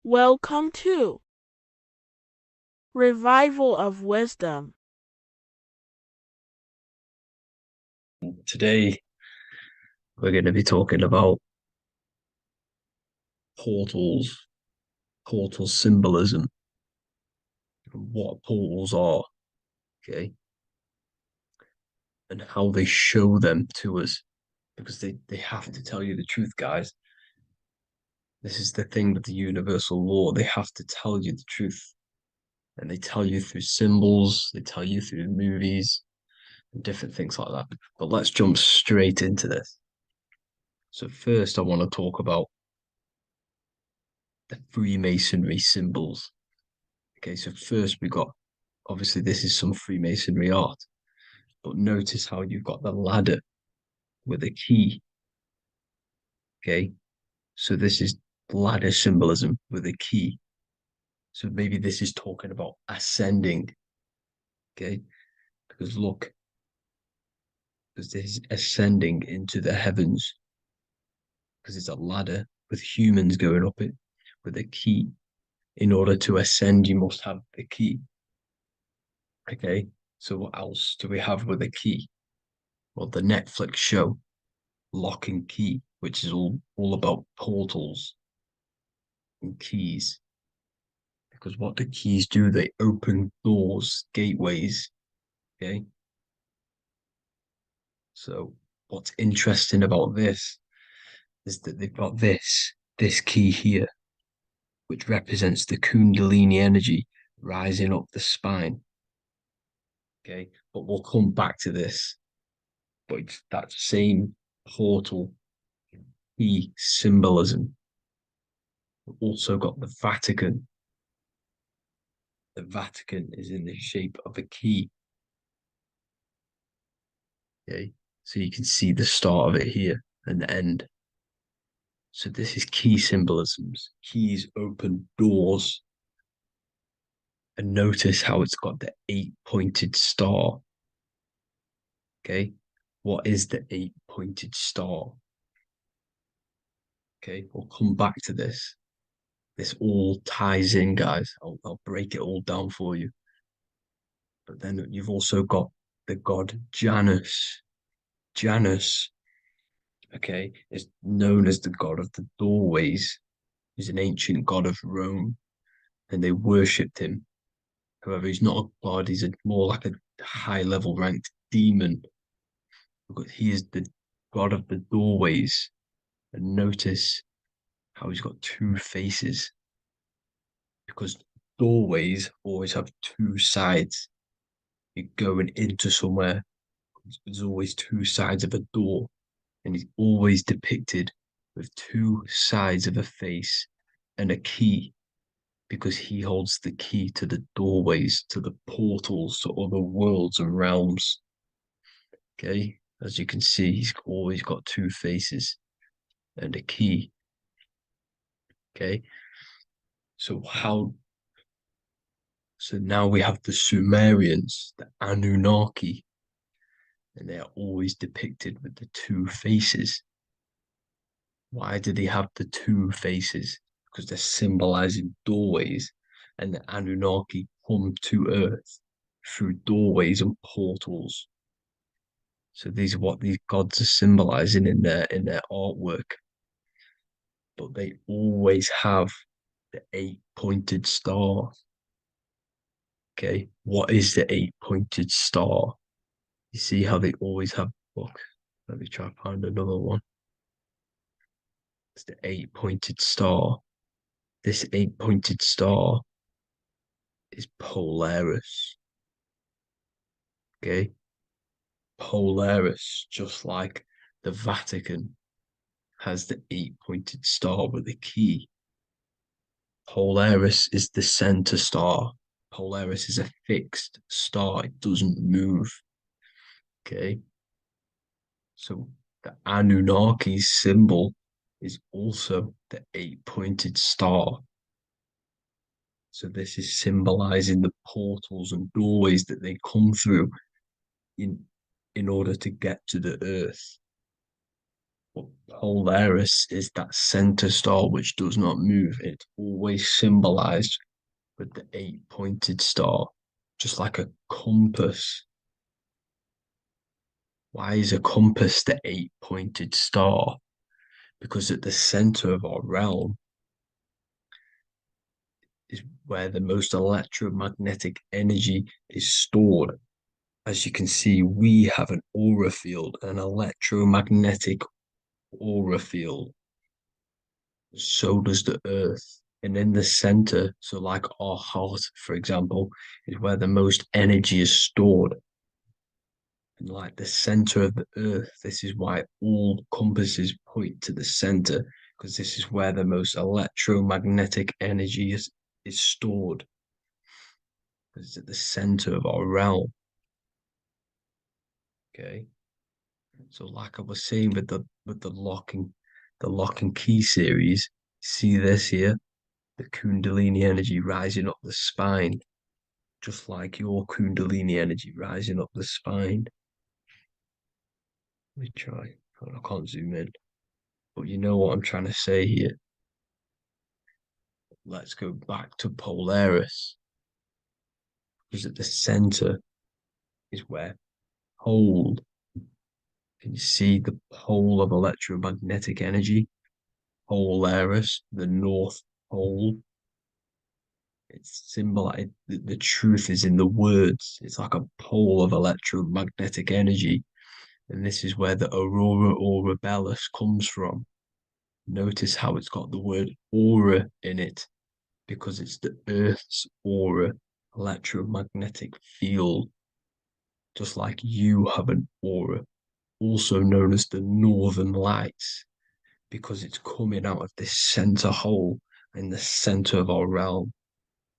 Welcome to Revival of Wisdom. Today, we're going to be talking about portals, portal symbolism, and what portals are, okay, and how they show them to us, because they have to tell you the truth, guys. This is the thing with the universal law. They have to tell you the truth, and they tell you through symbols, they tell you through movies, and different things like that. But let's jump straight into this. So, first, I want to talk about the Freemasonry symbols. Okay, so first we got obviously this is some Freemasonry art, but notice how you've got the ladder with a key. Okay, so this is ladder symbolism with a key. So maybe this is talking about ascending. Okay, because look, because this is ascending into the heavens, because it's a ladder with humans going up it with a key. In order to ascend, you must have the key. Okay, so what else do we have with a key? Well, the Netflix show Lock and Key, which is all about portals and keys. Because what the keys do, they open doors, gateways. Okay. So what's interesting about this is that they've got this key here, which represents the Kundalini energy rising up the spine. Okay. But we'll come back to this. But it's that same portal key symbolism. We've also got the Vatican. The Vatican is in the shape of a key. Okay. So you can see the start of it here and the end. So this is key symbolisms. Keys open doors. And notice how it's got the eight-pointed star. Okay. What is the eight-pointed star? Okay. We'll come back to this. This all ties in, guys. I'll break it all down for you. But then you've also got the god Janus. Janus, okay, is known as the god of the doorways. He's an ancient god of Rome, and they worshipped him. However, he's not a god, he's more like a high level ranked demon. Because he is the god of the doorways. And notice how he's got two faces. Because doorways always have two sides. You're going into somewhere, there's always two sides of a door. And he's always depicted with two sides of a face and a key, because he holds the key to the doorways, to the portals, to other worlds and realms. Okay, as you can see, he's always got two faces and a key. Okay, so how? So now we have the Sumerians, the Anunnaki, and they are always depicted with the two faces. Why do they have the two faces? Because they're symbolizing doorways, and the Anunnaki come to Earth through doorways and portals. So these are what these gods are symbolizing in their artwork. But they always have the eight-pointed star. Okay, what is the eight-pointed star? You see how they always have. Look, let me try to find another one. It's the eight-pointed star. This eight-pointed star is Polaris. Okay, Polaris, just like the Vatican has the eight-pointed star with a key. Polaris is the center star. Polaris is a fixed star, it doesn't move. Okay, so the Anunnaki symbol is also the eight-pointed star. So this is symbolizing the portals and doorways that they come through in in order to get to the earth. But Polaris is that center star which does not move. It's always symbolized with the eight-pointed star, just like a compass. Why is a compass the eight-pointed star? Because at the center of our realm is where the most electromagnetic energy is stored. As you can see, we have an aura field, an electromagnetic aura field. So does the Earth. And in the center, so like our heart, for example, is where the most energy is stored. And like the center of the Earth, this is why all compasses point to the center, because this is where the most electromagnetic energy is stored. It's at the center of our realm. Okay. So like I was saying with the lock and key series, see this here, the Kundalini energy rising up the spine, just like your Kundalini energy rising up the spine. Let me try. Oh, I can't zoom in, but you know what I'm trying to say here. Let's go back to Polaris, because at the center is where pole. Can you see the pole of electromagnetic energy? Polaris, the North Pole. It's symbolized. The truth is in the words. It's like a pole of electromagnetic energy. And this is where the aurora aurebelis comes from. Notice how it's got the word aura in it, because it's the Earth's aura, electromagnetic field, just like you have an aura, also known as the northern lights, because it's coming out of this center hole in the center of our realm,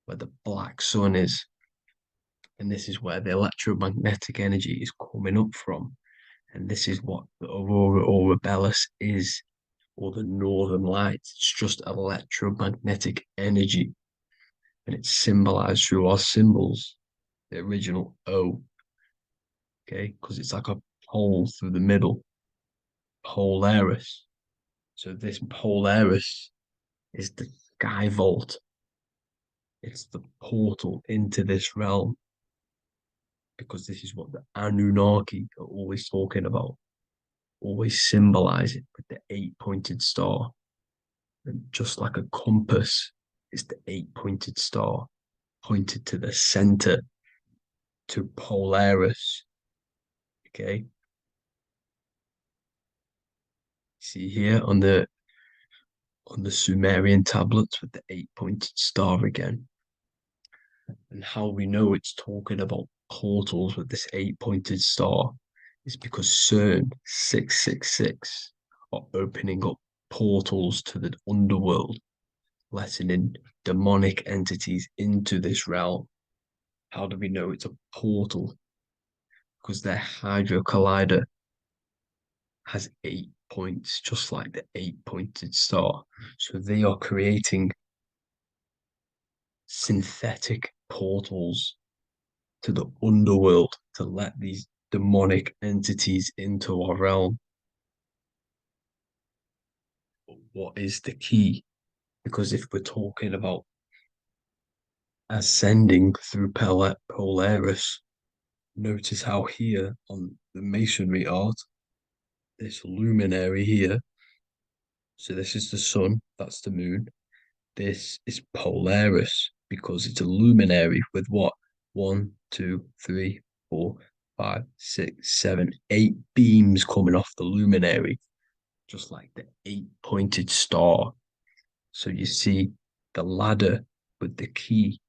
where the black sun is. And this is where the electromagnetic energy is coming up from. And this is what the aurora aurebelis is, or the northern lights. It's just electromagnetic energy. And it's symbolized through our symbols, the original O, okay? Because it's like a pole through the middle, Polaris. So this Polaris is the sky vault. It's the portal into this realm, because this is what the Anunnaki are always talking about, always symbolize it with the eight-pointed star. And just like a compass is the eight-pointed star, pointed to the center, to Polaris. Okay. See here on the Sumerian tablets with the eight-pointed star again. And how we know it's talking about portals with this eight-pointed star is because CERN 666 are opening up portals to the underworld, letting in demonic entities into this realm. How do we know it's a portal? Because their Hydra Collider has 8 points, just like the eight-pointed star. So they are creating synthetic portals to the underworld to let these demonic entities into our realm. But what is the key? Because if we're talking about ascending through Polaris, notice how here on the masonry art, this luminary here, so this is the sun, that's the moon. This is Polaris because it's a luminary with what? 1, 2, 3, 4, 5, 6, 7, 8 beams coming off the luminary, just like the eight-pointed star. So you see the ladder with the key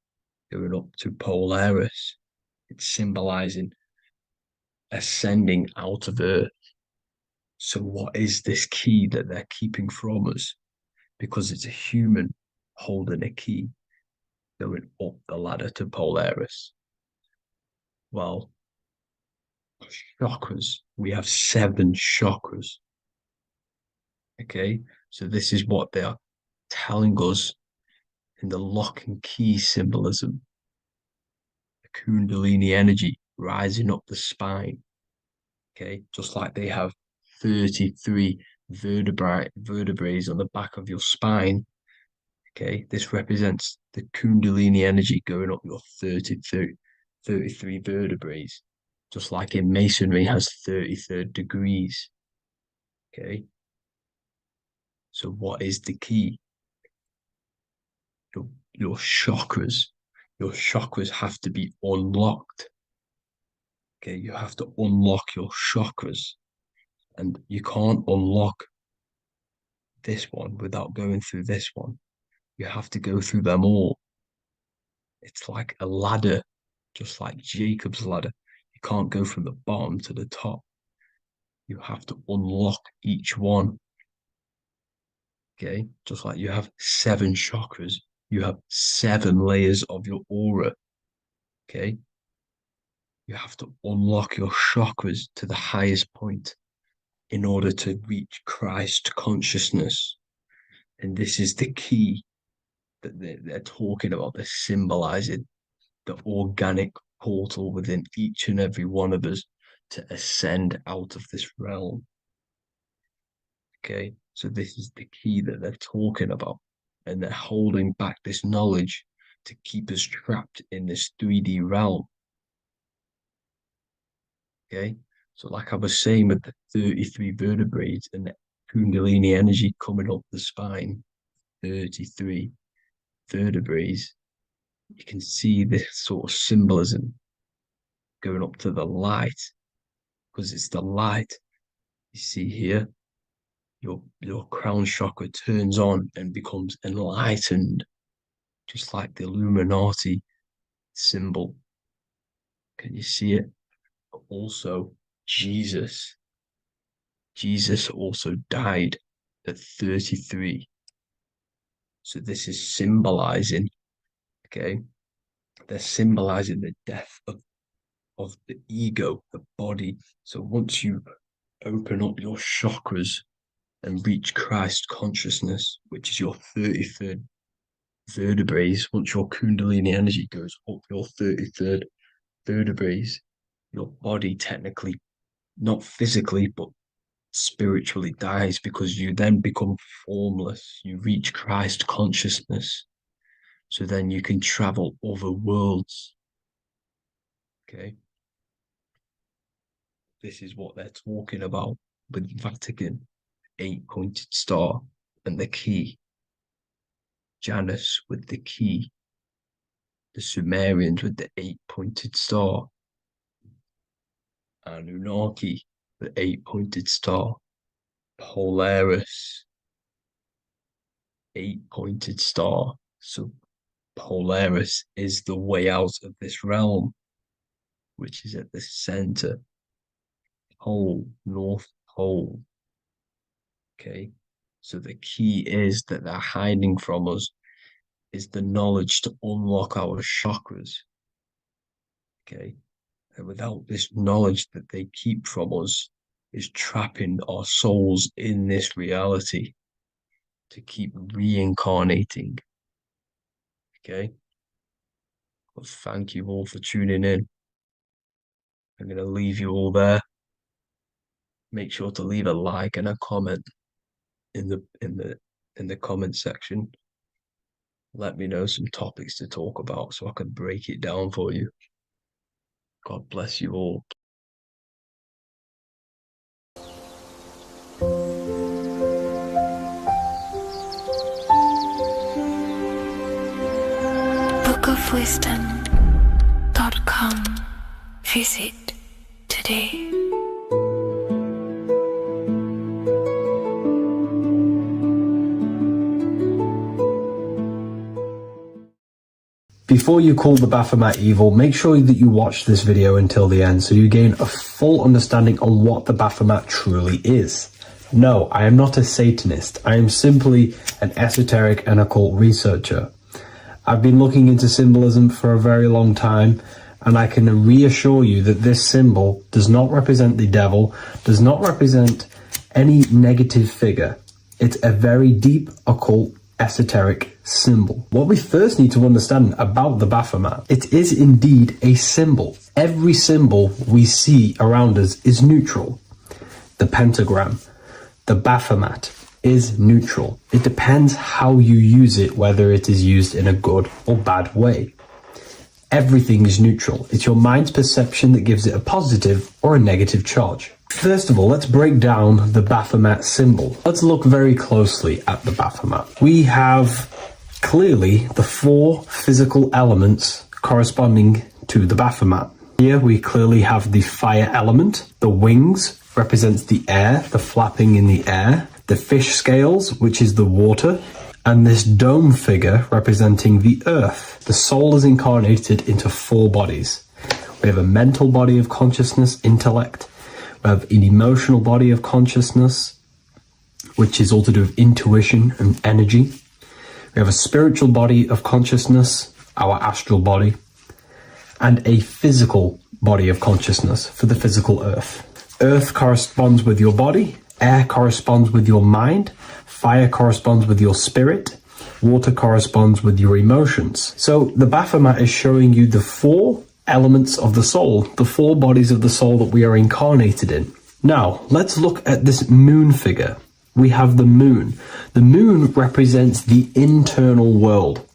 going up to Polaris. It's symbolizing ascending out of Earth. So what is this key that they're keeping from us? Because it's a human holding a key going up the ladder to Polaris. Well, chakras. We have 7 chakras. Okay, so this is what they are telling us in the lock and key symbolism. The Kundalini energy rising up the spine. Okay, just like they have 33 vertebrae on the back of your spine. Okay, this represents the Kundalini energy going up your 33 vertebrae, just like in Masonry has 33rd degrees. Okay, so what is the key? Your chakras. Your chakras have to be unlocked. Okay, you have to unlock your chakras, and you can't unlock this one without going through this one. You have to go through them all. It's like a ladder, just like Jacob's ladder. You can't go from the bottom to the top. You have to unlock each one. Okay, just like you have 7 chakras, you have 7 layers of your aura. Okay, you have to unlock your chakras to the highest point in order to reach Christ consciousness. And this is the key that they're talking about. They're symbolizing the organic portal within each and every one of us to ascend out of this realm. Okay, so this is the key that they're talking about, and they're holding back this knowledge to keep us trapped in this 3D realm. Okay, so like I was saying with the 33 vertebrae and the Kundalini energy coming up the spine, 33 vertebrae, you can see this sort of symbolism going up to the light, because it's the light. You see here, your crown chakra turns on and becomes enlightened, just like the Illuminati symbol. Can you see it? But also, Jesus also died at 33. So this is symbolizing, okay? They're symbolizing the death of the ego, the body. So once you open up your chakras and reach Christ consciousness, which is your 33rd vertebrae, once your Kundalini energy goes up your 33rd vertebrae, your body technically, not physically, but spiritually dies, because you then become formless. You reach Christ consciousness. So then you can travel other worlds. Okay. This is what they're talking about with Vatican, 8-pointed star, and the key. Janus with the key. The Sumerians with the 8-pointed star. Anunnaki, the 8-pointed star. Polaris, 8-pointed star. So Polaris is the way out of this realm, which is at the center. Pole, North Pole. Okay, so the key is that they're hiding from us is the knowledge to unlock our chakras. Okay, and without this knowledge that they keep from us is trapping our souls in this reality to keep reincarnating. Okay, well, thank you all for tuning in. I'm going to leave you all there. Make sure to leave a like and a comment in the comment section. Let me know some topics to talk about so I can break it down for you. God bless you all. bookofwisdom.com. Visit today. Before you call the Baphomet evil, make sure that you watch this video until the end so you gain a full understanding on what the Baphomet truly is. No, I am not a Satanist. I am simply an esoteric and occult researcher. I've been looking into symbolism for a very long time, and I can reassure you that this symbol does not represent the devil, does not represent any negative figure. It's a very deep, occult, esoteric symbol. What we first need to understand about the Baphomet, it is indeed a symbol. Every symbol we see around us is neutral. The pentagram, the Baphomet is neutral. It depends how you use it, whether it is used in a good or bad way. Everything is neutral. It's your mind's perception that gives it a positive or a negative charge. First of all, let's break down the Baphomet symbol. Let's look very closely at the Baphomet. We have clearly the 4 physical elements corresponding to the Baphomet. Here we clearly have the fire element. The wings represents the air, the flapping in the air. The fish scales, which is the water. And this dome figure representing the earth. The soul is incarnated into 4 bodies. We have a mental body of consciousness, intellect. We have an emotional body of consciousness, which is all to do with intuition and energy. We have a spiritual body of consciousness, our astral body, and a physical body of consciousness for the physical earth. Earth corresponds with your body, air corresponds with your mind, fire corresponds with your spirit, water corresponds with your emotions. So the Baphomet is showing you the 4 elements of the soul, the 4 bodies of the soul that we are incarnated in. Now, let's look at this moon figure. We have the moon. The moon represents the internal world.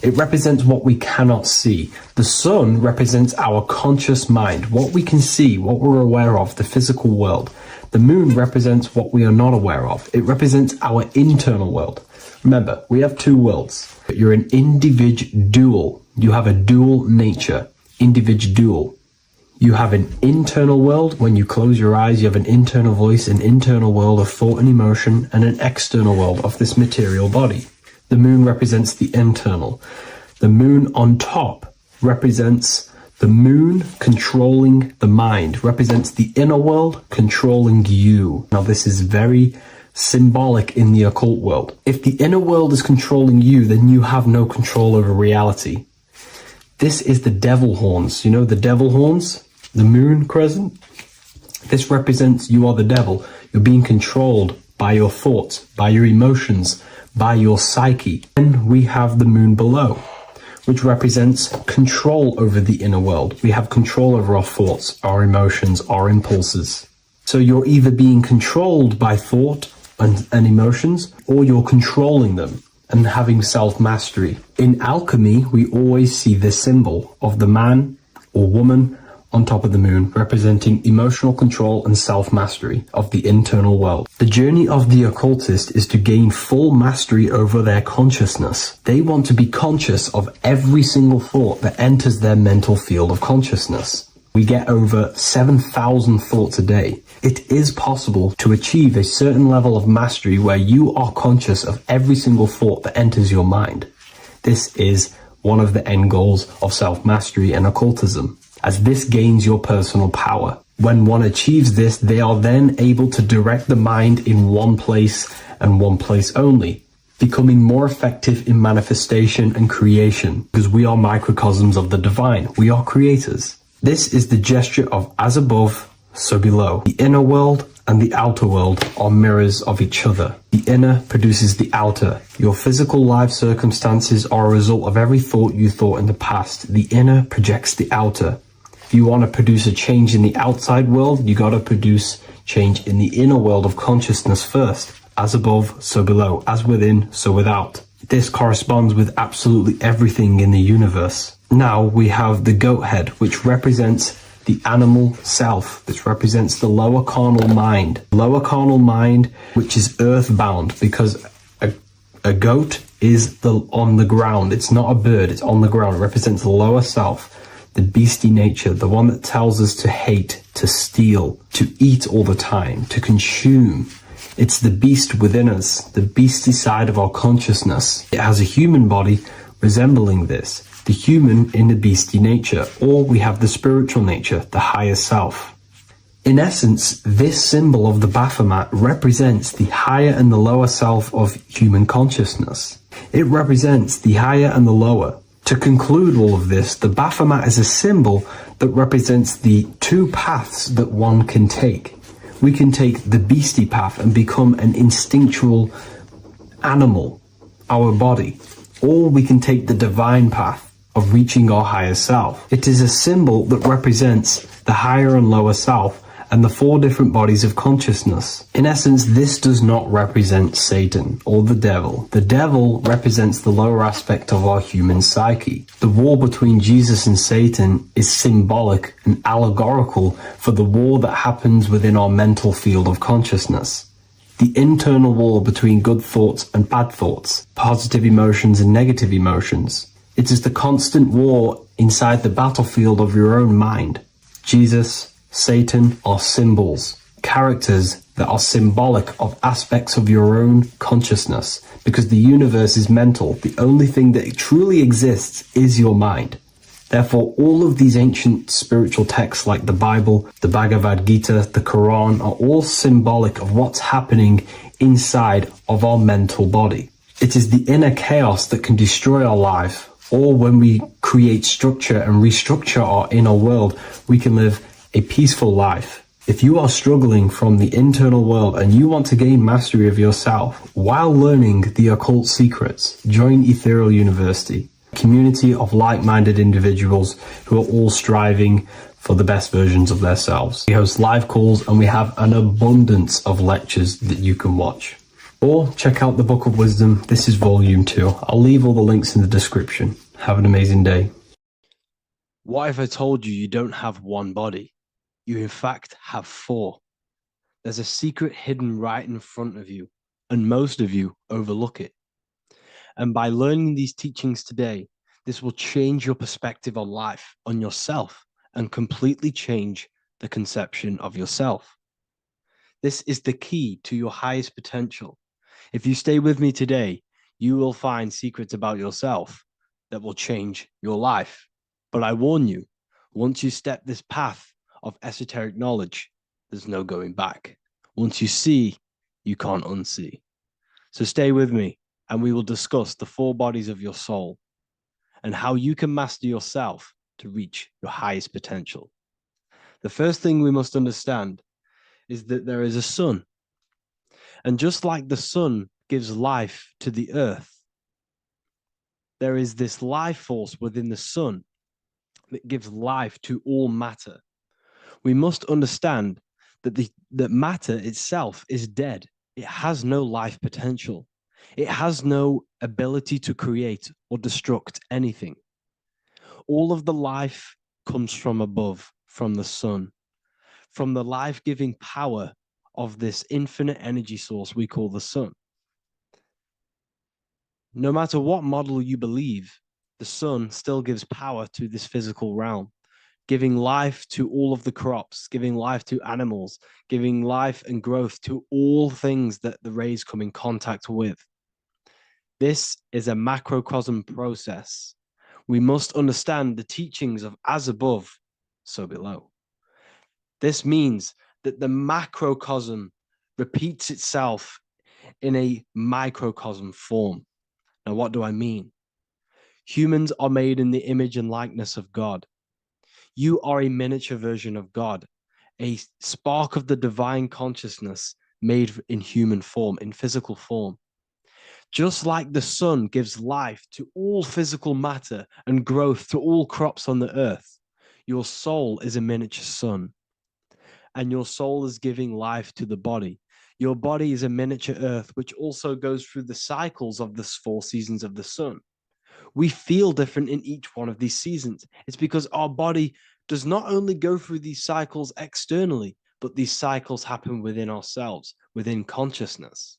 It represents what we cannot see. The sun represents our conscious mind, what we can see, what we're aware of, the physical world. The moon represents what we are not aware of. It represents our internal world. Remember, we have 2 worlds. You're an individual. You have a dual nature. Individual. You have an internal world. When you close your eyes, you have an internal voice, an internal world of thought and emotion, and an external world of this material body. The moon represents the internal. The moon on top represents the moon controlling the mind, represents the inner world controlling you. Now, this is very symbolic in the occult world. If the inner world is controlling you, then you have no control over reality. This is the devil horns. You know the devil horns? The moon crescent? This represents you are the devil. You're being controlled by your thoughts, by your emotions, by your psyche. Then we have the moon below, which represents control over the inner world. We have control over our thoughts, our emotions, our impulses. So you're either being controlled by thought and emotions, or you're controlling them and having self-mastery. In alchemy, we always see this symbol of the man or woman on top of the moon, representing emotional control and self-mastery of the internal world. The journey of the occultist is to gain full mastery over their consciousness. They want to be conscious of every single thought that enters their mental field of consciousness. We get over 7,000 thoughts a day. It is possible to achieve a certain level of mastery where you are conscious of every single thought that enters your mind. This is one of the end goals of self-mastery and occultism, as this gains your personal power. When one achieves this, they are then able to direct the mind in one place and one place only, becoming more effective in manifestation and creation, because we are microcosms of the divine. We are creators. This is the gesture of as above, so below. The inner world and the outer world are mirrors of each other. The inner produces the outer. Your physical life circumstances are a result of every thought you thought in the past. The inner projects the outer. If you want to produce a change in the outside world, you got to produce change in the inner world of consciousness first. As above, so below. As within, so without. This corresponds with absolutely everything in the universe. Now we have the goat head, which represents the animal self. This represents the lower carnal mind. Lower carnal mind, which is earthbound, because a goat is on the ground. It's not a bird, it's on the ground. It represents the lower self, the beastie nature, the one that tells us to hate, to steal, to eat all the time, to consume. It's the beast within us, the beastie side of our consciousness. It has a human body resembling this, the human in the beastie nature, or we have the spiritual nature, the higher self. In essence, this symbol of the Baphomet represents the higher and the lower self of human consciousness. It represents the higher and the lower. To conclude all of this, the Baphomet is a symbol that represents the 2 paths that one can take. We can take the beastie path and become an instinctual animal, our body, or we can take the divine path of reaching our higher self. It is a symbol that represents the higher and lower self and the 4 different bodies of consciousness. In essence, this does not represent Satan or the devil. The devil represents the lower aspect of our human psyche. The war between Jesus and Satan is symbolic and allegorical for the war that happens within our mental field of consciousness. The internal war between good thoughts and bad thoughts, positive emotions and negative emotions. It is the constant war inside the battlefield of your own mind. Jesus, Satan are symbols, characters that are symbolic of aspects of your own consciousness, because the universe is mental. The only thing that truly exists is your mind. Therefore, all of these ancient spiritual texts like the Bible, the Bhagavad Gita, the Quran are all symbolic of what's happening inside of our mental body. It is the inner chaos that can destroy our life, or when we create structure and restructure our inner world, we can live a peaceful life. If you are struggling from the internal world and you want to gain mastery of yourself while learning the occult secrets, join Ethereal University, a community of like-minded individuals who are all striving for the best versions of themselves. We host live calls and we have an abundance of lectures that you can watch. Or check out the Book of Wisdom. This is volume 2. I'll leave all the links in the description. Have an amazing day. What if I told you you don't have one body? You in fact have 4. There's a secret hidden right in front of you, and most of you overlook it. And by learning these teachings today, this will change your perspective on life, on yourself, and completely change the conception of yourself. This is the key to your highest potential. If you stay with me today, you will find secrets about yourself that will change your life. But I warn you, once you step this path of esoteric knowledge, there's no going back. Once you see, you can't unsee. So stay with me, and we will discuss the 4 bodies of your soul and how you can master yourself to reach your highest potential. The first thing we must understand is that there is a sun. And just like the sun gives life to the earth, there is this life force within the sun that gives life to all matter. We must understand that that matter itself is dead. It has no life potential. It has no ability to create or destruct anything. All of the life comes from above, from the sun, from the life-giving power of this infinite energy source we call the sun. No matter what model you believe, the sun still gives power to this physical realm, giving life to all of the crops, giving life to animals, giving life and growth to all things that the rays come in contact with. This is a macrocosm process. We must understand the teachings of as above, so below. This means that the macrocosm repeats itself in a microcosm form. Now, what do I mean? Humans are made in the image and likeness of God. You are a miniature version of God, a spark of the divine consciousness made in human form, in physical form. Just like the sun gives life to all physical matter and growth to all crops on the earth, your soul is a miniature sun. And your soul is giving life to the body. Your body is a miniature earth, which also goes through the cycles of the 4 seasons of the sun. We feel different in each one of these seasons. It's because our body does not only go through these cycles externally, but these cycles happen within ourselves, within consciousness.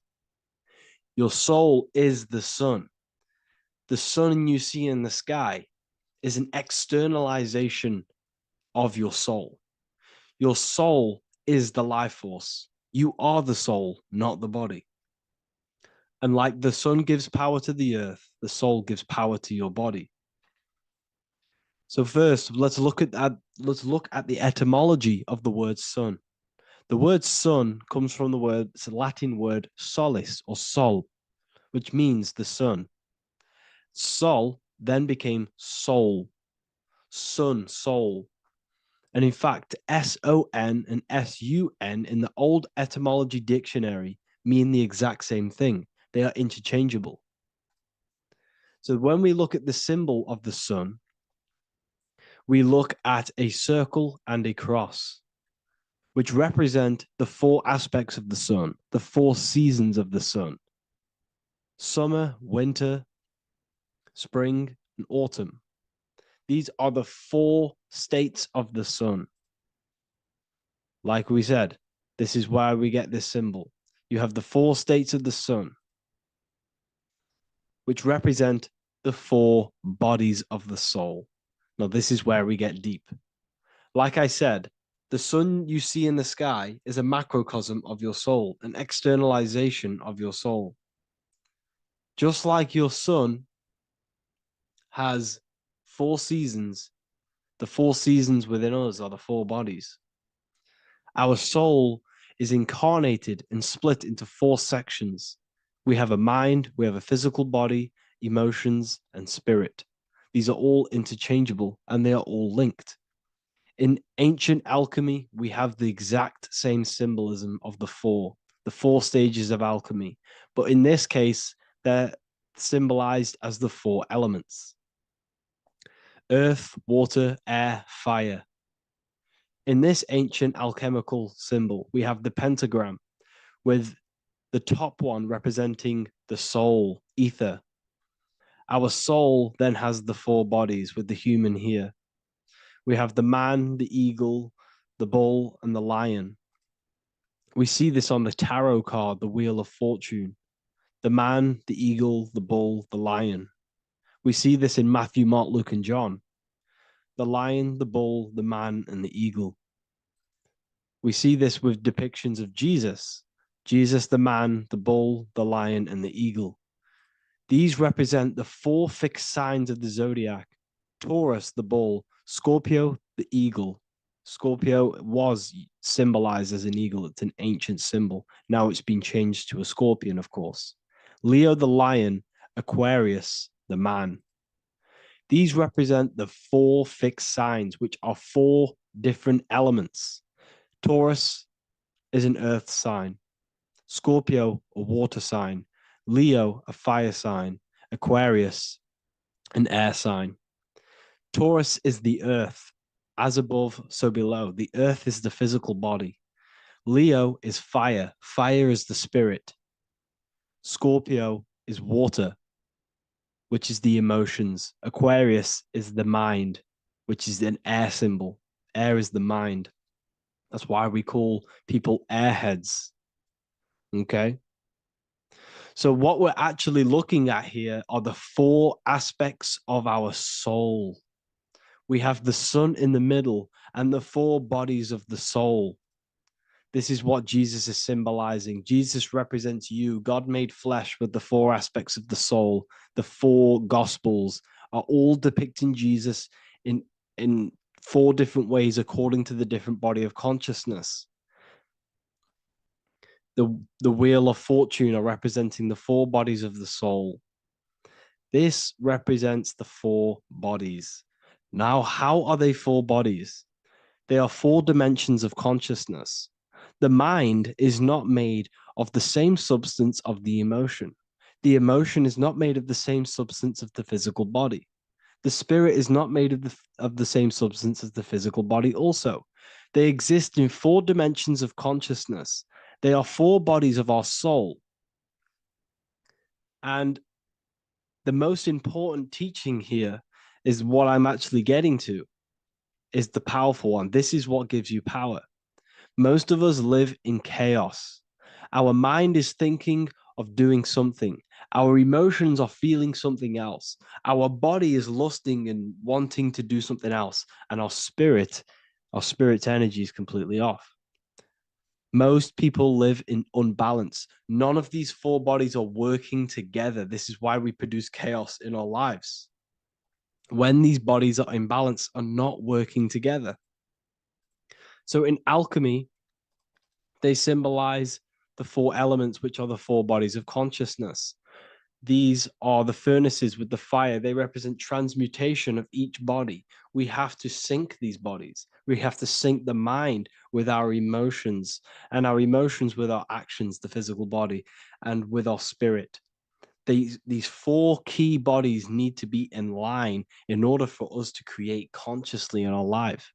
Your soul is the sun. The sun you see in the sky is an externalization of your soul. Your soul is the life force. You are the soul, not the body. And like the sun gives power to the earth, the soul gives power to your body. So first, let's look at the etymology of the word sun. The word sun comes from it's a Latin word solis or sol, which means the sun. Sol then became soul, sun, soul. And in fact, S-O-N and S-U-N in the old etymology dictionary mean the exact same thing. They are interchangeable. So when we look at the symbol of the sun, we look at a circle and a cross. which represent the 4 aspects of the sun, the 4 seasons of the sun: summer, winter, spring, and autumn. These are the 4 states of the sun. Like we said, this is why we get this symbol. You have the 4 states of the sun, which represent the 4 bodies of the soul. Now, this is where we get deep. Like I said, the sun you see in the sky is a macrocosm of your soul, an externalization of your soul. Just like your sun has 4 seasons, the 4 seasons within us are the 4 bodies. Our soul is incarnated and split into 4 sections. We have a mind, we have a physical body, emotions, and spirit. These are all interchangeable and they are all linked. In ancient alchemy, we have the exact same symbolism of the 4 stages of alchemy. But in this case, they're symbolized as the 4 elements: earth, water, air, fire. In this ancient alchemical symbol, we have the pentagram with the top one representing the soul, ether. Our soul then has the 4 bodies with the human here. We have the man, the eagle, the bull, and the lion. We see this on the tarot card, the Wheel of Fortune. The man, the eagle, the bull, the lion. We see this in Matthew, Mark, Luke, and John. The lion, the bull, the man, and the eagle. We see this with depictions of Jesus. Jesus, the man, the bull, the lion, and the eagle. These represent the 4 fixed signs of the zodiac: Taurus, the bull; Scorpio, the eagle. Scorpio was symbolized as an eagle. It's an ancient symbol. Now it's been changed to a scorpion, of course. Leo, the lion; Aquarius, the man. These represent the 4 fixed signs, which are 4 different elements. Taurus is an earth sign. Scorpio, a water sign. Leo, a fire sign. Aquarius, an air sign. Taurus is the earth. As above, so below. The earth is the physical body. Leo is fire. Fire is the spirit. Scorpio is water, which is the emotions. Aquarius is the mind, which is an air symbol. Air is the mind. That's why we call people airheads. Okay? So what we're actually looking at here are the 4 aspects of our soul. We have the sun in the middle and the 4 bodies of the soul. This is what Jesus is symbolizing. Jesus represents you. God made flesh with the 4 aspects of the soul. The 4 gospels are all depicting Jesus in 4 different ways according to the different body of consciousness. The Wheel of Fortune are representing the 4 bodies of the soul. This represents the 4 bodies. Now, how are they 4 bodies? They are 4 dimensions of consciousness. The mind is not made of the same substance of the emotion. The emotion is not made of the same substance of the physical body. The spirit is not made of the same substance as the physical body also. They exist in 4 dimensions of consciousness. They are 4 bodies of our soul. And the most important teaching here is what I'm actually getting to, is the powerful one. This is what gives you power. Most of us live in chaos. Our mind is thinking of doing something. Our emotions are feeling something else. Our body is lusting and wanting to do something else. And our spirit's energy is completely off. Most people live in unbalance. None of these 4 bodies are working together. This is why we produce chaos in our lives. When these bodies are in balance, are not working together. So in alchemy, they symbolize the 4 elements, which are the 4 bodies of consciousness. These are the furnaces with the fire. They represent transmutation of each body. We have to sync these bodies. We have to sync the mind with our emotions, and our emotions with our actions, the physical body, and with our spirit. These 4 key bodies need to be in line in order for us to create consciously in our life.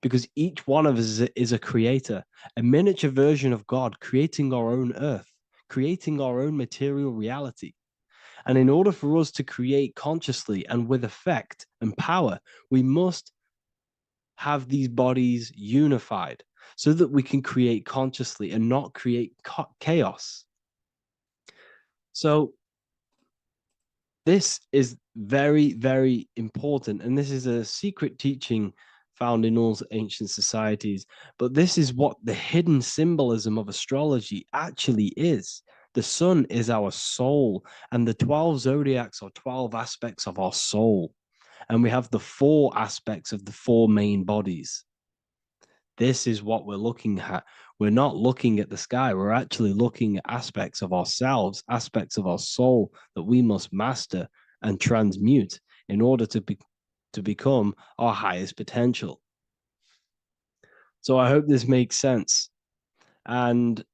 because each one of us is a creator, a miniature version of God, creating our own earth, creating our own material reality. And in order for us to create consciously and with effect and power, we must have these bodies unified so that we can create consciously and not create chaos. So this is very, very important. And this is a secret teaching found in all ancient societies. But this is what the hidden symbolism of astrology actually is. The sun is our soul, and the 12 zodiacs are 12 aspects of our soul. And we have the 4 aspects of the 4 main bodies. This is what we're looking at. We're not looking at the sky. We're actually looking at aspects of ourselves, aspects of our soul that we must master and transmute in order to become our highest potential. So I hope this makes sense. And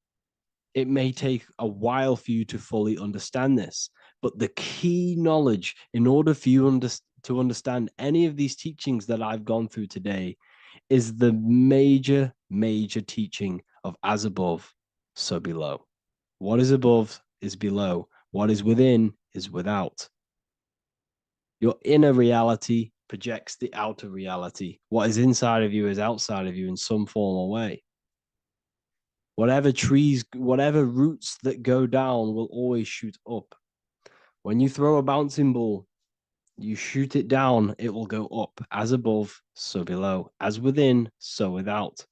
it may take a while for you to fully understand this, but the key knowledge in order for you to understand any of these teachings that I've gone through today is the major, major teaching of as above, so below. What is above is below. What is within is without. Your inner reality projects the outer reality. What is inside of you is outside of you in some form or way. Whatever trees, whatever roots that go down will always shoot up. When you throw a bouncing ball, you shoot it down, it will go up. As above, so below. As within, so without.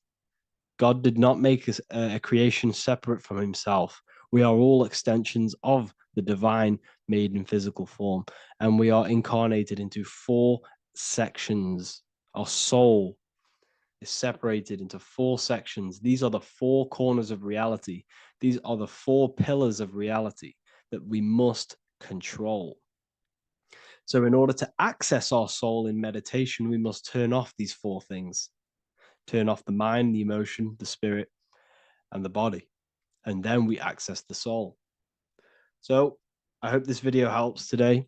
God did not make a creation separate from himself. We are all extensions of the divine made in physical form. And we are incarnated into 4 sections. Our soul is separated into 4 sections. These are the 4 corners of reality. These are the 4 pillars of reality that we must control. So in order to access our soul in meditation, we must turn off these 4 things. Turn off the mind, the emotion, the spirit, and the body. And then we access the soul. So I hope this video helps today.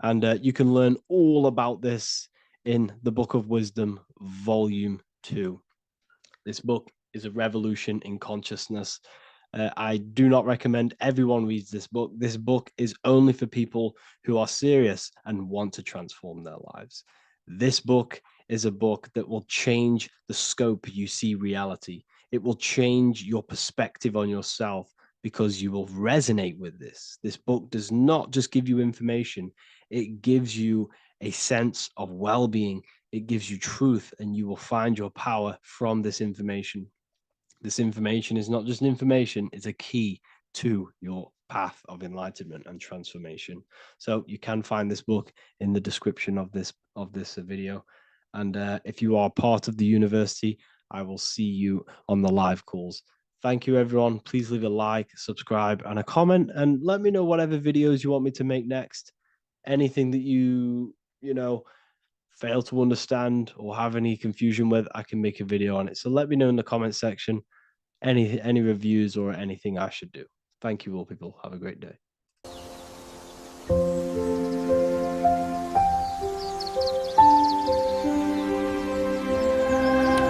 And you can learn all about this in the Book of Wisdom, Volume 2. This book is a revolution in consciousness. I do not recommend everyone reads this book. This book is only for people who are serious and want to transform their lives. This book is a book that will change the scope you see reality. It will change your perspective on yourself because you will resonate with this. This book does not just give you information. It gives you a sense of well-being. It gives you truth, and you will find your power from this information. This information is not just information, it's a key to your path of enlightenment and transformation. So you can find this book in the description of this video. And if you are part of the university, I will see you on the live calls. Thank you, everyone. Please leave a like, subscribe, and a comment, and let me know whatever videos you want me to make next. Anything that you fail to understand or have any confusion with, I can make a video on it. So let me know in the comment section any reviews or anything I should do. Thank you all, people. Have a great day.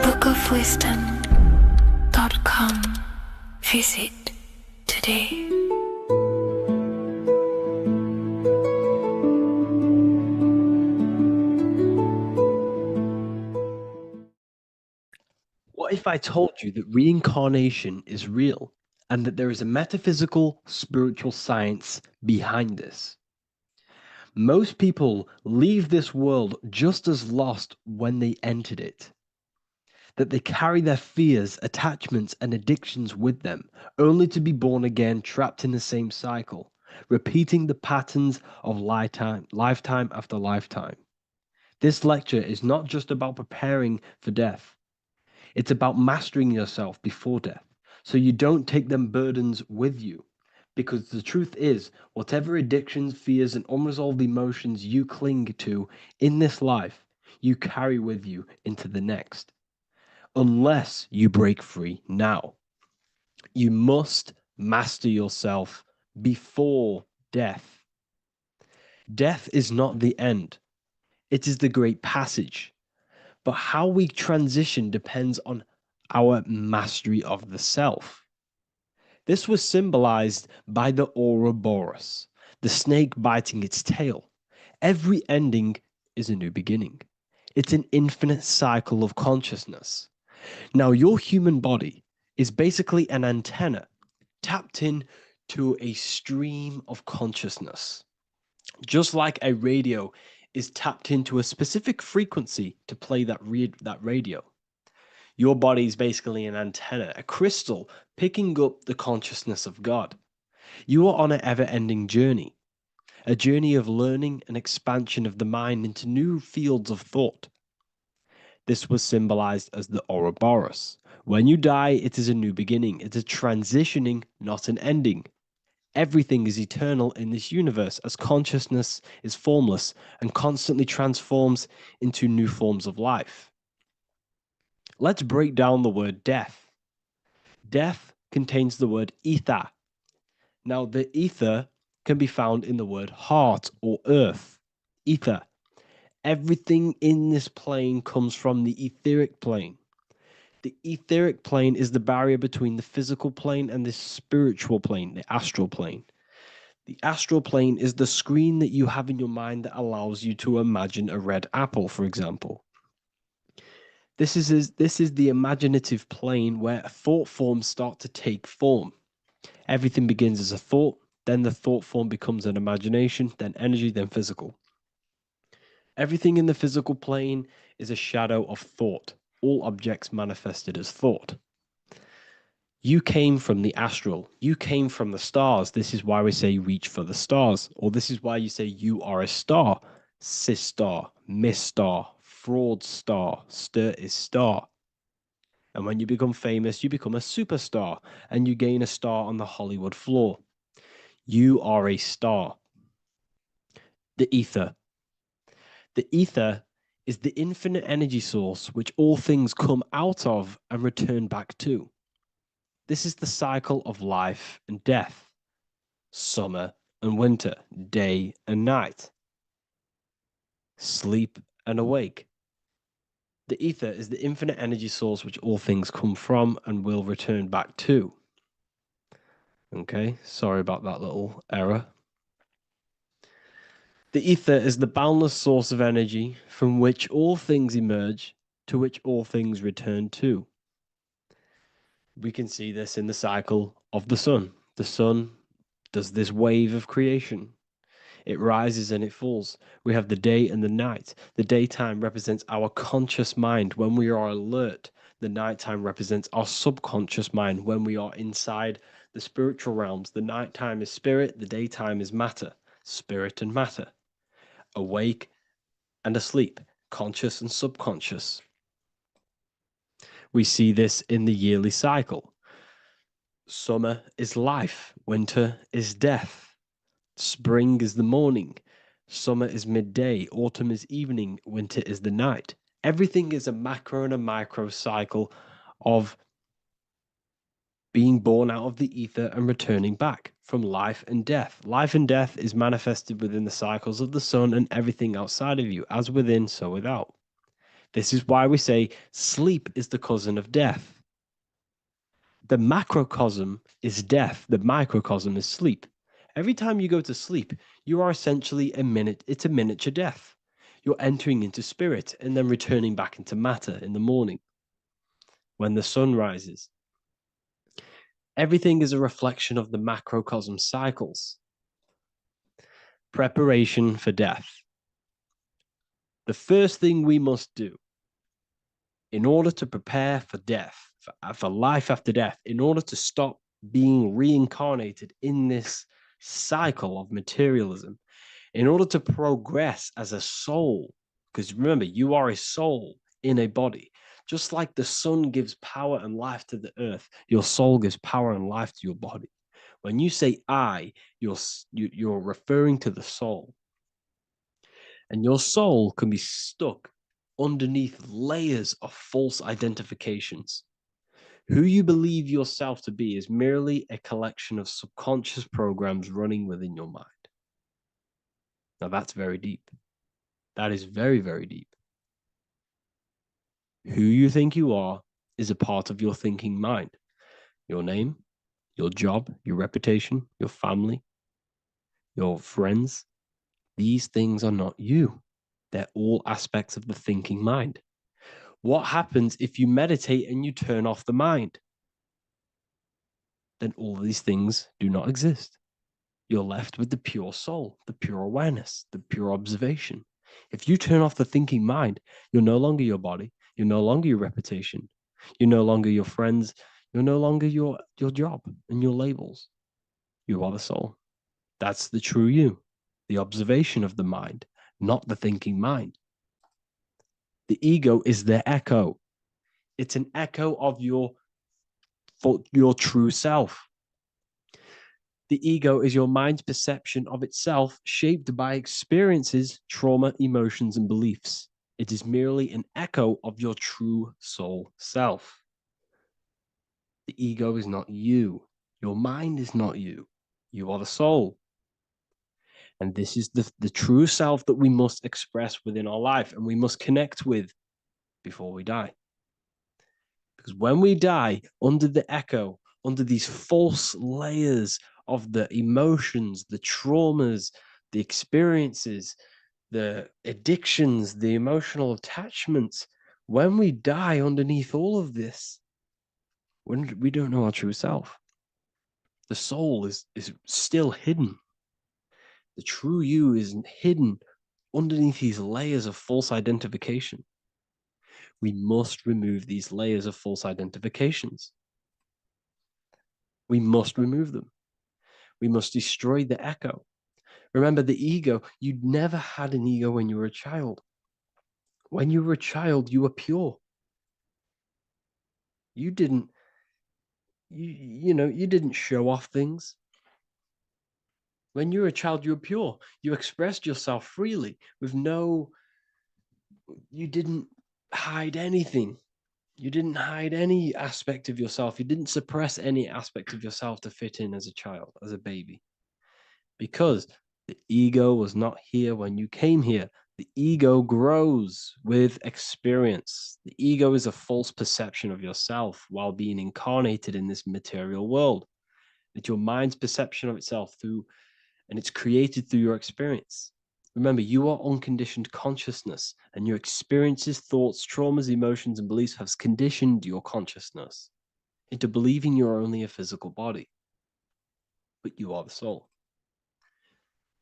bookofwisdom.com. Visit today. What if I told you that reincarnation is real and that there is a metaphysical, spiritual science behind this? Most people leave this world just as lost when they entered it. That they carry their fears, attachments, and addictions with them, only to be born again, trapped in the same cycle, repeating the patterns of lifetime after lifetime. This lecture is not just about preparing for death. It's about mastering yourself before death, so you don't take them burdens with you. Because the truth is, whatever addictions, fears, and unresolved emotions you cling to in this life, you carry with you into the next. Unless you break free now. You must master yourself before death. Death is not the end. It is the great passage. But how we transition depends on our mastery of the self. This was symbolized by the Ouroboros, the snake biting its tail. Every ending is a new beginning. It's an infinite cycle of consciousness. Now, your human body is basically an antenna tapped in to a stream of consciousness. Just like a radio is tapped into a specific frequency to play that radio. Your body is basically an antenna, a crystal picking up the consciousness of God. You are on an ever-ending journey, a journey of learning and expansion of the mind into new fields of thought. This was symbolized as the Ouroboros. When you die, it is a new beginning. It's a transitioning, not an ending. Everything is eternal in this universe as consciousness is formless and constantly transforms into new forms of life. Let's break down the word death. Death contains the word ether. Now, the ether can be found in the word heart or earth. Ether. Everything in this plane comes from the etheric plane. The etheric plane is the barrier between the physical plane and the spiritual plane, the astral plane. The astral plane is the screen that you have in your mind that allows you to imagine a red apple, for example. This is the imaginative plane where thought forms start to take form. Everything begins as a thought, then the thought form becomes an imagination, then energy, then physical. Everything in the physical plane is a shadow of thought, all objects manifested as thought. You came from the astral. You came from the stars. This is why we say reach for the stars. Or this is why you say you are a star. Cis star, miss star, fraud star, stir is star. And when you become famous, you become a superstar and you gain a star on the Hollywood floor. You are a star. The ether. The ether is the infinite energy source which all things come out of and return back to. This is the cycle of life and death, summer and winter, day and night, sleep and awake. The ether is the infinite energy source which all things come from and will return back to. Okay, sorry about that little error. The ether is the boundless source of energy from which all things emerge, to which all things return to. We can see this in the cycle of the sun. The sun does this wave of creation. It rises and it falls. We have the day and the night. The daytime represents our conscious mind when we are alert. The nighttime represents our subconscious mind when we are inside the spiritual realms. The nighttime is spirit, the daytime is matter, spirit and matter. Awake and asleep, conscious and subconscious. We see this in the yearly cycle. Summer is life, winter is death. Spring is the morning, summer is midday, autumn is evening, winter is the night. Everything is a macro and a micro cycle of being born out of the ether and returning back from life and death. Life and death is manifested within the cycles of the sun and everything outside of you, as within, so without. This is why we say sleep is the cousin of death. The macrocosm is death, the microcosm is sleep. Every time you go to sleep, you are essentially it's a miniature death. You're entering into spirit and then returning back into matter in the morning when the sun rises. Everything is a reflection of the macrocosm cycles. Preparation for death. The first thing we must do in order to prepare for death, for life after death, in order to stop being reincarnated in this cycle of materialism, in order to progress as a soul, because remember, you are a soul in a body. Just like the sun gives power and life to the earth, your soul gives power and life to your body. When you say I, you're referring to the soul. And your soul can be stuck underneath layers of false identifications. Who you believe yourself to be is merely a collection of subconscious programs running within your mind. Now that's very deep. That is very, very deep. Who you think you are is a part of your thinking mind. Your name, your job, your reputation, your family, your friends, these things are not you. They're all aspects of the thinking mind. What happens if you meditate and you turn off the mind? Then all these things do not exist. You're left with the pure soul, the pure awareness, the pure observation. If you turn off the thinking mind, you're no longer your body, you're no longer your reputation, you're no longer your friends, you're no longer your job and your labels. You are the soul. That's the true you, the observation of the mind, not the thinking mind. The ego is the echo. It's an echo of your true self. The ego is your mind's perception of itself, shaped by experiences, trauma, emotions, and beliefs. It is merely an echo of your true soul self. The ego is not you. Your mind is not you. You are the soul. And this is the true self that we must express within our life and we must connect with before we die. Because when we die under the echo, under these false layers of the emotions, the traumas, the experiences, the addictions, the emotional attachments, when we die underneath all of this, when we don't know our true self, the soul is still hidden. The true you is hidden underneath these layers of false identification. We must remove these layers of false identifications. We must remove them. We must destroy the echo. Remember, the ego, you never had an ego when you were a child. When you were a child, you were pure. You didn't, you didn't show off things. When you were a child, you were pure. You expressed yourself freely with you didn't hide anything. You didn't hide any aspect of yourself. You didn't suppress any aspect of yourself to fit in as a child, as a baby. Because the ego was not here when you came here. The ego grows with experience. The ego is a false perception of yourself while being incarnated in this material world. It's your mind's perception of itself and it's created through your experience. Remember, you are unconditioned consciousness, and your experiences, thoughts, traumas, emotions, and beliefs have conditioned your consciousness into believing you're only a physical body, but you are the soul.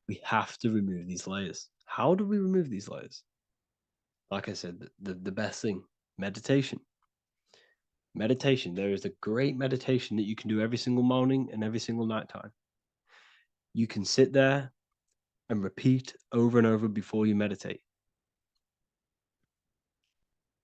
We have to remove these layers. How do we remove these layers? Like I said, the best thing, meditation. Meditation. There is a great meditation that you can do every single morning and every single nighttime. You can sit there and repeat over and over before you meditate.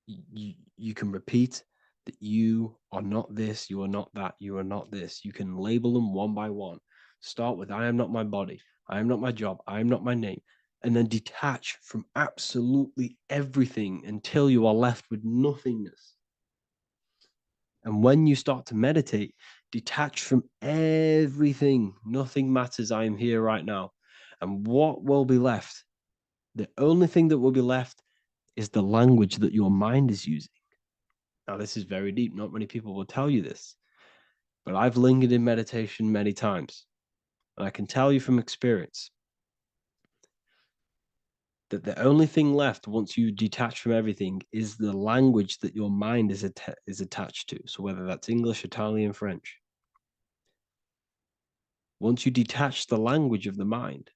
You can repeat that you are not this, you are not that, you are not this. You can label them one by one. Start with, I am not my body, I am not my job, I am not my name, and then detach from absolutely everything until you are left with nothingness. And when you start to meditate, detach from everything. Nothing matters. I am here right now. And what will be left? The only thing that will be left is the language that your mind is using. Now, this is very deep. Not many people will tell you this, but I've lingered in meditation many times. And I can tell you from experience that the only thing left once you detach from everything is the language that your mind is attached to. So whether that's English, Italian, French. Once you detach the language of the mind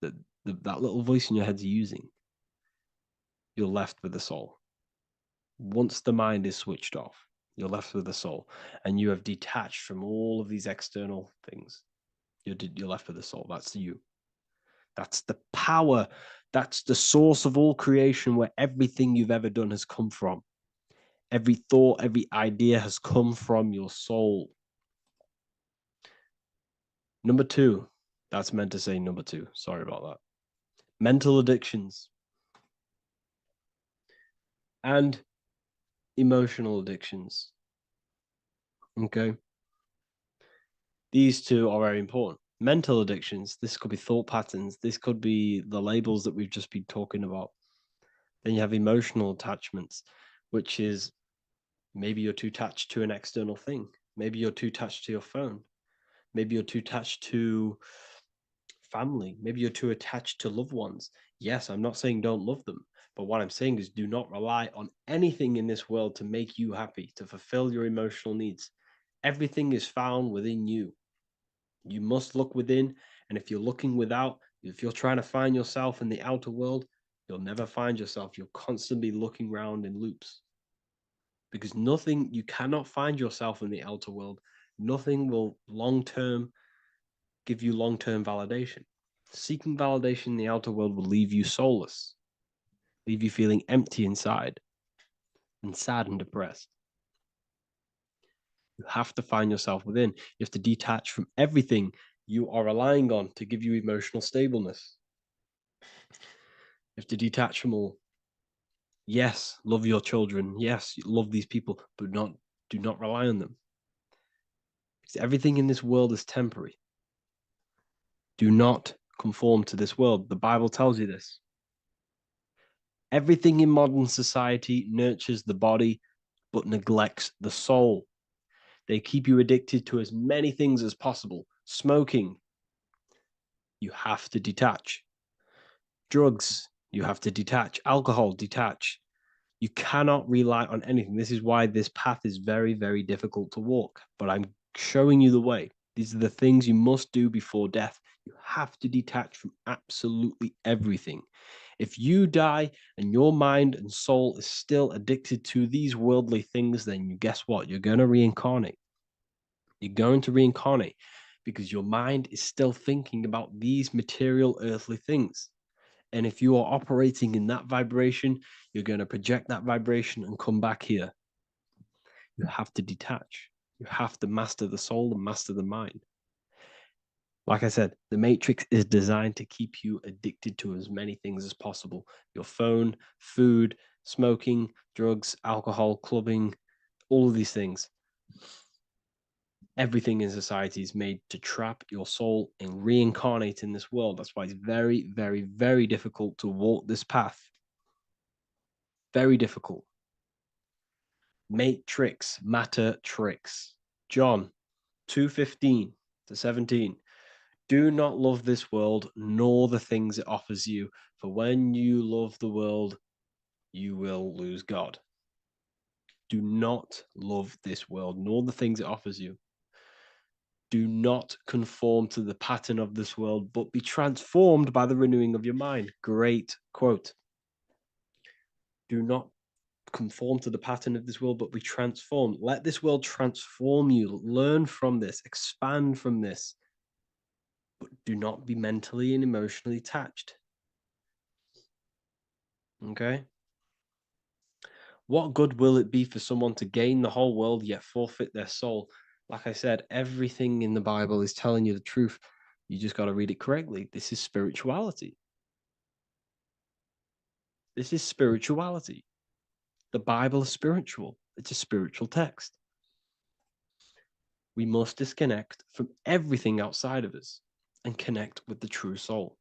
that that little voice in your head's using, you're left with the soul. Once the mind is switched off, you're left with the soul, and you have detached from all of these external things. You're left with the soul. That's you. That's the power. That's the source of all creation, where everything you've ever done has come from. Every thought, every idea has come from your soul. Number 2. That's meant to say number 2. Sorry about that. Mental addictions and emotional addictions. Okay. These two are very important. Mental addictions, this could be thought patterns. This could be the labels that we've just been talking about. Then you have emotional attachments, which is maybe you're too attached to an external thing. Maybe you're too attached to your phone. Maybe you're too attached to family. Maybe you're too attached to loved ones. Yes, I'm not saying don't love them, but what I'm saying is do not rely on anything in this world to make you happy, to fulfill your emotional needs. Everything is found within you. You must look within, and if you're looking without, if you're trying to find yourself in the outer world, you'll never find yourself. You'll constantly be looking around in loops. Because nothing, you cannot find yourself in the outer world. Nothing will long-term give you long-term validation. Seeking validation in the outer world will leave you soulless, leave you feeling empty inside and sad and depressed. You have to find yourself within. You have to detach from everything you are relying on to give you emotional stableness. You have to detach from all. Yes, love your children. Yes, love these people, but do not rely on them. Because everything in this world is temporary. Do not conform to this world. The Bible tells you this. Everything in modern society nurtures the body, but neglects the soul. They keep you addicted to as many things as possible. Smoking, you have to detach. Drugs, you have to detach. Alcohol, detach. You cannot rely on anything. This is why this path is very, very difficult to walk. But I'm showing you the way. These are the things you must do before death. You have to detach from absolutely everything. If you die and your mind and soul is still addicted to these worldly things, then you guess what? You're going to reincarnate. You're going to reincarnate because your mind is still thinking about these material earthly things. And if you are operating in that vibration, you're going to project that vibration and come back here. You have to detach. You have to master the soul and master the mind. Like I said, the matrix is designed to keep you addicted to as many things as possible. Your phone, food, smoking, drugs, alcohol, clubbing, all of these things. Everything in society is made to trap your soul and reincarnate in this world. That's why it's very, very, very difficult to walk this path. Very difficult. Matrix, matter tricks. John 2:15 to 17. Do not love this world, nor the things it offers you. For when you love the world, you will lose God. Do not love this world, nor the things it offers you. Do not conform to the pattern of this world, but be transformed by the renewing of your mind. Great quote. Do not conform to the pattern of this world, but be transformed. Let this world transform you. Learn from this, expand from this, but do not be mentally and emotionally attached. Okay? What good will it be for someone to gain the whole world yet forfeit their soul? Like I said, everything in the Bible is telling you the truth. You just got to read it correctly. This is spirituality. This is spirituality. The Bible is spiritual. It's a spiritual text. We must disconnect from everything outside of us and connect with the true soul.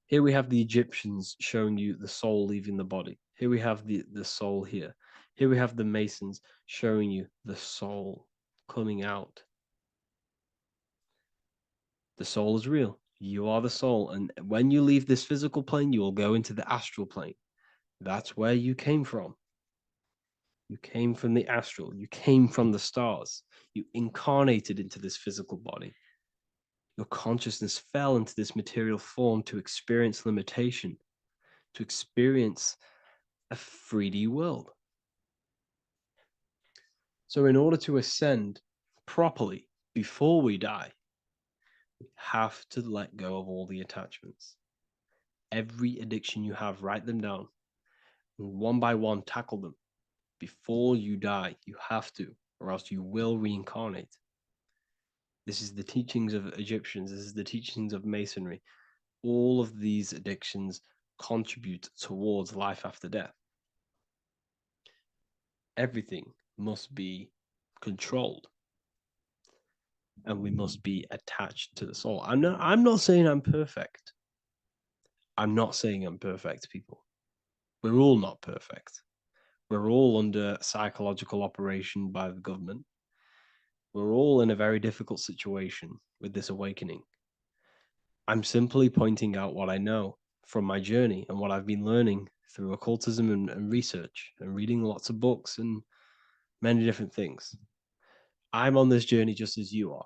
Here we have the Egyptians showing you the soul leaving the body. Here we have the soul here. Here we have the Masons showing you the soul coming out. The soul is real. You are the soul. And when you leave this physical plane, you will go into the astral plane. That's where you came from. You came from the astral. You came from the stars. You incarnated into this physical body. Your consciousness fell into this material form to experience limitation, to experience a 3D world. So in order to ascend properly before we die, we have to let go of all the attachments. Every addiction you have, write them down. And one by one, tackle them. Before you die, you have to, or else you will reincarnate. This is the teachings of Egyptians. This is the teachings of Masonry. All of these addictions contribute towards life after death. Everything must be controlled, and we must be attached to the soul. I'm not saying I'm perfect. I'm not saying I'm perfect, people. We're all not perfect. We're all under psychological operation by the government. We're all in a very difficult situation with this awakening. I'm simply pointing out what I know from my journey and what I've been learning through occultism and research and reading lots of books and many different things. I'm on this journey just as you are.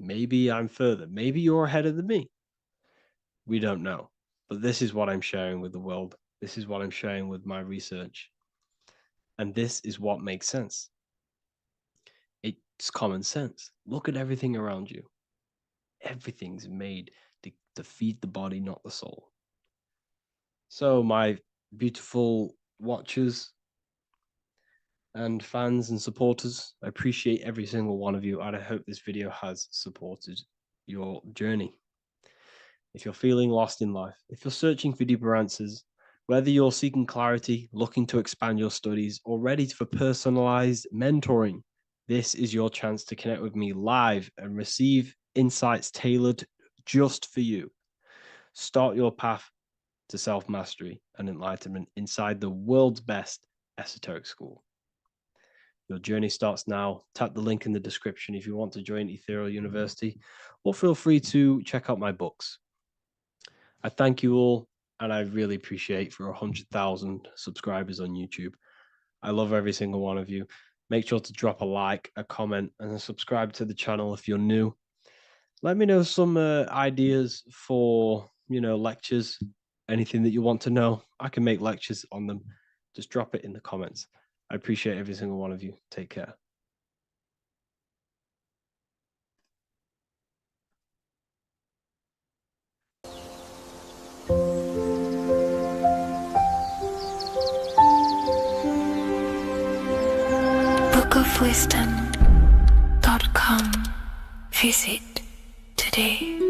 Maybe I'm further. Maybe you're ahead of me. We don't know. But this is what I'm sharing with the world. This is what I'm sharing with my research. And this is what makes sense. It's common sense. Look at everything around you. Everything's made to feed the body, not the soul. So, my beautiful watchers and fans and supporters, I appreciate every single one of you, and I hope this video has supported your journey. If you're feeling lost in life, if you're searching for deeper answers, whether you're seeking clarity, looking to expand your studies, or ready for personalized mentoring, this is your chance to connect with me live and receive insights tailored just for you. Start your path to self-mastery and enlightenment inside the world's best esoteric school. Your journey starts now. Tap the link in the description if you want to join Ethereal University, or feel free to check out my books. I thank you all, and I really appreciate for 100,000 subscribers on YouTube. I love every single one of you. Make sure to drop a like, a comment, and subscribe to the channel if you're new. Let me know some ideas for, lectures, anything that you want to know. I can make lectures on them. Just drop it in the comments. I appreciate every single one of you. Take care. bookofwisdom.com. Visit today.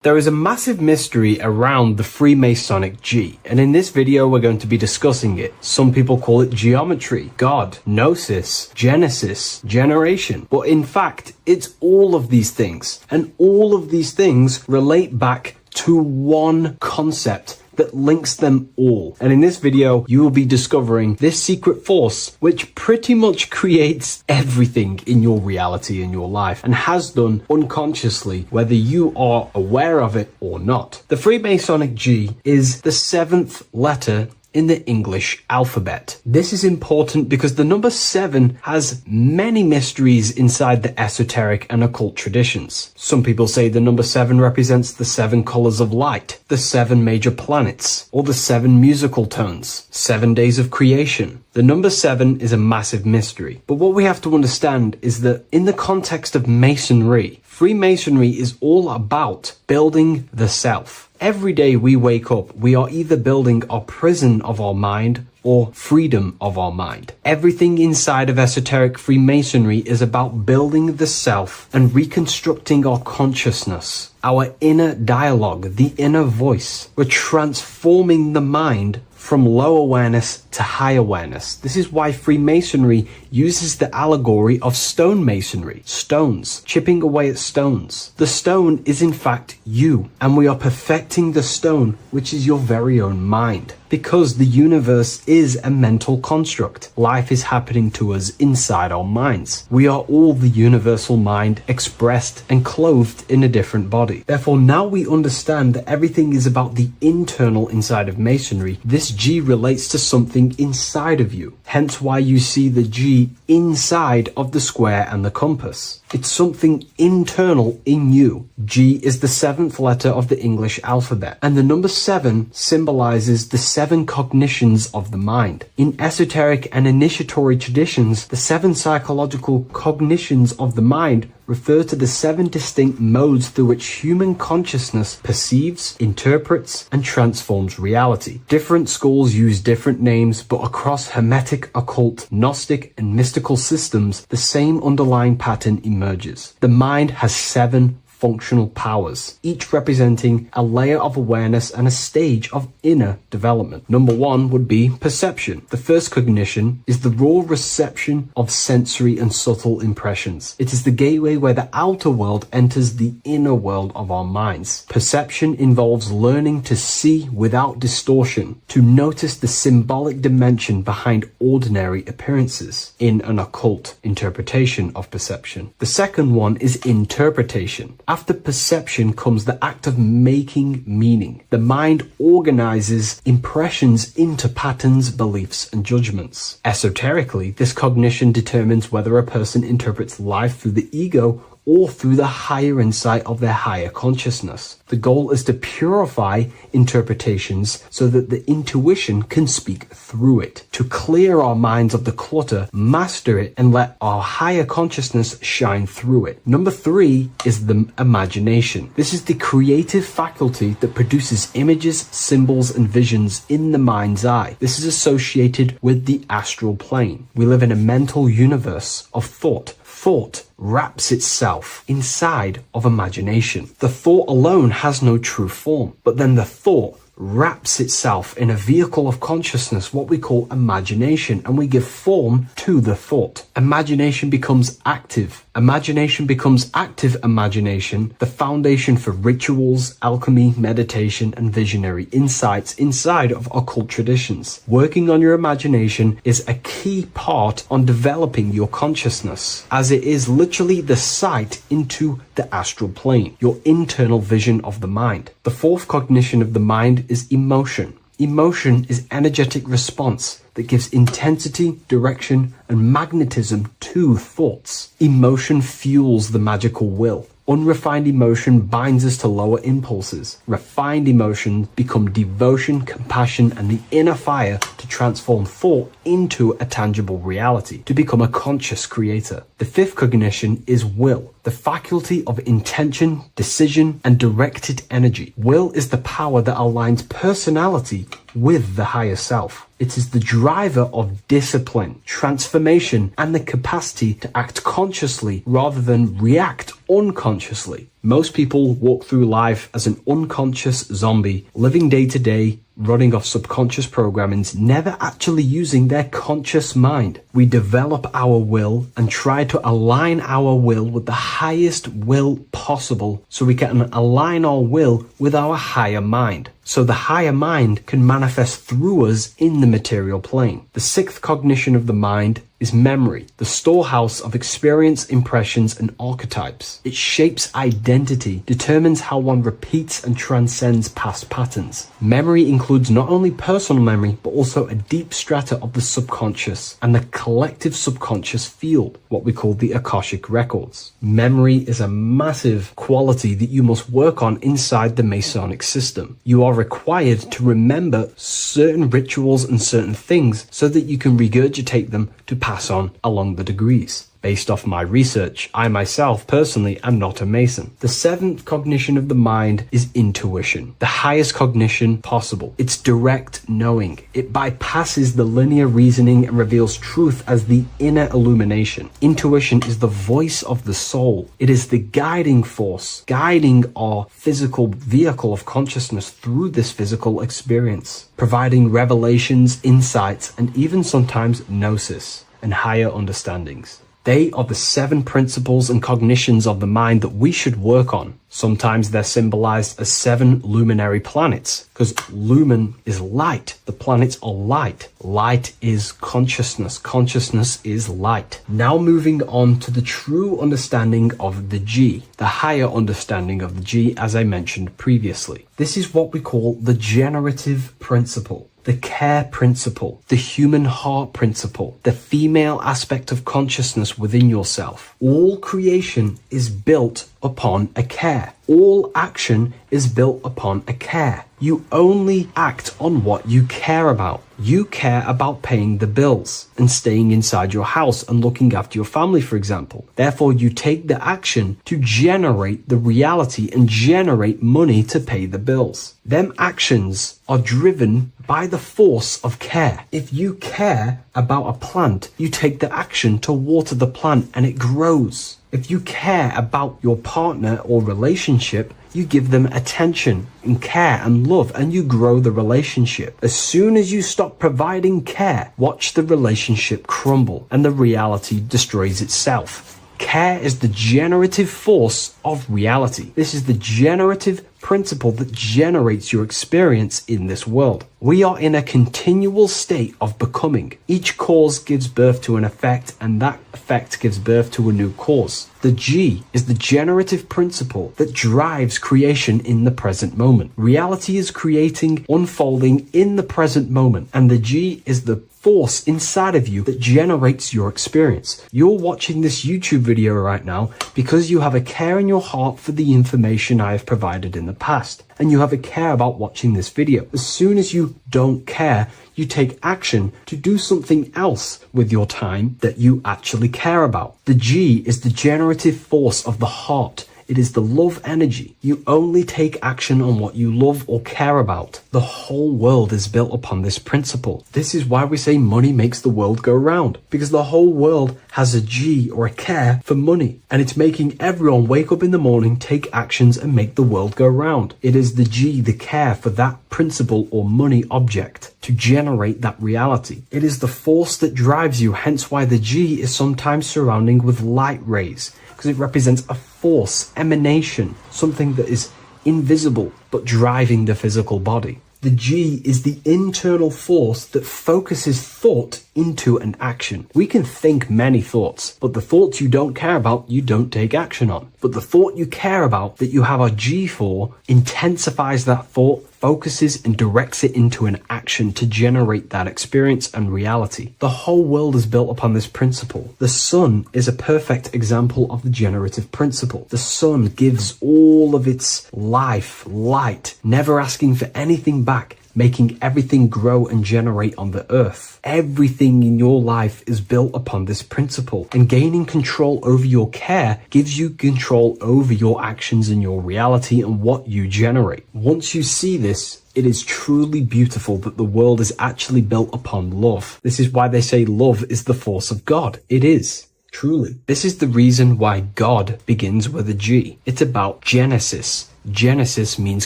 There is a massive mystery around the Freemasonic G, and in this video we're going to be discussing it. Some people call it geometry, God, gnosis, genesis, generation, but in fact it's all of these things, and all of these things relate back to one concept that links them all. And in this video, you will be discovering this secret force, which pretty much creates everything in your reality, in your life, and has done unconsciously, whether you are aware of it or not. The Freemasonic G is the 7th letter in the English alphabet. This is important because the number 7 has many mysteries inside the esoteric and occult traditions. Some people say the number 7 represents the 7 colors of light, the 7 major planets, or the 7 musical tones, 7 days of creation. The number 7 is a massive mystery. But what we have to understand is that in the context of Masonry, Freemasonry is all about building the self. Every day we wake up, we are either building our prison of our mind or freedom of our mind. Everything inside of esoteric Freemasonry is about building the self and reconstructing our consciousness, our inner dialogue, the inner voice. We're transforming the mind from low awareness to high awareness. This is why Freemasonry uses the allegory of stonemasonry, stones, chipping away at stones. The stone is in fact you, and we are perfecting the stone, which is your very own mind. Because the universe is a mental construct. Life is happening to us inside our minds. We are all the universal mind expressed and clothed in a different body. Therefore, now we understand that everything is about the internal inside of Masonry. This G relates to something inside of you. Hence why you see the G inside of the square and the compass. It's something internal in you. G is the 7th letter of the English alphabet, and the number 7 symbolizes the 7 cognitions of the mind. In esoteric and initiatory traditions, the 7 psychological cognitions of the mind refer to the 7 distinct modes through which human consciousness perceives, interprets, and transforms reality. Different schools use different names, but across Hermetic, occult, Gnostic, and mystical systems, the same underlying pattern emerges. The mind has 7 functional powers, each representing a layer of awareness and a stage of inner development. Number one would be perception. The first cognition is the raw reception of sensory and subtle impressions. It is the gateway where the outer world enters the inner world of our minds. Perception involves learning to see without distortion, to notice the symbolic dimension behind ordinary appearances in an occult interpretation of perception. The second one is interpretation. After perception comes the act of making meaning. The mind organizes impressions into patterns, beliefs, and judgments. Esoterically, this cognition determines whether a person interprets life through the ego or through the higher insight of their higher consciousness. The goal is to purify interpretations so that the intuition can speak through it, to clear our minds of the clutter, master it, and let our higher consciousness shine through it. Number three is the imagination. This is the creative faculty that produces images, symbols, and visions in the mind's eye. This is associated with the astral plane. We live in a mental universe of thought. Thought wraps itself inside of imagination. The thought alone has no true form, but then the thought wraps itself in a vehicle of consciousness, what we call imagination, and we give form to the thought. Imagination becomes active. Imagination becomes active imagination, the foundation for rituals, alchemy, meditation, and visionary insights inside of occult traditions. Working on your imagination is a key part on developing your consciousness, as it is literally the sight into the astral plane, your internal vision of the mind. The fourth cognition of the mind is emotion. Emotion is energetic response that gives intensity, direction, and magnetism to thoughts. Emotion fuels the magical will. Unrefined emotion binds us to lower impulses. Refined emotions become devotion, compassion, and the inner fire to transform thought into a tangible reality, to become a conscious creator. The fifth cognition is will, the faculty of intention, decision, and directed energy. Will is the power that aligns personality with the higher self. It is the driver of discipline, transformation, and the capacity to act consciously rather than react unconsciously. Most people walk through life as an unconscious zombie, living day to day, running off subconscious programmings, never actually using their conscious mind. We develop our will and try to align our will with the highest will possible so we can align our will with our higher mind, so the higher mind can manifest through us in the material plane. The sixth cognition of the mind is memory, the storehouse of experience, impressions, and archetypes. It shapes identity, determines how one repeats and transcends past patterns. Memory includes not only personal memory, but also a deep strata of the subconscious and the collective subconscious field, what we call the Akashic records. Memory is a massive quality that you must work on inside the Masonic system. You are required to remember certain rituals and certain things so that you can regurgitate them to pass on along the degrees. Based off my research, I myself personally am not a Mason. The seventh cognition of the mind is intuition, the highest cognition possible. It's direct knowing. It bypasses the linear reasoning and reveals truth as the inner illumination. Intuition is the voice of the soul. It is the guiding force, guiding our physical vehicle of consciousness through this physical experience, providing revelations, insights, and even sometimes gnosis and higher understandings. They are the 7 principles and cognitions of the mind that we should work on. Sometimes they're symbolized as 7 luminary planets, because lumen is light. The planets are light. Light is consciousness. Consciousness is light. Now moving on to the true understanding of the G, the higher understanding of the G, as I mentioned previously. This is what we call the generative principle, the care principle, the human heart principle, the female aspect of consciousness within yourself. All creation is built upon a care. All action is built upon a care. You only act on what you care about. You care about paying the bills and staying inside your house and looking after your family, for example. Therefore, you take the action to generate the reality and generate money to pay the bills. Them actions are driven by the force of care. If you care about a plant, you take the action to water the plant and it grows. If you care about your partner or relationship, you give them attention and care and love, and you grow the relationship. As soon as you stop providing care, watch the relationship crumble and the reality destroys itself. Care is the generative force of reality. This is the generative principle that generates your experience in this world. We are in a continual state of becoming. Each cause gives birth to an effect, and that effect gives birth to a new cause. The G is the generative principle that drives creation in the present moment. Reality is creating, unfolding in the present moment, and the G is the force inside of you that generates your experience. You're watching this YouTube video right now because you have a care in your heart for the information I have provided in the past, and you have a care about watching this video. As soon as you don't care, you take action to do something else with your time that you actually care about. The G is the generative force of the heart. It is the love energy. You only take action on what you love or care about. The whole world is built upon this principle. This is why we say money makes the world go round, because the whole world has a G or a care for money, and it's making everyone wake up in the morning, take actions, and make the world go round. It is the G, the care for that principle or money object to generate that reality. It is the force that drives you, hence why the G is sometimes surrounding with light rays, because it represents a force, emanation, something that is invisible but driving the physical body. The G is the internal force that focuses thought into an action. We can think many thoughts, but the thoughts you don't care about, you don't take action on. But the thought you care about, that you have a G for, intensifies that thought, focuses and directs it into an action to generate that experience and reality. The whole world is built upon this principle. The sun is a perfect example of the generative principle. The sun gives all of its life, light, never asking for anything back, making everything grow and generate on the earth. Everything in your life is built upon this principle, and gaining control over your care gives you control over your actions and your reality and what you generate. Once you see this, it is truly beautiful that the world is actually built upon love. This is why they say love is the force of God. It is. Truly. This is the reason why God begins with a G. It's about Genesis. Genesis means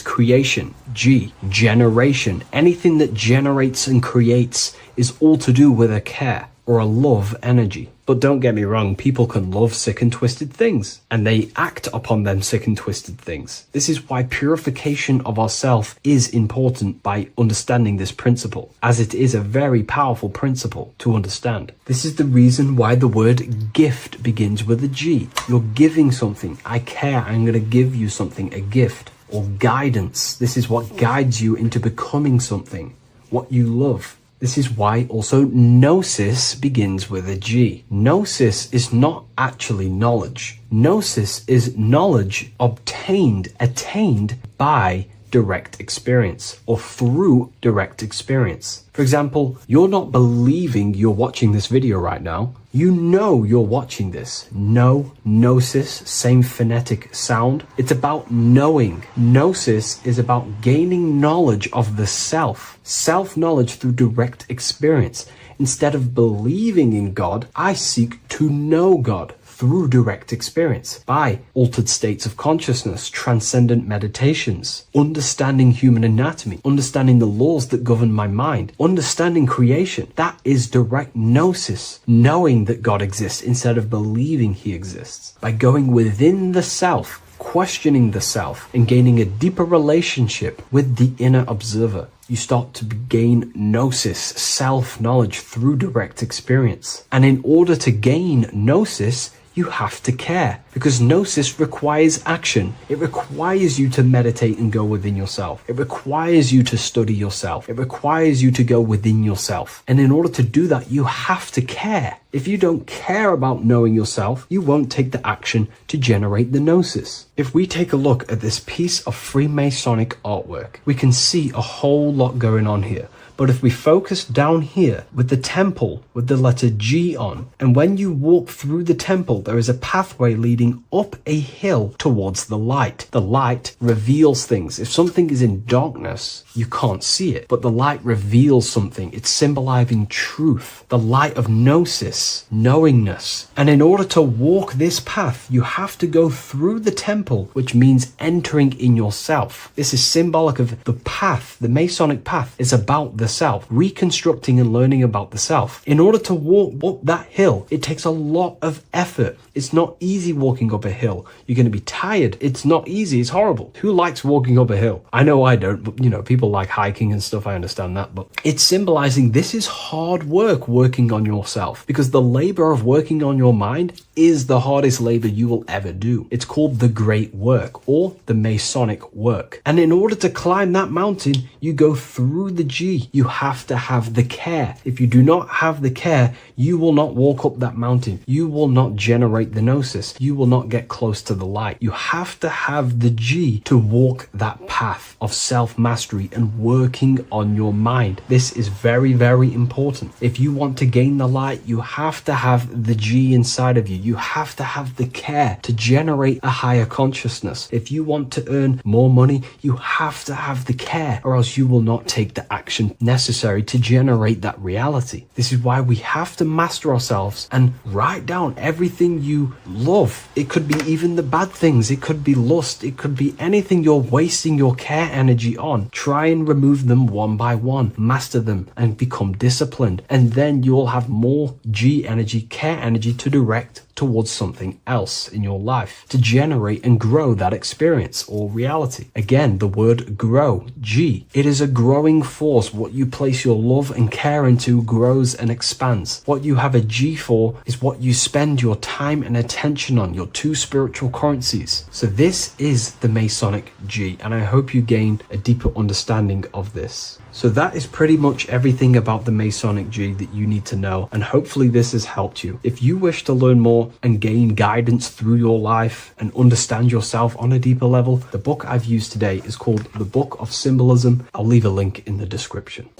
creation. G, generation. Anything that generates and creates is all to do with a care or a love energy. But don't get me wrong, people can love sick and twisted things, and they act upon them sick and twisted things. This is why purification of ourself is important by understanding this principle, as it is a very powerful principle to understand. This is the reason why the word gift begins with a G. You're giving something. I care, I'm going to give you something, a gift. Or guidance. This is what guides you into becoming something, what you love. This is why also gnosis begins with a G. Gnosis is not actually knowledge. Gnosis is knowledge obtained, attained by direct experience or through direct experience. For example, you're not believing you're watching this video right now. You know you're watching this. Know, gnosis, same phonetic sound. It's about knowing. Gnosis is about gaining knowledge of the self. Self-knowledge through direct experience. Instead of believing in God, I seek to know God through direct experience, by altered states of consciousness, transcendent meditations, understanding human anatomy, understanding the laws that govern my mind, understanding creation. That is direct gnosis, knowing that God exists instead of believing he exists. By going within the self, questioning the self, and gaining a deeper relationship with the inner observer, you start to gain gnosis, self-knowledge through direct experience. And in order to gain gnosis, you have to care, because gnosis requires action. It requires you to meditate and go within yourself. It requires you to study yourself. It requires you to go within yourself. And in order to do that, you have to care. If you don't care about knowing yourself, you won't take the action to generate the gnosis. If we take a look at this piece of Freemasonic artwork, we can see a whole lot going on here. But if we focus down here with the temple with the letter G on, and when you walk through the temple, there is a pathway leading up a hill towards the light. The light reveals things. If something is in darkness, you can't see it, but the light reveals something. It's symbolizing truth, the light of gnosis, knowingness. And in order to walk this path, you have to go through the temple, which means entering in yourself. This is symbolic of the path. The Masonic path is about the self, reconstructing and learning about the self. In order to walk up that hill, it takes a lot of effort. It's not easy walking up a hill. You're going to be tired. It's not easy. It's horrible. Who likes walking up a hill? I know I don't, but people like hiking and stuff. I understand that, but it's symbolizing this is hard work working on yourself, because the labor of working on your mind is the hardest labor you will ever do. It's called the great work, or the Masonic work. And in order to climb that mountain, you go through the G. You have to have the care. If you do not have the care, you will not walk up that mountain. You will not generate the gnosis. You will not get close to the light. You have to have the G to walk that path of self-mastery and working on your mind. This is very, very important. If you want to gain the light, you have to have the G inside of you. You have to have the care to generate a higher consciousness. If you want to earn more money, you have to have the care, or else you will not take the action necessary to generate that reality. This is why we have to master ourselves and write down everything you love. It could be even the bad things. It could be lust. It could be anything you're wasting your care energy on. Try and remove them one by one. Master them and become disciplined. And then you'll have more G energy, care energy to direct towards something else in your life to generate and grow that experience or reality. Again, the word grow, G. It is a growing force. What you place your love and care into grows and expands. What you have a G for is what you spend your time and attention on, your two spiritual currencies. So this is the Masonic G, and I hope you gain a deeper understanding of this. So that is pretty much everything about the Masonic G that you need to know, and hopefully this has helped you. If you wish to learn more and gain guidance through your life and understand yourself on a deeper level, the book I've used today is called The Book of Symbolism. I'll leave a link in the description.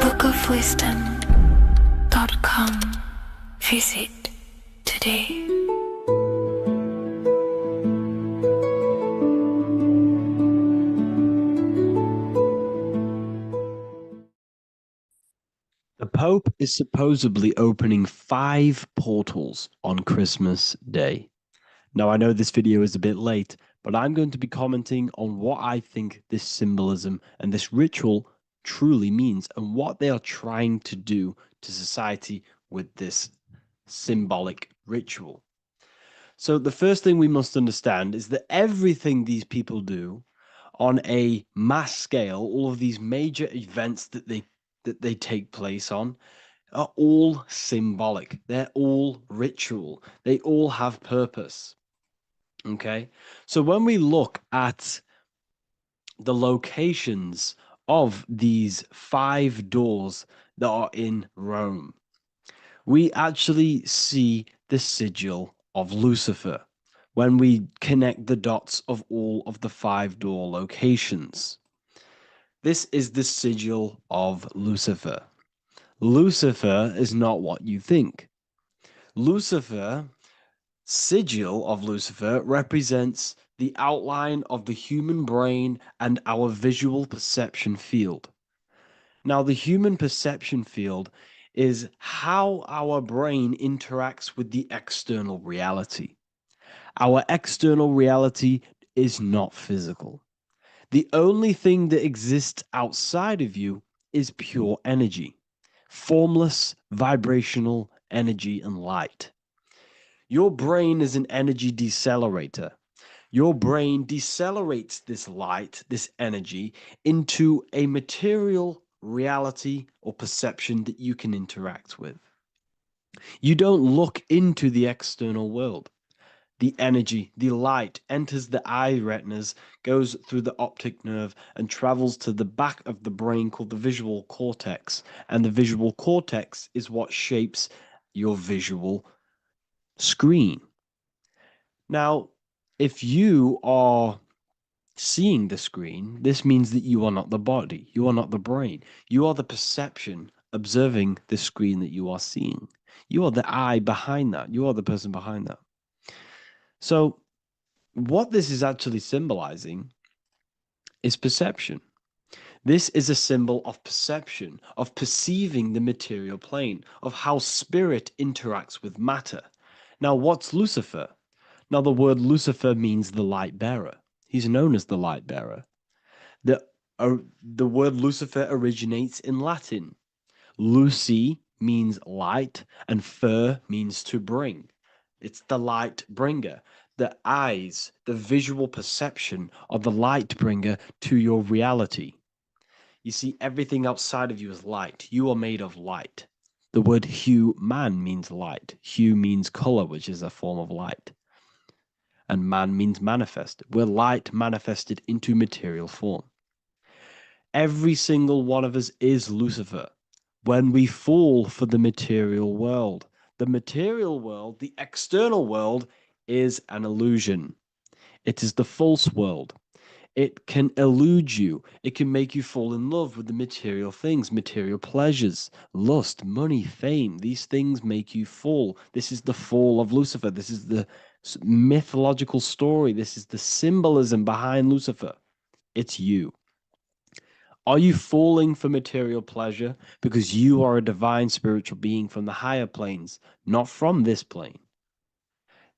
bookofwisdom.com. Visit today. The Pope is supposedly opening 5 portals on Christmas Day. Now, I know this video is a bit late, but I'm going to be commenting on what I think this symbolism and this ritual truly means and what they are trying to do to society with this symbolic ritual. So the first thing we must understand is that everything these people do on a mass scale, all of these major events that they take place on, are all symbolic. They're all ritual. They all have purpose. Okay? So when we look at the locations of these 5 doors that are in Rome, we actually see the sigil of Lucifer when we connect the dots of all of the 5 door locations. This is the sigil of Lucifer. Lucifer is not what you think. Lucifer, sigil of Lucifer, represents the outline of the human brain and our visual perception field. Now, the human perception field is how our brain interacts with the external reality. Our external reality is not physical. The only thing that exists outside of you is pure energy, formless, vibrational energy and light. Your brain is an energy decelerator. Your brain decelerates this light, this energy, into a material reality or perception that you can interact with. You don't look into the external world. The energy, the light enters the eye retinas, goes through the optic nerve, and travels to the back of the brain called the visual cortex. And the visual cortex is what shapes your visual screen. Now, if you are seeing the screen, this means that you are not the body, you are not the brain, you are the perception observing the screen that you are seeing. You are the eye behind that, you are the person behind that. So, what this is actually symbolizing is perception. This is a symbol of perception, of perceiving the material plane, of how spirit interacts with matter. Now, what's Lucifer? Now, the word Lucifer means the light bearer. He's known as the light bearer. The word Lucifer originates in Latin. Luci means light, and fer means to bring. It's the light bringer. The eyes, the visual perception of the light bringer to your reality. You see, everything outside of you is light. You are made of light. The word hue man means light. Hue means color, which is a form of light. And man means manifest. We're light manifested into material form. Every single one of us is Lucifer. When we fall for the material world, the external world, is an illusion. It is the false world. It can elude you. It can make you fall in love with the material things, material pleasures, lust, money, fame. These things make you fall. This is the fall of Lucifer. This is the mythological story. This is the symbolism behind Lucifer. It's you. Are you falling for material pleasure because you are a divine spiritual being from the higher planes, not from this plane?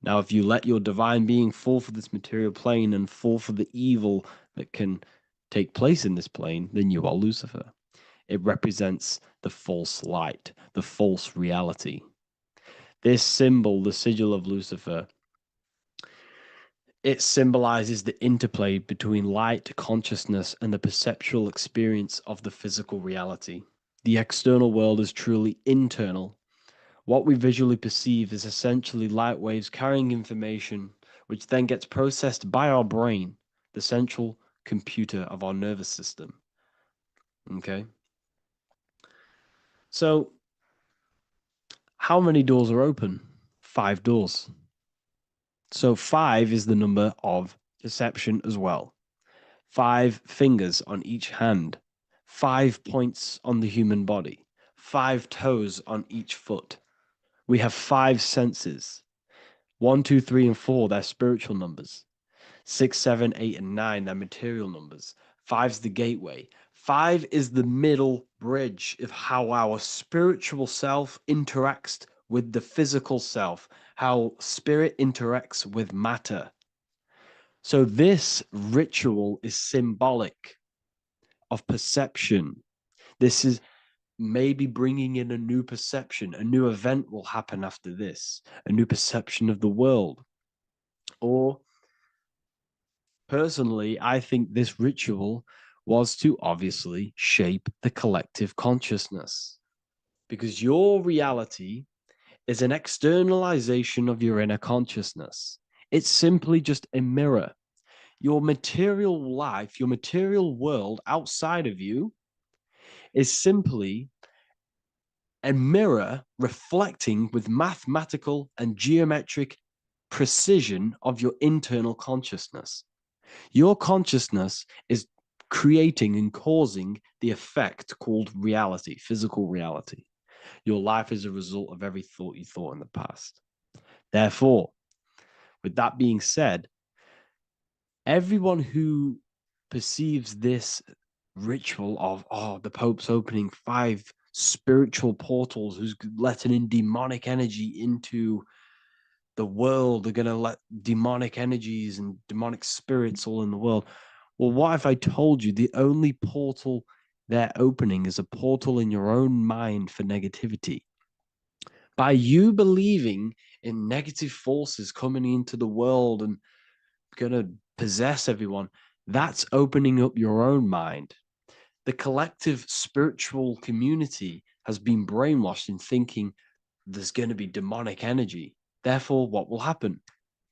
Now, if you let your divine being fall for this material plane and fall for the evil that can take place in this plane, then you are Lucifer. It represents the false light, the false reality. This symbol, the sigil of Lucifer, it symbolizes the interplay between light, consciousness, and the perceptual experience of the physical reality. The external world is truly internal. What we visually perceive is essentially light waves carrying information, which then gets processed by our brain, the central computer of our nervous system. Okay? So, how many doors are open? 5 doors. So 5 is the number of perception as well. 5 fingers on each hand, 5 points on the human body, 5 toes on each foot. We have 5 senses. 1, 2, 3, and 4, they're spiritual numbers. 6, 7, 8, and 9, they're material numbers. 5's the gateway. 5 is the middle bridge of how our spiritual self interacts with the physical self, how spirit interacts with matter. So this ritual is symbolic of perception. This is maybe bringing in a new perception. A new event will happen after this, a new perception of the world. Or personally, I think this ritual was to obviously shape the collective consciousness, because your reality is an externalization of your inner consciousness. It's simply just a mirror. Your material life, your material world outside of you is simply a mirror reflecting with mathematical and geometric precision of your internal consciousness. Your consciousness is creating and causing the effect called reality, physical reality. Your life is a result of every thought you thought in the past. Therefore, with that being said, everyone who perceives this ritual of, the Pope's opening 5 spiritual portals, who's letting in demonic energy into the world, they're going to let demonic energies and demonic spirits all in the world. Well, what if I told you the only portal they're opening is a portal in your own mind for negativity? By you believing in negative forces coming into the world and going to possess everyone. That's opening up your own mind. The collective spiritual community has been brainwashed in thinking there's going to be demonic energy. Therefore, what will happen?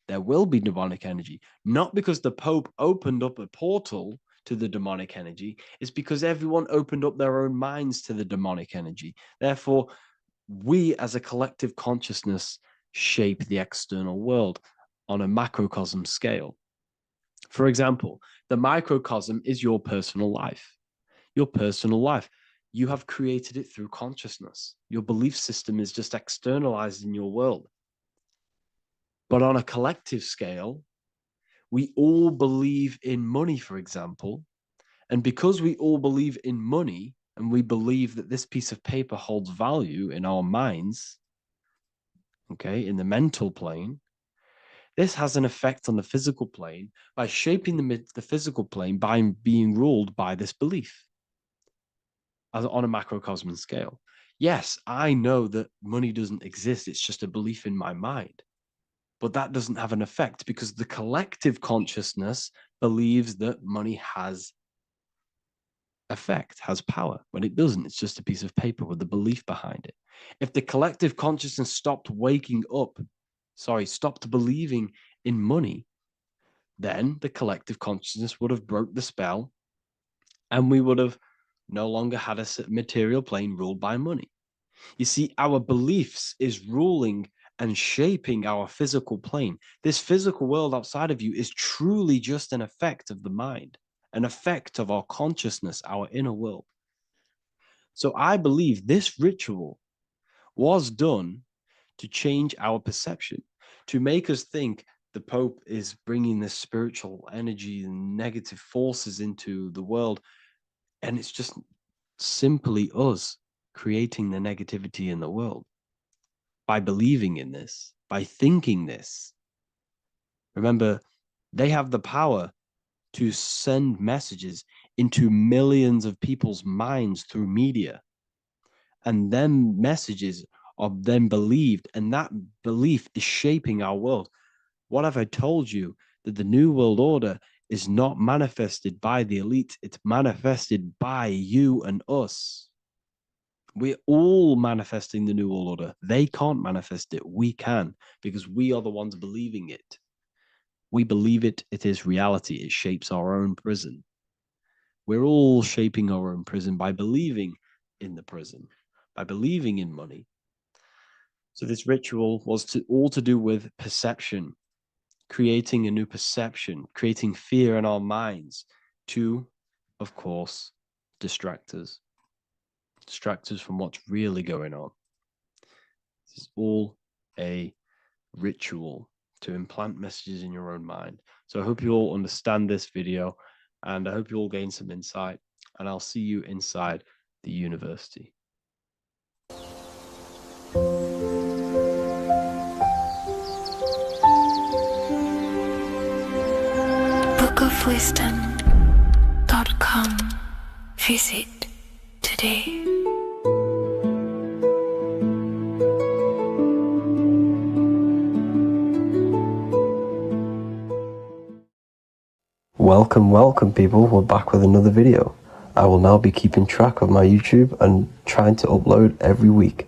There will be demonic energy. Not because the Pope opened up a portal to the demonic energy. It's because everyone opened up their own minds to the demonic energy. Therefore, we as a collective consciousness shape the external world on a macrocosm scale. For example, the microcosm is your personal life. Your personal life. You have created it through consciousness. Your belief system is just externalized in your world. But on a collective scale, we all believe in money, for example. And because we all believe in money, and we believe that this piece of paper holds value in our minds, okay, in the mental plane, this has an effect on the physical plane by shaping the physical plane by being ruled by this belief on a macrocosm scale. Yes, I know that money doesn't exist. It's just a belief in my mind. But that doesn't have an effect because the collective consciousness believes that money has effect, has power. When it doesn't, it's just a piece of paper with a belief behind it. If the collective consciousness stopped believing in money, then the collective consciousness would have broke the spell and we would have no longer had a material plane ruled by money. You see, our beliefs is ruling and shaping our physical plane. This physical world outside of you is truly just an effect of the mind, an effect of our consciousness, our inner world. So I believe this ritual was done to change our perception, to make us think the Pope is bringing this spiritual energy and negative forces into the world. And it's just simply us creating the negativity in the world by believing in this, by thinking this. Remember, they have the power to send messages into millions of people's minds through media. And them messages are then believed, and that belief is shaping our world. What have I told you? That the New World Order is not manifested by the elite, it's manifested by you and us. We're all manifesting the New World Order. They can't manifest it. We can, because we are the ones believing it. We believe it. It is reality. It shapes our own prison. We're all shaping our own prison by believing in the prison, by believing in money. So this ritual was all to do with perception, creating a new perception, creating fear in our minds to, of course, distract us from what's really going on. This is all a ritual to implant messages in your own mind. So I hope you all understand this video, and I hope you all gain some insight, and I'll see you inside the university. bookofwisdom.com. Visit today. Welcome people, we're back with another video. I will now be keeping track of my YouTube and trying to upload every week.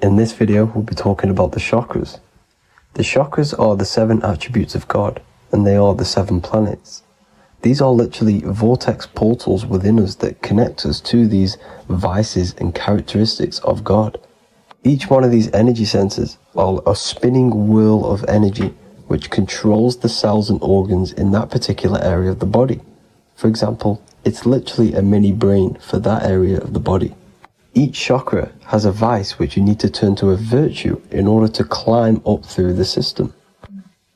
In this video, we'll be talking about the chakras. The chakras are the 7 attributes of God, and they are the 7 planets. These are literally vortex portals within us that connect us to these vices and characteristics of God. Each one of these energy centers are a spinning wheel of energy which controls the cells and organs in that particular area of the body. For example, it's literally a mini brain for that area of the body. Each chakra has a vice which you need to turn to a virtue in order to climb up through the system.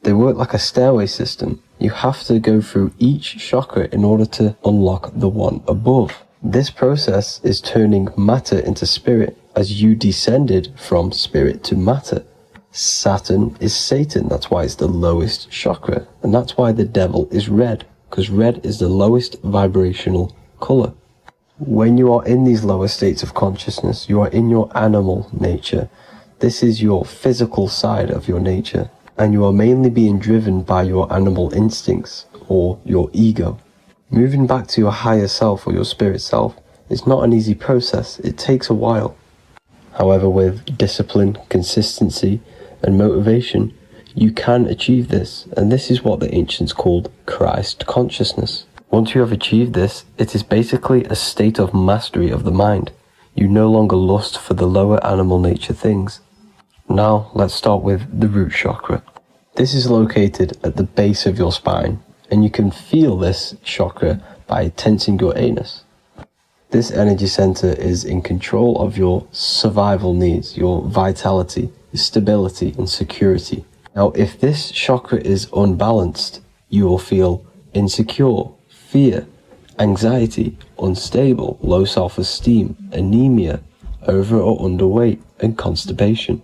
They work like a stairway system. You have to go through each chakra in order to unlock the one above. This process is turning matter into spirit as you descended from spirit to matter. Saturn is Satan, that's why it's the lowest chakra, and that's why the devil is red, because red is the lowest vibrational color. When you are in these lower states of consciousness, you are in your animal nature. This is your physical side of your nature. and you are mainly being driven by your animal instincts or your ego. Moving back to your higher self or your spirit self is not an easy process. It takes a while. However, with discipline, consistency, and motivation, you can achieve this, and this is what the ancients called Christ consciousness. Once you have achieved this, it is basically a state of mastery of the mind. You no longer lust for the lower animal nature things. Now, let's start with the root chakra. This is located at the base of your spine, and you can feel this chakra by tensing your anus. This energy center is in control of your survival needs, your vitality, stability, and security. Now, if this chakra is unbalanced, you will feel insecure, fear, anxiety, unstable, low self-esteem, anemia, over or underweight, and constipation.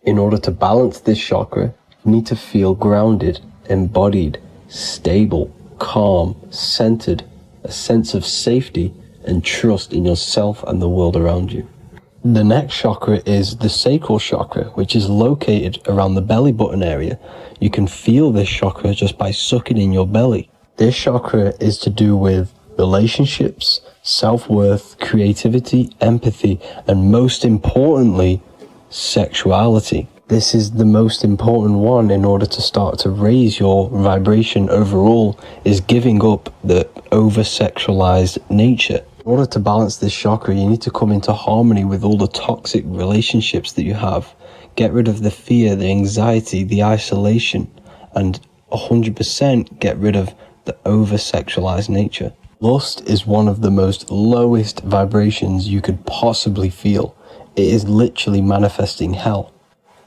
In order to balance this chakra, you need to feel grounded, embodied, stable, calm, centered, a sense of safety, and trust in yourself and the world around you. The next chakra is the sacral chakra, which is located around the belly button area. You can feel this chakra just by sucking in your belly. This chakra is to do with relationships, self-worth, creativity, empathy, and most importantly, sexuality. This is the most important one in order to start to raise your vibration overall, is giving up the over-sexualized nature. In order to balance this chakra, you need to come into harmony with all the toxic relationships that you have. Get rid of the fear, the anxiety, the isolation, and 100% get rid of the over-sexualized nature. Lust is one of the most lowest vibrations you could possibly feel. It is literally manifesting hell.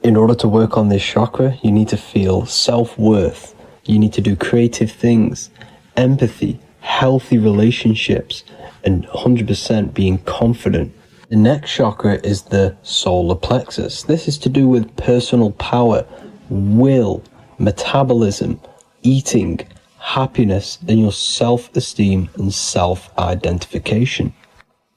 In order to work on this chakra, you need to feel self-worth. You need to do creative things, empathy, healthy relationships, and 100% being confident. The next chakra is the solar plexus. This is to do with personal power, will, metabolism, eating, happiness, and your self-esteem and self-identification.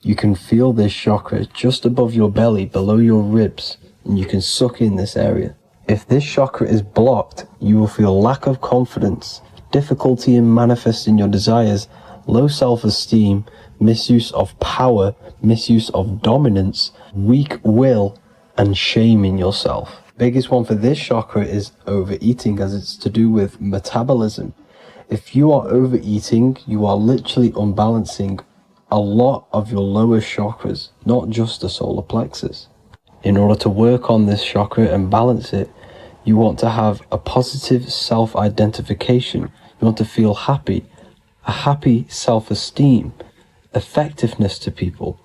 You can feel this chakra just above your belly, below your ribs, and you can suck in this area. If this chakra is blocked, you will feel lack of confidence, difficulty in manifesting your desires, low self-esteem, misuse of power, misuse of dominance, weak will, and shame in yourself. Biggest one for this chakra is overeating, as it's to do with metabolism. If you are overeating, you are literally unbalancing a lot of your lower chakras, not just the solar plexus. In order to work on this chakra and balance it, you want to have a positive self-identification. You want to feel happy, a happy self-esteem, effectiveness to people,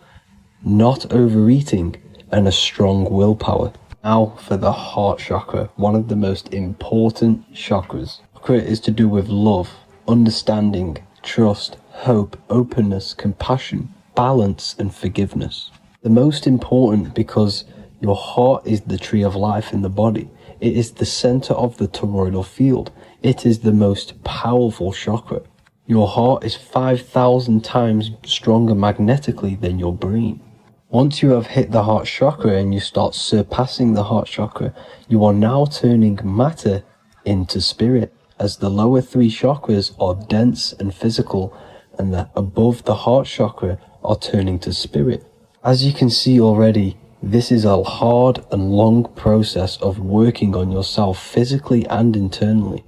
not overeating, and a strong willpower. Now for the heart chakra, one of the most important chakras. Chakra is to do with love, understanding, trust, hope, openness, compassion, balance, and forgiveness. The most important because your heart is the tree of life in the body. It is the center of the toroidal field. It is the most powerful chakra. Your heart is 5,000 times stronger magnetically than your brain. Once you have hit the heart chakra and you start surpassing the heart chakra, you are now turning matter into spirit, as the lower three chakras are dense and physical, and the above the heart chakra are turning to spirit. As you can see already, this is a hard and long process of working on yourself physically and internally.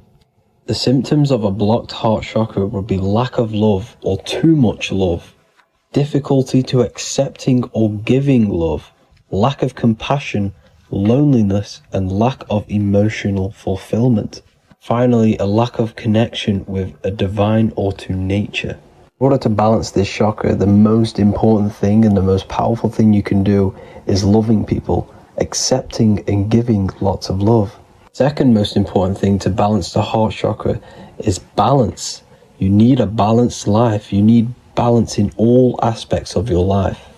The symptoms of a blocked heart chakra would be lack of love or too much love, difficulty to accepting or giving love, lack of compassion, loneliness, and lack of emotional fulfillment. Finally, a lack of connection with a divine or to nature. In order to balance this chakra, the most important thing and the most powerful thing you can do is loving people, accepting and giving lots of love. Second most important thing to balance the heart chakra is balance. You need a balanced life. You need balance in all aspects of your life.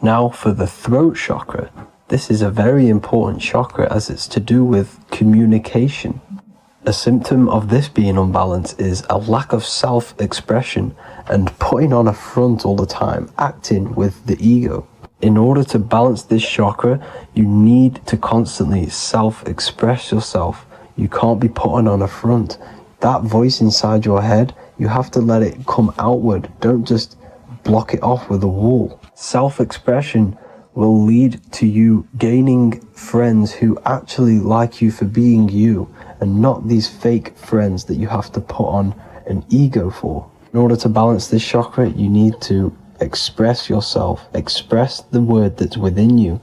Now for the throat chakra. This is a very important chakra as it's to do with communication. A symptom of this being unbalanced is a lack of self-expression and putting on a front all the time, acting with the ego. In order to balance this chakra, you need to constantly self-express yourself. You can't be putting on a front. That voice inside your head, you have to let it come outward. Don't just block it off with a wall. Self-expression will lead to you gaining friends who actually like you for being you, and not these fake friends that you have to put on an ego for. In order to balance this chakra, you need to express yourself, express the word that's within you.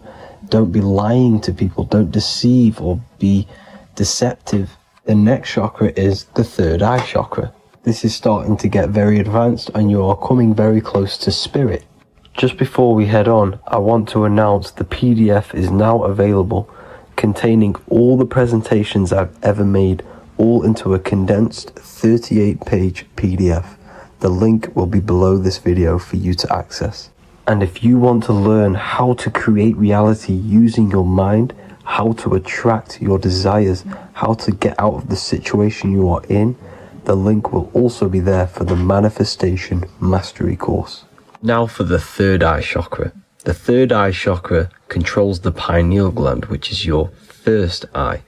Don't be lying to people, don't deceive or be deceptive. The next chakra is the third eye chakra. This is starting to get very advanced and you are coming very close to spirit. Just before we head on, I want to announce the PDF is now available, containing all the presentations I've ever made, all into a condensed 38-page PDF. The link will be below this video for you to access. And if you want to learn how to create reality using your mind, how to attract your desires, how to get out of the situation you are in, the link will also be there for the Manifestation Mastery course. Now for the third eye chakra. The third eye chakra controls the pineal gland, which is your first eye.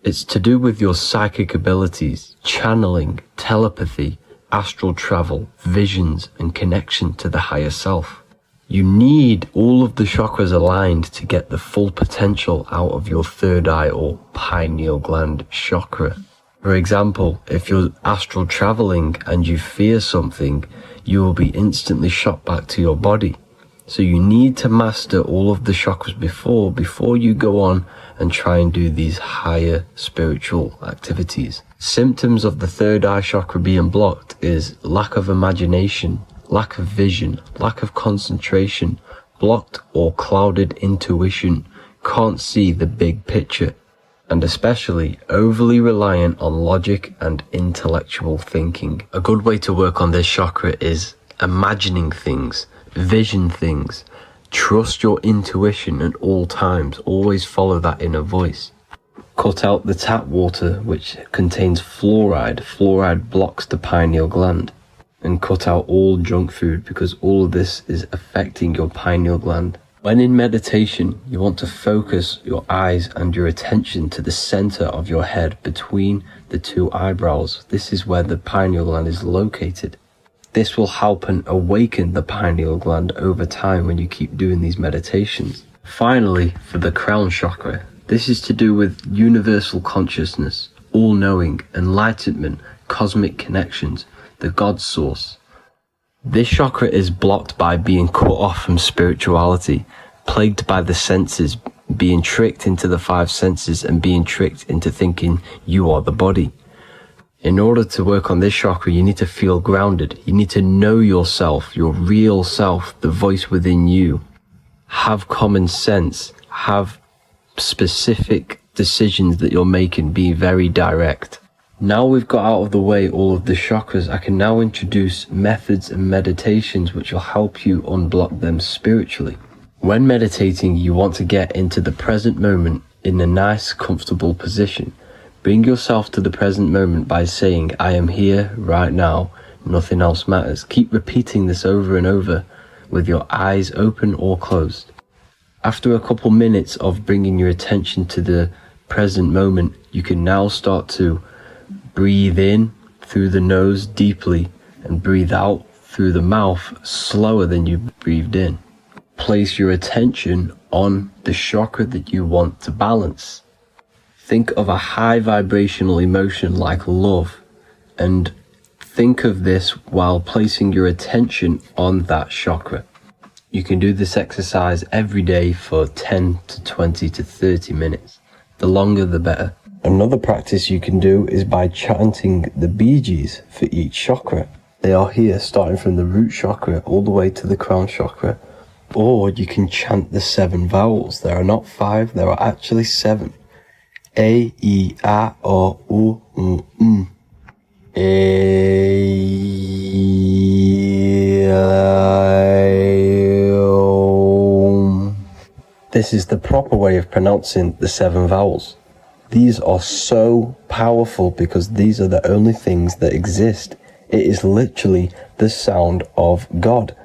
It's to do with your psychic abilities, channeling, telepathy, astral travel, visions, and connection to the higher self. You need all of the chakras aligned to get the full potential out of your third eye or pineal gland chakra. For example, if you're astral traveling and you fear something, you will be instantly shot back to your body. So you need to master all of the chakras before you go on and try and do these higher spiritual activities. Symptoms of the third eye chakra being blocked is lack of imagination, lack of vision, lack of concentration, blocked or clouded intuition, can't see the big picture, and especially overly reliant on logic and intellectual thinking. A good way to work on this chakra is imagining things, vision things. Trust your intuition at all times. Always follow that inner voice. Cut out the tap water, which contains fluoride. Fluoride blocks the pineal gland. And cut out all junk food, because all of this is affecting your pineal gland. When in meditation, you want to focus your eyes and your attention to the center of your head between the two eyebrows. This is where the pineal gland is located. This will help and awaken the pineal gland over time when you keep doing these meditations. Finally, for the crown chakra, this is to do with universal consciousness, all-knowing, enlightenment, cosmic connections, the God source. This chakra is blocked by being cut off from spirituality, plagued by the senses, being tricked into the five senses and being tricked into thinking you are the body. In order to work on this chakra, you need to feel grounded. You need to know yourself, your real self, the voice within you. Have common sense, have specific decisions that you're making, be very direct. Now we've got out of the way all of the chakras, I can now introduce methods and meditations which will help you unblock them spiritually. When meditating, you want to get into the present moment in a nice, comfortable position. Bring yourself to the present moment by saying, I am here right now, nothing else matters. Keep repeating this over and over with your eyes open or closed. After a couple minutes of bringing your attention to the present moment, you can now start to breathe in through the nose deeply and breathe out through the mouth slower than you breathed in. Place your attention on the chakra that you want to balance. Think of a high vibrational emotion like love, and think of this while placing your attention on that chakra. You can do this exercise every day for 10 to 20 to 30 minutes. The longer the better. Another practice you can do is by chanting the Bee Gees for each chakra. They are here starting from the root chakra all the way to the crown chakra. Or you can chant the 7 vowels. There are not 5, there are actually 7. A, E, A, O, U, M. A, This is the proper way of pronouncing the 7 vowels. These are so powerful because these are the only things that exist. It is literally the sound of God.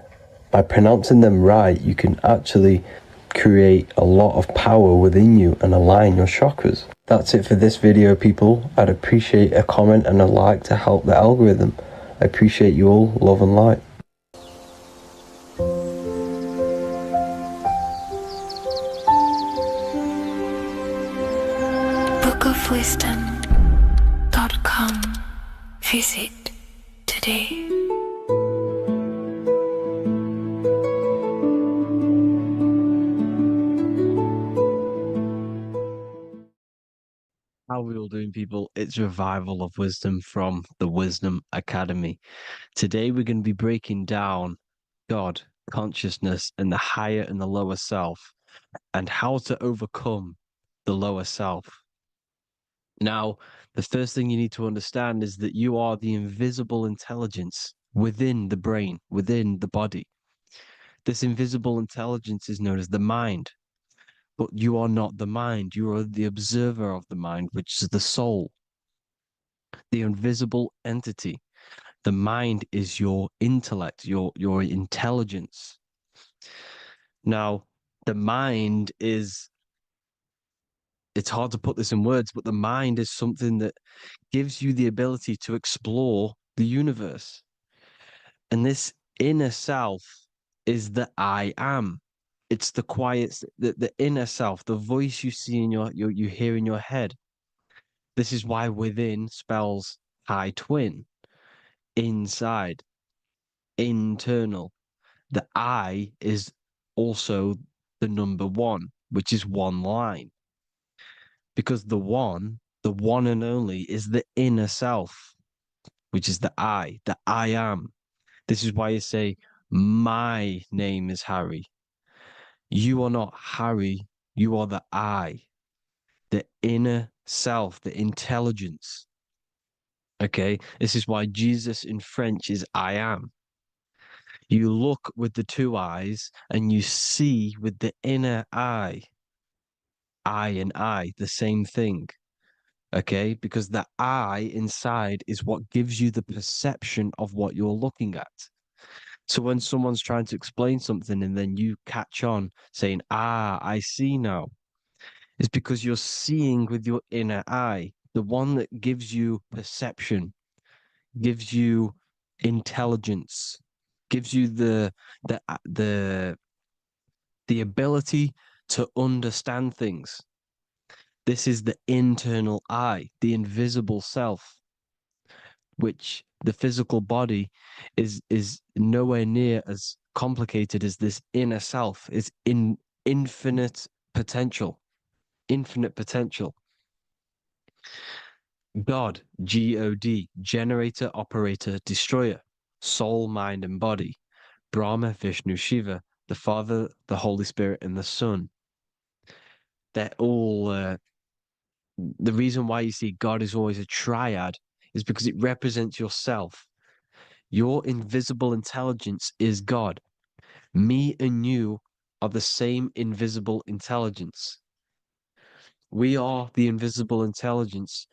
By pronouncing them right, you can actually create a lot of power within you and align your chakras. That's it for this video, people. I'd appreciate a comment and a like to help the algorithm. I appreciate you all. Love and light. bookofwisdom.com. Visit today. How are we all doing, people? It's Revival of Wisdom from the Wisdom Academy. Today we're going to be breaking down God, consciousness, and the higher and the lower self, and how to overcome the lower self. Now, the first thing you need to understand is that you are the invisible intelligence within the brain, within the body. This invisible intelligence is known as the mind. But you are not the mind. You are the observer of the mind, which is the soul, the invisible entity. The mind is your intellect, your intelligence. Now, the mind is, it's hard to put this in words, but the mind is something that gives you the ability to explore the universe. And this inner self is the I am. It's the quiet, the inner self, the voice you see in you hear in your head. This is why within spells high twin, inside, internal. The I is also the number one, which is one line. Because the one and only, is the inner self, which is the I am. This is why you say, my name is Harry. You are not Harry, you are the I, the inner self, the intelligence. Okay, this is why Jesus in French is I am. You look with the two eyes and you see with the inner eye. I and I, the same thing. Okay, because the I inside is what gives you the perception of what you're looking at. So when someone's trying to explain something and then you catch on saying, I see now, it's because you're seeing with your inner eye, the one that gives you perception, gives you intelligence, gives you the ability to understand things. This is the internal I, the invisible self, which the physical body is nowhere near as complicated as this inner self. Is in infinite potential, infinite potential. God, God, generator, operator, destroyer, soul, mind, and body. Brahma, Vishnu, Shiva, the Father, the Holy Spirit, and the Son. They're all, the reason why you see God is always a triad is because it represents yourself. Your invisible intelligence is God. Me and you are the same invisible intelligence. We are the invisible intelligence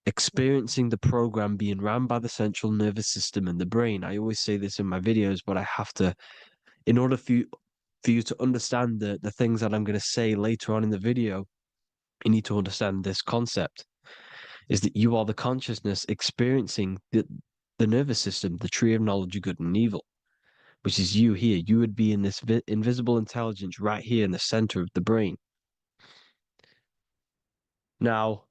experiencing the program being ran by the central nervous system and the brain. I always say this in my videos, but I have to, in order for you to understand the things that I'm going to say later on in the video, you need to understand this concept, is that you are the consciousness experiencing the nervous system, the tree of knowledge of good and evil, which is you here. You would be in this invisible intelligence right here in the center of the brain. Now,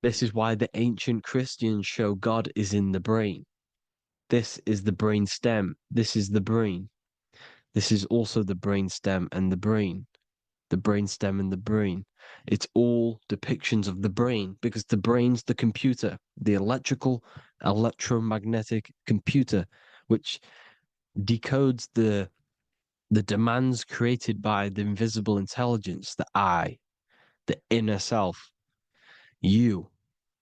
this is why the ancient Christians show God is in the brain. This is the brain stem. This is the brain. This is also the brain stem and the brain. The brain stem and the brain. It's all depictions of the brain because the brain's the computer, the electromagnetic computer, which decodes the demands created by the invisible intelligence, the I, the inner self, you,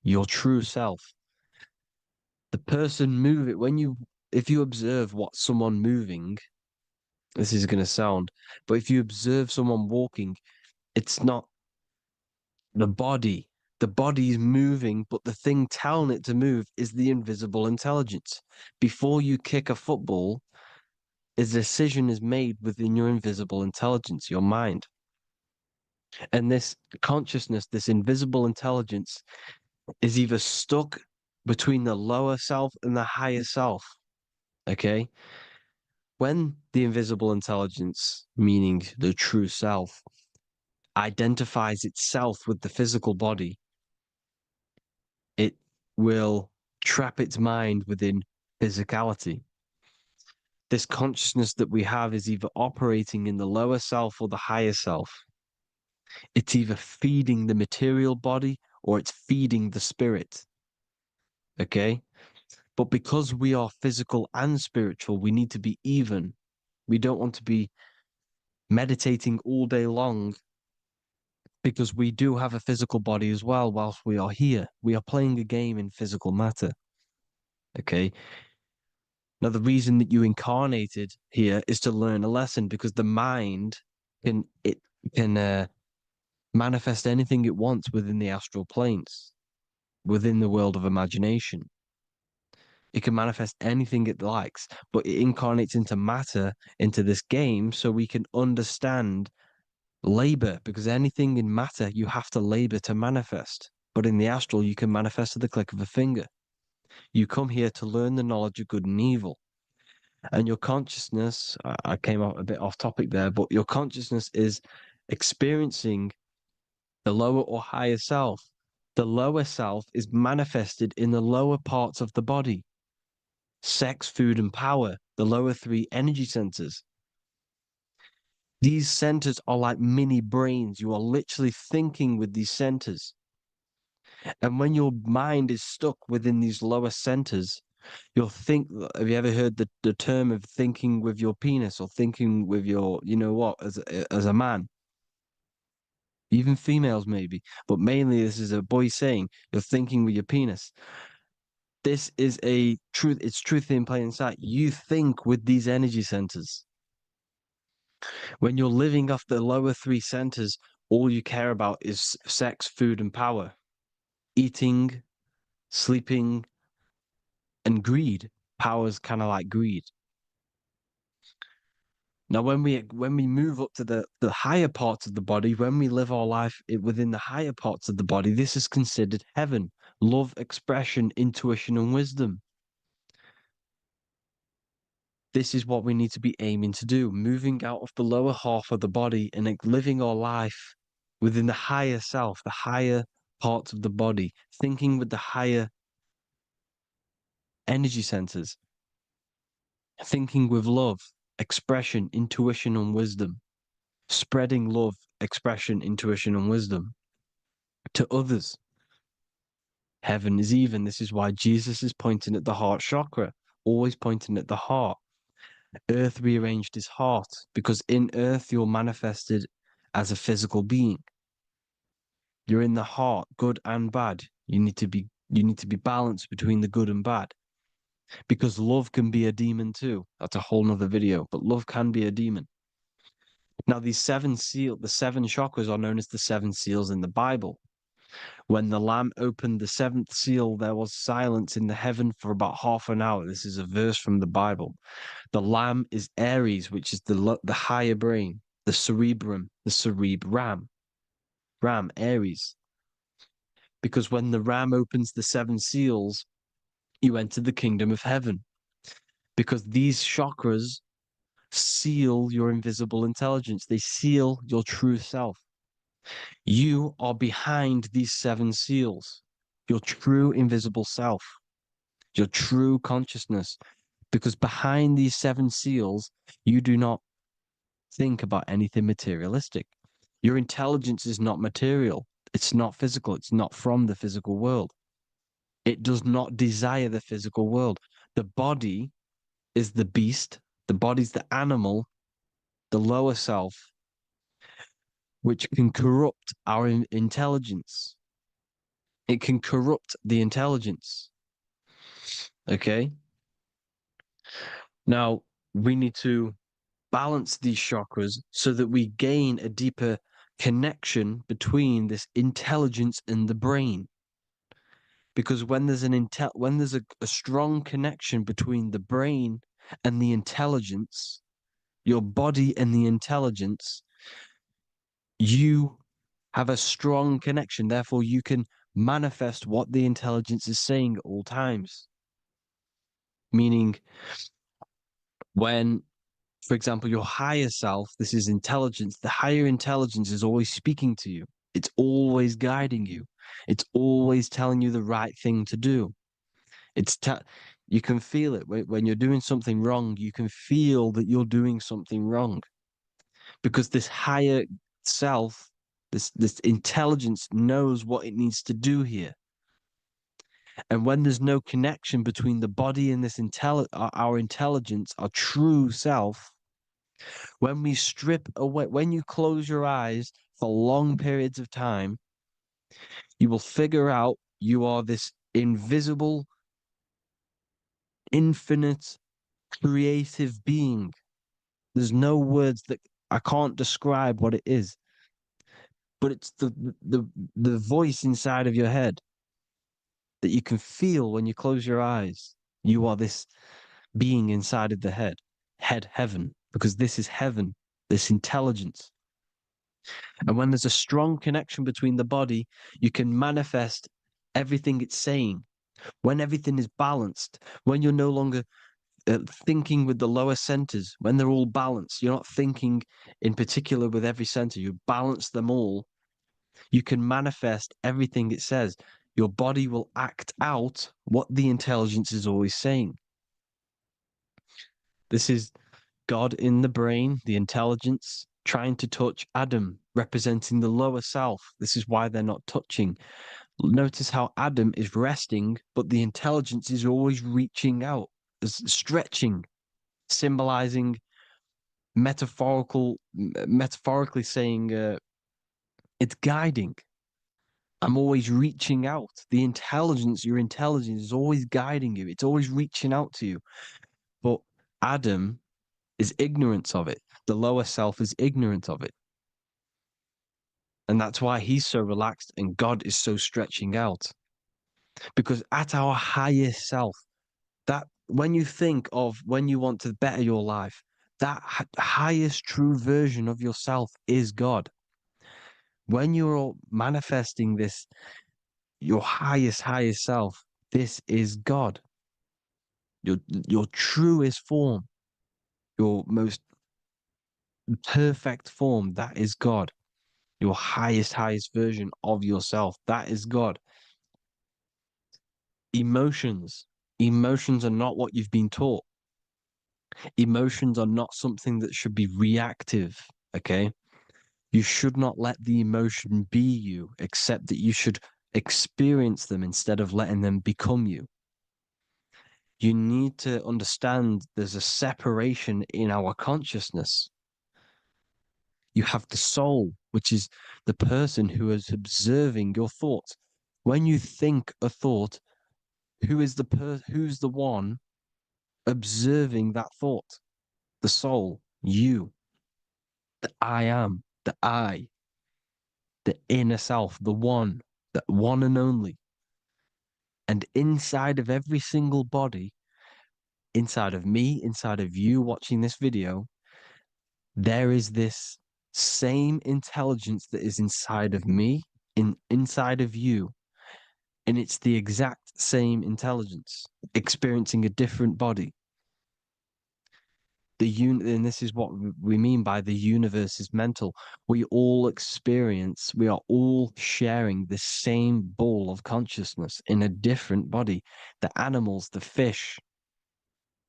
your true self. The person moving, if you observe what someone moving, this is going to sound, but if you observe someone walking, it's not the body. The body is moving, but the thing telling it to move is the invisible intelligence. Before you kick a football, a decision is made within your invisible intelligence, your mind. And this consciousness, this invisible intelligence, is either stuck between the lower self and the higher self. Okay? When the invisible intelligence, meaning the true self, identifies itself with the physical body, it will trap its mind within physicality. This consciousness that we have is either operating in the lower self or the higher self. It's either feeding the material body or it's feeding the spirit. Okay? But because we are physical and spiritual, we need to be even. We don't want to be meditating all day long because we do have a physical body as well whilst we are here. We are playing a game in physical matter. Okay? Now, the reason that you incarnated here is to learn a lesson because the mind can manifest anything it wants within the astral planes, within the world of imagination. It can manifest anything it likes, but it incarnates into matter, into this game, so we can understand labor, because anything in matter you have to labor to manifest. But in the astral, you can manifest at the click of a finger. You come here to learn the knowledge of good and evil. And your consciousness, I came out a bit off topic there, but your consciousness is experiencing the lower or higher self. The lower self is manifested in the lower parts of the body. Sex, food, and power, the lower three energy centers. These centers are like mini brains. You are literally thinking with these centers. And when your mind is stuck within these lower centers, you'll think, have you ever heard the term of thinking with your penis or thinking with your, you know what, as a man? Even females maybe, but mainly this is a boy saying, you're thinking with your penis. This is a truth, it's truth in plain sight. You think with these energy centers. When you're living off the lower three centers, all you care about is sex, food, and power. Eating, sleeping, and greed. Power's kind of like greed. Now, when we move up to the higher parts of the body, when we live our life within the higher parts of the body, this is considered heaven. Love, expression, intuition, and wisdom. This is what we need to be aiming to do, moving out of the lower half of the body and living our life within the higher self, the higher parts of the body, thinking with the higher energy centers, thinking with love, expression, intuition, and wisdom, spreading love, expression, intuition, and wisdom to others. Heaven is even. This is why Jesus is pointing at the heart chakra, always pointing at the heart. Earth rearranged his heart because in earth you're manifested as a physical being. You're in the heart, good and bad. You need to be balanced between the good and bad. Because love can be a demon too. That's a whole nother video, but love can be a demon. Now, the seven chakras are known as the seven seals in the Bible. When the Lamb opened the seventh seal, there was silence in the heaven for about half an hour. This is a verse from the Bible. The Lamb is Aries, which is the higher brain, the cerebrum, Ram, Aries. Because when the Ram opens the seven seals, you enter the kingdom of heaven. Because these chakras seal your invisible intelligence. They seal your true self. You are behind these seven seals, your true invisible self, your true consciousness. Because behind these seven seals, you do not think about anything materialistic. Your intelligence is not material. It's not physical. It's not from the physical world. It does not desire the physical world. The body is the beast. The body's the animal, the lower self, which can corrupt our intelligence. It can corrupt the intelligence. Okay? Now, we need to balance these chakras so that we gain a deeper connection between this intelligence and the brain. Because when there's a strong connection between the brain and the intelligence, your body and the intelligence, you have a strong connection. Therefore, you can manifest what the intelligence is saying at all times. Meaning, when, for example, your higher self, this is intelligence, the higher intelligence is always speaking to you. It's always guiding you. It's always telling you the right thing to do. You can feel it when you're doing something wrong. You can feel that you're doing something wrong because this higher self, this intelligence knows what it needs to do here. And when there's no connection between the body and our intelligence, our true self, when we strip away, when you close your eyes for long periods of time, you will figure out you are this invisible, infinite, creative being. There's no words that I can't describe what it is, but it's the voice inside of your head that you can feel when you close your eyes. You are this being inside of the heaven, because this is heaven, this intelligence. And when there's a strong connection between the body, you can manifest everything it's saying. When everything is balanced, when you're no longer thinking with the lower centers, when they're all balanced, you're not thinking in particular with every center, you balance them all, you can manifest everything it says. Your body will act out what the intelligence is always saying. This is God in the brain, the intelligence, trying to touch Adam, representing the lower self. This is why they're not touching. Notice how Adam is resting, but the intelligence is always reaching out, stretching, symbolizing metaphorically saying it's guiding. I'm always reaching out. The intelligence, your intelligence is always guiding you. It's always reaching out to you. But Adam is ignorant of it. The lower self is ignorant of it. And that's why he's so relaxed and God is so stretching out. Because at our highest self, that when you think of when you want to better your life, that highest true version of yourself is God. When you're manifesting this, your highest self, this is God. Your truest form, your most perfect form, that is God. Your highest version of yourself, that is God. Emotions are not what you've been taught. Emotions are not something that should be reactive, okay? You should not let the emotion be you, except that you should experience them instead of letting them become you. You need to understand there's a separation in our consciousness. You have the soul, which is the person who is observing your thoughts. When you think a thought, who's the one observing that thought? The soul, you, the I am, the I, the inner self, the one and only. And inside of every single body, inside of me, inside of you watching this video, there is this same intelligence that is inside of me, inside of you. And it's the exact same intelligence, experiencing a different body. And this is what we mean by the universe is mental. We all are all sharing the same ball of consciousness in a different body. The animals, the fish,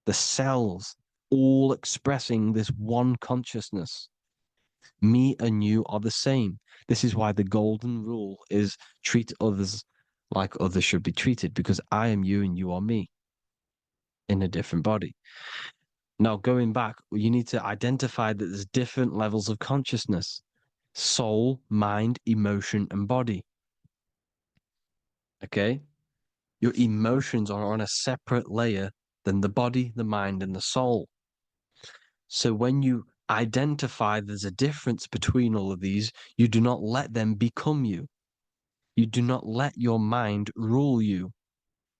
the cells, all expressing this one consciousness. Me and you are the same. This is why the golden rule is treat others like others should be treated, because I am you and you are me in a different body. Now, going back, you need to identify that there's different levels of consciousness: soul, mind, emotion, and body. Okay? Your emotions are on a separate layer than the body, the mind, and the soul. So when you identify there's a difference between all of these, you do not let them become you. You do not let your mind rule you,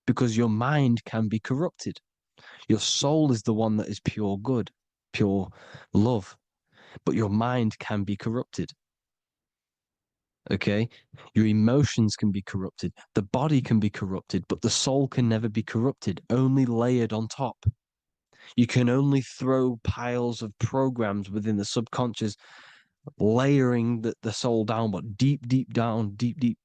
because your mind can be corrupted. Your soul is the one that is pure good, pure love, but your mind can be corrupted. Okay, your emotions can be corrupted, the body can be corrupted, but the soul can never be corrupted, only layered on top. You can only throw piles of programs within the subconscious, layering the soul down, but deep, deep down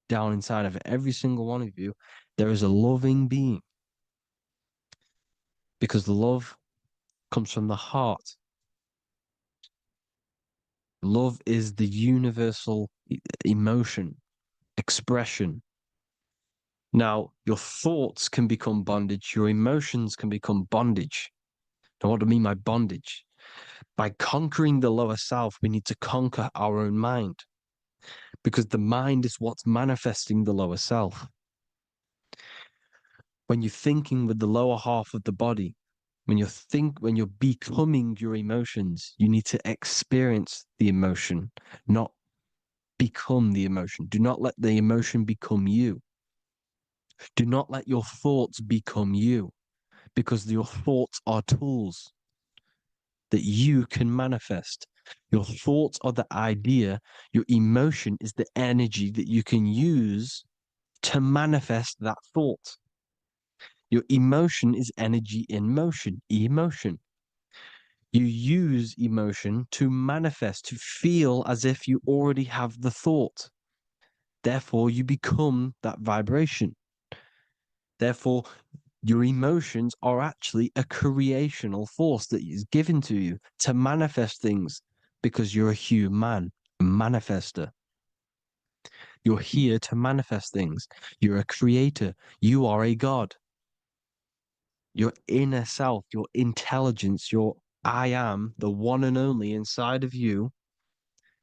inside of it, every single one of you, there is a loving being. Because the love comes from the heart. Love is the universal emotion, expression. Now, your thoughts can become bondage, your emotions can become bondage. Now, what do I mean by bondage? By conquering the lower self, we need to conquer our own mind, because the mind is what's manifesting the lower self. When you're thinking with the lower half of the body, when you're becoming your emotions, you need to experience the emotion, not become the emotion. Do not let the emotion become you. Do not let your thoughts become you, because your thoughts are tools that you can manifest. Your thoughts are the idea. Your emotion is the energy that you can use to manifest that thought. Your emotion is energy in motion, emotion. You use emotion to manifest, to feel as if you already have the thought. Therefore, you become that vibration. Therefore, your emotions are actually a creational force that is given to you to manifest things, because you're a human, a manifester. You're here to manifest things. You're a creator. You are a god. Your inner self, your intelligence, your I am, the one and only inside of you,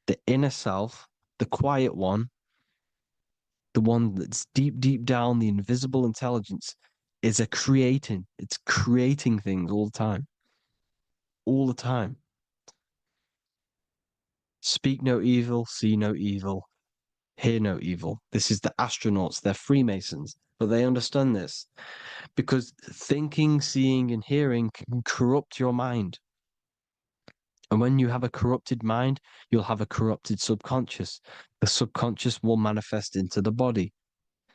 the inner self, the quiet one, the one that's deep down, the invisible intelligence, is it's creating things all the time. All the time. Speak no evil, see no evil, hear no evil. This is the astronauts, they're Freemasons, but they understand this, because thinking, seeing, and hearing can corrupt your mind. And when you have a corrupted mind, you'll have a corrupted subconscious. The subconscious will manifest into the body,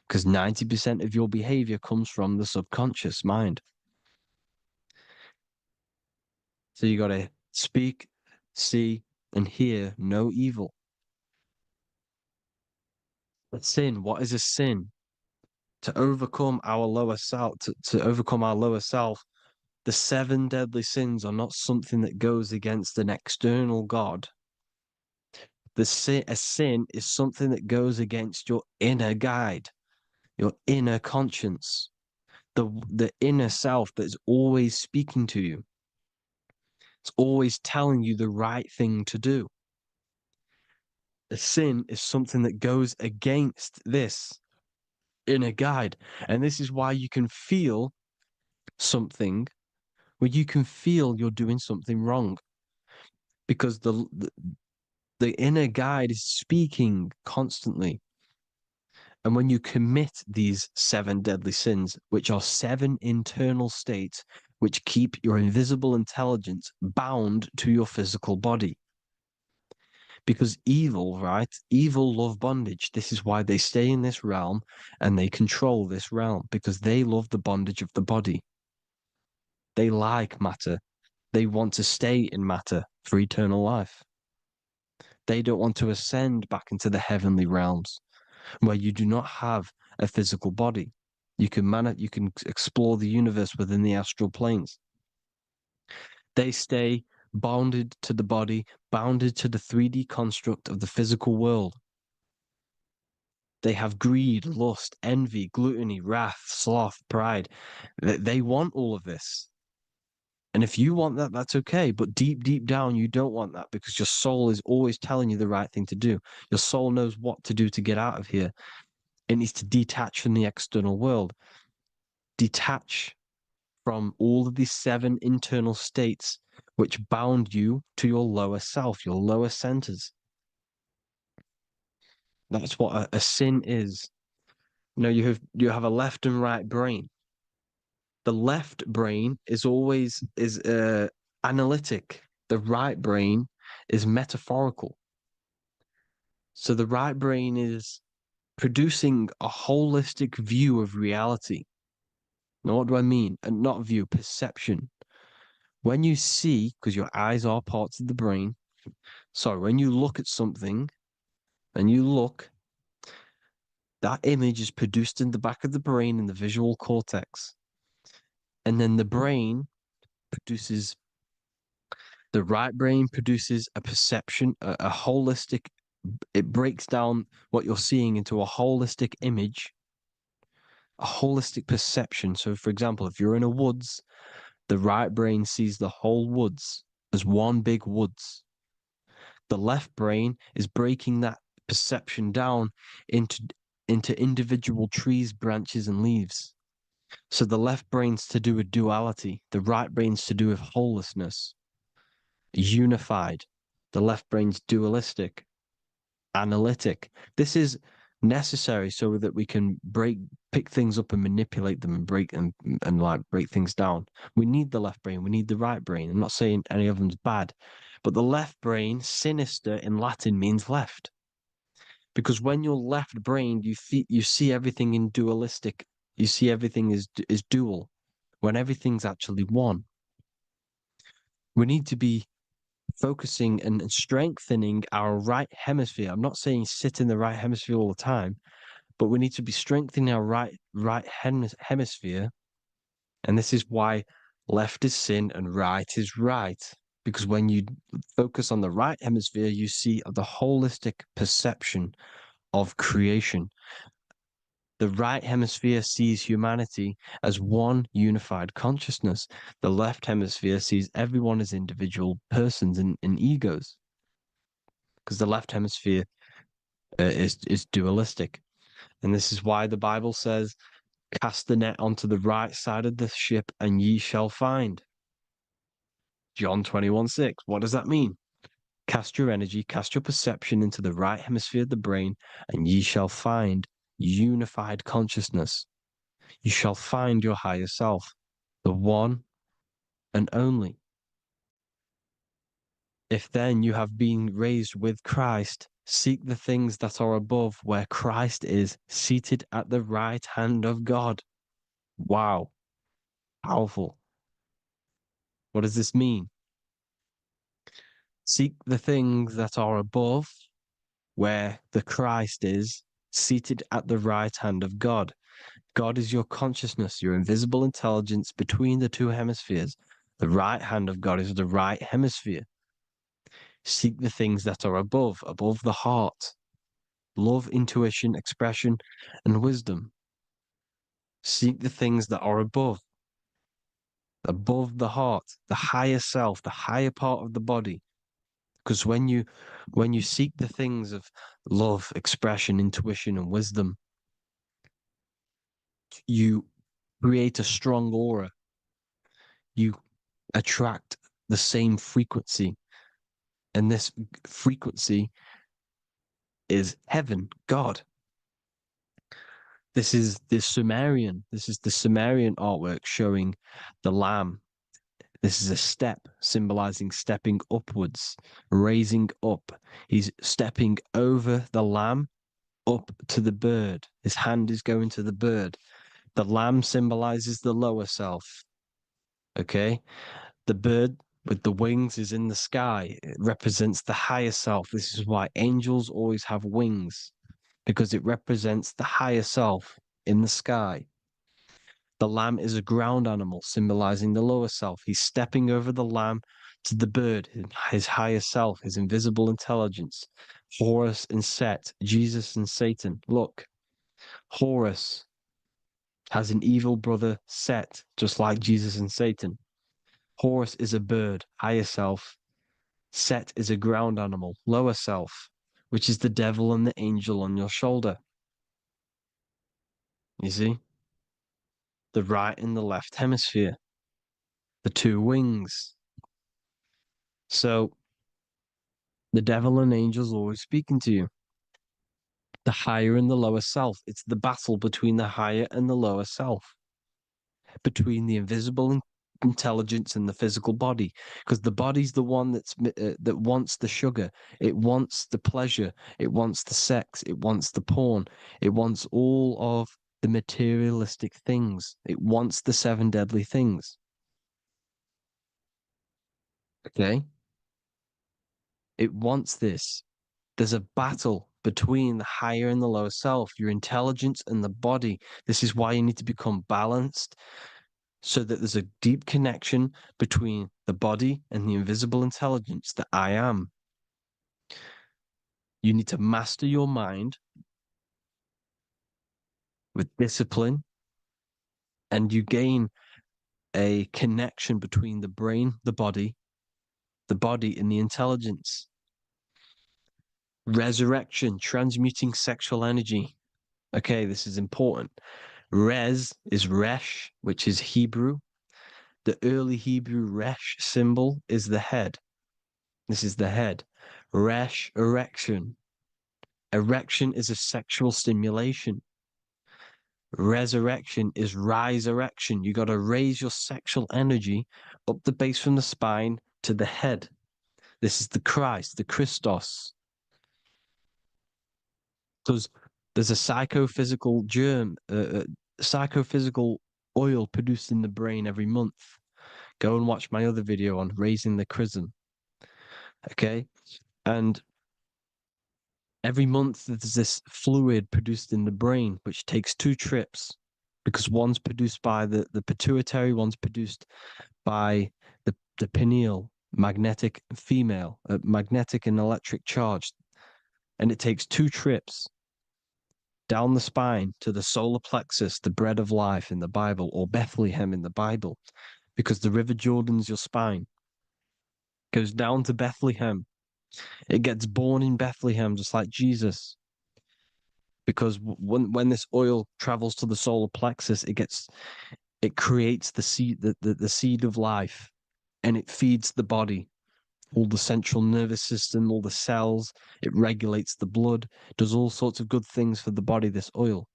because 90% of your behavior comes from the subconscious mind. So you got to speak, see, and hear no evil. A sin, what is a sin? To overcome our lower self, to overcome our lower self, the 7 deadly sins are not something that goes against an external God. A sin is something that goes against your inner guide, your inner conscience, the inner self that is always speaking to you. It's always telling you the right thing to do. A sin is something that goes against this inner guide. And this is why you can feel something where you can feel you're doing something wrong, because the inner guide is speaking constantly. And when you commit these 7 deadly sins, which are 7 internal states which keep your invisible intelligence bound to your physical body. Because evil, right? Evil love bondage. This is why they stay in this realm and they control this realm, because they love the bondage of the body. They like matter. They want to stay in matter for eternal life. They don't want to ascend back into the heavenly realms where you do not have a physical body. You can explore the universe within the astral planes. They stay bounded to the body, bounded to the 3D construct of the physical world. They have greed, lust, envy, gluttony, wrath, sloth, pride. They want all of this. And if you want that, that's okay. But deep down, you don't want that, because your soul is always telling you the right thing to do. Your soul knows what to do to get out of here. It needs to detach from the external world. Detach from all of these 7 internal states which bound you to your lower self, your lower centers. That's what a sin is. You know, you have a left and right brain. The left brain is always analytic. The right brain is metaphorical. So the right brain is producing a holistic view of reality. Now, what do I mean? And not view, perception. When you see, because your eyes are parts of the brain, sorry, when you look at something and you look, that image is produced in the back of the brain in the visual cortex. And then the right brain produces a perception, a holistic, it breaks down what you're seeing into a holistic image, a holistic perception. So, for example, if you're in a woods, the right brain sees the whole woods as one big woods. The left brain is breaking that perception down into individual trees, branches, and leaves. So the left brain's to do with duality, the right brain's to do with wholeness, unified. The left brain's dualistic, analytic. This is necessary so that we can pick things up and manipulate them and break things down. We need the left brain, we need the right brain. I'm not saying any of them's bad, but the left brain, sinister in Latin, means left. Because when you're left-brained, you see everything in dualistic. You see everything is dual, when everything's actually one. We need to be focusing and strengthening our right hemisphere. I'm not saying sit in the right hemisphere all the time, but we need to be strengthening our right hemisphere. And this is why left is sin and right is right. Because when you focus on the right hemisphere, you see the holistic perception of creation. The right hemisphere sees humanity as one unified consciousness. The left hemisphere sees everyone as individual persons and egos. Because the left hemisphere is dualistic. And this is why the Bible says, cast the net onto the right side of the ship and ye shall find. John 21:6. What does that mean? Cast your energy, cast your perception into the right hemisphere of the brain, and ye shall find unified consciousness. You shall find your higher self, the one and only. If then you have been raised with Christ, seek the things that are above, where Christ is seated at the right hand of God. Wow. Powerful. What does this mean? Seek the things that are above, where the Christ is seated at the right hand of God. God is your consciousness, your invisible intelligence between the two hemispheres. The right hand of God is the right hemisphere. Seek the things that are above the heart. Love, intuition, expression, and wisdom. Seek the things that are above the heart, the higher self, the higher part of the body. Because when you seek the things of love, expression, intuition, and wisdom, you create a strong aura. You attract the same frequency. And this frequency is heaven, God. This is the Sumerian artwork showing the lamb. This is a step symbolizing stepping upwards, raising up. He's stepping over the lamb up to the bird. His hand is going to the bird. The lamb symbolizes the lower self. Okay? The bird with the wings is in the sky. It represents the higher self. This is why angels always have wings, because it represents the higher self in the sky. The lamb is a ground animal, symbolizing the lower self. He's stepping over the lamb to the bird, his higher self, his invisible intelligence. Horus and Set, Jesus and Satan. Look, Horus has an evil brother, Set, just like Jesus and Satan. Horus is a bird, higher self. Set is a ground animal, lower self, which is the devil and the angel on your shoulder. You see? The right and the left hemisphere, the two wings. So the devil and angels always speaking to you. The higher and the lower self. It's the battle between the higher and the lower self, between the invisible intelligence in the physical body, because the body's the one that wants the sugar, it wants the pleasure, it wants the sex, it wants the porn, it wants all of the materialistic things, it wants the 7 deadly things. Okay, it wants this. There's a battle between the higher and the lower self, your intelligence and the body. This is why you need to become balanced, so that there's a deep connection between the body and the invisible intelligence, that I am. You need to master your mind with discipline, and you gain a connection between the brain, the body and the intelligence. Resurrection, transmuting sexual energy. Okay, this is important. Res is resh, which is Hebrew. The early Hebrew resh symbol is the head. This is the head. Resh, erection. Erection is a sexual stimulation. Resurrection is rise erection. You got to raise your sexual energy up the base from the spine to the head. This is the Christ, the Christos. Because there's a psychophysical germ, psychophysical oil produced in the brain every month. Go and watch my other video on raising the chrism. Okay? And every month there's this fluid produced in the brain, which takes 2 trips, because one's produced by the pituitary, one's produced by the pineal, magnetic female, magnetic and electric charge. And it takes 2 trips down the spine to the solar plexus, the bread of life in the Bible, or Bethlehem in the Bible, because the River Jordan's your spine. Goes down to Bethlehem. It gets born in Bethlehem, just like Jesus. Because when this oil travels to the solar plexus, it creates the seed, the seed of life, and it feeds the body, all the central nervous system, all the cells. It regulates the blood, does all sorts of good things for the body, this oil.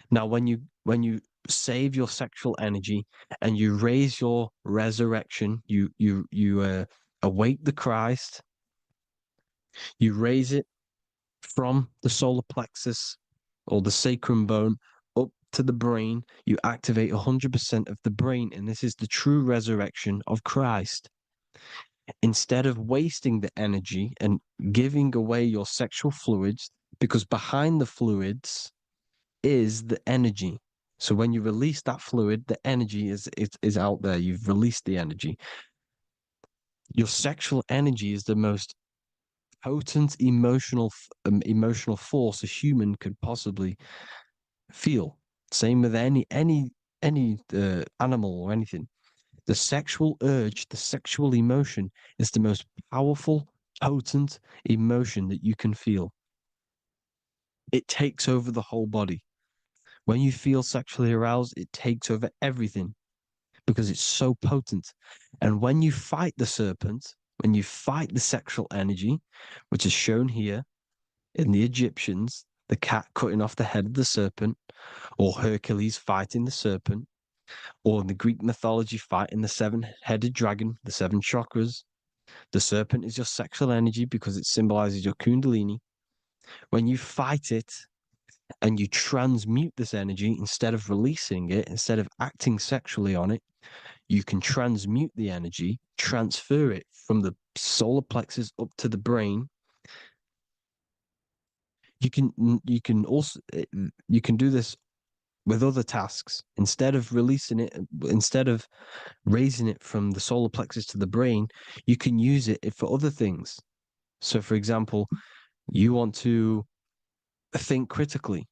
Now, when you save your sexual energy and you raise your resurrection, you awake the Christ, you raise it from the solar plexus or the sacrum bone up to the brain, you activate 100% of the brain, and this is the true resurrection of Christ. Instead of wasting the energy and giving away your sexual fluids, because behind the fluids is the energy. So when you release that fluid, the energy is out there. You've released the energy. Your sexual energy is the most potent emotional force a human could possibly feel. Same with any animal or anything. The sexual urge, the sexual emotion is the most powerful, potent emotion that you can feel. It takes over the whole body. When you feel sexually aroused, it takes over everything because it's so potent. And when you fight the serpent, when you fight the sexual energy, which is shown here in the Egyptians, the cat cutting off the head of the serpent, or Hercules fighting the serpent, or in the Greek mythology fighting the 7-headed dragon, the 7 chakras. The serpent is your sexual energy because it symbolizes your kundalini. When you fight it and you transmute this energy, instead of releasing it, instead of acting sexually on it, you can transmute the energy, transfer it from the solar plexus up to the brain. You can also do this with other tasks. Instead of releasing it, instead of raising it from the solar plexus to the brain, you can use it for other things. So, for example, you want to think critically.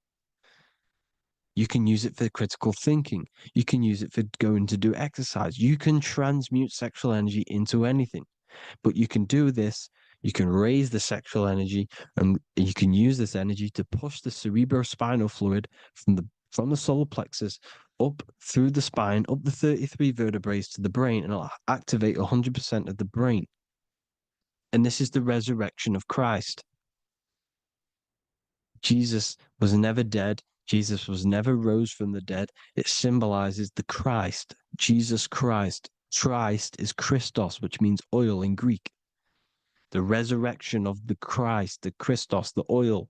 You can use it for critical thinking. You can use it for going to do exercise. You can transmute sexual energy into anything. But you can do this. You can raise the sexual energy, and you can use this energy to push the cerebrospinal fluid from the solar plexus up through the spine, up the 33 vertebrae to the brain, and it'll activate 100% of the brain. And this is the resurrection of Christ. Jesus was never dead. Jesus was never rose from the dead. It symbolizes the Christ, Jesus Christ, Christ is Christos, which means oil in Greek. The resurrection of the Christ, the Christos, the oil.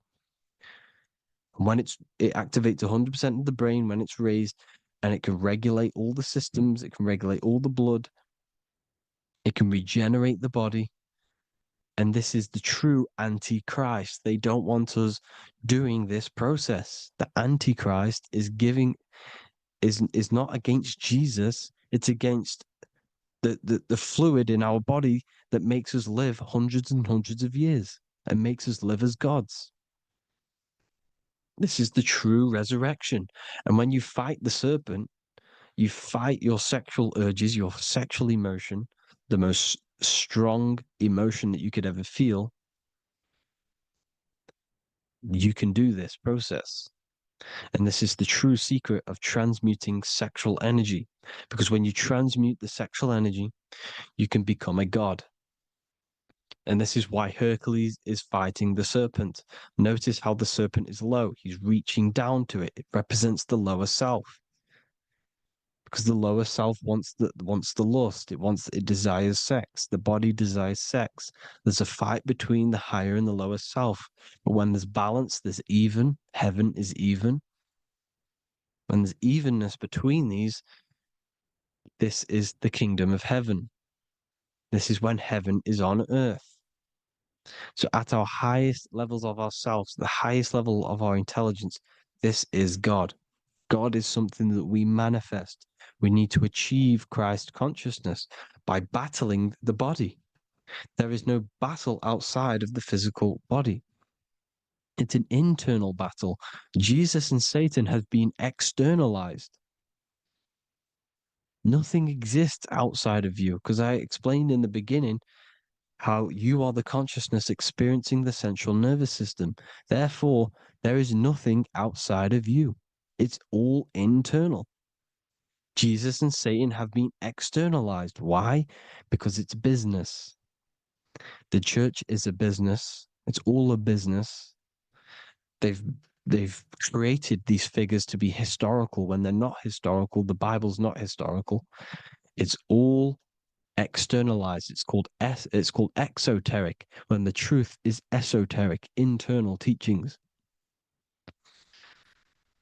When it activates 100% of the brain when it's raised, and it can regulate all the systems, it can regulate all the blood, it can regenerate the body. And this is the true Antichrist. They don't want us doing this process. The Antichrist is not against Jesus, it's against the fluid in our body that makes us live hundreds and hundreds of years and makes us live as gods. This is the true resurrection. And when you fight the serpent, you fight your sexual urges, your sexual emotion, the most strong emotion that you could ever feel. You can do this process. And this is the true secret of transmuting sexual energy. Because when you transmute the sexual energy, you can become a god. And this is why Hercules is fighting the serpent. Notice how the serpent is low. He's reaching down to it. It represents the lower self. Because the lower self wants the lust. It desires sex. The body desires sex. There's a fight between the higher and the lower self. But when there's balance, there's even. Heaven is even. When there's evenness between these, this is the kingdom of heaven. This is when heaven is on earth. So at our highest levels of ourselves, the highest level of our intelligence, this is God. God is something that we manifest. We need to achieve Christ consciousness by battling the body. There is no battle outside of the physical body. It's an internal battle. Jesus and Satan have been externalized. Nothing exists outside of you, because I explained in the beginning how you are the consciousness experiencing the central nervous system. Therefore, there is nothing outside of you. It's all internal. Jesus and Satan have been externalized. Why? Because it's business. The church is a business. It's all a business. They've created these figures to be historical when they're not historical. The Bible's not historical. It's all externalized. It's called exoteric, when the truth is esoteric, internal teachings.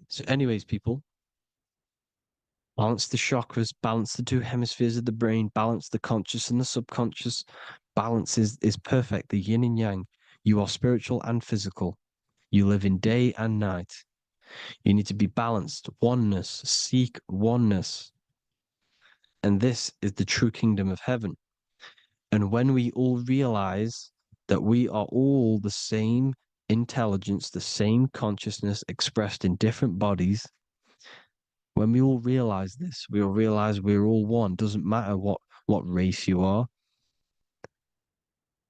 So anyways, people, balance the chakras, balance the two hemispheres of the brain, balance the conscious and the subconscious. Balance is perfect, the yin and yang. You are spiritual and physical. You live in day and night. You need to be balanced. Oneness. Seek oneness. And this is the true kingdom of heaven. And when we all realize that we are all the same intelligence, the same consciousness expressed in different bodies, when we all realize this, we all realize we're all one. Doesn't matter what race you are.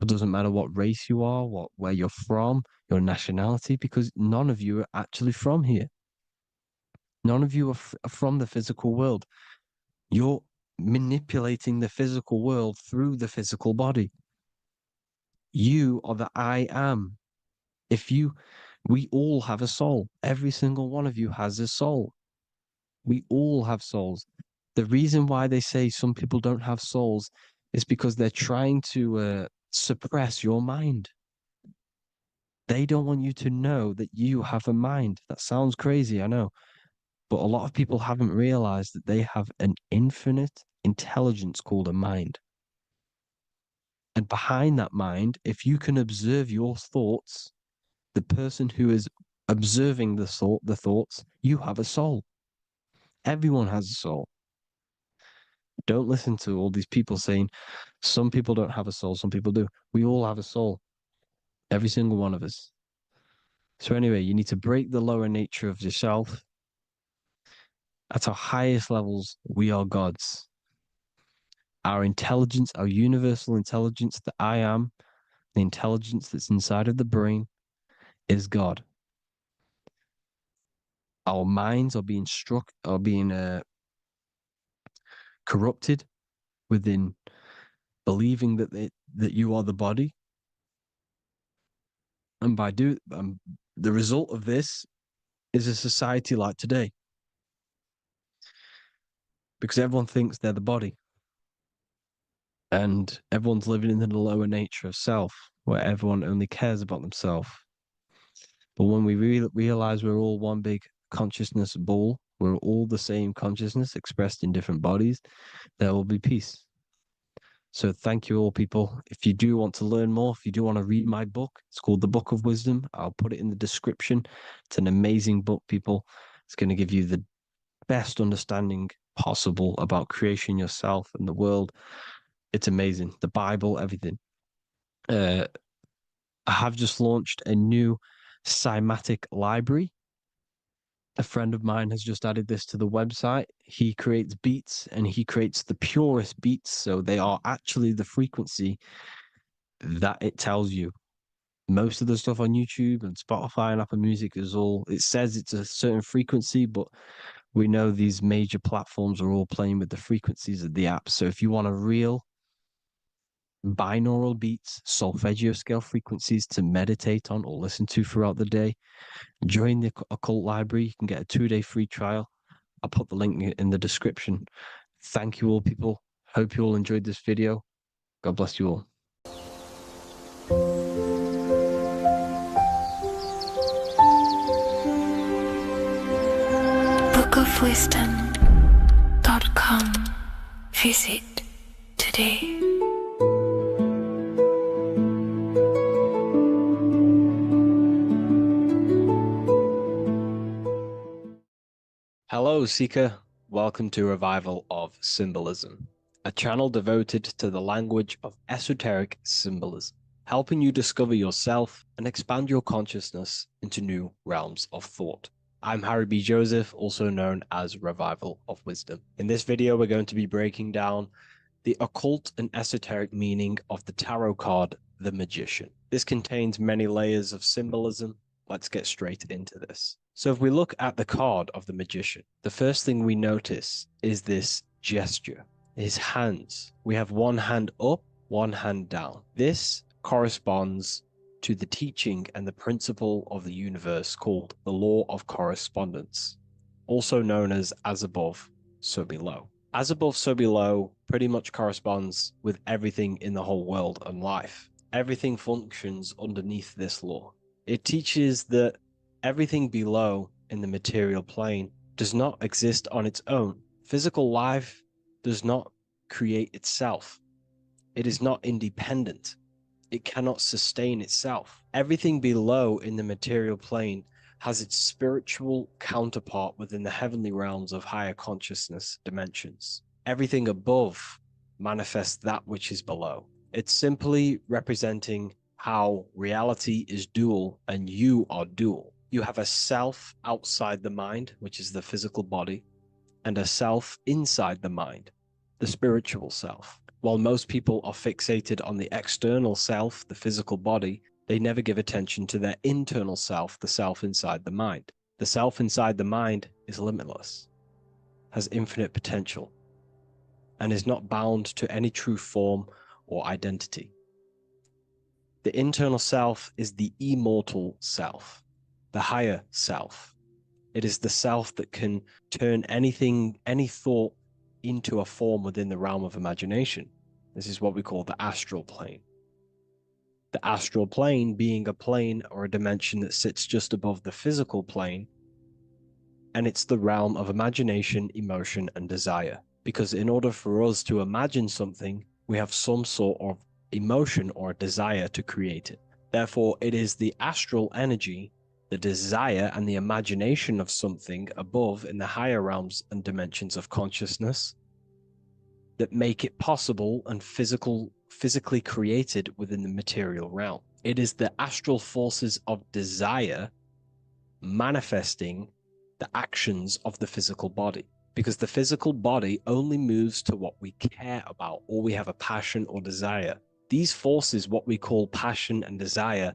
It doesn't matter what race you are, where you're from, your nationality, because none of you are actually from here. None of you are from the physical world. You're manipulating the physical world through the physical body. You are the I am. We all have a soul. Every single one of you has a soul. We all have souls. The reason why they say some people don't have souls is because they're trying to suppress your mind. They don't want you to know that you have a mind. That sounds crazy, I know. But a lot of people haven't realized that they have an infinite intelligence called a mind. And behind that mind, if you can observe your thoughts, the person who is observing the thoughts, you have a soul. Everyone has a soul. Don't listen to all these people saying some people don't have a soul, some people do. We all have a soul. Every single one of us. So anyway, you need to break the lower nature of yourself. At our highest levels, we are gods. Our intelligence, our universal intelligence, the I am, the intelligence that's inside of the brain, is God. Our minds are being corrupted within believing that you are the body, and the result of this is a society like today, because everyone thinks they're the body. And everyone's living in the lower nature of self, where everyone only cares about themselves. But when we realize we're all one big consciousness ball, we're all the same consciousness expressed in different bodies, there will be peace. So thank you all, people. If you do want to learn more, if you do want to read my book, it's called The Book of Wisdom. I'll put it in the description. It's an amazing book, people. It's going to give you the best understanding possible about creation, yourself, and the world. It's amazing. The Bible, everything. I have just launched a new cymatic library. A friend of mine has just added this to the website. He creates beats and he creates the purest beats. So they are actually the frequency that it tells you. Most of the stuff on YouTube and Spotify and Apple Music is all, it says it's a certain frequency, but we know these major platforms are all playing with the frequencies of the app. So if you want a real binaural beats, solfeggio scale frequencies to meditate on or listen to throughout the day, join the Occult Library. You can get a 2-day free trial. I'll put the link in the description. Thank you all, people. Hope you all enjoyed this video. God bless you all. bookofwisdom.com. Visit today. Hello, Seeker. Welcome to Revival of Symbolism, a channel devoted to the language of esoteric symbolism, helping you discover yourself and expand your consciousness into new realms of thought. I'm Harry B. Joseph, also known as Revival of Wisdom. In this video, we're going to be breaking down the occult and esoteric meaning of the tarot card, the Magician. This contains many layers of symbolism. Let's get straight into this. So if we look at the card of the Magician, the first thing we notice is this gesture, his hands. We have one hand up, one hand down. This corresponds to the teaching and the principle of the universe called the law of correspondence, also known as above, so below. As above, so below pretty much corresponds with everything in the whole world and life. Everything functions underneath this law. It teaches that everything below in the material plane does not exist on its own. Physical life does not create itself. It is not independent. It cannot sustain itself. Everything below in the material plane has its spiritual counterpart within the heavenly realms of higher consciousness dimensions. Everything above manifests that which is below. It's simply representing how reality is dual and you are dual. You have a self outside the mind, which is the physical body, and a self inside the mind, the spiritual self. While most people are fixated on the external self, the physical body, they never give attention to their internal self, the self inside the mind. The self inside the mind is limitless, has infinite potential, and is not bound to any true form or identity. The internal self is the immortal self, the higher self. It is the self that can turn anything, any thought, into a form within the realm of imagination. This is what we call the astral plane. The astral plane being a plane or a dimension that sits just above the physical plane, and it's the realm of imagination, emotion, and desire. Because in order for us to imagine something, we have some sort of emotion or desire to create it. Therefore, it is the astral energy, the desire and the imagination of something above in the higher realms and dimensions of consciousness that make it possible and physically created within the material realm. It is the astral forces of desire manifesting the actions of the physical body, because the physical body only moves to what we care about or we have a passion or desire. These forces, what we call passion and desire,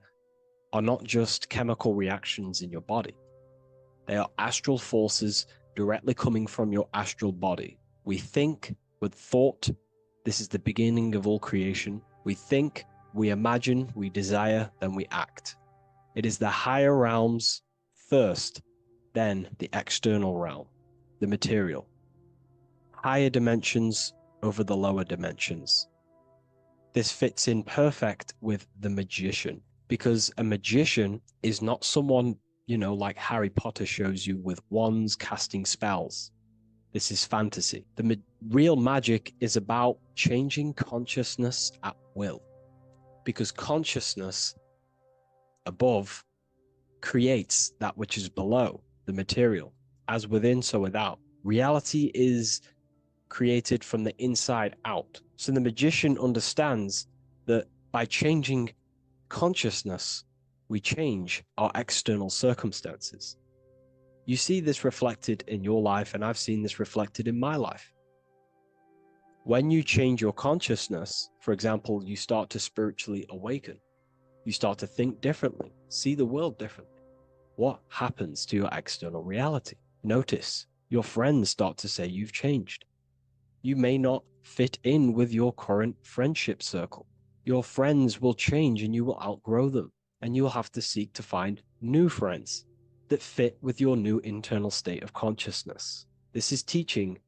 are not just chemical reactions in your body. They are astral forces directly coming from your astral body. We think with thought. This is the beginning of all creation. We think, we imagine, we desire, then we act. It is the higher realms first, then the external realm, the material. Higher dimensions over the lower dimensions. This fits in perfect with the magician, because a magician is not someone, like Harry Potter shows you with wands casting spells. This is fantasy. The real magic is about changing consciousness at will, because consciousness above creates that which is below, the material. As within, so without. Reality is created from the inside out. So the magician understands that by changing consciousness, we change our external circumstances. You see this reflected in your life, and I've seen this reflected in my life. When you change your consciousness, for example, you start to spiritually awaken. You start to think differently, see the world differently. What happens to your external reality? Notice your friends start to say you've changed. You may not fit in with your current friendship circle. Your friends will change and you will outgrow them, and you will have to seek to find new friends that fit with your new internal state of consciousness. This is teaching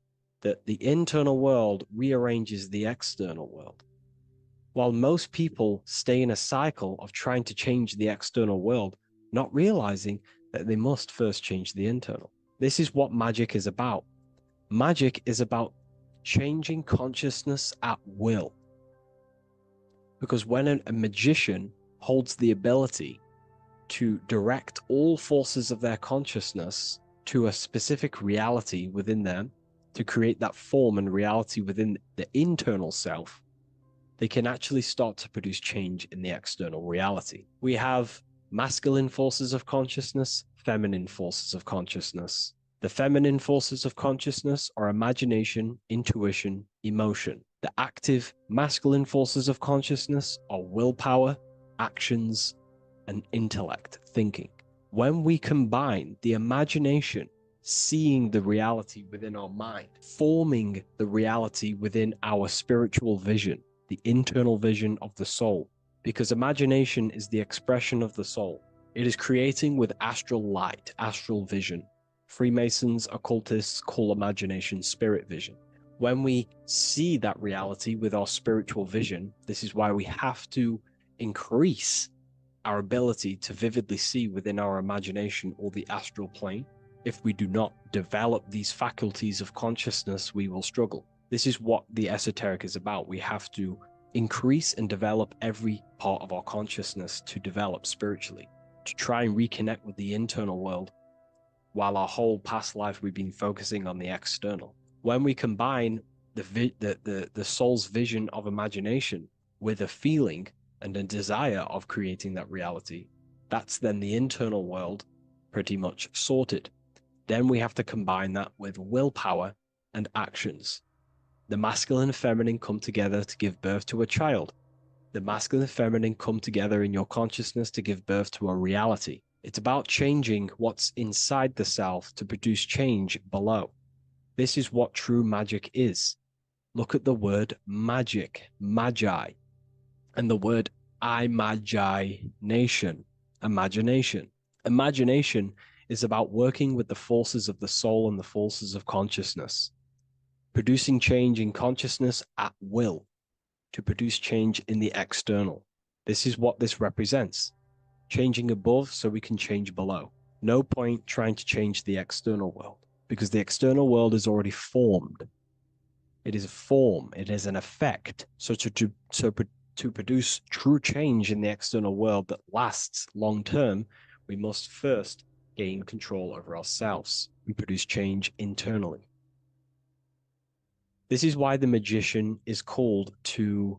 that the internal world rearranges the external world. While most people stay in a cycle of trying to change the external world, not realizing that they must first change the internal. This is what magic is about. Magic is about changing consciousness at will. Because when a magician holds the ability to direct all forces of their consciousness to a specific reality within them, to create that form and reality within the internal self, they can actually start to produce change in the external reality. We have masculine forces of consciousness, feminine forces of consciousness. The feminine forces of consciousness are imagination, intuition, emotion. The active masculine forces of consciousness are willpower, actions, and intellect, thinking. When we combine the imagination, seeing the reality within our mind, forming the reality within our spiritual vision, the internal vision of the soul, because imagination is the expression of the soul. It is creating with astral light, astral vision. Freemasons, occultists call imagination spirit vision. When we see that reality with our spiritual vision, this is why we have to increase our ability to vividly see within our imagination or the astral plane. If we do not develop these faculties of consciousness, we will struggle. This is what the esoteric is about. We have to increase and develop every part of our consciousness to develop spiritually, to try and reconnect with the internal world, while our whole past life we've been focusing on the external. When we combine the soul's vision of imagination with a feeling and a desire of creating that reality, that's then the internal world pretty much sorted. Then we have to combine that with willpower and actions. The masculine and feminine come together to give birth to a child. The masculine and feminine come together in your consciousness to give birth to a reality. It's about changing what's inside the self to produce change below. This is what true magic is. Look at the word magic, magi, and the word imagination, imagination. Imagination is about working with the forces of the soul and the forces of consciousness, producing change in consciousness at will to produce change in the external. This is what this represents. Changing above so we can change below. No point trying to change the external world, because the external world is already formed. It is a form, it is an effect. So to produce true change in the external world that lasts long term, we must first gain control over ourselves. We produce change internally. This is why the magician is called to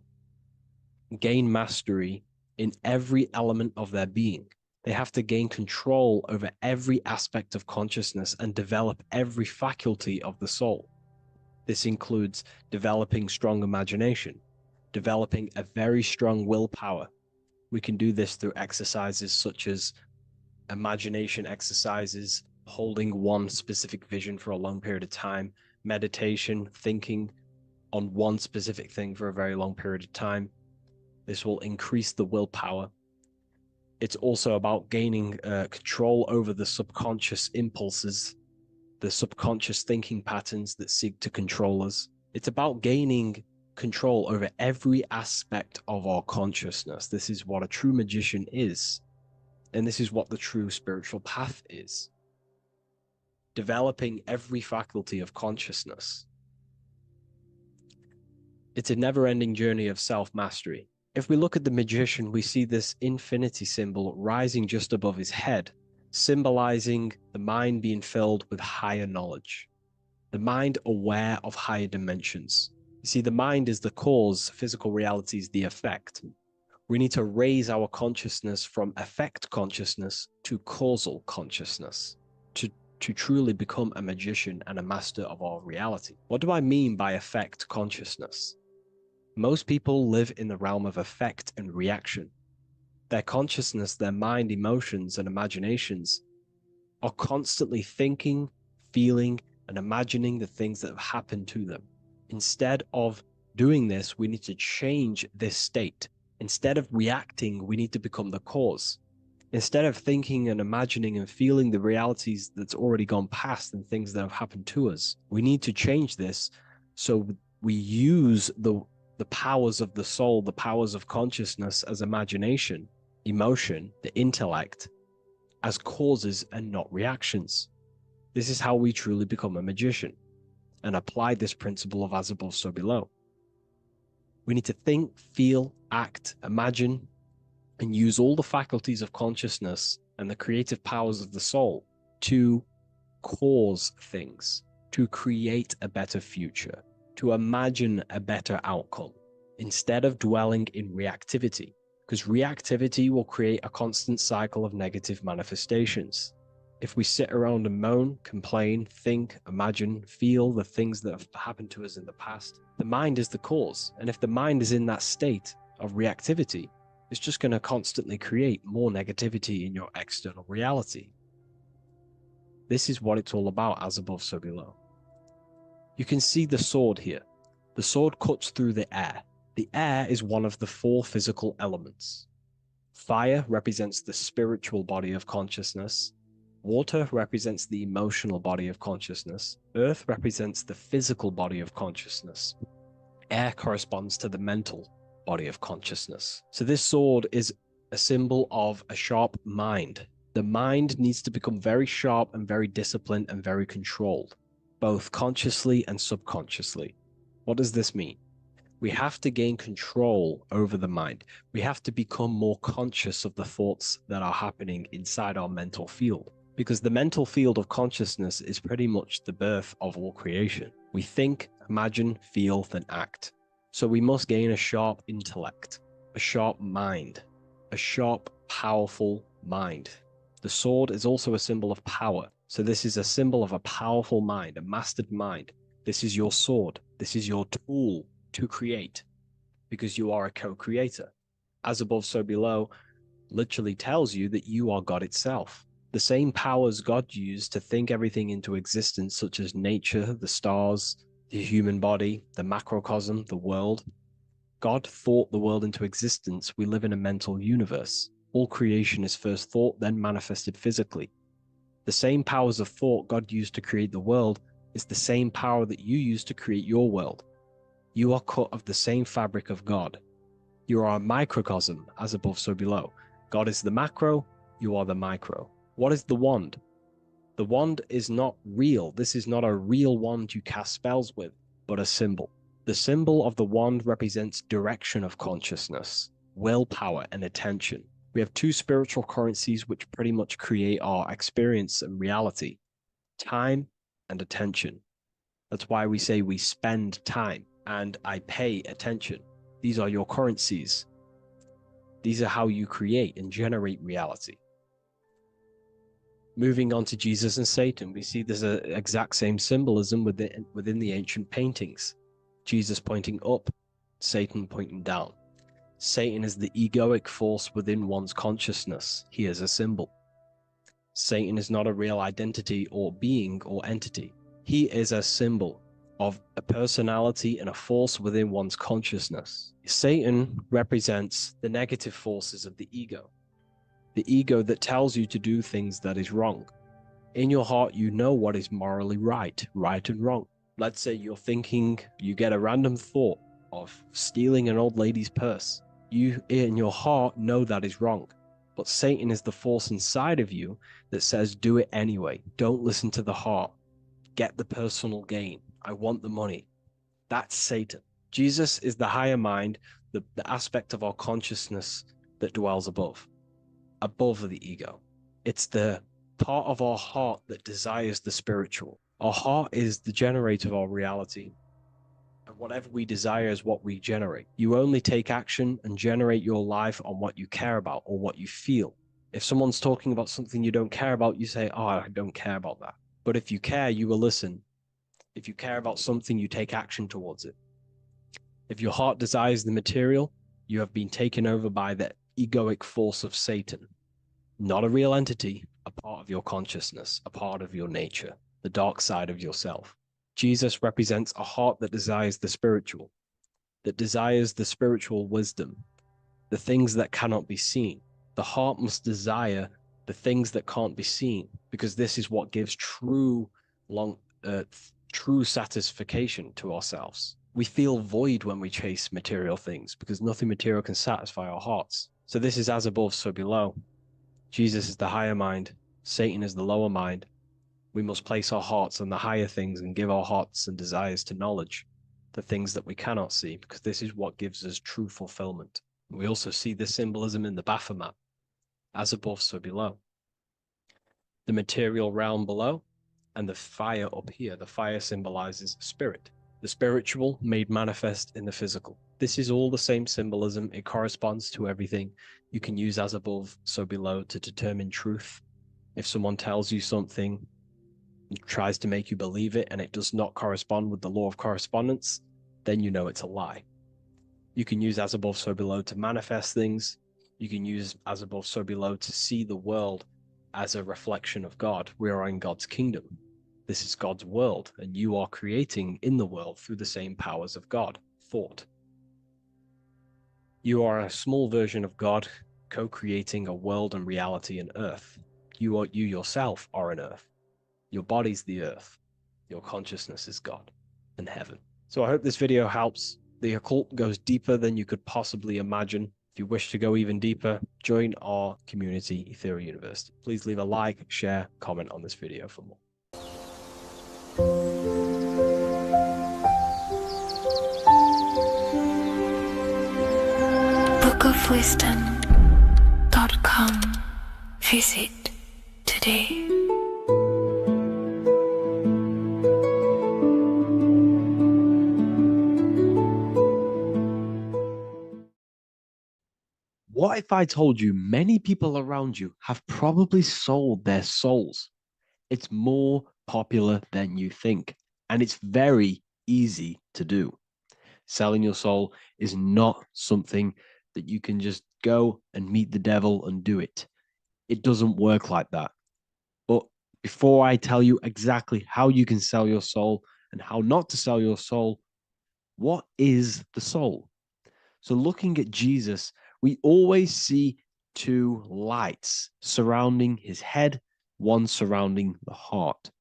gain mastery in every element of their being. They have to gain control over every aspect of consciousness and develop every faculty of the soul. This includes developing strong imagination, developing a very strong willpower. We can do this through exercises such as imagination exercises, holding one specific vision for a long period of time, meditation, thinking on one specific thing for a very long period of time. This will increase the willpower. It's also about gaining control over the subconscious impulses, the subconscious thinking patterns that seek to control us. It's about gaining control over every aspect of our consciousness. This is what a true magician is. And this is what the true spiritual path is. Developing every faculty of consciousness. It's a never-ending journey of self-mastery. If we look at the magician, we see this infinity symbol rising just above his head, symbolizing the mind being filled with higher knowledge. The mind aware of higher dimensions. You see, the mind is the cause, physical reality is the effect. We need to raise our consciousness from effect consciousness to causal consciousness to truly become a magician and a master of our reality. What do I mean by effect consciousness? Most people live in the realm of effect and reaction. Their consciousness, their mind, emotions, and imaginations are constantly thinking, feeling, and imagining the things that have happened to them. Instead of doing this, we need to change this state. Instead of reacting, we need to become the cause. Instead of thinking and imagining and feeling the realities that's already gone past and things that have happened to us, we need to change this so we use the powers of the soul, the powers of consciousness as imagination, emotion, the intellect, as causes and not reactions. This is how we truly become a magician and apply this principle of as above, so below. We need to think, feel, act, imagine, and use all the faculties of consciousness and the creative powers of the soul to cause things, to create a better future, to imagine a better outcome, instead of dwelling in reactivity, because reactivity will create a constant cycle of negative manifestations. If we sit around and moan, complain, think, imagine, feel the things that have happened to us in the past, the mind is the cause. And if the mind is in that state of reactivity, it's just going to constantly create more negativity in your external reality. This is what it's all about, as above, so below. You can see the sword here. The sword cuts through the air. The air is one of the 4 physical elements. Fire represents the spiritual body of consciousness. Water represents the emotional body of consciousness. Earth represents the physical body of consciousness. Air corresponds to the mental body of consciousness. So this sword is a symbol of a sharp mind. The mind needs to become very sharp and very disciplined and very controlled, both consciously and subconsciously. What does this mean? We have to gain control over the mind. We have to become more conscious of the thoughts that are happening inside our mental field, because the mental field of consciousness is pretty much the birth of all creation. We think, imagine, feel, then act. So we must gain a sharp intellect, a sharp mind, a sharp, powerful mind. The sword is also a symbol of power. So this is a symbol of a powerful mind, a mastered mind. This is your sword. This is your tool to create, because you are a co-creator. As above, so below literally tells you that you are God itself. The same powers God used to think everything into existence, such as nature, the stars, the human body, the macrocosm, the world. God thought the world into existence. We live in a mental universe. All creation is first thought, then manifested physically. The same powers of thought God used to create the world is the same power that you use to create your world. You are cut of the same fabric of God. You are a microcosm, as above, so below. God is the macro, you are the micro. What is the wand? The wand is not real. This is not a real wand you cast spells with, but a symbol. The symbol of the wand represents direction of consciousness, willpower, and attention. We have 2 spiritual currencies which pretty much create our experience and reality: time and attention. That's why we say we spend time and I pay attention. These are your currencies. These are how you create and generate reality. Moving on to Jesus and Satan, we see there's an exact same symbolism within the ancient paintings. Jesus pointing up, Satan pointing down. Satan is the egoic force within one's consciousness. He is a symbol. Satan is not a real identity or being or entity. He is a symbol of a personality and a force within one's consciousness. Satan represents the negative forces of the ego that tells you to do things that is wrong. In your heart, you know what is morally right and wrong. Let's say you're thinking, you get a random thought of stealing an old lady's purse. You in your heart know that is wrong, but Satan is the force inside of you that says, do it anyway. Don't listen to the heart. Get the personal gain. I want the money. That's Satan. Jesus is the higher mind, the aspect of our consciousness that dwells above the ego. It's the part of our heart that desires the spiritual. Our heart is the generator of our reality. And whatever we desire is what we generate. You only take action and generate your life on what you care about or what you feel. If someone's talking about something you don't care about, you say, oh, I don't care about that. But if you care, you will listen. If you care about something, you take action towards it. If your heart desires the material, you have been taken over by the egoic force of Satan. Not a real entity, a part of your consciousness, a part of your nature, the dark side of yourself. Jesus represents a heart that desires the spiritual wisdom, the things that cannot be seen. The heart must desire the things that can't be seen, because this is what gives true satisfaction to ourselves. We feel void when we chase material things because nothing material can satisfy our hearts. So this is as above, so below. Jesus is the higher mind. Satan is the lower mind. We must place our hearts on the higher things and give our hearts and desires to knowledge, the things that we cannot see, because this is what gives us true fulfillment. We also see this symbolism in the Baphomet, as above, so below. The material realm below and the fire up here. The fire symbolizes spirit, the spiritual made manifest in the physical. This is all the same symbolism. It corresponds to everything. You can use as above, so below to determine truth. If someone tells you something, tries to make you believe it, and it does not correspond with the law of correspondence, then you know it's a lie. You can use as above, so below to manifest things. You can use as above, so below to see the world as a reflection of God. We are in God's kingdom. This is God's world, and you are creating in the world through the same powers of God, thought. You are a small version of God, co-creating a world and reality in earth. You yourself are an earth. Your body's the earth. Your consciousness is God and heaven. So I hope this video helps. The occult goes deeper than you could possibly imagine. If you wish to go even deeper, join our community, Ethereal University. Please leave a like, share, comment on this video for more. bookofwisdom.com. Visit today. What if I told you many people around you have probably sold their souls? It's more popular than you think, and it's very easy to do. Selling your soul is not something that you can just go and meet the devil and do it. It doesn't work like that. But before I tell you exactly how you can sell your soul and how not to sell your soul, what is the soul? So looking at Jesus, we always see two lights surrounding his head, one surrounding the heart.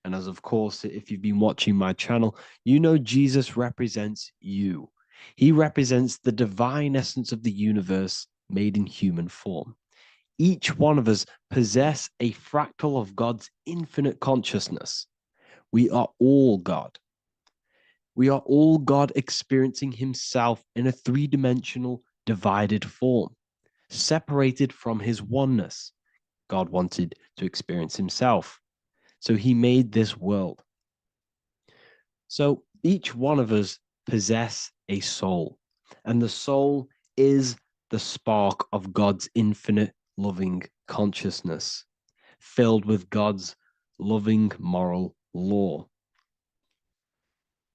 And as of course, if you've been watching my channel, you know Jesus represents you. He represents the divine essence of the universe made in human form. Each one of us possess a fractal of God's infinite consciousness. We are all God. We are all God experiencing himself in a three-dimensional divided form, separated from his oneness. God wanted to experience himself, so he made this world. So each one of us possess a soul, and the soul is the spark of God's infinite loving consciousness, filled with God's loving moral law.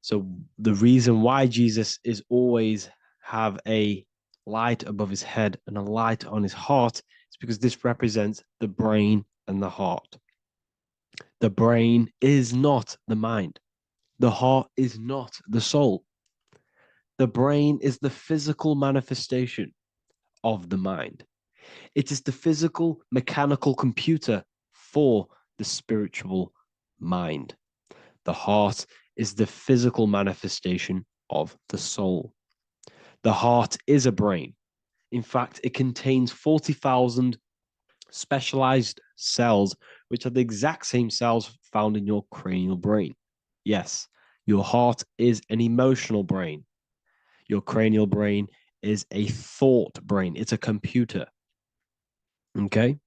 So the reason why Jesus is always have a light above his head and a light on his heart is because this represents the brain and the heart. The brain is not the mind. The heart is not the soul. The brain is the physical manifestation of the mind. It is the physical mechanical computer for the spiritual mind. The heart is the physical manifestation of the soul. The heart is a brain. In fact, it contains 40,000 specialized cells, which are the exact same cells found in your cranial brain. Yes, your heart is an emotional brain. Your cranial brain is a thought brain. It's a computer. Okay?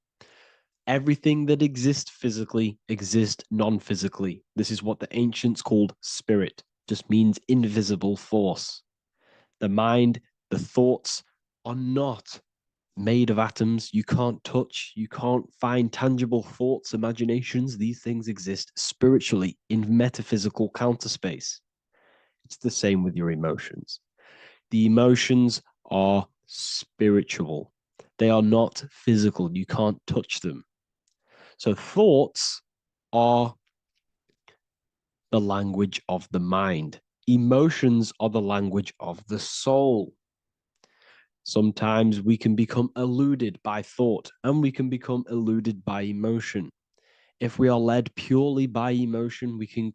Everything that exists physically exists non-physically. This is what the ancients called spirit, just means invisible force. The mind, the thoughts are not made of atoms. You can't touch, you can't find tangible thoughts, imaginations. These things exist spiritually in metaphysical counterspace. It's the same with your emotions. The emotions are spiritual. They are not physical. You can't touch them. So thoughts are the language of the mind. Emotions are the language of the soul. Sometimes we can become eluded by thought and we can become eluded by emotion. If we are led purely by emotion, we can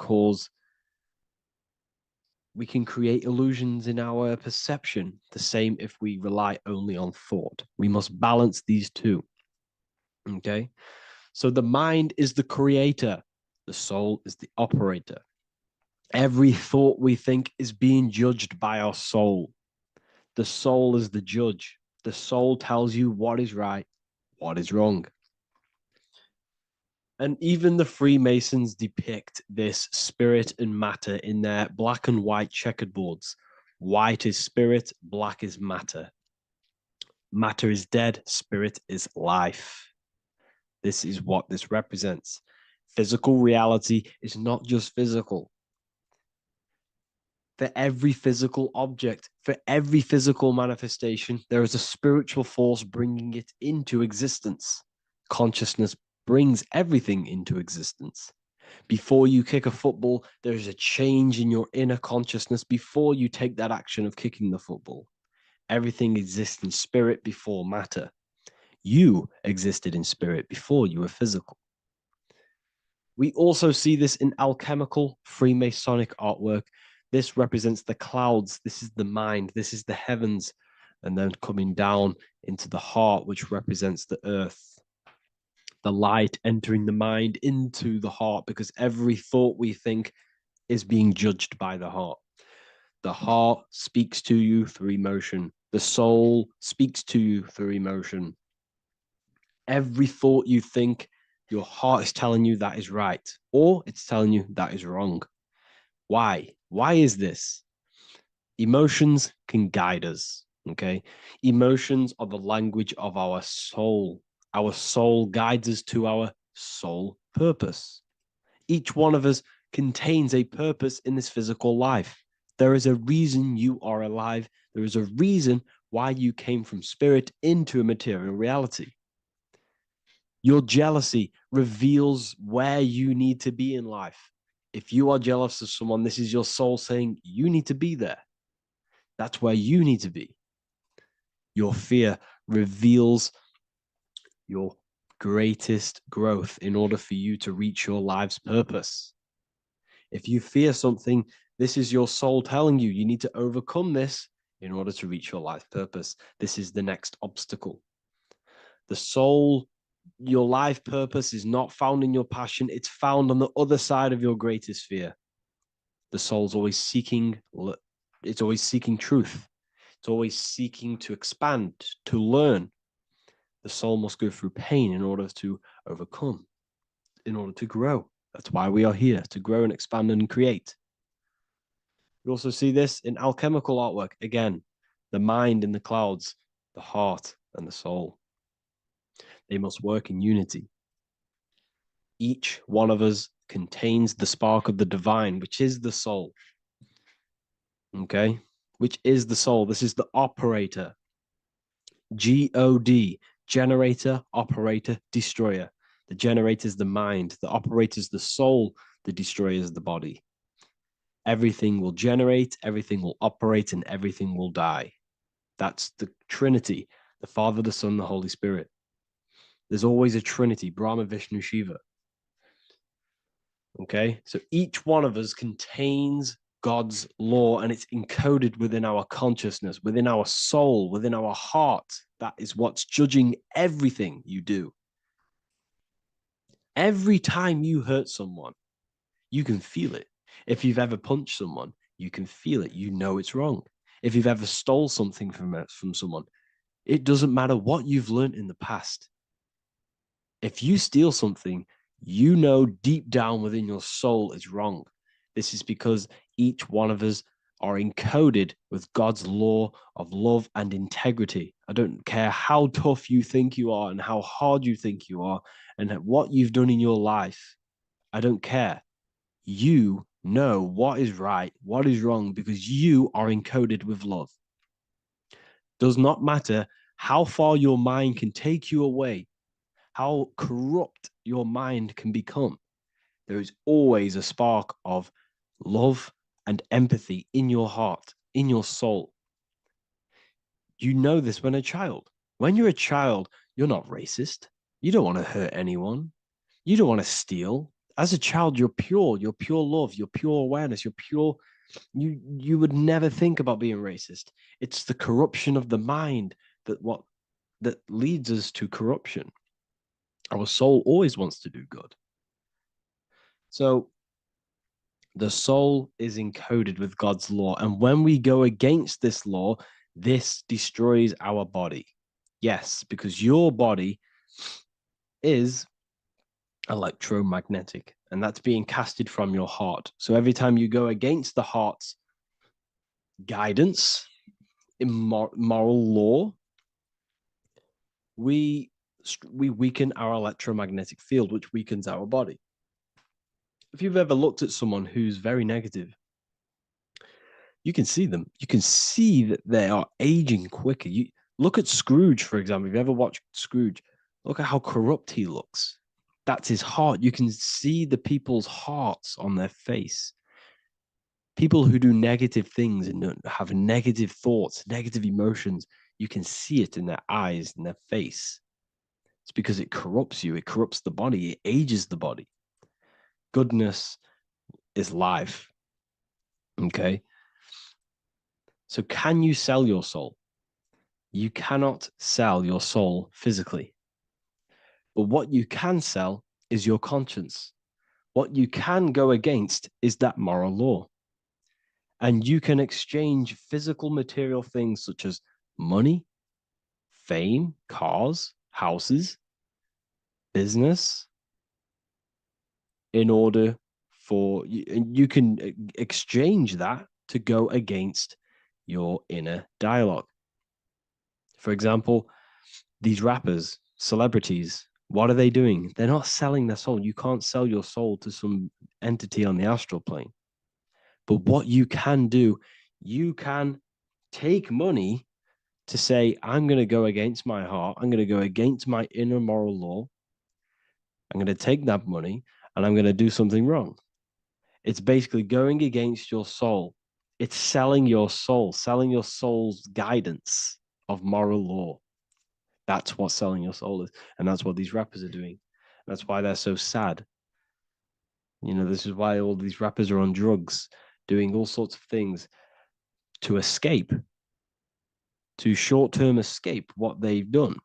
create illusions in our perception. The same if we rely only on thought. We must balance these two. Okay? So the mind is the creator. The soul is the operator. Every thought we think is being judged by our soul. The soul is the judge. The soul tells you what is right, what is wrong. And even the Freemasons depict this spirit and matter in their black and white checkered boards. White is spirit, black is matter. Matter is dead, spirit is life. This is what this represents. Physical reality is not just physical. For every physical object, for every physical manifestation, there is a spiritual force bringing it into existence. Consciousness brings everything into existence. Before you kick a football, there's a change in your inner consciousness before you take that action of kicking the football. Everything exists in spirit before matter. You existed in spirit before you were physical. We also see this in alchemical Freemasonic artwork. This represents the clouds. This is the mind. This is the heavens. And then coming down into the heart, which represents the earth. The light entering the mind into the heart, because every thought we think is being judged by the heart. The heart speaks to you through emotion. The soul speaks to you through emotion. Every thought you think, your heart is telling you that is right, or it's telling you that is wrong. Why? Why is this? Emotions can guide us, okay? Emotions are the language of our soul. Our soul guides us to our soul purpose. Each one of us contains a purpose in this physical life. There is a reason you are alive. There is a reason why you came from spirit into a material reality. Your jealousy reveals where you need to be in life. If you are jealous of someone, this is your soul saying you need to be there. That's where you need to be. Your fear reveals your greatest growth in order for you to reach your life's purpose. If you fear something, this is your soul telling you you need to overcome this in order to reach your life purpose. This is the next obstacle. The soul, your life purpose is not found in your passion. It's found on the other side of your greatest fear. The soul's always seeking, it's always seeking truth. It's always seeking to expand, to learn. The soul must go through pain in order to overcome, in order to grow. That's why we are here, to grow and expand and create. We also see this in alchemical artwork. Again, the mind in the clouds, the heart and the soul. They must work in unity. Each one of us contains the spark of the divine, which is the soul. Okay? Which is the soul. This is the operator. G-O-D, generator, operator, destroyer. The generator is the mind. The operator is the soul. The destroyer is the body. Everything will generate, everything will operate, and everything will die. That's the Trinity, the Father, the Son, the Holy Spirit. There's always a Trinity, Brahma, Vishnu, Shiva. Okay, so each one of us contains God's law, and it's encoded within our consciousness, within our soul, within our heart. That is what's judging everything you do. Every time you hurt someone, you can feel it. If you've ever punched someone, you can feel it. You know it's wrong. If you've ever stole something from someone, it doesn't matter what you've learned in the past. If you steal something, you know deep down within your soul it's wrong. This is because each one of us are encoded with God's law of love and integrity. I don't care how tough you think you are and how hard you think you are and what you've done in your life. I don't care. You know what is right, what is wrong, because you are encoded with love. Does not matter how far your mind can take you away, how corrupt your mind can become. There is always a spark of love and empathy in your heart, in your soul. You know this when a child. When you're a child, you're not racist. You don't want to hurt anyone. You don't want to steal. As a child, you're pure love, you're pure awareness, you're pure. You would never think about being racist. It's the corruption of the mind that leads us to corruption. Our soul always wants to do good. So the soul is encoded with God's law. And when we go against this law, this destroys our body. Yes, because your body is electromagnetic, and that's being casted from your heart. So every time you go against the heart's guidance in moral law, we weaken our electromagnetic field, which weakens our body. If you've ever looked at someone who's very negative, you can see them. You can see that they are aging quicker. You look at Scrooge, for example. If you ever watched Scrooge, look at how corrupt he looks. That's his heart. You can see the people's hearts on their face. People who do negative things and have negative thoughts, negative emotions, you can see it in their eyes and their face. It's because it corrupts you. It corrupts the body. It ages the body. Goodness is life. Okay? So can you sell your soul? You cannot sell your soul physically. But what you can sell is your conscience. What you can go against is that moral law. And you can exchange physical material things such as money, fame, cars, houses, business, in order for you can exchange that to go against your inner dialogue. For example, these rappers, celebrities, what are they doing? They're not selling their soul. You can't sell your soul to some entity on the astral plane. But what you can do, you can take money to say, I'm going to go against my heart. I'm going to go against my inner moral law. I'm going to take that money and I'm going to do something wrong. It's basically going against your soul. It's selling your soul's guidance of moral law. That's what selling your soul is. And that's what these rappers are doing. That's why they're so sad. You know, this is why all these rappers are on drugs, doing all sorts of things to escape, to short-term escape what they've done.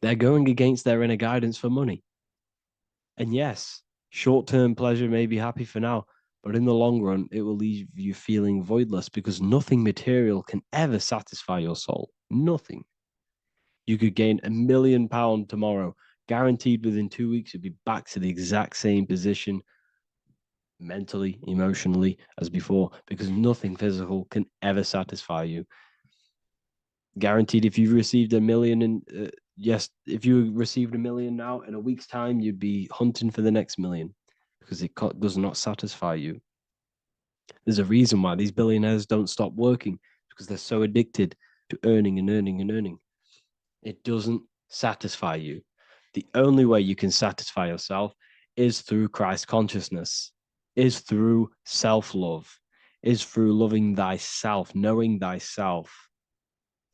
They're going against their inner guidance for money. And yes, short-term pleasure may be happy for now, but in the long run, it will leave you feeling voidless because nothing material can ever satisfy your soul. Nothing. You could gain £1 million tomorrow, guaranteed within 2 weeks, you'll be back to the exact same position mentally, emotionally as before, because nothing physical can ever satisfy you. Guaranteed, if you received $1 million if you received $1 million now, in a week's time, you'd be hunting for the next million because it does not satisfy you. There's a reason why these billionaires don't stop working, because they're so addicted to earning and earning and earning. It doesn't satisfy you. The only way you can satisfy yourself is through Christ consciousness, is through self-love, is through loving thyself, knowing thyself,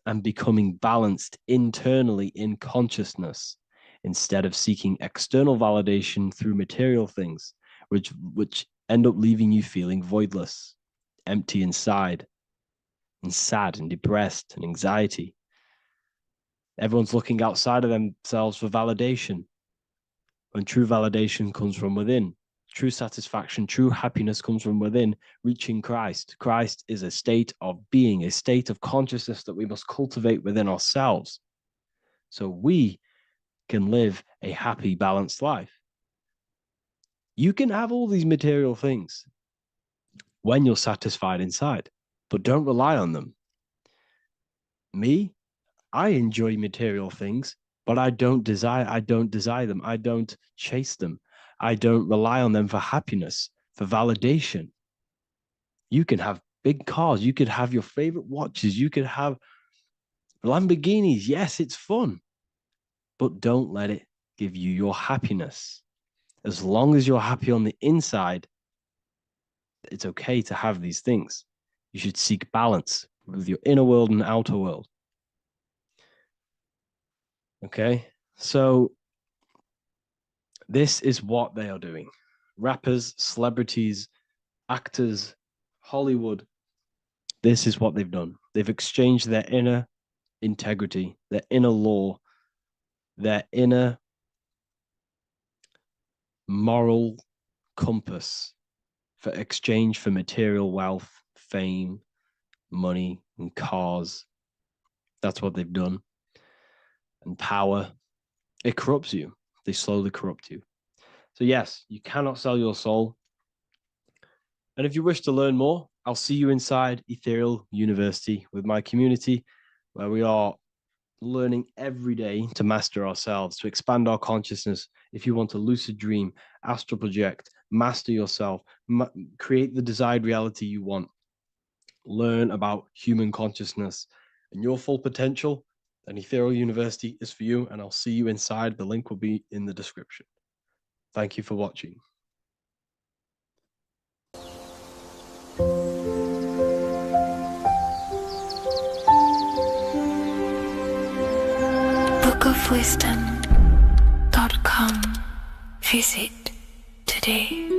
and becoming balanced internally in consciousness instead of seeking external validation through material things, which end up leaving you feeling voidless. empty inside and sad and depressed and anxiety. Everyone's looking outside of themselves for validation, when true validation comes from within. True satisfaction, true happiness comes from within, reaching Christ. Christ is a state of being, a state of consciousness that we must cultivate within ourselves so we can live a happy, balanced life. You can have all these material things when you're satisfied inside, but don't rely on them. Me, I enjoy material things, but I don't desire them. I don't chase them. I don't rely on them for happiness, for validation. You can have big cars. You could have your favorite watches. You could have Lamborghinis. Yes, it's fun, but don't let it give you your happiness. As long as you're happy on the inside, it's okay to have these things. You should seek balance with your inner world and outer world. Okay, so this is what they are doing. Rappers, celebrities, actors, Hollywood. This is what they've done. They've exchanged their inner integrity, their inner law, their inner moral compass for exchange for material wealth, fame, money, and cars. That's what they've done. And power. It corrupts you. They slowly corrupt you. So yes, you cannot sell your soul. And if you wish to learn more, I'll see you inside Ethereal University with my community, where we are learning every day to master ourselves, to expand our consciousness. If you want to lucid dream, astral project, master yourself, create the desired reality you want, learn about human consciousness and your full potential, then Ethereal University is for you, and I'll see you inside. The link will be in the description. Thank you for watching. bookofwisdom.com. Visit today.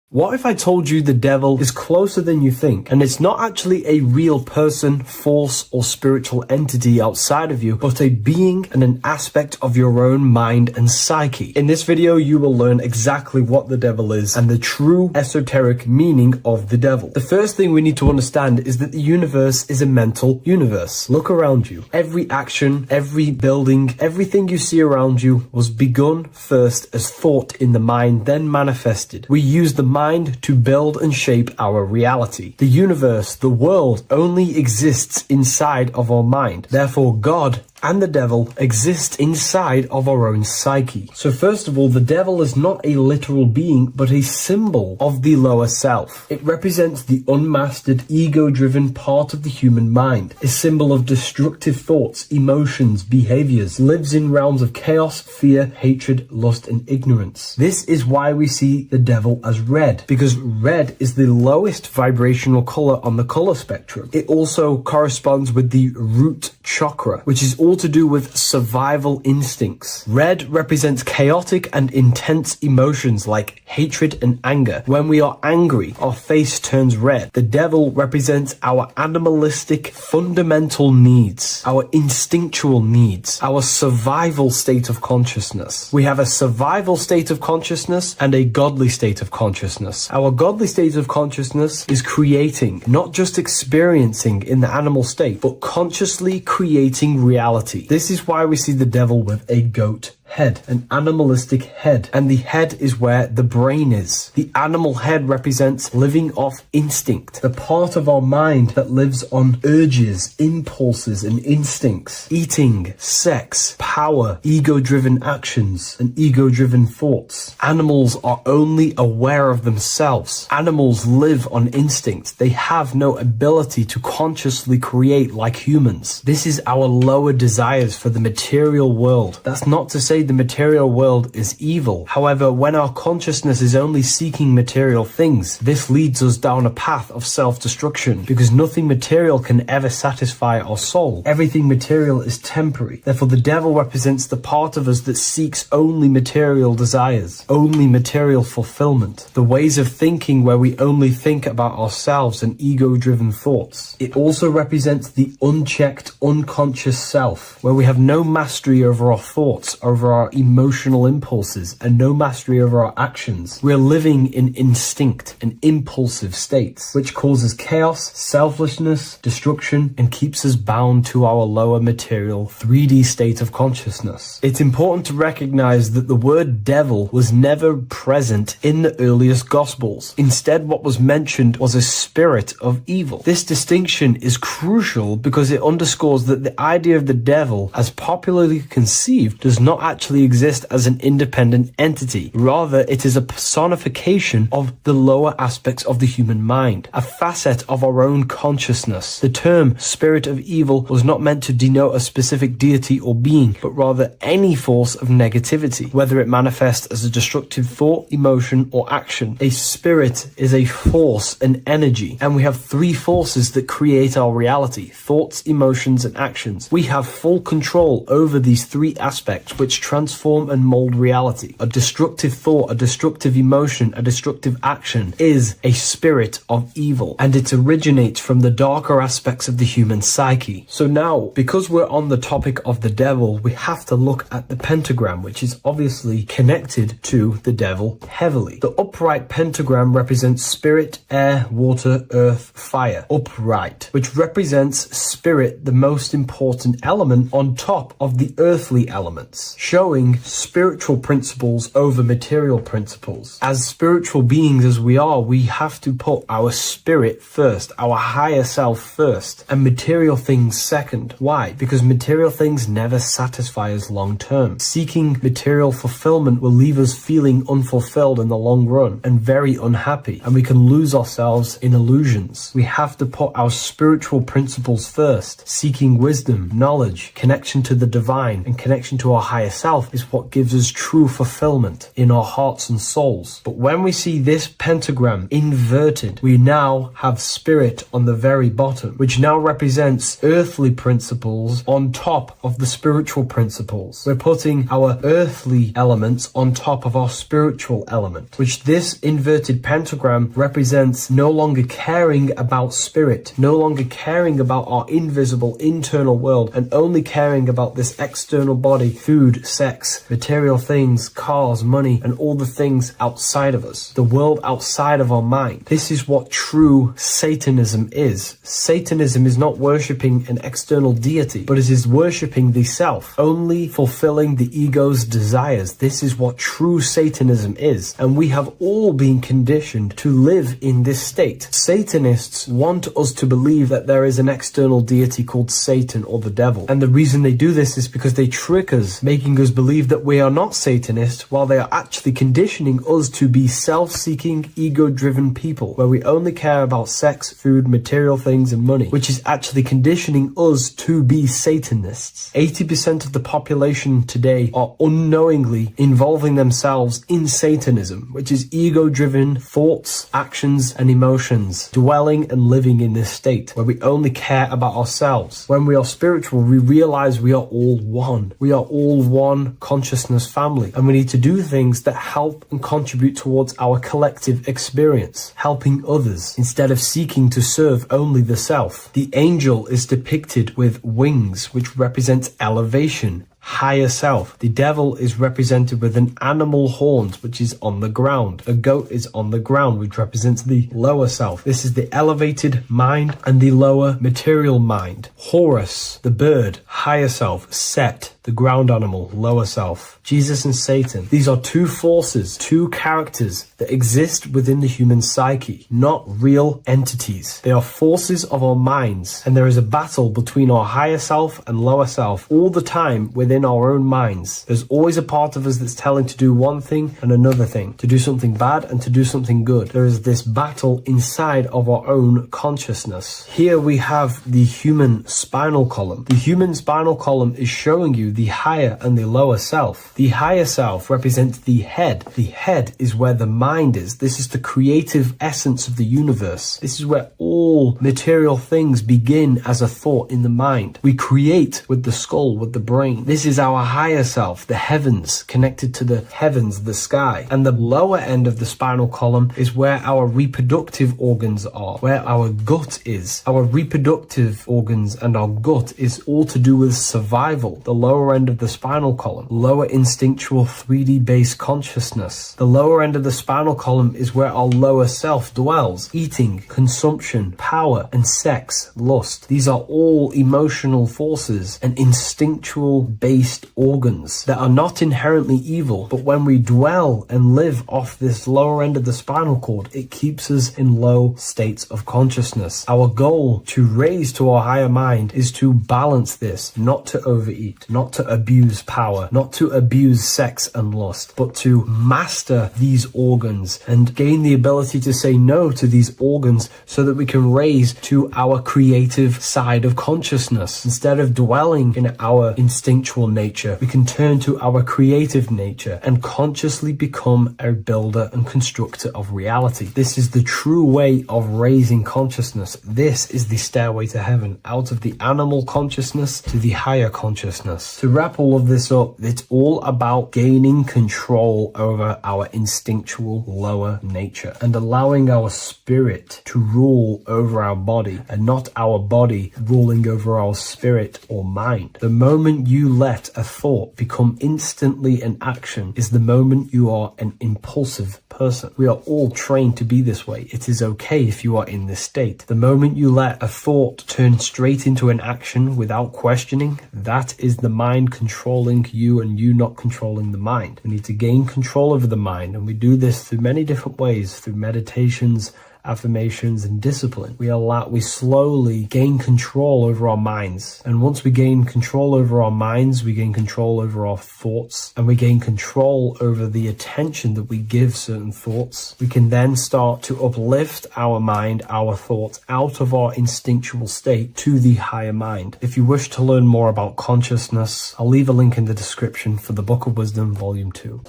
What if I told you the devil is closer than you think, and it's not actually a real person, force, or spiritual entity outside of you, but a being and an aspect of your own mind and psyche? In this video, you will learn exactly what the devil is and the true esoteric meaning of the devil. The first thing we need to understand is that the universe is a mental universe. Look around you. Every action, every building, everything you see around you was begun first as thought in the mind, then manifested. We use the mind to build and shape our reality. The universe, the world, only exists inside of our mind. Therefore, God and the devil exist inside of our own psyche. So first of all, the devil is not a literal being, but a symbol of the lower self. It represents the unmastered, ego-driven part of the human mind, a symbol of destructive thoughts, emotions, behaviors, lives in realms of chaos, fear, hatred, lust, and ignorance. This is why we see the devil as red, because red is the lowest vibrational color on the color spectrum. It also corresponds with the root chakra, which is all to do with survival instincts. Red represents chaotic and intense emotions like hatred and anger. When we are angry, our face turns red. The devil represents our animalistic fundamental needs, our instinctual needs, our survival state of consciousness. We have a survival state of consciousness and a godly state of consciousness. Our godly state of consciousness is creating, not just experiencing in the animal state, but consciously creating reality. This is why we see the devil with a goat head, an animalistic head, and the head is where the brain is. The animal head represents living off instinct, the part of our mind that lives on urges, impulses, and instincts. Eating, sex, power, ego-driven actions, and ego-driven thoughts. Animals are only aware of themselves. Animals live on instinct. They have no ability to consciously create like humans. This is our lower desires for the material world. That's not to say say the material world is evil. However, when our consciousness is only seeking material things, this leads us down a path of self-destruction, because nothing material can ever satisfy our soul. Everything material is temporary. Therefore, the devil represents the part of us that seeks only material desires, only material fulfillment, the ways of thinking where we only think about ourselves and ego-driven thoughts. It also represents the unchecked, unconscious self, where we have no mastery over our thoughts, over our emotional impulses, and no mastery over our actions. We're living in instinct and impulsive states, which causes chaos, selflessness, destruction, and keeps us bound to our lower material 3D state of consciousness. It's important to recognize that the word devil was never present in the earliest Gospels. Instead, what was mentioned was a spirit of evil. This distinction is crucial because it underscores that the idea of the devil, as popularly conceived, does not actually exist as an independent entity. Rather, it is a personification of the lower aspects of the human mind, a facet of our own consciousness. The term spirit of evil was not meant to denote a specific deity or being, but rather any force of negativity, whether it manifests as a destructive thought, emotion, or action. A spirit is a force, an energy, and we have three forces that create our reality: thoughts, emotions, and actions. We have full control over these three aspects, which transform and mold reality. A destructive thought, a destructive emotion, a destructive action is a spirit of evil, and it originates from the darker aspects of the human psyche. So now, because we're on the topic of the devil, we have to look at the pentagram, which is obviously connected to the devil heavily. The upright pentagram represents spirit, air, water, earth, fire. Upright, which represents spirit, the most important element on top of the earthly elements, showing spiritual principles over material principles. As spiritual beings as we are, we have to put our spirit first, our higher self first, and material things second. Why? Because material things never satisfy us long term. Seeking material fulfillment will leave us feeling unfulfilled in the long run and very unhappy, and we can lose ourselves in illusions. We have to put our spiritual principles first. Seeking wisdom, knowledge, connection to the divine, and connection to our higher self is what gives us true fulfillment in our hearts and souls. But when we see this pentagram inverted, we now have spirit on the very bottom, which now represents earthly principles on top of the spiritual principles. We're putting our earthly elements on top of our spiritual element, which this inverted pentagram represents no longer caring about spirit, no longer caring about our invisible internal world, and only caring about this external body, food, sex, material things, cars, money, and all the things outside of us, the world outside of our mind. This is what true Satanism is. Satanism is not worshipping an external deity, but it is worshipping the self, only fulfilling the ego's desires. This is what true Satanism is, and we have all been conditioned to live in this state. Satanists want us to believe that there is an external deity called Satan or the devil, and the reason they do this is because they trick us, making us believe that we are not Satanists, while they are actually conditioning us to be self-seeking, ego-driven people, where we only care about sex, food, material things, and money, which is actually conditioning us to be Satanists. 80% of the population today are unknowingly involving themselves in Satanism, which is ego-driven thoughts, actions, and emotions, dwelling and living in this state where we only care about ourselves. When we are spiritual, we realize we are all one. We are all one consciousness family, and we need to do things that help and contribute towards our collective experience, helping others, instead of seeking to serve only the self. The angel is depicted with wings, which represents elevation, higher self. The devil is represented with an animal horns, which is on the ground. A goat is on the ground, which represents the lower self. This is the elevated mind and the lower material mind. Horus, the bird, higher self. Set, the ground animal, lower self. Jesus and Satan. These are two forces, two characters that exist within the human psyche, not real entities. They are forces of our minds, and there is a battle between our higher self and lower self all the time within within our own minds. There's always a part of us that's telling to do one thing and another thing, to do something bad and to do something good. There is this battle inside of our own consciousness. Here we have the human spinal column. The human spinal column is showing you the higher and the lower self. The higher self represents the head. The head is where the mind is. This is the creative essence of the universe. This is where all material things begin as a thought in the mind. We create with the skull, with the brain. This is our higher self, the heavens, connected to the heavens, the sky. And the lower end of the spinal column is where our reproductive organs are, where our gut is. Our reproductive organs and our gut is all to do with survival. The lower end of the spinal column, lower instinctual 3D based consciousness. The lower end of the spinal column is where our lower self dwells. Eating, consumption, power, and sex, lust. These are all emotional forces and instinctual based organs that are not inherently evil, but when we dwell and live off this lower end of the spinal cord, it keeps us in low states of consciousness. Our goal to raise to our higher mind is to balance this, not to overeat, not to abuse power, not to abuse sex and lust, but to master these organs and gain the ability to say no to these organs so that we can raise to our creative side of consciousness. Instead of dwelling in our instinctual nature, we can turn to our creative nature and consciously become a builder and constructor of reality. This is the true way of raising consciousness. This is the stairway to heaven, out of the animal consciousness to the higher consciousness. To wrap all of this up, it's all about gaining control over our instinctual lower nature and allowing our spirit to rule over our body and not our body ruling over our spirit or mind. The moment you let a thought become instantly an action is the moment you are an impulsive person. We are all trained to be this way. It is okay if you are in this state. The moment you let a thought turn straight into an action without questioning, that is the mind controlling you and you not controlling the mind. We need to gain control over the mind, and we do this through many different ways, through meditations, affirmations, and discipline. We slowly gain control over our minds. And once we gain control over our minds, we gain control over our thoughts, and we gain control over the attention that we give certain thoughts. We can then start to uplift our mind, our thoughts, out of our instinctual state to the higher mind. If you wish to learn more about consciousness, I'll leave a link in the description for the Book of Wisdom, Volume 2.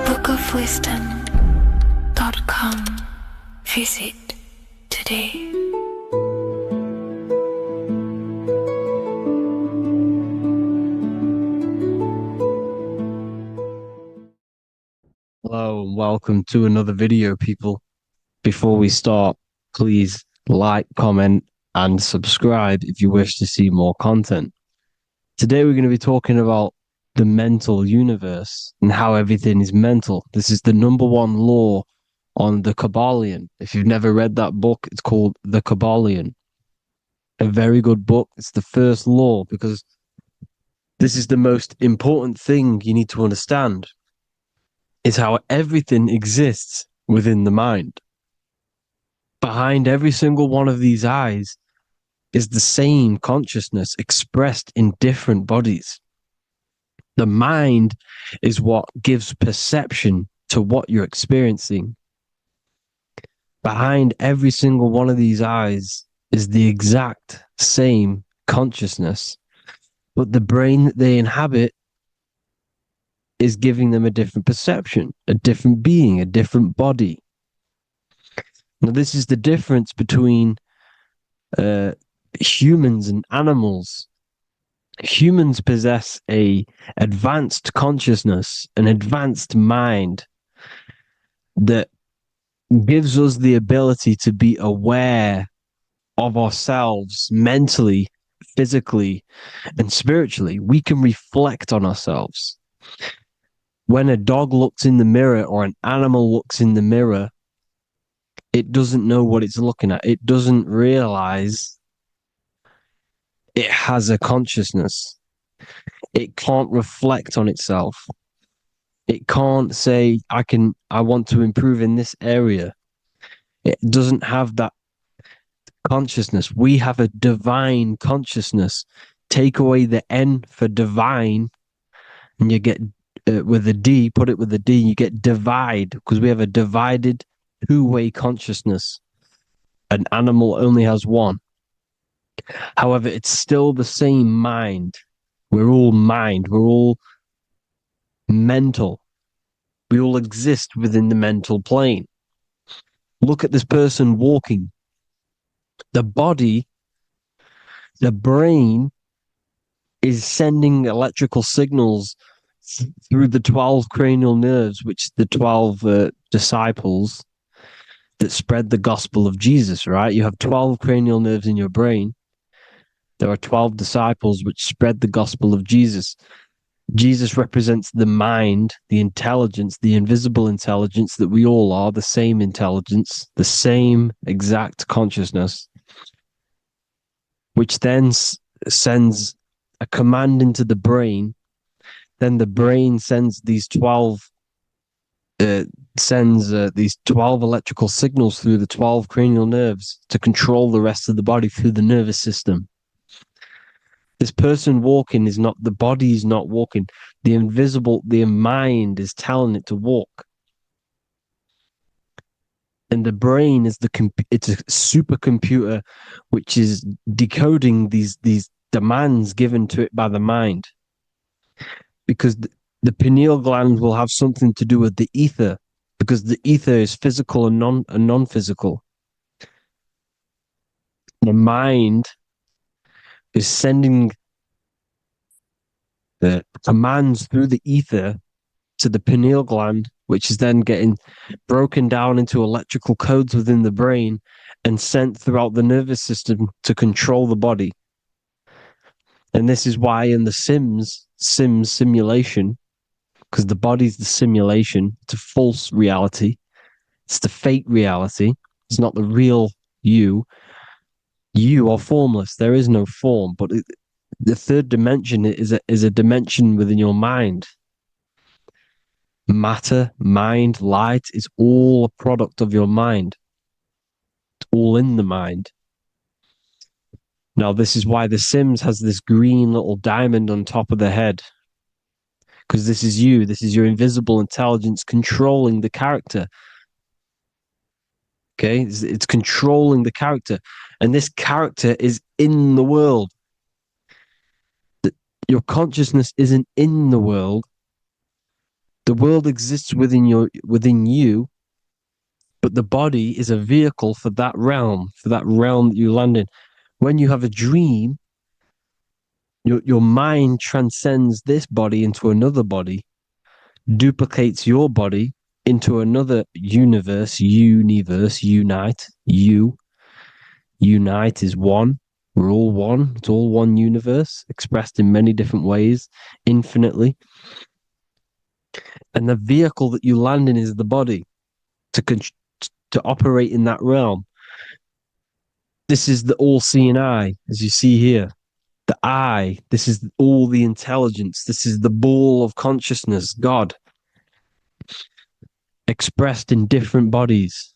bookofwisdom.com. Visit today. Hello and welcome to another video, people. Before we start, please like, comment, and subscribe if you wish to see more content. Today we're going to be talking about the mental universe and how everything is mental. This is the number one law on the Kabbalion. If you've never read that book, it's called The Kabbalion. A very good book. It's the first law because this is the most important thing you need to understand, is how everything exists within the mind. Behind every single one of these eyes is the same consciousness expressed in different bodies. The mind is what gives perception to what you're experiencing. Behind every single one of these eyes is the exact same consciousness, but the brain that they inhabit is giving them a different perception, a different being, a different body. Now, this is the difference between humans and animals. Humans possess a advanced consciousness, an advanced mind that gives us the ability to be aware of ourselves mentally, physically, and spiritually. We can reflect on ourselves. When a dog looks in the mirror or an animal looks in the mirror, it doesn't know what it's looking at. It doesn't realize it has a consciousness. It can't reflect on itself. It can't say, I want to improve in this area. It doesn't have that consciousness. We have a divine consciousness. Take away the N for divine, and you get with a D, put it with a D, you get divide, because we have a divided two-way consciousness. An animal only has one. However, it's still the same mind. We're all mind. We're all mental. We all exist within the mental plane. Look at this person walking. The body, the brain is sending electrical signals through the 12 cranial nerves, which the 12 disciples that spread the gospel of Jesus, right? You have 12 cranial nerves in your brain. There are 12 disciples which spread the gospel of Jesus. Jesus represents the mind, the intelligence, the invisible intelligence that we all are, the same intelligence, the same exact consciousness, which then sends a command into the brain. Then the brain sends these 12 electrical signals through the 12 cranial nerves to control the rest of the body through the nervous system. This person walking is not, the body is not walking. The mind is telling it to walk. And the brain is it's a supercomputer which is decoding these demands given to it by the mind. Because the pineal gland will have something to do with the ether, because the ether is physical and non-physical. The mind is sending the commands through the ether to the pineal gland, which is then getting broken down into electrical codes within the brain and sent throughout the nervous system to control the body. And this is why in the Sims simulation, because the body's the simulation, it's a false reality. It's the fake reality. It's not the real you. You are formless. There is no form. But the third dimension is a dimension within your mind. Matter, mind, light is all a product of your mind. It's all in the mind. Now, this is why The Sims has this green little diamond on top of the head. Because this is you. This is your invisible intelligence controlling the character. Okay? It's controlling the character. And this character is in the world. Your consciousness isn't in the world. The world exists within you, but the body is a vehicle for that realm that you land in. When you have a dream, your mind transcends this body into another body, duplicates your body into another universe, unite. Unite is one. We're all one. It's all one universe, expressed in many different ways, infinitely. And the vehicle that you land in is the body to operate in that realm. This is the all-seeing eye, as you see here. The eye, this is all the intelligence. This is the ball of consciousness, God, expressed in different bodies.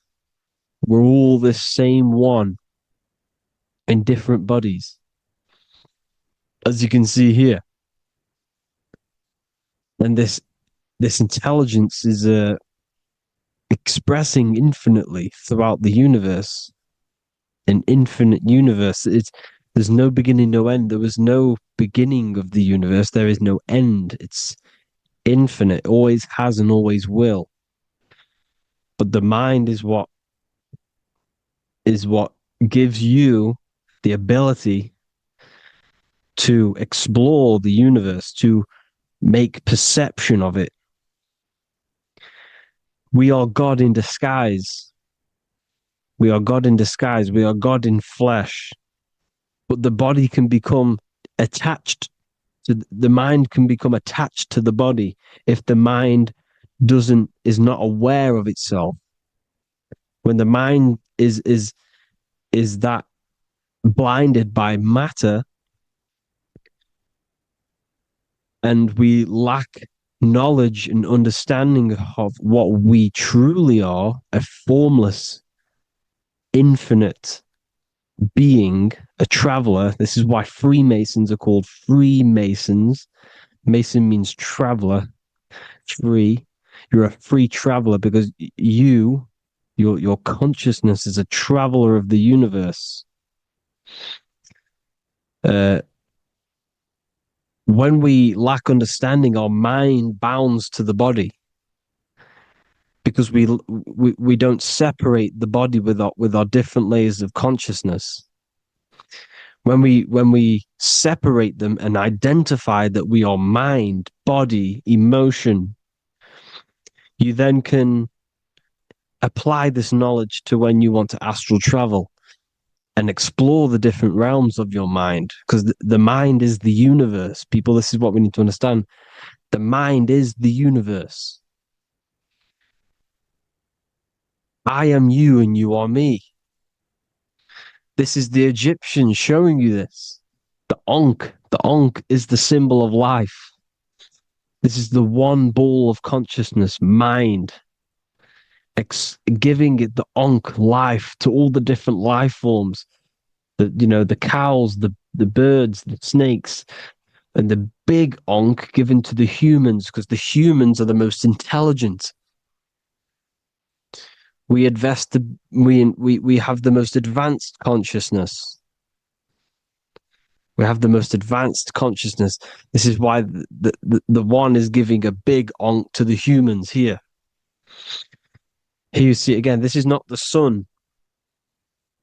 We're all this same one in different bodies, as you can see here. And this intelligence is expressing infinitely throughout the universe, an infinite universe. There's no beginning, no end. There was no beginning of the universe. There is no end. It's infinite, always has and always will. But the mind is what gives you the ability to explore the universe, to make perception of it. We are God in disguise. We are God in disguise. We are God in flesh. But the body can become attached to the mind, can become attached to the body if the mind is not aware of itself. When the mind is that blinded by matter, and we lack knowledge and understanding of what we truly are, a formless infinite being, a traveler. This is why Freemasons are called Freemasons. Mason means traveler. Free. You're a free traveler because your consciousness is a traveler of the universe. When we lack understanding, our mind bounds to the body because we don't separate the body with our different layers of consciousness. When we separate them and identify that we are mind, body, emotion, you then can apply this knowledge to when you want to astral travel and explore the different realms of your mind, because the mind is the universe. People, this is what we need to understand. The mind is the universe. I am you and you are me. This is the Egyptians showing you this. The Ankh is the symbol of life. This is the one ball of consciousness, mind, giving it the Ankh life to all the different life forms. The cows, the birds, the snakes, and the big Ankh given to the humans, because the humans are the most intelligent. We have the most advanced consciousness. We have the most advanced consciousness. This is why the one is giving a big Ankh to the humans here. Here you see again, this is not the sun.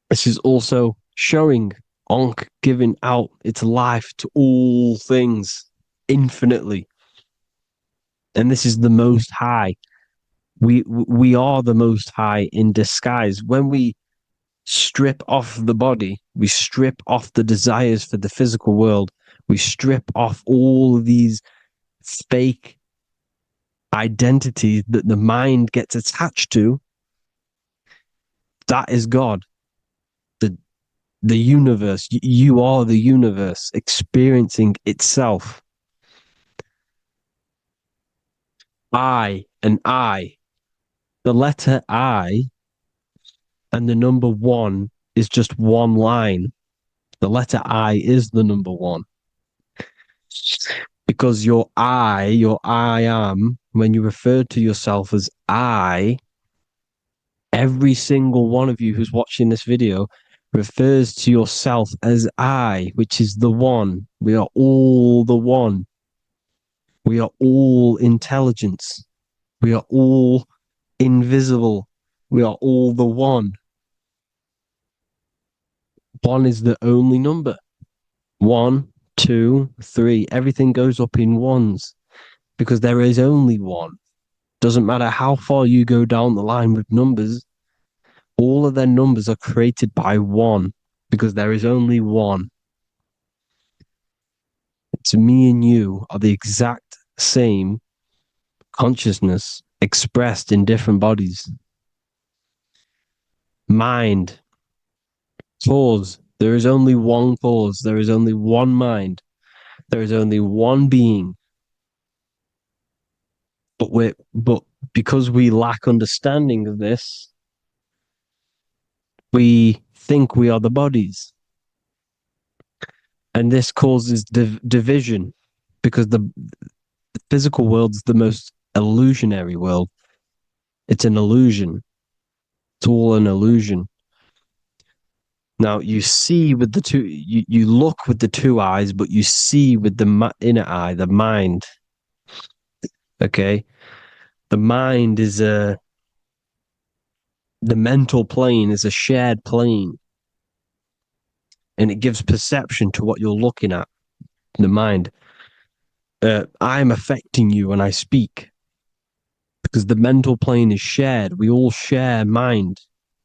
This is also showing Ankh giving out its life to all things infinitely. And this is the Most High. We are the Most High in disguise. When we strip off the body, we strip off the desires for the physical world, we strip off all of these fake identities that the mind gets attached to. That is God. The universe. You are the universe experiencing itself. I and I. The letter I and the number one is just one line. The letter I is the number one. Because your I am, when you refer to yourself as I, every single one of you who's watching this video refers to yourself as I, which is the one. We are all the one. We are all intelligence. We are all invisible. We are all the one. One is the only number. 1, 2, 3. Everything goes up in ones because there is only one. Doesn't matter how far you go down the line with numbers, all of their numbers are created by one because there is only one. It's me and you are the exact same consciousness expressed in different bodies. Mind. Cause. There is only one cause. There is only one mind. There is only one being. But because we lack understanding of this, we think we are the bodies. And this causes division because the physical world is the most illusionary world. It's an illusion. It's all an illusion. Now you see with the two, you look with the two eyes, but you see with the inner eye, the mind. Okay, the mind is the mental plane is a shared plane, and it gives perception to what you're looking at. The mind. I'm affecting you when I speak because the mental plane is shared. We all share mind.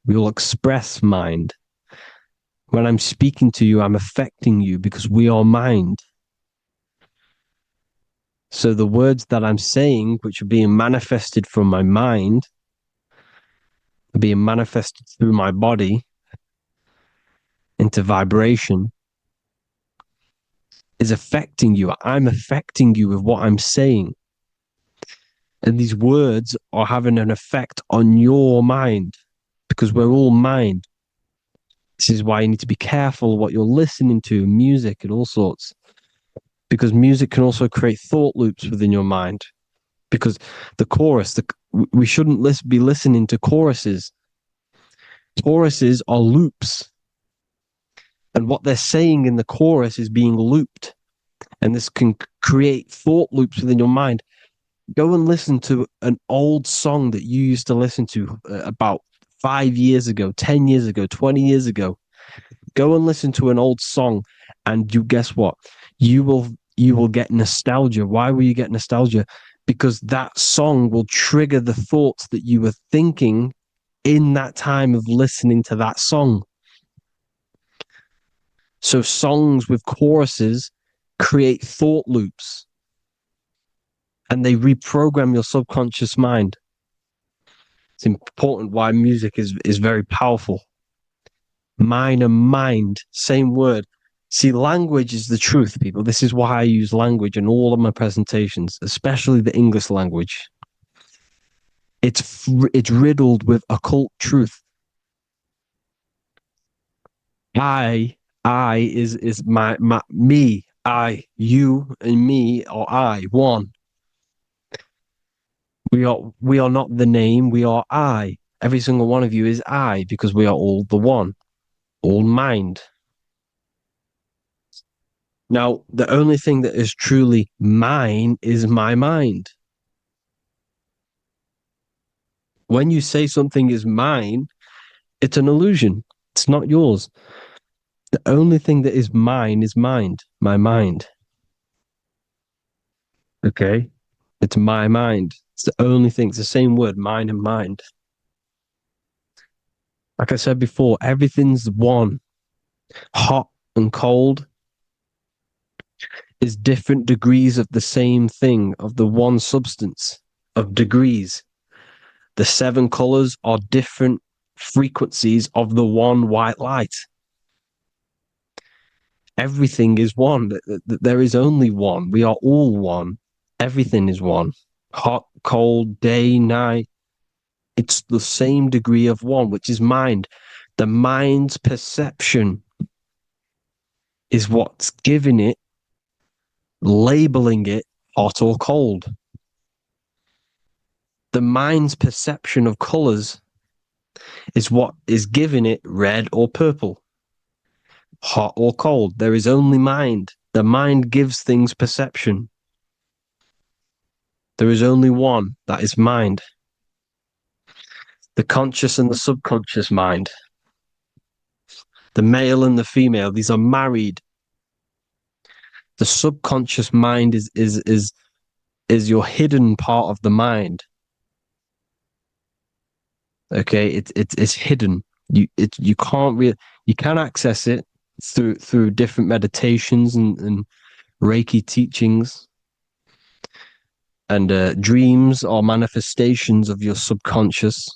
We all express mind. When I'm speaking to you, I'm affecting you because we are mind. So the words that I'm saying, which are being manifested from my mind, are being manifested through my body into vibration, is affecting you. I'm affecting you with what I'm saying. And these words are having an effect on your mind because we're all mind. This is why you need to be careful what you're listening to, music and all sorts, because music can also create thought loops within your mind. Because the chorus, we shouldn't be listening to choruses. Choruses are loops. And what they're saying in the chorus is being looped. And this can create thought loops within your mind. Go and listen to an old song that you used to listen to about 5 years ago, 10 years ago, 20 years ago. Go and listen to an old song, and you guess what? You will get nostalgia. Why will you get nostalgia? Because that song will trigger the thoughts that you were thinking in that time of listening to that song. So songs with choruses create thought loops, and they reprogram your subconscious mind. It's important why music is very powerful. Mind and mind, same word. See, language is the truth, people. This is why I use language in all of my presentations, especially the English language. It's riddled with occult truth. I is my me, I, you, and me, or I, one. We are not the name, we are I. Every single one of you is I, because we are all the one, all mind. Now, the only thing that is truly mine is my mind. When you say something is mine, it's an illusion. It's not yours. The only thing that is mine is mind, my mind. Okay? It's my mind. It's the only thing. It's the same word, mind and mind. Like I said before, everything's one. Hot and cold is different degrees of the same thing, of the one substance, of degrees. The 7 colors are different frequencies of the one white light. Everything is one. There is only one. We are all one. Everything is one. Hot, cold, day, night. It's the same degree of one, which is mind. The mind's perception is what's giving it, labeling it hot or cold. The mind's perception of colors is what is giving it red or purple, hot or cold. There is only mind. The mind gives things perception. There is only one, that is mind. The conscious and the subconscious mind. The male and the female, these are married. The subconscious mind is your hidden part of the mind. Okay, it's hidden. You can access it through different meditations and Reiki teachings, and dreams or manifestations of your subconscious.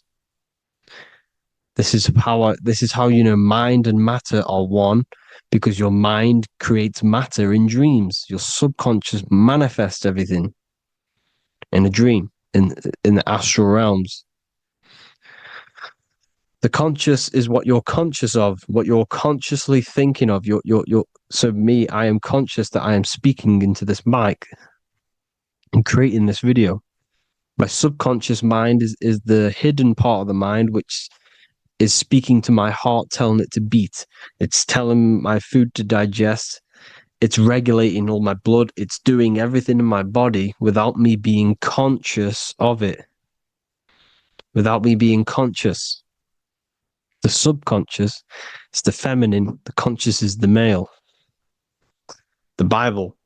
This is how you know mind and matter are one, because your mind creates matter in dreams. Your subconscious manifests everything in a dream, in the astral realms. The conscious is what you're conscious of, what you're consciously thinking of. So me, I am conscious that I am speaking into this mic and creating this video. My subconscious mind is the hidden part of the mind, which is speaking to my heart, telling it to beat. It's telling my food to digest. It's regulating all my blood. It's doing everything in my body without me being conscious of it. Without me being conscious. The subconscious is the feminine. The conscious is the male. The Bible,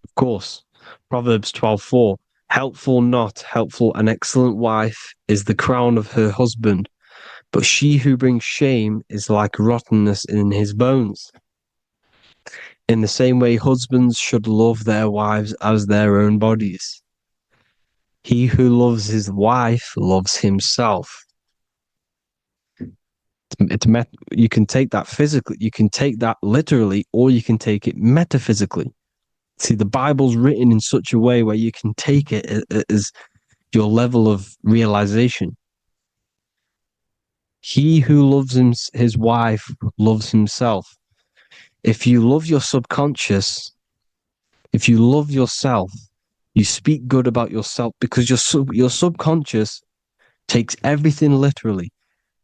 of course. Proverbs 12:4. Helpful, not helpful, an excellent wife is the crown of her husband, but she who brings shame is like rottenness in his bones. In the same way, husbands should love their wives as their own bodies. He who loves his wife loves himself. You can take that physically, you can take that literally, or you can take it metaphysically. See, the Bible's written in such a way where you can take it as your level of realization. He who loves his wife loves himself. If you love your subconscious, if you love yourself, you speak good about yourself because your subconscious takes everything literally.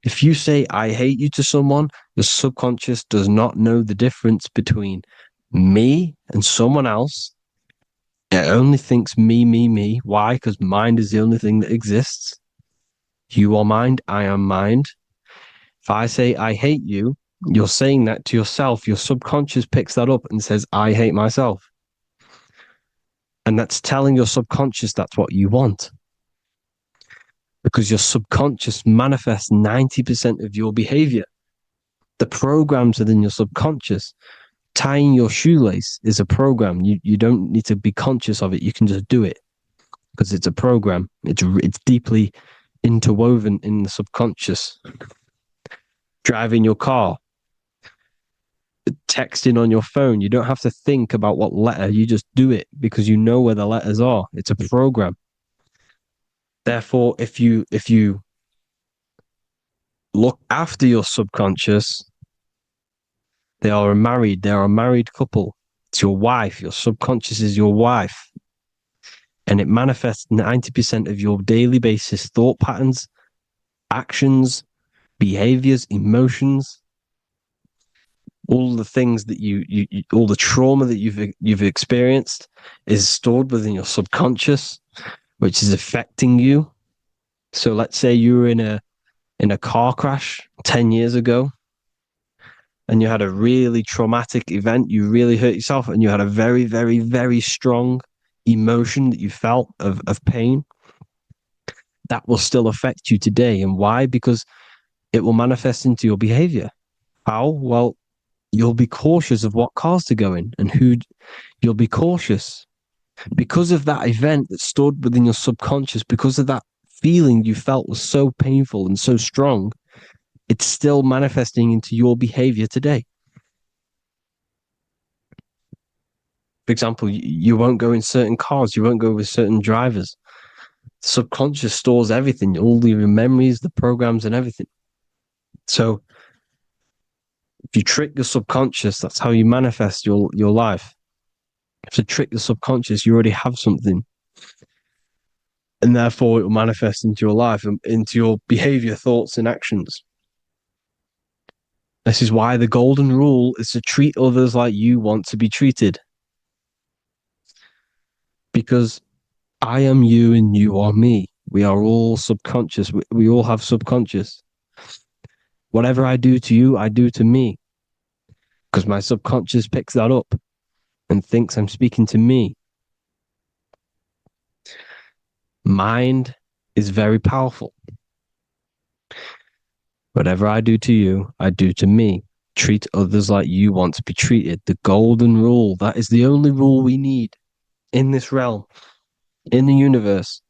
If you say, I hate you to someone, your subconscious does not know the difference between me and someone else. It only thinks me, me, me. Why? Because mind is the only thing that exists. You are mind, I am mind. If I say, I hate you, you're saying that to yourself. Your subconscious picks that up and says, I hate myself. And that's telling your subconscious that's what you want. Because your subconscious manifests 90% of your behavior. The programs within your subconscious. Tying your shoelace is a program. You don't need to be conscious of it. You can just do it because it's a program. It's deeply interwoven in the subconscious. Driving your car, texting on your phone. You don't have to think about what letter. You just do it because you know where the letters are. It's a program. Therefore, if you look after your subconscious, they are a married couple. It's your wife. Your subconscious is your wife. And it manifests 90% of your daily basis thought patterns, actions, behaviors, emotions, all the things that you all the trauma that you've experienced is stored within your subconscious, which is affecting you. So let's say you were in a car crash 10 years ago and you had a really traumatic event, you really hurt yourself, and you had a very, very, very strong emotion that you felt of pain. That will still affect you today. And why? Because it will manifest into your behavior. How? Well, you'll be cautious of what cars to go in and who. You'll be cautious because of that event that stored within your subconscious, because of that feeling you felt was so painful and so strong. It's still manifesting into your behavior today. For example, you won't go in certain cars, you won't go with certain drivers. The subconscious stores everything, all your memories, the programs, and everything. So if you trick your subconscious, that's how you manifest your life. If you trick the subconscious, you already have something. And therefore it will manifest into your life and into your behavior, thoughts, and actions. This is why the golden rule is to treat others like you want to be treated. Because I am you and you are me. We are all subconscious. We all have subconscious. Whatever I do to you, I do to me. Because my subconscious picks that up and thinks I'm speaking to me. Mind is very powerful. Whatever I do to you, I do to me. Treat others like you want to be treated. The golden rule. That is the only rule we need in this realm, in the universe.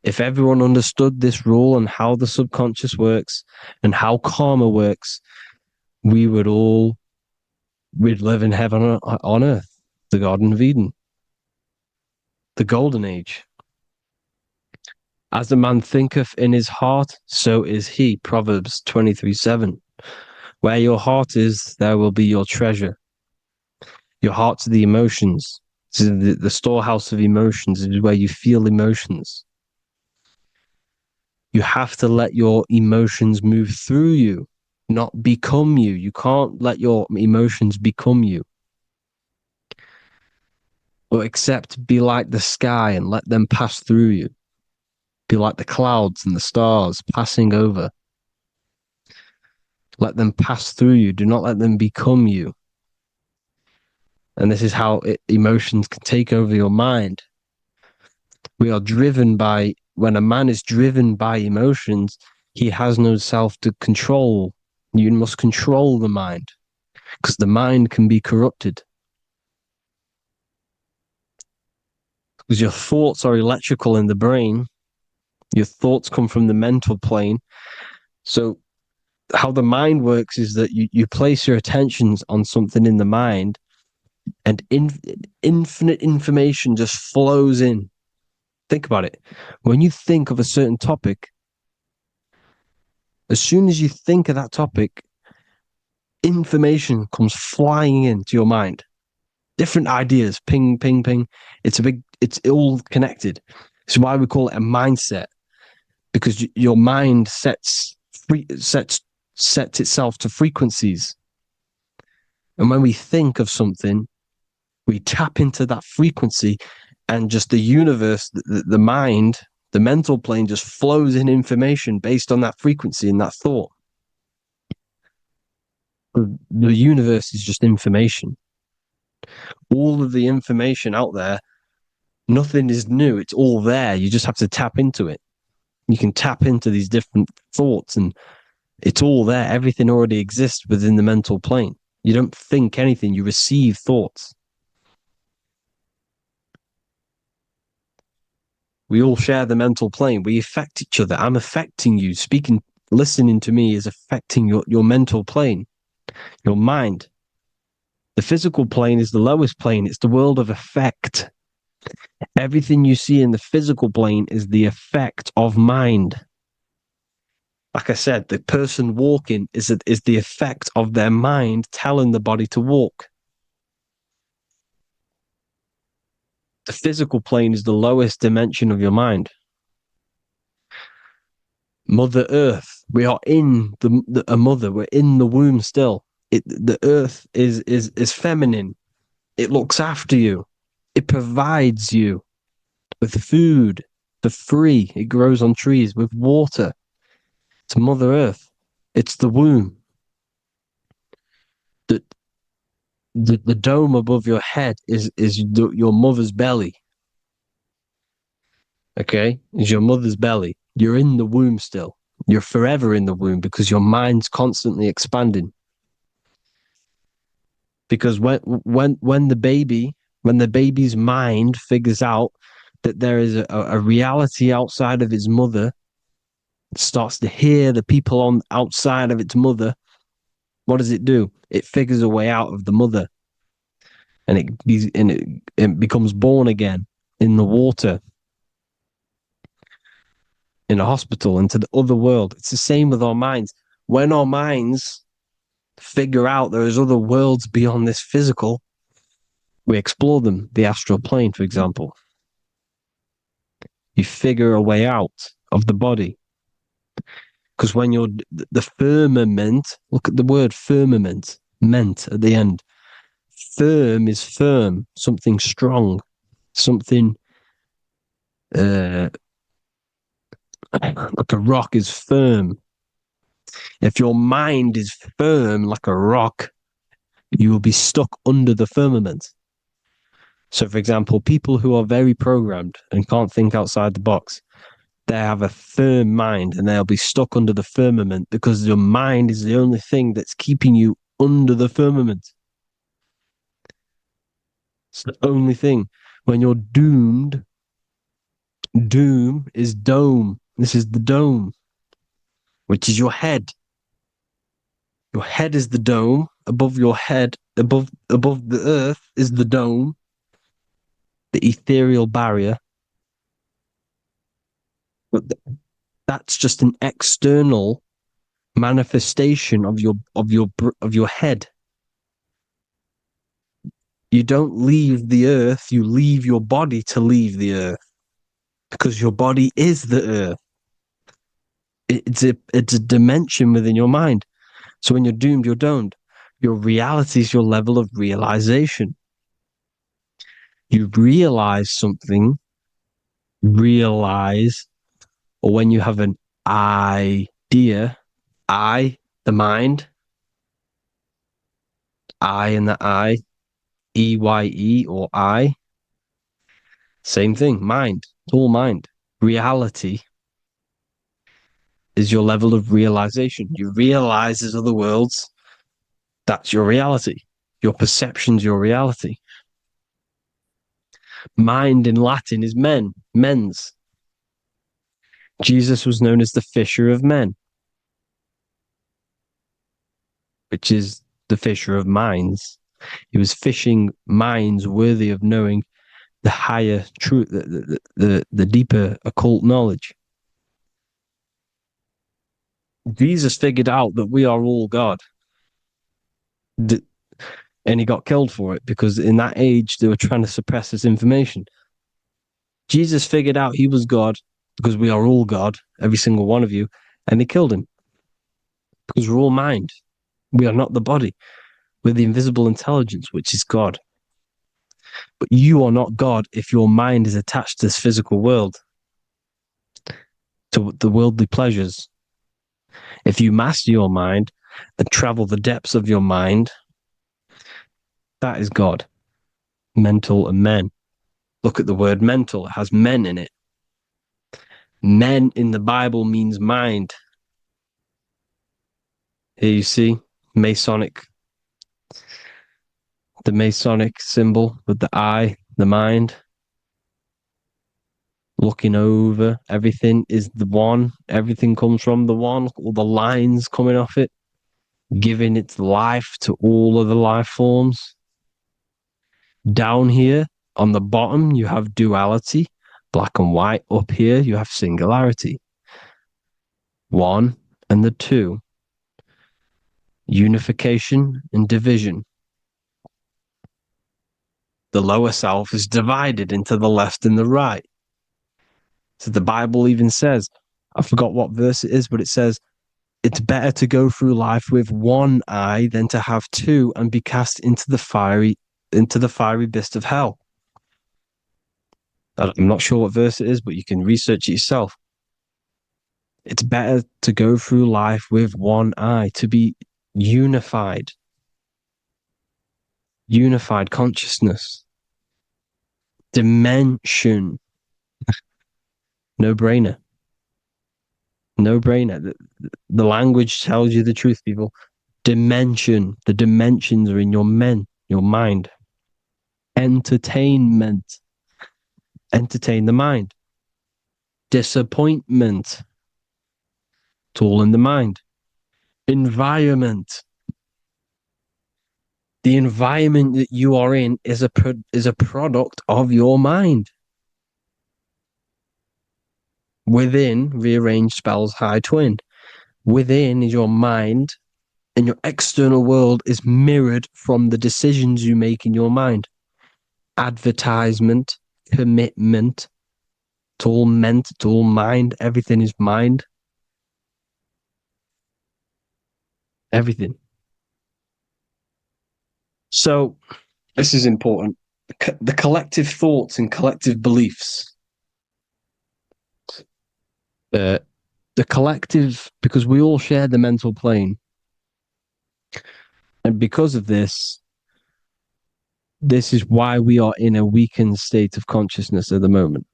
If everyone understood this rule and how the subconscious works and how karma works, we'd live in heaven on earth, the Garden of Eden, the golden age. As a man thinketh in his heart, so is he. Proverbs 23:7. Where your heart is, there will be your treasure. Your heart's the emotions. The storehouse of emotions is where you feel emotions. You have to let your emotions move through you, not become you. You can't let your emotions become you. Or except be like the sky and let them pass through you. Be like the clouds and the stars passing over. Let them pass through you. Do not let them become you. And this is how emotions can take over your mind. We are driven by, when a man is driven by emotions, he has no self to control. You must control the mind because the mind can be corrupted. Because your thoughts are electrical in the brain. Your thoughts come from the mental plane. So how the mind works is that you place your attentions on something in the mind and infinite information just flows in. Think about it. When you think of a certain topic, As soon as you think of that topic, information comes flying into your mind. Different ideas, ping, ping, ping. It's all connected. It's why we call it a mindset, because your mind sets itself to frequencies. And when we think of something, we tap into that frequency, and just the universe, the mind, the mental plane just flows in information based on that frequency and that thought. The universe is just information. All of the information out there, nothing is new. It's all there. You just have to tap into it. You can tap into these different thoughts, and it's all there. Everything already exists within the mental plane. You don't think anything. You receive thoughts. We all share the mental plane. We affect each other. I'm affecting you. Speaking, listening to me is affecting your mental plane, your mind. The physical plane is the lowest plane. It's the world of effect. Everything you see in the physical plane is the effect of mind. Like I said, the person walking is the effect of their mind telling the body to walk. The physical plane is the lowest dimension of your mind. Mother Earth, we are in a mother. We're in the womb still. The Earth is feminine. It looks after you. It provides you with food for free. It grows on trees with water. It's Mother Earth. It's the womb. The dome above your head is your mother's belly. Okay? Is your mother's belly. You're in the womb still. You're forever in the womb because your mind's constantly expanding. Because when the baby's mind figures out that there is a reality outside of its mother, it starts to hear the people on outside of its mother, what does it do? It figures a way out of the mother, and it becomes born again in the water, in a hospital, into the other world. It's the same with our minds. When our minds figure out there is other worlds beyond this physical, we explore them. The astral plane, for example. You figure a way out of the body. Because when you're the firmament, look at the word firmament, meant at the end. Firm is firm, something strong, something like a rock is firm. If your mind is firm like a rock, you will be stuck under the firmament. So, for example, people who are very programmed and can't think outside the box, they have a firm mind and they'll be stuck under the firmament because your mind is the only thing that's keeping you under the firmament. It's the only thing. When you're doomed, doom is dome. This is the dome, which is your head. Your head is the dome. Above your head, above the earth is the dome, the ethereal barrier. But that's just an external manifestation of your head. You don't leave the earth, you leave your body to leave the earth, because your body is the earth. It's a dimension within your mind. So when you're doomed, you're domed. Your reality is your level of realization. You realize something, or when you have an idea, the mind, in the EYE or I. Same thing, mind. It's all mind. Reality is your level of realization. You realize there's other worlds. That's your reality. Your perception's your reality. Mind in Latin is mens. Jesus was known as the fisher of men, which is the fisher of minds. He was fishing minds worthy of knowing the higher truth, the deeper occult knowledge. Jesus figured out that we are all God. And he got killed for it because in that age, they were trying to suppress this information. Jesus figured out he was God because we are all God, every single one of you, and they killed him because we're all mind. We are not the body. We're the invisible intelligence, which is God. But you are not God if your mind is attached to this physical world, to the worldly pleasures. If you master your mind and travel the depths of your mind, that is God. Mental and men. Look at the word mental. It has men in it. Men in the Bible means mind. Here you see Masonic, the Masonic symbol with the eye, the mind. Looking over everything is the one. Everything comes from the one. All the lines coming off it, giving its life to all of the life forms. Down here on the bottom, you have duality, black and white. Up here, you have singularity. One and the two. Unification and division. The lower self is divided into the left and the right. So the Bible even says, I forgot what verse it is, but it says, it's better to go through life with one eye than to have two and be cast into the fiery abyss of hell. I'm not sure what verse it is, but you can research it yourself. It's better to go through life with one eye, to be unified. Unified consciousness. Dimension. No-brainer. No-brainer. The language tells you the truth, people. Dimension. The dimensions are in your mind. Entertainment. Entertain the mind. Disappointment. It's all in the mind. Environment. The environment that you are in is a product of your mind. Within, rearrange spells high twin. Within is your mind, and your external world is mirrored from the decisions you make in your mind. Advertisement, commitment, it's all meant, it's all mind. Everything is mind. Everything. So, this is important. The collective thoughts and collective beliefs. The collective, because we all share the mental plane. And because of this is why we are in a weakened state of consciousness at the moment.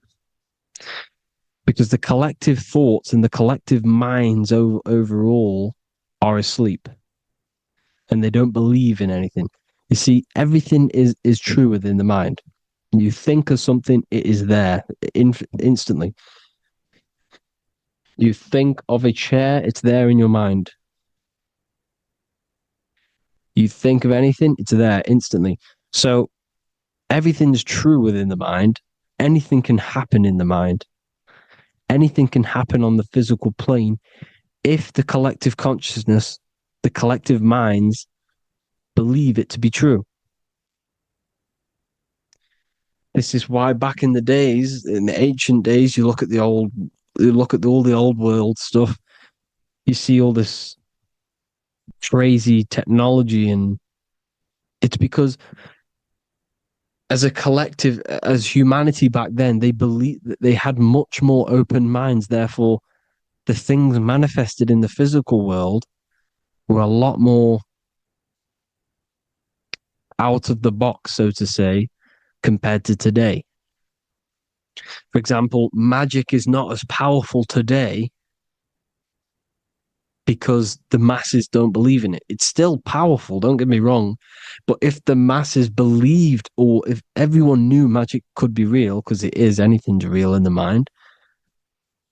Because the collective thoughts and the collective minds overall are asleep. And they don't believe in anything. You see, everything is true within the mind. You think of something, it is there instantly. You think of a chair, it's there in your mind. You think of anything, it's there instantly. So everything's true within the mind. Anything can happen in the mind. Anything can happen on the physical plane if the collective consciousness, the collective minds, believe it to be true. This is why back in the days, in the ancient days, you look at all the old world stuff, you see all this crazy technology, and it's because as a collective, as humanity back then, they believed that they had much more open minds. Therefore, the things manifested in the physical world were a lot more out of the box, so to say, compared to today. For example, magic is not as powerful today because the masses don't believe in it. It's still powerful, don't get me wrong, but if the masses believed, or if everyone knew magic could be real, because it is, anything's real in the mind,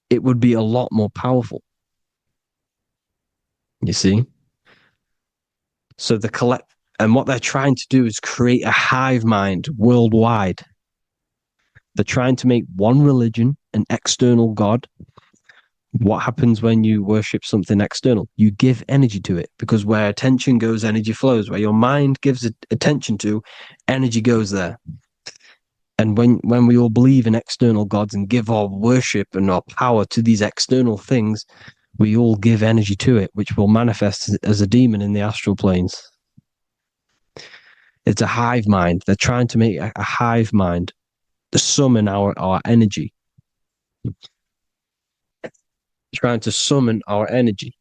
it would be a lot more powerful. You see? So and what they're trying to do is create a hive mind worldwide. They're trying to make one religion, an external God, What happens when you worship something external? You give energy to it, because where attention goes, energy flows. Where your mind gives attention to, energy goes there. And when we all believe in external gods and give our worship and our power to these external things, we all give energy to it, which will manifest as a demon in the astral planes. It's a hive mind. They're trying to make a hive mind to summon our energy. Trying to summon our energy.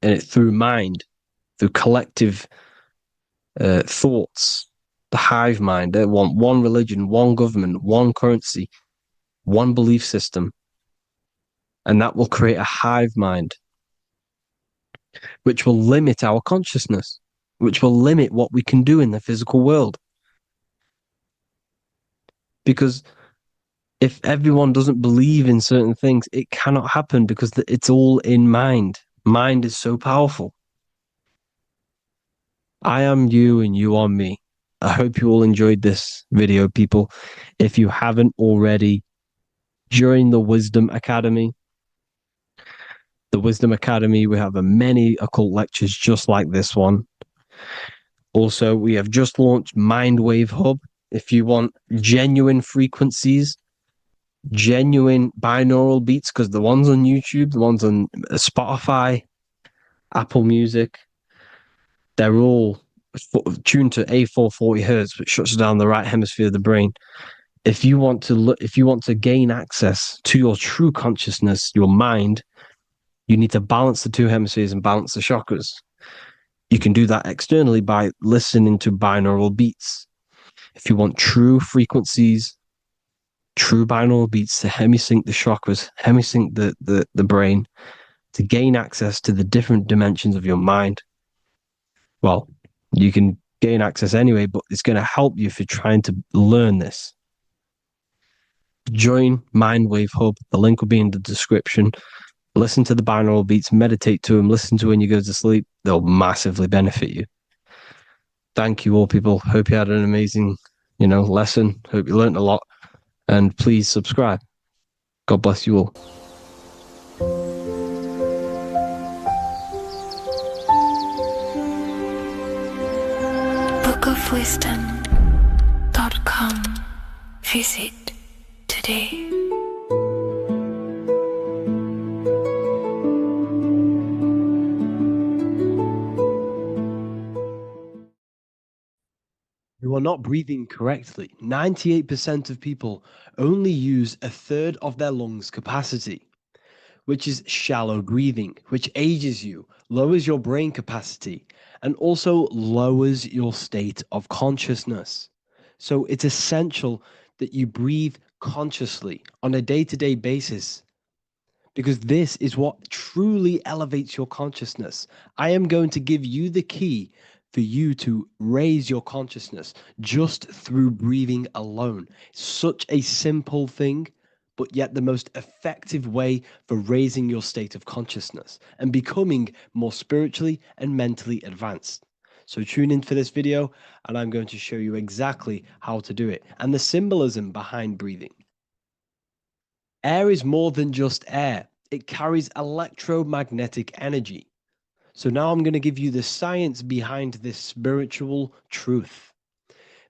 And it through mind, through collective thoughts. The hive mind. They want one religion, one government, one currency, one belief system. And that will create a hive mind, which will limit our consciousness, which will limit what we can do in the physical world. Because if everyone doesn't believe in certain things, it cannot happen, because it's all in mind. Mind is so powerful. I am you and you are me. I hope you all enjoyed this video, people. If you haven't already, join the Wisdom Academy. The Wisdom Academy, we have many occult lectures just like this one. Also, we have just launched Mindwave Hub. If you want genuine frequencies, genuine binaural beats, because the ones on YouTube, the ones on Spotify, Apple Music, they're all tuned to A440 hertz, which shuts down the right hemisphere of the brain. If you want to gain access to your true consciousness, your mind, you need to balance the two hemispheres and balance the chakras. You can do that externally by listening to binaural beats. If you want true frequencies, true binaural beats to hemisync the chakras, hemisync the brain, to gain access to the different dimensions of your mind, well, you can gain access anyway, but it's going to help you if you're trying to learn this. Join Mindwave Hub. The link will be in the description. Listen to the binaural beats, meditate to them, listen to when you go to sleep. They'll massively benefit you. Thank you all, people. Hope you had an amazing, lesson. Hope you learned a lot. And please subscribe. God bless you all. bookofwisdom.com. Visit today. You are not breathing correctly. 98% of people only use a third of their lungs capacity, which is shallow breathing, which ages you, lowers your brain capacity, and also lowers your state of consciousness. So it's essential that you breathe consciously on a day-to-day basis, because this is what truly elevates your consciousness. I am going to give you the key for you to raise your consciousness just through breathing alone. Such a simple thing, but yet the most effective way for raising your state of consciousness and becoming more spiritually and mentally advanced. So tune in for this video, and I'm going to show you exactly how to do it and the symbolism behind breathing. Air is more than just air. It carries electromagnetic energy. So now I'm going to give you the science behind this spiritual truth.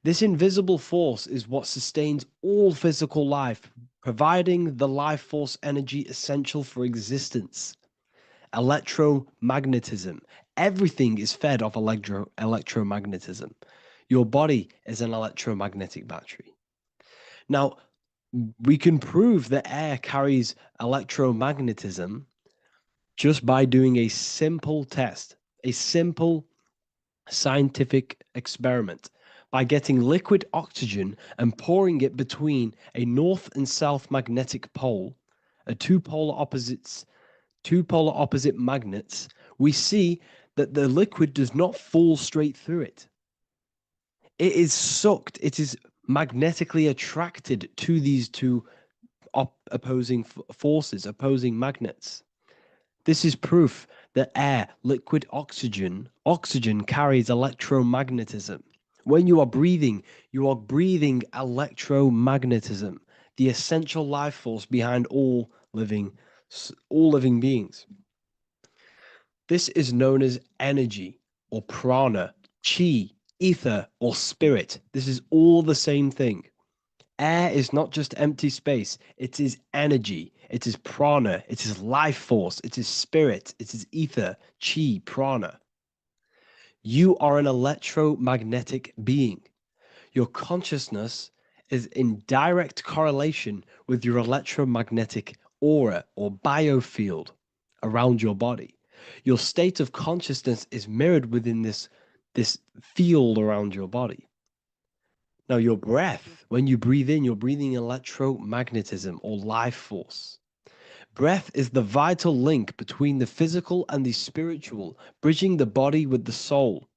This invisible force is what sustains all physical life, providing the life force energy essential for existence. Electromagnetism. Everything is fed off electromagnetism. Your body is an electromagnetic battery. Now, we can prove that air carries electromagnetism just by doing a simple test, a simple scientific experiment, by getting liquid oxygen and pouring it between a north and south magnetic pole, two polar opposite magnets. We see that the liquid does not fall straight through it. It is sucked, it is magnetically attracted to these two opposing forces, opposing magnets. This is proof that air, liquid oxygen carries electromagnetism. When you are breathing electromagnetism. the essential life force behind all living beings. This is known as energy or prana, chi, ether, or spirit. This is all the same thing. Air is not just empty space, it is energy, it is prana, it is life force, it is spirit, it is ether, chi, prana. You are an electromagnetic being. Your consciousness is in direct correlation with your electromagnetic aura or biofield around your body. Your state of consciousness is mirrored within this field around your body. Now, your breath, when you breathe in, you're breathing electromagnetism or life force. Breath is the vital link between the physical and the spiritual, bridging the body with the soul.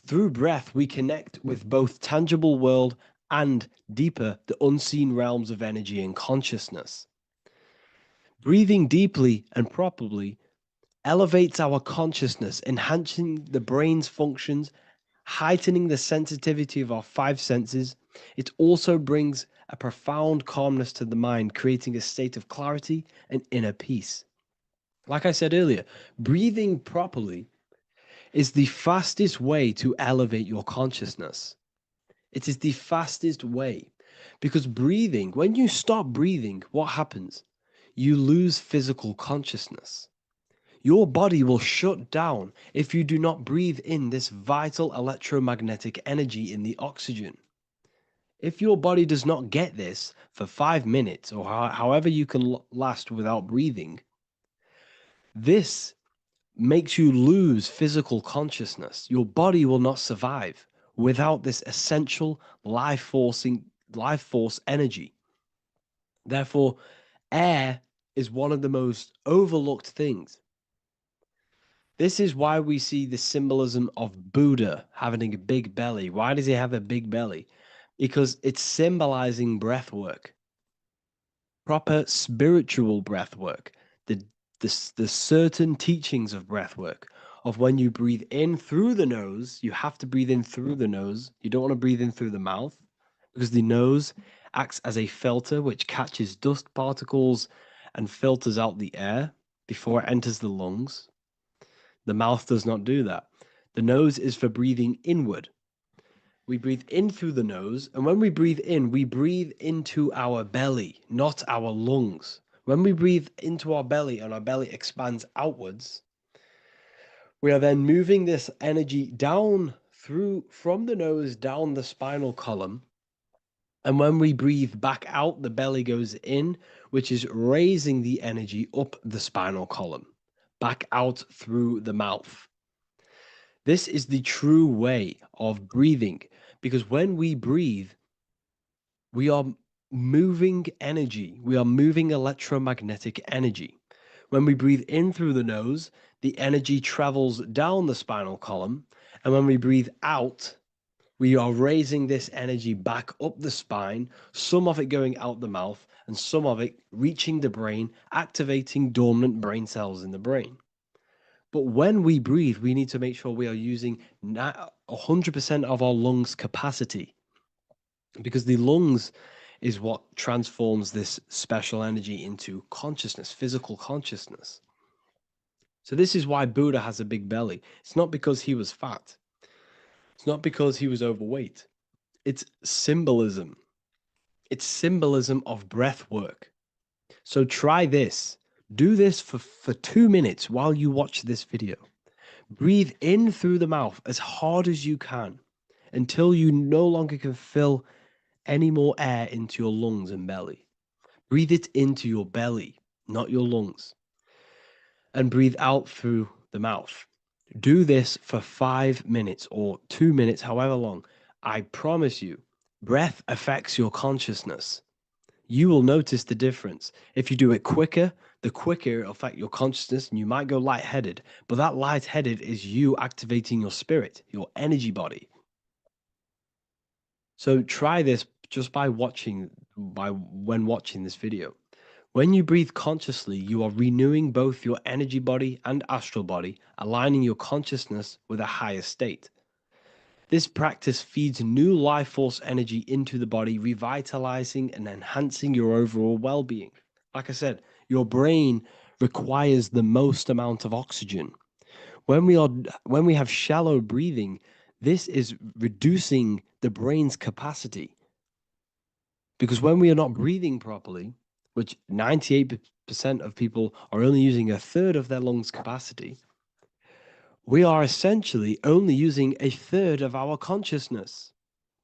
Through breath, we connect with both tangible world and deeper, the unseen realms of energy and consciousness. Breathing deeply and properly elevates our consciousness, enhancing the brain's functions, heightening the sensitivity of our five senses. It also brings a profound calmness to the mind, creating a state of clarity and inner peace. Like I said earlier, breathing properly is the fastest way to elevate your consciousness. It is the fastest way because breathing, when you stop breathing, what happens? You lose physical consciousness. Your body will shut down if you do not breathe in this vital electromagnetic energy in the oxygen. If your body does not get this for 5 minutes or however you can last without breathing, this makes you lose physical consciousness. Your body will not survive without this essential life force energy. Therefore, air is one of the most overlooked things. This is why we see the symbolism of Buddha having a big belly. Why does he have a big belly? Because it's symbolizing breath work, proper spiritual breath work, the certain teachings of breath work, of when you breathe in through the nose, you have to breathe in through the nose. You don't want to breathe in through the mouth because the nose acts as a filter which catches dust particles and filters out the air before it enters the lungs. The mouth does not do that. The nose is for breathing inward. We breathe in through the nose, and when we breathe in, we breathe into our belly, not our lungs. When we breathe into our belly and our belly expands outwards, we are then moving this energy down from the nose down the spinal column. And when we breathe back out, the belly goes in, which is raising the energy up the spinal column, back out through the mouth. This is the true way of breathing, because when we breathe, we are moving energy. We are moving electromagnetic energy. When we breathe in through the nose, the energy travels down the spinal column. And when we breathe out, we are raising this energy back up the spine, some of it going out the mouth, and some of it reaching the brain, activating dormant brain cells in the brain. But when we breathe, we need to make sure we are using 100% of our lungs' capacity, because the lungs is what transforms this special energy into consciousness, physical consciousness. So this is why Buddha has a big belly. It's not because he was fat. It's not because he was overweight. It's symbolism. It's symbolism of breath work. So try this. Do this for 2 minutes while you watch this video. Breathe in through the mouth as hard as you can until you no longer can fill any more air into your lungs and belly. Breathe it into your belly, not your lungs. And breathe out through the mouth. Do this for 5 minutes or 2 minutes, however long. I promise you, breath affects your consciousness. You will notice the difference. If you do it quicker, the quicker it'll affect your consciousness, and you might go lightheaded. But that lightheaded is you activating your spirit, your energy body. So try this just when watching this video. When you breathe consciously, you are renewing both your energy body and astral body, aligning your consciousness with a higher state. This practice feeds new life force energy into the body, revitalizing and enhancing your overall well-being. Like I said, your brain requires the most amount of oxygen. When we have shallow breathing, this is reducing the brain's capacity. Because when we are not breathing properly, which 98% of people are only using a third of their lungs capacity, we are essentially only using a third of our consciousness,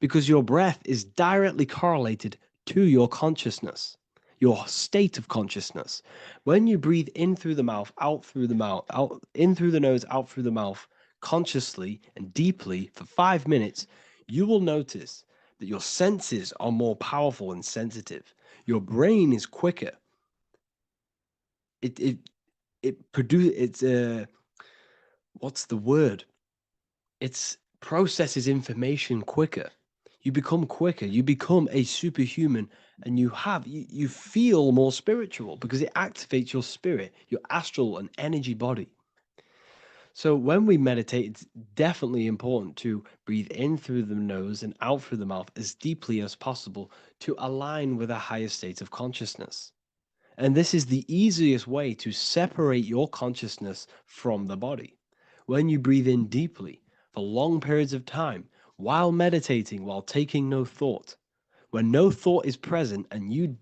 because your breath is directly correlated to your consciousness, your state of consciousness. When you breathe in through the mouth, out through the mouth, out in through the nose, out through the mouth, consciously and deeply for 5 minutes, you will notice that your senses are more powerful and sensitive. Your brain is quicker. What's the word? It processes information quicker. You become quicker. You become a superhuman, and you feel more spiritual because it activates your spirit, your astral and energy body. So when we meditate, it's definitely important to breathe in through the nose and out through the mouth as deeply as possible to align with a higher state of consciousness. And this is the easiest way to separate your consciousness from the body. When you breathe in deeply for long periods of time, while meditating, while taking no thought, when no thought is present and you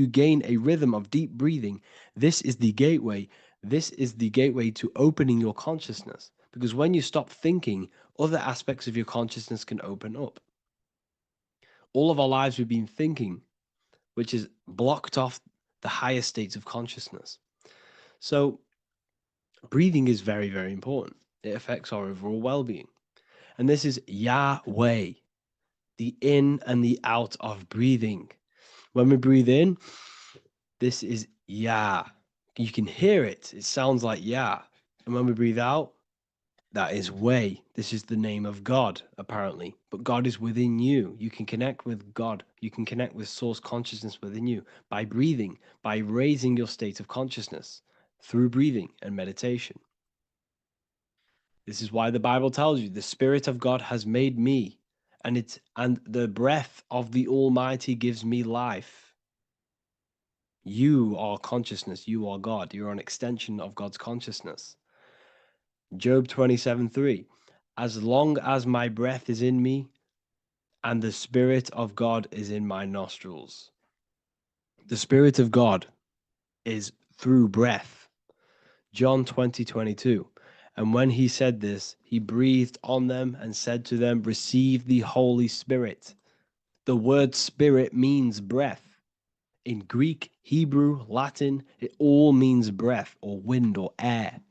gain a rhythm of deep breathing, this is the gateway. This is the gateway to opening your consciousness. Because when you stop thinking, other aspects of your consciousness can open up. All of our lives we've been thinking, which is blocked off the higher states of consciousness. So breathing is very, very important. It affects our overall well-being. And this is Yahweh, the in and the out of breathing. When we breathe in, this is Yah. You can hear it. It sounds like Yah. And when we breathe out, that is Way. This is the name of God, apparently. But God is within you. You can connect with God. You can connect with source consciousness within you by breathing, by raising your state of consciousness through breathing and meditation. This is why the Bible tells you the Spirit of God has made me, and the breath of the Almighty gives me life. You are consciousness. You are God. You're an extension of God's consciousness. Job 27:3. As long as my breath is in me and the Spirit of God is in my nostrils. The Spirit of God is through breath. John 20:22. And when he said this, he breathed on them and said to them, receive the Holy Spirit. The word spirit means breath. In Greek, Hebrew, Latin, it all means breath or wind or air.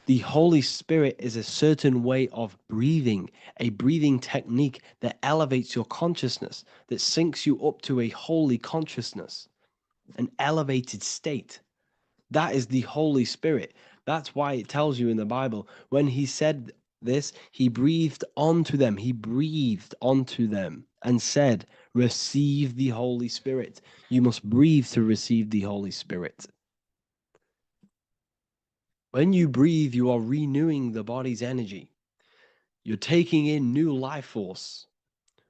The Holy Spirit is a certain way of breathing, a breathing technique that elevates your consciousness, that syncs you up to a holy consciousness, an elevated state. That is the Holy Spirit. That's why it tells you in the Bible, when he said this, he breathed onto them. He breathed onto them and said, receive the Holy Spirit. You must breathe to receive the Holy Spirit. When you breathe, you are renewing the body's energy. You're taking in new life force,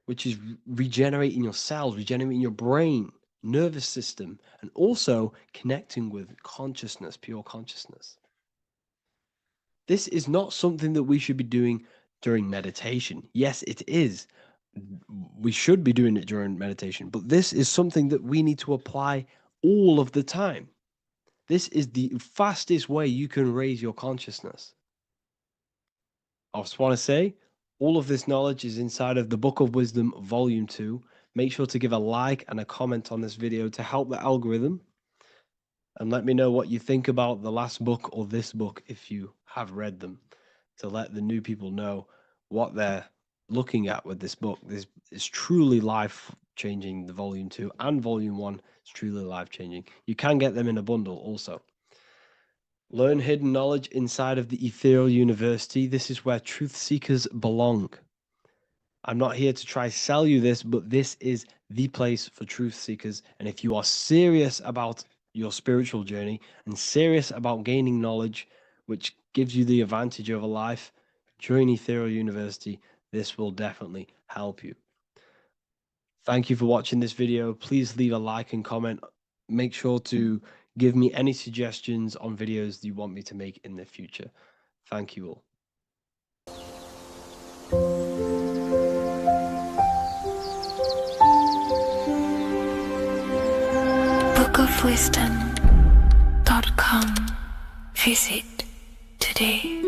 which is regenerating your cells, regenerating your brain, nervous system, and also connecting with consciousness, pure consciousness. This is not something that we should be doing during meditation. Yes, it is. We should be doing it during meditation, but this is something that we need to apply all of the time. This is the fastest way you can raise your consciousness. I just want to say, all of this knowledge is inside of the Book of Wisdom, Volume 2. Make sure to give a like and a comment on this video to help the algorithm. And let me know what you think about the last book or this book if you have read them, to let the new people know what they're looking at with this book. This is truly life-changing, the Volume 2 and Volume 1 is truly life-changing. You can get them in a bundle also. Learn hidden knowledge inside of the Ethereal University. This is where truth seekers belong. I'm not here to try sell you this, but this is the place for truth seekers. And if you are serious about your spiritual journey and serious about gaining knowledge, which gives you the advantage over life, Join Ethereal University. This will definitely help you. Thank you for watching this video. Please leave a like and comment. Make sure to give me any suggestions on videos you want me to make in the future. Thank you all. bookofwisdom.com. Visit today.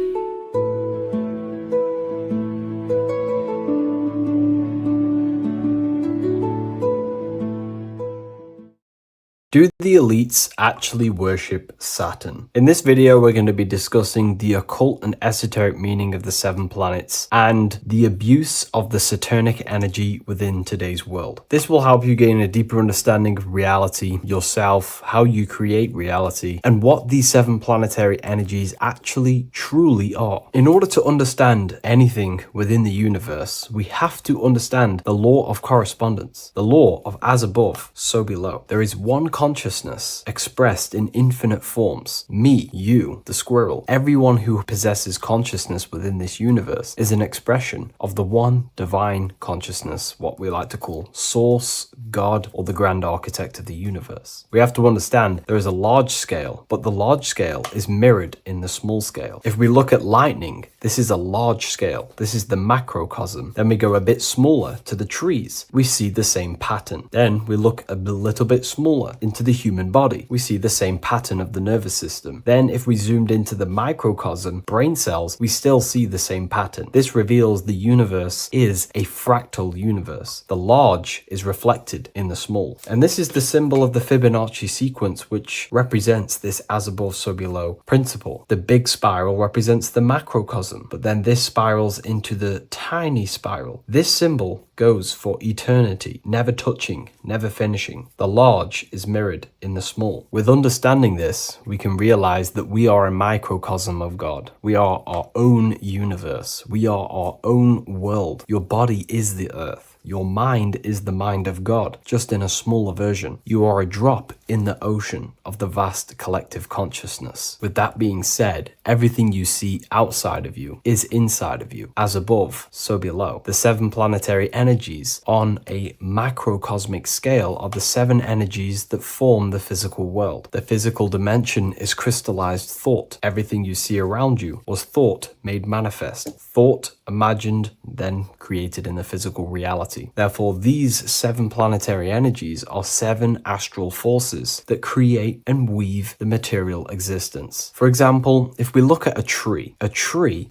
Do the elites actually worship Saturn? In this video, we're going to be discussing the occult and esoteric meaning of the 7 planets and the abuse of the Saturnic energy within today's world. This will help you gain a deeper understanding of reality, yourself, how you create reality, and what these 7 planetary energies actually truly are. In order to understand anything within the universe, we have to understand the law of correspondence, the law of as above, so below. There is one consciousness expressed in infinite forms. Me, you, the squirrel, everyone who possesses consciousness within this universe is an expression of the one divine consciousness, what we like to call Source, God, or the grand architect of the universe. We have to understand there is a large scale, but the large scale is mirrored in the small scale. If we look at lightning, this is a large scale. This is the macrocosm. Then we go a bit smaller to the trees. We see the same pattern. Then we look a little bit smaller into the human body. We see the same pattern of the nervous system. Then if we zoomed into the microcosm, brain cells, we still see the same pattern. This reveals the universe is a fractal universe. The large is reflected in the small. And this is the symbol of the Fibonacci sequence, which represents this as above, so below principle. The big spiral represents the macrocosm, but then this spirals into the tiny spiral. This symbol goes for eternity, never touching, never finishing. The large is mirrored in the small. With understanding this, we can realize that we are a microcosm of God. We are our own universe. We are our own world. Your body is the earth. Your mind is the mind of God, just in a smaller version. You are a drop in the ocean of the vast collective consciousness. With that being said, everything you see outside of you is inside of you. As above, so below. The 7 planetary energies on a macrocosmic scale are the 7 energies that form the physical world. The physical dimension is crystallized thought. Everything you see around you was thought made manifest. Thought imagined, then created in the physical reality. Therefore, these 7 planetary energies are 7 astral forces that create and weave the material existence. For example, if we look at a tree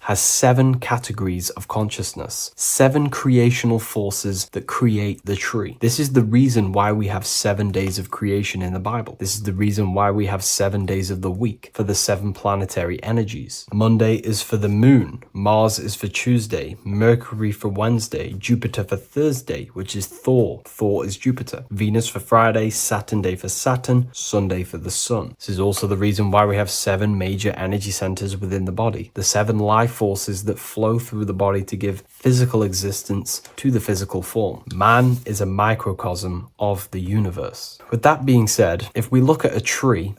has 7 categories of consciousness, 7 creational forces that create the tree. This is the reason why we have 7 days of creation in the Bible. This is the reason why we have 7 days of the week for the 7 planetary energies. Monday is for the moon, Mars is for Tuesday, Mercury for Wednesday, Jupiter for Thursday, which is Thor. Thor is Jupiter. Venus for Friday, Saturn day for Saturn, Sunday for the sun. This is also the reason why we have 7 major energy centers within the body. The 7 life forces that flow through the body to give physical existence to the physical form. Man is a microcosm of the universe. With that being said, if we look at a tree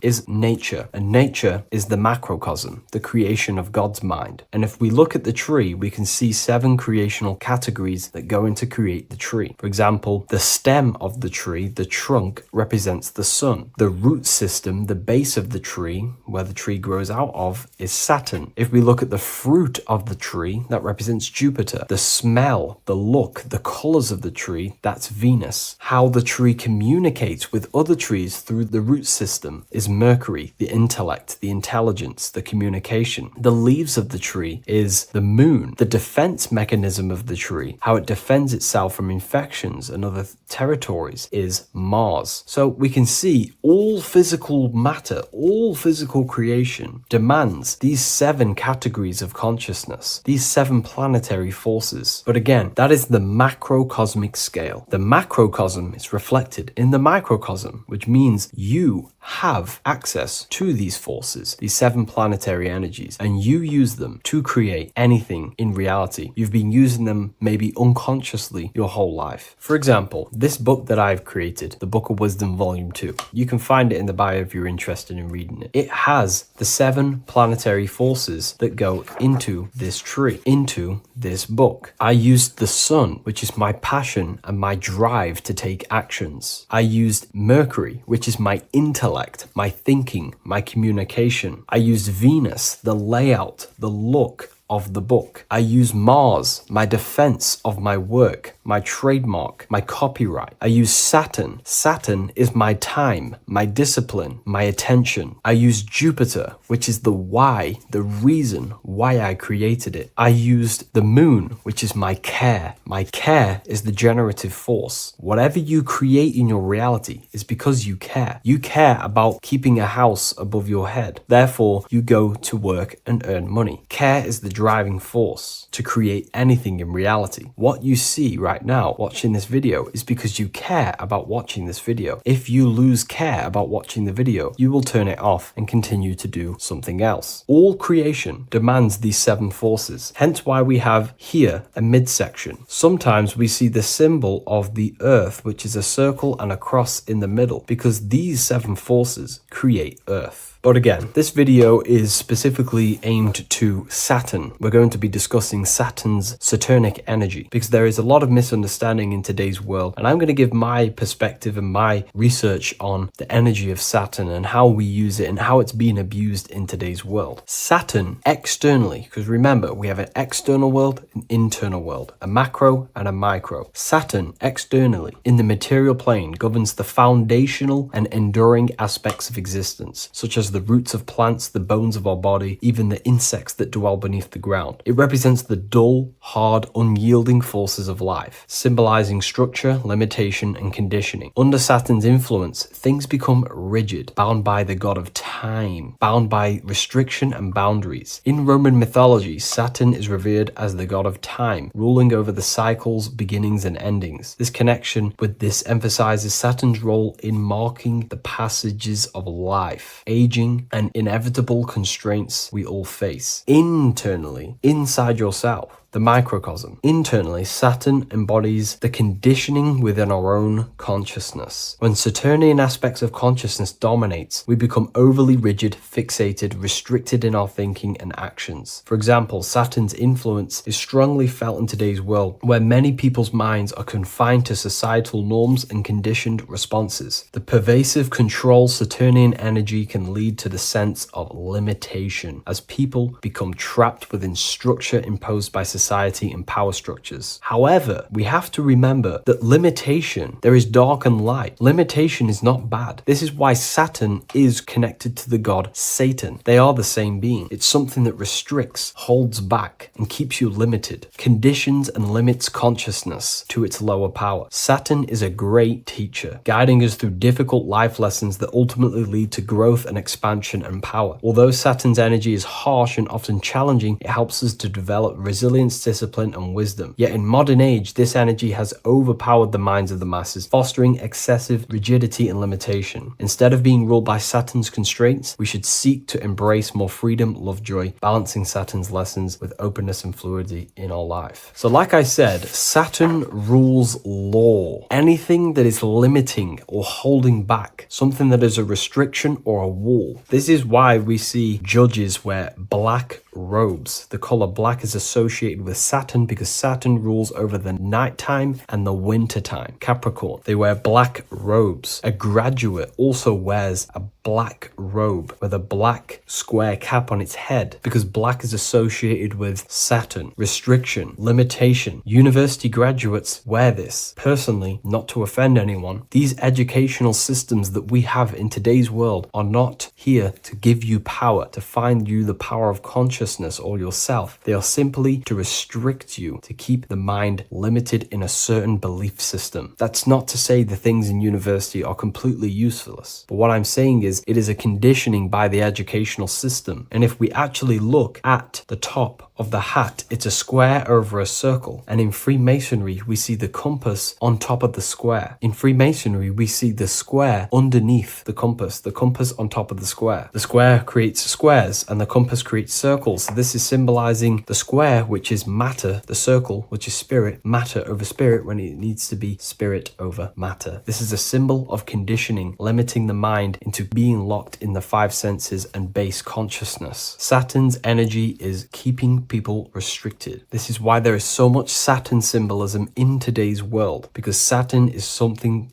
is nature, and nature is the macrocosm, the creation of God's mind. And if we look at the tree, we can see 7 creational categories that go into create the tree. For example, the stem of the tree, the trunk, represents the sun. The root system, the base of the tree, where the tree grows out of, is Saturn. If we look at the fruit of the tree, that represents Jupiter. The smell, the look, the colors of the tree, that's Venus. How the tree communicates with other trees through the root system is Mercury, the intellect, the intelligence, the communication. The leaves of the tree is the moon. The defense mechanism of the tree, how it defends itself from infections and other territories, is Mars. So we can see all physical matter, all physical creation demands these 7 categories of consciousness, these 7 planetary forces. But again, that is the macrocosmic scale. The macrocosm is reflected in the microcosm, which means you have access to these forces, these 7 planetary energies, and you use them to create anything in reality. You've been using them maybe unconsciously subconsciously your whole life. For example, this book that I've created, the Book of Wisdom Volume 2, you can find it in the bio if you're interested in reading it. It has the 7 planetary forces that go into this tree, into this book. I used the sun, which is my passion and my drive to take actions. I used Mercury, which is my intellect, my thinking, my communication. I used Venus, the layout, the look of the book. I use Mars, my defense of my work, my trademark, my copyright. I use Saturn. Saturn is my time, my discipline, my attention. I use Jupiter, which is the why, the reason why I created it. I used the moon, which is my care. My care is the generative force. Whatever you create in your reality is because you care. You care about keeping a house above your head. Therefore, you go to work and earn money. Care is the driving force to create anything in reality. What you see right now watching this video is because you care about watching this video. If you lose care about watching the video, you will turn it off and continue to do something else. All creation demands these 7 forces, hence why we have here a midsection. Sometimes we see the symbol of the earth, which is a circle and a cross in the middle, because these 7 forces create earth. But again, this video is specifically aimed to Saturn. We're going to be discussing Saturn's Saturnic energy because there is a lot of misunderstanding in today's world. And I'm going to give my perspective and my research on the energy of Saturn and how we use it and how it's being abused in today's world. Saturn externally, because remember, we have an external world, an internal world, a macro and a micro. Saturn externally in the material plane governs the foundational and enduring aspects of existence, such as the roots of plants, the bones of our body, even the insects that dwell beneath the ground. It represents the dull, hard, unyielding forces of life, symbolizing structure, limitation, and conditioning. Under Saturn's influence, things become rigid, bound by the god of time, bound by restriction and boundaries. In Roman mythology, Saturn is revered as the god of time, ruling over the cycles, beginnings, and endings. This connection with this emphasizes Saturn's role in marking the passages of life, aging, and inevitable constraints we all face. Internally, inside yourself, the microcosm. Internally, Saturn embodies the conditioning within our own consciousness. When Saturnian aspects of consciousness dominates, we become overly rigid, fixated, restricted in our thinking and actions. For example, Saturn's influence is strongly felt in today's world, where many people's minds are confined to societal norms and conditioned responses. The pervasive control Saturnian energy can lead to the sense of limitation, as people become trapped within structure imposed by society and power structures. However, we have to remember that limitation, there is dark and light. Limitation is not bad. This is why Saturn is connected to the god Satan. They are the same being. It's something that restricts, holds back, and keeps you limited, conditions and limits consciousness to its lower power. Saturn is a great teacher, guiding us through difficult life lessons that ultimately lead to growth and expansion and power. Although Saturn's energy is harsh and often challenging, it helps us to develop resilience, discipline, and wisdom. Yet in modern age, this energy has overpowered the minds of the masses, fostering excessive rigidity and limitation. Instead of being ruled by Saturn's constraints, we should seek to embrace more freedom, love, joy, balancing Saturn's lessons with openness and fluidity in our life. So like I said, Saturn rules law. Anything that is limiting or holding back, something that is a restriction or a wall. This is why we see judges wear black robes. The color black is associated with Saturn because Saturn rules over the nighttime and the winter time. Capricorn, they wear black robes. A graduate also wears a black robe with a black square cap on its head because black is associated with Saturn, restriction, limitation. University graduates wear this. Personally, not to offend anyone, these educational systems that we have in today's world are not here to give you power, to find you the power of consciousness or yourself. They are simply to restrict you, to keep the mind limited in a certain belief system. That's not to say the things in university are completely useless, but what I'm saying is it is a conditioning by the educational system. And if we actually look at the top of the hat, it's a square over a circle. And in Freemasonry, we see the compass on top of the square. In Freemasonry, we see the square underneath the compass on top of the square. The square creates squares and the compass creates circles. symbols. So this is symbolizing the square, which is matter, the circle, which is spirit, matter over spirit when it needs to be spirit over matter. This is a symbol of conditioning, limiting the mind into being locked in the five senses and base consciousness. Saturn's energy is keeping people restricted. This is why there is so much Saturn symbolism in today's world, because Saturn is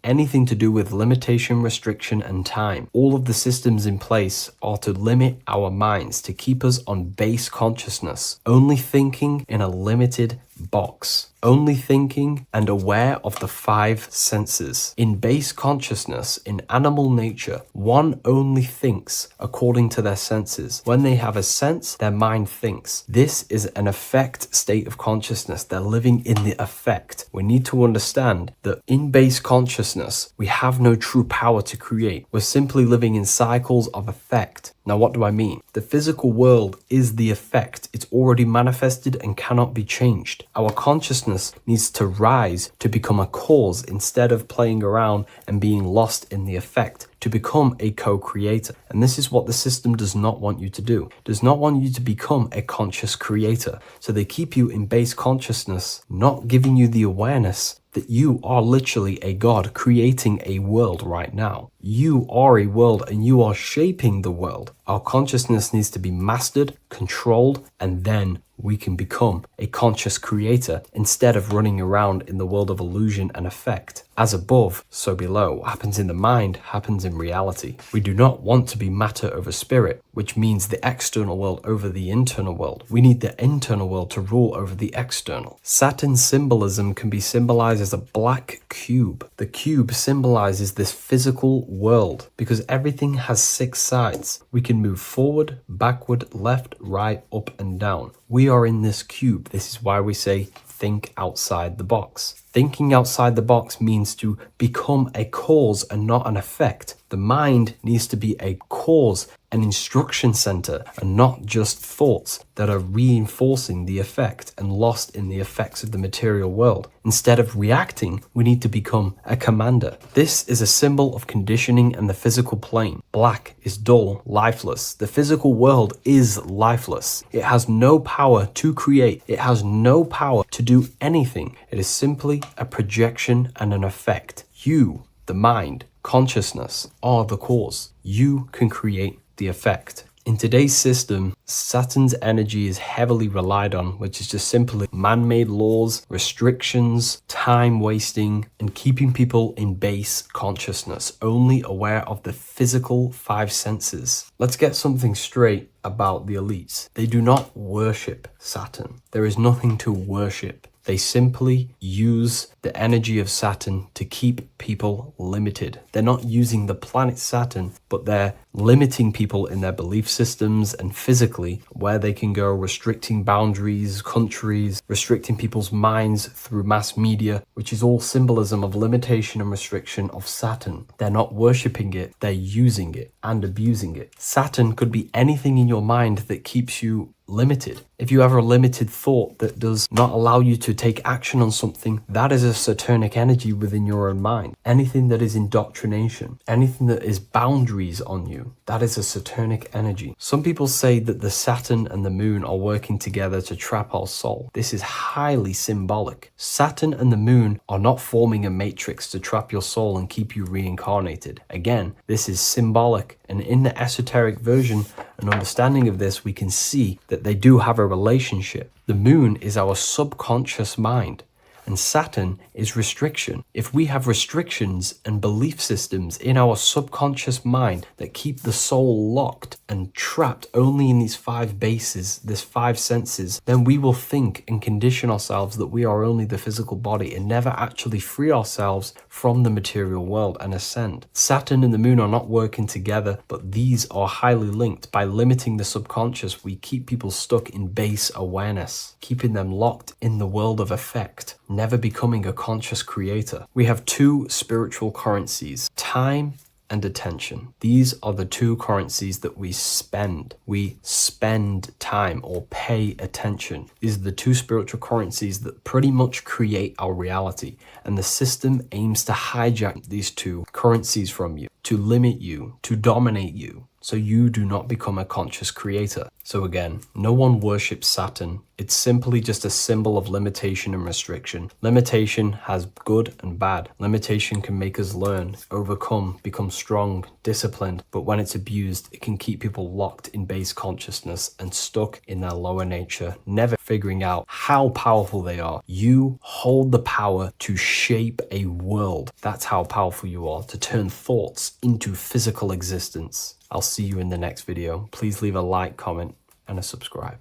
anything to do with limitation, restriction, and time. All of the systems in place are to limit our minds, to keep us on base consciousness, only thinking in a limited box, only thinking and aware of the five senses. In base consciousness, in animal nature, one only thinks according to their senses. When they have a sense, their mind thinks. This is an affect state of consciousness. They're living in the affect. We need to understand that in base consciousness, we have no true power to create. We're simply living in cycles of affect. Now, what do I mean? The physical world is the effect. It's already manifested and cannot be changed. Our consciousness needs to rise to become a cause instead of playing around and being lost in the effect, to become a co-creator. And this is what the system does not want you to do. It does not want you to become a conscious creator. So they keep you in base consciousness, not giving you the awareness that you are literally a god creating a world right now. You are a world and you are shaping the world. Our consciousness needs to be mastered, controlled, and then we can become a conscious creator instead of running around in the world of illusion and effect. As above, so below. What happens in the mind happens in reality. We do not want to be matter over spirit, which means the external world over the internal world. We need the internal world to rule over the external. Saturn's symbolism can be symbolized as a black cube. The cube symbolizes this physical world because everything has 6 sides. We can move forward, backward, left, right, up, and down. We are in this cube. This is why we say think outside the box. Thinking outside the box means to become a cause and not an effect. The mind needs to be a cause, an instruction center, and not just thoughts that are reinforcing the effect and lost in the effects of the material world. Instead of reacting, we need to become a commander. This is a symbol of conditioning and the physical plane. Black is dull, lifeless. The physical world is lifeless. It has no power to create. It has no power to do anything. It is simply a projection and an effect. You, the mind, consciousness, are the cause. You can create the effect. In today's system, Saturn's energy is heavily relied on, which is just simply man-made laws, restrictions, time wasting, and keeping people in base consciousness, only aware of the physical 5 senses. Let's get something straight about the elites. They do not worship Saturn. There is nothing to worship. They simply use the energy of Saturn to keep people limited. They're not using the planet Saturn, but they're limiting people in their belief systems and physically where they can go, restricting boundaries, countries, restricting people's minds through mass media, which is all symbolism of limitation and restriction of Saturn. They're not worshipping it, they're using it and abusing it. Saturn could be anything in your mind that keeps you limited. If you have a limited thought that does not allow you to take action on something, that is a Saturnic energy within your own mind. Anything that is indoctrination, anything that is boundaries on you, that is a Saturnic energy. Some people say that the Saturn and the moon are working together to trap our soul. This is highly symbolic. Saturn and the moon are not forming a matrix to trap your soul and keep you reincarnated. Again, this is symbolic, and in the esoteric version and understanding of this, we can see that they do have a relationship. The moon is our subconscious mind, and Saturn is restriction. If we have restrictions and belief systems in our subconscious mind that keep the soul locked and trapped only in these 5 bases, these 5 senses, then we will think and condition ourselves that we are only the physical body and never actually free ourselves from the material world and ascend. Saturn and the moon are not working together, but these are highly linked. By limiting the subconscious, we keep people stuck in base awareness, keeping them locked in the world of effect, never becoming a conscious creator. We have 2 spiritual currencies, time and attention. These are the 2 currencies that we spend. We spend time or pay attention. These are the 2 spiritual currencies that pretty much create our reality. And the system aims to hijack these 2 currencies from you, to limit you, to dominate you, so you do not become a conscious creator. So again, no one worships Saturn. It's simply just a symbol of limitation and restriction. Limitation has good and bad. Limitation can make us learn, overcome, become strong, disciplined, but when it's abused, it can keep people locked in base consciousness and stuck in their lower nature, never figuring out how powerful they are. You hold the power to shape a world. That's how powerful you are, to turn thoughts into physical existence. I'll see you in the next video. Please leave a like, comment, and a subscribe.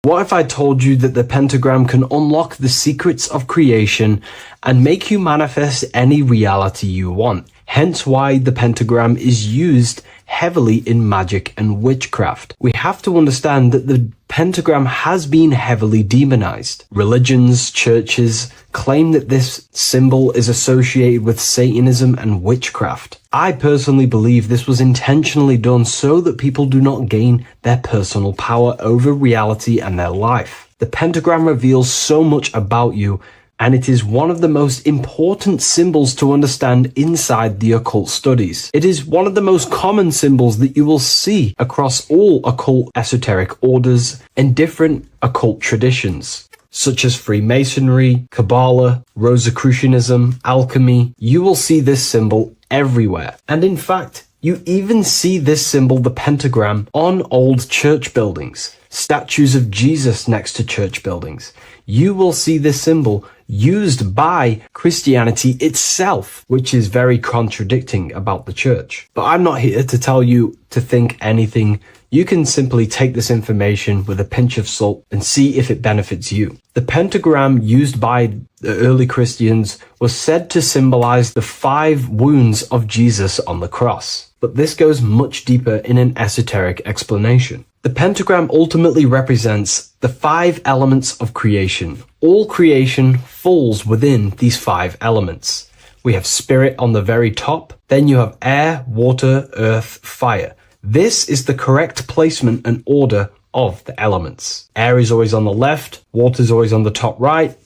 What if I told you that the pentagram can unlock the secrets of creation and make you manifest any reality you want? Hence why the pentagram is used heavily in magic and witchcraft. We have to understand that the pentagram has been heavily demonized. Religions, churches claim that this symbol is associated with Satanism and witchcraft. I personally believe this was intentionally done so that people do not gain their personal power over reality and their life. The pentagram reveals so much about you, and it is one of the most important symbols to understand inside the occult studies. It is one of the most common symbols that you will see across all occult esoteric orders and different occult traditions, such as Freemasonry, Kabbalah, Rosicrucianism, alchemy. You will see this symbol everywhere. And in fact, you even see this symbol, the pentagram, on old church buildings, statues of Jesus next to church buildings. You will see this symbol used by Christianity itself, which is very contradicting about the church. But I'm not here to tell you to think anything. You can simply take this information with a pinch of salt and see if it benefits you. The pentagram used by the early Christians was said to symbolize the 5 wounds of Jesus on the cross. But this goes much deeper in an esoteric explanation. The pentagram ultimately represents the 5 elements of creation. All creation falls within these 5 elements. We have spirit on the very top, then you have air, water, earth, fire. This is the correct placement and order of the elements. Air is always on the left, water is always on the top right,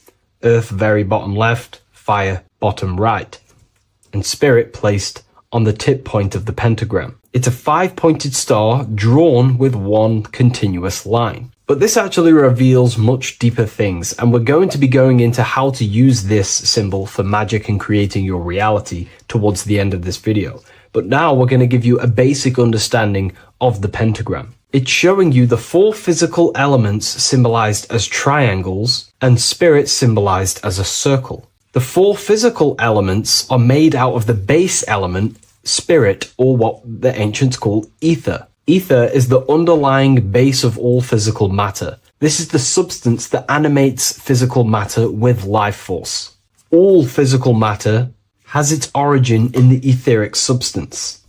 earth very bottom left, fire bottom right, and spirit placed on the tip point of the pentagram. It's a 5-pointed star drawn with one continuous line. But this actually reveals much deeper things, and we're going to be going into how to use this symbol for magic and creating your reality towards the end of this video. But now we're going to give you a basic understanding of the pentagram. It's showing you the 4 physical elements symbolized as triangles and spirit symbolized as a circle. The 4 physical elements are made out of the base element, spirit, or what the ancients call ether. Ether is the underlying base of all physical matter. This is the substance that animates physical matter with life force. All physical matter has its origin in the etheric substance,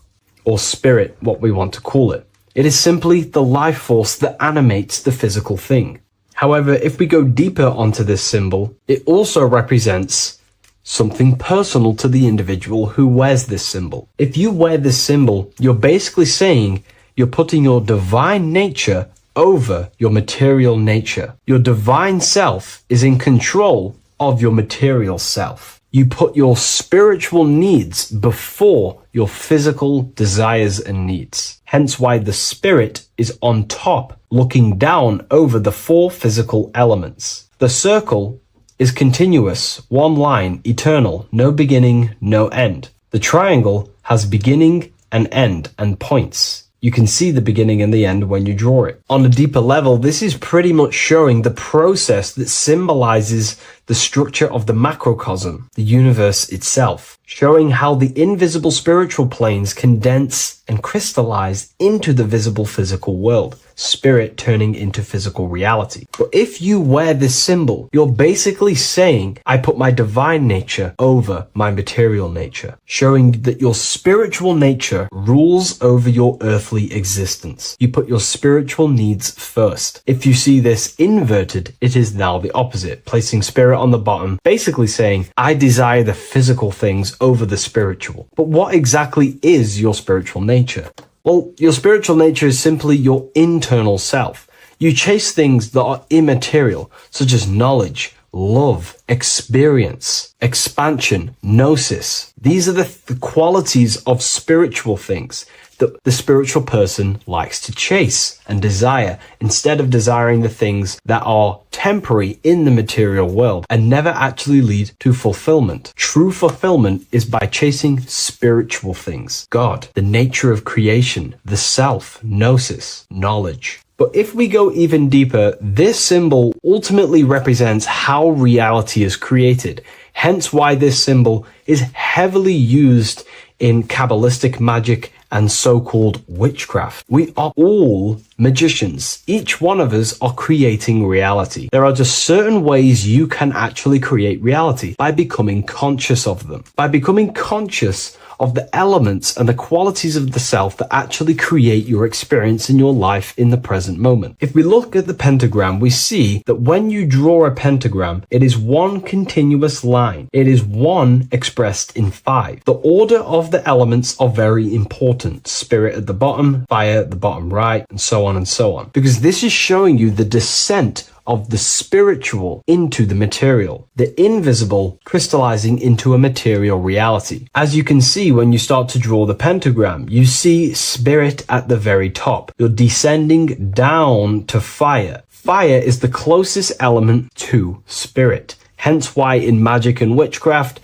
or spirit, what we want to call it. It is simply the life force that animates the physical thing. However, if we go deeper onto this symbol, it also represents something personal to the individual who wears this symbol. If you wear this symbol, you're basically saying you're putting your divine nature over your material nature. Your divine self is in control of your material self. You put your spiritual needs before your physical desires and needs. Hence why the spirit is on top, looking down over the 4 physical elements. The circle is continuous, one line, eternal, no beginning, no end. The triangle has beginning and end and points. You can see the beginning and the end when you draw it. On a deeper level, this is pretty much showing the process that symbolizes the structure of the macrocosm, the universe itself, showing how the invisible spiritual planes condense and crystallize into the visible physical world, spirit turning into physical reality. But if you wear this symbol, you're basically saying, I put my divine nature over my material nature, showing that your spiritual nature rules over your earthly existence. You put your spiritual needs first. If you see this inverted, it is now the opposite, placing spirit on the bottom, basically saying, I desire the physical things over the spiritual. But what exactly is your spiritual nature? Well, your spiritual nature is simply your internal self. You chase things that are immaterial, such as knowledge, love, experience, expansion, gnosis. These are the qualities of spiritual things. that the spiritual person likes to chase and desire instead of desiring the things that are temporary in the material world and never actually lead to fulfillment. True fulfillment is by chasing spiritual things, God, the nature of creation, the self, gnosis, knowledge. But if we go even deeper, this symbol ultimately represents how reality is created. Hence why this symbol is heavily used in Kabbalistic magic and so-called witchcraft. We are all magicians. Each one of us are creating reality. There are just certain ways you can actually create reality by becoming conscious of them. By becoming conscious of the elements and the qualities of the self that actually create your experience in your life in the present moment. If we look at the pentagram, we see that when you draw a pentagram, it is one continuous line. It is one expressed in 5. The order of the elements are very important. Spirit at the bottom, fire at the bottom right, and so on and so on. Because this is showing you the descent of the spiritual into the material, the invisible crystallizing into a material reality. As you can see when you start to draw the pentagram, you see spirit at the very top. You're descending down to fire. Fire is the closest element to spirit. Hence why in magic and witchcraft,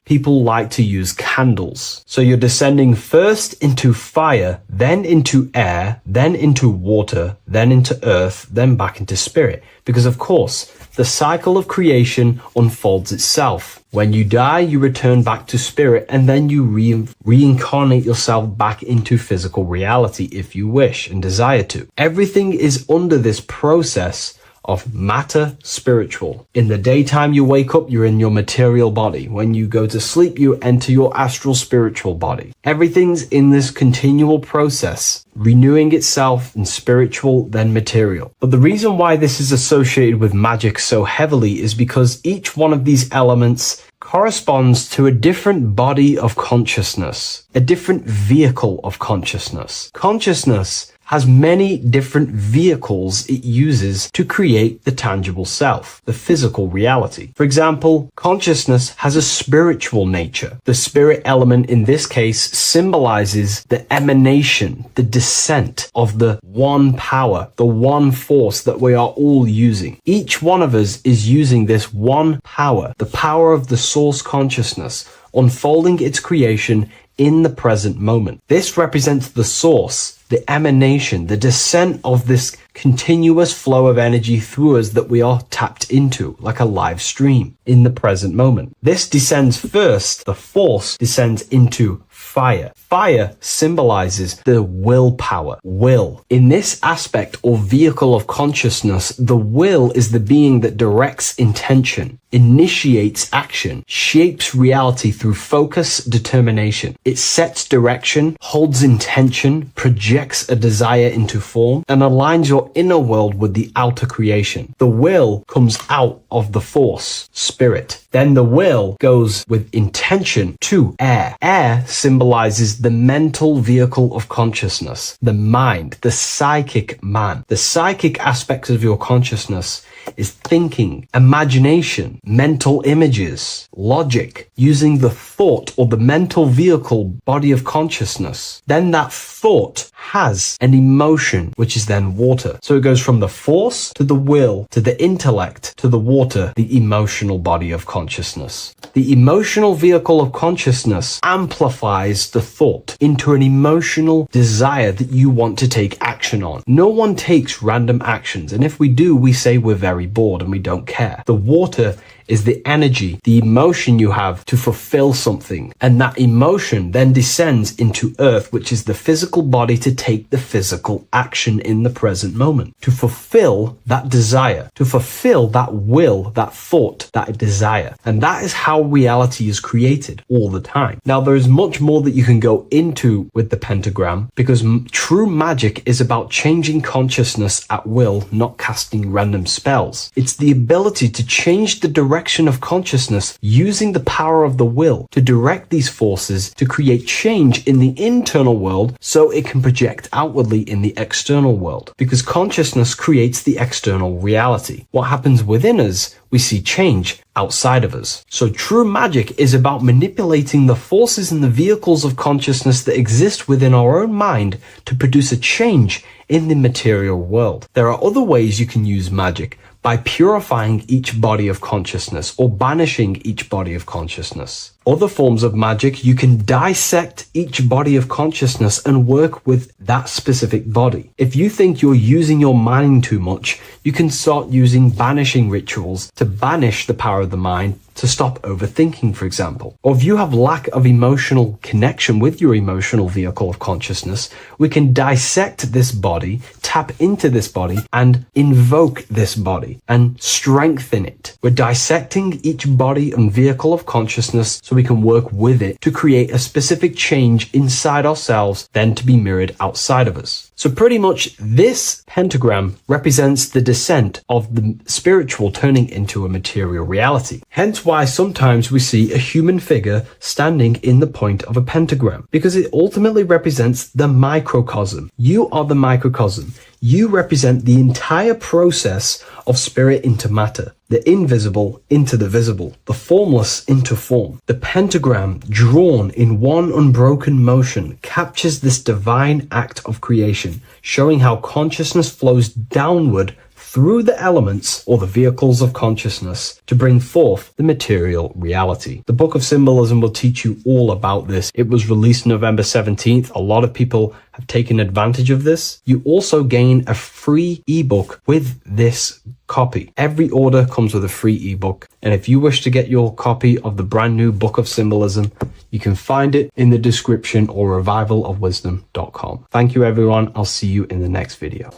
people like to use candles. So you're descending first into fire, then into air, then into water, then into earth, then back into spirit. Because of course, the cycle of creation unfolds itself. When you die, you return back to spirit, and then you reincarnate yourself back into physical reality if you wish and desire to. Everything is under this process of matter spiritual. In the daytime you wake up, you're in your material body. When you go to sleep, you enter your astral spiritual body. Everything's in this continual process, renewing itself in spiritual, then material. But the reason why this is associated with magic so heavily is because each one of these elements corresponds to a different body of consciousness, a different vehicle of consciousness. Consciousness has many different vehicles it uses to create the tangible self, the physical reality. For example, consciousness has a spiritual nature. The spirit element in this case symbolizes the emanation, the descent of the one power, the one force that we are all using. Each one of us is using this one power, the power of the source consciousness, unfolding its creation in the present moment. This represents the source, the emanation, the descent of this continuous flow of energy through us that we are tapped into, like a live stream in the present moment. This descends first, the force descends into fire. Fire symbolizes the willpower, will. In this aspect or vehicle of consciousness, the will is the being that directs intention, initiates action, shapes reality through focus, determination. It sets direction, holds intention, projects a desire into form, and aligns your inner world with the outer creation. The will comes out of the force, spirit. Then the will goes with intention to air. Air symbolizes the mental vehicle of consciousness, the mind, the psychic man. The psychic aspects of your consciousness is thinking, imagination, mental images, logic, using the thought or the mental vehicle body of consciousness. Then that thought has an emotion, which is then water. So it goes from the force to the will to the intellect to the water, the emotional body of consciousness. The emotional vehicle of consciousness amplifies the thought into an emotional desire that you want to take action on. No one takes random actions, and if we do, we say we're very bored and we don't care. The water is the energy, the emotion you have to fulfill something. And that emotion then descends into earth, which is the physical body to take the physical action in the present moment, to fulfill that desire, to fulfill that will, that thought, that desire. And that is how reality is created all the time. Now, there is much more that you can go into with the pentagram, because true magic is about changing consciousness at will, not casting random spells. It's the ability to change the direction direction of consciousness, using the power of the will to direct these forces to create change in the internal world so it can project outwardly in the external world. Because consciousness creates the external reality. What happens within us, we see change outside of us. So true magic is about manipulating the forces and the vehicles of consciousness that exist within our own mind to produce a change in the material world. There are other ways you can use magic, by purifying each body of consciousness or banishing each body of consciousness. Other forms of magic, you can dissect each body of consciousness and work with that specific body. If you think you're using your mind too much, you can start using banishing rituals to banish the power of the mind, to stop overthinking, for example. Or if you have lack of emotional connection with your emotional vehicle of consciousness, we can dissect this body, tap into this body, and invoke this body and strengthen it. We're dissecting each body and vehicle of consciousness so we can work with it to create a specific change inside ourselves, then to be mirrored outside of us. So pretty much this pentagram represents the descent of the spiritual turning into a material reality. Hence why sometimes we see a human figure standing in the point of a pentagram, because it ultimately represents the microcosm. You are the microcosm. You represent the entire process of spirit into matter, the invisible into the visible, the formless into form. The pentagram, drawn in one unbroken motion, captures this divine act of creation, showing how consciousness flows downward through the elements or the vehicles of consciousness to bring forth the material reality. The Book of Symbolism will teach you all about this. It was released November 17th. A lot of people have taken advantage of this. You also gain a free ebook with this copy. Every order comes with a free ebook. And if you wish to get your copy of the brand new Book of Symbolism, you can find it in the description or revivalofwisdom.com. Thank you, everyone. I'll see you in the next video.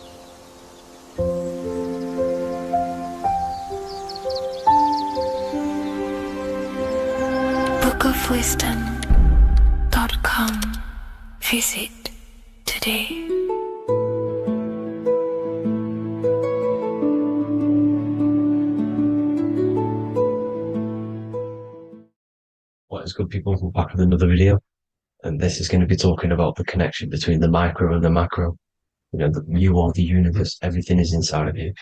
bookofwisdom.com. Visit today. What is good, people? We're back with another video, and this is going to be talking about the connection between the micro and the macro. You know, you are the universe, everything is inside of you.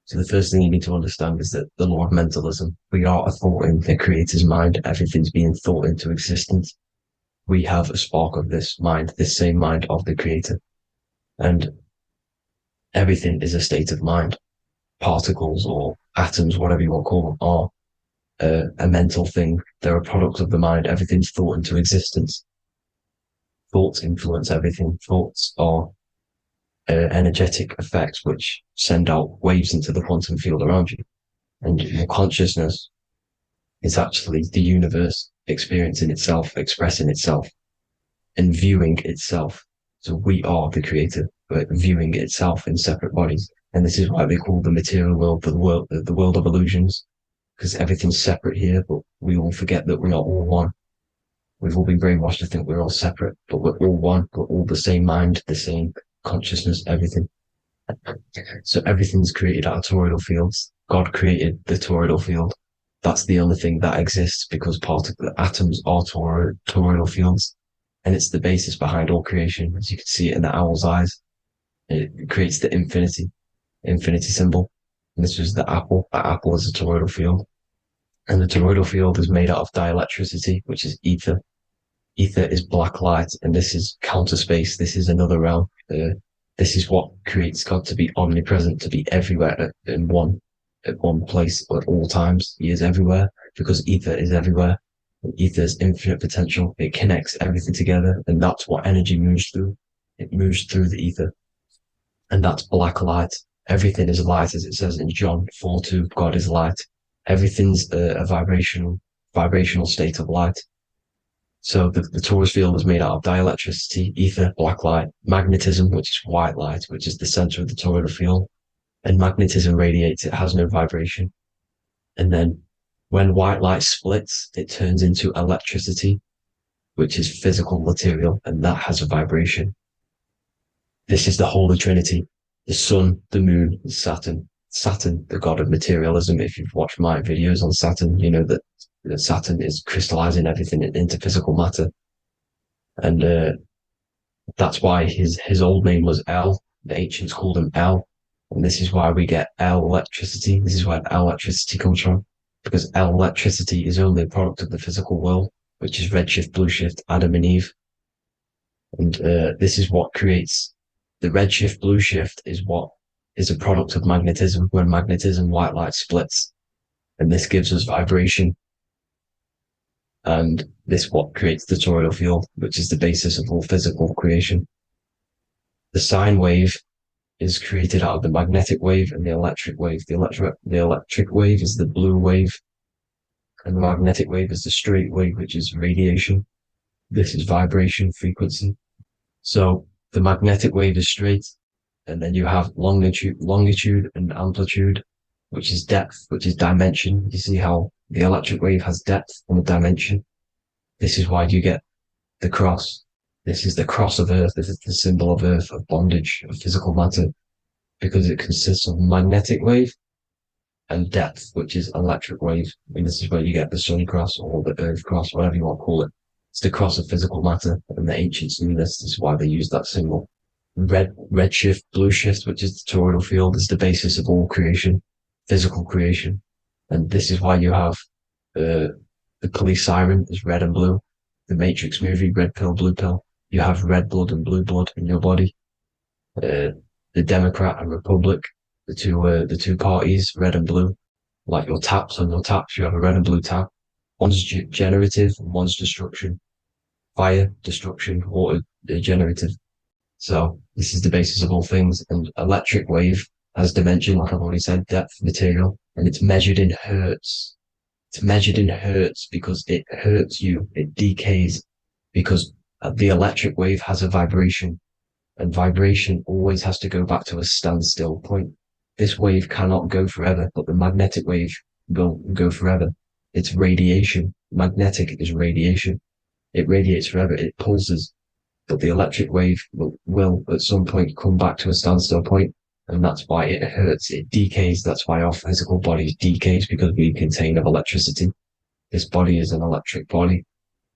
So the first thing you need to understand is that the law of mentalism, we are a thought in the creator's mind. Everything's being thought into existence. We have a spark of this mind, this same mind of the creator. And everything is a state of mind. Particles or atoms, whatever you want to call them, are a mental thing. They're a product of the mind. Everything's thought into existence. Thoughts influence everything. Thoughts are energetic effects which send out waves into the quantum field around you. And your consciousness is actually the universe experiencing itself, expressing itself, and viewing itself. So we are the creator, but viewing itself in separate bodies. And this is why they call the material world the world of illusions, because everything's separate here, but we all forget that we are all one. We've all been brainwashed to think we're all separate, but we're all one. We're all the same mind, the same consciousness, everything. So everything's created out of toroidal fields. God created the toroidal field. That's the only thing that exists because part of the atoms are toroidal fields. And it's the basis behind all creation. As you can see it in the owl's eyes, it creates the infinity symbol. And this was the apple. That apple is a toroidal field. And the toroidal field is made out of dielectricity, which is ether. Ether is black light, and this is counter space. This is another realm. This is what creates God to be omnipresent, to be everywhere at one place at all times. He is everywhere because ether is everywhere. And ether is infinite potential. It connects everything together, and that's what energy moves through. It moves through the ether, and that's black light. Everything is light, as it says in John 4:2. God is light. Everything's a vibrational state of light. So the torus field is made out of dielectricity, ether, black light, magnetism, which is white light, which is the center of the toroidal field. And magnetism radiates, it has no vibration. And then when white light splits, it turns into electricity, which is physical material, and that has a vibration. This is the Holy Trinity, the sun, the moon, and Saturn. Saturn, the god of materialism. If you've watched my videos on Saturn, you know that Saturn is crystallizing everything into physical matter. And that's why his old name was El. The ancients called him El. And this is why we get L electricity. This is where L electricity comes from. Because L electricity is only a product of the physical world, which is redshift, blueshift, Adam and Eve. And this is what creates the redshift, blueshift is what is a product of magnetism. When magnetism, white light splits. And this gives us vibration. And this what creates the toroidal field, which is the basis of all physical creation. The sine wave is created out of the magnetic wave and the electric wave. The electric wave is the blue wave, and the magnetic wave is the straight wave, which is radiation. This is vibration frequency. So the magnetic wave is straight, and then you have longitude and amplitude, which is depth, which is dimension. You see how the electric wave has depth and a dimension. This is why you get the cross. This is the cross of Earth. This is the symbol of Earth, of bondage, of physical matter, because it consists of magnetic wave and depth, which is electric wave. And this is where you get the sun cross or the earth cross, whatever you want to call it. It's the cross of physical matter, and the ancients knew this. This is why they used that symbol. Redshift, blueshift, which is the toroidal field, is the basis of all creation, physical creation. And this is why you have the police siren is red and blue. The Matrix movie, red pill, blue pill. You have red blood and blue blood in your body. The Democrat and Republic, the two parties, red and blue. Like your taps on your taps, you have a red and blue tap. One's generative and one's destruction. Fire, destruction, water, generative. So this is the basis of all things. And electric wave has dimension, like I've already said, depth, material, and it's measured in hertz. It's measured in hertz because it hurts you. It decays because the electric wave has a vibration, and vibration always has to go back to a standstill point. This wave cannot go forever, but the magnetic wave will go forever. It's radiation. Magnetic is radiation. It radiates forever. It pulses, but the electric wave will at some point come back to a standstill point, and that's why it hurts. It decays. That's why our physical body decays, because we contain of electricity. This body is an electric body,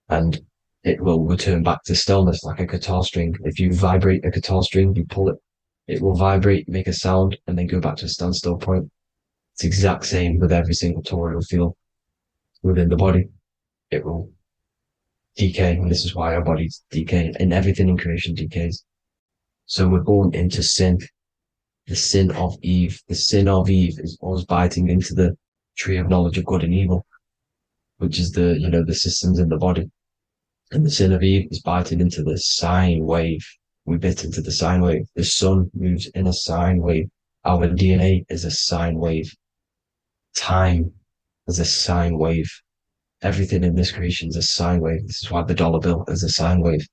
and it will return back to stillness like a guitar string. If you vibrate a guitar string, you pull it, it will vibrate, make a sound, and then go back to a standstill point. It's the exact same with every single toroidal field within the body. It will decay, and this is why our bodies decay, and everything in creation decays. So we're born into sin. The sin of Eve. The sin of Eve is us biting into the tree of knowledge of good and evil, which is the systems in the body. And the sin of Eve is biting into the sine wave. We bit into the sine wave. The sun moves in a sine wave. Our DNA is a sine wave. Time is a sine wave. Everything in this creation is a sine wave. This is why the dollar bill is a sine wave.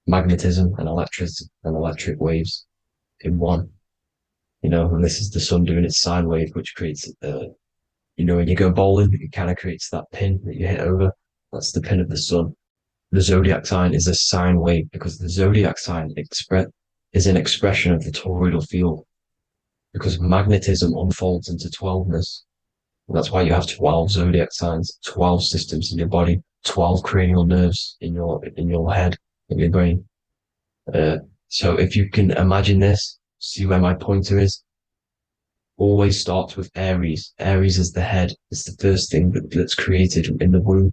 Magnetism and electric waves in one. And this is the sun doing its sine wave, which creates, when you go bowling, it kind of creates that pin that you hit over. That's the pin of the sun. The zodiac sign is a sine wave because the zodiac sign is an expression of the toroidal field, because magnetism unfolds into 12ness. And that's why you have 12 zodiac signs, 12 systems in your body, 12 cranial nerves in your head, in your brain. So if you can imagine this, see where my pointer is, always starts with Aries. Aries is the head. It's the first thing that's created in the womb.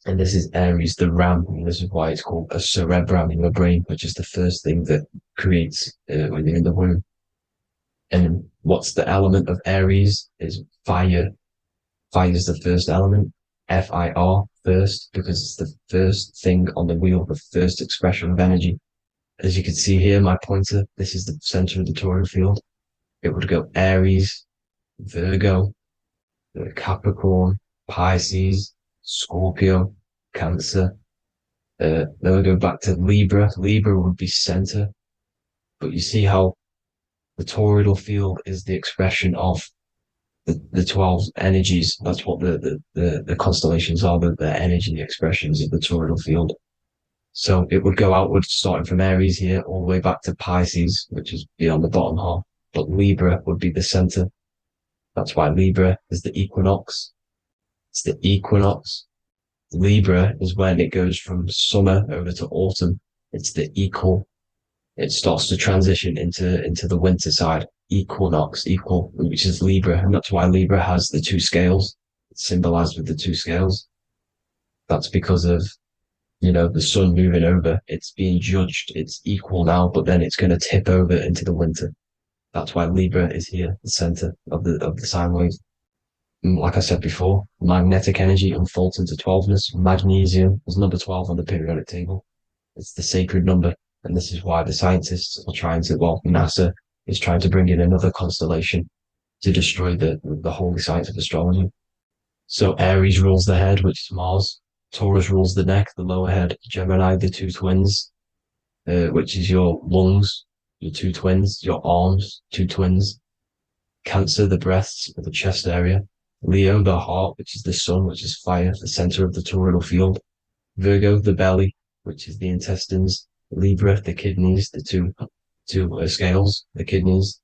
And this is Aries, the ram. And this is why it's called a cerebrum in your brain, which is the first thing that creates when you're in the womb. And what's the element of Aries is fire. Fire is the first element. F-I-R, first, because it's the first thing on the wheel, the first expression of energy. As you can see here, my pointer, this is the center of the toroidal field. It would go Aries, Virgo, Capricorn, Pisces, Scorpio, Cancer. Then we go back to Libra. Libra would be center. But you see how the toroidal field is the expression of the 12 energies. That's what the constellations are, the energy expressions of the toroidal field. So it would go outwards, starting from Aries here, all the way back to Pisces, which is beyond the bottom half. But Libra would be the center. That's why Libra is the equinox. It's the equinox. Libra is when it goes from summer over to autumn. It's the equal. It starts to transition into the winter side. Equinox, equal, which is Libra. And that's why Libra has the two scales. It's symbolized with the two scales. That's because of, the sun moving over. It's being judged. It's equal now, but then it's going to tip over into the winter. That's why Libra is here, the center of the sine wave. Like I said before, magnetic energy unfolds into 12ness. Magnesium is number 12 on the periodic table. It's the sacred number. And this is why the scientists are NASA is trying to bring in another constellation to destroy the holy science of astrology. So Aries rules the head, which is Mars. Taurus rules the neck, the lower head. Gemini, the two twins, which is your lungs, your two twins, your arms, two twins. Cancer, the breasts, the chest area. Leo, the heart, which is the sun, which is fire, the center of the toroidal field. Virgo, the belly, which is the intestines. Libra, the kidneys, the two scales, the kidneys,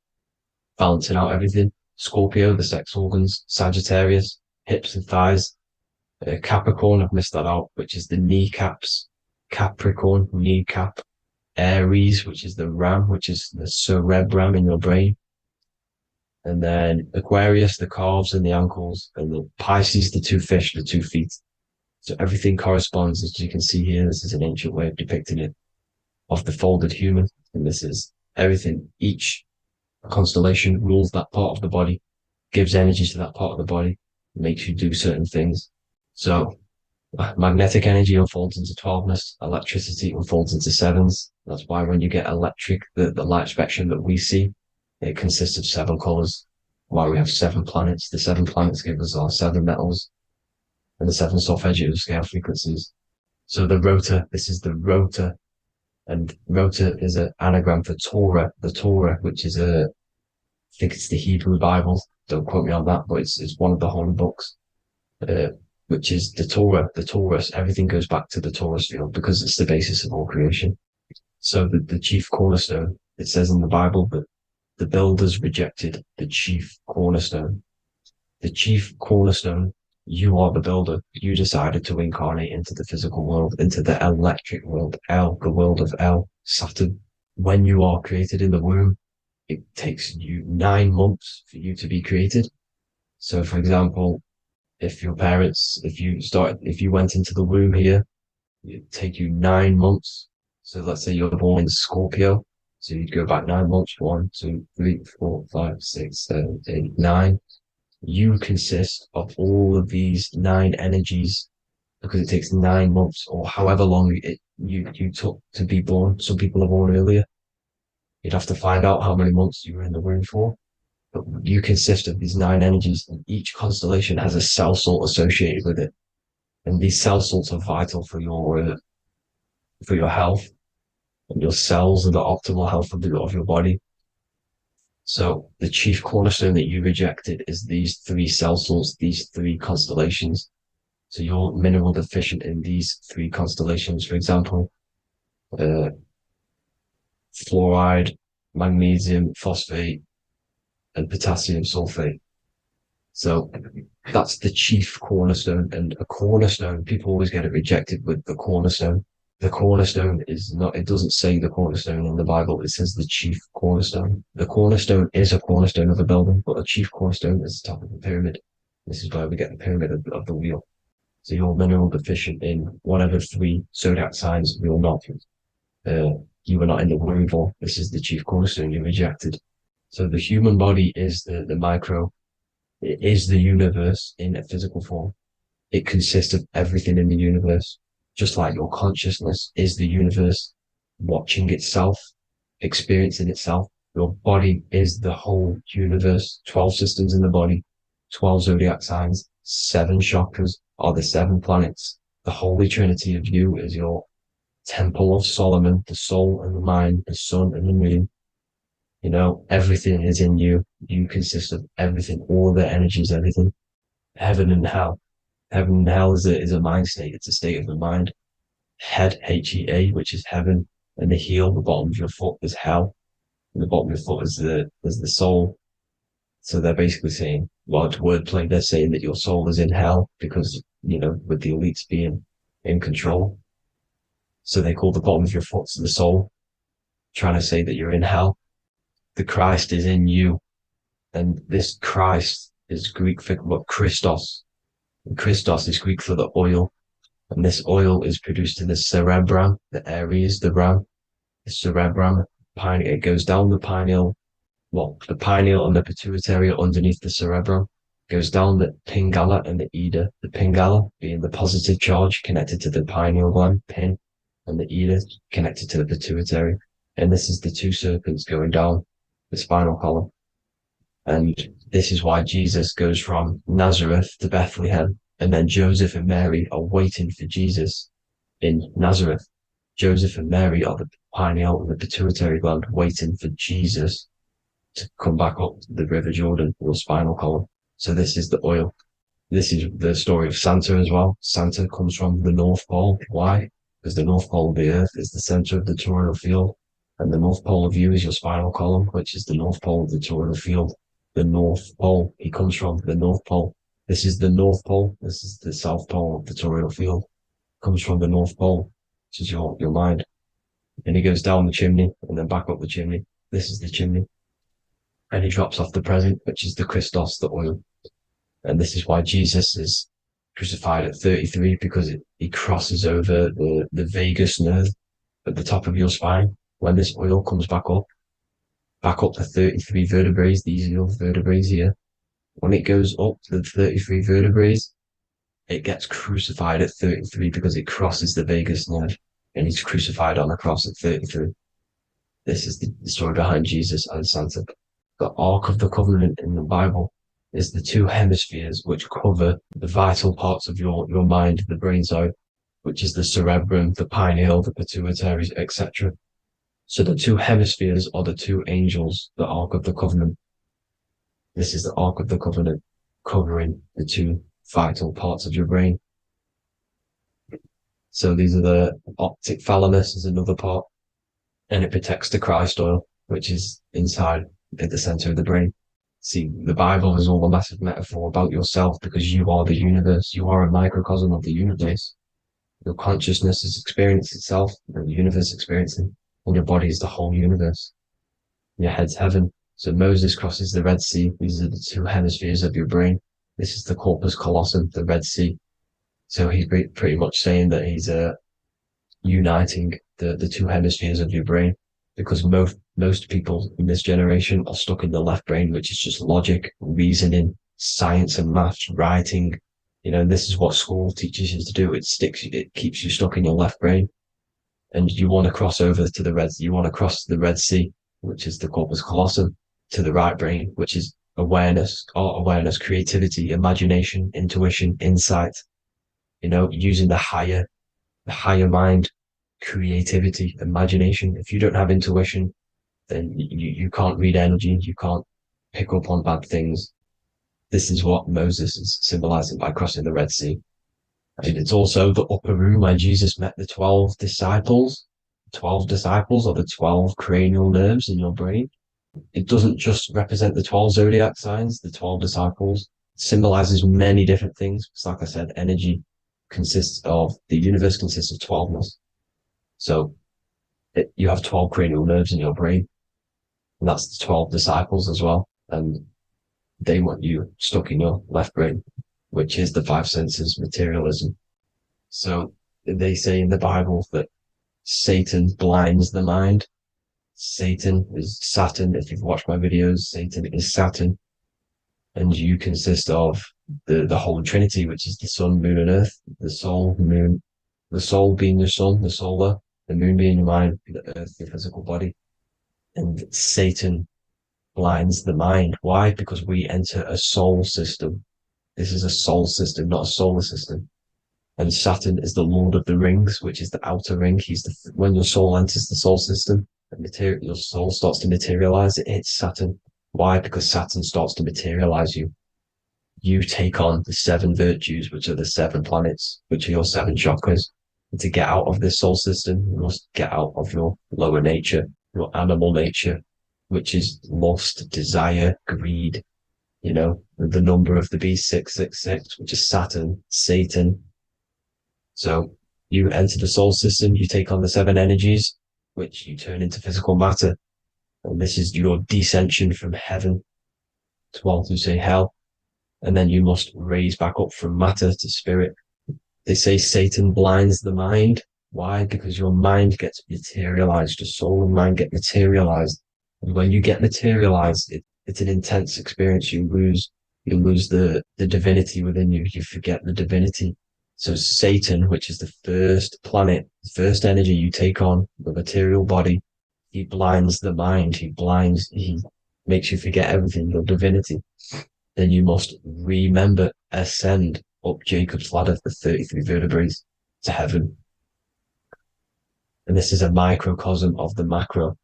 balancing out everything. Scorpio, the sex organs. Sagittarius, hips and thighs. Capricorn, I've missed that out, which is the kneecaps. Capricorn, kneecap. Aries, which is the ram, which is the cerebrum in your brain. And then Aquarius, the calves and the ankles, and the Pisces, the two fish, the 2 feet. So everything corresponds, as you can see here. This is an ancient way of depicting it, of the folded human. And this is everything. Each constellation rules that part of the body, gives energy to that part of the body, makes you do certain things. So magnetic energy unfolds into 12ness, electricity unfolds into 7s. That's why when you get electric, the light spectrum that we see, it consists of 7 colors. Why we have 7 planets. The 7 planets give us our 7 metals and the 7 solfeggio scale frequencies. So the rota, this is the rota, and rota is an anagram for Torah. The Torah, which is I think it's the Hebrew Bible. Don't quote me on that, but it's one of the holy books, which is the Torah, the Taurus. Everything goes back to the Taurus field because it's the basis of all creation. So the chief cornerstone, it says in the Bible that the builders rejected the chief cornerstone. The chief cornerstone, you are the builder. You decided to incarnate into the physical world, into the electric world, the world of Saturn. When you are created in the womb, it takes you 9 months for you to be created. So, for example, if you went into the womb here, it'd take you 9 months. So let's say you're born in Scorpio. So you'd go back 9 months, 1, 2, 3, 4, 5, 6, 7, 8, 9. You consist of all of these 9 energies because it takes 9 months or however long you took to be born. Some people are born earlier. You'd have to find out how many months you were in the womb for. But you consist of these 9 energies, and each constellation has a cell salt associated with it. And these cell salts are vital for your health. And your cells are the optimal health of your body. So the chief cornerstone that you rejected is these 3 cell salts, these 3 constellations. So you're mineral deficient in these 3 constellations. For example, fluoride, magnesium, phosphate, and potassium sulfate. So that's the chief cornerstone. And a cornerstone, people always get it rejected with the cornerstone. The cornerstone is not, it doesn't say the cornerstone in the Bible, it says the chief cornerstone. The cornerstone is a cornerstone of a building, but a chief cornerstone is the top of the pyramid. This is where we get the pyramid of the wheel. So you're mineral deficient in whatever 3 zodiac signs you're not. You were not in the womb for. This is the chief cornerstone you rejected. So the human body is the micro. It is the universe in a physical form. It consists of everything in the universe. Just like your consciousness is the universe watching itself, experiencing itself. Your body is the whole universe. 12 systems in the body, 12 zodiac signs, 7 chakras are the 7 planets. The Holy Trinity of you is your Temple of Solomon, the soul and the mind, the sun and the moon. Everything is in you. You consist of everything, all the energies, everything. Heaven and hell. Heaven and hell is a mind state. It's a state of the mind. Head, H-E-A, which is heaven, and the heel, the bottom of your foot is hell. And the bottom of your foot is the soul. So they're basically saying, well, it's wordplay. They're saying that your soul is in hell because, with the elites being in control. So they call the bottom of your foot the soul, trying to say that you're in hell. The Christ is in you. And this Christ is Greek for what? Christos. And Christos is Greek for the oil. And this oil is produced in the cerebrum, the Aries, the ram, the cerebrum. It goes down the pineal. Well, the pineal and the pituitary are underneath the cerebrum. Goes down the pingala and the ida. The pingala being the positive charge connected to the pineal gland, pin, and the ida connected to the pituitary. And this is the two serpents going down the spinal column. And this is why Jesus goes from Nazareth to Bethlehem, and then Joseph and Mary are waiting for Jesus in Nazareth. Joseph and Mary are the pineal and the pituitary gland waiting for Jesus to come back up the River Jordan or spinal column. So this is the oil. This is the story of Santa as well. Santa comes from the North Pole. Why? Because the North Pole of the Earth is the center of the toroidal field, and the North Pole of you is your spinal column, which is the North Pole of the toroidal field. The North Pole, he comes from the North Pole. This is the North Pole. This is the South Pole of the toroidal field. Comes from the North Pole, which is your mind. And he goes down the chimney and then back up the chimney. This is the chimney. And he drops off the present, which is the Christos, the oil. And this is why Jesus is crucified at 33, because he crosses over the vagus nerve at the top of your spine. When this oil comes back up the 33 vertebrae, these are your vertebrae here. When it goes up to the 33 vertebrae, it gets crucified at 33 because it crosses the vagus nerve, and he's crucified on a cross at 33. This is the story behind Jesus and Santa. The Ark of the Covenant in the Bible is the two hemispheres which cover the vital parts of your mind, the brain side, which is the cerebrum, the pineal, the pituitary, etc. So the two hemispheres are the two angels, the Ark of the Covenant. This is the Ark of the Covenant covering the two vital parts of your brain. So these are the optic thalamus is another part, and it protects the Christ oil, which is inside at the center of the brain. See, the Bible is all a massive metaphor about yourself because you are the universe. You are a microcosm of the universe. Your consciousness has experienced itself, and the universe experiencing, and your body is the whole universe. Your head's heaven. So Moses crosses the Red Sea. These are the two hemispheres of your brain. This is the corpus callosum, the Red Sea. So he's pretty much saying that he's uniting the two hemispheres of your brain, because most people in this generation are stuck in the left brain, which is just logic, reasoning, science and maths, writing. And this is what school teaches you to do. It keeps you stuck in your left brain. And you want to cross over to you want to cross the Red Sea, which is the corpus callosum, to the right brain, which is awareness, art awareness, creativity, imagination, intuition, insight, using the higher mind, creativity, imagination. If you don't have intuition, then you can't read energy, you can't pick up on bad things. This is what Moses is symbolizing by crossing the Red Sea. And it's also the upper room where Jesus met the 12 disciples. 12 disciples are the 12 cranial nerves in your brain. It doesn't just represent the 12 zodiac signs. The 12 disciples symbolizes many different things. It's like I said, energy the universe consists of 12ness. So you have 12 cranial nerves in your brain, and that's the 12 disciples as well. And they want you stuck in your left brain, which is the five senses, materialism. So they say in the Bible that Satan blinds the mind. Satan is Saturn. If you've watched my videos, Satan is Saturn. And you consist of the whole Trinity, which is the sun, moon, and earth. The soul, moon, the soul being your sun, the solar, the moon being your mind, the earth, your physical body. And Satan blinds the mind. Why? Because we enter a soul system. This is a soul system, not a solar system. And Saturn is the Lord of the Rings, which is the outer ring. When your soul enters the soul system, your soul starts to materialize. It hits Saturn. Why? Because Saturn starts to materialize you. You take on the 7 virtues, which are the 7 planets, which are your 7 chakras. And to get out of this soul system, you must get out of your lower nature, your animal nature, which is lust, desire, greed, you know, the number of the beast 666, which is Saturn, Satan. So you enter the soul system, you take on the 7 energies, which you turn into physical matter. And this is your descension from heaven to, well, to say hell. And then you must raise back up from matter to spirit. They say Satan blinds the mind. Why? Because your mind gets materialized. Your soul and mind get materialized. And when you get materialized, it's an intense experience. You lose the divinity within you. You forget the divinity. So Satan, which is the first planet, the first energy you take on, the material body, he blinds the mind. He makes you forget everything, your divinity. Then you must remember, ascend up Jacob's ladder, the 33 vertebrae, to heaven. And this is a microcosm of the macro,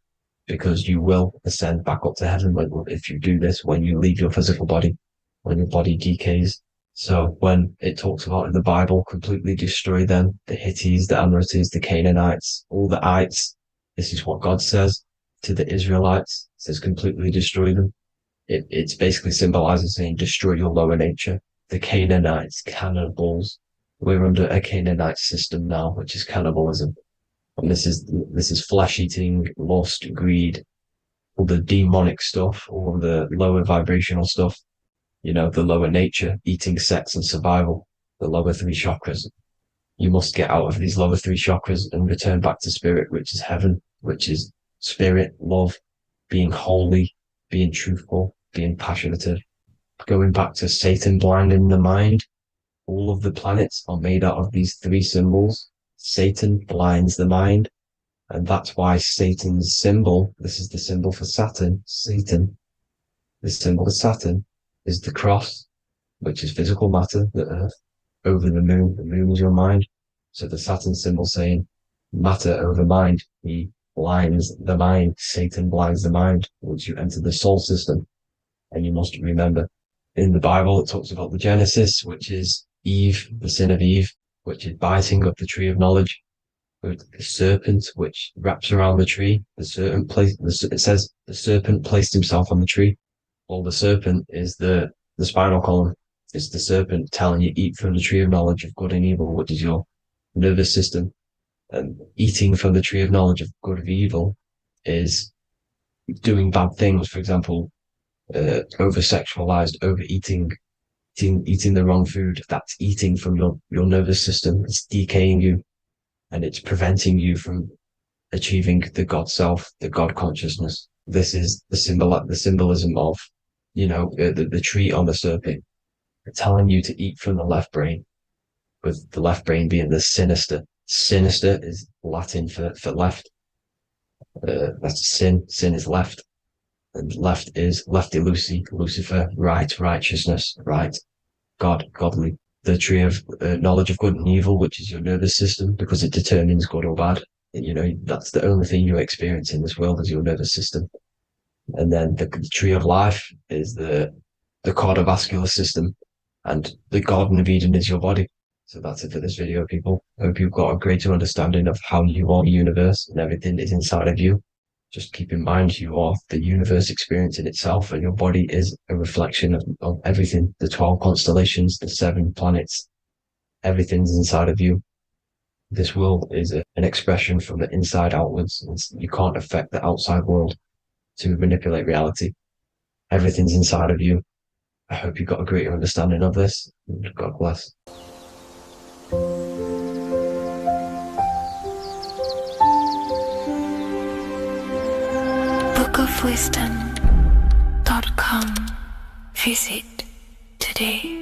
because you will ascend back up to heaven if you do this, when you leave your physical body, when your body decays. So when it talks about in the Bible, completely destroy them, the Hittites, the Amorites, the Canaanites, all the ites, this is what God says to the Israelites. It says completely destroy them. It's basically symbolizing saying destroy your lower nature. The Canaanites, cannibals. We're under a Canaanite system now, which is cannibalism. And this is flesh eating, lust, greed, all the demonic stuff, all the lower vibrational stuff, you know, the lower nature, eating, sex, and survival, the lower 3 chakras. You must get out of these lower 3 chakras and return back to spirit, which is heaven, which is spirit, love, being holy, being truthful, being passionate. Going back to Satan blinding the mind, all of the planets are made out of these 3 symbols. Satan blinds the mind, and that's why Satan's symbol, this is the symbol for Saturn, Satan, the symbol of Saturn is the cross, which is physical matter, the earth, over the moon is your mind. So the Saturn symbol saying matter over mind, he blinds the mind, Satan blinds the mind once you enter the soul system. And you must remember, in the Bible, it talks about the Genesis, which is Eve, the sin of Eve, which is biting of the tree of knowledge, with the serpent, which wraps around the tree. It says the serpent placed himself on the tree. Well, the serpent is the spinal column. It's the serpent telling you eat from the tree of knowledge of good and evil, which is your nervous system. And eating from the tree of knowledge of good and evil is doing bad things. For example, over-sexualized, overeating, eating the wrong food. That's eating from your nervous system. It's decaying you, and it's preventing you from achieving the God self, the God consciousness. This is the symbolism of, you know, the tree on the serpent, telling you to eat from the left brain, with the left brain being the sinister. Sinister is Latin for left. That's sin. Sin is left. And left is lefty Lucy, Lucifer, right, righteousness, right, God, godly. The tree of knowledge of good and evil, which is your nervous system, because it determines good or bad. You know, that's the only thing you experience in this world is your nervous system. And then the tree of life is the cardiovascular system, and the Garden of Eden is your body. So that's it for this video, people. I hope you've got a greater understanding of how you are the universe and everything is inside of you. Just keep in mind you are the universe experiencing itself, and your body is a reflection of everything. The 12 constellations, the 7 planets, everything's inside of you. This world is an expression from the inside outwards. You can't affect the outside world to manipulate reality. Everything's inside of you. I hope you got a greater understanding of this. God bless. bookofwisdom.com. Visit today.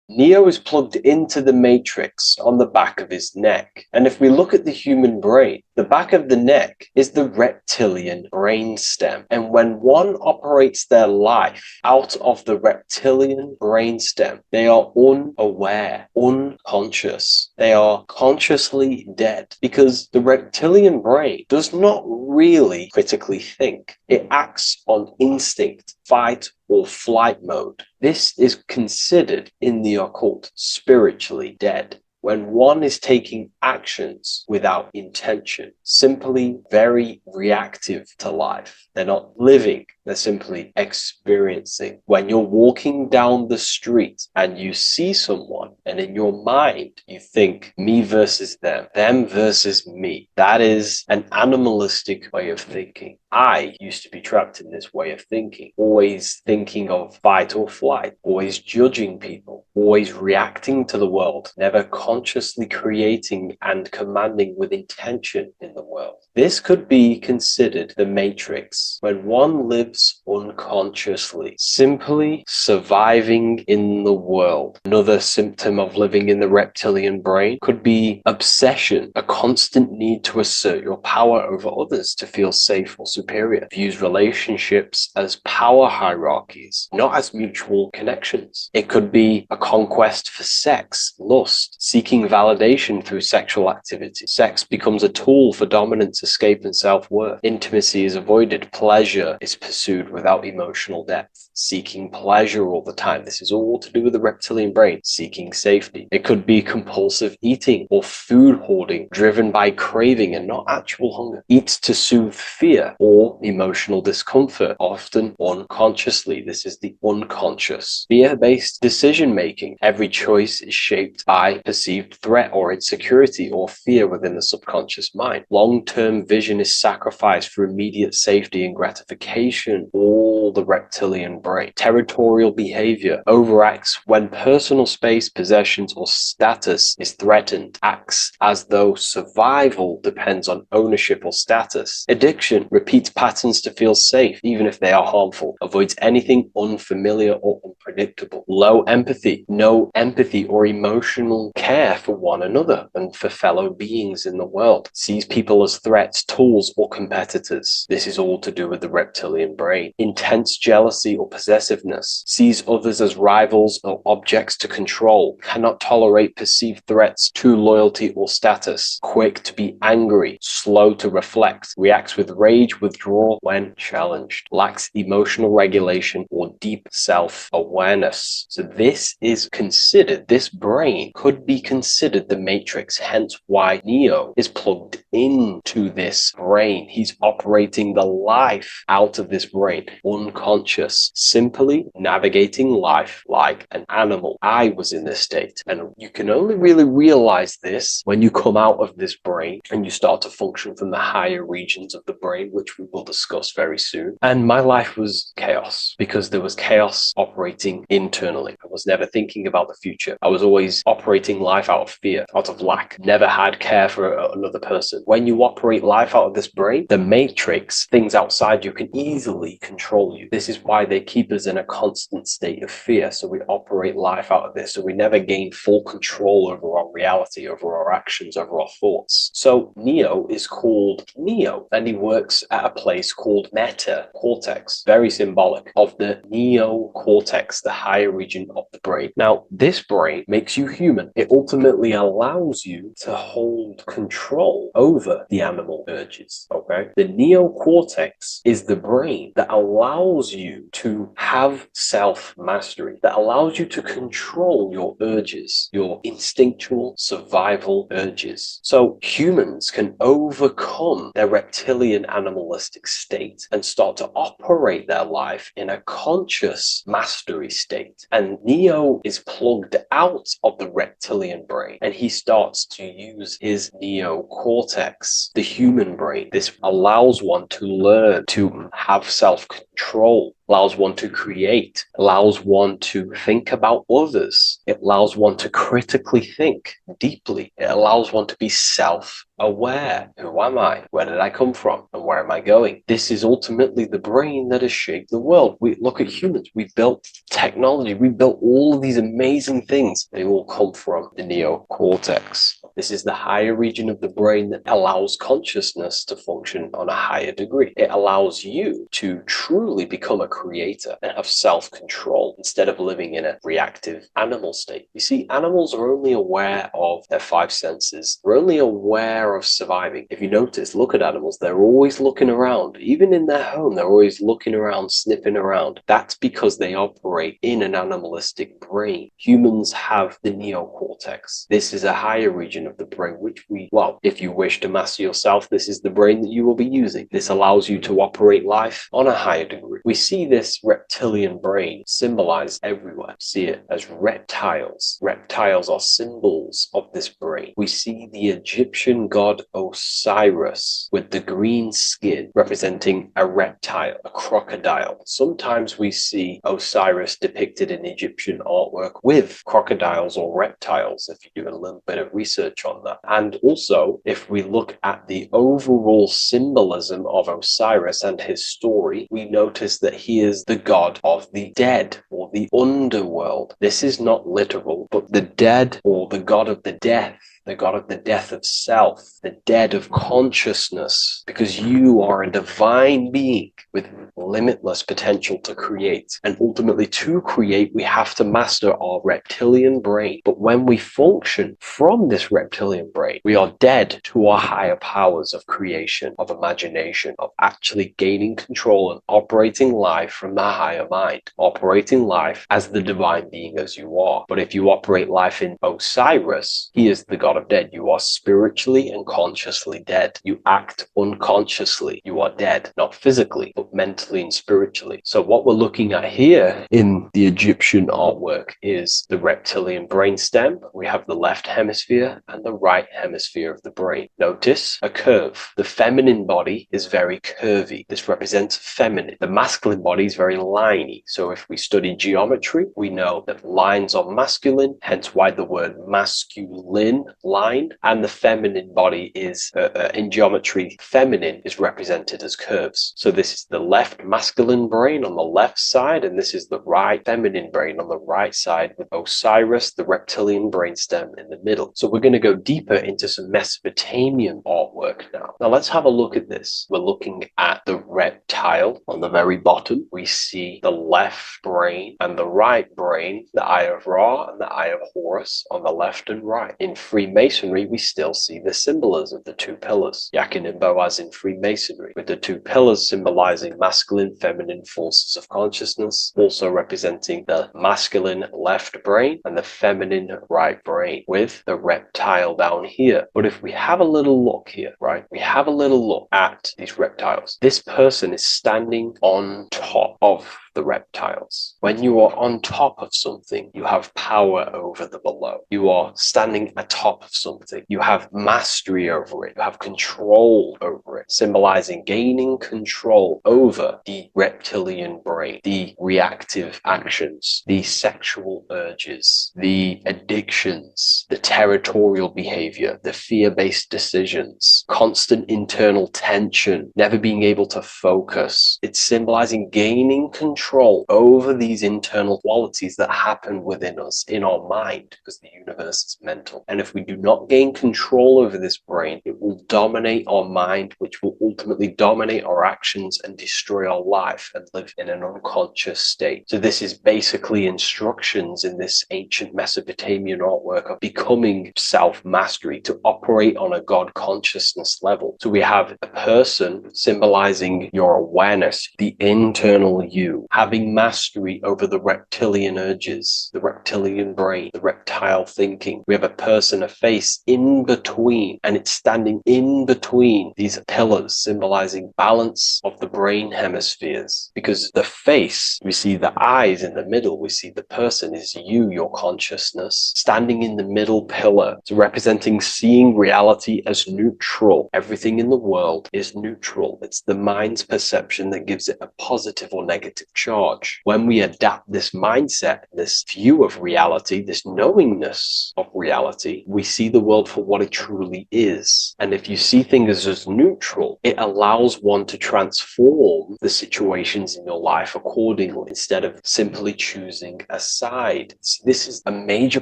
Neo is plugged into the matrix on the back of his neck. And if we look at the human brain, the back of the neck is the reptilian brain stem. And when one operates their life out of the reptilian brain stem, they are unaware, unconscious. They are consciously dead, because the reptilian brain does not really critically think. It acts on instinct, fight or flight mode. This is considered in the occult spiritually dead. when one is taking actions without intention, simply very reactive to life. They're not living, they're simply experiencing. When you're walking down the street and you see someone, and in your mind you think me versus them versus me, that is an animalistic way of thinking. I used to be trapped in this way of thinking, always thinking of fight or flight, always judging people, always reacting to the world, never consciously creating and commanding with intention in the world. This could be considered the matrix, when one lives unconsciously, simply surviving in the world. Another symptom of living in the reptilian brain could be obsession, a constant need to assert your power over others to feel safe or superior. Views relationships as power hierarchies, not as mutual connections. It could be a conquest for sex, lust, seeking validation through sexual activity. Sex becomes a tool for dominance, escape, and self-worth. Intimacy is avoided. Pleasure is pursued without emotional depth. Seeking pleasure all the time. This is all to do with the reptilian brain. Seeking safety. It could be compulsive eating or food hoarding, driven by craving and not actual hunger. Eats to soothe fear or emotional discomfort, often unconsciously. This is the unconscious. Fear-based decision-making. Every choice is shaped by perceived threat or insecurity or fear within the subconscious mind. Long-term vision is sacrificed for immediate safety and gratification. All the reptilian brain. Territorial behavior overacts when personal space, possessions, or status is threatened. Acts as though survival depends on ownership or status. Addiction repeats patterns to feel safe, even if they are harmful. Avoids anything unfamiliar or unpredictable. Low empathy. No empathy or emotional care for one another and for fellow beings in the world. Sees people as threats, tools, or competitors. This is all to do with the reptilian brain. Intense jealousy or possessiveness. Sees others as rivals or objects to control. Cannot tolerate perceived threats to loyalty or status. Quick to be angry. Slow to reflect. Reacts with rage, withdrawal when challenged. Lacks emotional regulation or deep self-awareness. So this is considered, this brain could be considered the matrix, hence why Neo is plugged into this brain. He's operating the life out of this brain, unconscious, simply navigating life like an animal. I was in this state, and you can only really realize this when you come out of this brain and you start to function from the higher regions of the brain, which we will discuss very soon. And my life was chaos because there was chaos operating internally. I was never thinking about the future. I was always operating life out of fear, out of lack. Never had care for another person. When you operate life out of this brain, the matrix, things outside you, can easily control you. This is why they keep us in a constant state of fear. So we operate life out of this. So we never gain full control over our reality, over our actions, over our thoughts. So Neo is called Neo, and he works at a place called meta cortex, very symbolic of the neocortex, the higher region of the brain. Now, this brain makes you human. It ultimately allows you to hold control over the animal urges, okay? The neocortex is the brain that allows you to have self-mastery, that allows you to control your urges, your instinctual survival urges. So humans can overcome their reptilian animalistic state and start to operate their life in a conscious mastery state. And Neo is plugged out of the reptilian brain, and he starts to use his neocortex, the human brain. This allows one to learn to have self-control, allows one to create, allows one to think about others. It allows one to critically think deeply. It allows one to be self-aware. Who am I? Where did I come from? And where am I going? This is ultimately the brain that has shaped the world. We look at humans. We built technology. We built all of these amazing things. They all come from the neocortex. This is the higher region of the brain that allows consciousness to function on a higher degree. It allows you to truly become a creator and have self-control instead of living in a reactive animal state. You see, animals are only aware of their five senses. They're only aware of surviving. If you notice, look at animals, they're always looking around. Even in their home, they're always looking around, sniffing around. That's because they operate in an animalistic brain. Humans have the neocortex. This is a higher region of the brain, which well, if you wish to master yourself, this is the brain that you will be using. This allows you to operate life on a higher degree. We see this reptilian brain symbolized everywhere. See it as reptiles. Reptiles are symbols of this brain. We see the Egyptian god Osiris with the green skin representing a reptile, a crocodile. Sometimes we see Osiris depicted in Egyptian artwork with crocodiles or reptiles, if you do a little bit of research on that. And also, if we look at the overall symbolism of Osiris and his story, we notice that he is the god of the dead or the underworld. This is not literal, but the dead or the god of the death, the god of the death of self, the dead of consciousness, because you are a divine being with limitless potential to create. And ultimately, to create, we have to master our reptilian brain. But when we function from this reptilian brain, we are dead to our higher powers of creation, of imagination, of actually gaining control and operating life from the higher mind, operating life as the divine being as you are. But if you operate life in Osiris, he is the god of dead. You are spiritually and consciously dead. You act unconsciously. You are dead, not physically, but mentally and spiritually. So what we're looking at here in the Egyptian artwork is the reptilian brainstem. We have the left hemisphere and the right hemisphere of the brain. Notice a curve. The feminine body is very curvy. This represents feminine. The masculine body is very liney. So if we study geometry, we know that lines are masculine, hence why the word masculine, line, and the feminine body is, in geometry, feminine is represented as curves. So this is the left masculine brain on the left side, and this is the right feminine brain on the right side, with Osiris, the reptilian brainstem, in the middle. So we're going to go deeper into some Mesopotamian artwork now. Now let's have a look at this. We're looking at the reptile on the very bottom. We see the left brain and the right brain, the Eye of Ra and the Eye of Horus on the left and right. In Freemasonry, we still see the symbolism of the two pillars, Yakin and Boaz in Freemasonry, with the two pillars symbolizing masculine, feminine forces of consciousness, also representing the masculine left brain and the feminine right brain, with the reptile down here. But if we have a little look here, right, we have a little look at these reptiles. This person is standing on top of the reptiles. When you are on top of something, you have power over the below. You are standing atop of something. You have mastery over it. You have control over it, symbolizing gaining control over the reptilian brain, the reactive actions, the sexual urges, the addictions, the territorial behavior, the fear-based decisions, constant internal tension, never being able to focus. It's symbolizing gaining control over these internal qualities that happen within us, in our mind, because the universe is mental. And if we do not gain control over this brain, it will dominate our mind, which will ultimately dominate our actions and destroy our life and live in an unconscious state. So this is basically instructions in this ancient Mesopotamian artwork of becoming self-mastery, to operate on a God consciousness level. So we have a person symbolizing your awareness, the internal you, having mastery over the reptilian urges, the reptilian brain, the reptile thinking. We have a person, a face in between, and it's standing in between these pillars, symbolizing balance of the brain hemispheres. Because the face, we see the eyes in the middle, we see the person is you, your consciousness, standing in the middle pillar. It's representing seeing reality as neutral. Everything in the world is neutral. It's the mind's perception that gives it a positive or negative charge. When we adapt this mindset, this view of reality, this knowingness of reality, we see the world for what it truly is. And if you see things as neutral, it allows one to transform the situations in your life accordingly instead of simply choosing a side. This is a major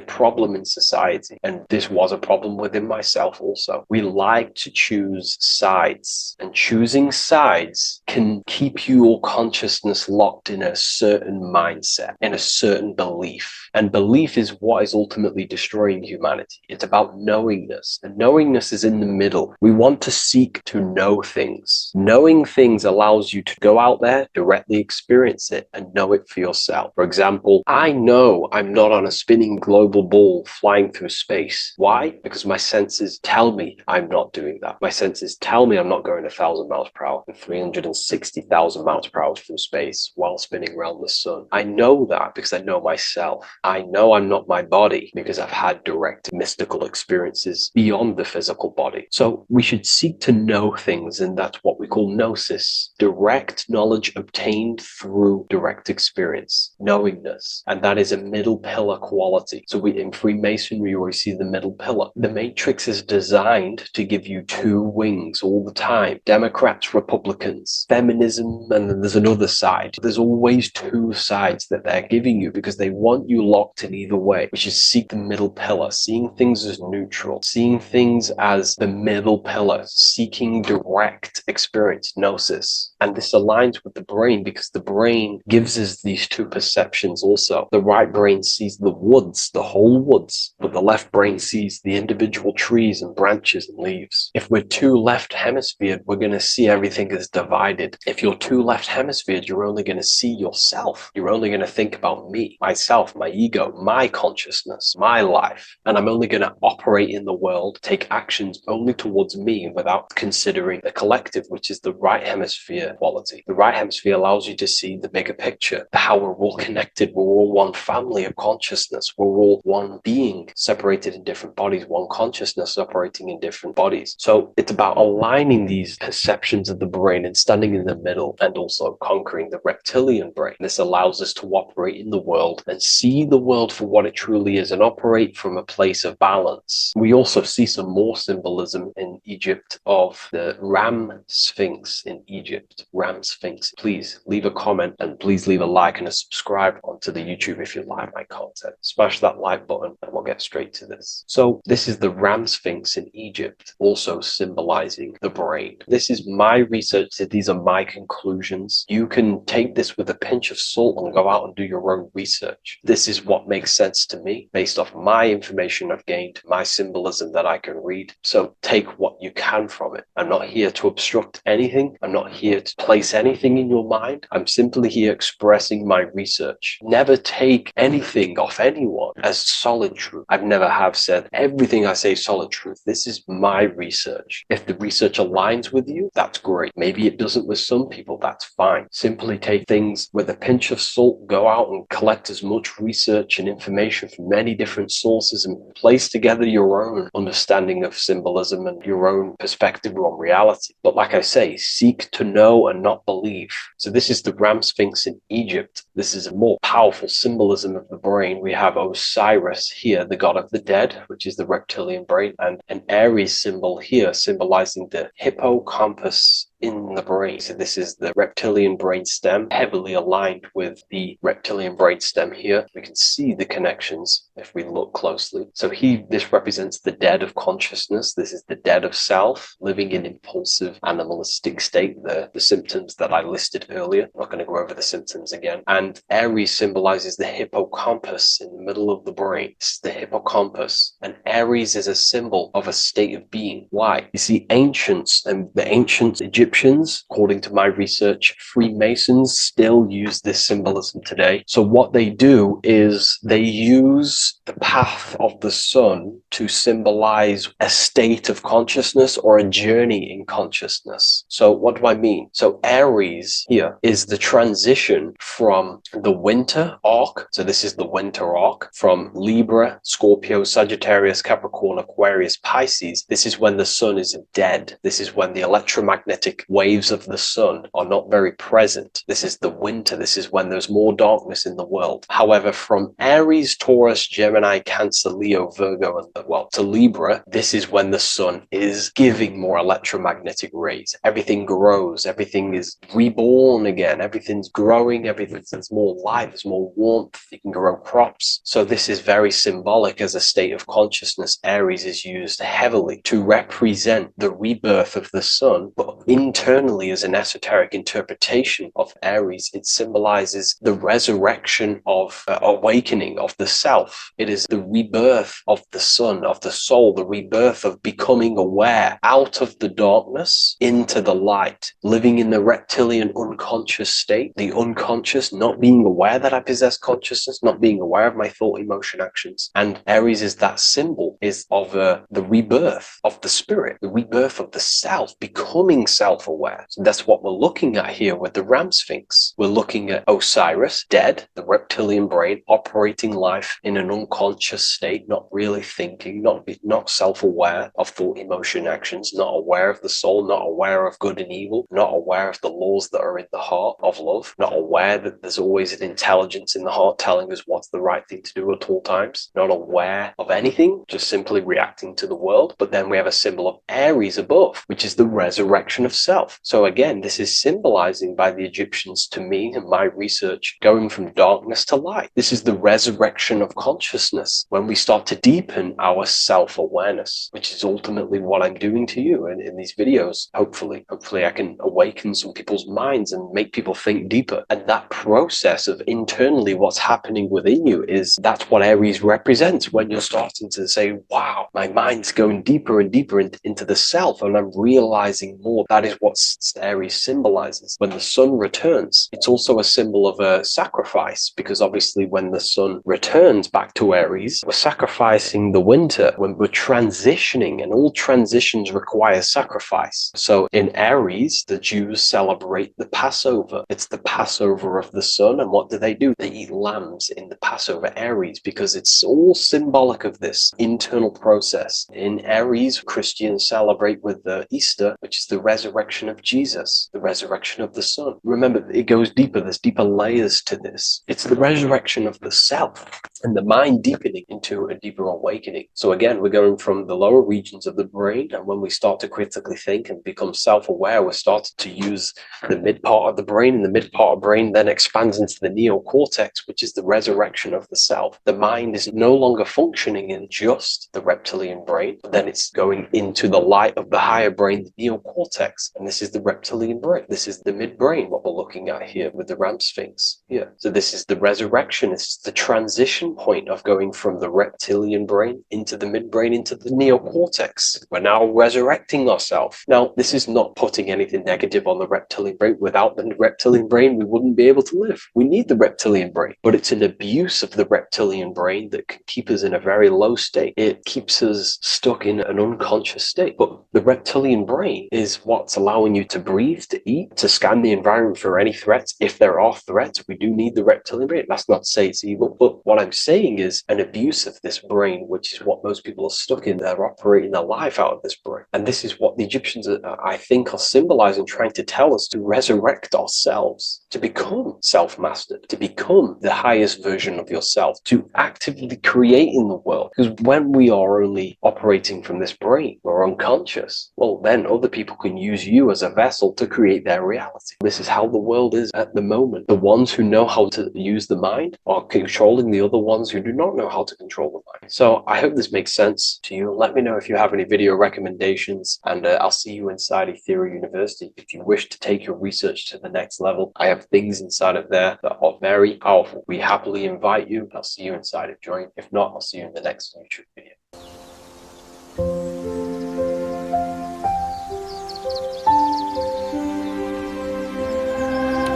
problem in society, and this was a problem within myself also. We like to choose sides, and choosing sides can keep your consciousness locked in a certain mindset, in a certain belief. And belief is what is ultimately destroying humanity. It's about knowingness, and knowingness is in the middle. We want to seek to know things. Knowing things allows you to go out there, directly experience it, and know it for yourself. For example, I know I'm not on a spinning global ball flying through space. Why? Because my senses tell me I'm not doing that. My senses tell me I'm not going 1,000 miles per hour and 360,000 miles per hour through space while spinning around the sun. I know that because I know myself. I know I'm not my body because I've had direct mystical experiences beyond the physical body. So we should seek to know things, and that's what we call gnosis, direct knowledge obtained through direct experience, knowingness. And that is a middle pillar quality. So in Freemasonry, we see the middle pillar. The matrix is designed to give you two wings all the time. Democrats, Republicans, feminism, and then there's another side. There's always two sides that they're giving you because they want you locked in either way, which is seek the middle pillar, seeing things as neutral, seeing things as the middle pillar, seeking direct experience, gnosis. And this aligns with the brain because the brain gives us these two perceptions also. The right brain sees the woods, the whole woods, but the left brain sees the individual trees and branches and leaves. If we're too left hemisphered, we're going to see everything as divided. If you're too left hemisphered, you're only going to see yourself. You're only going to think about me, myself, my ego, my consciousness, my life. And I'm only going to operate in the world, take actions only towards me without considering the collective, which is the right hemisphere quality. The right hemisphere allows you to see the bigger picture, how we're all connected. We're all one family of consciousness. We're all one being separated in different bodies, one consciousness operating in different bodies. So it's about aligning these perceptions of the brain and standing in the middle, and also conquering the reptilian brain. This allows us to operate in the world and see the world for what it truly is and operate from a place of balance. We also see some more symbolism in Egypt of the Ram Sphinx in Egypt. Ram Sphinx. Please leave a comment and please leave a like and a subscribe onto the YouTube if you like my content. Smash that like button and we'll get straight to this. So this is the Ram Sphinx in Egypt, also symbolizing the brain. This is my research. These are my conclusions. You can take this with a pinch of salt and go out and do your own research. This is what makes sense to me based off my information I've gained, my symbolism that I can read. So take what you can from it. I'm not here to obstruct anything. I'm not here to place anything in your mind. I'm simply here expressing my research. Never take anything off anyone as solid truth. I've never have said everything I say is solid truth. This is my research. If the research aligns with you, that's great. Maybe it doesn't with some people, that's fine. Simply take things with a pinch of salt, go out and collect as much research and information from many different sources and place together your own understanding of symbolism and your own perspective on reality. But like I say, seek to know and not believe. So this is the Ram Sphinx in Egypt. This is a more powerful symbolism of the brain. We have Osiris here, the god of the dead, which is the reptilian brain, and an Aries symbol here symbolizing the hippocampus in the brain. So this is the reptilian brain stem, heavily aligned with the reptilian brain stem here. We can see the connections if we look closely. So this represents the dead of consciousness. This is the dead of self, living in impulsive animalistic state, the symptoms that I listed earlier. I'm not going to go over the symptoms again. And Aries symbolizes the hippocampus in the middle of the brain. This is the hippocampus. And Aries is a symbol of a state of being. Why? You see, ancients and the ancient Egyptians, according to my research, Freemasons still use this symbolism today. So what they do is they use the path of the sun to symbolize a state of consciousness or a journey in consciousness. So what do I mean? So Aries here is the transition from the winter arc. So this is the winter arc from Libra, Scorpio, Sagittarius, Capricorn, Aquarius, Pisces. This is when the sun is dead. This is when the electromagnetic symbolic waves of the sun are not very present. This is the winter. This is when there's more darkness in the world. However, from Aries, Taurus, Gemini, Cancer, Leo, Virgo, and to Libra, this is when the sun is giving more electromagnetic rays. Everything grows. Everything is reborn again. Everything's growing. There's more light. There's more warmth. You can grow crops. So this is very symbolic as a state of consciousness. Aries is used heavily to represent the rebirth of the sun, but internally as an esoteric interpretation of Aries, it symbolizes the resurrection of awakening of the self. It is the rebirth of the sun, of the soul, the rebirth of becoming aware out of the darkness into the light, living in the reptilian unconscious state, the unconscious, not being aware that I possess consciousness, not being aware of my thought, emotion, actions. And Aries is that symbol, is of the rebirth of the spirit, the rebirth of the self, becoming self-aware. So that's what we're looking at here with the Ram Sphinx. We're looking at Osiris, dead, the reptilian brain, operating life in an unconscious state, not really thinking, not self-aware of thought, emotion, actions, not aware of the soul, not aware of good and evil, not aware of the laws that are in the heart of love, not aware that there's always an intelligence in the heart telling us what's the right thing to do at all times, not aware of anything, just simply reacting to the world. But then we have a symbol of Aries above, which is the resurrection of self. So again, this is symbolizing by the Egyptians, to me and my research, going from darkness to light. This is the resurrection of consciousness when we start to deepen our self-awareness, which is ultimately what I'm doing to you in these videos. Hopefully I can awaken some people's minds and make people think deeper. And that process of internally what's happening within you, that's what Aries represents when you're starting to say, wow, my mind's going deeper and deeper into the self, and I'm realizing more. That is what Aries symbolizes. When the sun returns, it's also a symbol of a sacrifice, because obviously when the sun returns back to Aries, we're sacrificing the winter, when we're transitioning, and all transitions require sacrifice. So in Aries, the Jews celebrate the Passover. It's the Passover of the sun, and what do? They eat lambs in the Passover Aries, because it's all symbolic of this internal process. In Aries, Christians celebrate with the Easter, which is the resurrection of Jesus, the resurrection of the sun. Remember, it goes deeper. There's deeper layers to this. It's the resurrection of the self and the mind deepening into a deeper awakening. So again, we're going from the lower regions of the brain, and when we start to critically think and become self-aware, we're starting to use the mid part of the brain, and the mid part of the brain then expands into the neocortex, which is the resurrection of the self. The mind is no longer functioning in just the reptilian brain, but then it's going into the light of the higher brain, the neocortex, and this is the reptilian brain. This is the midbrain, what we're looking at here with the Ram Sphinx. Yeah. So this is the resurrection. It's the transition point of going from the reptilian brain into the midbrain, into the neocortex. We're now resurrecting ourselves. Now, this is not putting anything negative on the reptilian brain. Without the reptilian brain, we wouldn't be able to live. We need the reptilian brain, but it's an abuse of the reptilian brain that can keep us in a very low state. It keeps us stuck in an unconscious state. But the reptilian brain is what's allowing you to breathe, to eat, to scan the environment for any threats. If there are threats, we do need the reptilian brain. That's not to say it's evil, but what I'm saying is an abuse of this brain, which is what most people are stuck in. They're operating their life out of this brain. And this is what the Egyptians, I think, are symbolizing, trying to tell us, to resurrect ourselves, to become self-mastered, to become the highest version of yourself, to actively create in the world. Because when we are only operating from this brain, we're unconscious, well, then other people can use you as a vessel to create their reality. This is how the world is at the moment. The ones who know how to use the mind are controlling the other ones who do not know how to control the mind. So I hope this makes sense to you. Let me know if you have any video recommendations, and I'll see you inside Ethereum University. If you wish to take your research to the next level, I have things inside of there that are very powerful. We happily invite you. I'll see you inside of Join. If not, I'll see you in the next YouTube video.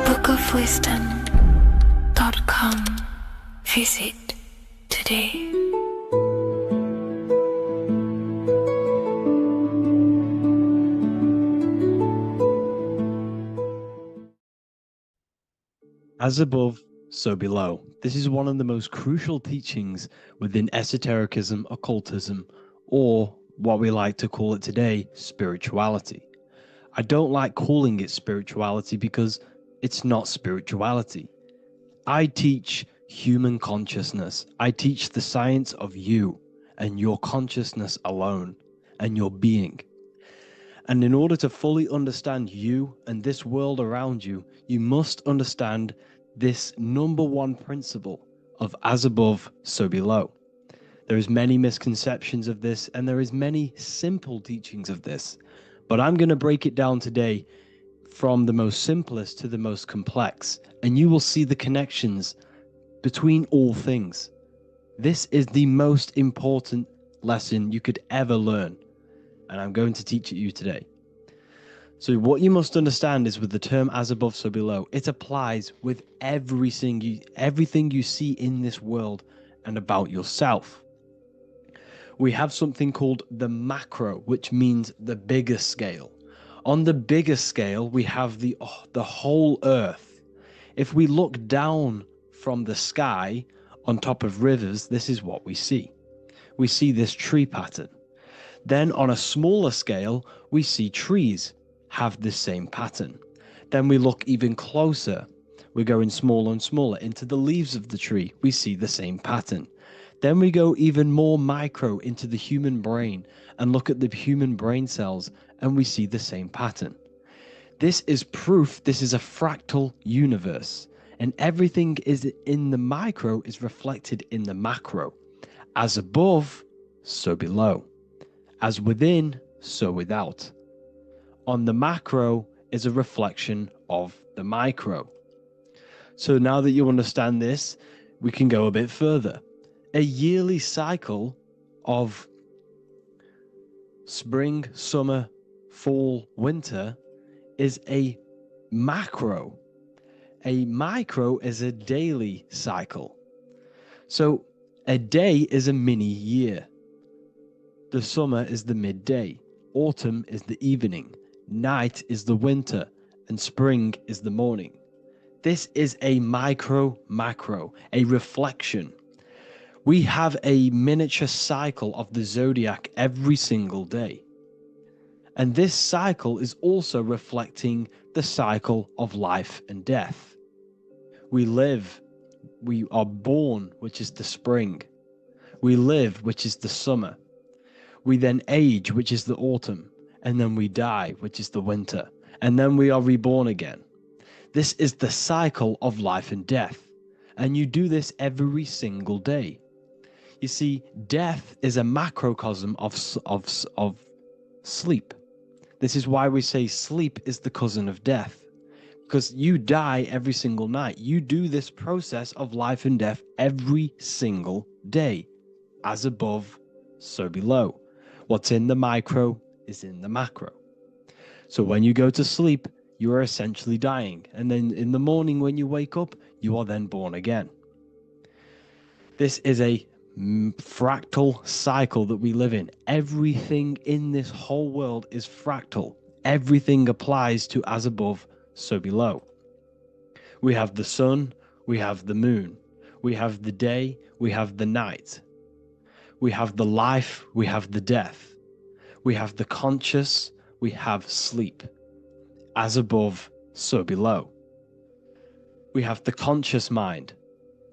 bookofwisdom.com. Visit today. As above, so below. This is one of the most crucial teachings within esotericism, occultism, or what we like to call it today, spirituality. I don't like calling it spirituality because it's not spirituality. I teach human consciousness. I teach the science of you and your consciousness alone and your being. And in order to fully understand you and this world around you, you must understand this number one principle of as above, so below. There is many misconceptions of this, and there is many simple teachings of this. But I'm going to break it down today from the most simplest to the most complex, and you will see the connections between all things. This is the most important lesson you could ever learn, and I'm going to teach it you today. So what you must understand is with the term as above, so below, it applies with everything you see in this world and about yourself. We have something called the macro, which means the bigger scale. On the bigger scale, we have the whole earth. If we look down from the sky on top of rivers, this is what we see. We see this tree pattern. Then on a smaller scale, we see trees have this same pattern. Then we look even closer. We're going smaller and smaller into the leaves of the tree. We see the same pattern. Then we go even more micro into the human brain and look at the human brain cells, and we see the same pattern. This is proof this is a fractal universe, and everything is in the micro is reflected in the macro. As above, so below. As within, so without. On the macro is a reflection of the micro. So now that you understand this, we can go a bit further. A yearly cycle of spring, summer, fall, winter is a macro. A micro is a daily cycle. So a day is a mini year. The summer is the midday. Autumn is the evening. Night is the winter. And spring is the morning. This is a macro, a reflection. We have a miniature cycle of the zodiac every single day. And this cycle is also reflecting the cycle of life and death. We live, we are born, which is the spring. We live, which is the summer. We then age, which is the autumn. And then we die, which is the winter. And then we are reborn again. This is the cycle of life and death. And you do this every single day. You see, death is a macrocosm of sleep. This is why we say sleep is the cousin of death. Because you die every single night. You do this process of life and death every single day. As above, so below. What's in the micro is in the macro. So when you go to sleep, you are essentially dying. And then in the morning when you wake up, you are then born again. This is a fractal cycle that we live in. Everything in this whole world is fractal. Everything applies to as above, so below. We have the sun, we have the moon, we have the day, we have the night. We have the life, we have the death. We have the conscious, we have sleep. As above, so below. We have the conscious mind,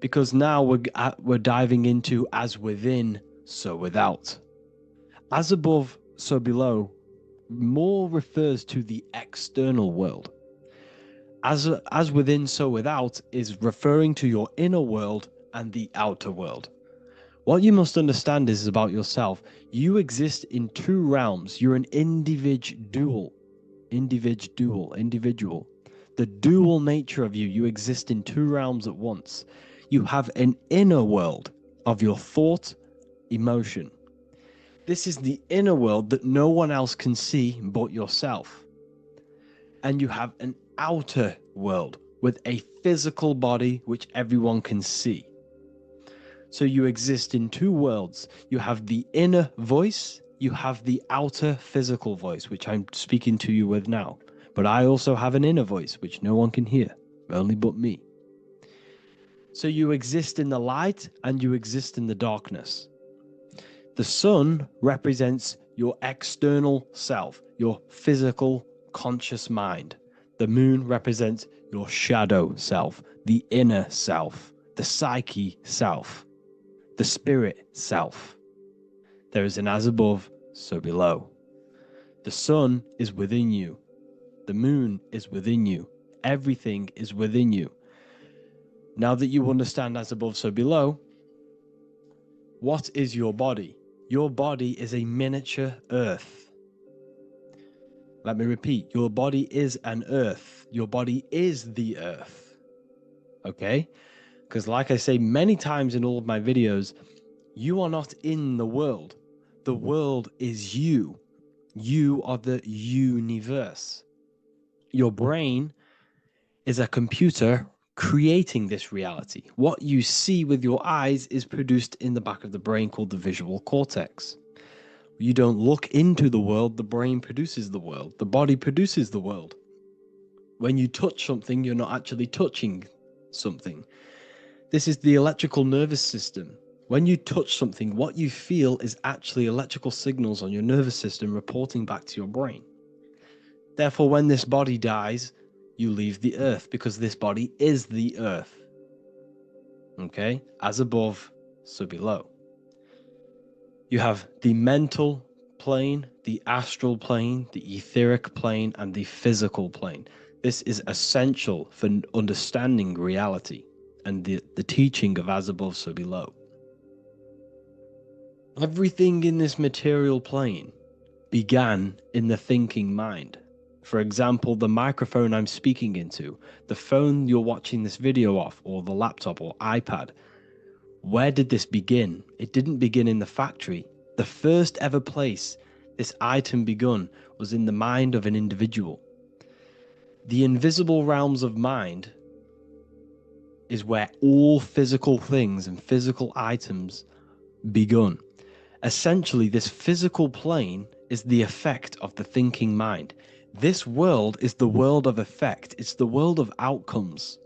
because now we're diving into as within, so without. As above, so below more refers to the external world. As within, so without is referring to your inner world and the outer world. What you must understand is about yourself. You exist in two realms. You're an individual. The dual nature of you. You exist in two realms at once. You have an inner world of your thought, emotion. This is the inner world that no one else can see but yourself. And you have an outer world with a physical body which everyone can see. So you exist in two worlds. You have the inner voice, you have the outer physical voice, which I'm speaking to you with now. But I also have an inner voice, which no one can hear, only but me. So you exist in the light and you exist in the darkness. The sun represents your external self, your physical conscious mind. The moon represents your shadow self, the inner self, the psyche self, the spirit self. There is an as above, so below. The sun is within you. The moon is within you. Everything is within you. Now that you understand as above, so below, what is your body? Your body is a miniature earth. Let me repeat, your body is an earth. Your body is the earth. Okay? Because like I say many times in all of my videos, you are not in the world. The world is you. You are the universe. Your brain is a computer creating this reality. What you see with your eyes is produced in the back of the brain called the visual cortex. You don't look into the world, the brain produces the world. The body produces the world. When you touch something, you're not actually touching something. This is the electrical nervous system. When you touch something, what you feel is actually electrical signals on your nervous system reporting back to your brain. Therefore, when this body dies, you leave the earth because this body is the earth. Okay? As above, so below. You have the mental plane, the astral plane, the etheric plane, and the physical plane. This is essential for understanding reality and the teaching of as above, so below. Everything in this material plane began in the thinking mind. For example, the microphone I'm speaking into, the phone you're watching this video off, or the laptop or iPad. Where did this begin? It didn't begin in the factory. The first ever place this item begun was in the mind of an individual. The invisible realms of mind is where all physical things and physical items begun. Essentially, this physical plane is the effect of the thinking mind. This world is the world of effect. It's the world of outcomes.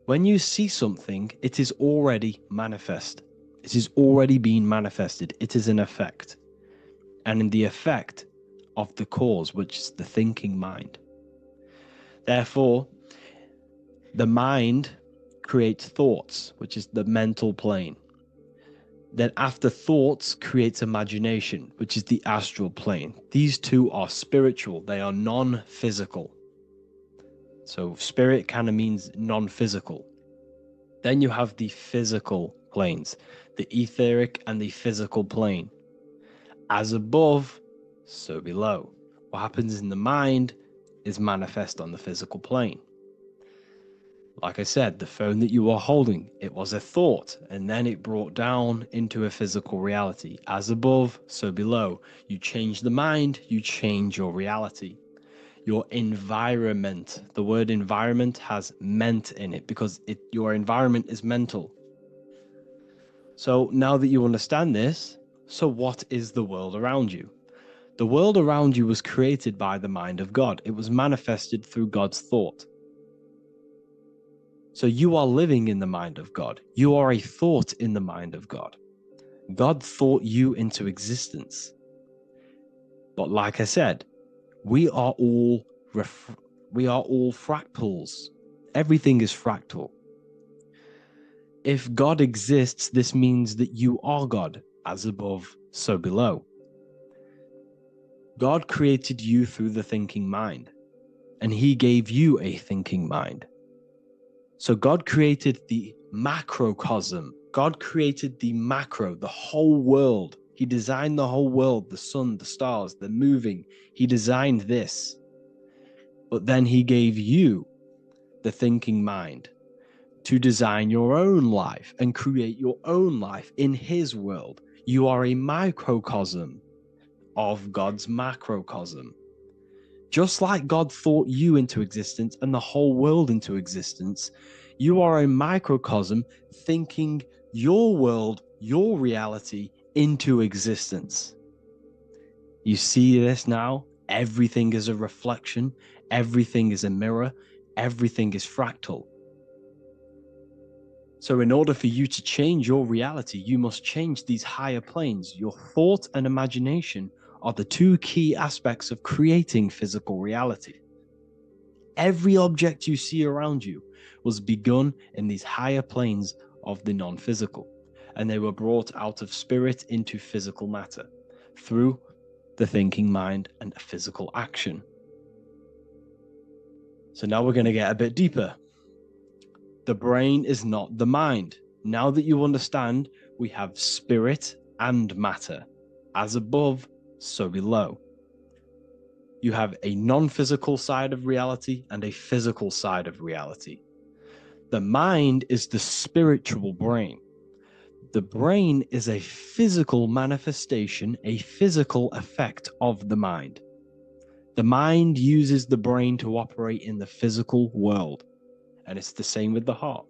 When you see something, it is already manifest. It is already being manifested. It is an effect. And in the effect of the cause, which is the thinking mind. Therefore, the mind creates thoughts, which is the mental plane. Then after thoughts creates imagination, which is the astral plane. These two are spiritual. They are non-physical. So spirit kind of means non-physical. Then you have the physical planes, the etheric and the physical plane. As above, so below. What happens in the mind is manifest on the physical plane. Like I said, the phone that you are holding, it was a thought, and then it brought down into a physical reality. As above, so below. You change the mind, you change your reality. Your environment, the word environment has ment in it because your environment is mental. So now that you understand this, so what is the world around you? The world around you was created by the mind of God. It was manifested through God's thought. So you are living in the mind of God. You are a thought in the mind of God. God thought you into existence. But like I said, we are all fractals. Everything is fractal. If God exists, this means that you are God, as above, so below. God created you through the thinking mind, and he gave you a thinking mind. So God created the macrocosm. God created the macro, the whole world. He designed the whole world, the sun, the stars, the moving. He designed this. But then he gave you the thinking mind to design your own life and create your own life in his world. You are a microcosm of God's macrocosm. Just like God thought you into existence and the whole world into existence, you are a microcosm thinking your world, your reality into existence. You see this now? Everything is a reflection. Everything is a mirror. Everything is fractal. So in order for you to change your reality, you must change these higher planes. Your thought and imagination are the two key aspects of creating physical reality. Every object you see around you was begun in these higher planes of the non-physical, and they were brought out of spirit into physical matter through the thinking mind and physical action. So now we're going to get a bit deeper. The brain is not the mind. Now that you understand, we have spirit and matter. As above, so below. You have a non-physical side of reality and a physical side of reality. The mind is the spiritual brain. The brain is a physical manifestation, a physical effect of the mind. The mind uses the brain to operate in the physical world, and it's the same with the heart.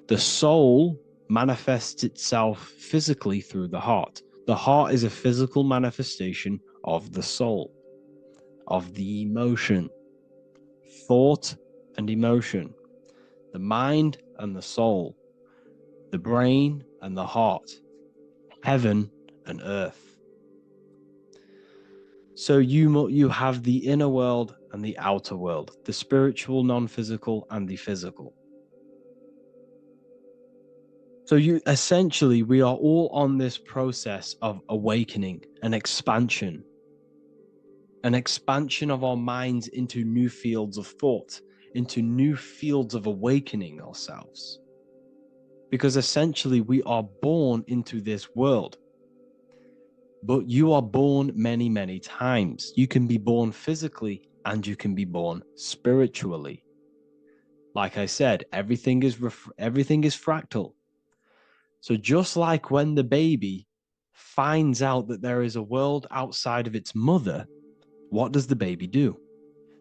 The soul manifests itself physically through the heart. The heart is a physical manifestation of the soul, of the emotion, thought and emotion, the mind and the soul, the brain and the heart, heaven and earth. So you have the inner world and the outer world, the spiritual, non-physical, and the physical. So we are all on this process of awakening, an expansion of our minds into new fields of thought, into new fields of awakening ourselves. Because essentially we are born into this world. But you are born many, many times. You can be born physically and you can be born spiritually. Like I said, everything is fractal. So just like when the baby finds out that there is a world outside of its mother, what does the baby do?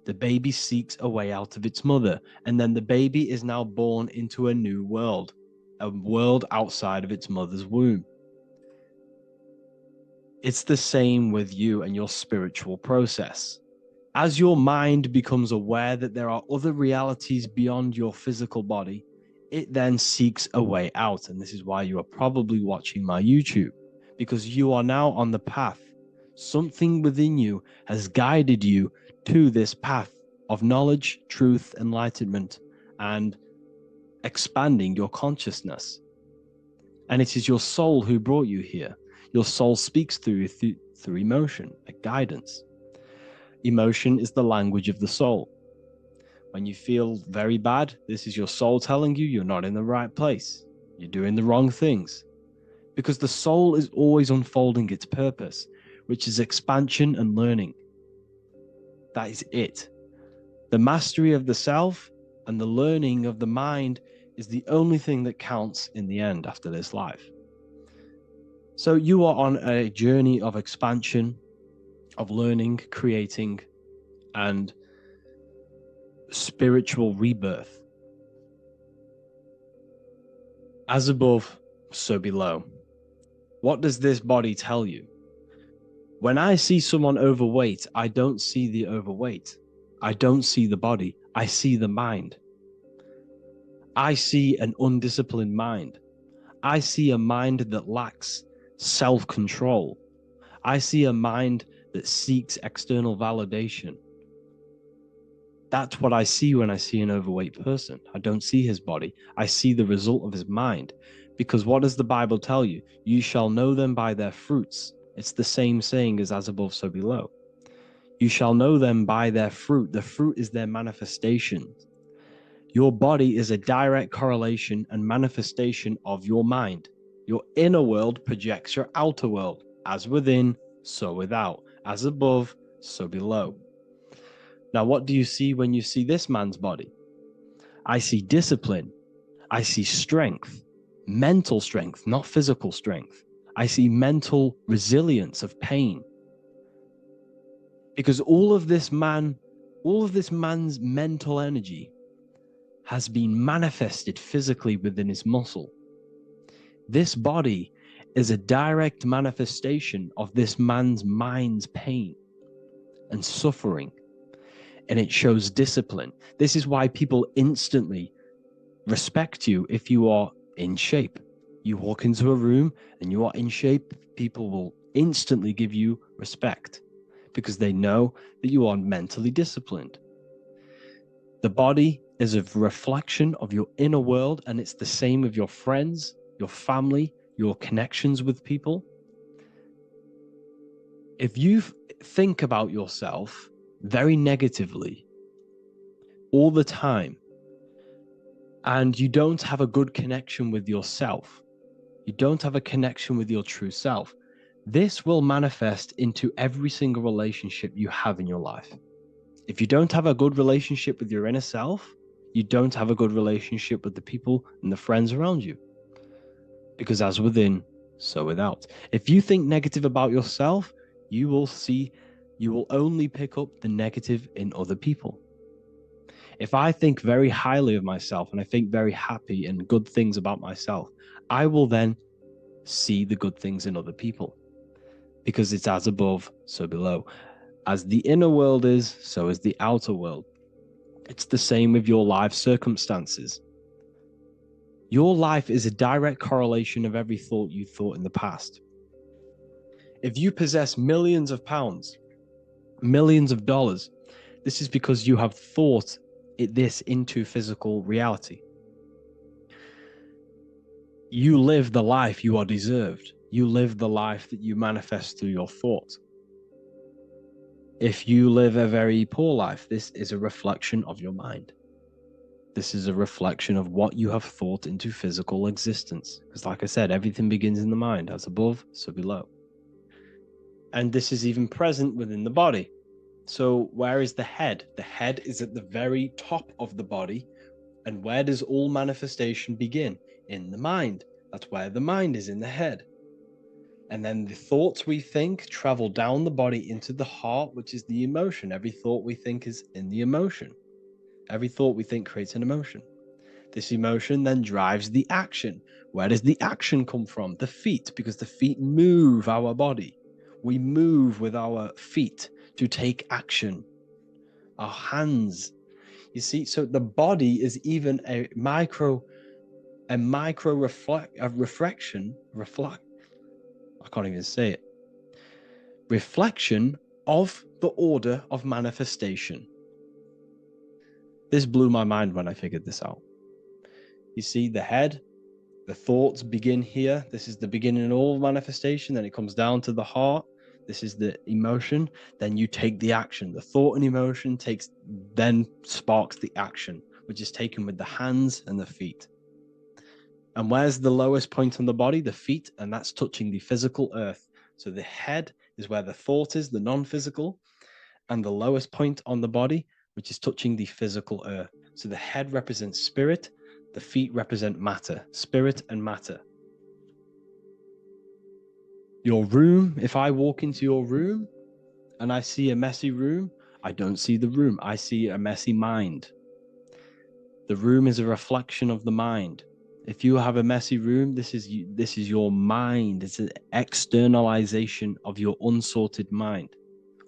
The baby seeks a way out of its mother, and then the baby is now born into a new world, a world outside of its mother's womb. It's the same with you and your spiritual process. As your mind becomes aware that there are other realities beyond your physical body, it then seeks a way out. And this is why you are probably watching my YouTube, because you are now on the path. Something within you has guided you to this path of knowledge, truth, enlightenment, and expanding your consciousness. And it is your soul who brought you here. Your soul speaks through emotion, like guidance. Emotion is the language of the soul. When you feel very bad, this is your soul telling you you're not in the right place. You're doing the wrong things. Because the soul is always unfolding its purpose, which is expansion and learning. That is it. The mastery of the self and the learning of the mind is the only thing that counts in the end after this life. So you are on a journey of expansion, of learning, creating, and spiritual rebirth. As above, so below. What does this body tell you? When I see someone overweight, I don't see the overweight. I don't see the body. I see the mind. I see an undisciplined mind. I see a mind that lacks self-control. I see a mind that seeks external validation. That's what I see when I see an overweight person. I don't see his body. I see the result of his mind. Because what does the Bible tell you? You shall know them by their fruits. It's the same saying as above, so below. You shall know them by their fruit. The fruit is their manifestation. Your body is a direct correlation and manifestation of your mind. Your inner world projects your outer world. As within, so without. As above, so below. Now, what do you see when you see this man's body? I see discipline. I see strength. Mental strength, not physical strength. I see mental resilience of pain. Because all of this man's mental energy has been manifested physically within his muscle. This body is a direct manifestation of this man's mind's pain and suffering, and it shows discipline. This is why people instantly respect you if you are in shape. You walk into a room and you are in shape, people will instantly give you respect because they know that you are mentally disciplined. The body is a reflection of your inner world, and it's the same with your friends, your family, your connections with people. If you think about yourself very negatively all the time, and you don't have a good connection with yourself, you don't have a connection with your true self, this will manifest into every single relationship you have in your life. If you don't have a good relationship with your inner self, you don't have a good relationship with the people and the friends around you. Because as within, so without. If you think negative about yourself, you will only pick up the negative in other people. If I think very highly of myself and I think very happy and good things about myself, I will then see the good things in other people. Because it's as above, so below. As the inner world is, so is the outer world. It's the same with your life circumstances. Your life is a direct correlation of every thought you thought in the past. If you possess millions of pounds, millions of dollars, this is because you have thought this into physical reality. You live the life you are deserved. You live the life that you manifest through your thought. If you live a very poor life, this is a reflection of your mind. This is a reflection of what you have thought into physical existence. Because like I said, everything begins in the mind. As above, so below. And this is even present within the body. So where is the head? The head is at the very top of the body. And where does all manifestation begin? In the mind. That's where the mind is, in the head. And then the thoughts we think travel down the body into the heart, which is the emotion. Every thought we think is in the emotion. Every thought we think creates an emotion. This emotion then drives the action. Where does the action come from? The feet, because the feet move our body. We move with our feet to take action. Our hands. You see, so the body is even a reflection. I can't even say it. Reflection of the order of manifestation. This blew my mind when I figured this out. You see, the head, the thoughts begin here. This is the beginning of all manifestation. Then it comes down to the heart. This is the emotion. Then you take the action. The thought and emotion then sparks the action, which is taken with the hands and the feet. And where's the lowest point on the body? The feet, and that's touching the physical earth. So the head is where the thought is, the non-physical, and the lowest point on the body, which is touching the physical earth. So the head represents spirit, the feet represent matter, spirit and matter. Your room, if I walk into your room and I see a messy room, I don't see the room, I see a messy mind. The room is a reflection of the mind. If you have a messy room, this is your mind. It's an externalization of your unsorted mind,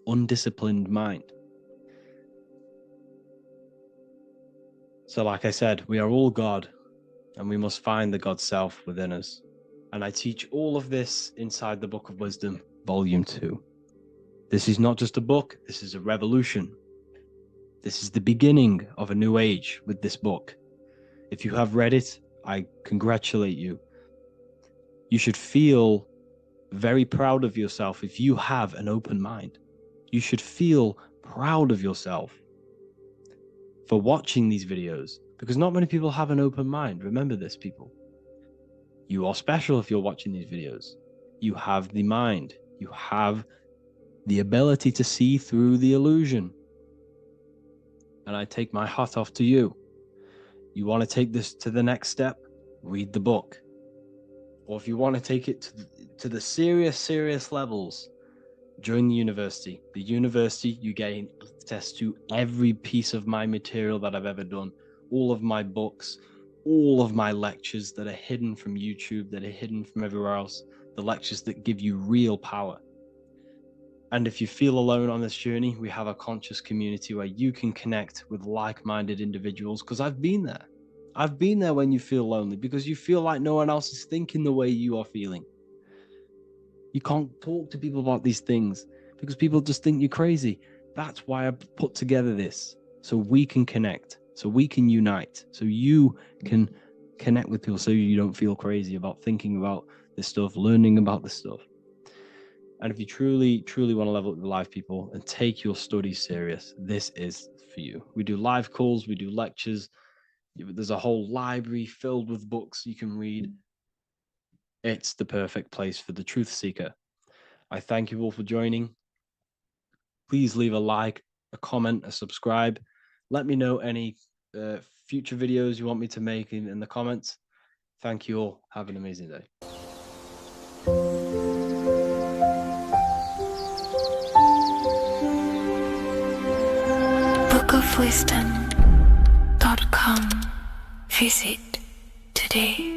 undisciplined mind. So like I said, we are all God, and we must find the God self within us. And I teach all of this inside the Book of Wisdom, Volume 2. This is not just a book, this is a revolution. This is the beginning of a new age with this book. If you have read it, I congratulate you. You should feel very proud of yourself if you have an open mind. You should feel proud of yourself for watching these videos, because not many people have an open mind. Remember this, people. You are special if you're watching these videos. You have the mind. You have the ability to see through the illusion. And I take my hat off to you. You want to take this to the next step? Read the book. Or if you want to take it to the serious levels, join the university. The university, you gain access to every piece of my material that I've ever done, all of my books, all of my lectures that are hidden from YouTube, that are hidden from everywhere else, the lectures that give you real power. And if you feel alone on this journey, we have a conscious community where you can connect with like-minded individuals, because I've been there. I've been there when you feel lonely, because you feel like no one else is thinking the way you are feeling. You can't talk to people about these things because people just think you're crazy. That's why I put together this, so we can connect, so we can unite, so you can connect with people, so you don't feel crazy about thinking about this stuff, learning about this stuff. And if you truly, truly want to level up your life, people, and take your studies serious, this is for you. We do live calls, we do lectures. There's a whole library filled with books you can read. It's the perfect place for the truth seeker. I thank you all for joining. Please leave a like, a comment, a subscribe. Let me know any future videos you want me to make in the comments. Thank you all. Have an amazing day. bookofwisdom.com. Visit today.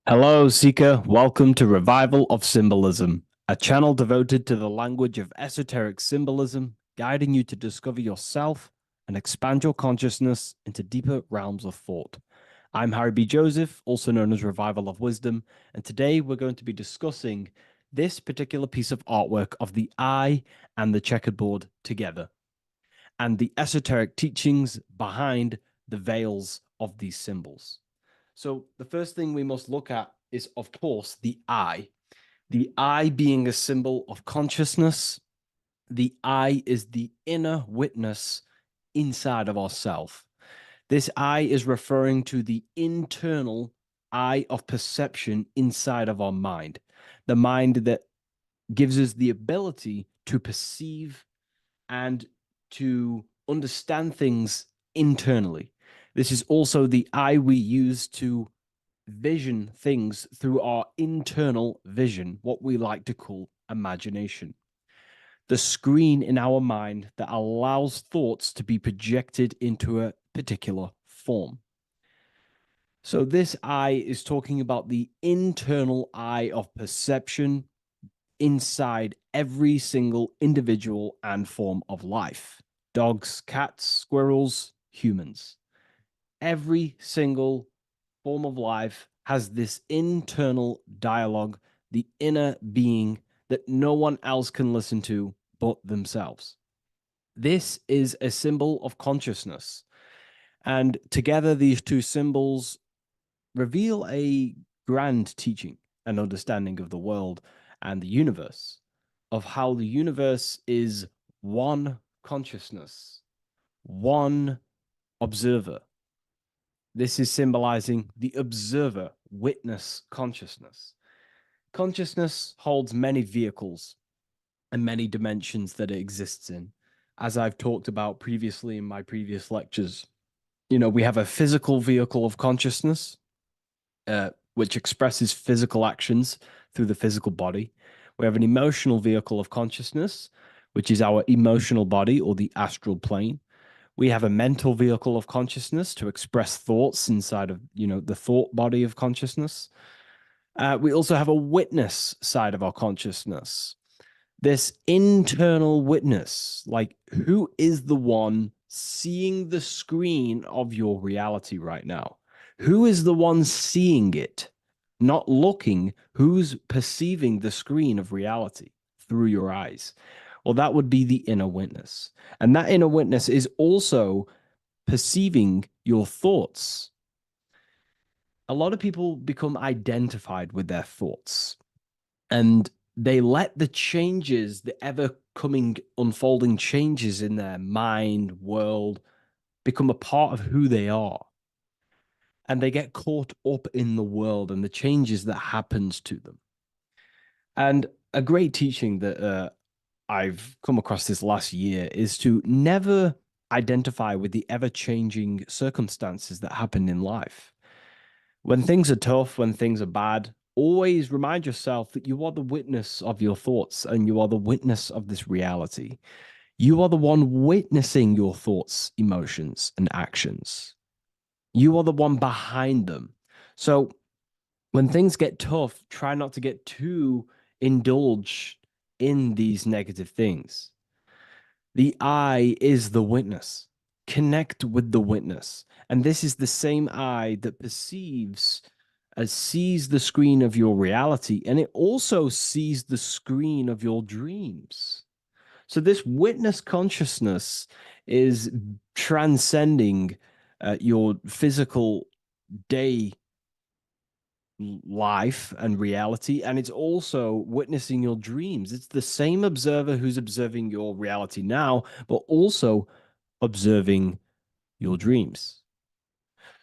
Hello, Seeker. Welcome to Revival of Symbolism, a channel devoted to the language of esoteric symbolism, guiding you to discover yourself and expand your consciousness into deeper realms of thought. I'm Harry B. Joseph, also known as Revival of Wisdom, and today we're going to be discussing this particular piece of artwork of the eye and the checkerboard together, and the esoteric teachings behind the veils of these symbols. So the first thing we must look at is, of course, the eye. The eye being a symbol of consciousness. The eye is the inner witness inside of ourself. This eye is referring to the internal eye of perception inside of our mind. The mind that gives us the ability to perceive and to understand things internally. This is also the eye we use to vision things through our internal vision, what we like to call imagination. The screen in our mind that allows thoughts to be projected into a particular form. So this eye is talking about the internal eye of perception inside every single individual and form of life. Dogs, cats, squirrels, humans. Every single form of life has this internal dialogue, the inner being that no one else can listen to but themselves. This is a symbol of consciousness. And together, these two symbols reveal a grand teaching and understanding of the world and the universe, of how the universe is one consciousness, one observer. This is symbolizing the observer, witness consciousness. Consciousness holds many vehicles and many dimensions that it exists in. As I've talked about previously in my previous lectures, we have a physical vehicle of consciousness, which expresses physical actions through the physical body. We have an emotional vehicle of consciousness, which is our emotional body or the astral plane. We have a mental vehicle of consciousness to express thoughts inside of, the thought body of consciousness. We also have a witness side of our consciousness. This internal witness, like who is the one seeing the screen of your reality right now? Who is the one seeing it? Not looking, who's perceiving the screen of reality through your eyes? Well, that would be the inner witness. And that inner witness is also perceiving your thoughts. A lot of people become identified with their thoughts, and they let the changes, the ever coming, unfolding changes in their mind, world, become a part of who they are. And they get caught up in the world and the changes that happens to them. And a great teaching that I've come across this last year is to never identify with the ever-changing circumstances that happen in life. When things are tough, when things are bad, always remind yourself that you are the witness of your thoughts and you are the witness of this reality. You are the one witnessing your thoughts, emotions, and actions. You are the one behind them. So when things get tough, try not to get too indulged in these negative things. The I is the witness. Connect with the witness. And this is the same I that sees the screen of your reality, and it also sees the screen of your dreams. So this witness consciousness is transcending your physical day life and reality, and it's also witnessing your dreams. It's the same observer who's observing your reality now, but also observing your dreams.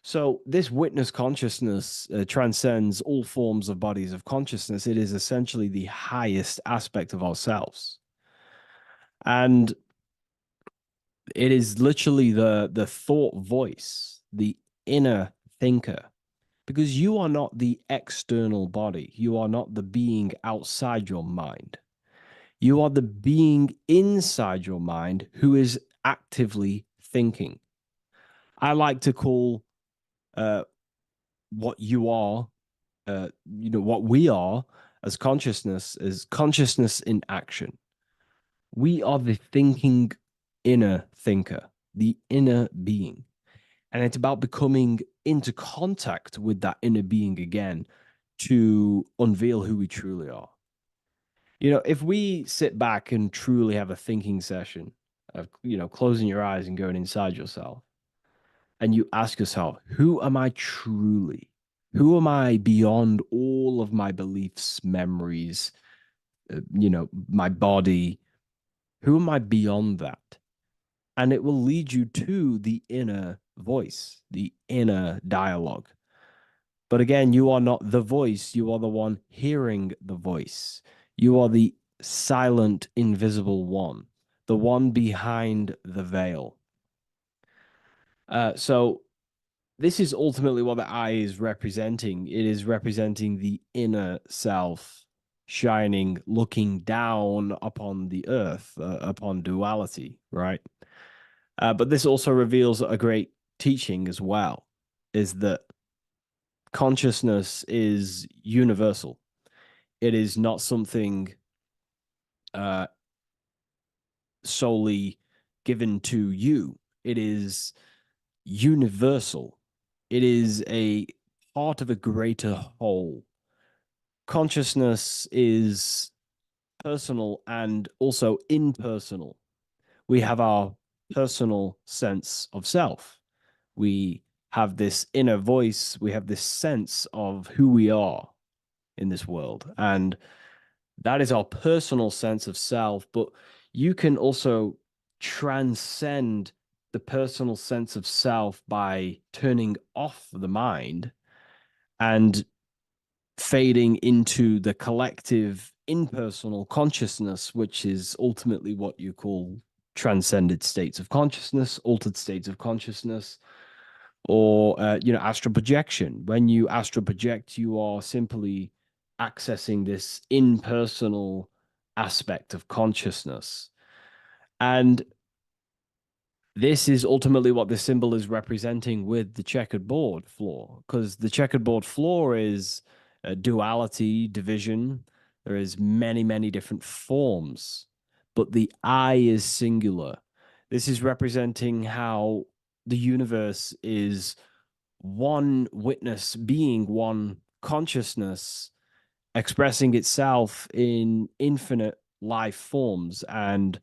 So this witness consciousness transcends all forms of bodies of consciousness. It is essentially the highest aspect of ourselves, and it is literally the thought voice, the inner thinker, because you are not the external body. You are not the being outside your mind. You are the being inside your mind who is actively thinking. I like to call what you are, what we are as consciousness is consciousness in action. We are the thinking inner thinker, the inner being. And it's about becoming into contact with that inner being again to unveil who we truly are. If we sit back and truly have a thinking session of, closing your eyes and going inside yourself, and you ask yourself, who am I truly? Who am I beyond all of my beliefs, memories, my body? Who am I beyond that? And it will lead you to the inner voice, the inner dialogue. But again, you are not the voice. You are the one hearing the voice. You are the silent, invisible one, the one behind the veil. So this is ultimately what the eye is representing. It is representing the inner self shining, looking down upon the earth, upon duality, right? But this also reveals a great teaching as well, is that consciousness is universal. It is not something solely given to you. It is universal. It is a part of a greater whole. Consciousness is personal and also impersonal. We have our personal sense of self. We have this inner voice. We have this sense of who we are in this world. And that is our personal sense of self. But you can also transcend the personal sense of self by turning off the mind and fading into the collective impersonal consciousness, which is ultimately what you call transcended states of consciousness, altered states of consciousness, or astral projection. When you astral project, you are simply accessing this impersonal aspect of consciousness. And this is ultimately what the symbol is representing with the checkered board floor, because the checkered board floor is duality, division. There is many, many different forms, but the I is singular. This is representing how the universe is one witness being, one consciousness expressing itself in infinite life forms and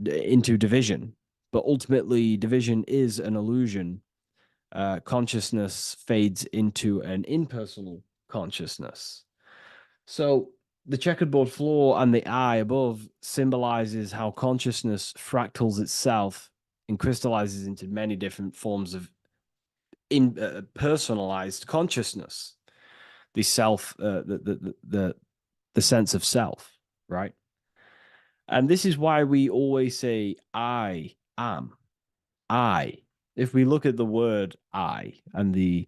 into division. But ultimately, division is an illusion. Consciousness fades into an impersonal consciousness. So the checkerboard floor and the eye above symbolizes how consciousness fractals itself and crystallizes into many different forms of personalized consciousness. The self, the sense of self, right? And this is why we always say, I am. I. If we look at the word I and the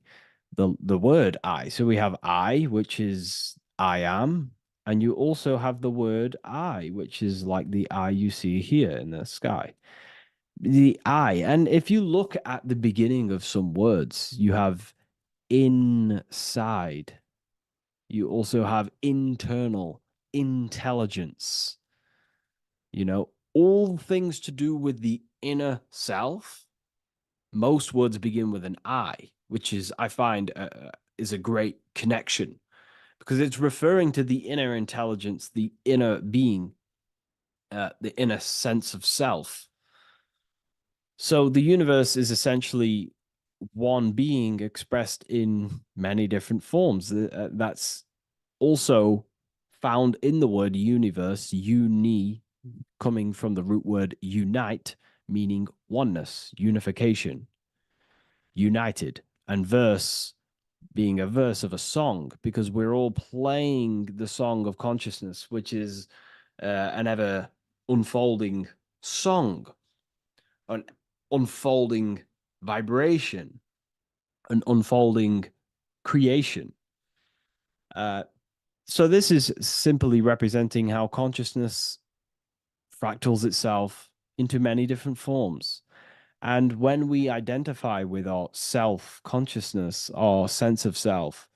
word I, so we have I, which is I am, and you also have the word I, which is like the eye you see here in the sky. The I, and if you look at the beginning of some words, you have inside. You also have internal, intelligence, all things to do with the inner self, most words begin with an I, which is, I find, is a great connection, because it's referring to the inner intelligence, the inner being, the inner sense of self. So the universe is essentially one being expressed in many different forms. That's also found in the word universe, uni, coming from the root word unite, meaning oneness, unification, united, and verse being a verse of a song, because we're all playing the song of consciousness, which is an ever unfolding song, an unfolding vibration, an unfolding creation. So this is simply representing how consciousness fractals itself into many different forms. And when we identify with our self consciousness, our sense of self,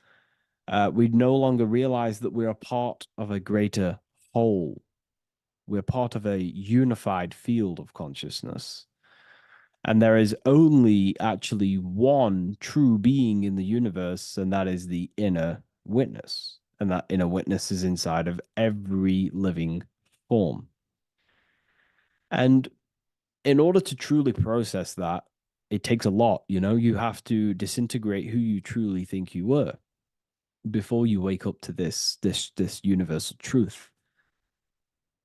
we no longer realize that we're a part of a greater whole. We're part of a unified field of consciousness. And there is only actually one true being in the universe, and that is the inner witness. And that inner witness is inside of every living form. And in order to truly process that, it takes a lot. You have to disintegrate who you truly think you were before you wake up to this universal truth.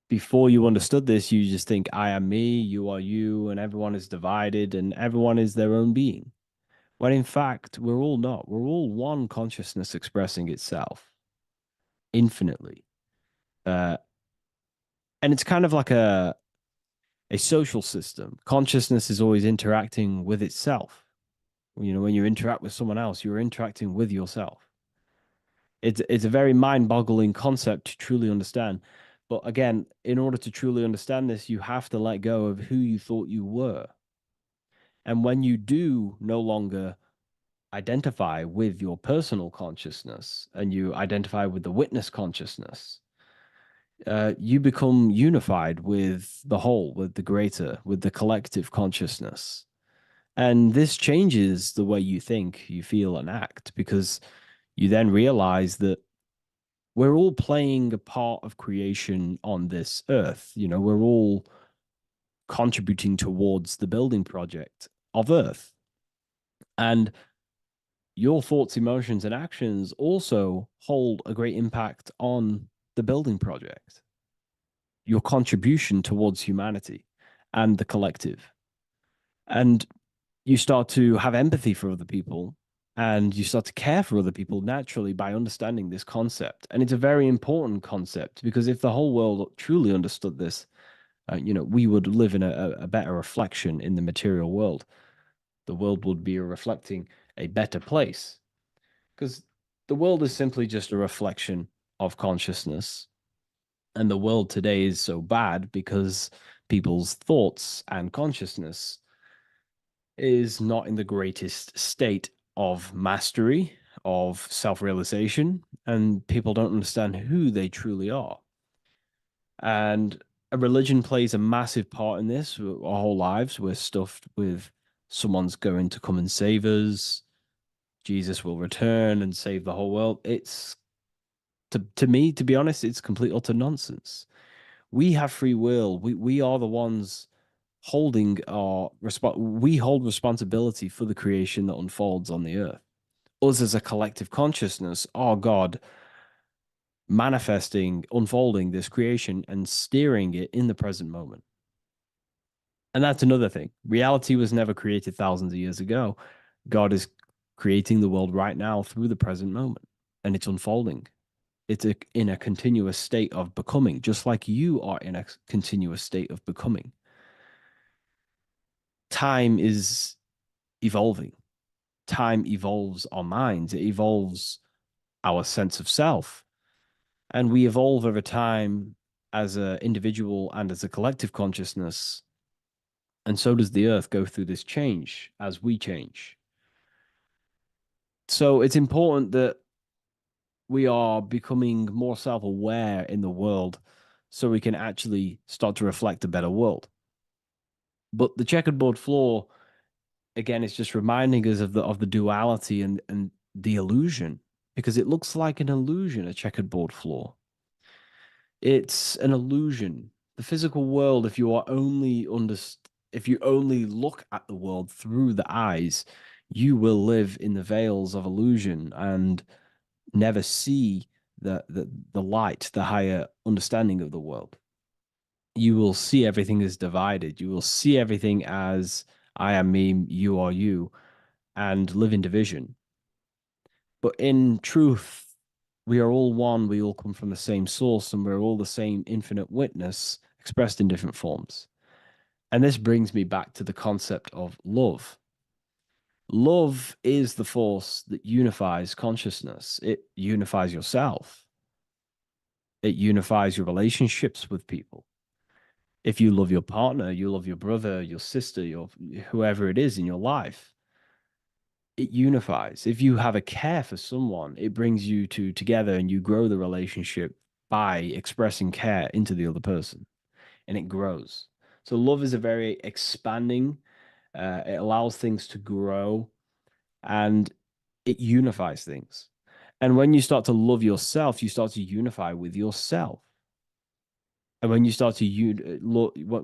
Before you understood this, you just think, I am me, you are you, and everyone is divided and everyone is their own being. When in fact, we're all not. We're all one consciousness expressing itself infinitely. And it's kind of like a social system. Consciousness is always interacting with itself. When you interact with someone else, you're interacting with yourself. It's a very mind-boggling concept to truly understand. But again, in order to truly understand this, you have to let go of who you thought you were. And when you do no longer identify with your personal consciousness and you identify with the witness consciousness, you become unified with the whole, with the greater, with the collective consciousness. And this changes the way you think, you feel, and act, because you then realize that we're all playing a part of creation on this earth. We're all contributing towards the building project of Earth. And your thoughts, emotions, and actions also hold a great impact on the building project, your contribution towards humanity and the collective. And you start to have empathy for other people and you start to care for other people naturally by understanding this concept. And it's a very important concept, because if the whole world truly understood this, we would live in a better reflection in the material world. The world would be reflecting a better place, because the world is simply just a reflection of consciousness. And the world today is so bad because people's thoughts and consciousness is not in the greatest state of mastery, of self-realization, and people don't understand who they truly are. And a religion plays a massive part in this. Our whole lives, we're stuffed with someone's going to come and save us. Jesus will return and save the whole world. It's, to me, to be honest, it's complete utter nonsense. We have free will. We are the ones holding we hold responsibility for the creation that unfolds on the earth. Us as a collective consciousness, our God, manifesting, unfolding this creation and steering it in the present moment. And that's another thing. Reality was never created thousands of years ago. God is creating the world right now through the present moment, and it's unfolding. It's in a continuous state of becoming, just like you are in a continuous state of becoming. Time is evolving. Time evolves our minds. It evolves our sense of self. And we evolve over time as an individual and as a collective consciousness. And so does the earth go through this change as we change. So it's important that we are becoming more self-aware in the world, so we can actually start to reflect a better world. But the checkerboard floor, again, is just reminding us of the duality and the illusion, because it looks like an illusion, a checkerboard floor. It's an illusion. The physical world, if you only look at the world through the eyes, you will live in the veils of illusion and never see the light, the higher understanding of the world. You will see everything as divided. You will see everything as I am me, you are you, and live in division. But in truth, we are all one. We all come from the same source, and we're all the same infinite witness expressed in different forms. And this brings me back to the concept of love. Love is the force that unifies consciousness. It unifies yourself. It unifies your relationships with people. If you love your partner, you love your brother, your sister, your whoever it is in your life, it unifies. If you have a care for someone, it brings you two together and you grow the relationship by expressing care into the other person, and it grows. So love is a very expanding, it allows things to grow, and it unifies things. And when you start to love yourself, you start to unify with yourself. And when you start to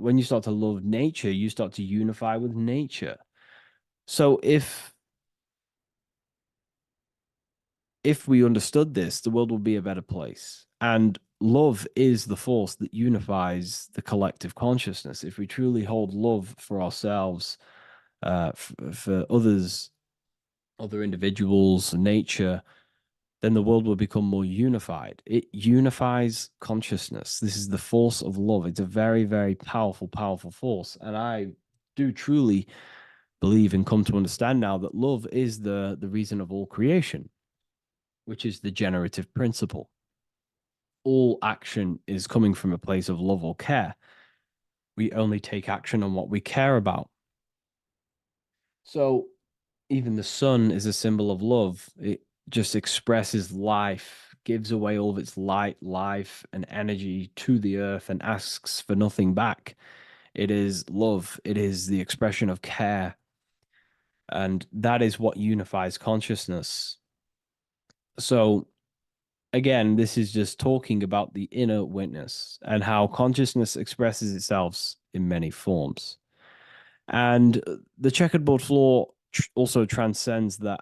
when you start to love nature, you start to unify with nature. So if we understood this, the world would be a better place. And love is the force that unifies the collective consciousness. If we truly hold love for ourselves, for others, other individuals, nature, then the world will become more unified. It unifies consciousness. This is the force of love. It's a very, very powerful, powerful force. And I do truly believe and come to understand now that love is the reason of all creation, which is the generative principle. All action is coming from a place of love or care. We only take action on what we care about. So even the sun is a symbol of love. It just expresses life, gives away all of its light, life, and energy to the earth and asks for nothing back. It is love. It is the expression of care. And that is what unifies consciousness. So again, this is just talking about the inner witness and how consciousness expresses itself in many forms. And the checkerboard floor also transcends that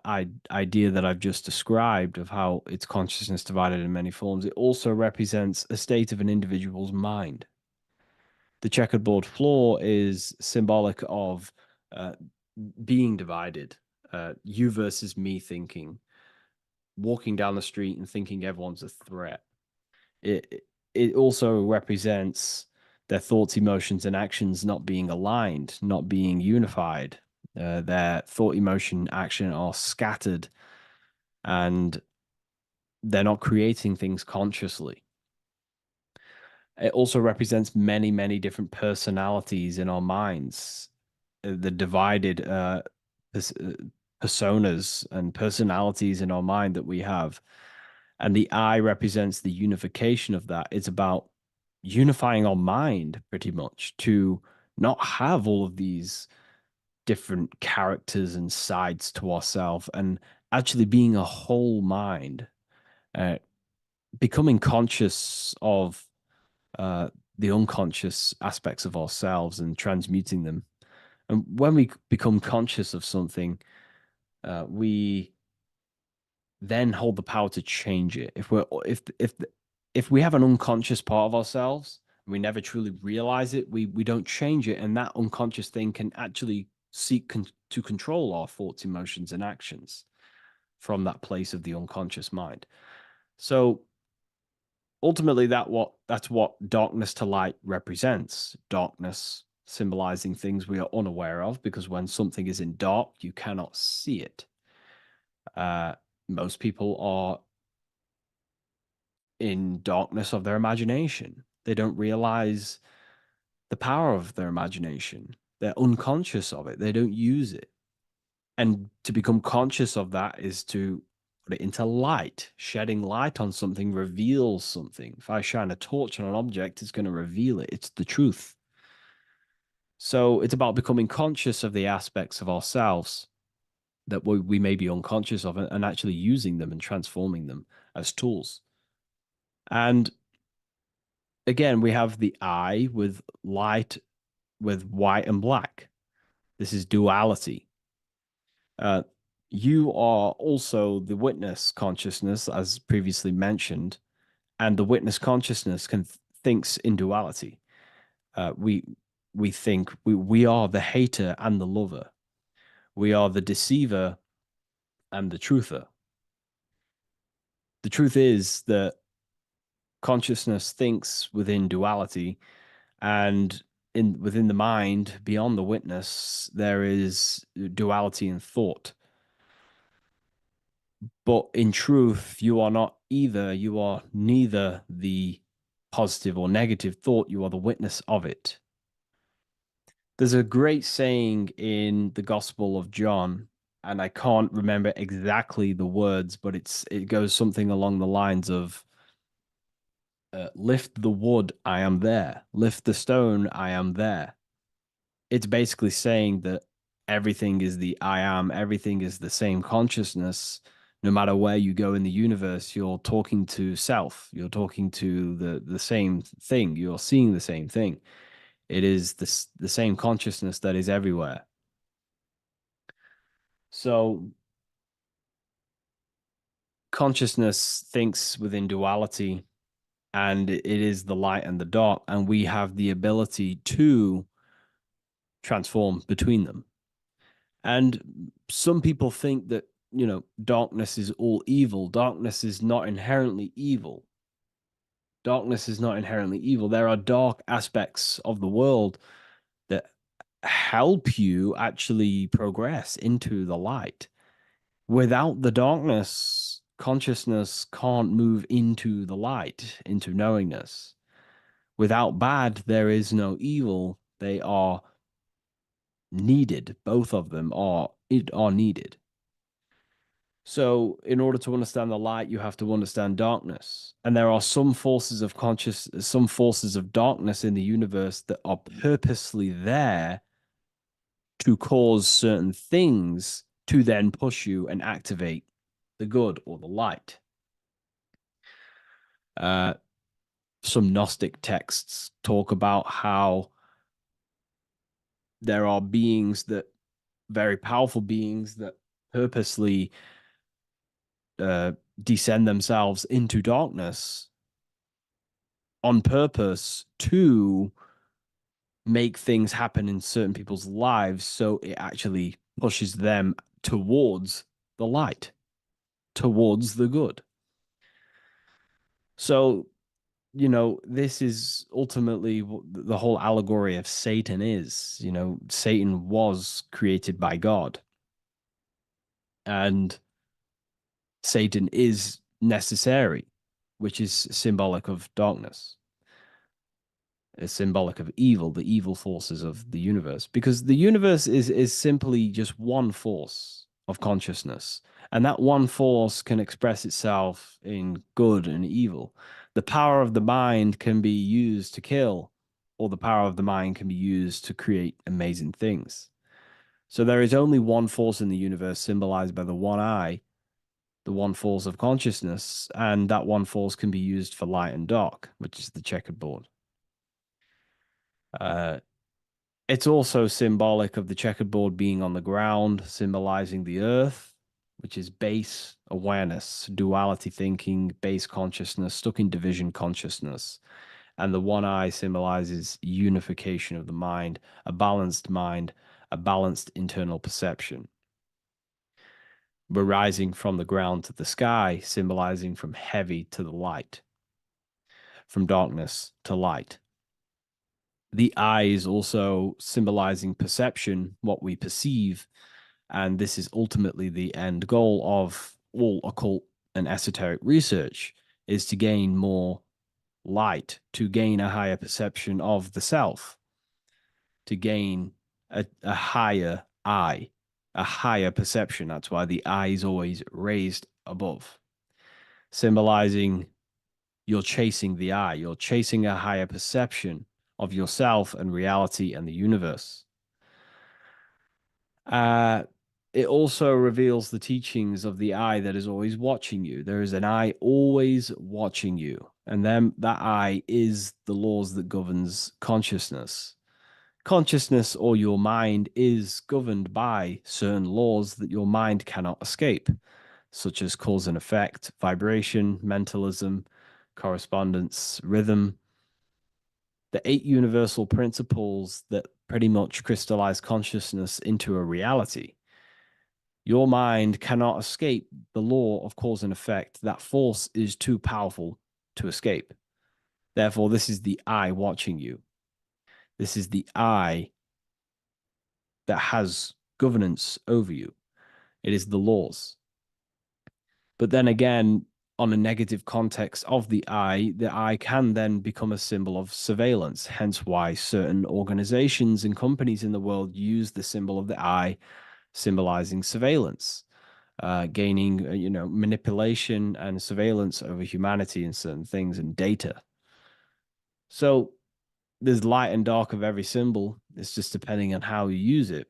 idea that I've just described of how it's consciousness divided in many forms. It also represents a state of an individual's mind. The checkerboard floor is symbolic of being divided, you versus me thinking, walking down the street and thinking everyone's a threat. It also represents their thoughts, emotions, and actions not being aligned, not being unified. Their thought, emotion, action are scattered, and they're not creating things consciously. It also represents many, many different personalities in our minds, the divided personas and personalities in our mind that we have. And the eye represents the unification of that. It's about unifying our mind pretty much to not have all of these different characters and sides to ourselves, and actually being a whole mind, becoming conscious of the unconscious aspects of ourselves and transmuting them. And when we become conscious of something, we then hold the power to change it. If we have an unconscious part of ourselves, we never truly realize it, we don't change it, and that unconscious thing can actually seek to control our thoughts, emotions, and actions from that place of the unconscious mind. So ultimately, that's what darkness to light represents. Darkness symbolizing things we are unaware of, because when something is in dark, you cannot see it. Most people are in darkness of their imagination. They don't realize the power of their imagination. They're unconscious of it. They don't use it. And to become conscious of that is to put it into light. Shedding light on something reveals something. If I shine a torch on an object, it's going to reveal it. It's the truth. So it's about becoming conscious of the aspects of ourselves that we may be unconscious of, and actually using them and transforming them as tools. And again, we have the eye with light, with white and black. This is duality. You are also the witness consciousness, as previously mentioned, and the witness consciousness thinks in duality. We think we are the hater and the lover. We are the deceiver and the truther. The truth is that consciousness thinks within duality, and within the mind, beyond the witness, there is duality in thought. But in truth, you are not either. You are neither the positive or negative thought. You are the witness of it. There's a great saying in the Gospel of John, and I can't remember exactly the words, but it goes something along the lines of, lift the wood, I am there. Lift the stone, I am there. It's basically saying that everything is the I am, everything is the same consciousness. No matter where you go in the universe, you're talking to self. You're talking to the same thing. You're seeing the same thing. It is the same consciousness that is everywhere. So consciousness thinks within duality, and it is the light and the dark, and we have the ability to transform between them. And some people think that, darkness is all evil. Darkness is not inherently evil. Darkness is not inherently evil. There are dark aspects of the world that help you actually progress into the light. Without the darkness, consciousness can't move into the light, into knowingness. Without bad, there is no evil. They are needed. Both of them are needed. So in order to understand the light, you have to understand darkness. And there are some forces of some forces of darkness in the universe that are purposely there to cause certain things to then push you and activate the good or the light. Some Gnostic texts talk about how there are beings that, very powerful beings, that purposely descend themselves into darkness on purpose to make things happen in certain people's lives, so it actually pushes them towards the light, towards the good. So, this is ultimately the whole allegory of Satan is. Satan was created by God, and Satan is necessary, which is symbolic of darkness. It's symbolic of evil, the evil forces of the universe, because the universe is simply just one force of consciousness, and that one force can express itself in good and evil. The power of the mind can be used to kill, or the power of the mind can be used to create amazing things. So there is only one force in the universe, symbolized by the one eye, the one force of consciousness, and that one force can be used for light and dark, which is the checkered board. It's also symbolic of the checkered board being on the ground, symbolizing the earth, which is base awareness, duality thinking, base consciousness, stuck in division consciousness. And the one eye symbolizes unification of the mind, a balanced internal perception. We're rising from the ground to the sky, symbolizing from heavy to the light, from darkness to light. The eye is also symbolizing perception, what we perceive, and this is ultimately the end goal of all occult and esoteric research, is to gain more light, to gain a higher perception of the self, to gain a higher eye, a higher perception. That's why the eye is always raised above, symbolizing you're chasing the eye, you're chasing a higher perception of yourself and reality and the universe. It also reveals the teachings of the eye that is always watching you. There is an eye always watching you, and then that eye is the laws that governs consciousness. Consciousness, or your mind, is governed by certain laws that your mind cannot escape, such as cause and effect, vibration, mentalism, correspondence, rhythm. The 8 universal principles that pretty much crystallize consciousness into a reality. Your mind cannot escape the law of cause and effect. That force is too powerful to escape. Therefore, this is the eye watching you. This is the eye that has governance over you. It is the laws. But then again, on a negative context of the eye can then become a symbol of surveillance. Hence why certain organizations and companies in the world use the symbol of the eye, symbolizing surveillance, gaining, manipulation and surveillance over humanity and certain things and data. So there's light and dark of every symbol. It's just depending on how you use it.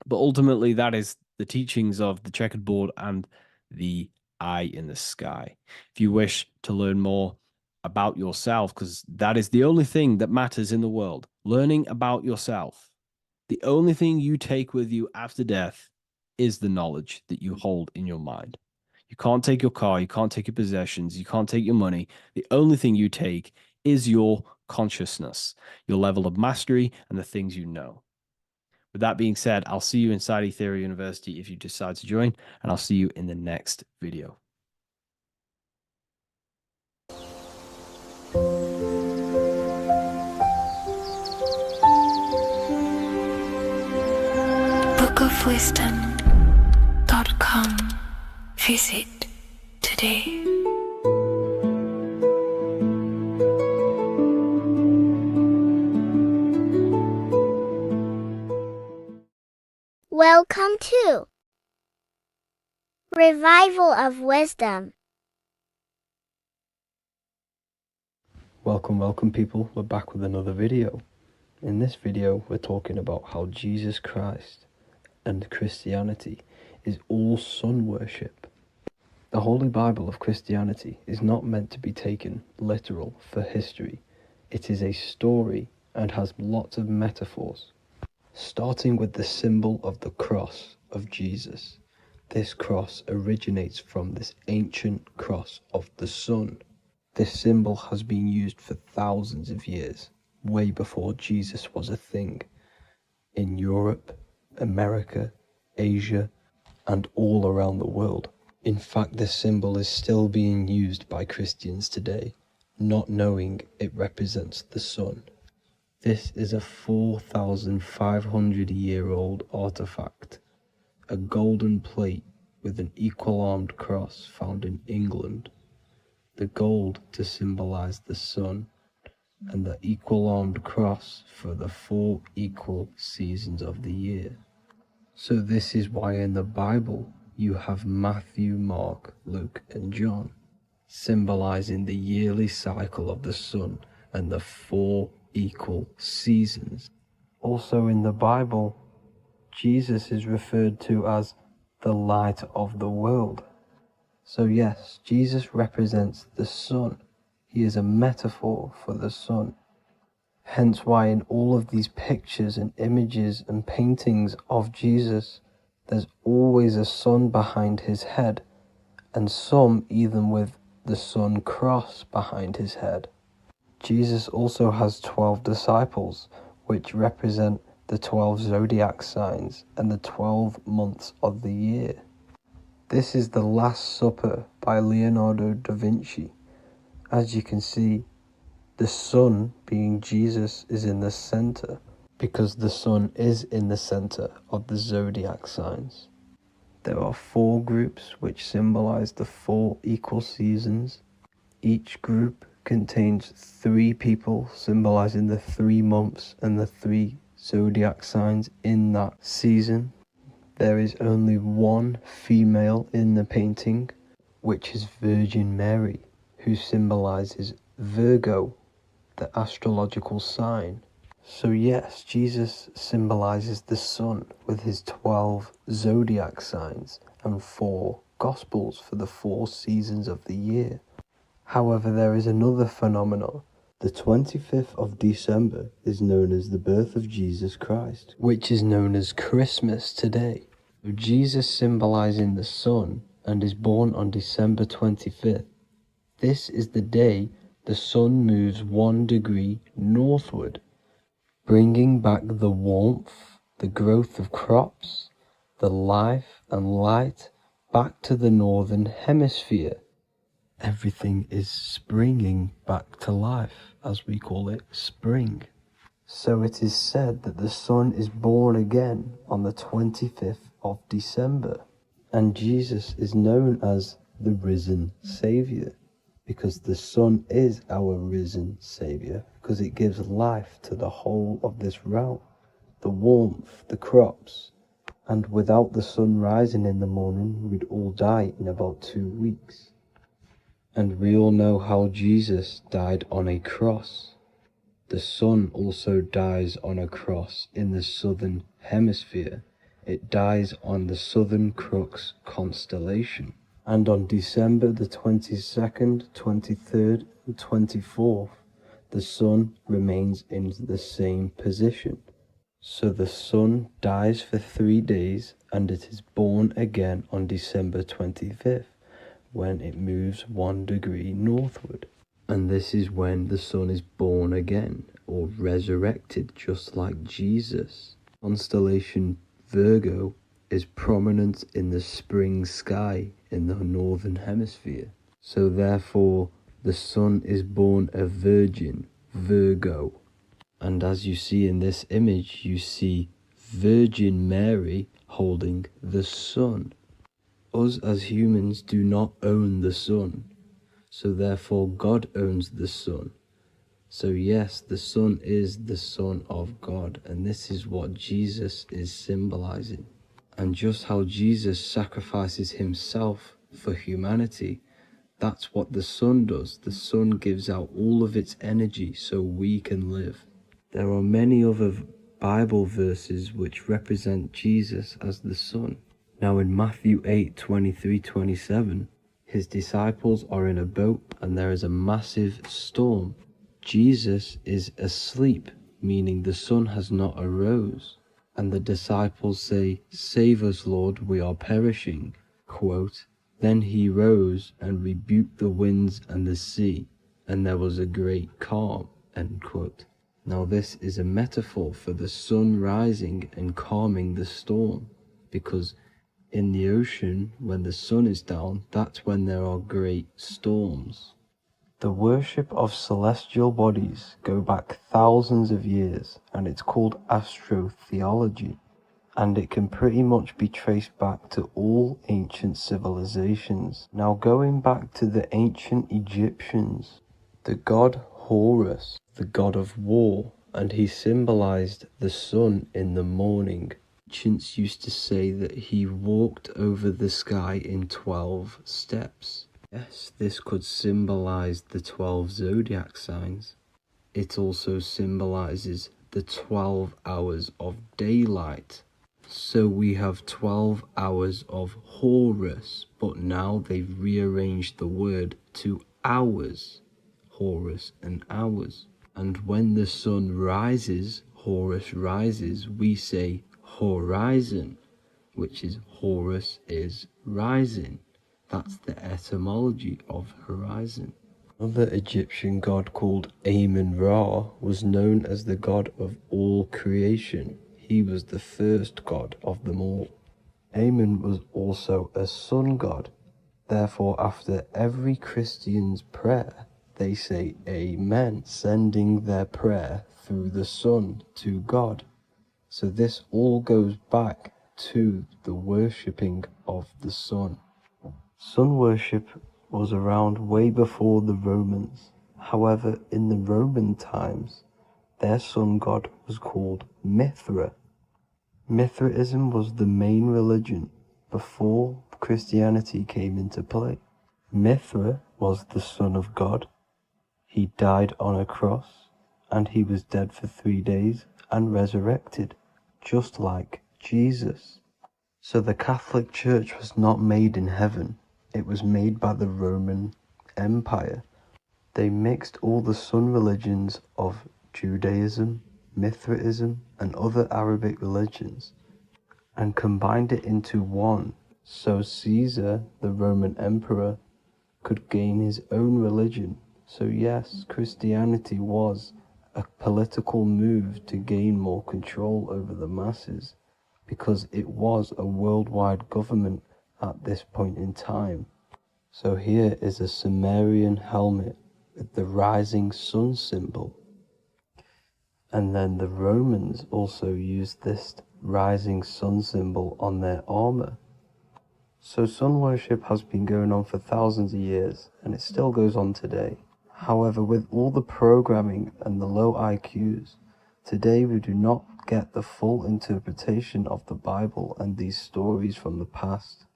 But ultimately, that is the teachings of the checkered board and the eye in the sky. If you wish to learn more about yourself, because that is the only thing that matters in the world, learning about yourself. The only thing you take with you after death is the knowledge that you hold in your mind. You can't take your car, you can't take your possessions, you can't take your money. The only thing you take is your consciousness, your level of mastery, and the things you know. With that being said, I'll see you inside Ethereum University if you decide to join, and I'll see you in the next video. bookofwisdom.com. Visit today. Welcome to Revival of Wisdom. Welcome people, we're back with another video. In this video we're talking about how Jesus Christ and Christianity is all sun worship. The Holy Bible of Christianity is not meant to be taken literal for history. It is a story and has lots of metaphors. Starting with the symbol of the cross of Jesus. This cross originates from this ancient cross of the sun. This symbol has been used for thousands of years, way before Jesus was a thing, in Europe, America, Asia, and all around the world. In fact, this symbol is still being used by Christians today, not knowing it represents the sun. This is a 4,500-year-old artifact, a golden plate with an equal-armed cross found in England. The gold to symbolize the sun, and the equal-armed cross for the 4 equal seasons of the year. So this is why in the Bible you have Matthew, Mark, Luke, and John, symbolizing the yearly cycle of the sun and the 4 equal seasons. Also in the Bible, Jesus is referred to as the light of the world. So yes, Jesus represents the sun. He is a metaphor for the sun. Hence why in all of these pictures and images and paintings of Jesus, there's always a sun behind his head, and some even with the sun cross behind his head. Jesus also has 12 disciples, which represent the 12 zodiac signs and the 12 months of the year. This is the Last Supper by Leonardo da Vinci. As you can see, the sun, being Jesus, is in the center, because the sun is in the center of the zodiac signs. There are 4 groups which symbolize the 4 equal seasons. Each group contains 3 people symbolizing the 3 months and the 3 zodiac signs in that season. There is only one female in the painting, which is Virgin Mary, who symbolizes Virgo, the astrological sign. So yes, Jesus symbolizes the sun with his 12 zodiac signs and 4 gospels for the 4 seasons of the year. However, there is another phenomenon. The 25th of December is known as the birth of Jesus Christ, which is known as Christmas today. Jesus symbolizing the sun and is born on December 25th. This is the day the sun moves 1 degree northward, bringing back the warmth, the growth of crops, the life and light back to the northern hemisphere. Everything is springing back to life, as we call it, spring. So it is said that the sun is born again on the 25th of December, and Jesus is known as the risen Saviour, because the sun is our risen Saviour, because it gives life to the whole of this realm, the warmth, the crops, and without the sun rising in the morning, we'd all die in about 2 weeks. And we all know how Jesus died on a cross. The sun also dies on a cross in the southern hemisphere. It dies on the Southern Crux constellation. And on December the 22nd, 23rd, and 24th, the sun remains in the same position. So the sun dies for 3 days and it is born again on December 25th. When it moves 1 degree northward. And this is when the sun is born again, or resurrected, just like Jesus. Constellation Virgo is prominent in the spring sky in the northern hemisphere. So therefore, the sun is born a virgin, Virgo. And as you see in this image, you see Virgin Mary holding the sun. Us as humans do not own the sun, so therefore God owns the sun. So yes, the sun is the Son of God, and this is what Jesus is symbolizing. And just how Jesus sacrifices himself for humanity, that's what the sun does. The sun gives out all of its energy so we can live. There are many other Bible verses which represent Jesus as the sun. Now in Matthew 8:23-27, his disciples are in a boat and there is a massive storm. Jesus is asleep, meaning the sun has not arose. And the disciples say, "Save us, Lord, we are perishing." Quote, "Then he rose and rebuked the winds and the sea, and there was a great calm." End quote. Now this is a metaphor for the sun rising and calming the storm, because in the ocean, when the sun is down, that's when there are great storms. The worship of celestial bodies go back thousands of years, and it's called astrotheology, and it can pretty much be traced back to all ancient civilizations. Now going back to the ancient Egyptians, the god Horus, the god of war, and he symbolized the sun in the morning. Ancients used to say that he walked over the sky in 12 steps. Yes, this could symbolize the 12 zodiac signs. It also symbolizes the 12 hours of daylight. So we have 12 hours of Horus, but now they've rearranged the word to hours. Horus and hours. And when the sun rises, Horus rises, we say horizon, which is Horus is rising. That's the etymology of horizon. Another Egyptian god called Amun-Ra was known as the god of all creation. He was the first god of them all. Amun was also a sun god. Therefore, after every Christian's prayer, they say Amen, sending their prayer through the sun to God. So this all goes back to the worshipping of the sun. Sun worship was around way before the Romans. However, in the Roman times, their sun god was called Mithra. Mithraism was the main religion before Christianity came into play. Mithra was the son of God. He died on a cross, and he was dead for 3 days and resurrected, just like Jesus. So the Catholic Church was not made in heaven, it was made by the Roman Empire. They mixed all the sun religions of Judaism, Mithraism, and other Arabic religions, and combined it into one, so Caesar, the Roman emperor, could gain his own religion. So yes, Christianity was a political move to gain more control over the masses, because it was a worldwide government at this point in time. So here is a Sumerian helmet with the rising sun symbol. And then the Romans also used this rising sun symbol on their armor. So sun worship has been going on for thousands of years, and it still goes on today. However, with all the programming and the low IQs, today we do not get the full interpretation of the Bible and these stories from the past.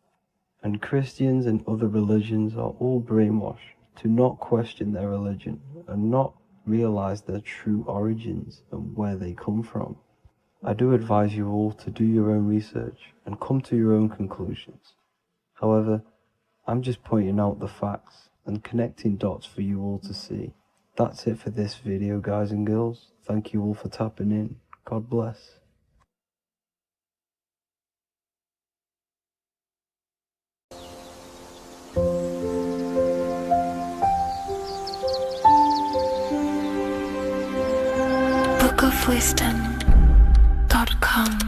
And Christians and other religions are all brainwashed to not question their religion and not realize their true origins and where they come from. I do advise you all to do your own research and come to your own conclusions. However, I'm just pointing out the facts and connecting dots for you all to see. That's it for this video, guys and girls. Thank you all for tapping in. God bless. bookofwisdom.com.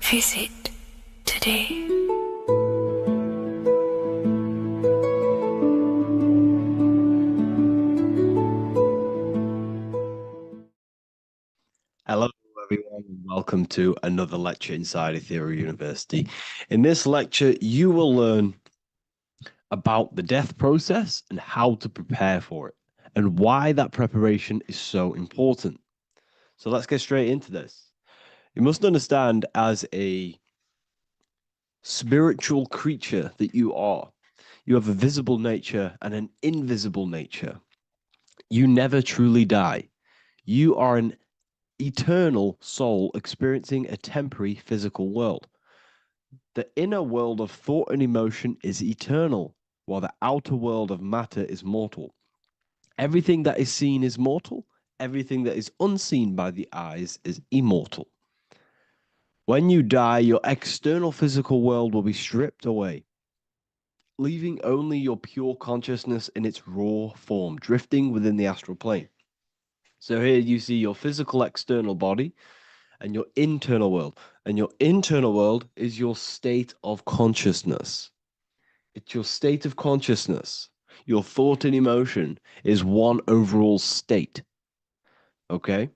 Visit today. Hello, everyone, and welcome to another lecture inside Ethereum University. In this lecture, you will learn about the death process and how to prepare for it, and why that preparation is so important. So let's get straight into this. You must understand, as a spiritual creature that you are, you have a visible nature and an invisible nature. You never truly die. You are an eternal soul experiencing a temporary physical world. The inner world of thought and emotion is eternal, while the outer world of matter is mortal. Everything that is seen is mortal. Everything that is unseen by the eyes is immortal. When you die, your external physical world will be stripped away, leaving only your pure consciousness in its raw form, drifting within the astral plane. So here you see your physical external body and your internal world. And your internal world is your state of consciousness. It's your state of consciousness. Your thought and emotion is one overall state. Okay?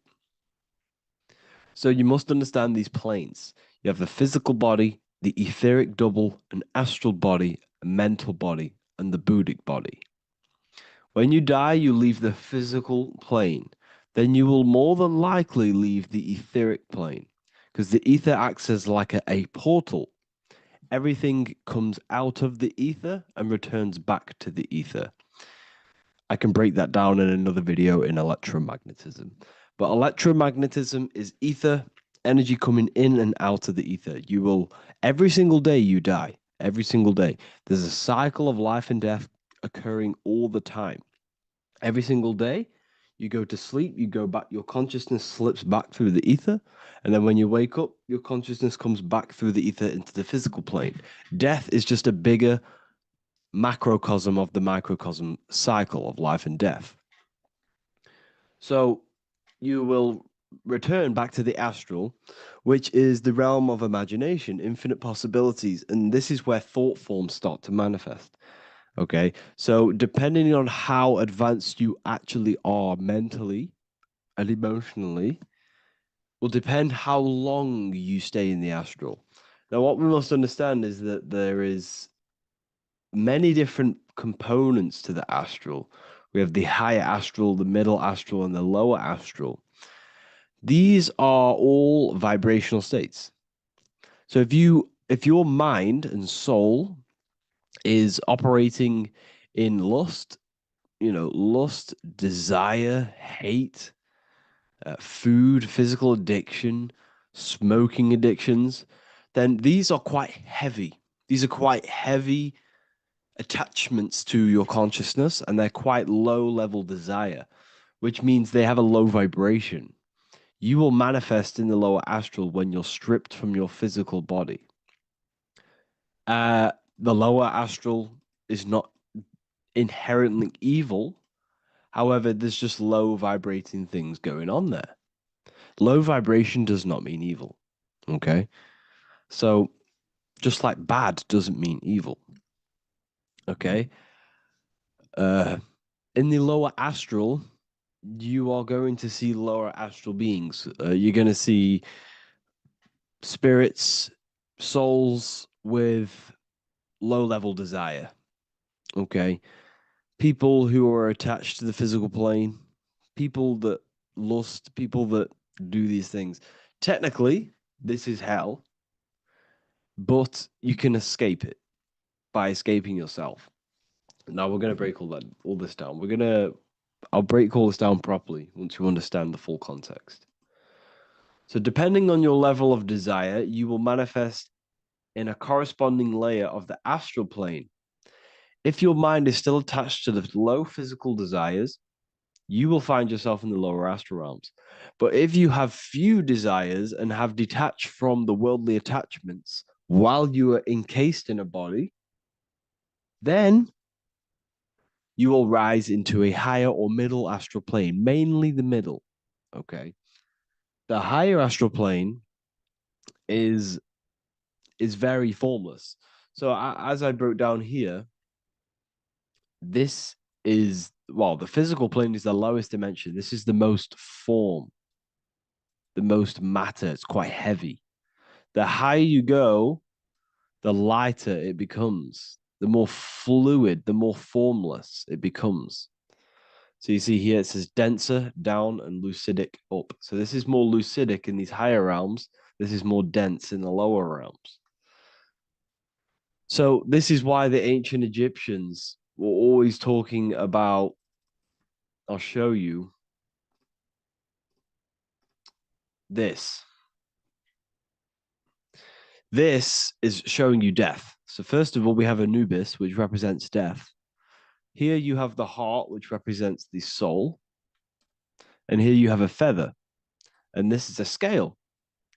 So you must understand these planes. You have the physical body, the etheric double, an astral body, a mental body, and the Buddhic body. When you die, you leave the physical plane. Then you will more than likely leave the etheric plane, because the ether acts as like a portal. Everything comes out of the ether and returns back to the ether. I can break that down in another video in electromagnetism. But electromagnetism is ether, energy coming in and out of the ether. You will, every single day you die, every single day. There's a cycle of life and death occurring all the time. Every single day, you go to sleep, you go back, your consciousness slips back through the ether. And then when you wake up, your consciousness comes back through the ether into the physical plane. Death is just a bigger macrocosm of the microcosm cycle of life and death. So you will return back to the astral, which is the realm of imagination, infinite possibilities. And this is where thought forms start to manifest. Okay, so depending on how advanced you actually are mentally and emotionally, will depend how long you stay in the astral. Now, what we must understand is that there is many different components to the astral. We have the higher astral, the middle astral, and the lower astral. These are all vibrational states. So if your mind and soul is operating in lust, lust, desire, hate, food, physical addiction, smoking addictions, then these are quite heavy. These are quite heavy attachments to your consciousness, and they're quite low level desire, which means they have a low vibration. You will manifest in the lower astral when you're stripped from your physical body. The lower astral is not inherently evil. However, there's just low vibrating things going on there. Low vibration does not mean evil. Okay. So just like bad doesn't mean evil. Okay. In the lower astral, you are going to see lower astral beings. You're going to see spirits, souls with low level desire. Okay. People who are attached to the physical plane, people that lust, people that do these things. Technically, this is hell, but you can escape it by escaping yourself. Now we're going to break all this down. I'll break all this down properly once you understand the full context. So depending on your level of desire, you will manifest in a corresponding layer of the astral plane. If your mind is still attached to the low physical desires, you will find yourself in the lower astral realms. But if you have few desires and have detached from the worldly attachments while you are encased in a body, then you will rise into a higher or middle astral plane, mainly the middle. Okay. The higher astral plane is very formless. So as I broke down here, this is, well, the physical plane is the lowest dimension. This is the most form, the most matter. It's quite heavy. The higher you go, the lighter it becomes, the more fluid, the more formless it becomes. So you see here it says denser down and lucidic up. So this is more lucidic in these higher realms. This is more dense in the lower realms. So this is why the ancient Egyptians were always talking about, I'll show you this. This is showing you death. So first of all, we have Anubis, which represents death. Here you have the heart, which represents the soul. And here you have a feather. And this is a scale.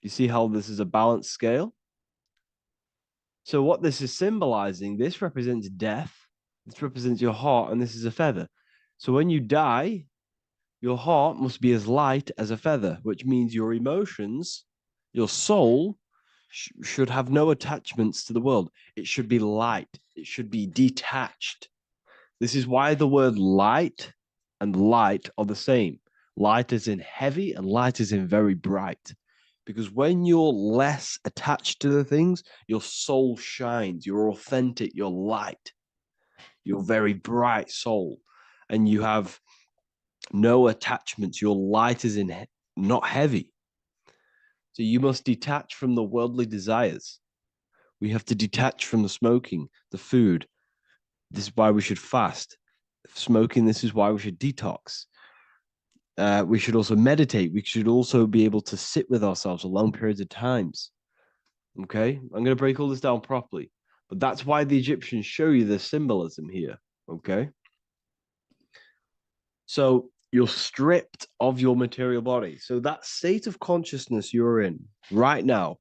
You see how this is a balanced scale? So what this is symbolizing, this represents death. This represents your heart, and this is a feather. So when you die, your heart must be as light as a feather, which means your emotions, your soul, should have no attachments to the world. It should be light. It should be detached. This is why the word light and light are the same. Light is in heavy and light is in very bright. Because when you're less attached to the things, your soul shines. You're authentic. You're light. You're very bright soul. And you have no attachments. Your light is in not heavy. So you must detach from the worldly desires. We have to detach from the smoking, the food. This is why we should fast. Smoking, this is why we should detox. We should also meditate. We should also be able to sit with ourselves for long periods of times. Okay? I'm going to break all this down properly. But that's why the Egyptians show you the symbolism here. Okay? So you're stripped of your material body. So that state of consciousness you're in right now,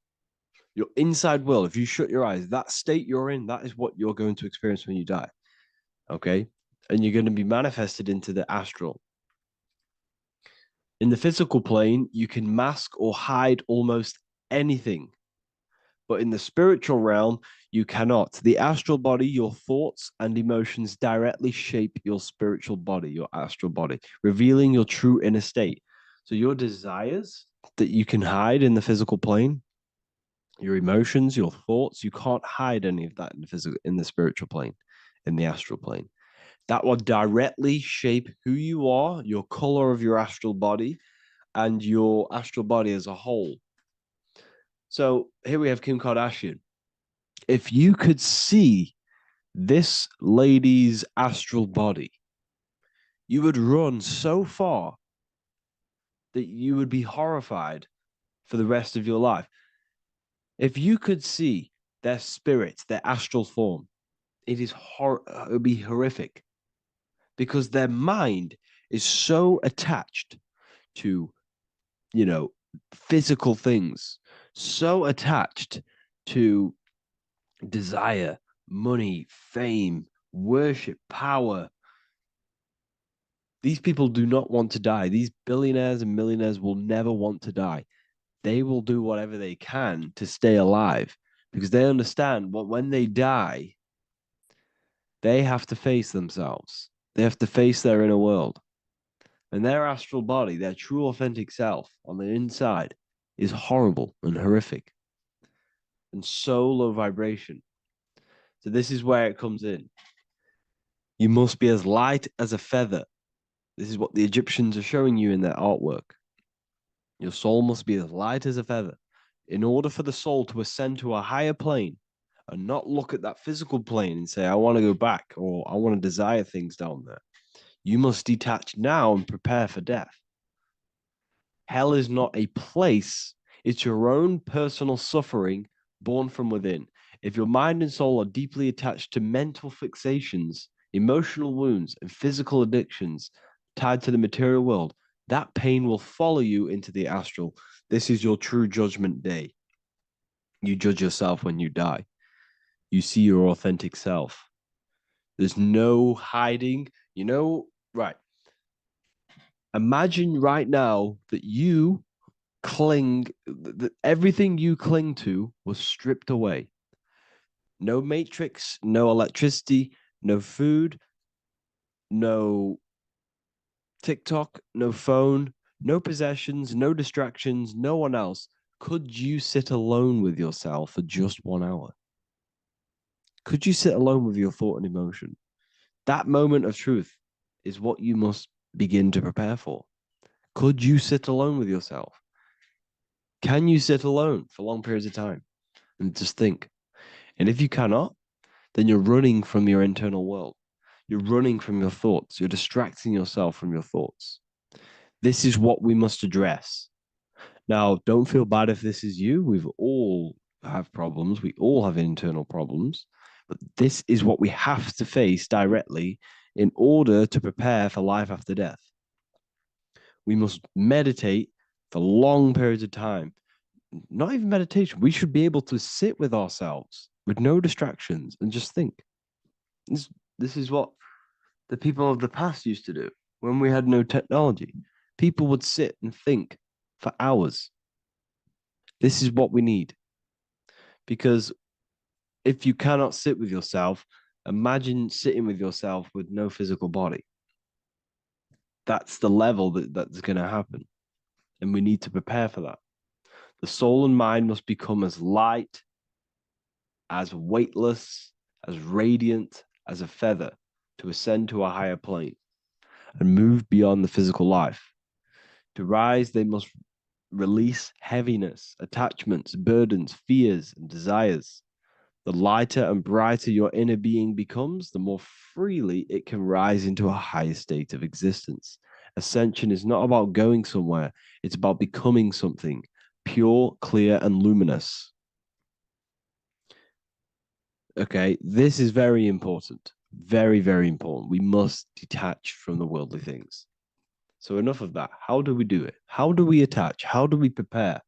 your inside world, if you shut your eyes, that state you're in, that is what you're going to experience when you die. Okay? And you're going to be manifested into the astral. In the physical plane, you can mask or hide almost anything. But in the spiritual realm, you cannot. The astral body, your thoughts and emotions directly shape your spiritual body, your astral body, revealing your true inner state. So your desires that you can hide in the physical plane, your emotions, your thoughts, you can't hide any of that in the spiritual plane, in the astral plane. That will directly shape who you are, your color of your astral body, and your astral body as a whole. So here we have Kim Kardashian. If you could see this lady's astral body, you would run so far that you would be horrified for the rest of your life. If you could see their spirit, their astral form, it would be horrific, because their mind is so attached to, physical things, so attached to desire, money, fame, worship, power. These people do not want to die. These billionaires and millionaires will never want to die. They will do whatever they can to stay alive, because they understand what when they die, they have to face themselves. They have to face their inner world. And their astral body, their true authentic self on the inside, is horrible and horrific and so low vibration. So this is where it comes in. You must be as light as a feather. This is what the Egyptians are showing you in their artwork. Your soul must be as light as a feather. In order for the soul to ascend to a higher plane and not look at that physical plane and say, I want to go back, or I want to desire things down there, you must detach now and prepare for death. Hell is not a place. It's your own personal suffering born from within. If your mind and soul are deeply attached to mental fixations, emotional wounds, and physical addictions tied to the material world, that pain will follow you into the astral. This is your true judgment day. You judge yourself when you die. You see your authentic self. There's no hiding. Right. Imagine right now that you that everything you cling to was stripped away. No matrix, no electricity, no food, no TikTok, no phone, no possessions, no distractions, no one else. Could you sit alone with yourself for just 1 hour? Could you sit alone with your thought and emotion? That moment of truth is what you must begin to prepare for. Could you sit alone with yourself? Can you sit alone for long periods of time and just think? And if you cannot, then you're running from your internal world. You're running from your thoughts. You're distracting yourself from your thoughts. This is what we must address. Now, don't feel bad if this is you. We've all have problems. We all have internal problems. But this is what we have to face directly in order to prepare for life after death. We must meditate for long periods of time. Not even meditation. We should be able to sit with ourselves with no distractions and just think. This is what the people of the past used to do when we had no technology. People would sit and think for hours. This is what we need. Because if you cannot sit with yourself, imagine sitting with yourself with no physical body. That's the level that's going to happen. And we need to prepare for that. The soul and mind must become as light, as weightless, as radiant as a feather to ascend to a higher plane and move beyond the physical life. To rise, they must release heaviness, attachments, burdens, fears, and desires. The lighter and brighter your inner being becomes, the more freely it can rise into a higher state of existence. Ascension is not about going somewhere, it's about becoming something pure, clear, and luminous. Okay, this is very important. Very, very important. We must detach from the worldly things. So enough of that. How do we do it? How do we attach? How do we prepare?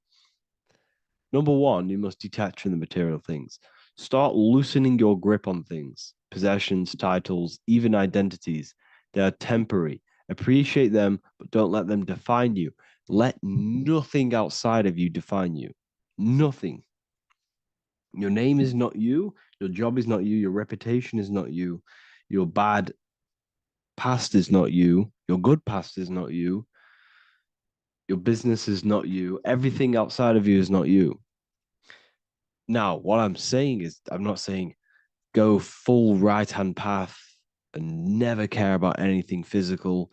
Number one, you must detach from the material things. Start loosening your grip on things, possessions, titles, even identities. They are temporary. Appreciate them, but don't let them define you. Let nothing outside of you define you. Nothing. Your name is not you. Your job is not you. Your reputation is not you. Your bad past is not you. Your good past is not you. Your business is not you. Everything outside of you is not you. Now, what I'm saying is, I'm not saying go full right-hand path and never care about anything physical,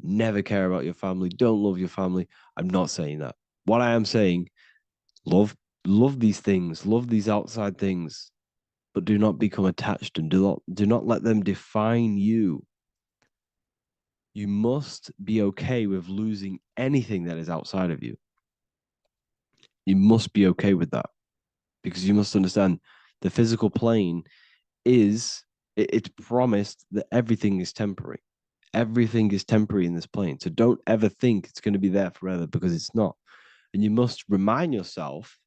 never care about your family, don't love your family. I'm not saying that. What I am saying, love love these things, love these outside things, but do not become attached and do not let them define you. You must be okay with losing anything that is outside of you. You must be okay with that, because you must understand the physical plane is, it's promised that everything is temporary. Everything is temporary in this plane. So don't ever think it's going to be there forever, because it's not. And you must remind yourself,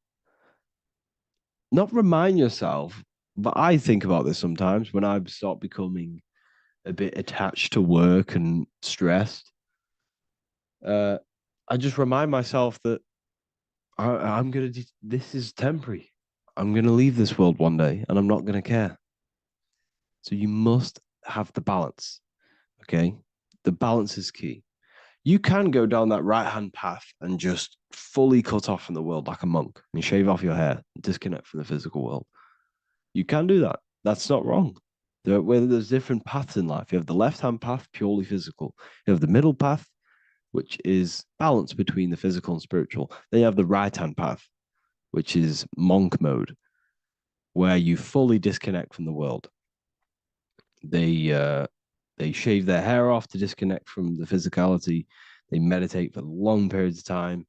not remind yourself, but I think about this sometimes when I start becoming a bit attached to work and stressed. I just remind myself that I'm going to, this is temporary. I'm going to leave this world one day and I'm not going to care. So you must have the balance. Okay. The balance is key. You can go down that right-hand path and just fully cut off from the world like a monk and shave off your hair, disconnect from the physical world. You can do that. That's not wrong. There's different paths in life. You have the left-hand path, purely physical. You have the middle path, which is balance between the physical and spiritual. Then you have the right-hand path, which is monk mode, where you fully disconnect from the world. They shave their hair off to disconnect from the physicality. They meditate for long periods of time.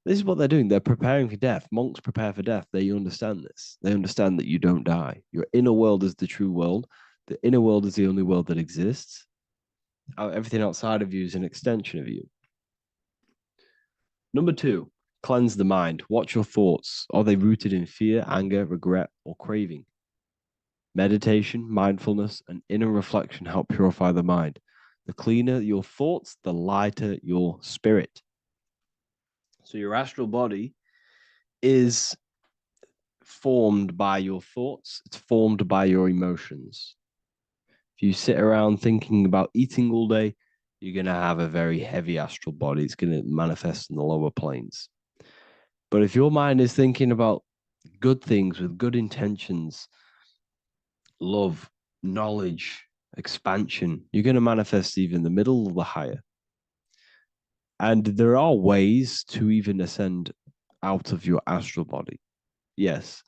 This is what they're doing. They're preparing for death. Monks prepare for death. They understand this. They understand that you don't die. Your inner world is the true world. The inner world is the only world that exists. Everything outside of you is an extension of you. Number 2, cleanse the mind. Watch your thoughts. Are they rooted in fear, anger, regret, or craving? Meditation, mindfulness, and inner reflection help purify the mind. The cleaner your thoughts, the lighter your spirit. So your astral body is formed by your thoughts. It's formed by your emotions. If you sit around thinking about eating all day, you're going to have a very heavy astral body. It's going to manifest in the lower planes. But if your mind is thinking about good things with good intentions, love, knowledge, expansion, you're going to manifest even the middle or the higher. And there are ways to even ascend out of your astral body. Yes,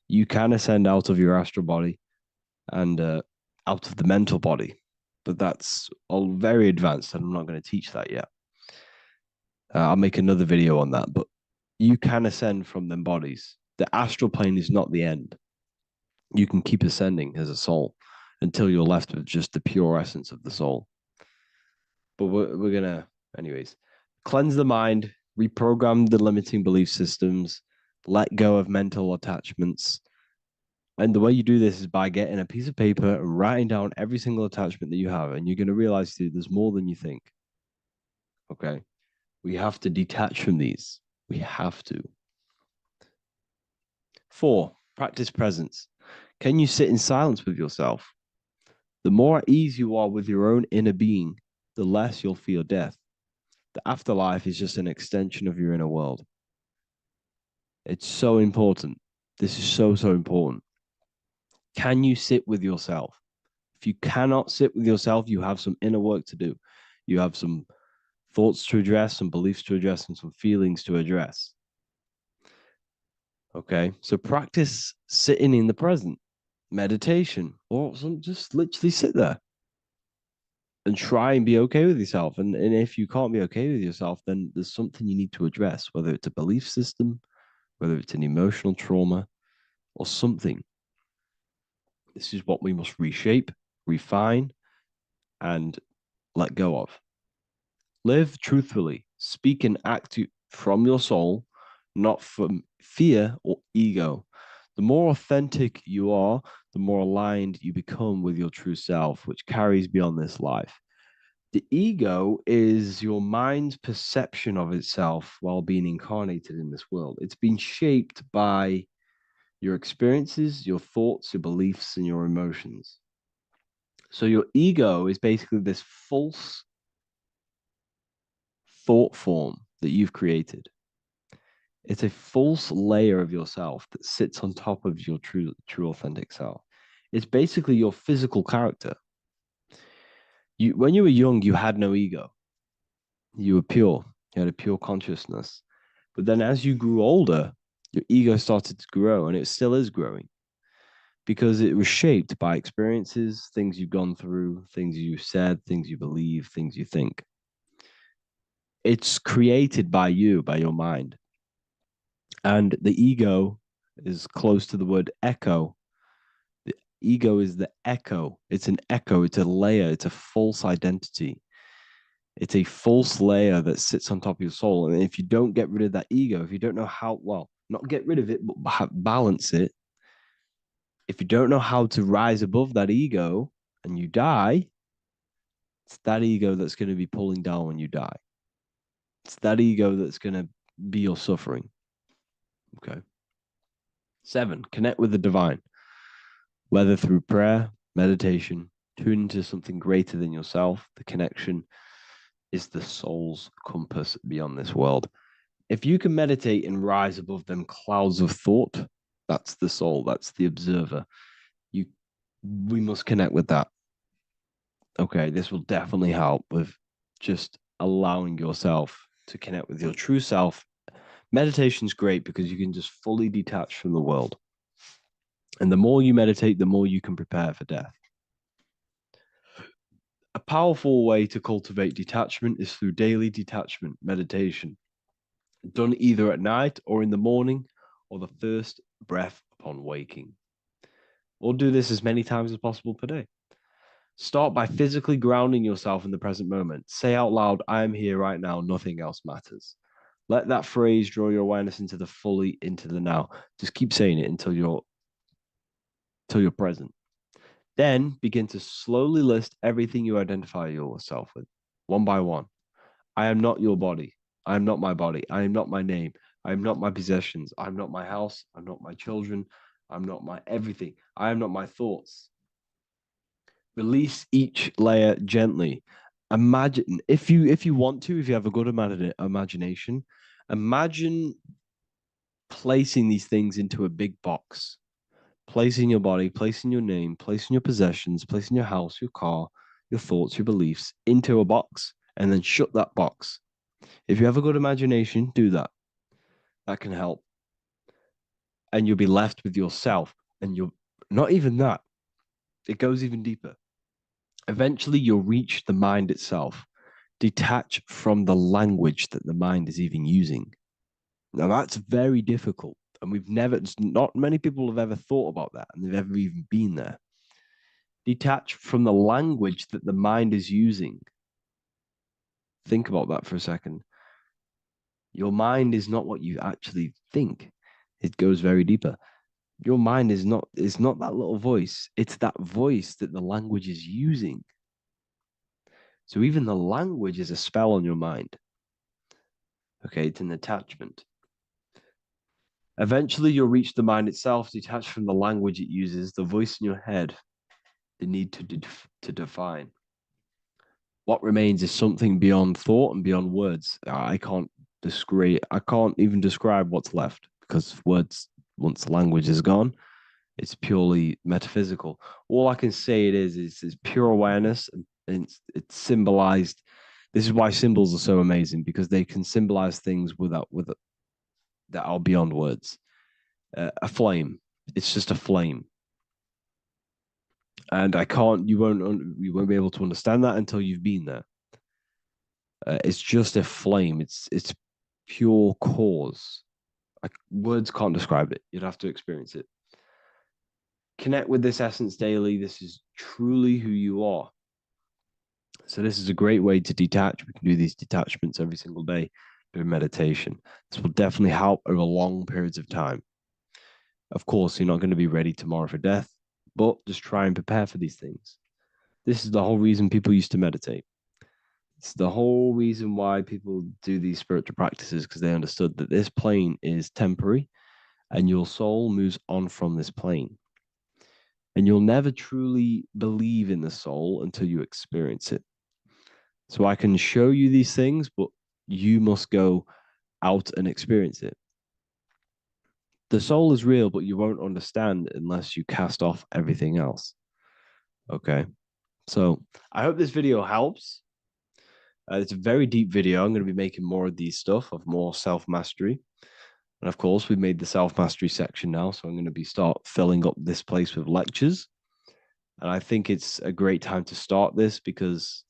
you can ascend out of your astral body and out of the mental body, but that's all very advanced, and I'm not going to teach that yet. I'll make another video on that, but you can ascend from them bodies. The astral plane is not the end. You can keep ascending as a soul until you're left with just the pure essence of the soul. But we're going to, anyways, cleanse the mind, reprogram the limiting belief systems, let go of mental attachments. And the way you do this is by getting a piece of paper and writing down every single attachment that you have. And you're going to realize, dude, there's more than you think. Okay. We have to detach from these. We have to. 4, practice presence. Can you sit in silence with yourself? The more at ease you are with your own inner being, the less you'll fear death. The afterlife is just an extension of your inner world. It's so important. This is so, so important. Can you sit with yourself? If you cannot sit with yourself, you have some inner work to do. You have some thoughts to address, some beliefs to address, and some feelings to address. Okay, so practice sitting in the present, meditation, or just literally sit there and try and be okay with yourself. And if you can't be okay with yourself, then there's something you need to address, whether it's a belief system, whether it's an emotional trauma, or something. This is what we must reshape, refine, and let go of. Live truthfully. Speak and act from your soul, not from fear or ego. The more authentic you are, the more aligned you become with your true self, which carries beyond this life. The ego is your mind's perception of itself while being incarnated in this world. It's been shaped by your experiences, your thoughts, your beliefs, and your emotions. So your ego is basically this false thought form that you've created. It's a false layer of yourself that sits on top of your true authentic self. It's basically your physical character. When you were young, you had no ego. You were pure. You had a pure consciousness. But then as you grew older, Your ego started to grow, and it still is growing because it was shaped by experiences, things you've gone through, things you've said, things you believe, things you think. It's created by you, by your mind. And the ego is close to the word echo. The ego is the echo. It's an echo. It's a layer. It's a false identity. It's a false layer that sits on top of your soul. And if you don't get rid of that ego, if you don't know how, well, not get rid of it, but balance it, if you don't know how to rise above that ego and you die, it's that ego that's going to be pulling down when you die. It's that ego that's going to be your suffering. Okay. 7, connect with the divine, whether through prayer, meditation, tune into something greater than yourself. The connection is the soul's compass beyond this world. If you can meditate and rise above them clouds of thought, that's the soul, that's the observer. We must connect with that. Okay, this will definitely help with just allowing yourself to connect with your true self. Meditation's great because you can just fully detach from the world. And the more you meditate, the more you can prepare for death. A powerful way to cultivate detachment is through daily detachment meditation, done either at night or in the morning or the first breath upon waking. Or do this as many times as possible per day. Start by physically grounding yourself in the present moment. Say out loud, I am here right now, nothing else matters. Let that phrase draw your awareness into the now. Just keep saying it until you're present. Then begin to slowly list everything you identify yourself with, one by one. I am not your body. I am not my body. I am not my name. I am not my possessions. I'm not my house. I'm not my children. I'm not my everything. I am not my thoughts. Release each layer gently. Imagine, if you want to, if you have a good imagination, imagine placing these things into a big box. Placing your body, placing your name, placing your possessions, placing your house, your car, your thoughts, your beliefs into a box, and then shut that box. If you have a good imagination, do that. That can help. And you'll be left with yourself. And you're not even that. It goes even deeper. Eventually, you'll reach the mind itself. Detach from the language that the mind is even using. Now, that's very difficult. And not many people have ever thought about that, and they've ever even been there. Detach from the language that the mind is using. Think about that for a second. Your mind is not what you actually think. It goes very deeper. Your mind is not that little voice. It's that voice that the language is using. So even the language is a spell on your mind. Okay, it's an attachment. Eventually, you'll reach the mind itself, detached from the language it uses, the voice in your head, the need to define. What remains is something beyond thought and beyond words. I can't even describe what's left, because words, once the language is gone, it's purely metaphysical. All I can say is pure awareness, and it's symbolized. This is why symbols are so amazing, because they can symbolize things that are beyond words. A flame, it's just a flame. And you won't be able to understand that until you've been there. It's just a flame. It's pure cause. Words can't describe it. You'd have to experience it. Connect with this essence daily. This is truly who you are. So this is a great way to detach. We can do these detachments every single day during meditation. This will definitely help over long periods of time. Of course, you're not going to be ready tomorrow for death, but just try and prepare for these things. This is the whole reason people used to meditate. It's the whole reason why people do these spiritual practices, because they understood that this plane is temporary and your soul moves on from this plane. And you'll never truly believe in the soul until you experience it. So I can show you these things, but you must go out and experience it. The soul is real, but you won't understand unless you cast off everything else. Okay. So I hope this video helps. It's a very deep video. I'm going to be making more of these stuff, of more self-mastery. And of course, we've made the self-mastery section now, so I'm going to start filling up this place with lectures. And I think it's a great time to start this because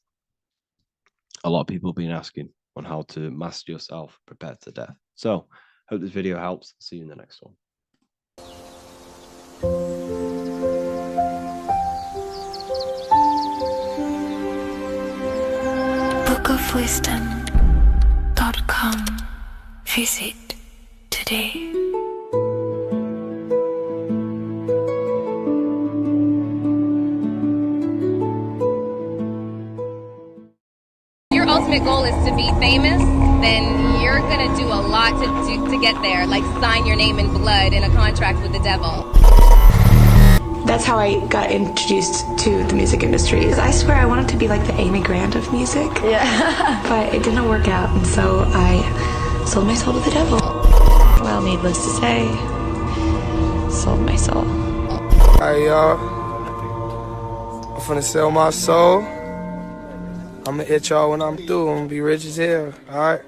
a lot of people have been asking on how to master yourself, prepare to death. So, hope this video helps. See you in the next one. bookofwisdom.com. Visit today. Your ultimate goal is to be famous, then you're gonna do a lot to get there, like sign your name in blood in a contract with the devil. That's how I got introduced to the music industry. I swear I wanted to be like the Amy Grant of music. Yeah. But it didn't work out, and so I sold my soul to the devil. Well, needless to say, sold my soul. Alright, y'all. I'm finna sell my soul. I'ma hit y'all when I'm through. I'm gonna be rich as hell, alright?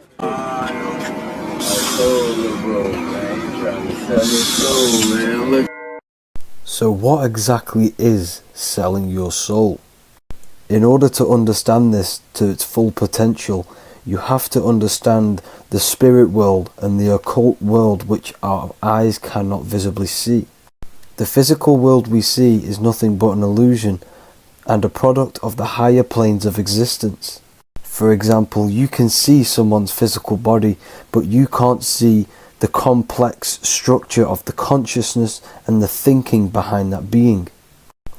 So what exactly is selling your soul? In order to understand this to its full potential, you have to understand the spirit world and the occult world which our eyes cannot visibly see. The physical world we see is nothing but an illusion and a product of the higher planes of existence. For example, you can see someone's physical body, but you can't see the complex structure of the consciousness and the thinking behind that being.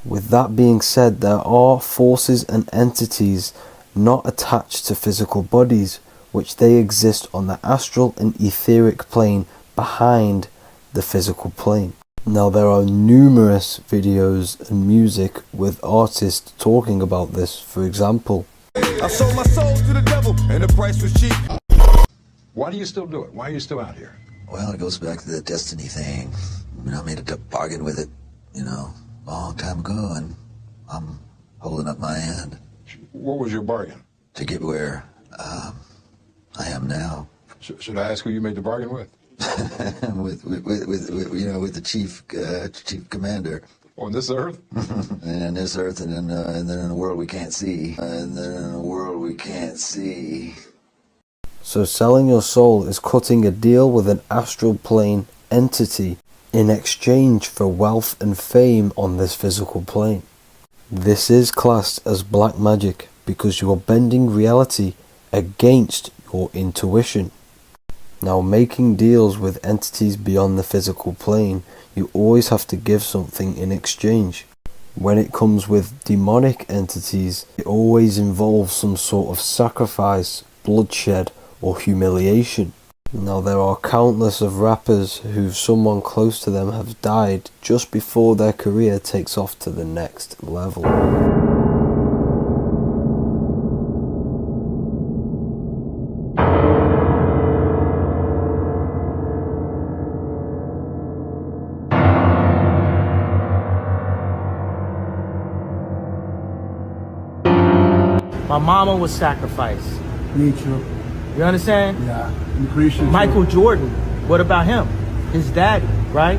With that being said, there are forces and entities not attached to physical bodies, which they exist on the astral and etheric plane behind the physical plane. Now there are numerous videos and music with artists talking about this. For example, I sold my soul to the devil and the price was cheap. Why do you still do it? Why are you still out here? Well, it goes back to the destiny thing. I mean, I made a bargain with it, a long time ago, and I'm holding up my hand. What was your bargain? To get where I am now. Should I ask who you made the bargain with? with the chief commander. On this earth? And this earth, and then in a world we can't see. So selling your soul is cutting a deal with an astral plane entity in exchange for wealth and fame on this physical plane. This is classed as black magic because you are bending reality against your intuition. Now, making deals with entities beyond the physical plane, you always have to give something in exchange. When it comes with demonic entities, it always involves some sort of sacrifice, bloodshed, or humiliation. Now, there are countless of rappers who someone close to them have died just before their career takes off to the next level. My mama was sacrificed. Me too. You understand? Yeah, I'm Christian. Michael Jordan, what about him? His daddy, right?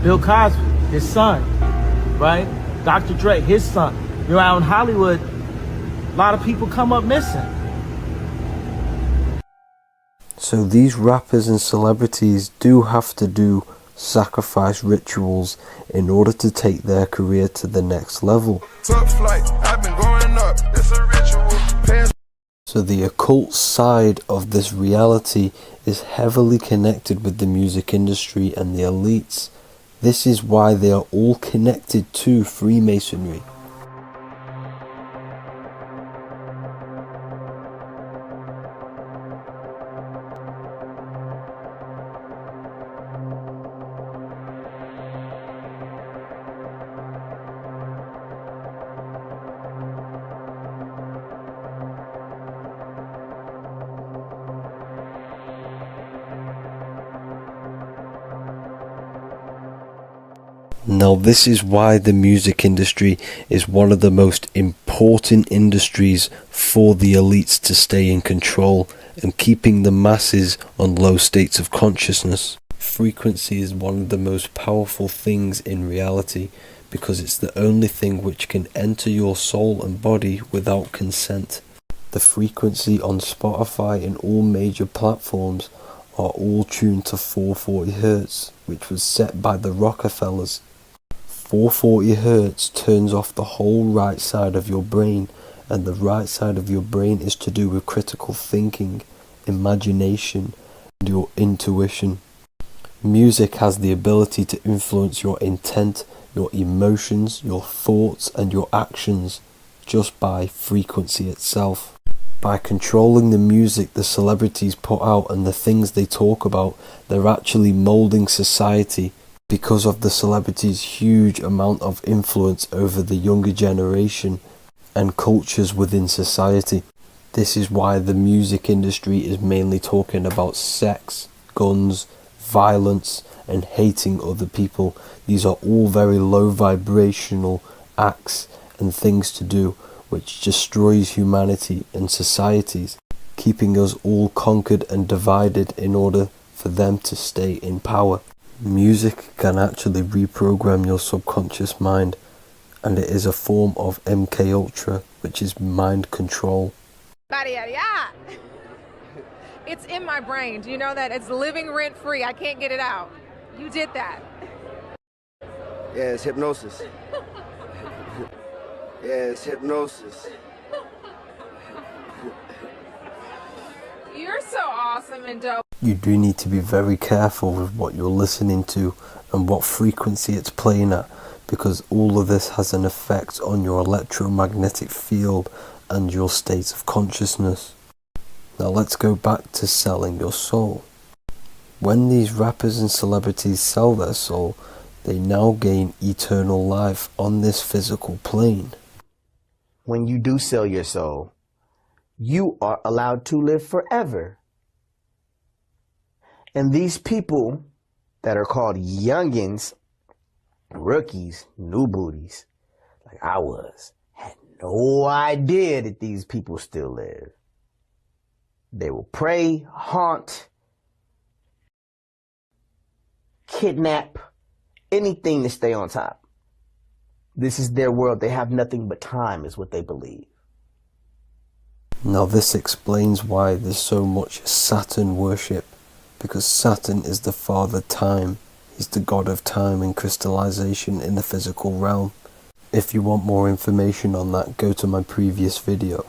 Bill Cosby, his son, right? Dr. Dre, his son. Out in Hollywood, a lot of people come up missing. So these rappers and celebrities do have to do sacrifice rituals in order to take their career to the next level. Top flight, I've been growing up, it's a ritual. So the occult side of this reality is heavily connected with the music industry and the elites. This is why they are all connected to Freemasonry. Now this is why the music industry is one of the most important industries for the elites to stay in control and keeping the masses on low states of consciousness. Frequency is one of the most powerful things in reality because it's the only thing which can enter your soul and body without consent. The frequency on Spotify and all major platforms are all tuned to 440 Hz, which was set by the Rockefellers. 440 Hz turns off the whole right side of your brain, and the right side of your brain is to do with critical thinking, imagination, and your intuition. Music has the ability to influence your intent, your emotions, your thoughts, and your actions just by frequency itself. By controlling the music the celebrities put out and the things they talk about, they're actually molding society because of the celebrities' huge amount of influence over the younger generation and cultures within society. This is why the music industry is mainly talking about sex, guns, violence, and hating other people. These are all very low vibrational acts and things to do which destroys humanity and societies, keeping us all conquered and divided in order for them to stay in power. Music can actually reprogram your subconscious mind, and it is a form of MK Ultra, which is mind control. It's in my brain. Do you know that? It's living rent free. I can't get it out. You did that. Yeah, it's hypnosis. Yeah, it's hypnosis. You're so awesome and dope. You do need to be very careful with what you're listening to and what frequency it's playing at, because all of this has an effect on your electromagnetic field and your state of consciousness. Now let's go back to selling your soul. When these rappers and celebrities sell their soul, they now gain eternal life on this physical plane. When you do sell your soul, you are allowed to live forever. And these people that are called youngins, rookies, new booties, like I was, had no idea that these people still live. They will prey, haunt, kidnap, anything to stay on top. This is their world. They have nothing but time, is what they believe. Now this explains why there's so much Saturn worship, because Saturn is the father time. He's the god of time and crystallization in the physical realm. If you want more information on that, go to my previous video.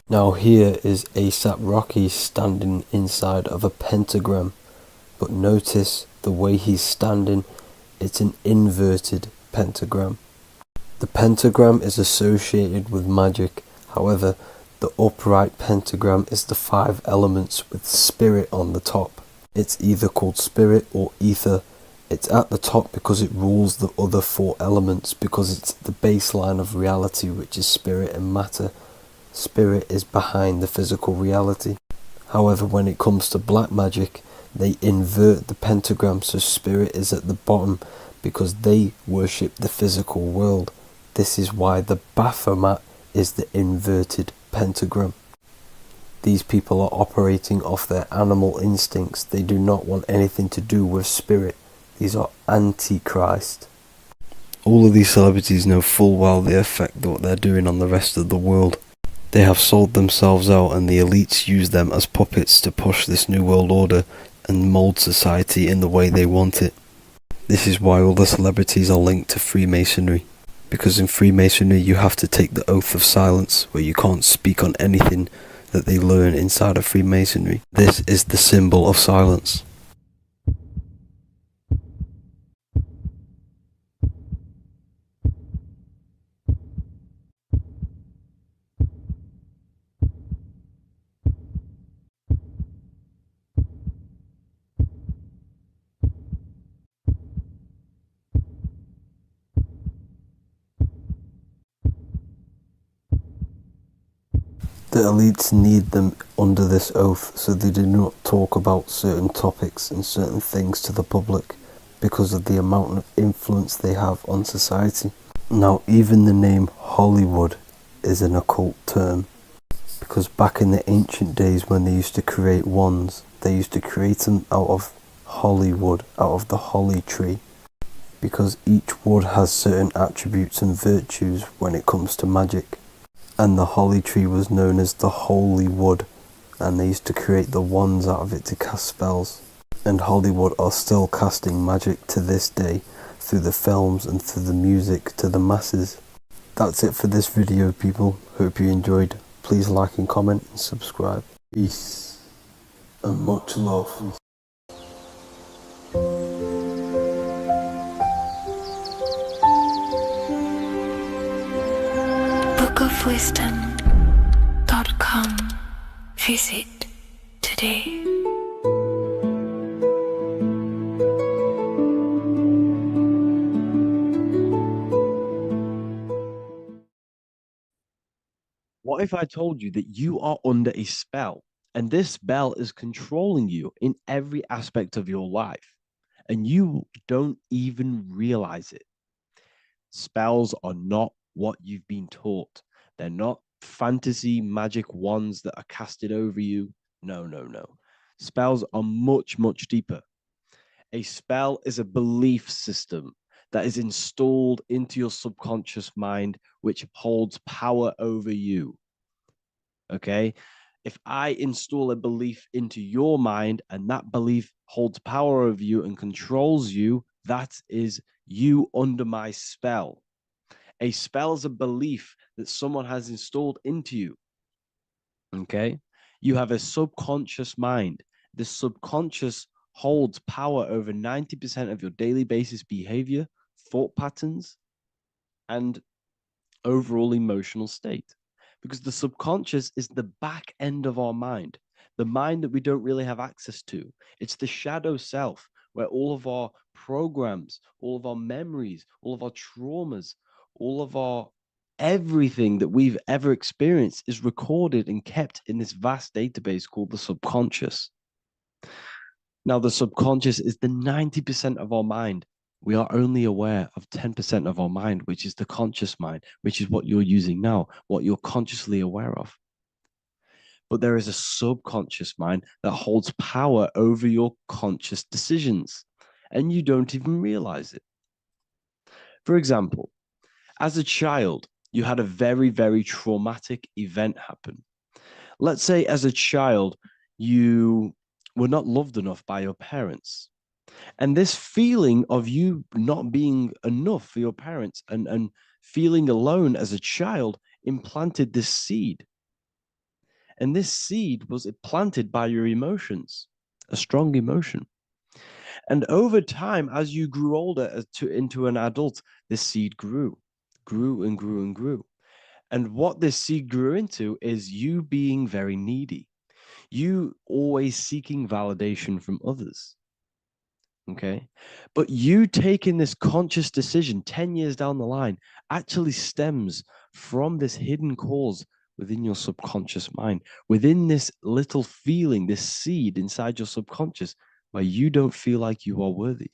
Now here is ASAP Rocky standing inside of a pentagram, but notice the way he's standing, it's an inverted pentagram. The pentagram is associated with magic, however the upright pentagram is the 5 elements with spirit on the top. It's either called spirit or ether. It's at the top because it rules the other 4 elements, because it's the baseline of reality, which is spirit and matter. Spirit is behind the physical reality. However, when it comes to black magic, they invert the pentagram, so spirit is at the bottom because they worship the physical world. This is why the Baphomet is the inverted pentagram. These people are operating off their animal instincts. They do not want anything to do with spirit. These are antichrist. All of these celebrities know full well the effect that what they're doing on the rest of the world. They have sold themselves out, and the elites use them as puppets to push this new world order and mold society in the way they want it. This is why all the celebrities are linked to Freemasonry, because in Freemasonry you have to take the oath of silence, where you can't speak on anything that they learn inside of Freemasonry. This is the symbol of silence. The elites need them under this oath, so they do not talk about certain topics and certain things to the public because of the amount of influence they have on society. Now, even the name Hollywood is an occult term, because back in the ancient days when they used to create wands, they used to create them out of holly wood out of the holly tree, because each wood has certain attributes and virtues when it comes to magic. And the holly tree was known as the holy wood, and they used to create the wands out of it to cast spells. And Hollywood are still casting magic to this day through the films and through the music to the masses. That's it for this video, people. Hope you enjoyed. Please like and comment and subscribe. Peace and much love. bookofwisdom.com. Visit today. What if I told you that you are under a spell, and this spell is controlling you in every aspect of your life, and you don't even realize it? Spells are not what you've been taught. They're not fantasy magic wands that are casted over you. No, no, no. Spells are much, much deeper. A spell is a belief system that is installed into your subconscious mind, which holds power over you. Okay? If I install a belief into your mind and that belief holds power over you and controls you, that is you under my spell. A spell is a belief that someone has installed into you. Okay? You have a subconscious mind. The subconscious holds power over 90% of your daily basis behavior, thought patterns, and overall emotional state. Because the subconscious is the back end of our mind, the mind that we don't really have access to. It's the shadow self, where all of our programs, all of our memories, all of our traumas, all of our everything that we've ever experienced is recorded and kept in this vast database called the subconscious. Now, the subconscious is the 90% of our mind. We are only aware of 10% of our mind, which is the conscious mind, which is what you're using now, what you're consciously aware of. But there is a subconscious mind that holds power over your conscious decisions, and you don't even realize it. For example, as a child, you had a very, very traumatic event happen. Let's say as a child, you were not loved enough by your parents. And this feeling of you not being enough for your parents and feeling alone as a child implanted this seed. And this seed was planted by your emotions, a strong emotion. And over time, as you grew older into an adult, this seed grew and grew and grew. And what this seed grew into is you being very needy, you always seeking validation from others. Okay. But you taking this conscious decision 10 years down the line actually stems from this hidden cause within your subconscious mind, within this little feeling, this seed inside your subconscious where you don't feel like you are worthy.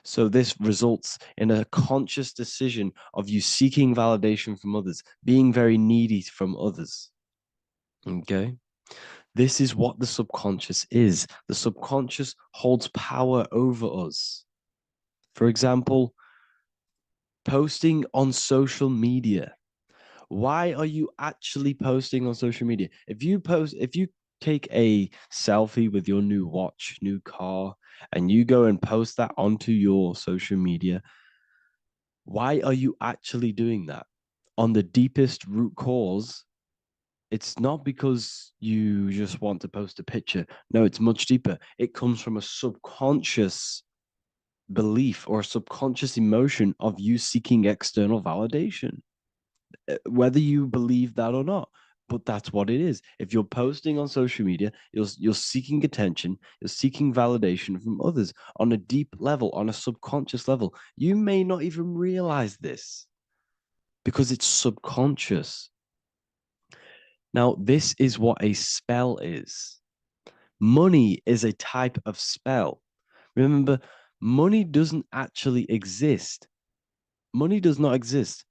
So this results in a conscious decision of you seeking validation from others, being very needy from others. Okay. This is what the subconscious is. The subconscious holds power over us. For example, posting on social media. Why are you actually posting on social media? If you take a selfie with your new watch, new car, and you go and post that onto your social media, why are you actually doing that? On the deepest root cause, it's not because you just want to post a picture. No, it's much deeper. It comes from a subconscious belief or a subconscious emotion of you seeking external validation, whether you believe that or not. But that's what it is. If you're posting on social media, you're seeking attention, you're seeking validation from others on a deep level, on a subconscious level. You may not even realize this because it's subconscious. Now, this is what a spell is. Money is a type of spell. Remember, money doesn't actually exist. Money does not exist.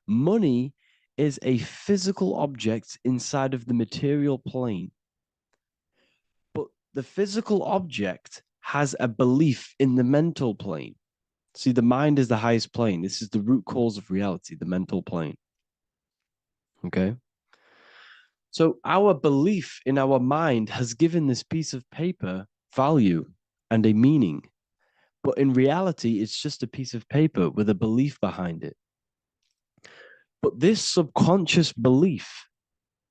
Money is a physical object inside of the material plane. But the physical object has a belief in the mental plane. See, the mind is the highest plane. This is the root cause of reality, the mental plane. Okay? So our belief in our mind has given this piece of paper value and a meaning. But in reality, it's just a piece of paper with a belief behind it. But this subconscious belief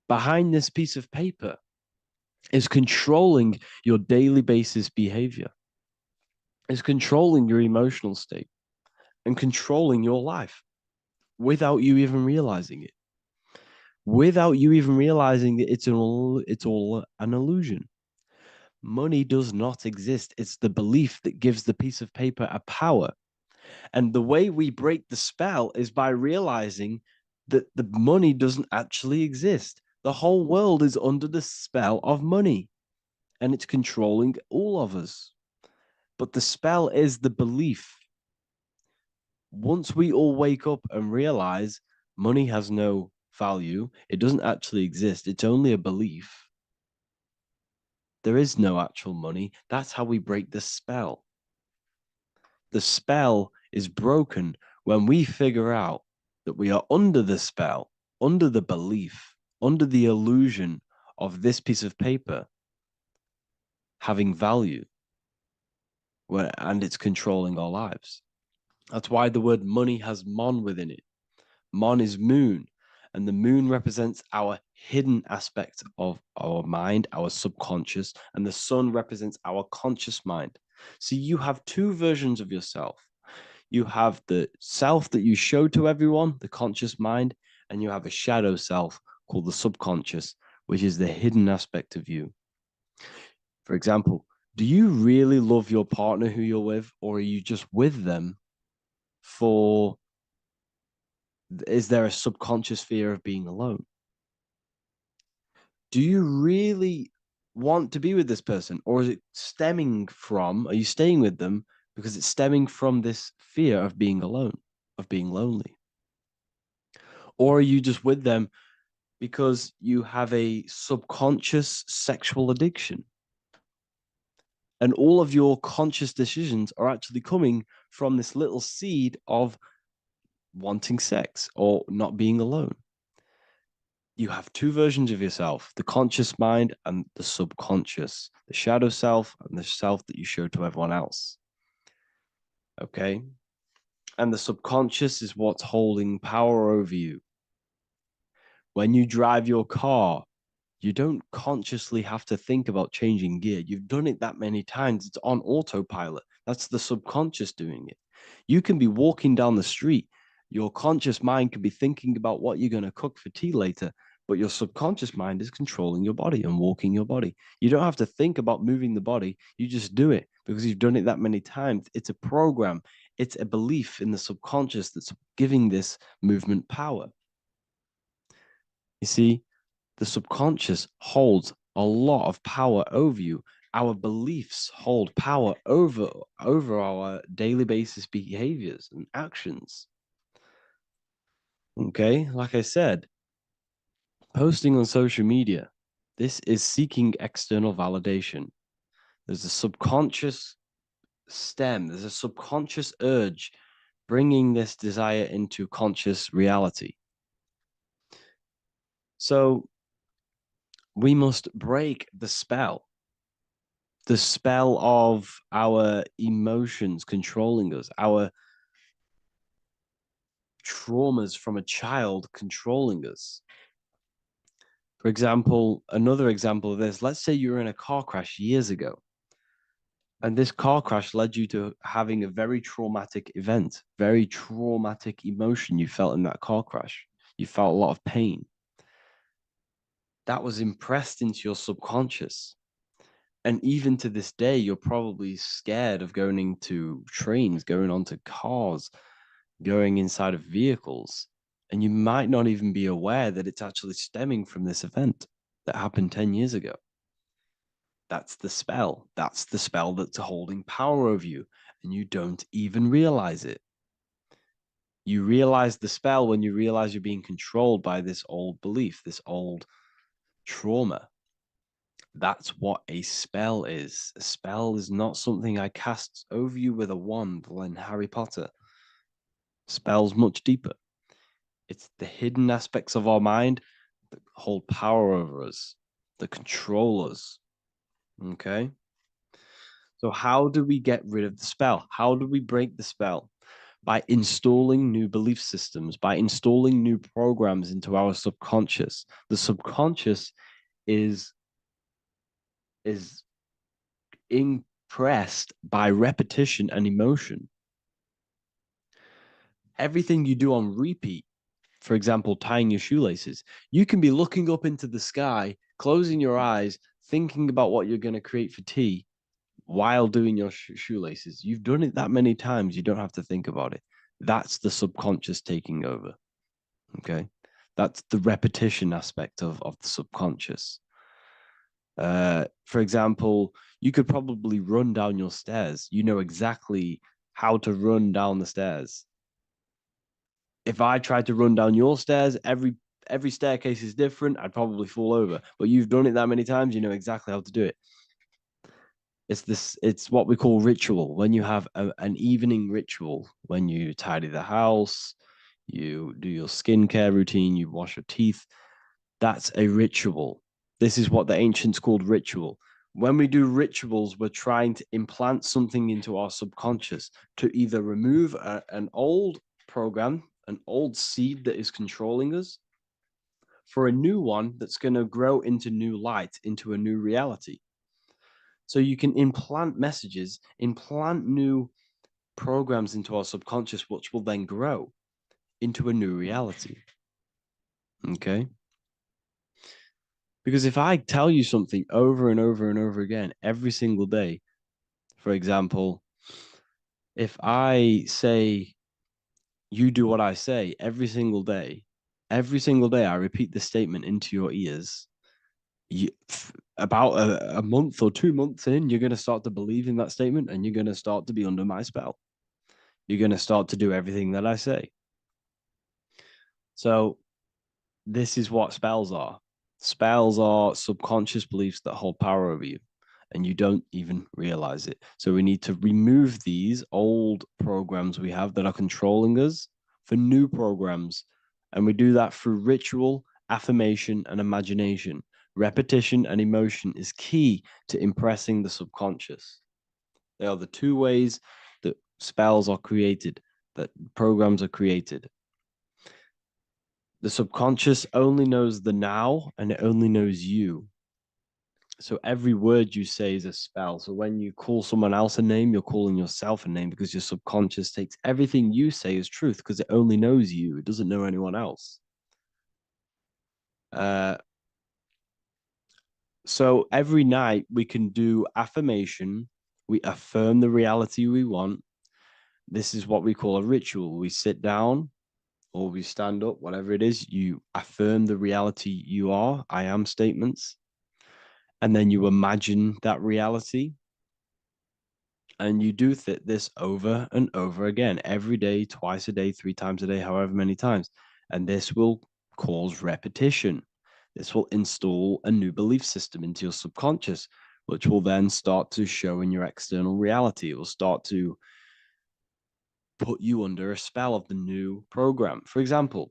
behind this piece of paper is controlling your daily basis behavior, is controlling your emotional state, and controlling your life without you even realizing it. Without you even realizing that it's all an illusion. Money does not exist. It's the belief that gives the piece of paper a power. And the way we break the spell is by realizing that the money doesn't actually exist. The whole world is under the spell of money, and it's controlling all of us. But the spell is the belief. Once we all wake up and realize money has no value, it doesn't actually exist, it's only a belief. There is no actual money. That's how we break the spell. The spell is broken when we figure out that we are under the spell, under the belief, under the illusion of this piece of paper having value, and it's controlling our lives. That's why the word money has mon within it. Mon is moon, and the moon represents our hidden aspect of our mind, our subconscious, and the sun represents our conscious mind. So you have two versions of yourself. You have the self that you show to everyone, the conscious mind, and you have a shadow self called the subconscious, which is the hidden aspect of you. For example, do you really love your partner who you're with, or are you just with them is there a subconscious fear of being alone? Do you really want to be with this person, or is it stemming from, are you staying with them because it's stemming from this fear of being alone, of being lonely? Or are you just with them because you have a subconscious sexual addiction? And all of your conscious decisions are actually coming from this little seed of wanting sex or not being alone. You have two versions of yourself, the conscious mind and the subconscious, the shadow self and the self that you show to everyone else. Okay? And the subconscious is what's holding power over you. When you drive your car, you don't consciously have to think about changing gear. You've done it that many times. It's on autopilot. That's the subconscious doing it. You can be walking down the street. Your conscious mind can be thinking about what you're going to cook for tea later, but your subconscious mind is controlling your body and walking your body. You don't have to think about moving the body. You just do it because you've done it that many times. It's a program. It's a belief in the subconscious that's giving this movement power. You see, the subconscious holds a lot of power over you. Our beliefs hold power over our daily basis behaviors and actions. Okay, like I said, posting on social media, this is seeking external validation. There's a subconscious there's a subconscious urge bringing this desire into conscious reality. So we must break the spell of our emotions controlling us, our traumas from a child controlling us. For example, another example of this, let's say you were in a car crash years ago, and this car crash led you to having a very traumatic event, very traumatic emotion you felt in that car crash. You felt a lot of pain. That was impressed into your subconscious. And even to this day, you're probably scared of going into trains, going onto cars, going inside of vehicles. And you might not even be aware that it's actually stemming from this event that happened 10 years ago. That's the spell. That's the spell that's holding power over you. And you don't even realize it. You realize the spell when you realize you're being controlled by this old belief, this old trauma. That's what a spell is. A spell is not something I cast over you with a wand like in Harry Potter. Spell's much deeper. It's the hidden aspects of our mind that hold power over us, that control us. Okay? So how do we get rid of the spell? How do we break the spell? By installing new belief systems, by installing new programs into our subconscious. The subconscious is impressed by repetition and emotion. Everything you do on repeat, for example, tying your shoelaces, you can be looking up into the sky, closing your eyes, thinking about what you're going to create for tea while doing your shoelaces. You've done it that many times, you don't have to think about it. That's the subconscious taking over. Okay. That's the repetition aspect of the subconscious. For example, you could probably run down your stairs. You know exactly how to run down the stairs. If I tried to run down your stairs, every staircase is different. I'd probably fall over. But you've done it that many times, you know exactly how to do it. It's what we call ritual. When you have an evening ritual, when you tidy the house, you do your skincare routine, you wash your teeth, that's a ritual. This is what the ancients called ritual. When we do rituals, we're trying to implant something into our subconscious to either remove an old program, an old seed that is controlling us, for a new one that's going to grow into new light, into a new reality. So you can implant messages, implant new programs into our subconscious, which will then grow into a new reality. Okay? Because if I tell you something over and over and over again every single day, for example, if I say, you do what I say every single day I repeat this statement into your ears, about a month or 2 months in, you're going to start to believe in that statement and you're going to start to be under my spell. You're going to start to do everything that I say. So this is what spells are. Spells are subconscious beliefs that hold power over you, and you don't even realize it. So we need to remove these old programs we have that are controlling us for new programs. And we do that through ritual, affirmation, and imagination. Repetition and emotion is key to impressing the subconscious. They are the two ways that spells are created, that programs are created. The subconscious only knows the now, and it only knows you. So every word you say is a spell. So when you call someone else a name, you're calling yourself a name, because your subconscious takes everything you say as truth, because it only knows you. It doesn't know anyone else. So every night we can do affirmation. We affirm the reality we want. This is what we call a ritual. We sit down or we stand up, whatever it is, you affirm the reality you are, I am statements. And then you imagine that reality. And you do this over and over again, every day, twice a day, 3 times a day, however many times. And this will cause repetition. This will install a new belief system into your subconscious, which will then start to show in your external reality. It will start to put you under a spell of the new program. For example,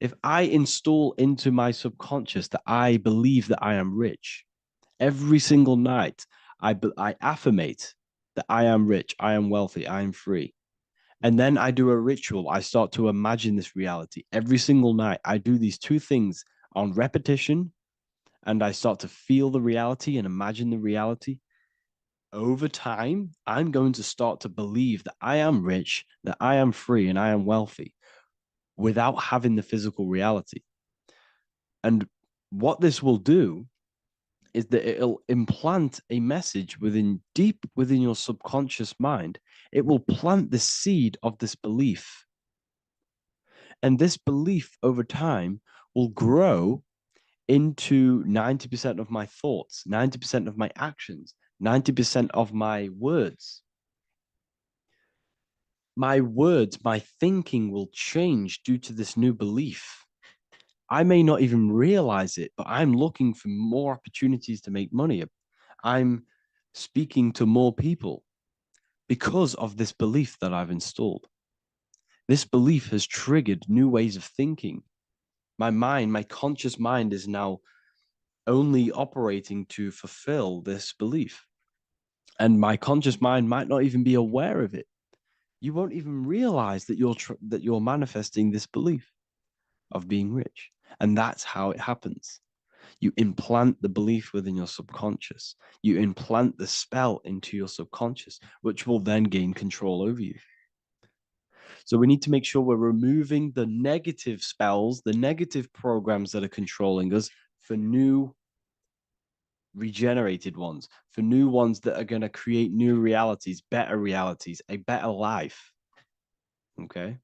if I install into my subconscious that I believe that I am rich, every single night I affirmate that I am rich, I am wealthy, I am free. And then I do a ritual. I start to imagine this reality. Every single night I do these two things on repetition, and I start to feel the reality and imagine the reality. Over time, I'm going to start to believe that I am rich, that I am free, and I am wealthy without having the physical reality. And what this will do is that it'll implant a message deep within your subconscious mind. It will plant the seed of this belief. And this belief over time will grow into 90% of my thoughts, 90% of my actions, 90% of my words. My words, my thinking will change due to this new belief. I may not even realize it, but I'm looking for more opportunities to make money. I'm speaking to more people because of this belief that I've installed. This belief has triggered new ways of thinking. My mind, my conscious mind, is now only operating to fulfill this belief. And my conscious mind might not even be aware of it. You won't even realize that you're manifesting this belief of being rich. And that's how it happens. You implant the belief within your subconscious. You implant the spell into your subconscious, which will then gain control over you. So we need to make sure we're removing the negative spells, the negative programs that are controlling us, for new regenerated ones, for new ones that are going to create new realities, a better life. Okay?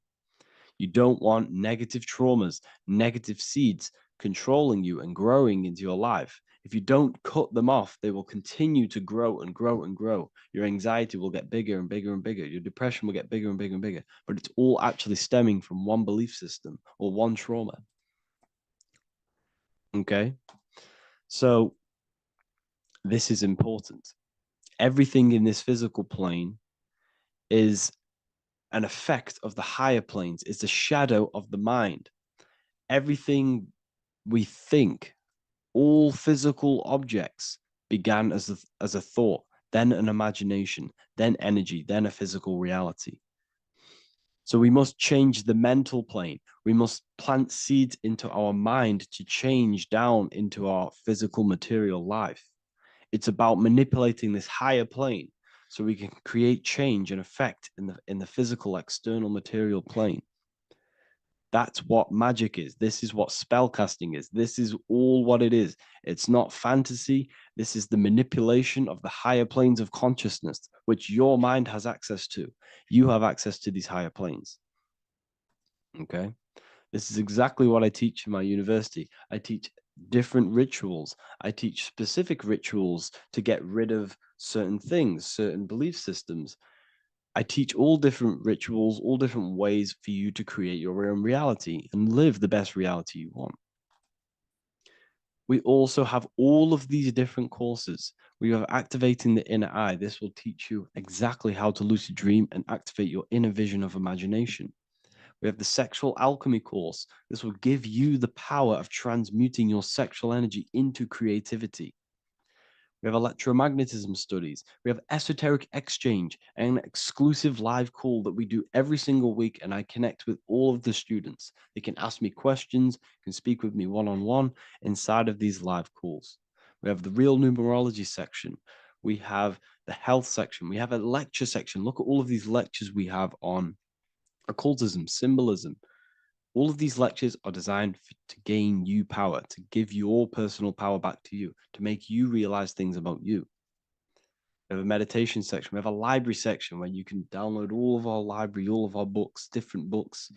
You don't want negative traumas, negative seeds controlling you and growing into your life. If you don't cut them off, they will continue to grow and grow and grow. Your anxiety will get bigger and bigger and bigger. Your depression will get bigger and bigger and bigger. But it's all actually stemming from one belief system or one trauma. Okay? So this is important. Everything in this physical plane is an effect of the higher planes. It's a shadow of the mind. Everything we think, all physical objects, began as a thought, then an imagination, then energy, then a physical reality. So we must change the mental plane. We must plant seeds into our mind to change down into our physical material life. It's about manipulating this higher plane so we can create change and effect in the physical external material plane. That's what magic is. This is what spellcasting is. This is all what it is. It's not fantasy. This is the manipulation of the higher planes of consciousness, which your mind has access to. You have access to these higher planes. Okay? This is exactly what I teach in my university. I teach different rituals. I teach specific rituals to get rid of certain things, certain belief systems. I teach all different rituals, all different ways for you to create your own reality and live the best reality you want. We also have all of these different courses. We have Activating the Inner Eye. This will teach you exactly how to lucid dream and activate your inner vision of imagination. We have the Sexual Alchemy course. This will give you the power of transmuting your sexual energy into creativity. We have electromagnetism studies. We have esoteric exchange, an exclusive live call that we do every single week, and I connect with all of the students. They can ask me questions, can speak with me one-on-one inside of these live calls. We have the real numerology section. We have the health section. We have a lecture section. Look at all of these lectures we have on occultism, symbolism. All of these lectures are designed to gain you power, to give your personal power back to you, to make you realize things about you. We have a meditation section. We have a library section where you can download all of our library, all of our books, different books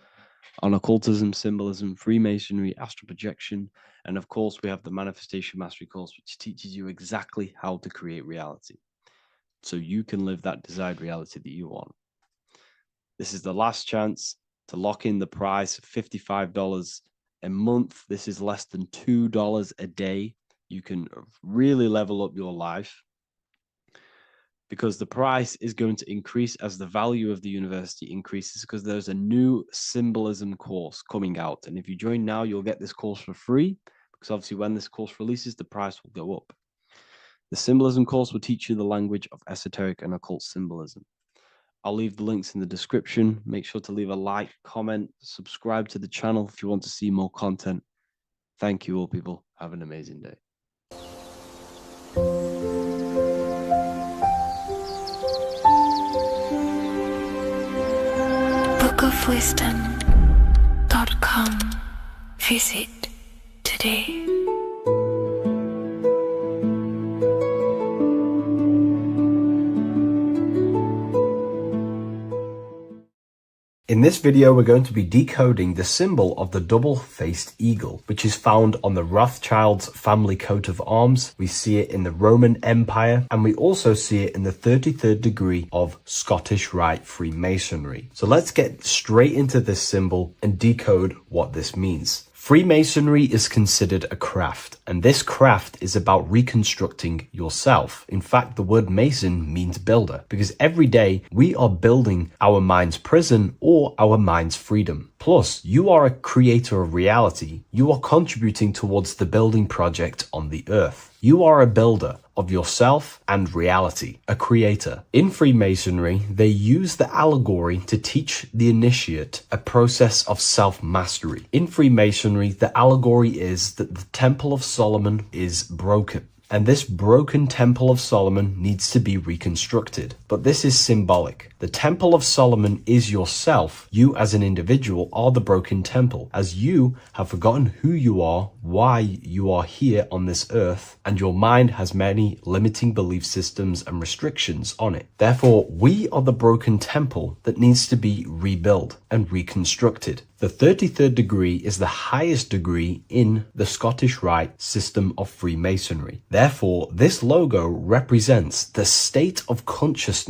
on occultism, symbolism, Freemasonry, astral projection. And of course, we have the Manifestation Mastery course, which teaches you exactly how to create reality so you can live that desired reality that you want. This is the last chance to lock in the price of $55 a month. This is less than $2 a day. You can really level up your life because the price is going to increase as the value of the university increases, because there's a new symbolism course coming out. And if you join now, you'll get this course for free, because obviously when this course releases, the price will go up. The symbolism course will teach you the language of esoteric and occult symbolism. I'll leave the links in the description. Make sure to leave a like, comment, subscribe to the channel if you want to see more content. Thank you all, people. Have an amazing day. bookofwisdom.com. Visit today. In this video, we're going to be decoding the symbol of the double-faced eagle, which is found on the Rothschilds family coat of arms. We see it in the Roman Empire, and we also see it in the 33rd degree of Scottish Rite Freemasonry. So let's get straight into this symbol and decode what this means. Freemasonry is considered a craft, and this craft is about reconstructing yourself. In fact, the word Mason means builder, because every day we are building our mind's prison or our mind's freedom. Plus, you are a creator of reality. You are contributing towards the building project on the earth. You are a builder of yourself and reality, a creator. In Freemasonry, they use the allegory to teach the initiate a process of self-mastery. In Freemasonry, the allegory is that the Temple of Solomon is broken. And this broken Temple of Solomon needs to be reconstructed. But this is symbolic. The Temple of Solomon is yourself. You as an individual are the broken temple, as you have forgotten who you are, why you are here on this earth, and your mind has many limiting belief systems and restrictions on it. Therefore, we are the broken temple that needs to be rebuilt and reconstructed. The 33rd degree is the highest degree in the Scottish Rite system of Freemasonry. Therefore, this logo represents the state of consciousness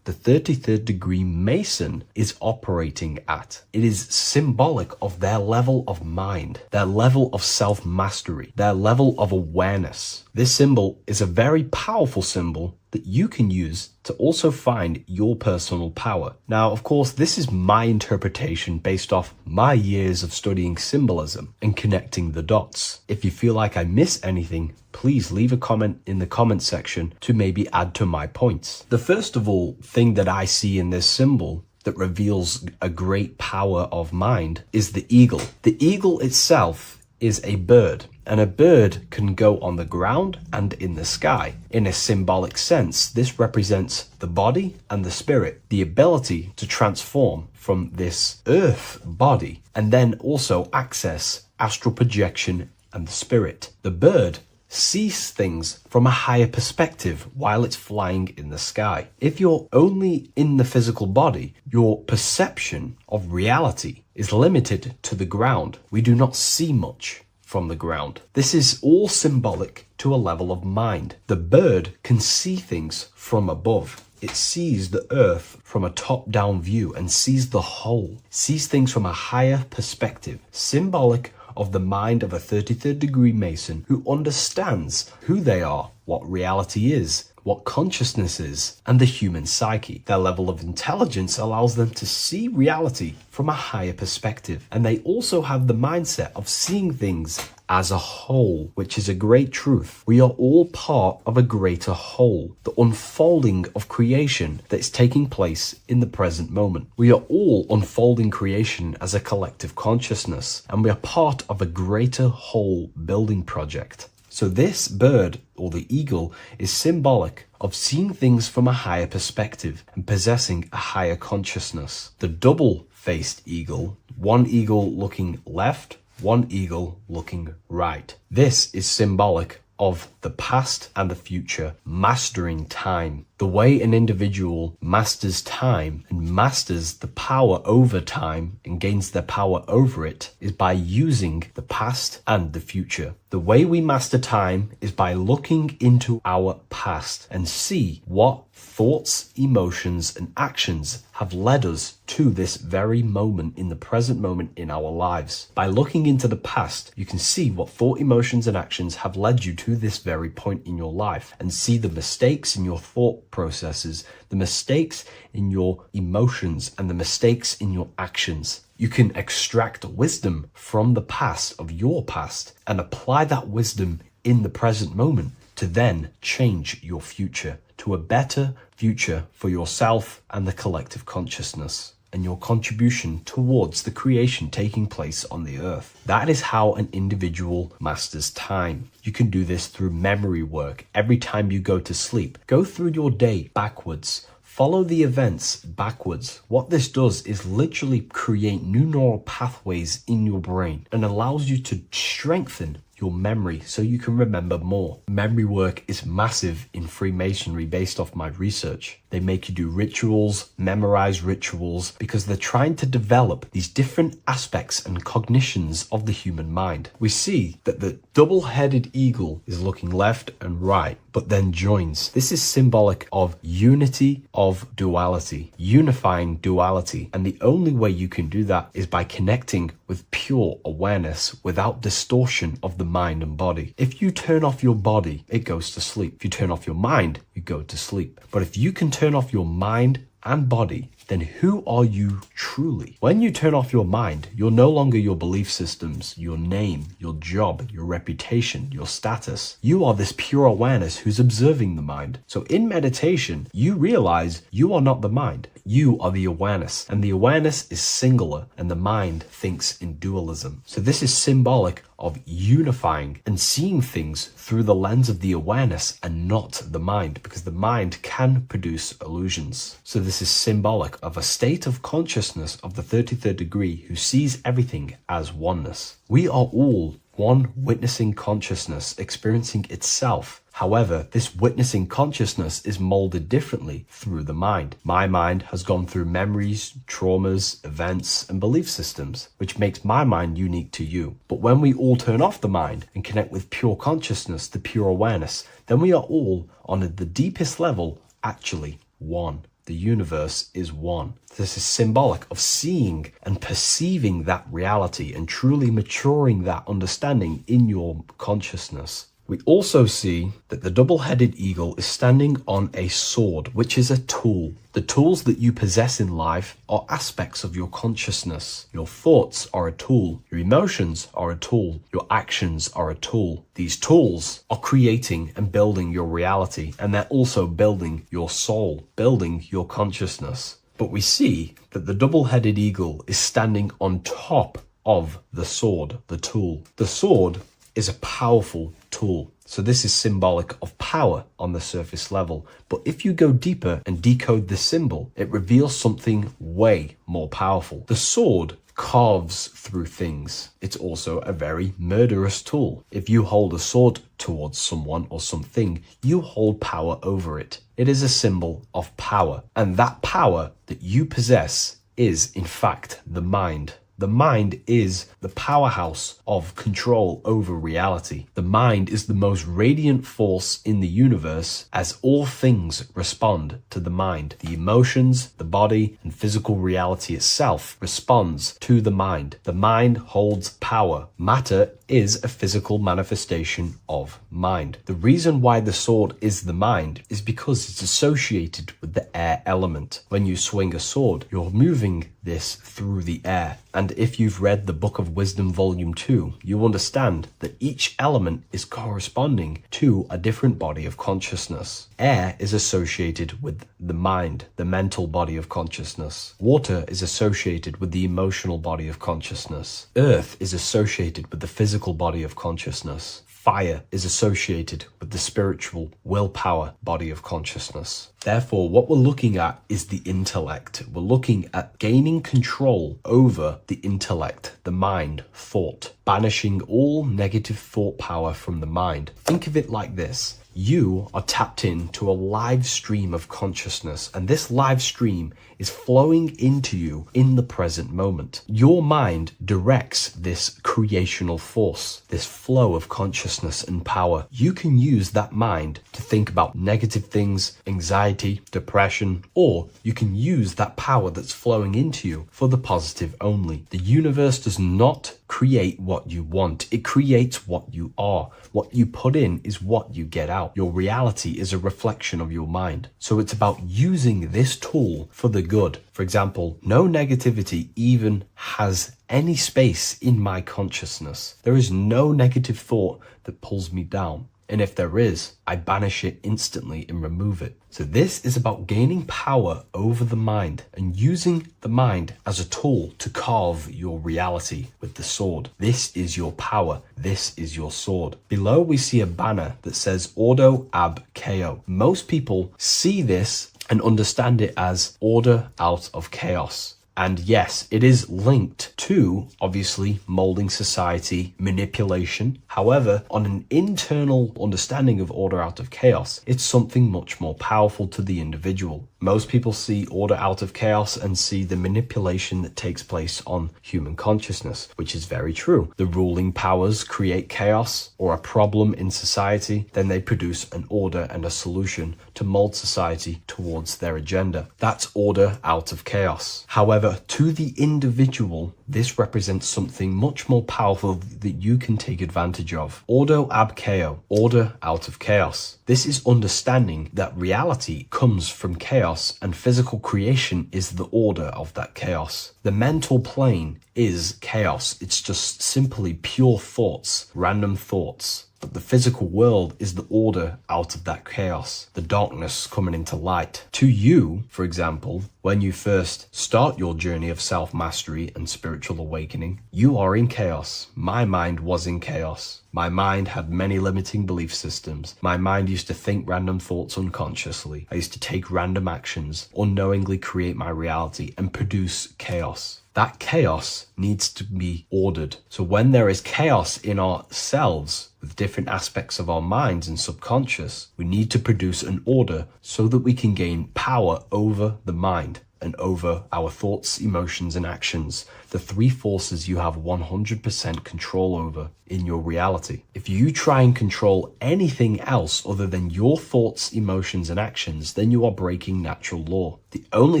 the 33rd degree Mason is operating at. It is symbolic of their level of mind, their level of self-mastery, their level of awareness. This symbol is a very powerful symbol that you can use to also find your personal power. Now, of course, this is my interpretation based off my years of studying symbolism and connecting the dots. If you feel like I miss anything, please leave a comment in the comment section to maybe add to my points. The first of all thing that I see in this symbol that reveals a great power of mind is the eagle. The eagle itself is a bird, and a bird can go on the ground and in the sky. In a symbolic sense, this represents the body and the spirit, the ability to transform from this earth body and then also access astral projection and the spirit. The bird sees things from a higher perspective while it's flying in the sky. If you're only in the physical body, your perception of reality is limited to the ground. We do not see much from the ground. This is all symbolic to a level of mind. The bird can see things from above. It sees the earth from a top-down view and sees the whole, sees things from a higher perspective, symbolic of the mind of a 33rd degree Mason who understands who they are, what reality is, what consciousness is, and the human psyche. Their level of intelligence allows them to see reality from a higher perspective, and they also have the mindset of seeing things as a whole, which is a great truth. We are all part of a greater whole, the unfolding of creation that is taking place in the present moment. We are all unfolding creation as a collective consciousness, and we are part of a greater whole building project. So this bird, or the eagle, is symbolic of seeing things from a higher perspective and possessing a higher consciousness. The double-faced eagle, one eagle looking left, one eagle looking right. This is symbolic of the past and the future, mastering time. The way an individual masters time and masters the power over time and gains their power over it is by using the past and the future. The way we master time is by looking into our past and see what thoughts, emotions, and actions have led us to this very moment in the present moment in our lives. By looking into the past, you can see what thought, emotions, and actions have led you to this very point in your life and see the mistakes in your thought processes, the mistakes in your emotions, and the mistakes in your actions. You can extract wisdom from the past of your past and apply that wisdom in the present moment to then change your future to a better future for yourself and the collective consciousness and your contribution towards the creation taking place on the earth. That is how an individual masters time. You can do this through memory work. Every time you go to sleep, go through your day backwards. Follow the events backwards. What this does is literally create new neural pathways in your brain and allows you to strengthen your memory so you can remember more. Memory work is massive in Freemasonry based off my research. They make you do rituals, memorize rituals, because they're trying to develop these different aspects and cognitions of the human mind. We see that the double-headed eagle is looking left and right, but then joins. This is symbolic of unity of duality, unifying duality. And the only way you can do that is by connecting with pure awareness without distortion of the mind and body. If you turn off your body, it goes to sleep. If you turn off your mind, you go to sleep. But if you can turn off your mind and body, then who are you truly? When you turn off your mind, you're no longer your belief systems, your name, your job, your reputation, your status. You are this pure awareness who's observing the mind. So in meditation, you realize you are not the mind. You are the awareness, and the awareness is singular, and the mind thinks in dualism. So this is symbolic of unifying and seeing things through the lens of the awareness and not the mind, because the mind can produce illusions. So this is symbolic of a state of consciousness of the 33rd degree who sees everything as oneness. We are all one witnessing consciousness experiencing itself. However, this witnessing consciousness is molded differently through the mind. My mind has gone through memories, traumas, events, and belief systems, which makes my mind unique to you. But when we all turn off the mind and connect with pure consciousness, the pure awareness, then we are all, on the deepest level, actually one. The universe is one. This is symbolic of seeing and perceiving that reality and truly maturing that understanding in your consciousness. We also see that the double-headed eagle is standing on a sword, which is a tool. The tools that you possess in life are aspects of your consciousness. Your thoughts are a tool. Your emotions are a tool. Your actions are a tool. These tools are creating and building your reality, and they're also building your soul, building your consciousness. But we see that the double-headed eagle is standing on top of the sword, the tool. The sword is a powerful tool. So this is symbolic of power on the surface level. But if you go deeper and decode this symbol, it reveals something way more powerful. The sword carves through things. It's also a very murderous tool. If you hold a sword towards someone or something, you hold power over it. It is a symbol of power. And that power that you possess is, in fact, the mind. The mind is the powerhouse of control over reality. The mind is the most radiant force in the universe, as all things respond to the mind. The emotions, the body, and physical reality itself responds to the mind. The mind holds power. Matter is a physical manifestation of mind. The reason why the sword is the mind is because it's associated with the air element. When you swing a sword, you're moving this through the air. And if you've read the Book of Wisdom Volume 2, you understand that each element is corresponding to a different body of consciousness. Air is associated with the mind, the mental body of consciousness. Water is associated with the emotional body of consciousness. Earth is associated with the physical body of consciousness. Fire is associated with the spiritual willpower body of consciousness. Therefore, what we're looking at is the intellect. We're looking at gaining control over the intellect, the mind, thought, banishing all negative thought power from the mind. Think of it like this. You are tapped into a live stream of consciousness, and this live stream is flowing into you in the present moment. Your mind directs this creational force, this flow of consciousness and power. You can use that mind to think about negative things, anxiety, depression, or you can use that power that's flowing into you for the positive only. The universe does not create what you want. It creates what you are. What you put in is what you get out. Your reality is a reflection of your mind. So it's about using this tool for the good. For example, no negativity even has any space in my consciousness. There is no negative thought that pulls me down. And if there is, I banish it instantly and remove it. So this is about gaining power over the mind and using the mind as a tool to carve your reality with the sword. This is your power. This is your sword. Below we see a banner that says Ordo ab Chaos. Most people see this and understand it as order out of chaos. And yes, it is linked to, obviously, molding society, manipulation. However, on an internal understanding of order out of chaos, it's something much more powerful to the individual. Most people see order out of chaos and see the manipulation that takes place on human consciousness, which is very true. The ruling powers create chaos or a problem in society, then they produce an order and a solution to mold society towards their agenda. That's order out of chaos. However, to the individual, this represents something much more powerful that you can take advantage of. Ordo ab chao, order out of chaos. This is understanding that reality comes from chaos and physical creation is the order of that chaos. The mental plane is chaos. It's just simply pure thoughts, random thoughts. But the physical world is the order out of that chaos, the darkness coming into light. To you, for example, when you first start your journey of self-mastery and spiritual awakening, you are in chaos. My mind was in chaos. My mind had many limiting belief systems. My mind used to think random thoughts unconsciously. I used to take random actions, unknowingly create my reality, and produce chaos. That chaos needs to be ordered. So when there is chaos in ourselves, with different aspects of our minds and subconscious, we need to produce an order so that we can gain power over the mind and over our thoughts, emotions, and actions, the three forces you have 100% control over in your reality. If you try and control anything else other than your thoughts, emotions, and actions, then you are breaking natural law. The only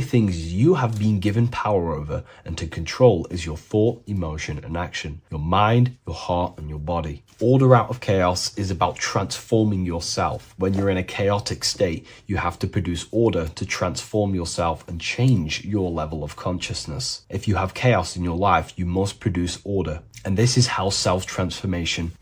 things you have been given power over and to control is your thought, emotion, and action, your mind, your heart, and your body. Order out of chaos is about transforming yourself. When you're in a chaotic state, you have to produce order to transform yourself and change your level of consciousness. If you have chaos in your life, you must produce order. And this is how self-transformation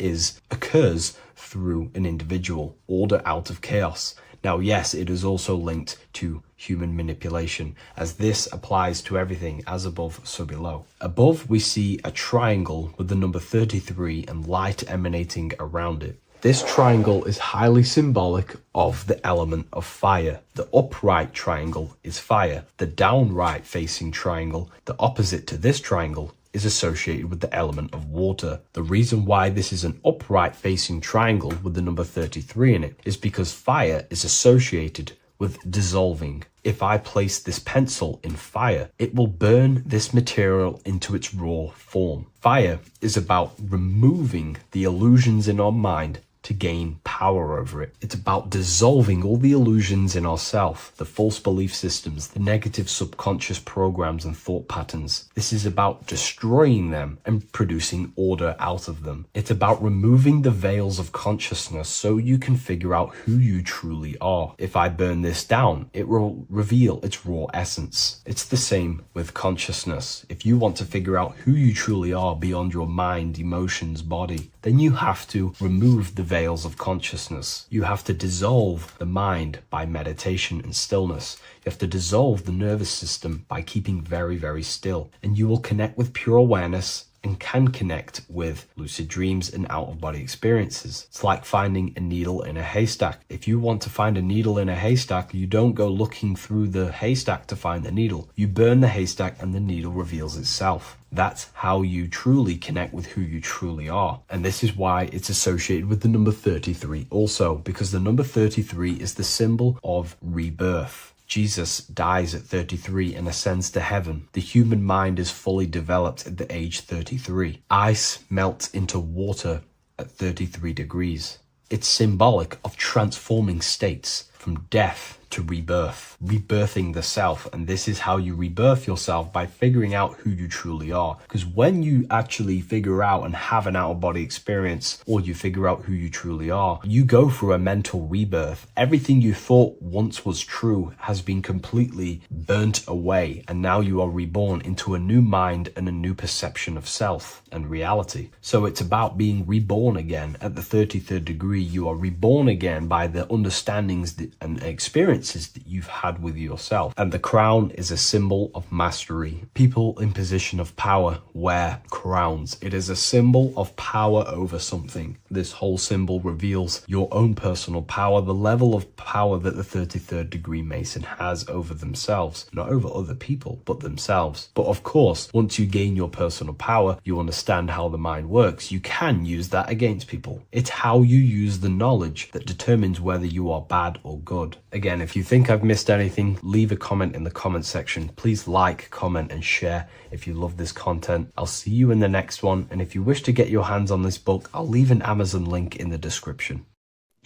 occurs through an individual. Order out of chaos. Now, yes, it is also linked to human manipulation, as this applies to everything as above, so below. Above, we see a triangle with the number 33 and light emanating around it. This triangle is highly symbolic of the element of fire. The upright triangle is fire. The downright facing triangle, the opposite to this triangle, is associated with the element of water. The reason why this is an upright facing triangle with the number 33 in it is because fire is associated with dissolving. If I place this pencil in fire, it will burn this material into its raw form. Fire is about removing the illusions in our mind to gain power over it. It's about dissolving all the illusions in ourself, the false belief systems, the negative subconscious programs and thought patterns. This is about destroying them and producing order out of them. It's about removing the veils of consciousness so you can figure out who you truly are. If I burn this down, it will reveal its raw essence. It's the same with consciousness. If you want to figure out who you truly are beyond your mind, emotions, body, then you have to remove the veils of consciousness. You have to dissolve the mind by meditation and stillness. You have to dissolve the nervous system by keeping very, very still. And you will connect with pure awareness and can connect with lucid dreams and out-of-body experiences. It's like finding a needle in a haystack. If you want to find a needle in a haystack, you don't go looking through the haystack to find the needle. You burn the haystack and the needle reveals itself. That's how you truly connect with who you truly are. And this is why it's associated with the number 33 also, because the number 33 is the symbol of rebirth. Jesus dies at 33 and ascends to heaven. The human mind is fully developed at the age 33. Ice melts into water at 33 degrees. It's symbolic of transforming states from death to rebirth, rebirthing the self. And this is how you rebirth yourself, by figuring out who you truly are. Because when you actually figure out and have an out-of-body experience, or you figure out who you truly are, you go through a mental rebirth. Everything you thought once was true has been completely burnt away, and now you are reborn into a new mind and a new perception of self and reality. So it's about being reborn again. At the 33rd degree, you are reborn again by the understandings and experiences that you've had with yourself. And the crown is a symbol of mastery. People in position of power wear crowns. It is a symbol of power over something. This whole symbol reveals your own personal power, the level of power that the 33rd degree Mason has over themselves, not over other people, but themselves. But of course, once you gain your personal power, you understand how the mind works. You can use that against people. It's how you use the knowledge that determines whether you are bad or good. Again, if you think I've missed anything, leave a comment in the comment section. Please like, comment, and share if you love this content. I'll see you in the next one, and if you wish to get your hands on this book, I'll leave an Amazon link in the description.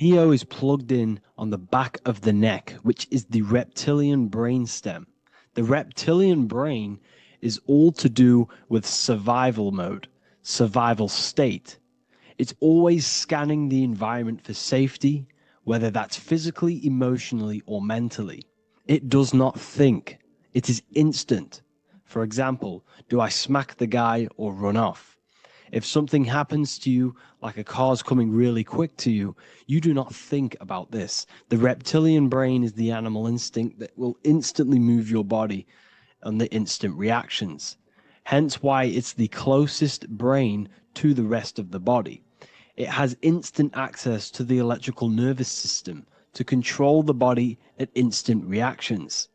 Neo is plugged in on the back of the neck, which is the reptilian brain stem. The reptilian brain is all to do with survival mode, survival state. It's always scanning the environment for safety, whether that's physically, emotionally, or mentally. It does not think. It is instant. For example, do I smack the guy or run off? If something happens to you, like a car's coming really quick to you, you do not think about this. The reptilian brain is the animal instinct that will instantly move your body on the instant reactions. Hence why it's the closest brain to the rest of the body. It has instant access to the electrical nervous system to control the body at instant reactions.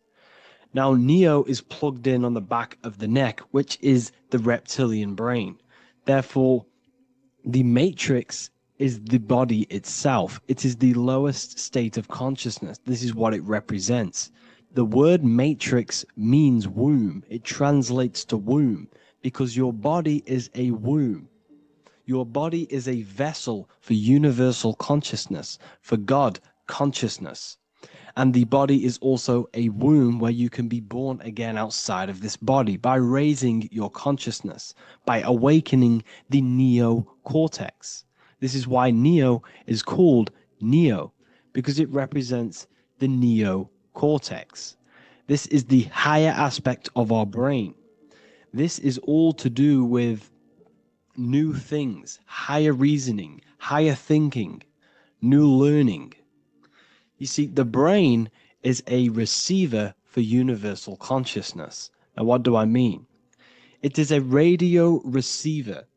Now, Neo is plugged in on the back of the neck, which is the reptilian brain. Therefore, the matrix is the body itself. It is the lowest state of consciousness. This is what it represents. The word matrix means womb. It translates to womb because your body is a womb. Your body is a vessel for universal consciousness, for God consciousness. And the body is also a womb where you can be born again outside of this body by raising your consciousness, by awakening the neocortex. This is why Neo is called Neo, because it represents the neocortex. This is the higher aspect of our brain. This is all to do with new things, higher reasoning, higher thinking, new learning. You see, the brain is a receiver for universal consciousness. Now, what do I mean? It is a radio receiver.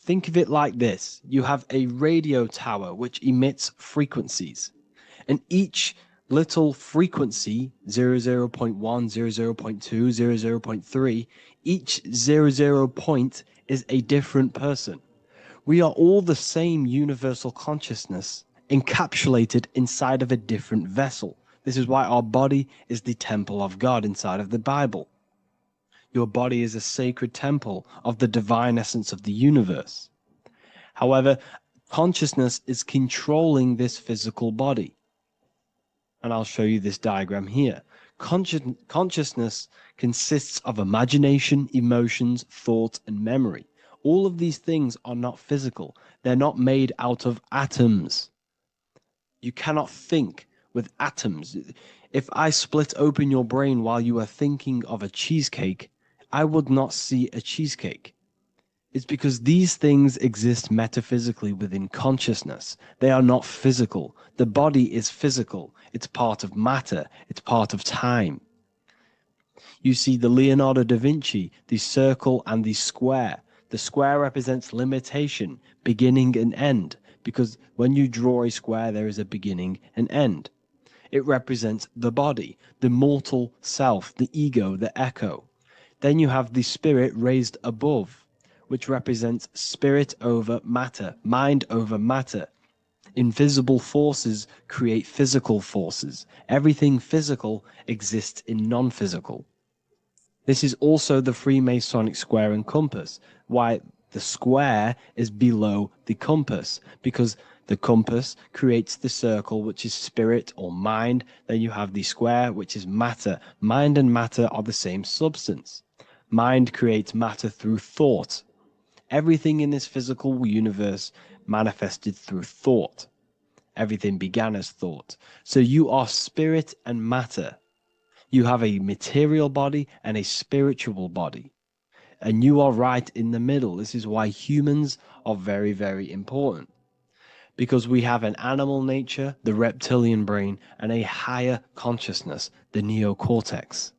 Think of it like this. You have a radio tower which emits frequencies. And each little frequency, 00.1, 00.2, 00.3, each 00 point is a different person. We are all the same universal consciousness encapsulated inside of a different vessel. This is why our body is the temple of God inside of the Bible. Your body is a sacred temple of the divine essence of the universe. However, consciousness is controlling this physical body. And I'll show you this diagram here. Consciousness consists of imagination, emotions, thought, and memory. All of these things are not physical. They're not made out of atoms. You cannot think with atoms. If I split open your brain while you are thinking of a cheesecake, I would not see a cheesecake. It's because these things exist metaphysically within consciousness. They are not physical. The body is physical. It's part of matter. It's part of time. You see the Leonardo da Vinci, the circle and the square. The square represents limitation, beginning and end, because when you draw a square, there is a beginning and end. It represents the body, the mortal self, the ego, the echo. Then you have the spirit raised above, which represents spirit over matter, mind over matter. Invisible forces create physical forces. Everything physical exists in non-physical. This is also the Freemasonic square and compass, why the square is below the compass, because the compass creates the circle, which is spirit or mind. Then you have the square, which is matter. Mind and matter are the same substance. Mind creates matter through thought. Everything in this physical universe manifested through thought. Everything began as thought. So you are spirit and matter. You have a material body and a spiritual body. And you are right in the middle. This is why humans are very, very important. because we have an animal nature, the reptilian brain, and a higher consciousness, the neocortex.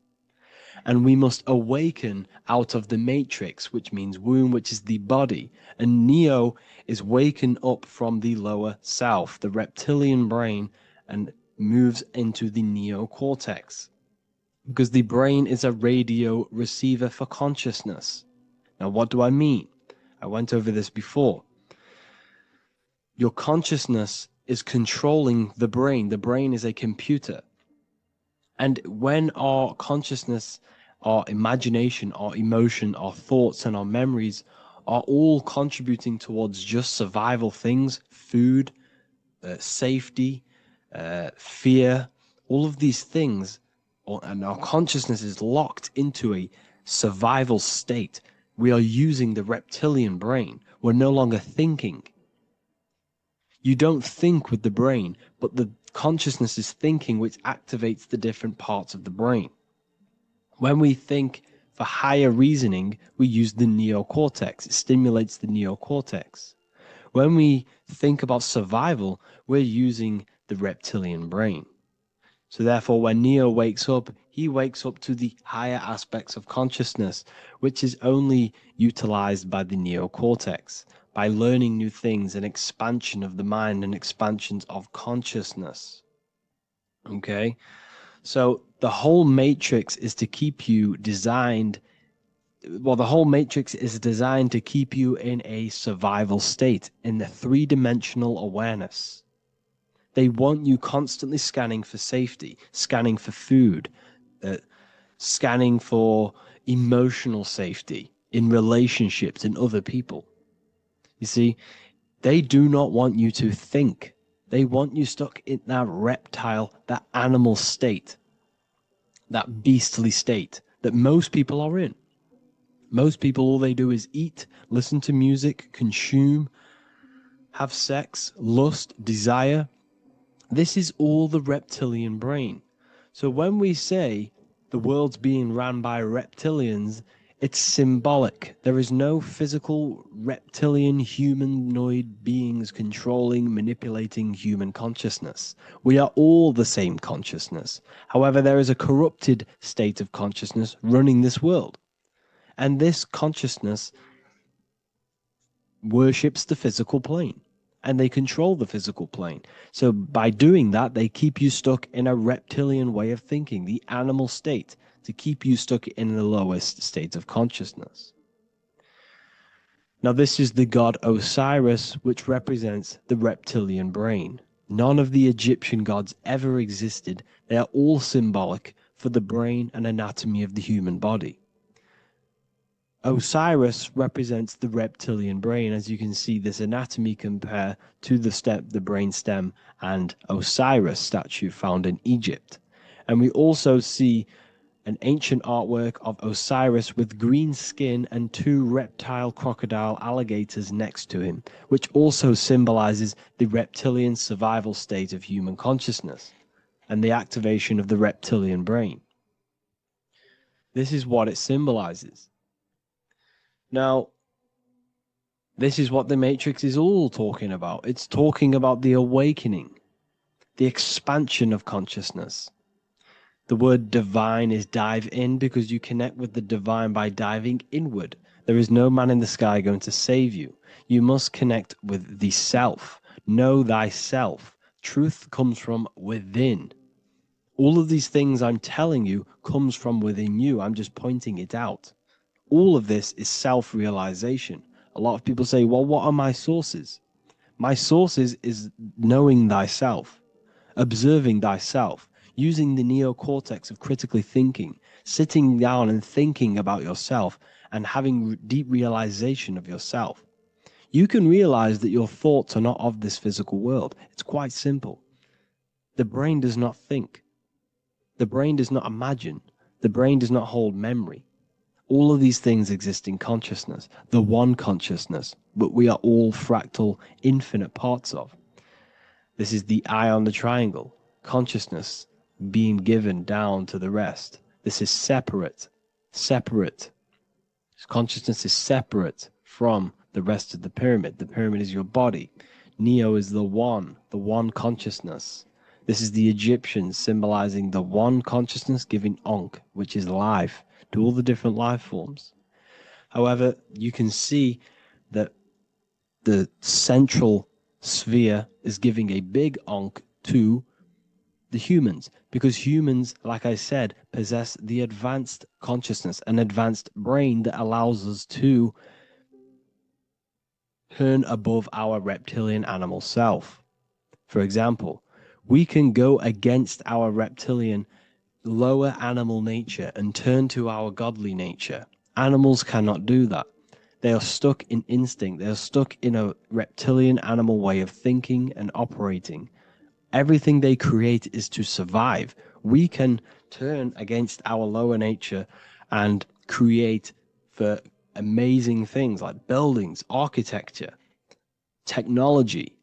And we must awaken out of the matrix, which means womb, which is the body. And neo is waken up from the lower self, the reptilian brain, and moves into the neocortex. Because the brain is a radio receiver for consciousness. Now, what do I mean? I went over this before. Your consciousness is controlling the brain. The brain is a computer. And when our consciousness, our imagination, our emotion, our thoughts, and our memories are all contributing towards just survival things, food, safety, fear, all of these things, and our consciousness is locked into a survival state, we are using the reptilian brain. We're no longer thinking. You don't think with the brain, but the consciousness is thinking, which activates the different parts of the brain. When we think for higher reasoning, we use the neocortex. It stimulates the neocortex. When we think about survival, we're using the reptilian brain. So therefore, when Neo wakes up, he wakes up to the higher aspects of consciousness, which is only utilized by the neocortex, by learning new things, and expansion of the mind and expansions of consciousness. Okay? So the whole matrix is to keep you designed, well, the whole matrix is designed to keep you in a survival state, in the three-dimensional awareness. They want you constantly scanning for safety, scanning for food, scanning for emotional safety in relationships in other people. You see, they do not want you to think. They want you stuck in that reptile, that animal state, that beastly state that most people are in. Most people, all they do is eat, listen to music, consume, have sex, lust, desire. This is all the reptilian brain. So when we say the world's being ran by reptilians, it's symbolic. There is no physical reptilian humanoid beings controlling, manipulating human consciousness. We are all the same consciousness. However, there is a corrupted state of consciousness running this world. And this consciousness worships the physical plane. And they control the physical plane. So by doing that, they keep you stuck in a reptilian way of thinking, the animal state, to keep you stuck in the lowest state of consciousness. Now, this is the god Osiris, which represents the reptilian brain. None of the Egyptian gods ever existed. They are all symbolic for the brain and anatomy of the human body. Osiris represents the reptilian brain. As you can see, this anatomy compare to the brain stem and Osiris statue found in Egypt. And we also see an ancient artwork of Osiris with green skin and two reptile crocodile alligators next to him, which also symbolizes the reptilian survival state of human consciousness and the activation of the reptilian brain. This is what it symbolizes. Now, this is what the Matrix is all talking about. It's talking about the awakening, the expansion of consciousness. The word divine is dive in because you connect with the divine by diving inward. There is no man in the sky going to save you. You must connect with the self. Know thyself. Truth comes from within. All of these things I'm telling you comes from within you. I'm just pointing it out. All of this is self-realization. A lot of people say, well, what are my sources? My sources is knowing thyself, observing thyself, using the neocortex of critically thinking, sitting down and thinking about yourself and having deep realization of yourself. You can realize that your thoughts are not of this physical world. It's quite simple. The brain does not think. The brain does not imagine. The brain does not hold memory. All of these things exist in consciousness, the one consciousness, but we are all fractal, infinite parts of. This is the eye on the triangle, consciousness being given down to the rest. This is separate. Consciousness is separate from the rest of the pyramid. The pyramid is your body. Neo is the one consciousness. This is the Egyptians symbolizing the one consciousness giving Ankh, which is life, to all the different life forms. However, you can see that the central sphere is giving a big Ankh to the humans, because humans, like I said, possess the advanced consciousness, an advanced brain that allows us to turn above our reptilian animal self. For example, we can go against our reptilian lower animal nature and turn to our godly nature. Animals cannot do that. They are stuck in instinct. They are stuck in a reptilian animal way of thinking and operating. Everything they create is to survive. We can turn against our lower nature and create for amazing things like buildings, architecture, technology.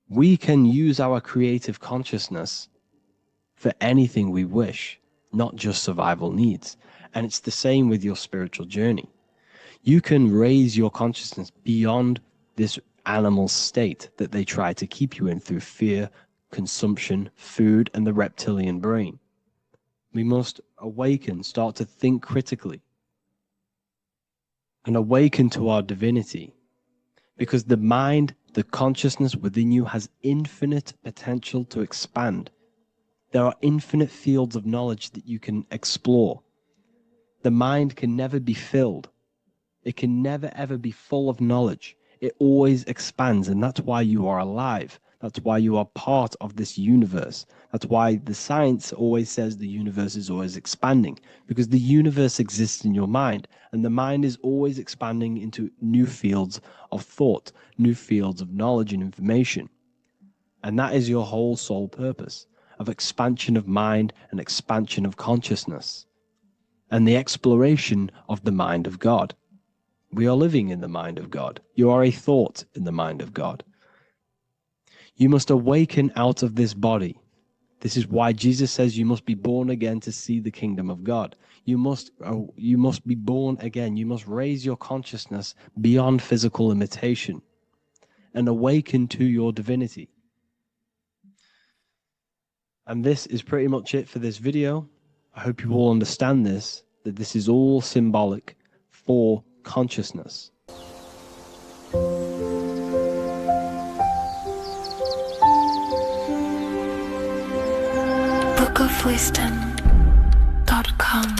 We can use our creative consciousness for anything we wish, not just survival needs. And it's the same with your spiritual journey. You can raise your consciousness beyond this animal state that they try to keep you in through fear, consumption, food, and the reptilian brain. We must awaken, start to think critically, and awaken to our divinity, because the mind, the consciousness within you has infinite potential to expand. There are infinite fields of knowledge that you can explore. The mind can never be filled. It can never ever be full of knowledge. It always expands, and that's why you are alive. That's why you are part of this universe. That's why the science always says the universe is always expanding, because the universe exists in your mind, and the mind is always expanding into new fields of thought, new fields of knowledge and information. And that is your whole sole purpose, of expansion of mind and expansion of consciousness, and the exploration of the mind of God. We are living in the mind of God. You are a thought in the mind of God. You must awaken out of this body. This is why Jesus says you must be born again to see the kingdom of God. You must be born again. You must raise your consciousness beyond physical limitation and awaken to your divinity. And this is pretty much it for this video. I hope you all understand this, that this is all symbolic for consciousness. bookofwisdom.com.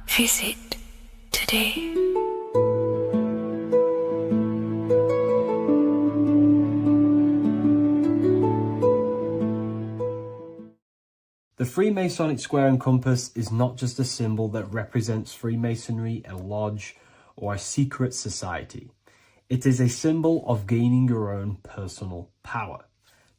Visit today. The Freemasonic square and compass is not just a symbol that represents Freemasonry, a lodge, or a secret society. It is a symbol of gaining your own personal power.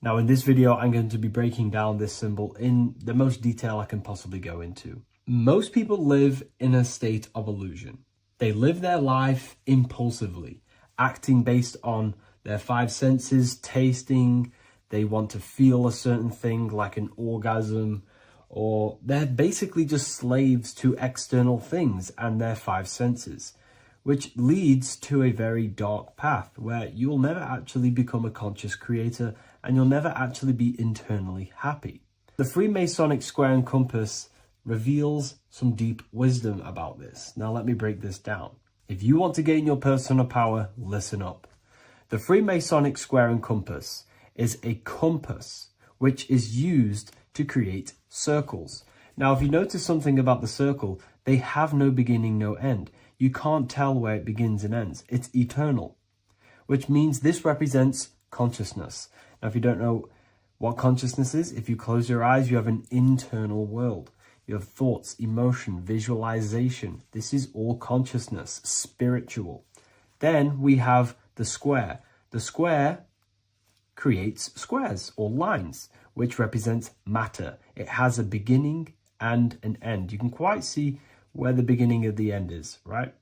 Now, in this video, I'm going to be breaking down this symbol in the most detail I can possibly go into. Most people live in a state of illusion. They live their life impulsively, acting based on their five senses, tasting. They want to feel a certain thing like an orgasm, or they're basically just slaves to external things and their five senses, which leads to a very dark path where you'll never actually become a conscious creator and you'll never actually be internally happy. The Freemasonic square and compass reveals some deep wisdom about this. Now let me break this down. If you want to gain your personal power, listen up. The Freemasonic square and compass is a compass which is used to create circles. Now, if you notice something about the circle, they have no beginning, no end. You can't tell where it begins and ends. It's eternal, which means this represents consciousness. Now, if you don't know what consciousness is, if you close your eyes, you have an internal world. You have thoughts, emotion, visualization. This is all consciousness, spiritual. Then we have the square. The square creates squares or lines, which represents matter. It has a beginning and an end. You can quite see where the beginning of the end is, right?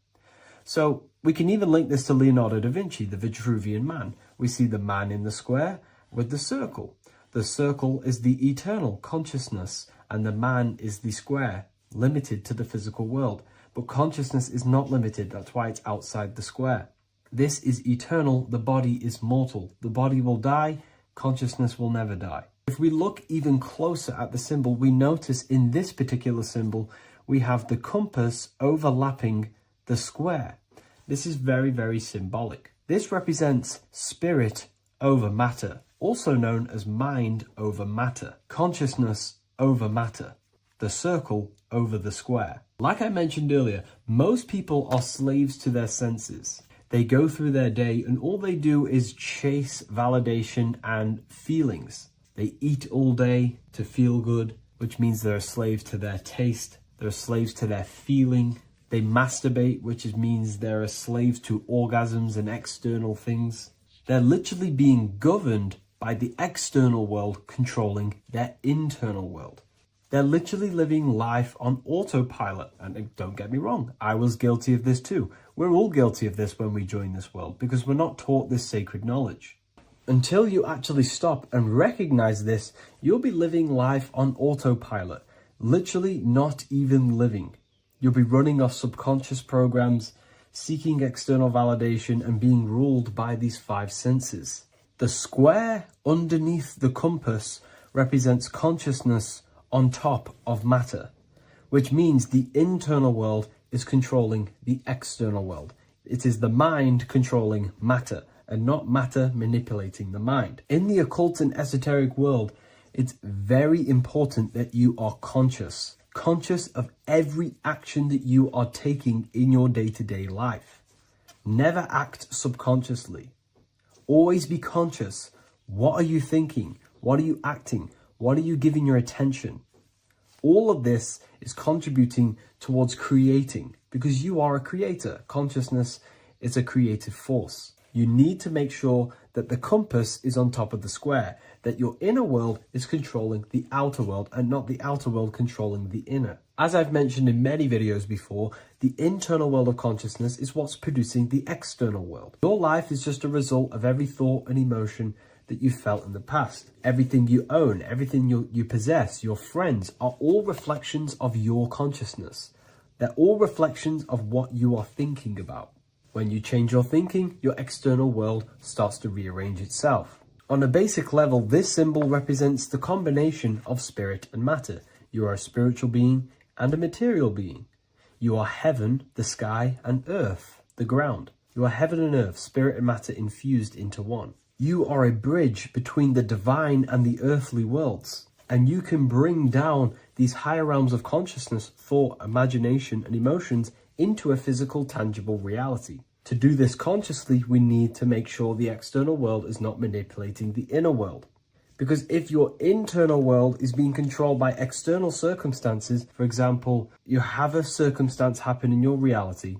So we can even link this to Leonardo da Vinci, the Vitruvian Man. We see the man in the square with the circle. The circle is the eternal consciousness, and the man is the square, limited to the physical world. But consciousness is not limited. That's why it's outside the square. This is eternal, the body is mortal. The body will die, consciousness will never die. If we look even closer at the symbol, we notice in this particular symbol, we have the compass overlapping the square. This is very, very symbolic. This represents spirit over matter, also known as mind over matter, consciousness over matter, the circle over the square. Like I mentioned earlier, most people are slaves to their senses. They go through their day and all they do is chase validation and feelings. They eat all day to feel good, which means they're a slave to their taste. They're slaves to their feeling. They masturbate, which means they're a slave to orgasms and external things. They're literally being governed by the external world controlling their internal world. They're literally living life on autopilot. And don't get me wrong, I was guilty of this too. We're all guilty of this when we join this world because we're not taught this sacred knowledge. Until you actually stop and recognize this, you'll be living life on autopilot, literally not even living. You'll be running off subconscious programs, seeking external validation and being ruled by these 5 senses. The square underneath the compass represents consciousness on top of matter, which means the internal world is controlling the external world. It is the mind controlling matter and not matter manipulating the mind. In the occult and esoteric world, it's very important that you are conscious of every action that you are taking in your day-to-day life. Never act subconsciously. Always be conscious. What are you thinking? What are you acting? What are you giving your attention? All of this is contributing towards creating because you are a creator. Consciousness is a creative force. You need to make sure that the compass is on top of the square, that your inner world is controlling the outer world and not the outer world controlling the inner. As I've mentioned in many videos before, the internal world of consciousness is what's producing the external world. Your life is just a result of every thought and emotion that you felt in the past. Everything you own, everything you possess, your friends are all reflections of your consciousness. They're all reflections of what you are thinking about. When you change your thinking, your external world starts to rearrange itself. On a basic level, this symbol represents the combination of spirit and matter. You are a spiritual being and a material being. You are heaven, the sky, and earth, the ground. You are heaven and earth, spirit and matter infused into one. You are a bridge between the divine and the earthly worlds. And you can bring down these higher realms of consciousness, thought, imagination, and emotions into a physical, tangible reality. To do this consciously, we need to make sure the external world is not manipulating the inner world. Because if your internal world is being controlled by external circumstances, for example, you have a circumstance happen in your reality,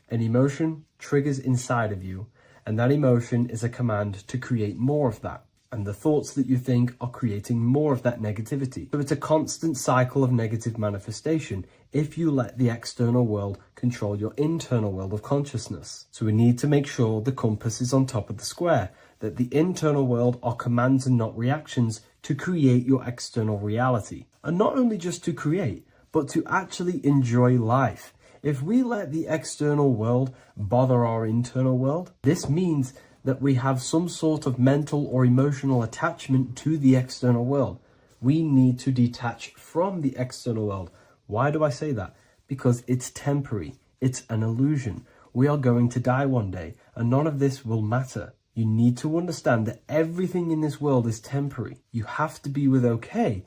an emotion triggers inside of you, and that emotion is a command to create more of that. And the thoughts that you think are creating more of that negativity. So it's a constant cycle of negative manifestation if you let the external world control your internal world of consciousness. So we need to make sure the compass is on top of the square, that the internal world are commands and not reactions to create your external reality. And not only just to create, but to actually enjoy life. If we let the external world bother our internal world, this means that we have some sort of mental or emotional attachment to the external world. We need to detach from the external world. Why do I say that? Because it's temporary. It's an illusion. We are going to die one day, and none of this will matter. You need to understand that everything in this world is temporary. You have to be okay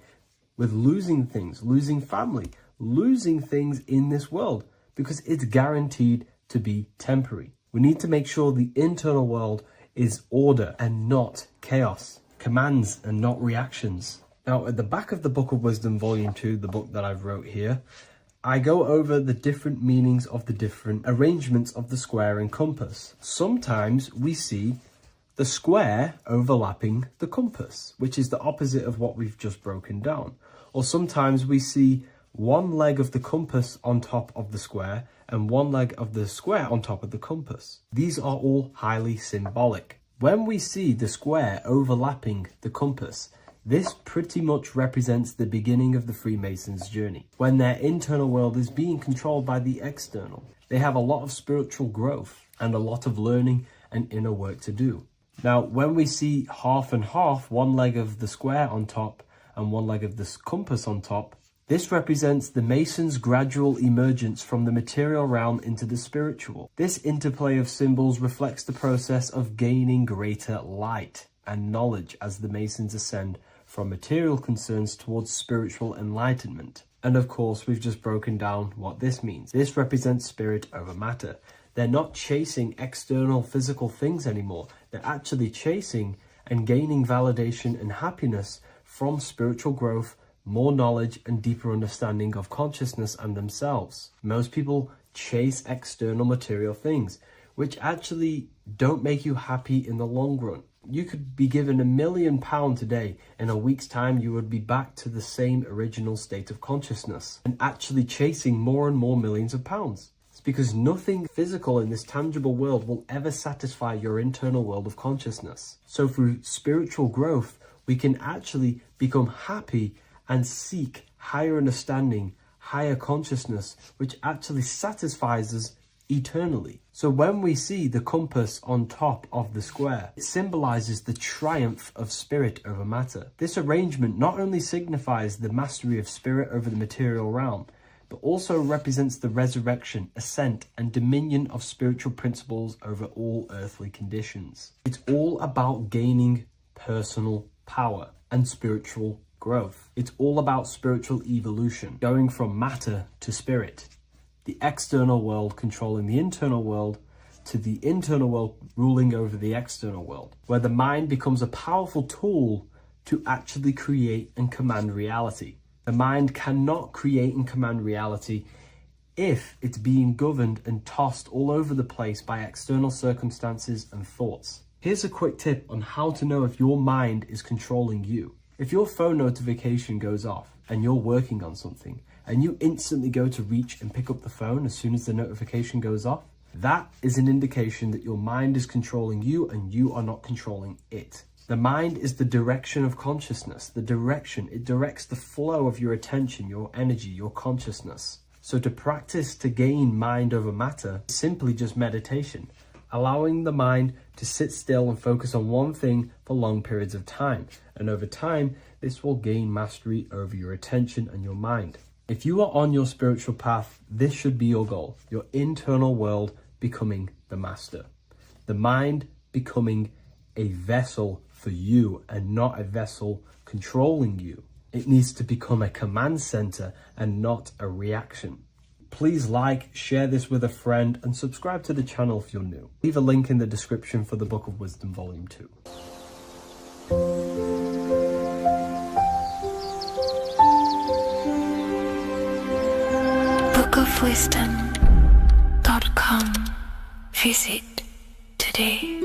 with losing things, losing family, losing things in this world, because it's guaranteed to be temporary. We need to make sure the internal world is order and not chaos, commands and not reactions. Now, at the back of the Book of Wisdom, Volume 2, the book that I've wrote here, I go over the different meanings of the different arrangements of the square and compass. Sometimes we see the square overlapping the compass, which is the opposite of what we've just broken down. Or sometimes we see one leg of the compass on top of the square and one leg of the square on top of the compass. These are all highly symbolic. When we see the square overlapping the compass, this pretty much represents the beginning of the Freemasons' journey, when their internal world is being controlled by the external. They have a lot of spiritual growth. and a lot of learning and inner work to do. Now, when we see half and half, one leg of the square on top and one leg of this compass on top, this represents the Mason's gradual emergence from the material realm into the spiritual. This interplay of symbols reflects the process of gaining greater light and knowledge as the Masons ascend from material concerns towards spiritual enlightenment. And of course, we've just broken down what this means. This represents spirit over matter. They're not chasing external physical things anymore. They're actually chasing and gaining validation and happiness from spiritual growth, more knowledge, and deeper understanding of consciousness and themselves. Most people chase external material things, which actually don't make you happy in the long run. You could be given £1 million today. In a week's time, you would be back to the same original state of consciousness and actually chasing more and more millions of pounds. It's because nothing physical in this tangible world will ever satisfy your internal world of consciousness. So through spiritual growth, we can actually become happy and seek higher understanding, higher consciousness, which actually satisfies us eternally. So when we see the compass on top of the square, it symbolizes the triumph of spirit over matter. This arrangement not only signifies the mastery of spirit over the material realm, but also represents the resurrection, ascent, and dominion of spiritual principles over all earthly conditions. It's all about gaining personal power and spiritual growth. It's all about spiritual evolution, going from matter to spirit. The external world controlling the internal world, to the internal world ruling over the external world, where the mind becomes a powerful tool to actually create and command reality. The mind cannot create and command reality if it's being governed and tossed all over the place by external circumstances and thoughts. Here's a quick tip on how to know if your mind is controlling you. If your phone notification goes off and you're working on something and you instantly go to reach and pick up the phone as soon as the notification goes off, that is an indication that your mind is controlling you and you are not controlling it. The mind is the direction of consciousness. The direction, it directs the flow of your attention, your energy, your consciousness. So to practice to gain mind over matter is simply just meditation, allowing the mind to sit still and focus on one thing for long periods of time. And over time, this will gain mastery over your attention and your mind. If you are on your spiritual path, this should be your goal, your internal world becoming the master. The mind becoming a vessel for you and not a vessel controlling you. It needs to become a command center and not a reaction. Please like, share this with a friend, and subscribe to the channel if you're new. Leave a link in the description for the Book of Wisdom Volume 2. bookofwisdom.com. Visit today.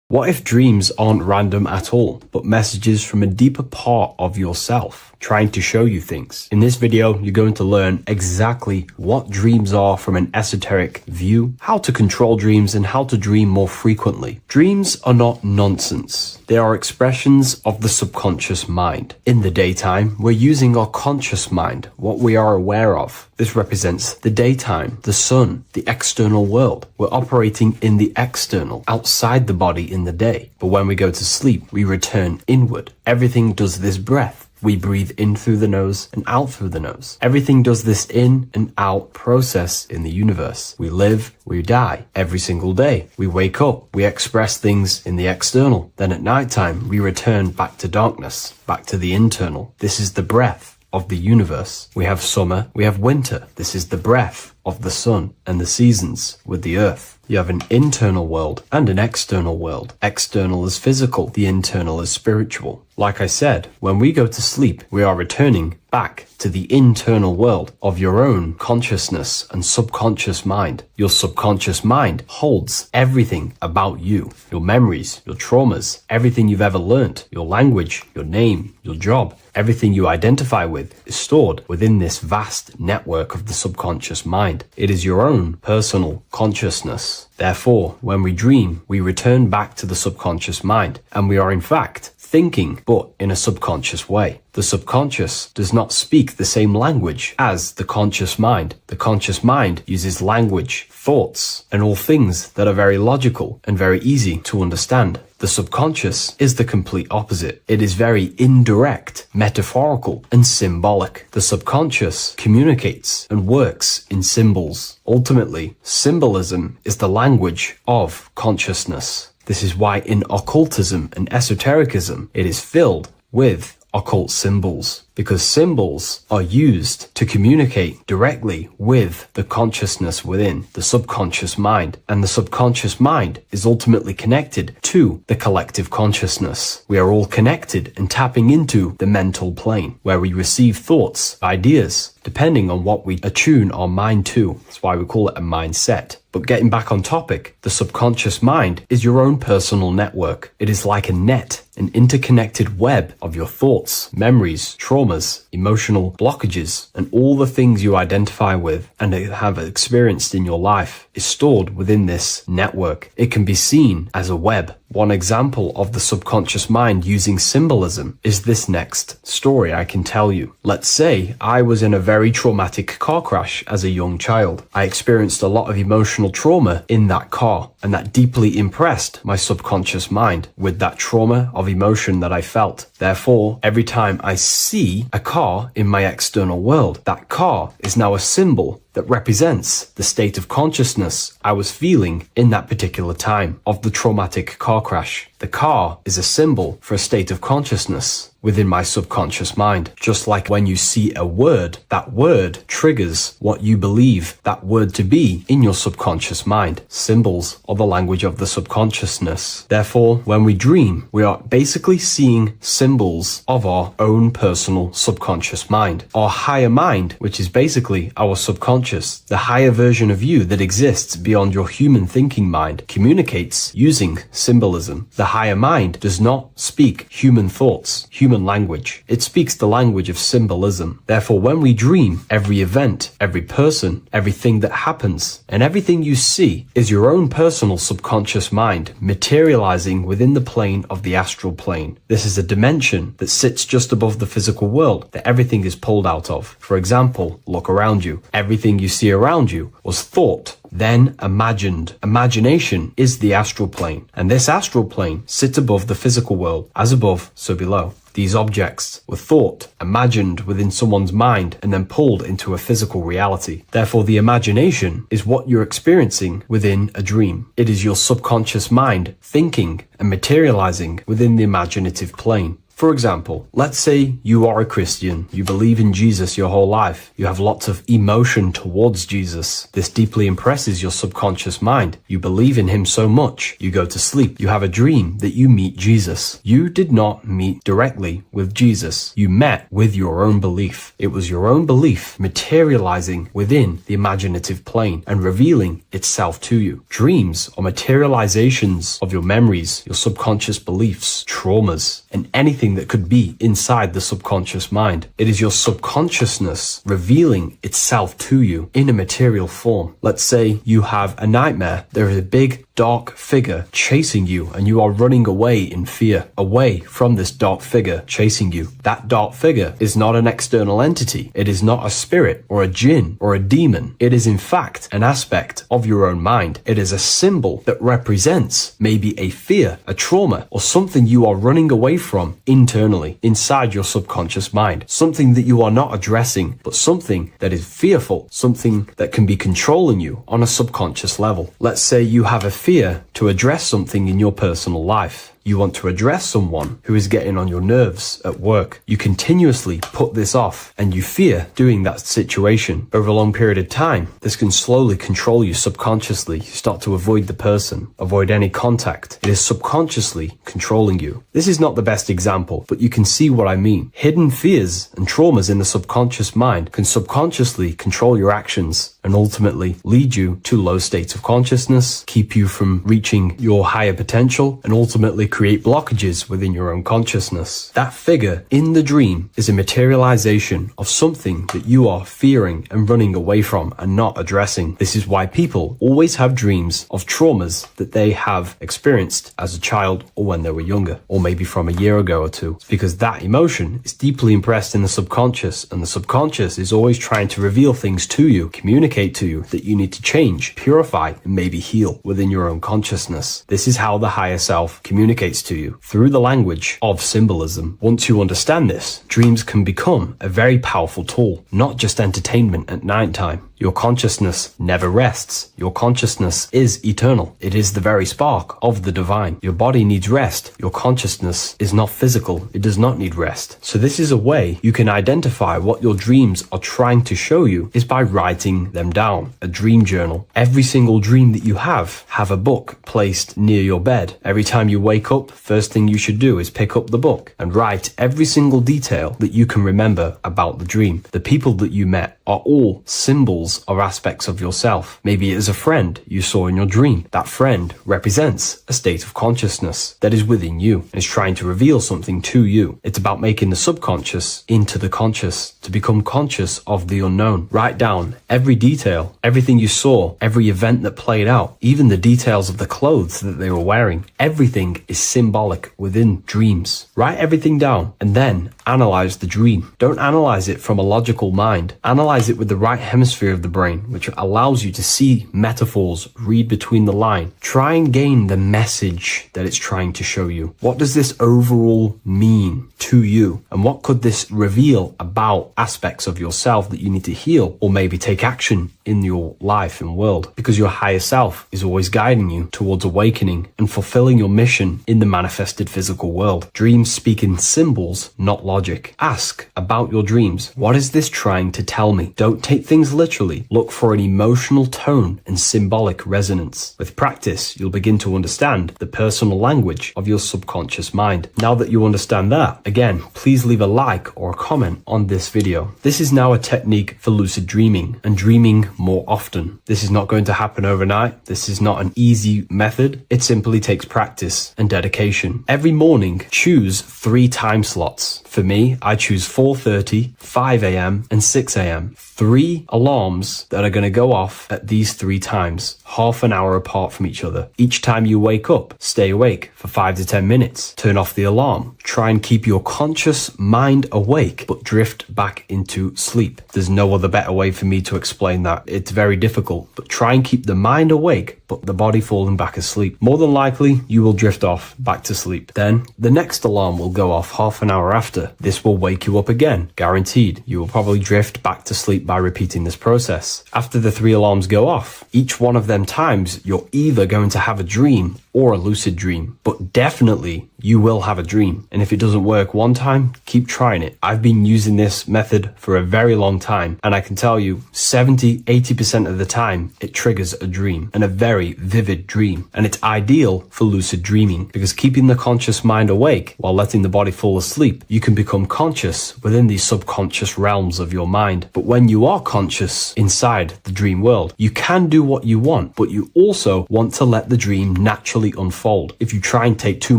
What if dreams aren't random at all, but messages from a deeper part of yourself, trying to show you things? In this video, you're going to learn exactly what dreams are from an esoteric view, how to control dreams, and how to dream more frequently. Dreams are not nonsense. They are expressions of the subconscious mind. In the daytime, we're using our conscious mind, what we are aware of. This represents the daytime, the sun, the external world. We're operating in the external, outside the body in the day. But when we go to sleep, we return inward. Everything does this breath. We breathe in through the nose and out through the nose. Everything does this in and out process in the universe. We live, we die every single day. We wake up, we express things in the external. Then at nighttime, we return back to darkness, back to the internal. This is the breath of the universe. We have summer, we have winter. This is the breath of the sun and the seasons with the earth. You have an internal world and an external world. External is physical, the internal is spiritual. Like I said, when we go to sleep, we are returning back to the internal world of your own consciousness and subconscious mind. Your subconscious mind holds everything about you, your memories, your traumas, everything you've ever learnt, your language, your name, your job, everything you identify with is stored within this vast network of the subconscious mind. It is your own personal consciousness. Therefore, when we dream, we return back to the subconscious mind, and we are in fact thinking, but in a subconscious way. The subconscious does not speak the same language as the conscious mind. The conscious mind uses language, thoughts, and all things that are very logical and very easy to understand. The subconscious is the complete opposite. It is very indirect, metaphorical, and symbolic. The subconscious communicates and works in symbols. Ultimately, symbolism is the language of consciousness. This is why in occultism and esotericism, it is filled with occult symbols, because symbols are used to communicate directly with the consciousness within, the subconscious mind, and the subconscious mind is ultimately connected to the collective consciousness. We are all connected and tapping into the mental plane, where we receive thoughts, ideas, depending on what we attune our mind to. That's why we call it a mindset. But getting back on topic, the subconscious mind is your own personal network. It is like a net, an interconnected web of your thoughts, memories, traumas, emotional blockages, and all the things you identify with and have experienced in your life is stored within this network. It can be seen as a web. One example of the subconscious mind using symbolism is this next story I can tell you. Let's say I was in a very traumatic car crash as a young child. I experienced a lot of emotional trauma in that car, and that deeply impressed my subconscious mind with that trauma of emotion that I felt. Therefore, every time I see a car in my external world, that car is now a symbol that represents the state of consciousness I was feeling in that particular time of the traumatic car crash. The car is a symbol for a state of consciousness within my subconscious mind. Just like when you see a word, that word triggers what you believe that word to be in your subconscious mind. Symbols are the language of the subconsciousness. Therefore, when we dream, we are basically seeing symbols of our own personal subconscious mind. Our higher mind, which is basically our subconscious, the higher version of you that exists beyond your human thinking mind, communicates using symbolism. The higher mind does not speak human thoughts, human language. It speaks the language of symbolism. Therefore, when we dream, every event, every person, everything that happens, and everything you see is your own personal subconscious mind materializing within the plane of the astral plane. This is a dimension that sits just above the physical world that everything is pulled out of. For example, look around you. Everything you see around you was thought, then imagined. Imagination is the astral plane, and this astral plane sits above the physical world. As above, so below. These objects were thought, imagined within someone's mind, and then pulled into a physical reality. Therefore, the imagination is what you're experiencing within a dream. It is your subconscious mind thinking and materializing within the imaginative plane. For example, let's say you are a Christian, you believe in Jesus your whole life, you have lots of emotion towards Jesus. This deeply impresses your subconscious mind. You believe in him so much, you go to sleep, you have a dream that you meet Jesus. You did not meet directly with Jesus, you met with your own belief. It was your own belief materializing within the imaginative plane and revealing itself to you. Dreams are materializations of your memories, your subconscious beliefs, traumas, and anything that could be inside the subconscious mind. It is your subconsciousness revealing itself to you in a material form. Let's say you have a nightmare. There is a big dark figure chasing you and you are running away in fear, away from this dark figure chasing you. That dark figure is not an external entity. It is not a spirit or a jinn or a demon. It is in fact an aspect of your own mind. It is a symbol that represents maybe a fear, a trauma, or something you are running away from internally, inside your subconscious mind. Something that you are not addressing, but something that is fearful, something that can be controlling you on a subconscious level. Let's say you have a fear to address something in your personal life. You want to address someone who is getting on your nerves at work. You continuously put this off and you fear doing that situation. Over a long period of time, this can slowly control you subconsciously. You start to avoid the person, avoid any contact. It is subconsciously controlling you. This is not the best example, but you can see what I mean. Hidden fears and traumas in the subconscious mind can subconsciously control your actions and ultimately lead you to low states of consciousness, keep you from reaching your higher potential, and ultimately create blockages within your own consciousness. That figure in the dream is a materialization of something that you are fearing and running away from and not addressing. This is why people always have dreams of traumas that they have experienced as a child or when they were younger, or maybe from a year ago or two. It's because that emotion is deeply impressed in the subconscious, and the subconscious is always trying to reveal things to you, communicate to you that you need to change, purify, and maybe heal within your own consciousness. This is how the higher self communicates to you, through the language of symbolism. Once you understand this, dreams can become a very powerful tool, not just entertainment at night time. Your consciousness never rests. Your consciousness is eternal. It is the very spark of the divine. Your body needs rest. Your consciousness is not physical. It does not need rest. So this is a way you can identify what your dreams are trying to show you, is by writing them down. A dream journal. Every single dream that you have a book placed near your bed. Every time you wake up, first thing you should do is pick up the book and write every single detail that you can remember about the dream. The people that you met are all symbols or aspects of yourself. Maybe it is a friend you saw in your dream. That friend represents a state of consciousness that is within you and is trying to reveal something to you. It's about making the subconscious into the conscious, to become conscious of the unknown. Write down every detail, everything you saw, every event that played out, even the details of the clothes that they were wearing. Everything is symbolic within dreams. Write everything down and then analyze the dream. Don't analyze it from a logical mind. Analyze it with the right hemisphere of the brain, which allows you to see metaphors, read between the line. Try and gain the message that it's trying to show you. What does this overall mean to you? And what could this reveal about aspects of yourself that you need to heal or maybe take action in your life and world? Because your higher self is always guiding you towards awakening and fulfilling your mission in the manifested physical world. Dreams speak in symbols, not logic. Ask about your dreams. What is this trying to tell me? Don't take things literally. Look for an emotional tone and symbolic resonance. With practice, you'll begin to understand the personal language of your subconscious mind. Now that you understand that, again, please leave a like or a comment on this video. This is now a technique for lucid dreaming and dreaming more often. This is not going to happen overnight. This is not an easy method. It simply takes practice and dedication. Every morning, choose 3 time slots. For me, I choose 4:30, 5 a.m. and 6 a.m. 3 alarms that are going to go off at these 3 times, half an hour apart from each other. Each time you wake up, stay awake for 5 to 10 minutes. Turn off the alarm. Try and keep your conscious mind awake, but drift back into sleep. There's no other better way for me to explain that. It's very difficult, but try and keep the mind awake, but the body falling back asleep. More than likely, you will drift off back to sleep. Then the next alarm will go off half an hour after. This will wake you up again, guaranteed. You will probably drift back to sleep by repeating this process. After the 3 alarms go off, each one of them times, you're either going to have a dream or a lucid dream, but definitely you will have a dream. And if it doesn't work one time, keep trying it. I've been using this method for a very long time, and I can tell you 70-80% of the time it triggers a dream, and a very vivid dream. And it's ideal for lucid dreaming because keeping the conscious mind awake while letting the body fall asleep, you can become conscious within these subconscious realms of your mind. But when you are conscious inside the dream world, you can do what you want, but you also want to let the dream naturally unfold. If you try and take too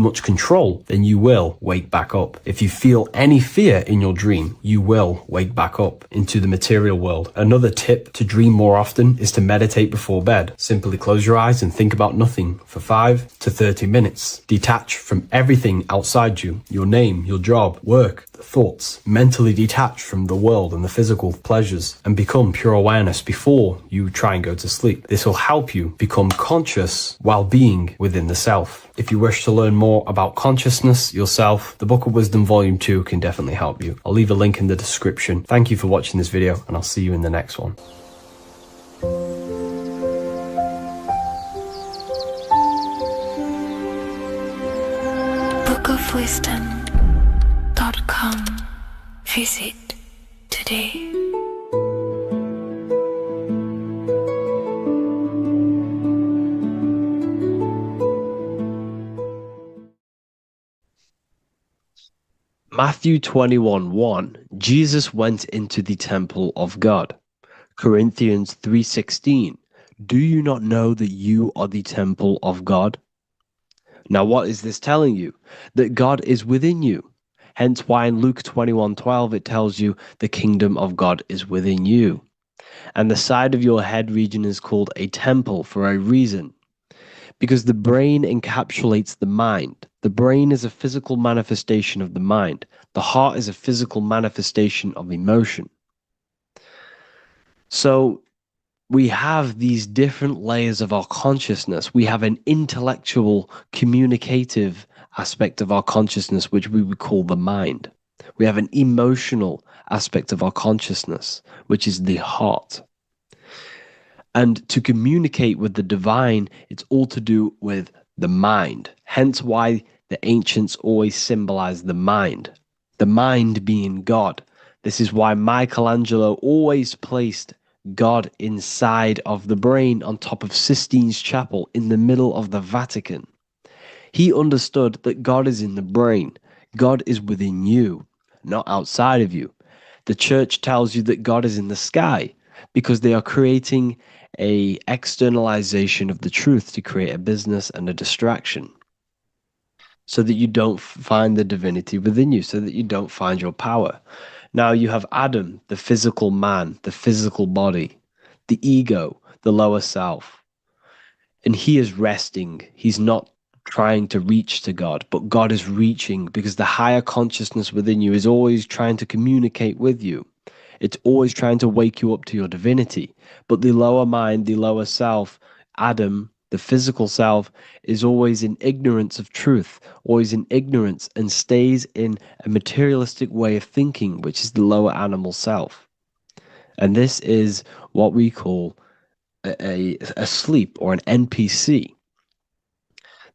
much control, then you will wake back up. If you feel any fear in your dream, you will wake back up into the material world. Another tip to dream more often is to meditate before bed. Simply close your eyes and think about nothing for 5 to 30 minutes. Detach from everything outside you, your name, your job, work, thoughts. Mentally detach from the world and the physical pleasures and become pure awareness before you try and go to sleep. This will help you become conscious while being within the self. If you wish to learn more about consciousness, yourself, the Book of Wisdom Volume 2 can definitely help you. I'll leave a link in the description. Thank you for watching this video, and I'll see you in the next one. bookofwisdom.com. Visit today. Matthew 21:1, Jesus went into the temple of God. Corinthians 3:16, do you not know that you are the temple of God? Now, what is this telling you? That God is within you. Hence why in Luke 21:12 it tells you the kingdom of God is within you. And the side of your head region is called a temple for a reason. Because the brain encapsulates the mind. The brain is a physical manifestation of the mind. The heart is a physical manifestation of emotion. So we have these different layers of our consciousness. We have an intellectual, communicative aspect of our consciousness, which we would call the mind. We have an emotional aspect of our consciousness, which is the heart. And to communicate with the divine, it's all to do with the mind. Hence why the ancients always symbolize the mind being God. This is why Michelangelo always placed God inside of the brain on top of Sistine Chapel in the middle of the Vatican. He understood that God is in the brain. God is within you, not outside of you. The church tells you that God is in the sky because they are creating a externalization of the truth to create a business and a distraction so that you don't find the divinity within you, so that you don't find your power. Now you have Adam, the physical man, the physical body, the ego, the lower self. And he is resting. He's not trying to reach to God, but God is reaching because the higher consciousness within you is always trying to communicate with you. It's always trying to wake you up to your divinity. But the lower mind, the lower self, Adam, the physical self, is always in ignorance of truth, always in ignorance, and stays in a materialistic way of thinking, which is the lower animal self. And this is what we call a sleep or an NPC.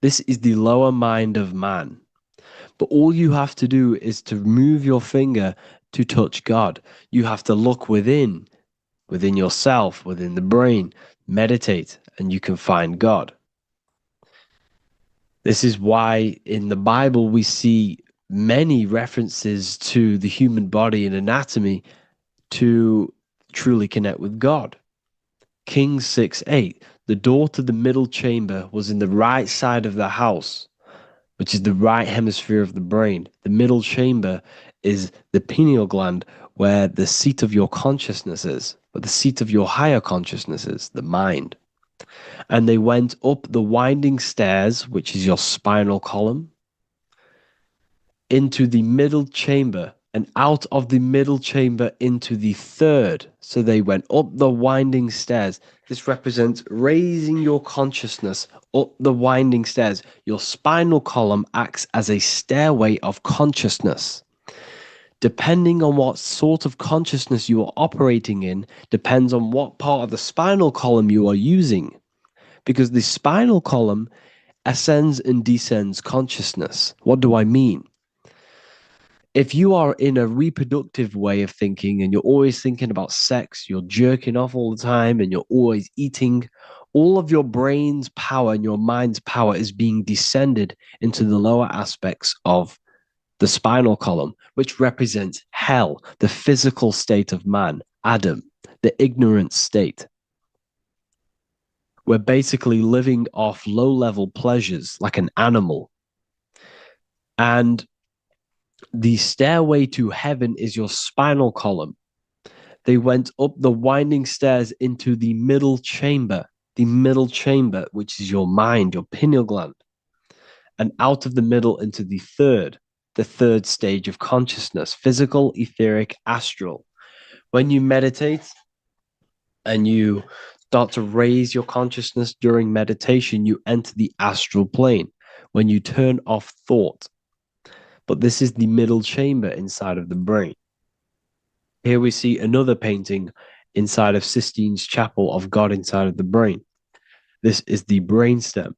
This is the lower mind of man. But all you have to do is to move your finger to touch God. You have to look within yourself, within the brain, meditate, and you can find God. This is why in the Bible we see many references to the human body and anatomy to truly connect with God. Kings 6:8, the door to the middle chamber was in the right side of the house, which is the right hemisphere of the brain. The middle chamber is the pineal gland, where the seat of your consciousness is, but the seat of your higher consciousness is, the mind. And they went up the winding stairs, which is your spinal column, into the middle chamber, and out of the middle chamber into the third. So they went up the winding stairs. This represents raising your consciousness up the winding stairs. Your spinal column acts as a stairway of consciousness. Depending on what sort of consciousness you are operating in, depends on what part of the spinal column you are using. Because the spinal column ascends and descends consciousness. What do I mean? If you are in a reproductive way of thinking and you're always thinking about sex, you're jerking off all the time and you're always eating, all of your brain's power and your mind's power is being descended into the lower aspects of the spinal column, which represents hell, the physical state of man, Adam, the ignorant state. We're basically living off low-level pleasures like an animal. And the stairway to heaven is your spinal column. They went up the winding stairs into the middle chamber, which is your mind, your pineal gland, and out of the middle into the third stage of consciousness, physical, etheric, astral. When you meditate and you start to raise your consciousness during meditation, you enter the astral plane when you turn off thought. But this is the middle chamber inside of the brain. Here we see another painting inside of Sistine's Chapel of God inside of the brain. This is the brainstem.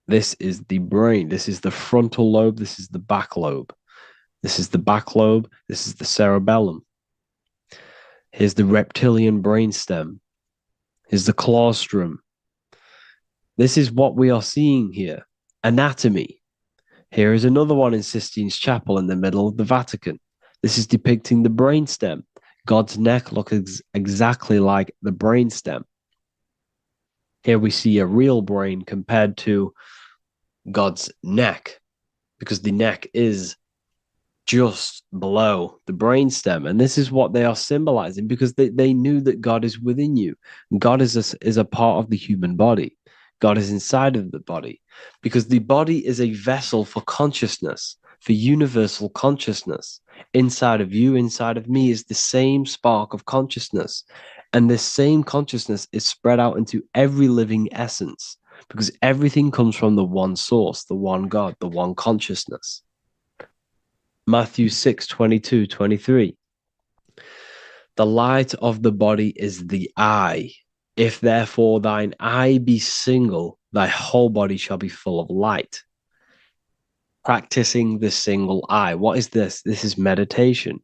This is the brain. This is the frontal lobe. This is the back lobe. This is the back lobe. This is the cerebellum. Here's the reptilian brainstem. Here's the claustrum. This is what we are seeing here. Anatomy. Here is another one in Sistine's Chapel in the middle of the Vatican. This is depicting the brainstem. God's neck looks exactly like the brainstem. Here we see a real brain compared to God's neck, because the neck is just below the brainstem. And this is what they are symbolizing, because they knew that God is within you. God is a part of the human body. God is inside of the body, because the body is a vessel for consciousness, for universal consciousness. Inside of you, inside of me, is the same spark of consciousness. And this same consciousness is spread out into every living essence, because everything comes from the one source, the one God, the one consciousness. Matthew 6:22-23. The light of the body is the eye. If therefore thine eye be single, thy whole body shall be full of light. Practicing the single eye. What is this? This is meditation.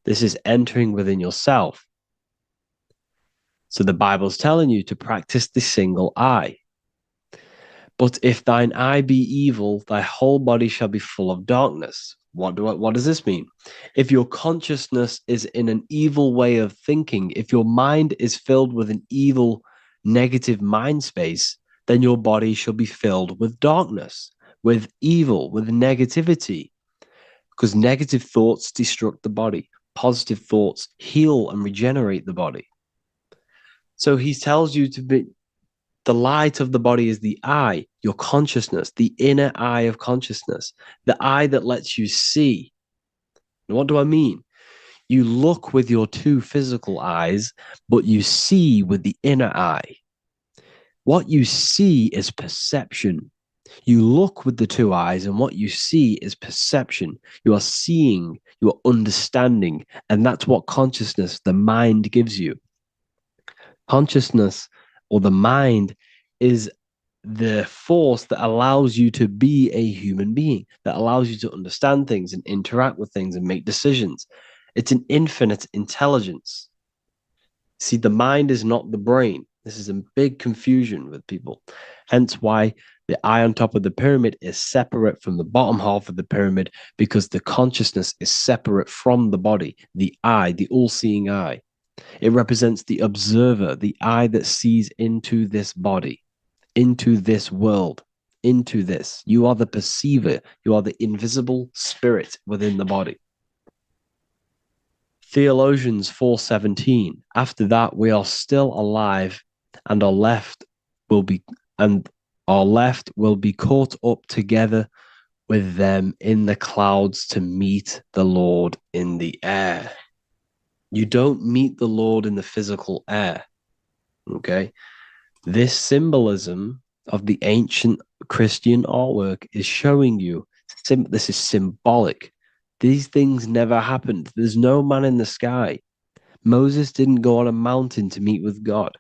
This is entering within yourself. So the Bible's telling you to practice the single eye. But if thine eye be evil, thy whole body shall be full of darkness. What does this mean? If your consciousness is in an evil way of thinking, if your mind is filled with an evil, negative mind space, then your body shall be filled with darkness, with evil, with negativity. Because negative thoughts destruct the body. Positive thoughts heal and regenerate the body. So he tells you to be, the light of the body is the eye, your consciousness, the inner eye of consciousness, the eye that lets you see. And what do I mean? You look with your two physical eyes, but you see with the inner eye. What you see is perception. You look with the two eyes, and what you see is perception. You are seeing, you are understanding, and that's what consciousness, the mind, gives you. Consciousness, or the mind, is the force that allows you to be a human being, that allows you to understand things and interact with things and make decisions. It's an infinite intelligence. See, the mind is not the brain. This is a big confusion with people. Hence why the eye on top of the pyramid is separate from the bottom half of the pyramid, because the consciousness is separate from the body, the eye, the all-seeing eye. It represents the observer, the eye that sees into this body, into this world, into this. You are the perceiver. You are the invisible spirit within the body. Theologians 4:17. After that, we are still alive, and our left will be caught up together with them in the clouds to meet the Lord in the air. You don't meet the Lord in the physical air. Okay? This symbolism of the ancient Christian artwork is showing you this is symbolic. These things never happened. There's no man in the sky. Moses didn't go on a mountain to meet with God.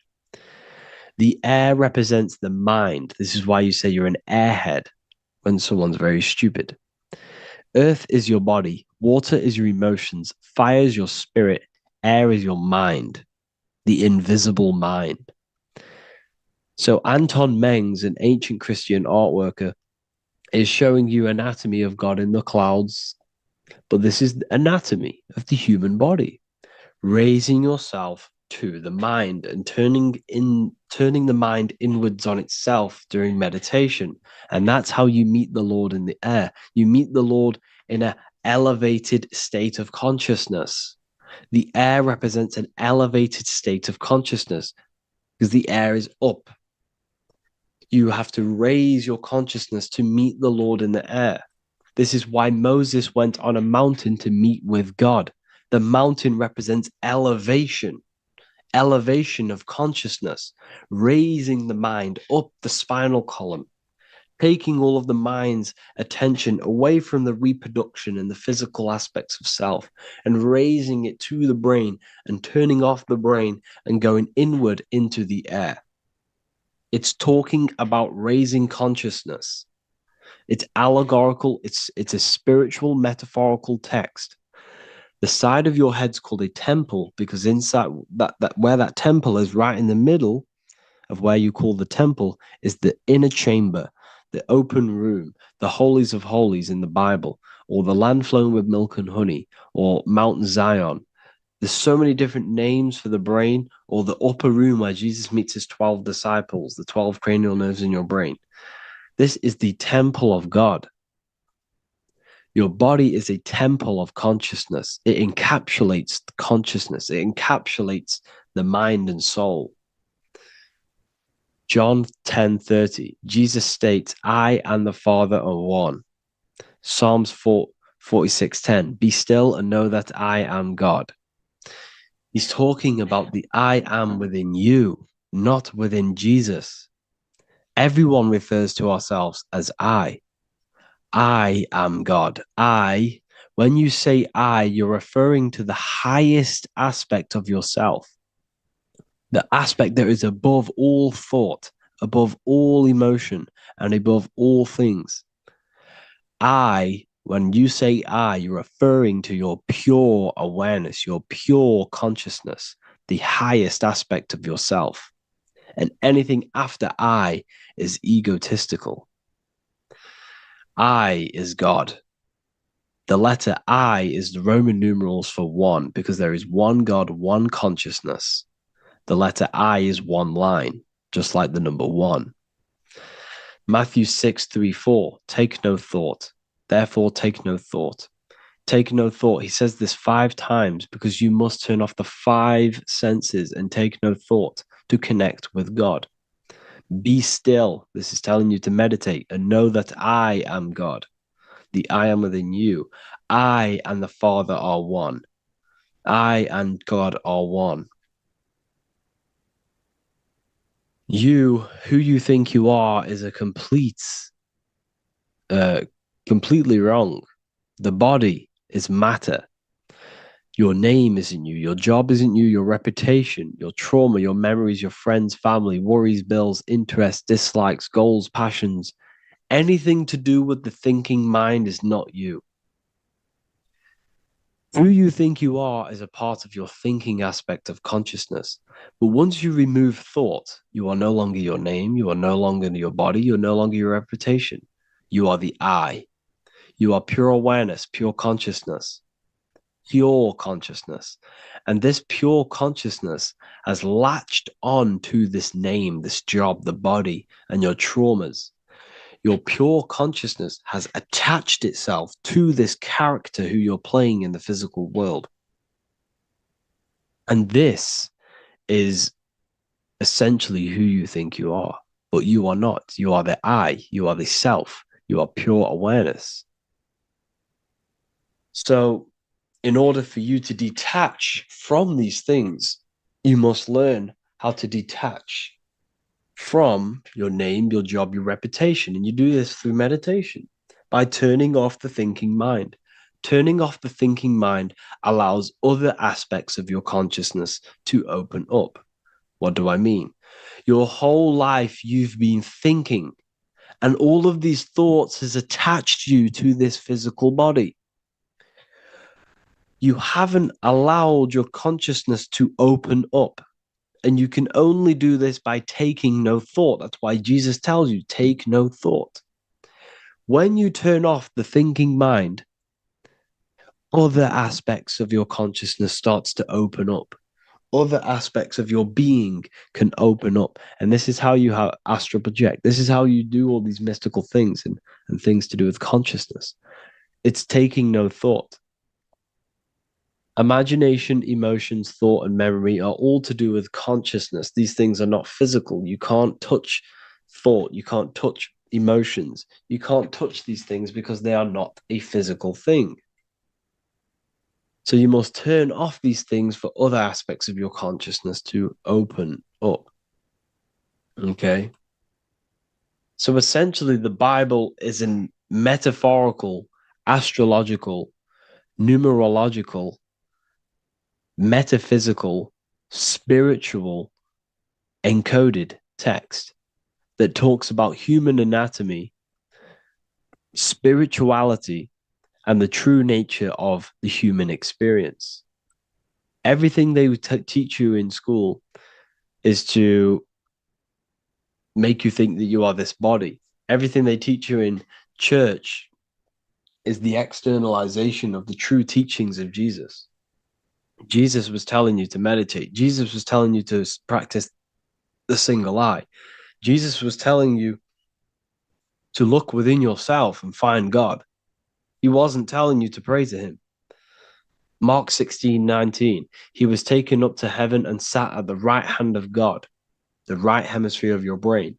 The air represents the mind. This is why you say you're an airhead when someone's very stupid. Earth is your body. Water is your emotions. Fire is your spirit. Air is your mind, the invisible mind. So Anton Mengs, an ancient Christian art worker, is showing you anatomy of God in the clouds. But this is the anatomy of the human body, raising yourself to the mind and turning the mind inwards on itself during meditation. And that's how you meet the Lord in the air. You meet the Lord in an elevated state of consciousness. The air represents an elevated state of consciousness because the air is up. You have to raise your consciousness to meet the Lord in the air. This is why Moses went on a mountain to meet with God. The mountain represents elevation of consciousness, raising the mind up the spinal column, taking all of the mind's attention away from the reproduction and the physical aspects of self and raising it to the brain and turning off the brain and going inward into the air. It's talking about raising consciousness. It's allegorical. It's a spiritual, metaphorical text. The side of your head's called a temple because inside that where that temple is, right in the middle of where you call the temple, is the inner chamber, the open room, the holies of holies in the Bible, or the land flowing with milk and honey, or Mount Zion. There's so many different names for the brain, or the upper room where Jesus meets his 12 disciples, the 12 cranial nerves in your brain. This is the temple of God. Your body is a temple of consciousness. It encapsulates consciousness. It encapsulates the mind and soul. John 10:30, Jesus states, I and the Father are one. Psalms 46:10, be still and know that I am God. He's talking about the I am within you, not within Jesus. Everyone refers to ourselves as I. I am God. When you say I, you're referring to the highest aspect of yourself, the aspect that is above all thought, above all emotion, and above all things. When you say I, you're referring to your pure awareness, your pure consciousness, the highest aspect of yourself. And anything after I is egotistical. I is God. The letter I is the Roman numerals for one, because there is one God, one consciousness. The letter I is one line, just like the number one. Matthew 6:3-4, take no thought. Therefore, take no thought. Take no thought. He says this 5 times because you must turn off the 5 senses and take no thought to connect with God. Be still. This is telling you to meditate and know that I am God. The I am within you. I and the Father are one. I and God are one. You, who you think you are, is a completely wrong. The body is matter. Your name isn't you. Your job isn't you. Your reputation, your trauma, your memories, your friends, family, worries, bills, interests, dislikes, goals, passions. Anything to do with the thinking mind is not you. Who you think you are is a part of your thinking aspect of consciousness. But once you remove thought, you are no longer your name. You are no longer your body. You're no longer your reputation. You are the I. You are pure awareness, pure consciousness. Pure consciousness. And this pure consciousness has latched on to this name, this job, the body, and your traumas. Your pure consciousness has attached itself to this character who you're playing in the physical world. And this is essentially who you think you are, but you are not. You are the I, you are the self, you are pure awareness. So in order for you to detach from these things, you must learn how to detach from your name, your job, your reputation. And you do this through meditation by turning off the thinking mind. Turning off the thinking mind allows other aspects of your consciousness to open up. What do I mean? Your whole life you've been thinking, and all of these thoughts has attached you to this physical body. You haven't allowed your consciousness to open up. And you can only do this by taking no thought. That's why Jesus tells you, take no thought. When you turn off the thinking mind, other aspects of your consciousness starts to open up. Other aspects of your being can open up. And this is how you astral project. This is how you do all these mystical things and things to do with consciousness. It's taking no thought. Imagination, emotions, thought, and memory are all to do with consciousness. These things are not physical. You can't touch thought. You can't touch emotions. You can't touch these things because they are not a physical thing. So you must turn off these things for other aspects of your consciousness to open up. Okay? So essentially, the Bible is a metaphorical, astrological, numerological, metaphysical, spiritual, encoded text that talks about human anatomy, spirituality, and the true nature of the human experience. Everything they teach you in school is to make you think that you are this body. Everything they teach you in church is the externalization of the true teachings of Jesus. Jesus was telling you to meditate. Jesus was telling you to practice the single eye. Jesus was telling you to look within yourself and find God. He wasn't telling you to pray to him. Mark 16:19, he was taken up to heaven and sat at the right hand of God, the right hemisphere of your brain.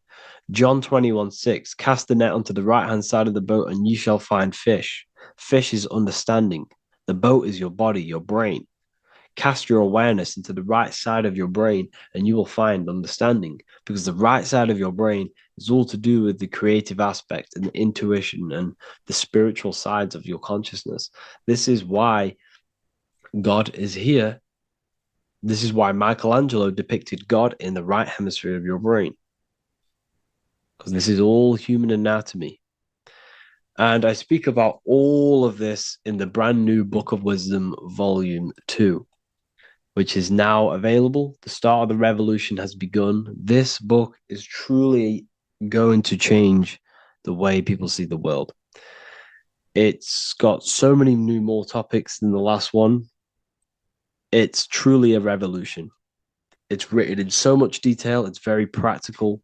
John 21:6, cast the net onto the right hand side of the boat and you shall find fish. Fish is understanding. The boat is your body, your brain. Cast your awareness into the right side of your brain and you will find understanding, because the right side of your brain is all to do with the creative aspect and the intuition and the spiritual sides of your consciousness. This is why God is here. This is why Michelangelo depicted God in the right hemisphere of your brain, because this is all human anatomy. And I speak about all of this in the brand new Book of Wisdom, Volume 2, which is now available. The start of the revolution has begun. This book is truly going to change the way people see the world. It's got so many more topics than the last one. It's truly a revolution. It's written in so much detail. It's very practical.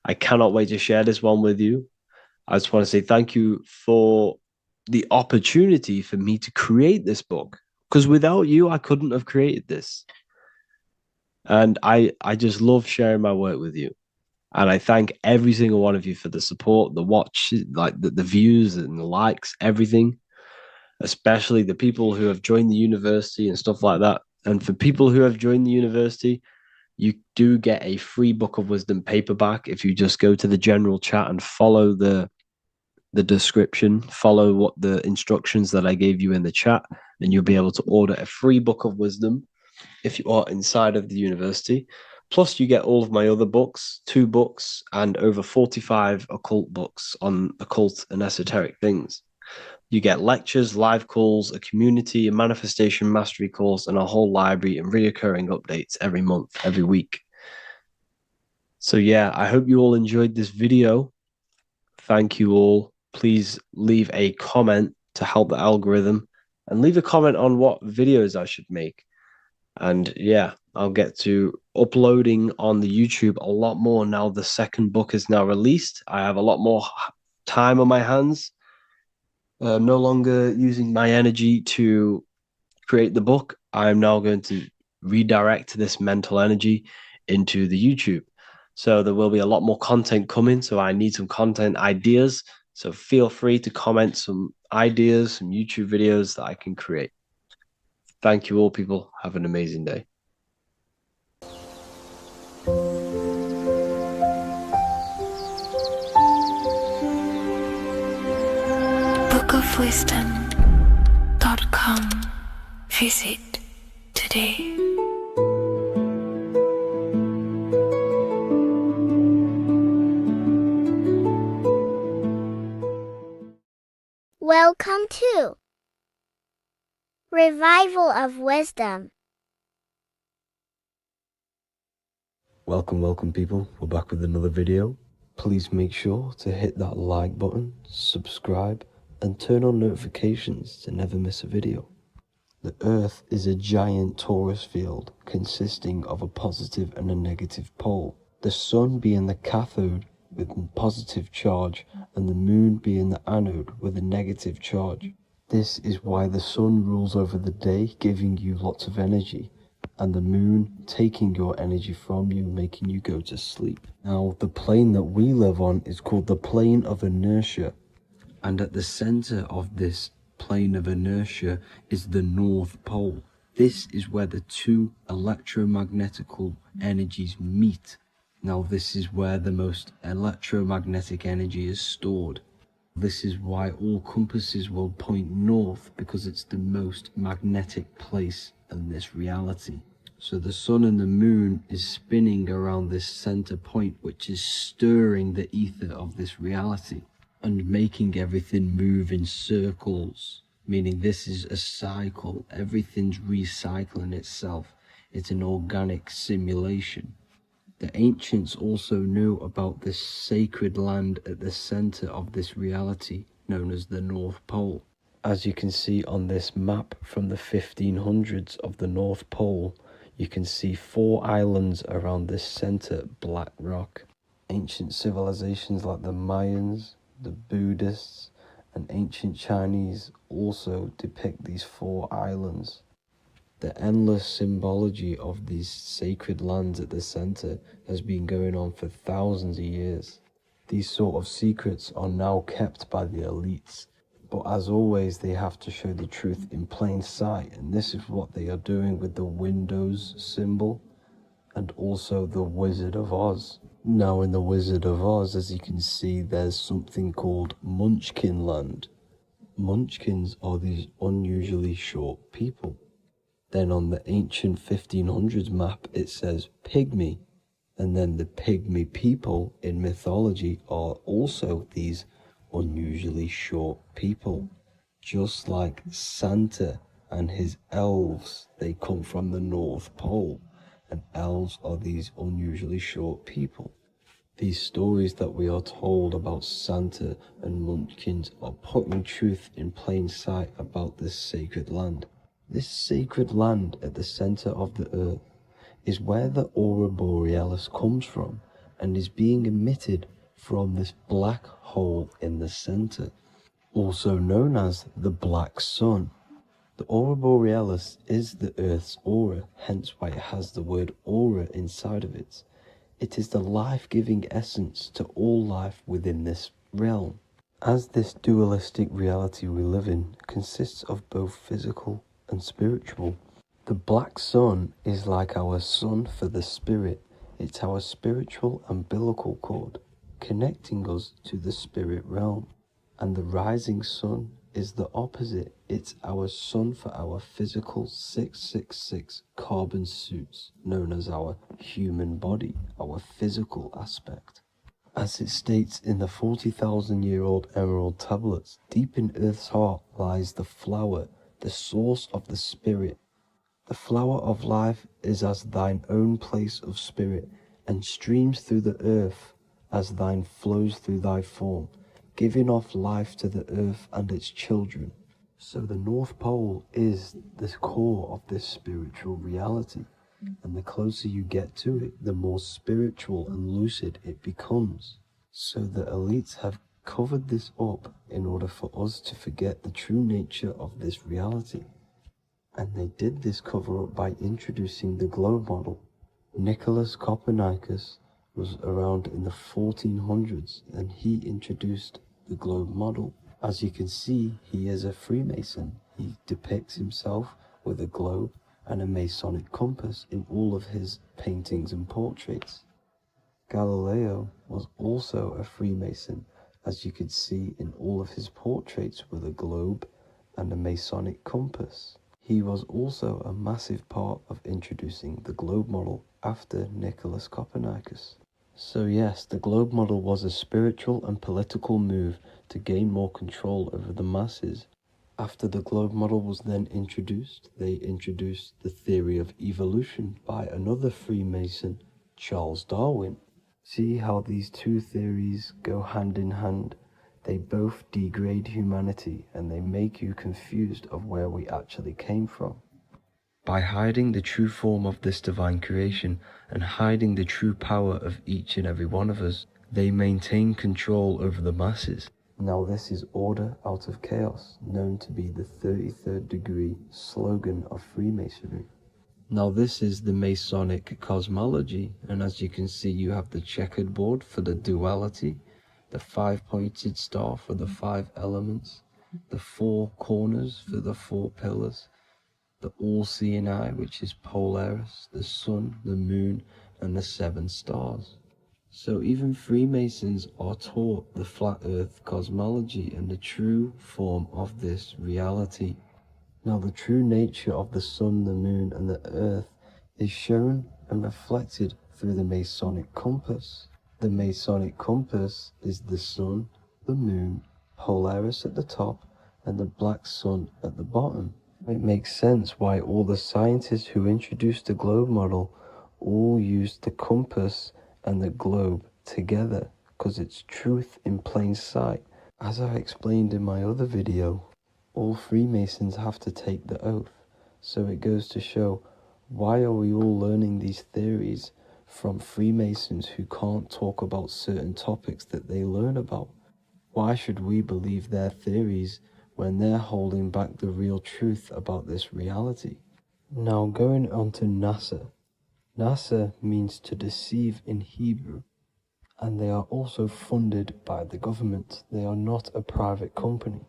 I cannot wait to share this one with you. I just want to say thank you for the opportunity for me to create this book, because without you, I couldn't have created this. And I just love sharing my work with you. And I thank every single one of you for the support, the watch, like the views and the likes, everything, especially the people who have joined the university and stuff like that. And for people who have joined the university, you do get a free Book of Wisdom paperback if you just go to the general chat and follow the description, follow what the instructions that I gave you in the chat, and you'll be able to order a free Book of Wisdom if you are inside of the university. Plus, you get all of my other books, 2 books, and over 45 occult books on occult and esoteric things. You get lectures, live calls, a community, a manifestation mastery course, and a whole library and reoccurring updates every month, every week. So yeah, I hope you all enjoyed this video. Thank you all. Please leave a comment to help the algorithm, and leave a comment on what videos I should make. And yeah, I'll get to uploading on the YouTube a lot more now. The second book is now released. I have a lot more time on my hands. No longer using my energy to create the book. I'm now going to redirect this mental energy into the YouTube. So there will be a lot more content coming. So I need some content ideas. So feel free to comment some ideas, some YouTube videos that I can create. Thank you all, people. Have an amazing day. bookofwisdom.com. Visit today. Welcome to Revival of Wisdom. Welcome people, we're back with another video. Please make sure to hit that like button, subscribe, and turn on notifications to never miss a video. The Earth is a giant torus field consisting of a positive and a negative pole. The Sun being the cathode with a positive charge and the Moon being the anode with a negative charge. This is why the Sun rules over the day, giving you lots of energy, and the Moon taking your energy from you, making you go to sleep. Now, the plane that we live on is called the plane of inertia, and at the center of this plane of inertia is the North Pole. This is where the two electromagnetical energies meet. Now, this is where the most electromagnetic energy is stored. This is why all compasses will point north, because it's the most magnetic place in this reality. So the Sun and the Moon is spinning around this center point, which is stirring the ether of this reality and making everything move in circles, meaning this is a cycle. Everything's recycling itself. It's an organic simulation. The ancients also knew about this sacred land at the center of this reality, known as the North Pole. As you can see on this map from the 1500s of the North Pole, you can see 4 islands around this center black rock. Ancient civilizations like the Mayans, the Buddhists, and ancient Chinese also depict these 4 islands. The endless symbology of these sacred lands at the center has been going on for thousands of years. These sort of secrets are now kept by the elites, but as always they have to show the truth in plain sight, and this is what they are doing with the Windows symbol and also the Wizard of Oz. Now in the Wizard of Oz, as you can see, there's something called Munchkin Land. Munchkins are these unusually short people. Then on the ancient 1500s map it says Pygmy, and then the Pygmy people in mythology are also these unusually short people. Just like Santa and his elves, they come from the North Pole, and elves are these unusually short people. These stories that we are told about Santa and Munchkins are putting truth in plain sight about this sacred land. This sacred land at the center of the earth is where the aurora borealis comes from and is being emitted from this black hole in the center, also known as the black sun. The aurora borealis is the Earth's aura, hence why it has the word aura inside of it. It is the life-giving essence to all life within this realm. As this dualistic reality we live in consists of both physical and spiritual, the black sun is like our sun for the spirit. It's our spiritual umbilical cord, connecting us to the spirit realm. And the rising sun is the opposite. It's our sun for our physical 666 carbon suits, known as our human body, our physical aspect. As it states in the 40,000-year-old emerald tablets, deep in Earth's heart lies the flower, the source of the spirit. The flower of life is as thine own place of spirit, and streams through the earth as thine flows through thy form, giving off life to the earth and its children. So the North Pole is the core of this spiritual reality, and the closer you get to it, the more spiritual and lucid it becomes. So the elites have covered this up in order for us to forget the true nature of this reality. And they did this cover up by introducing the globe model. Nicholas Copernicus was around in the 1400s, and he introduced the globe model. As you can see, he is a Freemason. He depicts himself with a globe and a Masonic compass in all of his paintings and portraits. Galileo was also a Freemason, as you could see in all of his portraits with a globe and a Masonic compass. He was also a massive part of introducing the globe model after Nicholas Copernicus. So yes, the globe model was a spiritual and political move to gain more control over the masses. After the globe model was then introduced, they introduced the theory of evolution by another Freemason, Charles Darwin. See how these two theories go hand in hand? They both degrade humanity, and they make you confused of where we actually came from. By hiding the true form of this divine creation and hiding the true power of each and every one of us, they maintain control over the masses. Now this is order out of chaos, known to be the 33rd degree slogan of Freemasonry. Now this is the Masonic cosmology, and as you can see, you have the checkered board for the duality, the 5-pointed star for the 5 elements, the 4 corners for the 4 pillars, the all-seeing eye, which is Polaris, the sun, the moon, and the 7 stars. So even Freemasons are taught the flat earth cosmology and the true form of this reality. Now the true nature of the sun, the moon, and the earth is shown and reflected through the Masonic compass. The Masonic compass is the sun, the moon, Polaris at the top, and the black sun at the bottom. It makes sense why all the scientists who introduced the globe model all used the compass and the globe together, because it's truth in plain sight. As I explained in my other video, all Freemasons have to take the oath, so it goes to show, why are we all learning these theories from Freemasons who can't talk about certain topics that they learn about? Why should we believe their theories when they're holding back the real truth about this reality? Now going on to NASA. NASA means to deceive in Hebrew, and they are also funded by the government. They are not a private company.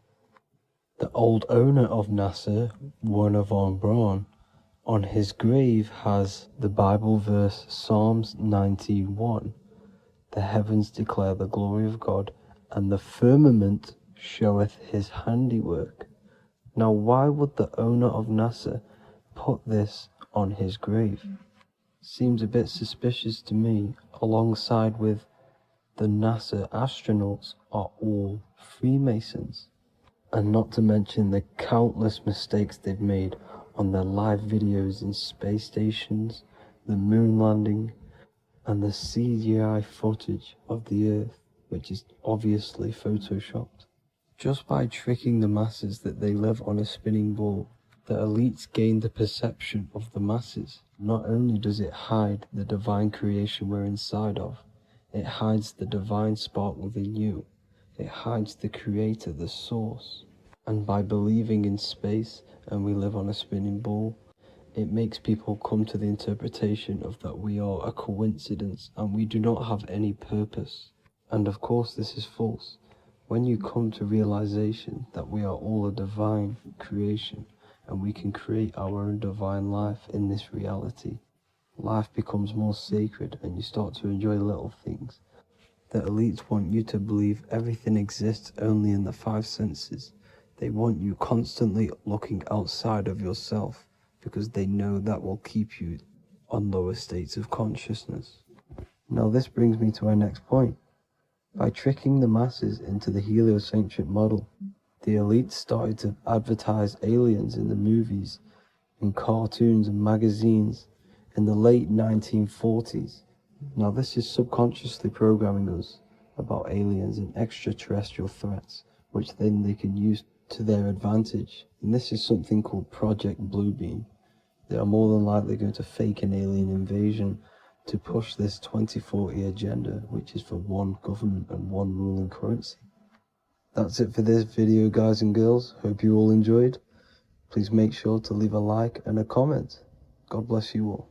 The old owner of NASA, Werner von Braun, on his grave has the Bible verse Psalms 91. The heavens declare the glory of God, and the firmament showeth his handiwork. Now why would the owner of NASA put this on his grave? Seems a bit suspicious to me, alongside with the NASA astronauts are all Freemasons. And not to mention the countless mistakes they've made on their live videos in space stations, the moon landing, and the CGI footage of the Earth, which is obviously photoshopped. Just by tricking the masses that they live on a spinning ball, the elites gain the perception of the masses. Not only does it hide the divine creation we're inside of, it hides the divine spark within you. It hides the creator, the source. And by believing in space and we live on a spinning ball, it makes people come to the interpretation of that we are a coincidence and we do not have any purpose. And of course this is false. When you come to realization that we are all a divine creation and we can create our own divine life in this reality, life becomes more sacred and you start to enjoy little things. The elites want you to believe everything exists only in the five senses. They want you constantly looking outside of yourself because they know that will keep you on lower states of consciousness. Now this brings me to our next point. By tricking the masses into the heliocentric model, the elites started to advertise aliens in the movies, in cartoons and magazines in the late 1940s. Now this is subconsciously programming us about aliens and extraterrestrial threats, which then they can use to their advantage. And this is something called Project Bluebeam. They are more than likely going to fake an alien invasion to push this 2040 agenda, which is for one government and one ruling currency. That's it for this video, guys and girls. Hope you all enjoyed. Please make sure to leave a like and a comment. God bless you all.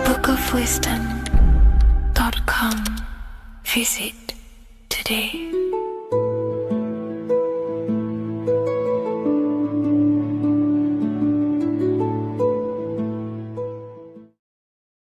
bookofwisdom.com. Visit today.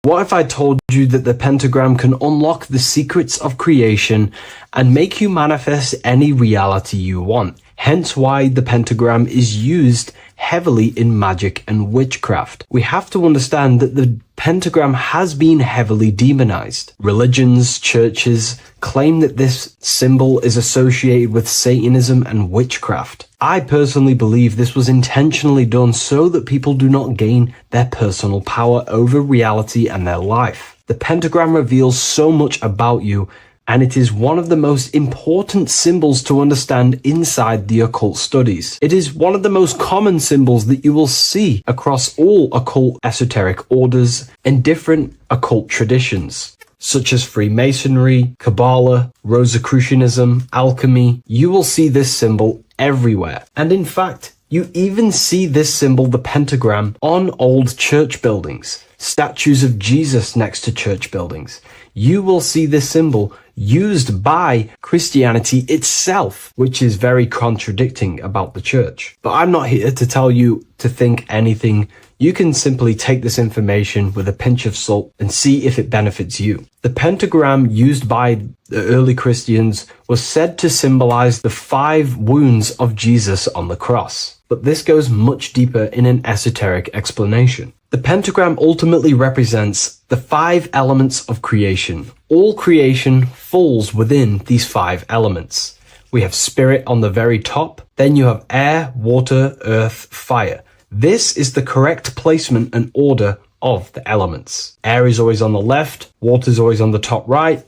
What if I told you that the pentagram can unlock the secrets of creation and make you manifest any reality you want? Hence why the pentagram is used heavily in magic and witchcraft. We have to understand that the pentagram has been heavily demonized. Religions, churches claim that this symbol is associated with Satanism and witchcraft. I personally believe this was intentionally done so that people do not gain their personal power over reality and their life. The pentagram reveals so much about you, and it is one of the most important symbols to understand inside the occult studies. It is one of the most common symbols that you will see across all occult esoteric orders and different occult traditions, such as Freemasonry, Kabbalah, Rosicrucianism, alchemy. You will see this symbol everywhere. And in fact, you even see this symbol, the pentagram, on old church buildings, statues of Jesus next to church buildings. You will see this symbol used by Christianity itself, which is very contradicting about the church. But I'm not here to tell you to think anything. You can simply take this information with a pinch of salt and see if it benefits you. The pentagram used by the early Christians was said to symbolize the 5 wounds of Jesus on the cross. But this goes much deeper in an esoteric explanation. The pentagram ultimately represents the 5 elements of creation. All creation falls within these 5 elements. We have spirit on the very top, then you have air, water, earth, fire. This is the correct placement and order of the elements. Air is always on the left, water is always on the top right,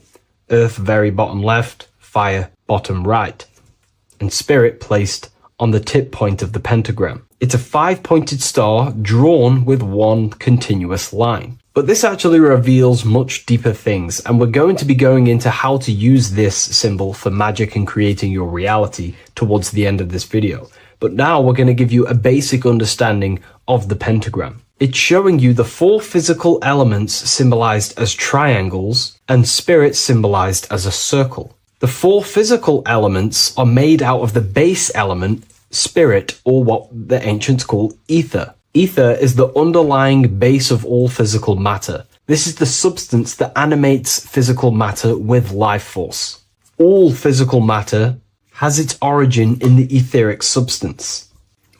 earth very bottom left, fire bottom right, and spirit placed on the tip point of the pentagram. It's a 5-pointed star drawn with one continuous line. But this actually reveals much deeper things, and we're going to be going into how to use this symbol for magic and creating your reality towards the end of this video. But now we're going to give you a basic understanding of the pentagram. It's showing you the 4 physical elements symbolized as triangles and spirit symbolized as a circle. The 4 physical elements are made out of the base element, spirit, or what the ancients called ether. Ether is the underlying base of all physical matter. This is the substance that animates physical matter with life force. All physical matter has its origin in the etheric substance,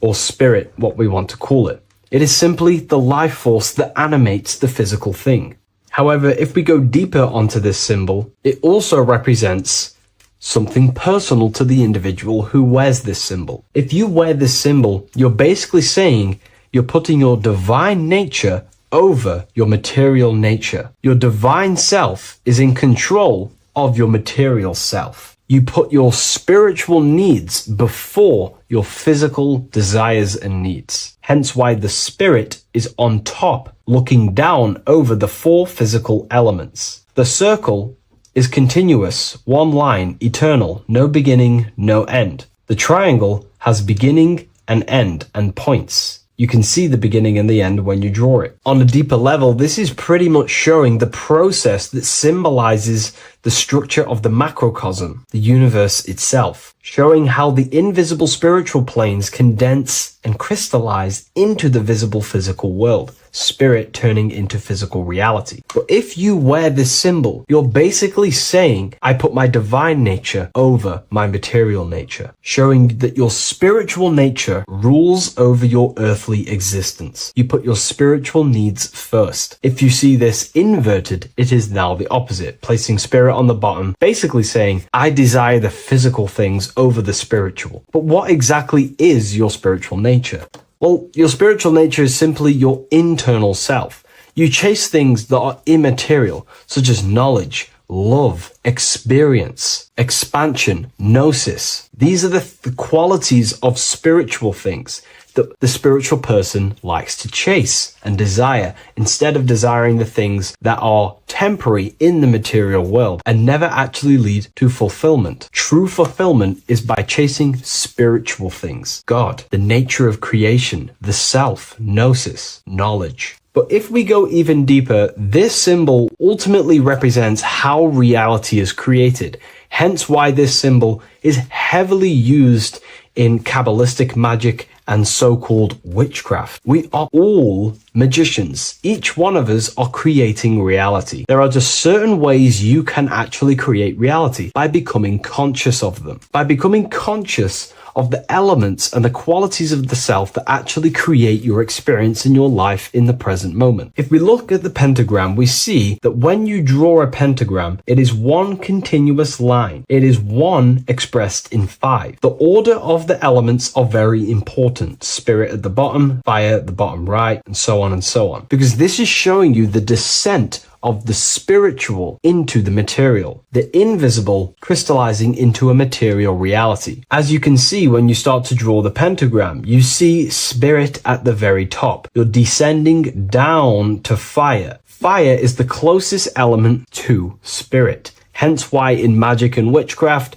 or spirit, what we want to call it. It is simply the life force that animates the physical thing. However, if we go deeper onto this symbol, it also represents something personal to the individual who wears this symbol. If you wear this symbol, you're basically saying you're putting your divine nature over your material nature. Your divine self is in control of your material self. You put your spiritual needs before your physical desires and needs. Hence why the spirit is on top, looking down over the 4 physical elements. The circle is continuous, one line, eternal, no beginning, no end. The triangle has beginning and end and points. You can see the beginning and the end when you draw it. On a deeper level, this is pretty much showing the process that symbolizes the structure of the macrocosm, the universe itself, showing how the invisible spiritual planes condense and crystallize into the visible physical world, spirit turning into physical reality. But if you wear this symbol, you're basically saying, I put my divine nature over my material nature, showing that your spiritual nature rules over your earthly existence. You put your spiritual needs first. If you see this inverted, it is now the opposite, placing spirit on the bottom, basically saying, I desire the physical things over the spiritual. But what exactly is your spiritual nature? Well, your spiritual nature is simply your internal self. You chase things that are immaterial, such as knowledge, love, experience, expansion, gnosis. These are the qualities of spiritual things that the spiritual person likes to chase and desire, instead of desiring the things that are temporary in the material world and never actually lead to fulfillment. True fulfillment is by chasing spiritual things. God, the nature of creation, the self, gnosis, knowledge. But if we go even deeper, this symbol ultimately represents how reality is created. Hence why this symbol is heavily used in Kabbalistic magic and so-called witchcraft. We are all magicians. Each one of us are creating reality. There are just certain ways you can actually create reality by becoming conscious of them. By becoming conscious of the elements and the qualities of the self that actually create your experience in your life in the present moment. If we look at the pentagram, we see that when you draw a pentagram, it is one continuous line. It is one expressed in 5. The order of the elements are very important. Spirit at the bottom, fire at the bottom right, and so on and so on. Because this is showing you the descent of the spiritual into the material, the invisible crystallizing into a material reality. As you can see when you start to draw the pentagram, you see spirit at the very top. You're descending down to fire. Fire is the closest element to spirit. Hence why in magic and witchcraft,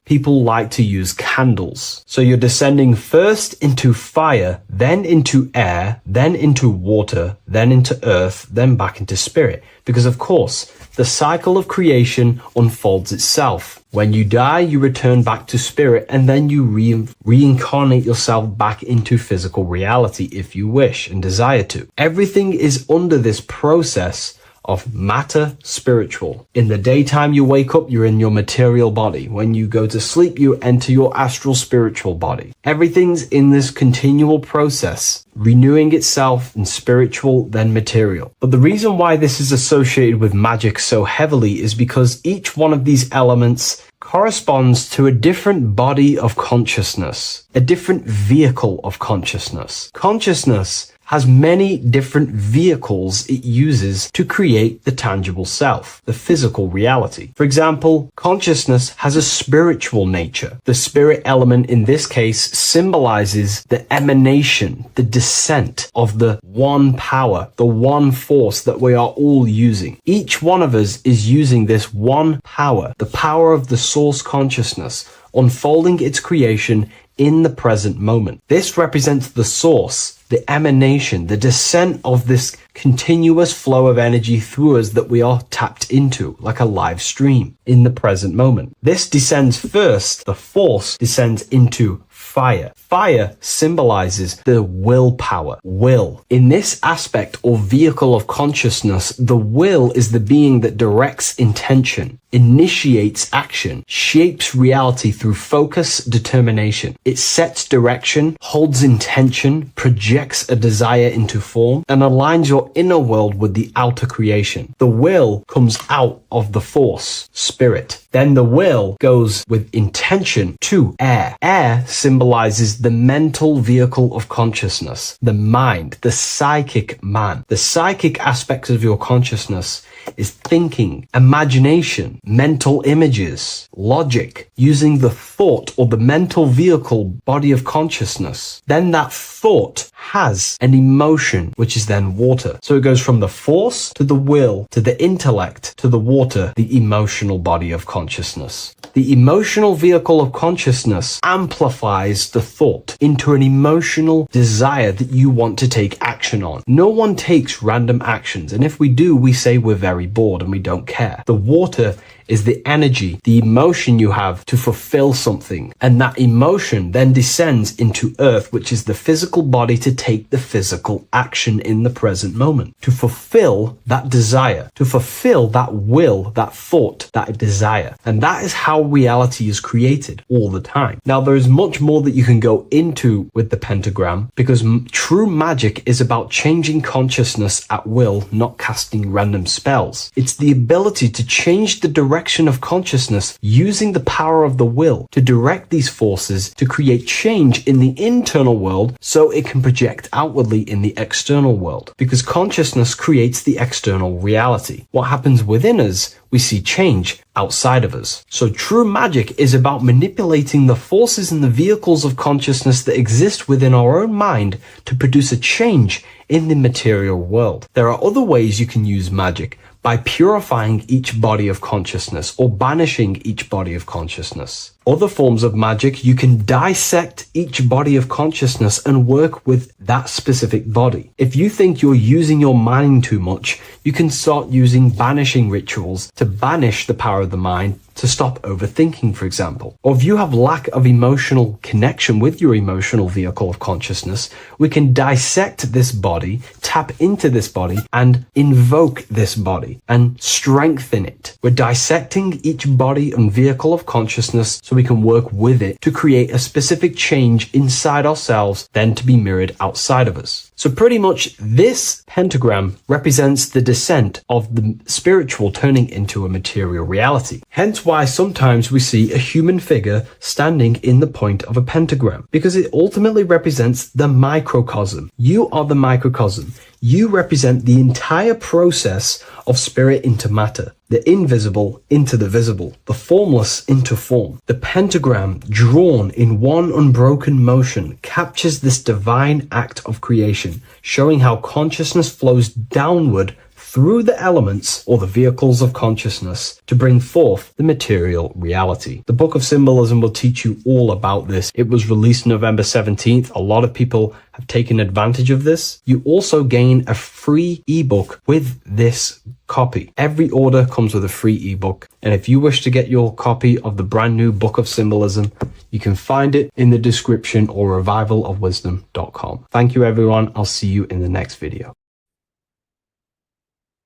people like to use candles. So you're descending first into fire, then into air, then into water, then into earth, then back into spirit. Because of course, the cycle of creation unfolds itself. When you die, you return back to spirit, and then you reincarnate yourself back into physical reality if you wish and desire to. Everything is under this process of matter spiritual. In the daytime you wake up, you're in your material body. When you go to sleep, you enter your astral spiritual body. Everything's in this continual process, renewing itself in spiritual, then material. But the reason why this is associated with magic so heavily is because each one of these elements corresponds to a different body of consciousness, a different vehicle of consciousness. Consciousness has many different vehicles it uses to create the tangible self, the physical reality. For example, consciousness has a spiritual nature. The spirit element in this case symbolizes the emanation, the descent of the one power, the one force that we are all using. Each one of us is using this one power, the power of the source consciousness, unfolding its creation in the present moment. This represents the source, the emanation, the descent of this continuous flow of energy through us that we are tapped into, like a live stream in the present moment. This descends first, the force descends into fire. Fire symbolizes the willpower, will. In this aspect or vehicle of consciousness, the will is the being that directs intention, initiates action, shapes reality through focus, determination. It sets direction, holds intention, projects a desire into form, and aligns your inner world with the outer creation. The will comes out of the force, spirit. Then the will goes with intention to air. Air symbolizes the mental vehicle of consciousness, the mind, the psychic man. The psychic aspects of your consciousness is thinking, imagination, mental images, logic, using the thought or the mental vehicle body of consciousness. Then that thought has an emotion, which is then water. So it goes from the force to the will to the intellect to the water, the emotional body of consciousness. The emotional vehicle of consciousness amplifies the thought into an emotional desire that you want to take action on. No one takes random actions, and if we do, we say we're very bored and we don't care. The water is the energy, the emotion you have to fulfill something. And that emotion then descends into earth, which is the physical body to take the physical action in the present moment, to fulfill that desire, to fulfill that will, that thought, that desire. And that is how reality is created all the time. Now, there is much more that you can go into with the pentagram, because true magic is about changing consciousness at will, not casting random spells. It's the ability to change the direction of consciousness using the power of the will to direct these forces to create change in the internal world so it can project outwardly in the external world. Because consciousness creates the external reality. What happens within us, we see change outside of us. So true magic is about manipulating the forces and the vehicles of consciousness that exist within our own mind to produce a change in the material world. There are other ways you can use magic, by purifying each body of consciousness or banishing each body of consciousness. Other forms of magic, you can dissect each body of consciousness and work with that specific body. If you think you're using your mind too much, you can start using banishing rituals to banish the power of the mind, to stop overthinking, for example. Or if you have lack of emotional connection with your emotional vehicle of consciousness, we can dissect this body, tap into this body, and invoke this body and strengthen it. We're dissecting each body and vehicle of consciousness so we can work with it to create a specific change inside ourselves, then to be mirrored outside of us. So pretty much this pentagram represents the descent of the spiritual turning into a material reality. Hence why sometimes we see a human figure standing in the point of a pentagram, because it ultimately represents the microcosm. You are the microcosm. You represent the entire process of spirit into matter, the invisible into the visible, the formless into form. The pentagram, drawn in one unbroken motion, captures this divine act of creation, showing how consciousness flows downward through the elements or the vehicles of consciousness to bring forth the material reality. The Book of Symbolism will teach you all about this. It was released November 17th. A lot of people have taken advantage of this. You also gain a free ebook with this copy. Every order comes with a free ebook. And if you wish to get your copy of the brand new Book of Symbolism, you can find it in the description or revivalofwisdom.com. Thank you, everyone. I'll see you in the next video.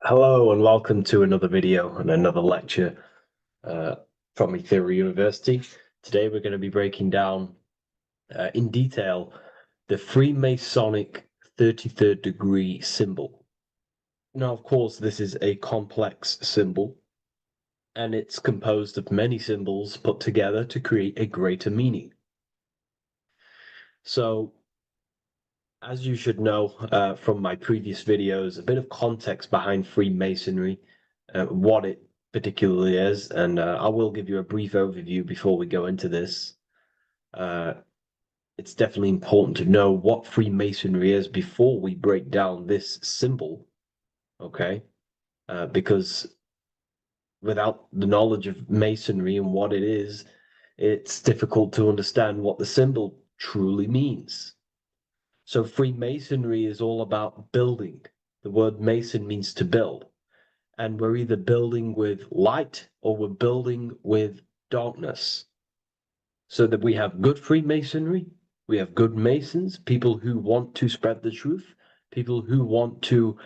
Hello and welcome to another video and another lecture from Ethereal University. Today we're going to be breaking down in detail the Freemasonic 33rd degree symbol. Now, of course, this is a complex symbol and it's composed of many symbols put together to create a greater meaning. So As you should know from my previous videos, a bit of context behind Freemasonry, what it particularly is, and I will give you a brief overview before we go into this. It's definitely important to know what Freemasonry is before we break down this symbol, okay? Because without the knowledge of Masonry and what it is, it's difficult to understand what the symbol truly means. So Freemasonry is all about building. The word Mason means to build. And we're either building with light or we're building with darkness. So that we have good Freemasonry, we have good Masons, people who want to spread the truth, people who want to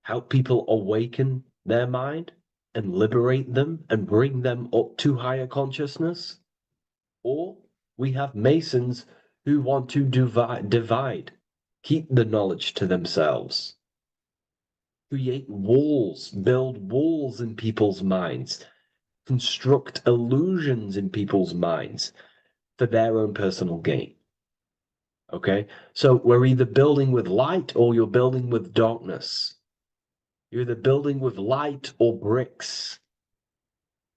help people awaken their mind and liberate them and bring them up to higher consciousness. Or we have Masons who want to divide, keep the knowledge to themselves, create walls, build walls in people's minds, construct illusions in people's minds for their own personal gain. Okay, so we're either building with light or you're building with darkness. You're either building with light or bricks,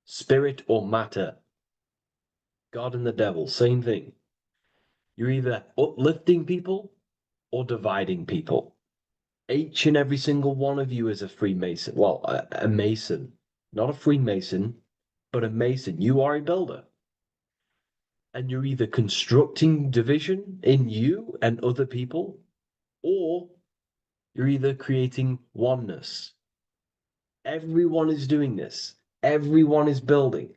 spirit or matter. God and the devil, same thing. You're either uplifting people or dividing people. Each and every single one of you is a Freemason. Well, a Mason. Not a Freemason, but a Mason. You are a builder. And you're either constructing division in you and other people, or you're either creating oneness. Everyone is doing this. Everyone is building.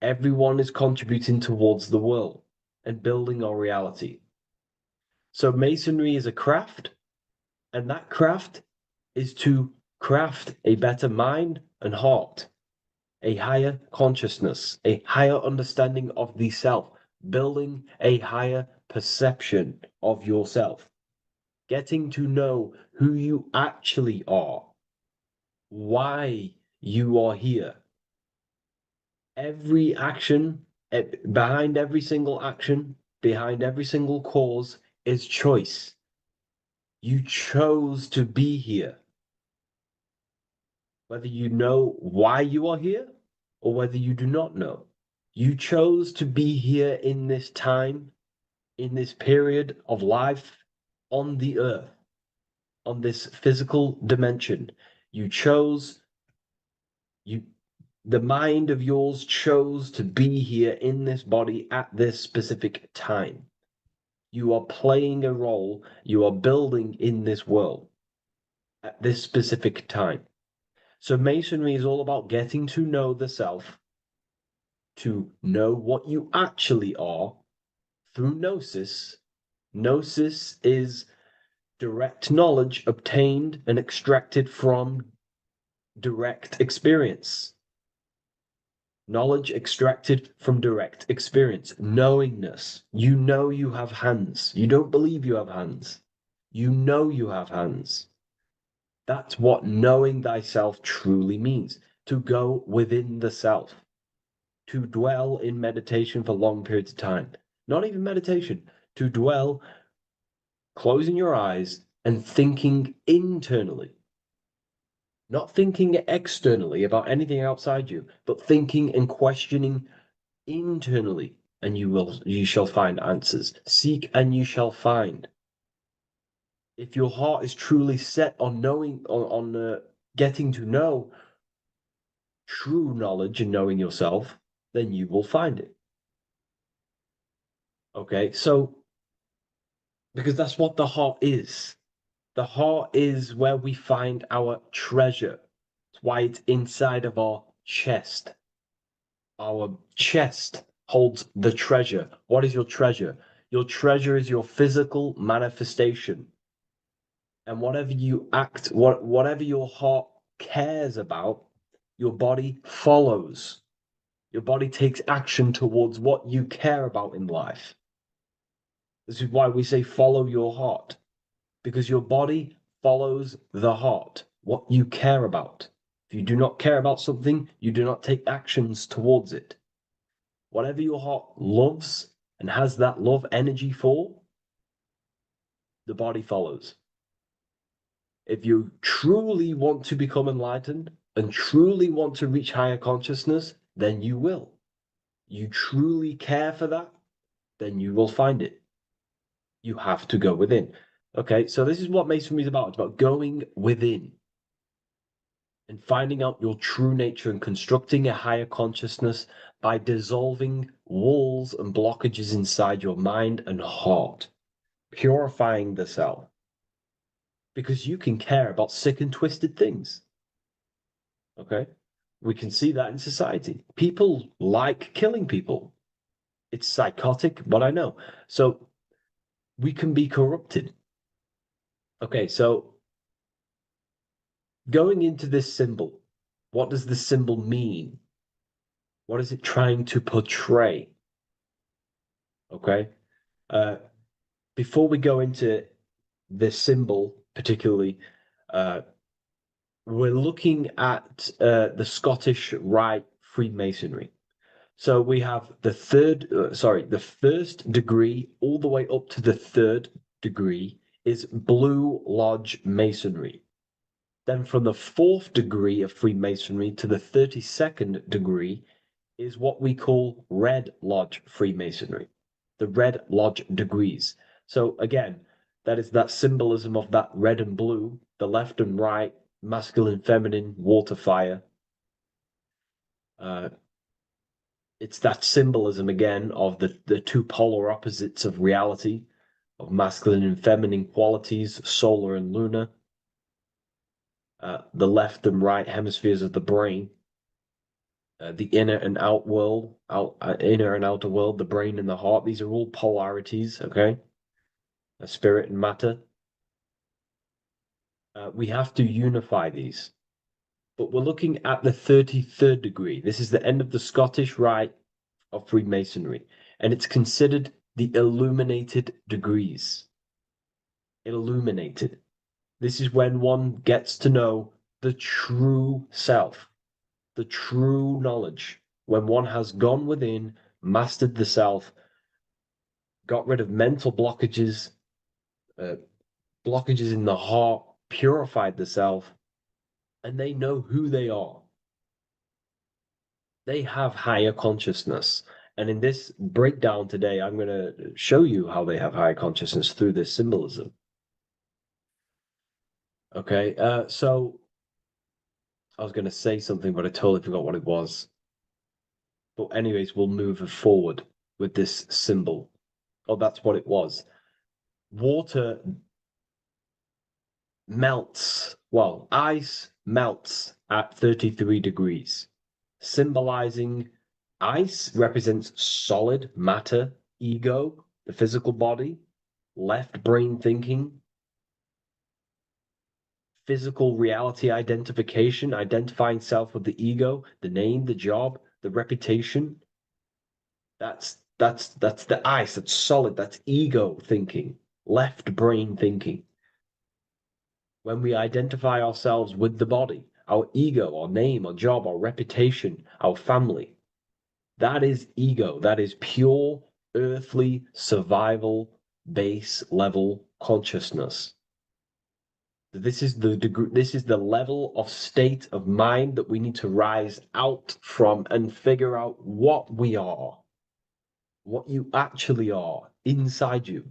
Everyone is contributing towards the world and building our reality. So Masonry is a craft, and that craft is to craft a better mind and heart, a higher consciousness, a higher understanding of the self, building a higher perception of yourself, getting to know who you actually are, why you are here. Every action, behind every single action, behind every single cause is choice. You chose to be here. Whether you know why you are here or whether you do not know. You chose to be here in this time, in this period of life on the earth, on this physical dimension. You chose, the mind of yours chose to be here in this body at this specific time. You are playing a role, you are building in this world at this specific time. So Masonry is all about getting to know the self, to know what you actually are through gnosis. Gnosis is direct knowledge obtained and extracted from direct experience. Knowledge extracted from direct experience. Knowingness. You know you have hands. You don't believe you have hands. You know you have hands. That's what knowing thyself truly means. To go within the self. To dwell in meditation for long periods of time. Not even meditation. To dwell, closing your eyes and thinking internally. Not thinking externally about anything outside you, but thinking and questioning internally, and you shall find answers. Seek and you shall find. If your heart is truly set on knowing, on getting to know true knowledge and knowing yourself, then you will find it. Okay, so because that's what the heart is. The heart is where we find our treasure. That's why it's inside of our chest. Our chest holds the treasure. What is your treasure? Your treasure is your physical manifestation. And whatever you whatever your heart cares about, your body follows. Your body takes action towards what you care about in life. This is why we say follow your heart, because your body follows the heart, what you care about. If you do not care about something, you do not take actions towards it. Whatever your heart loves and has that love energy for, the body follows. If you truly want to become enlightened and truly want to reach higher consciousness, then you will. You truly care for that, then you will find it. You have to go within. Okay, so this is what Masonry is about. It's about going within and finding out your true nature and constructing a higher consciousness by dissolving walls and blockages inside your mind and heart, purifying the self. Because you can care about sick and twisted things. Okay? We can see that in society. People like killing people. It's psychotic, but I know. So we can be corrupted. Okay, so going into this symbol, what does this symbol mean? What is it trying to portray? Okay. Before we go into this symbol, particularly, we're looking at the Scottish Rite Freemasonry. So we have the first degree all the way up to the third degree is Blue Lodge Masonry. Then from the fourth degree of Freemasonry to the 32nd degree is what we call Red Lodge Freemasonry, the Red Lodge degrees. So again, that is that symbolism of that red and blue, the left and right, masculine, feminine, water, fire. It's that symbolism again of the two polar opposites of reality, of masculine and feminine qualities, solar and lunar, the left and right hemispheres of the brain, the inner and out world, inner and outer world, the brain and the heart. These are all polarities, okay? Spirit and matter. We have to unify these. But we're looking at the 33rd degree. This is the end of the Scottish Rite of Freemasonry, and it's considered the illuminated degrees. Illuminated. This is when one gets to know the true self, the true knowledge, when one has gone within, mastered the self, got rid of mental blockages, blockages in the heart, purified the self, and they know who they are. They have higher consciousness. And in this breakdown today, I'm going to show you how they have higher consciousness through this symbolism. Okay, so I was going to say something, but I totally forgot what it was. But anyways, we'll move forward with this symbol. Oh, that's what it was. Water melts, well, ice melts at 33 degrees, symbolizing ice represents solid matter, ego, the physical body, left brain thinking, physical reality identification, identifying self with the ego, the name, the job, the reputation. That's the ice, that's solid, that's ego thinking, left brain thinking. When we identify ourselves with the body, our ego, our name, our job, our reputation, our family, that is ego. That is pure earthly survival base level consciousness. This is the degree, this is the level of state of mind that we need to rise out from and figure out what we are, what you actually are inside you.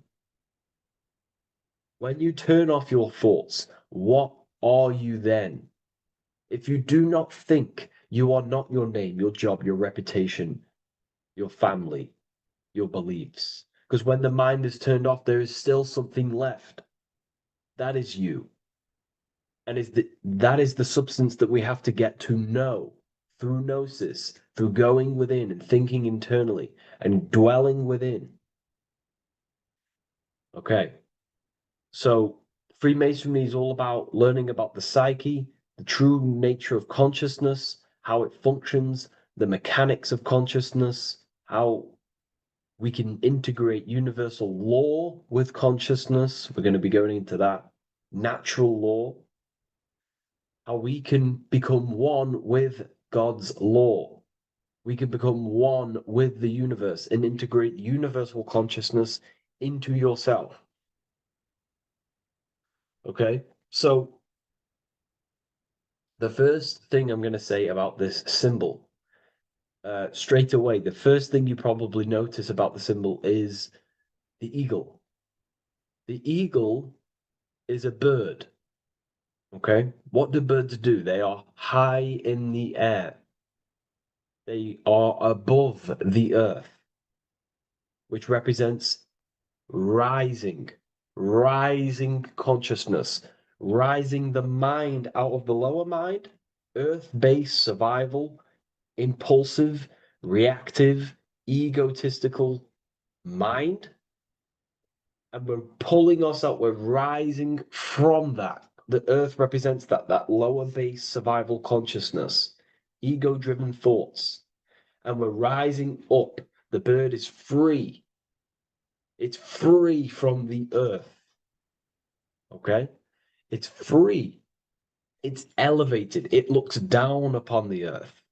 When you turn off your thoughts, what are you then? If you do not think, you are not your name, your job, your reputation, your family, your beliefs. Because when the mind is turned off, there is still something left. That is you. And that is the substance that we have to get to know through gnosis, through going within and thinking internally and dwelling within. Okay. So Freemasonry is all about learning about the psyche, the true nature of consciousness, how it functions, the mechanics of consciousness, how we can integrate universal law with consciousness. We're going to be going into that. Natural law. How we can become one with God's law. We can become one with the universe and integrate universal consciousness into yourself. Okay, so the first thing I'm going to say about this symbol, straight away, the first thing you probably notice about the symbol is the eagle. The eagle is a bird. Okay, what do birds do? They are high in the air. They are above the earth, which represents rising, rising consciousness, rising the mind out of the lower mind, earth-based survival, impulsive, reactive, egotistical mind. And we're pulling us up, we're rising from that. The earth represents that lower base survival consciousness, ego-driven thoughts. And we're rising up. The bird is free. It's free from the earth. Okay? It's free. It's elevated. It looks down upon the earth.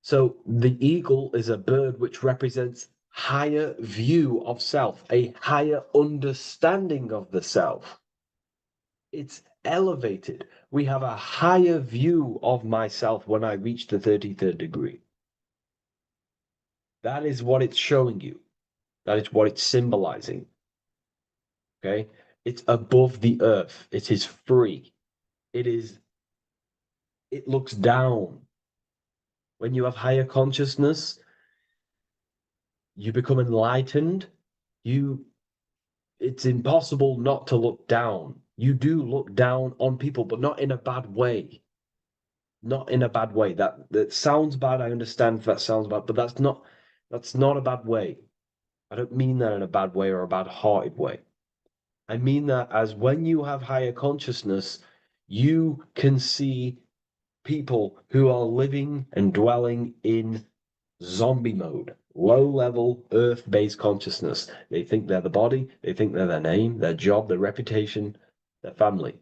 So the eagle is a bird which represents higher view of self, a higher understanding of the self. It's elevated. We have a higher view of myself when I reach the 33rd degree. That is what it's showing you. That is what it's symbolizing. Okay? It's above the earth. It is free. It looks down. When you have higher consciousness, you become enlightened. It's impossible not to look down. You do look down on people, but not in a bad way. Not in a bad way. That sounds bad. I understand if that sounds bad, but that's not a bad way. I don't mean that in a bad way or a bad-hearted way. I mean that as when you have higher consciousness, you can see people who are living and dwelling in zombie mode, low-level earth-based consciousness. They think they're the body, they think they're their name, their job, their reputation, their family.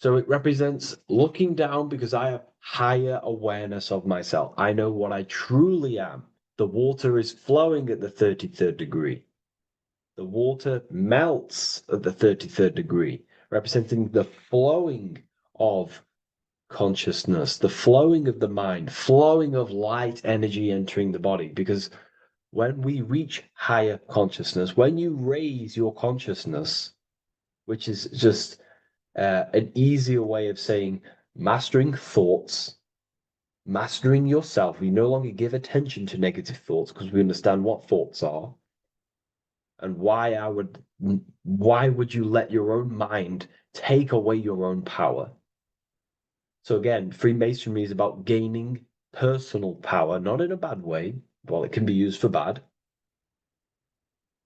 So it represents looking down because I have higher awareness of myself. I know what I truly am. The water is flowing at the 33rd degree. The water melts at the 33rd degree, representing the flowing of consciousness, the flowing of the mind, flowing of light energy entering the body. Because when we reach higher consciousness, when you raise your consciousness, which is just an easier way of saying mastering thoughts, mastering yourself, we no longer give attention to negative thoughts because we understand what thoughts are. And why would you let your own mind take away your own power? So again, Freemasonry is about gaining personal power, not in a bad way. Well, it can be used for bad.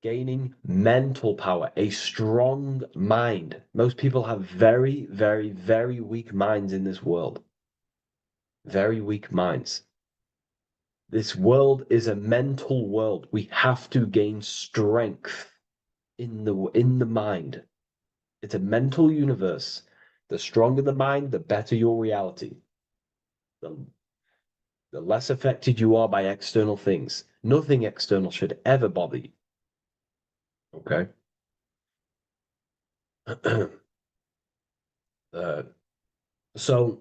Gaining mental power, a strong mind. Most people have very, very, very weak minds in this world. Very weak minds. This world is a mental world. We have to gain strength in the mind. It's a mental universe. The stronger the mind, the better your reality. The less affected you are by external things. Nothing external should ever bother you. Okay? So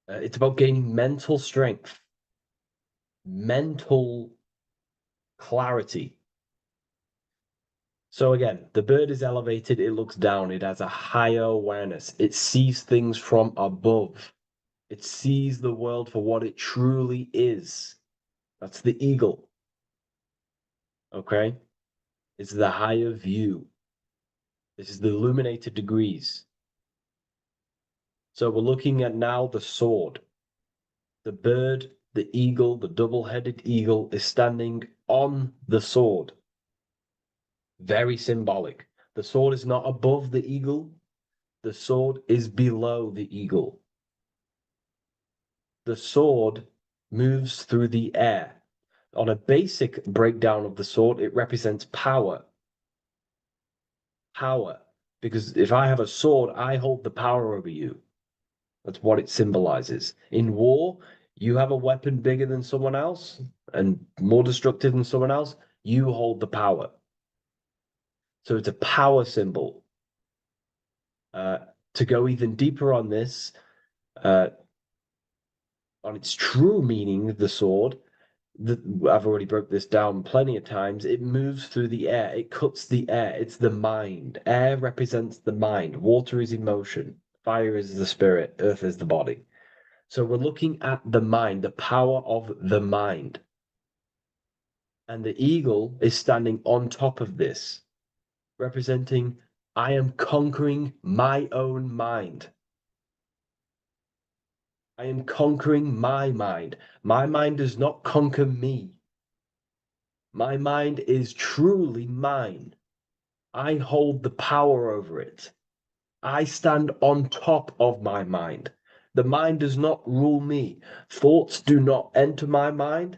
it's about gaining mental strength, mental clarity. So again, the bird is elevated, it looks down, it has a higher awareness, it sees things from above, it sees the world for what it truly is. That's the eagle. Okay? It's the higher view. This is the illuminated degrees. So we're looking at now the sword. The bird, the eagle, the double-headed eagle is standing on the sword. Very symbolic. The sword is not above the eagle. The sword is below the eagle. The sword moves through the air. On a basic breakdown of the sword, it represents power. Power. Because if I have a sword, I hold the power over you. That's what it symbolizes. In war, you have a weapon bigger than someone else and more destructive than someone else, you hold the power. So it's a power symbol. To go even deeper on this, on its true meaning, the sword, I've already broke this down plenty of times. It moves through the air. It cuts the air. It's the mind. Air represents the mind. Water is emotion. Fire is the spirit. Earth is the body. So we're looking at the mind, the power of the mind. And the eagle is standing on top of this, representing, I am conquering my own mind. I am conquering my mind. My mind does not conquer me. My mind is truly mine. I hold the power over it. I stand on top of my mind. The mind does not rule me. Thoughts do not enter my mind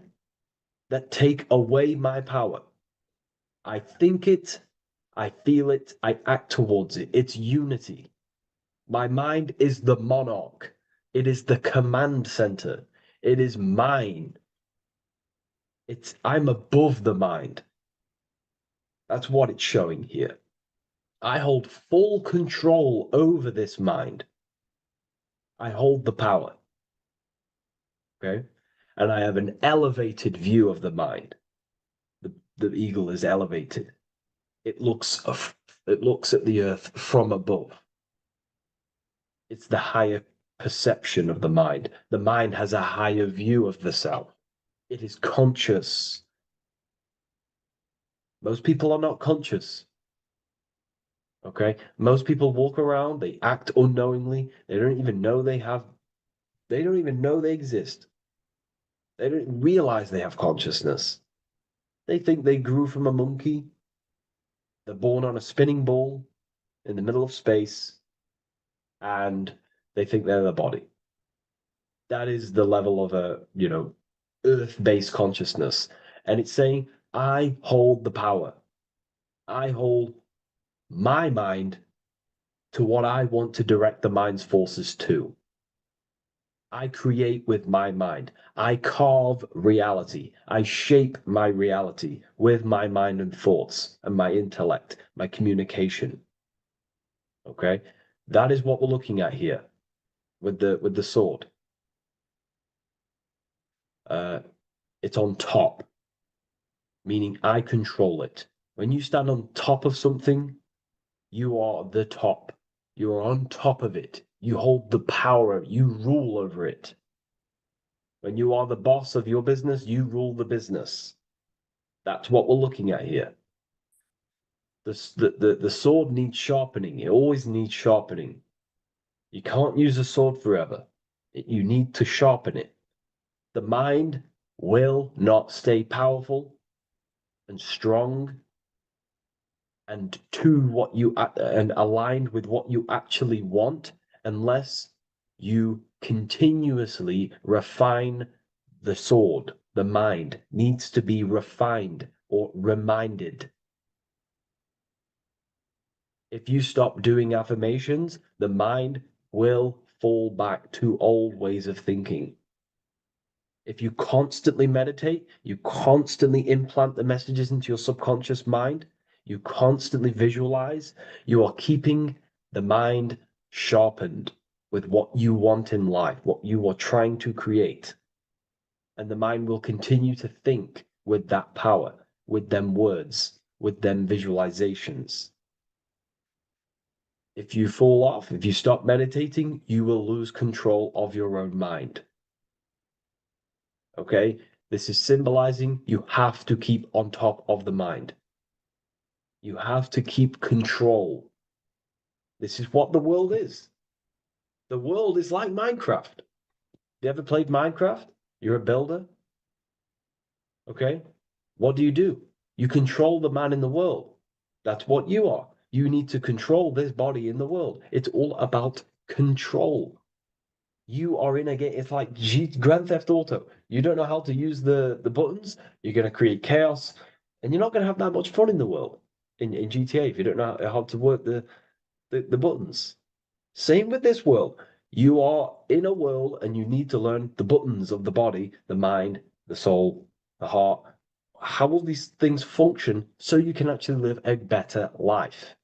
that take away my power. I think it, I feel it, I act towards it. It's unity. My mind is the monarch. It is the command center. It is mine. I'm above the mind. That's what it's showing here. I hold full control over this mind. I hold the power. Okay? And I have an elevated view of the mind. The eagle is elevated. It looks at the earth from above. It's the higher perception of the mind. The mind has a higher view of the self. It is conscious. Most people are not conscious. Okay? Most people walk around, they act unknowingly, they don't even know they exist. They don't realize they have consciousness. They think they grew from a monkey. They're born on a spinning ball in the middle of space, and they think they're the body. That is the level of earth-based consciousness. And it's saying, I hold the power. I hold my mind to what I want to direct the mind's forces to. I create with my mind. I carve reality. I shape my reality with my mind and thoughts and my intellect, my communication. Okay? That is what we're looking at here with the sword. It's on top, meaning I control it. When you stand on top of something, you are the top. You are on top of it. You hold the power. You rule over it. When you are the boss of your business, you rule the business. That's what we're looking at here. The sword needs sharpening. It always needs sharpening. You can't use a sword forever. You need to sharpen it. The mind will not stay powerful and strong and aligned with what you actually want unless you continuously refine the sword. The mind needs to be refined or reminded. If you stop doing affirmations, the mind will fall back to old ways of thinking. If you constantly meditate, you constantly implant the messages into your subconscious mind, you constantly visualize, you are keeping the mind sharpened with what you want in life, what you are trying to create. And the mind will continue to think with that power, with them words, with them visualizations. If you fall off, if you stop meditating, you will lose control of your own mind. Okay? This is symbolizing you have to keep on top of the mind. You have to keep control. This is what the world is. The world is like Minecraft. You ever played Minecraft? You're a builder. Okay? What do? You control the man in the world. That's what you are. You need to control this body in the world. It's all about control. You are in a game. It's like Grand Theft Auto. You don't know how to use the buttons. You're going to create chaos, and you're not going to have that much fun in the world in GTA if you don't know how to work the buttons. Same with this world. You are in a world, and you need to learn the buttons of the body, the mind, the soul, the heart, how will these things function so you can actually live a better life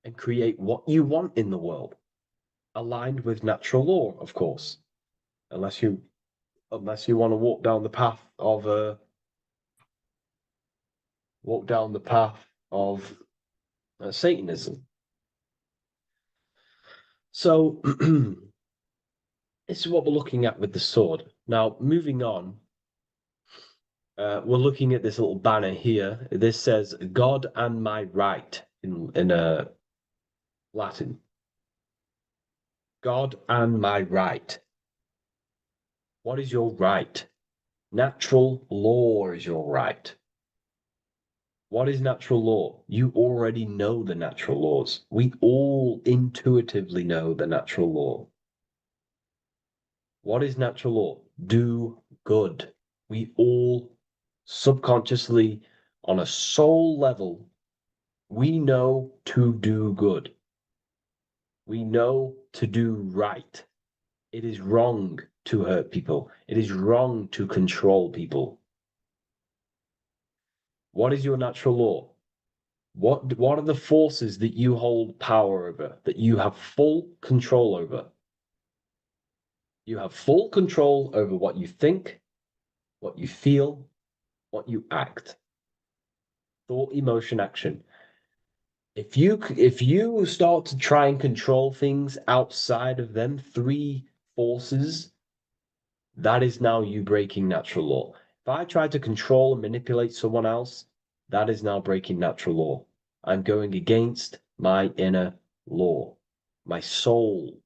and create what you want in the world, aligned with natural law, of course, unless you want to walk down the path of Satanism. So this is what we're looking at with the sword. Now, moving on, we're looking at this little banner here. This says "God and my right" in Latin. God and my right. What is your right? Natural law is your right. What is natural law? You already know the natural laws. We all intuitively know the natural law. What is natural law? Do good. We all subconsciously, on a soul level, we know to do good. We know to do right. It is wrong to hurt people. It is wrong to control people. What is your natural law? What are the forces that you hold power over, that you have full control over? You have full control over what you think, what you feel, what you act. Thought, emotion, action. If you start to try and control things outside of them three forces, that is now you breaking natural law. If I try to control and manipulate someone else, that is now breaking natural law. I'm going against my inner law. My soul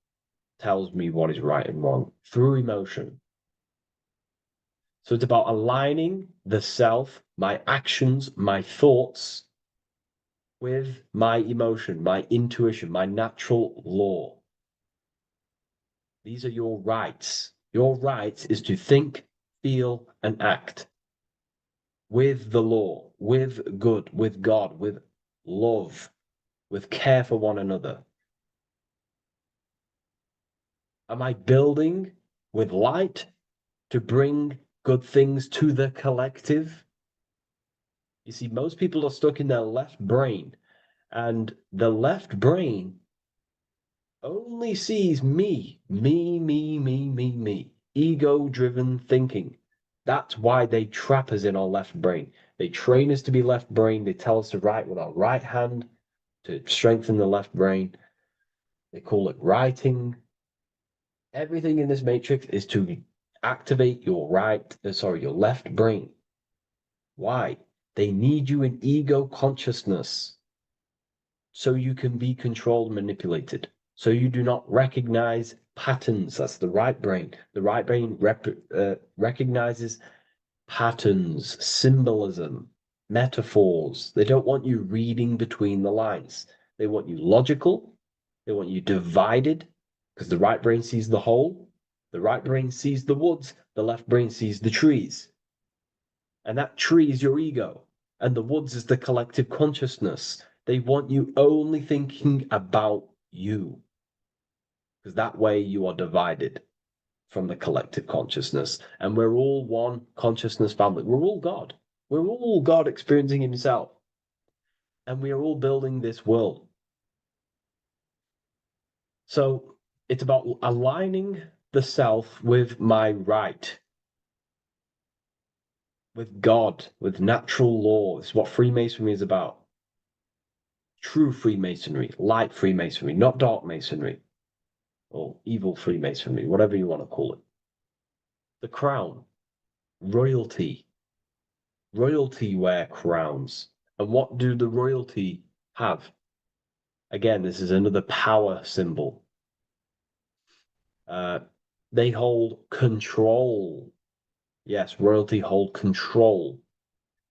tells me what is right and wrong through emotion. So it's about aligning the self, my actions, my thoughts, with my emotion, my intuition, my natural law. These are your rights. Your rights is to think, feel, and act with the law, with good, with God, with love, with care for one another. Am I building with light to bring good things to the collective? You see, most people are stuck in their left brain, and the left brain only sees me, ego-driven thinking. That's why they trap us in our left brain. They train us to be left brain. They tell us to write with our right hand to strengthen the left brain. They call it writing. Everything in this matrix is to activate your your left brain. Why? They need you in ego consciousness so you can be controlled and manipulated. So you do not recognize patterns. That's the right brain. The right brain recognizes patterns, symbolism, metaphors. They don't want you reading between the lines. They want you logical. They want you divided, because the right brain sees the whole. The right brain sees the woods. The left brain sees the trees. And that tree is your ego. And the woods is the collective consciousness. They want you only thinking about you, because that way you are divided from the collective consciousness. And we're all one consciousness family. We're all God. We're all God experiencing himself. And we are all building this world. So it's about aligning the self with my right, with God, with natural law. It's what Freemasonry is about. True Freemasonry, light Freemasonry, not dark Masonry, or evil Freemasonry, whatever you want to call it. The crown, royalty. Royalty wear crowns. And what do the royalty have? Again, this is another power symbol. They hold control. Yes, royalty hold control.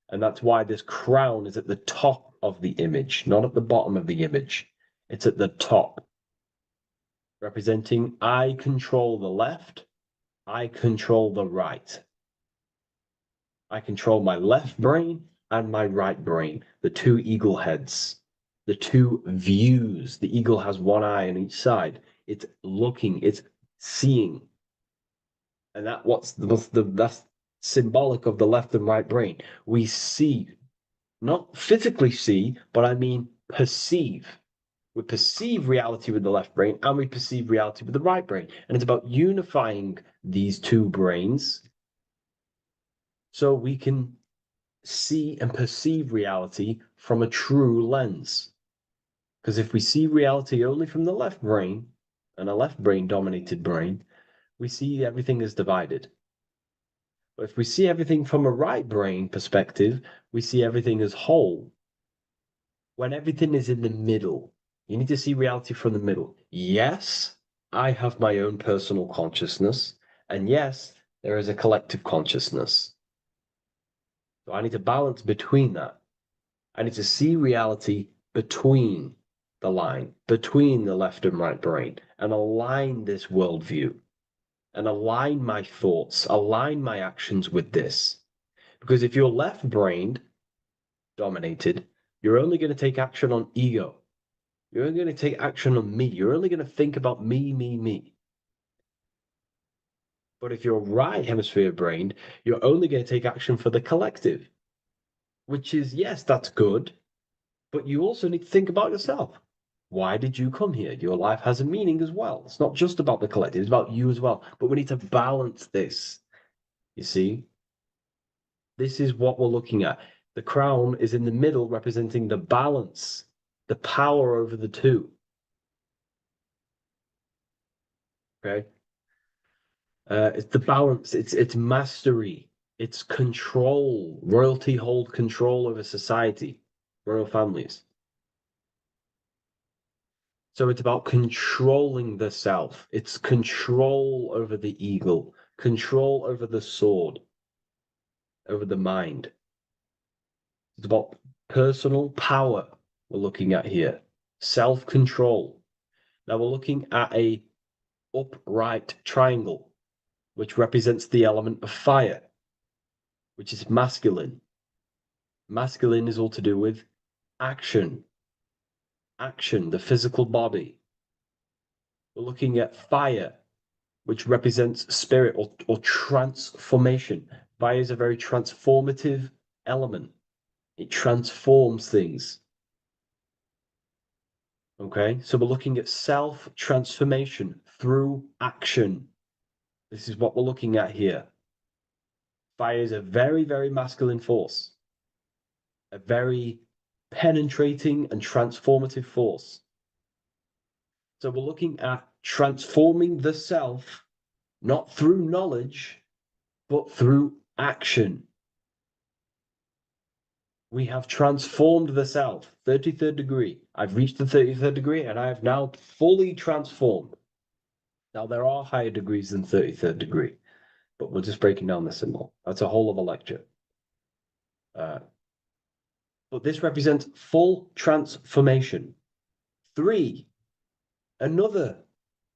And that's why this crown is at the top of the image, not at the bottom of the image. It's at the top, representing I control the left, I control the right. I control my left brain and my right brain, the two eagle heads, the two views. The eagle has one eye on each side. It's looking, it's seeing. And that's symbolic of the left and right brain. We see, not physically see, but I mean perceive. We perceive reality with the left brain and we perceive reality with the right brain. And it's about unifying these two brains so we can see and perceive reality from a true lens. Because if we see reality only from the left brain, and a left brain dominated brain, we see everything as divided. But if we see everything from a right brain perspective, we see everything as whole. When everything is in the middle, you need to see reality from the middle. Yes, I have my own personal consciousness, and yes, there is a collective consciousness. So I need to balance between that. I need to see reality between the line, between the left and right brain, and align this worldview, and align my thoughts, align my actions with this. Because if you're left-brained dominated, you're only going to take action on ego. You're only going to take action on me. You're only going to think about me, me, me. But if you're right hemisphere brained, you're only going to take action for the collective, which is, yes, that's good, but you also need to think about yourself. Why did you come here? Your life has a meaning as well. It's not just about the collective, it's about you as well. But we need to balance this. You see? This is what we're looking at. The crown is in the middle, representing the balance, the power over the two. Okay? It's the balance, it's mastery, it's control. Royalty hold control over society, royal families. So it's about controlling the self. It's control over the ego, control over the sword, over the mind. It's about personal power we're looking at here. Self-control. Now we're looking at a upright triangle, which represents the element of fire, which is masculine. Masculine is all to do with action. Action, the physical body. We're looking at fire, which represents spirit or transformation. Fire is a very transformative element. It transforms things. Okay, so we're looking at self-transformation through action. This is what we're looking at here. Fire is a very, very masculine force. A very penetrating and transformative force. So we're looking at transforming the self, not through knowledge, but through action. We have transformed the self, 33rd degree. I've reached the 33rd degree and I have now fully transformed. Now there are higher degrees than 33rd degree, but we're just breaking down the symbol. That's a whole of a lecture. But this represents full transformation. 3, another,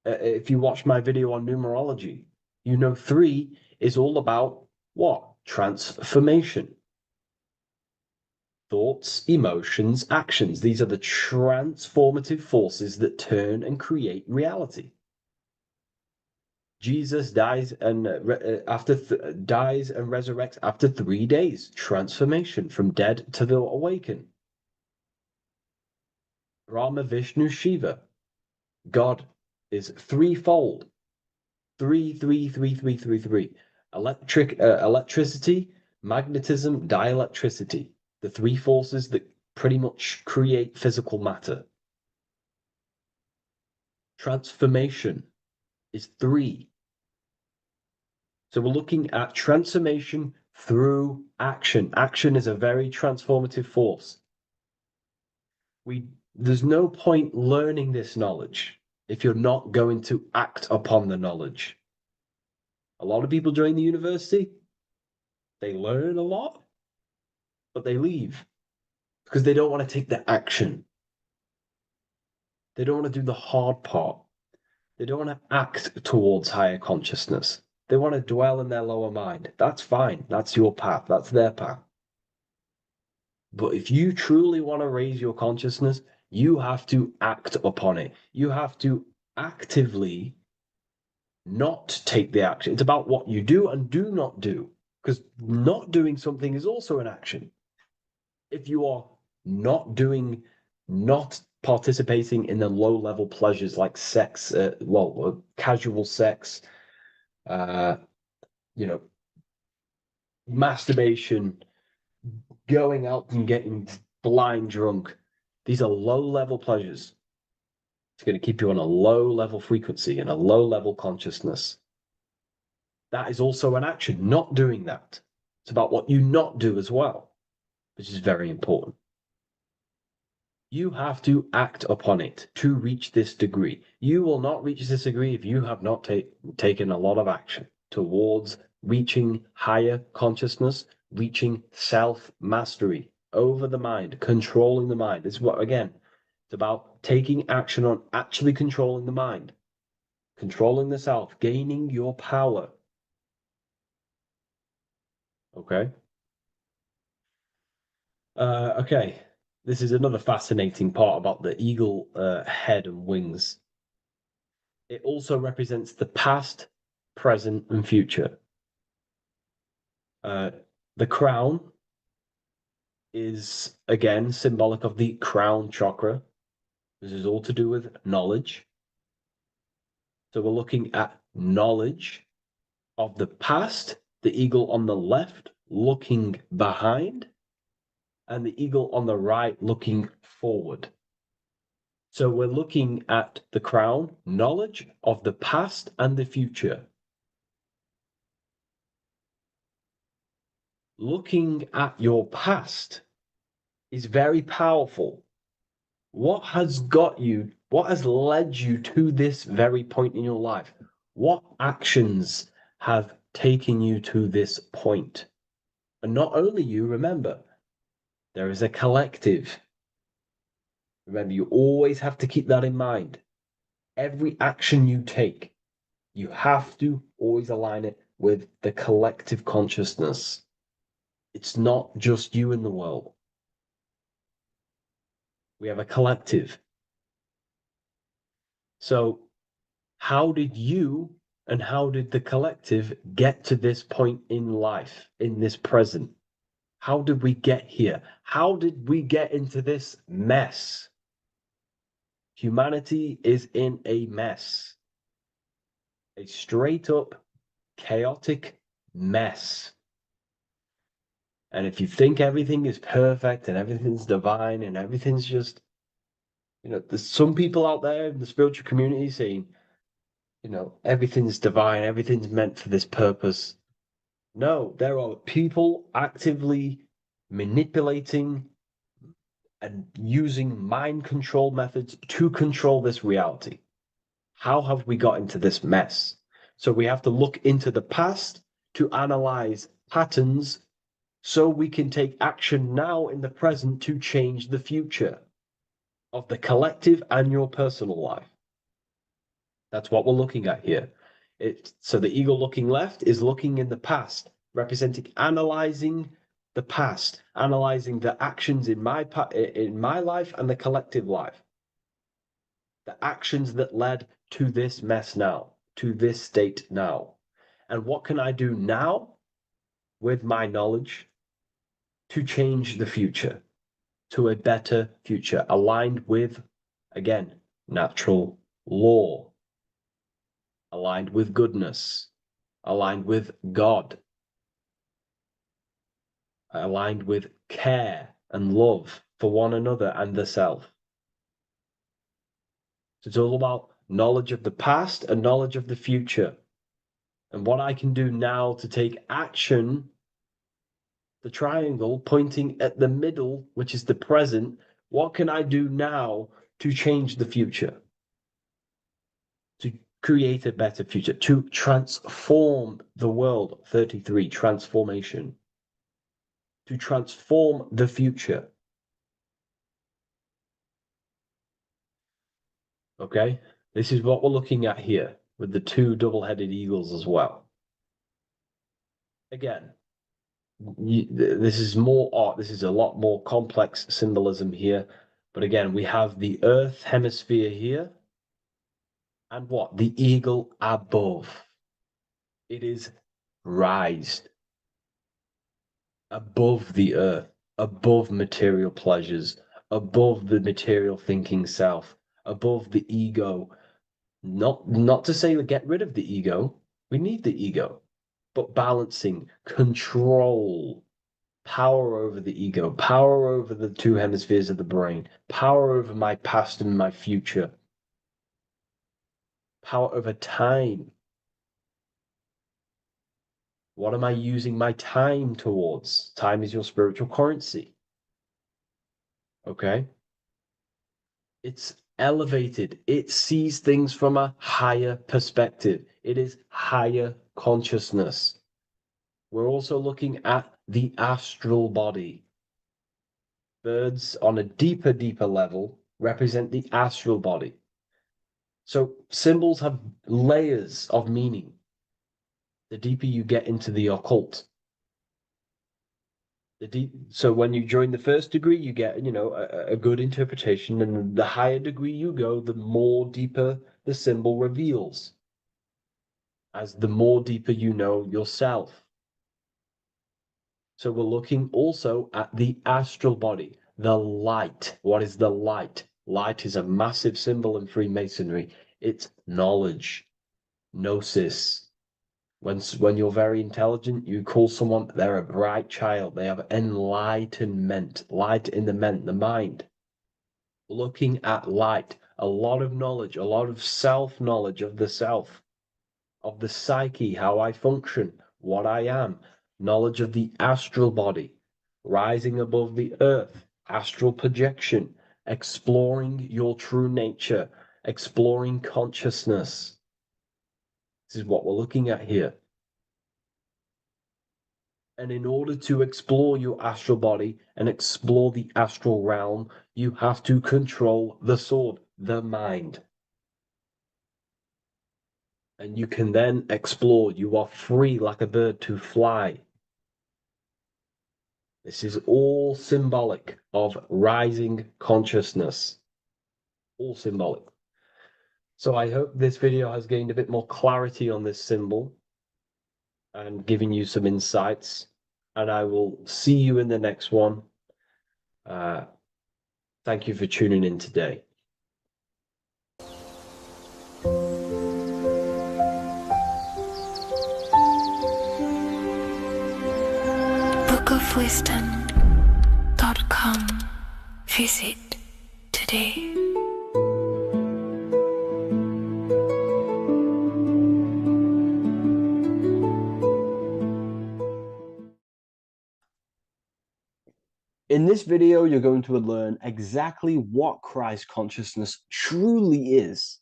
if you watch my video on numerology, you know 3 is all about what? Transformation. Thoughts, emotions, actions. These are the transformative forces that turn and create reality. Jesus dies and dies and resurrects after 3 days. Transformation from dead to the awakened. Brahma, Vishnu, Shiva. God is threefold. 3, 3, 3, 3, 3, 3. Electricity, magnetism, dielectricity. The 3 forces that pretty much create physical matter. Transformation is 3. So we're looking at transformation through action. Action is a very transformative force. There's no point learning this knowledge if you're not going to act upon the knowledge. A lot of people join the university, they learn a lot, but they leave because they don't want to take the action. They don't want to do the hard part. They don't want to act towards higher consciousness. They want to dwell in their lower mind. That's fine. That's your path. That's their path. But if you truly want to raise your consciousness, you have to act upon it. You have to actively not take the action. It's about what you do and do not do. because not doing something is also an action. If you are not participating in the low-level pleasures like sex, casual sex, masturbation, going out and getting blind drunk, these are low-level pleasures. It's going to keep you on a low-level frequency and a low-level consciousness. That is also an action, not doing that. It's about what you not do as well, which is very important. You have to act upon it to reach this degree. You will not reach this degree if you have not taken a lot of action towards reaching higher consciousness, reaching self-mastery over the mind, controlling the mind. This is what, again, it's about taking action on actually controlling the mind, controlling the self, gaining your power. Okay? Okay. This is another fascinating part about the eagle head and wings. It also represents the past, present, and future. The crown is, again, symbolic of the crown chakra. This is all to do with knowledge. So we're looking at knowledge of the past, the eagle on the left looking behind, and the eagle on the right looking forward. So we're looking at the crown, knowledge of the past and the future. Looking at your past is very powerful. What has led you to this very point in your life? What actions have taken you to this point? And not only you, remember, there is a collective. Remember, you always have to keep that in mind. Every action you take, you have to always align it with the collective consciousness. It's not just you in the world. We have a collective. So how did you and how did the collective get to this point in life, in this present? How did we get here? How did we get into this mess? Humanity is in a mess. A straight up chaotic mess. And if you think everything is perfect and everything's divine and everything's just, there's some people out there in the spiritual community saying, everything's divine, everything's meant for this purpose. No, there are people actively manipulating and using mind control methods to control this reality. How have we got into this mess? So we have to look into the past to analyze patterns so we can take action now in the present to change the future of the collective and your personal life. That's what we're looking at here. So the eagle looking left is looking in the past, representing analyzing the past, analyzing the actions in my life and the collective life. The actions that led to this mess now, to this state now. And what can I do now with my knowledge to change the future to a better future, aligned with, again, natural law, aligned with goodness, aligned with God, aligned with care and love for one another and the self. So it's all about knowledge of the past and knowledge of the future. And what I can do now to take action, the triangle pointing at the middle, which is the present, what can I do now to change the future? To create a better future, to transform the world. 33, transformation. To transform the future. Okay, this is what we're looking at here with the two double-headed eagles as well. Again, this is more art. This is a lot more complex symbolism here. But again, we have the Earth hemisphere here. And what? The eagle above. It is raised. above the earth, above material pleasures, above the material thinking self, above the ego. Not to say get rid of the ego. We need the ego, but balancing, control, power over the ego, power over the two hemispheres of the brain, power over my past and my future, power over time. What am I using my time towards? Time is your spiritual currency. Okay? It's elevated. It sees things from a higher perspective. It is higher consciousness. We're also looking at the astral body. Birds on a deeper level represent the astral body. So symbols have layers of meaning. The deeper you get into the occult, so when you join the first degree, you get, a good interpretation, and the higher degree you go, the more deeper the symbol reveals, as the more deeper you know yourself. So we're looking also at the astral body, the light. What is the light? Light is a massive symbol in Freemasonry. It's knowledge, gnosis. When you're very intelligent, you call someone, they're a bright child. They have enlightenment, light in the mind. Looking at light, a lot of knowledge, a lot of self-knowledge of the self, of the psyche, how I function, what I am, knowledge of the astral body, rising above the earth, astral projection, exploring your true nature, exploring consciousness. This is what we're looking at here. And in order to explore your astral body and explore the astral realm, you have to control the sword, the mind. And you can then explore. You are free like a bird to fly. This is all symbolic of rising consciousness. All symbolic. So I hope this video has gained a bit more clarity on this symbol and given you some insights. And I will see you in the next one. Thank you for tuning in today. bookofwisdom.com. Visit today. In this video, you're going to learn exactly what Christ consciousness truly is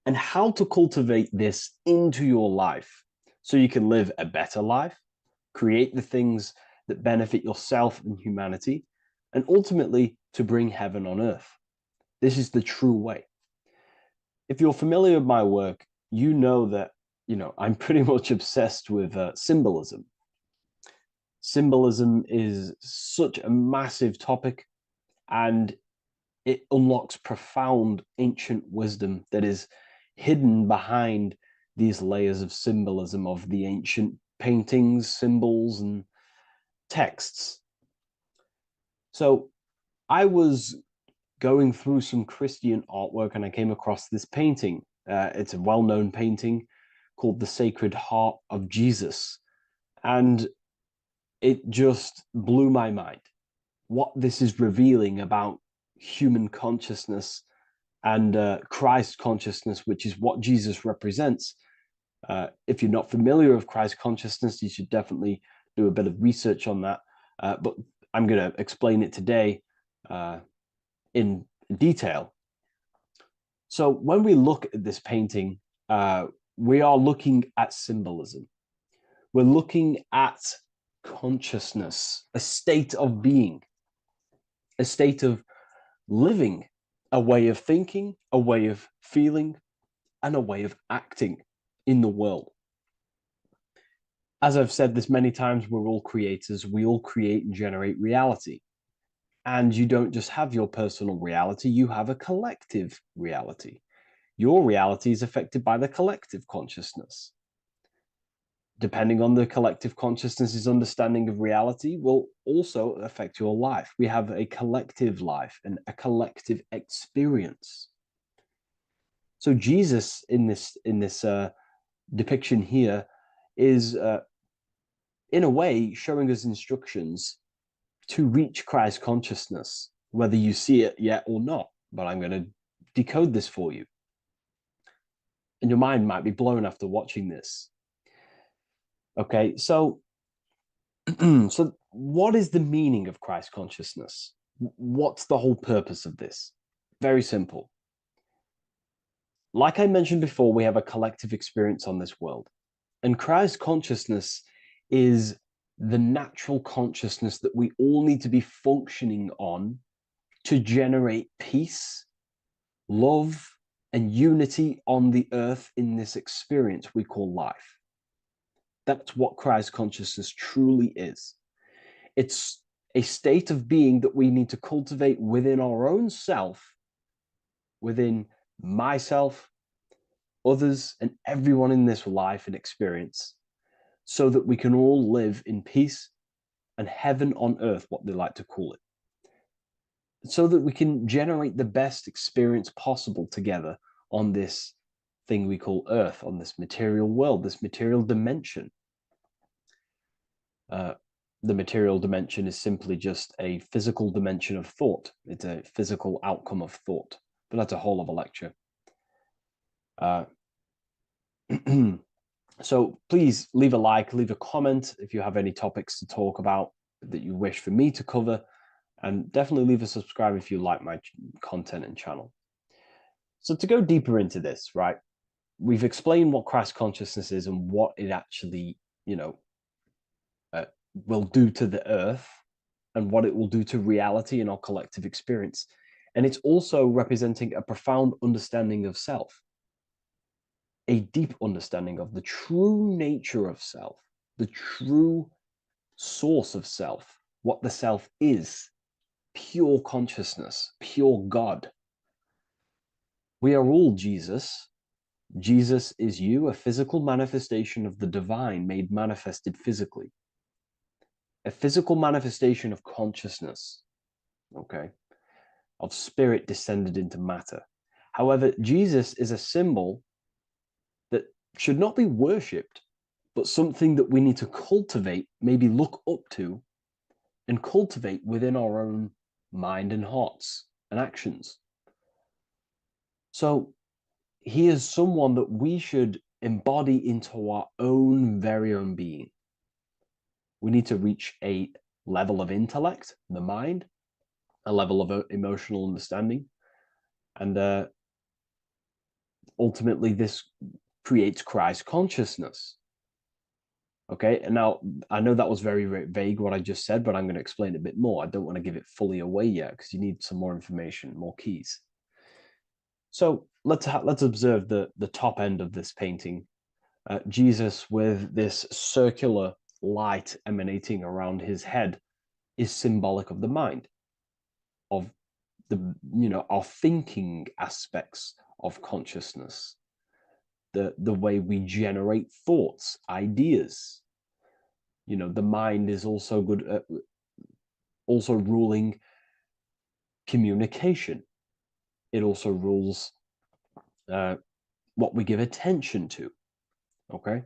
and how to cultivate this into your life so you can live a better life, create the things that benefit yourself and humanity, and ultimately to bring heaven on earth. This is the true way. If you're familiar with my work, you know that, I'm pretty much obsessed with symbolism. Symbolism is such a massive topic, and it unlocks profound ancient wisdom that is hidden behind these layers of symbolism of the ancient paintings, symbols, and texts. So I was going through some Christian artwork and I came across this painting. It's a well-known painting called The Sacred Heart of Jesus. And it just blew my mind. What this is revealing about human consciousness and Christ consciousness, which is what Jesus represents. If you're not familiar with Christ consciousness, you should definitely do a bit of research on that. But I'm going to explain it today in detail. So when we look at this painting, we are looking at symbolism. We're looking at consciousness, a state of being, a state of living, a way of thinking, a way of feeling, and a way of acting in the world. As I've said this many times, we're all creators. We all create and generate reality. And you don't just have your personal reality, you have a collective reality. Your reality is affected by the collective consciousness. depending on the collective consciousness's understanding of reality, will also affect your life. We have a collective life and a collective experience. So Jesus in this depiction here is in a way showing us instructions to reach Christ consciousness, whether you see it yet or not. But I'm going to decode this for you. And your mind might be blown after watching this. Okay, so so what is the meaning of Christ consciousness? What's the whole purpose of this? Very simple. Like I mentioned before, we have a collective experience on this world. And Christ consciousness is the natural consciousness that we all need to be functioning on to generate peace, love, and unity on the earth in this experience we call life. That's what Christ consciousness truly is. It's a state of being that we need to cultivate within our own self, within myself, others, and everyone in this life and experience, so that we can all live in peace and heaven on earth, what they like to call it, so that we can generate the best experience possible together on this thing we call earth, on this material world, this material dimension. The material dimension is simply just a physical dimension of thought. It's a physical outcome of thought, but that's a whole other lecture. So please leave a like, leave a comment if you have any topics to talk about that you wish for me to cover, and definitely leave a subscribe if you like my content and channel. So to go deeper into this, right, we've explained what Christ consciousness is and what it actually, will do to the earth and what it will do to reality in our collective experience. And it's also representing a profound understanding of self, a deep understanding of the true nature of self, the true source of self, what the self is, pure consciousness, pure God. We are all Jesus. Jesus is you, a physical manifestation of the divine made manifested physically. A physical manifestation of consciousness, okay, of spirit descended into matter. However, Jesus is a symbol that should not be worshipped, but something that we need to cultivate, maybe look up to, and cultivate within our own mind and hearts and actions. So he is someone that we should embody into our own very own being. We need to reach a level of intellect, the mind, a level of emotional understanding, and ultimately this creates Christ consciousness. Okay, and now I know that was very, very vague what I just said, but I'm going to explain a bit more. I don't want to give it fully away yet because you need some more information, more keys. So let's observe the top end of this painting. Jesus with this circular light emanating around his head is symbolic of the mind, of the our thinking aspects of consciousness, the way we generate thoughts, ideas. The mind is also good at also ruling communication. It also rules what we give attention to. Okay,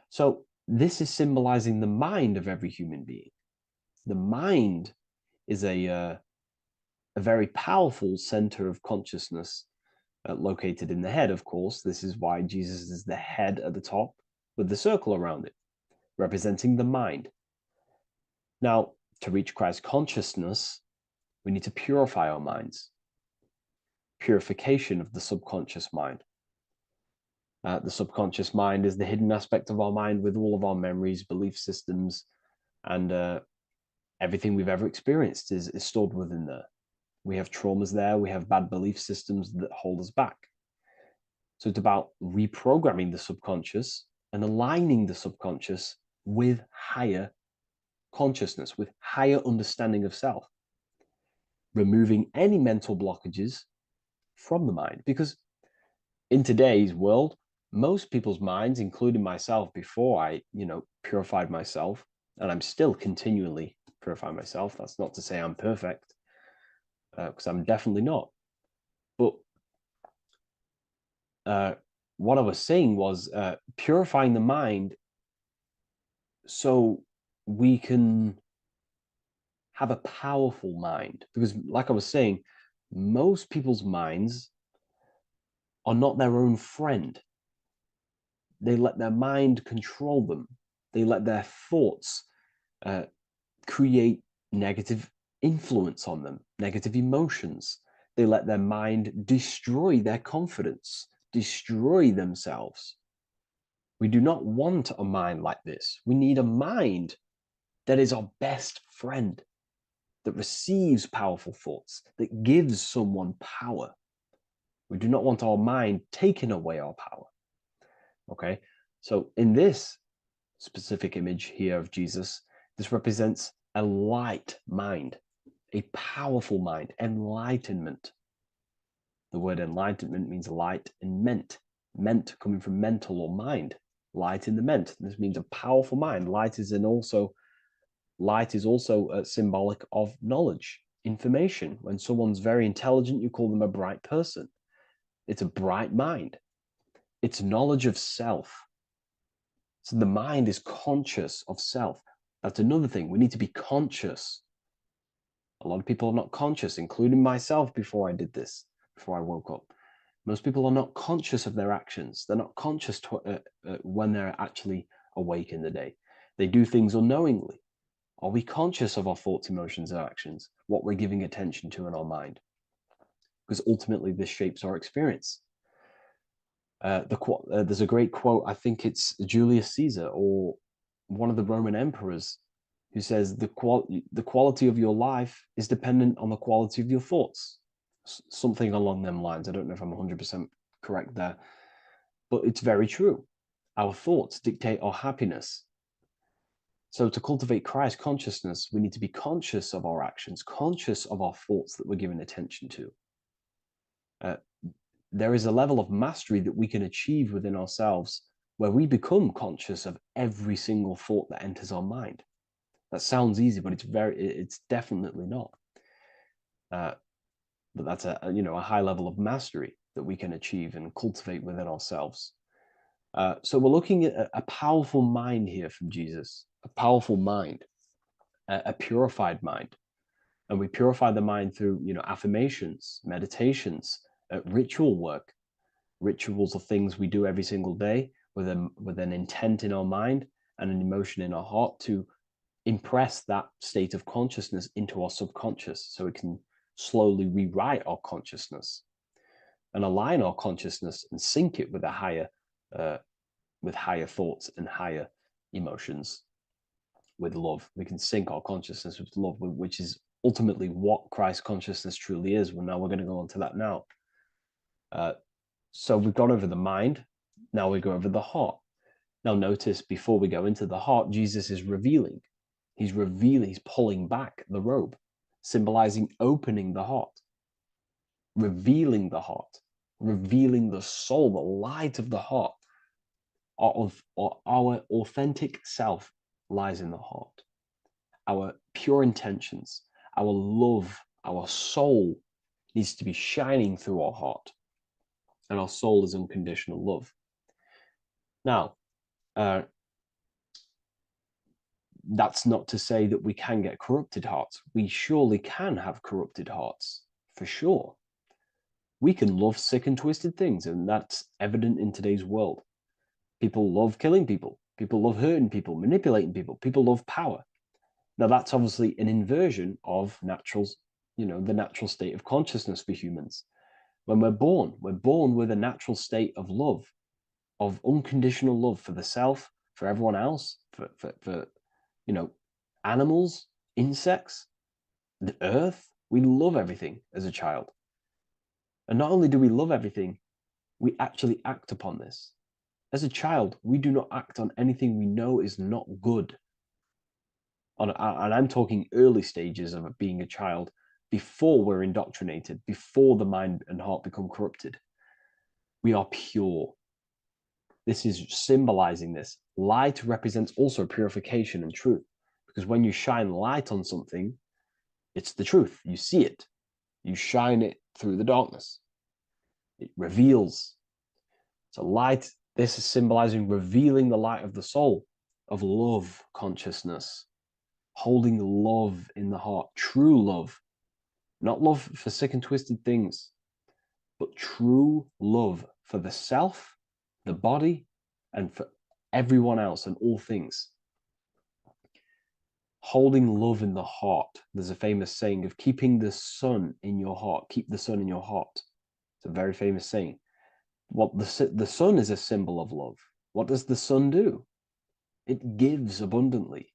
so this is symbolizing the mind of every human being. The mind is a very powerful center of consciousness located in the head, of course. This is why Jesus is the head at the top with the circle around it, representing the mind. Now, to reach Christ consciousness, we need to purify our minds. Purification of the subconscious mind. The subconscious mind is the hidden aspect of our mind with all of our memories, belief systems, and everything we've ever experienced is stored within there. We have traumas there. We have bad belief systems that hold us back. So it's about reprogramming the subconscious and aligning the subconscious with higher consciousness, with higher understanding of self, removing any mental blockages from the mind. Because in today's world, most people's minds, including myself, before I, purified myself, and I'm still continually purifying myself. That's not to say I'm perfect, because I'm definitely not. But what I was saying was purifying the mind so we can have a powerful mind. Because like I was saying, most people's minds are not their own friend. They let their mind control them. They let their thoughts create negative influence on them, negative emotions. They let their mind destroy their confidence, destroy themselves. We do not want a mind like this. We need a mind that is our best friend, that receives powerful thoughts, that gives someone power. We do not want our mind taking away our power. Okay, so in this specific image here of Jesus, this represents a light mind, a powerful mind, enlightenment. The word enlightenment means light and ment coming from mental or mind, light in the ment. This means a powerful mind. Light is also symbolic of knowledge, information. When someone's very intelligent, you call them a bright person. It's a bright mind. It's knowledge of self. So the mind is conscious of self. That's another thing. We need to be conscious. A lot of people are not conscious, including myself before I did this, before I woke up. Most people are not conscious of their actions. They're not conscious when they're actually awake in the day. They do things unknowingly. Are we conscious of our thoughts, emotions, and actions? What we're giving attention to in our mind? Because ultimately this shapes our experience. There's a great quote, I think it's Julius Caesar or one of the Roman emperors, who says the quality of your life is dependent on the quality of your thoughts. Something along them lines. I don't know if I'm 100% correct there, but it's very true. Our thoughts dictate our happiness. So to cultivate Christ consciousness, we need to be conscious of our actions, conscious of our thoughts that we're giving attention to. There is a level of mastery that we can achieve within ourselves where we become conscious of every single thought that enters our mind. That sounds easy, but it's definitely not. But that's a high level of mastery that we can achieve and cultivate within ourselves. So we're looking at a powerful mind here from Jesus, a powerful mind, a purified mind. And we purify the mind through, affirmations, meditations, ritual work. Rituals are things we do every single day with an intent in our mind and an emotion in our heart to impress that state of consciousness into our subconscious so it can slowly rewrite our consciousness and align our consciousness and sync it with higher thoughts and higher emotions with love. We can sync our consciousness with love, which is ultimately what Christ consciousness truly is. Well, now we're going to go on to that now. So we've gone over the mind. Now we go over the heart. Now notice before we go into the heart, Jesus is revealing. He's pulling back the robe, symbolizing opening the heart, revealing the heart, revealing the soul, the light of the heart. Our authentic self lies in the heart. Our pure intentions, our love, our soul needs to be shining through our heart. And our soul is unconditional love. Now, that's not to say that we can get corrupted hearts. We surely can have corrupted hearts, for sure. We can love sick and twisted things, and that's evident in today's world. People love killing people. People love hurting people, manipulating people. People love power. Now, that's obviously an inversion of the natural state of consciousness for humans. When we're born with a natural state of love, of unconditional love for the self, for everyone else, for animals, insects, the earth. We love everything as a child. And not only do we love everything, we actually act upon this. As a child, we do not act on anything we know is not good. And I'm talking early stages of being a child, before we're indoctrinated, before the mind and heart become corrupted. We are pure. This is symbolizing this. Light represents also purification and truth, because when you shine light on something, it's the truth. You see it. You shine it through the darkness. It reveals. So light, this is symbolizing revealing the light of the soul, of love consciousness, holding love in the heart, true love, not love for sick and twisted things, but true love for the self, the body, and for everyone else and all things. Holding love in the heart. There's a famous saying of keeping the sun in your heart. Keep the sun in your heart. It's a very famous saying. What the sun is a symbol of love. What does the sun do? It gives abundantly.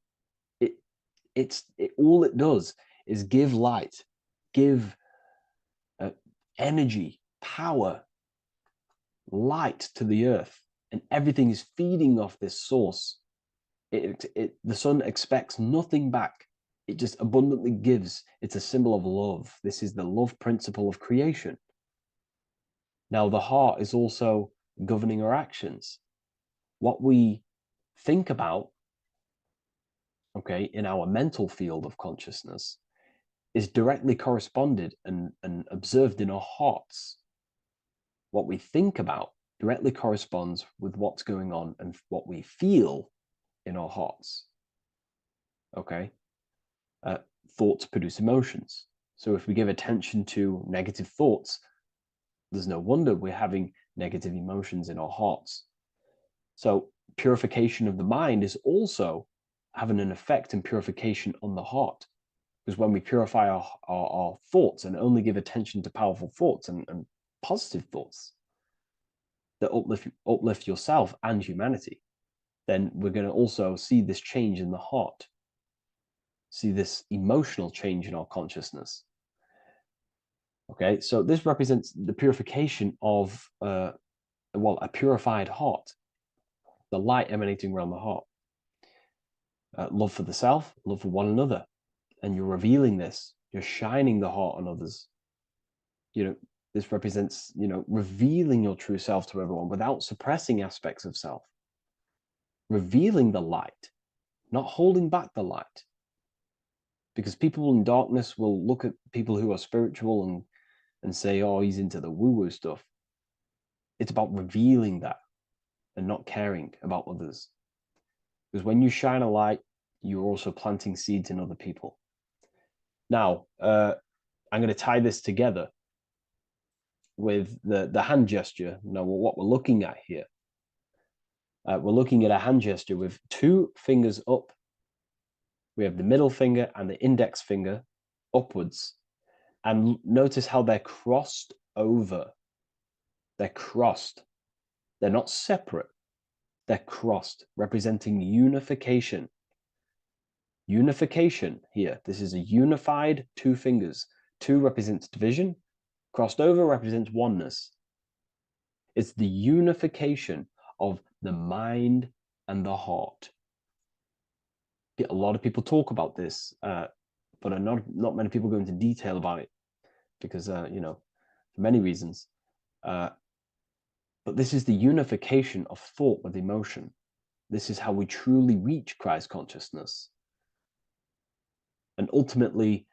All it does is give light, give energy, power, light to the earth, and everything is feeding off this source. The sun expects nothing back. It just abundantly gives. It's a symbol of love. This is the love principle of creation. Now, the heart is also governing our actions. What we think about, okay, in our mental field of consciousness is directly corresponded and observed in our hearts. What we think about directly corresponds with what's going on and what we feel in our hearts. Okay? Thoughts produce emotions. So if we give attention to negative thoughts, there's no wonder we're having negative emotions in our hearts. So purification of the mind is also having an effect in purification on the heart. Because when we purify our thoughts and only give attention to powerful thoughts and positive thoughts that uplift yourself and humanity, then we're going to also see this change in the heart, see this emotional change in our consciousness. Okay, so this represents the purification of, a purified heart, the light emanating around the heart. Love for the self, love for one another. And you're revealing this, you're shining the heart on others. This represents, revealing your true self to everyone without suppressing aspects of self. Revealing the light, not holding back the light. Because people in darkness will look at people who are spiritual and say, oh, he's into the woo-woo stuff. It's about revealing that and not caring about others. Because when you shine a light, you're also planting seeds in other people. Now, I'm going to tie this together with the hand gesture. Now, what we're looking at here, we're looking at a hand gesture with two fingers up. We have the middle finger and the index finger upwards. And notice how they're crossed over. They're crossed. They're not separate. They're crossed, representing unification. Unification here. This is a unified two fingers. Two represents division. Crossed over represents oneness. It's the unification of the mind and the heart. A lot of people talk about this, but not many people go into detail about it because, for many reasons. But this is the unification of thought with emotion. This is how we truly reach Christ consciousness. And ultimately,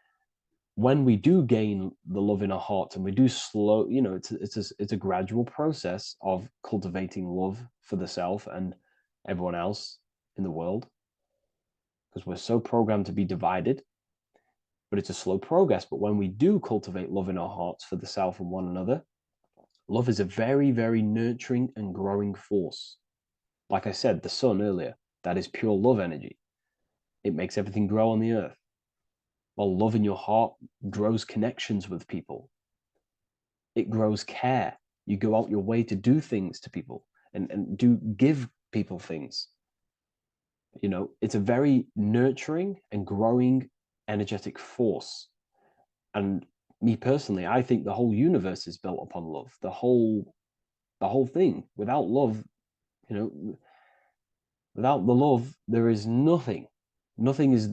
when we do gain the love in our hearts and we do slow, it's a gradual process of cultivating love for the self and everyone else in the world, because we're so programmed to be divided. But it's a slow progress. But when we do cultivate love in our hearts for the self and one another, love is a very, very nurturing and growing force. Like I said, the sun earlier, that is pure love energy. It makes everything grow on the earth. While love in your heart grows connections with people. It grows care. You go out your way to do things to people and give people things. It's a very nurturing and growing energetic force. And me personally, I think the whole universe is built upon love. The whole thing. Without love, without the love, there is nothing. Nothing is,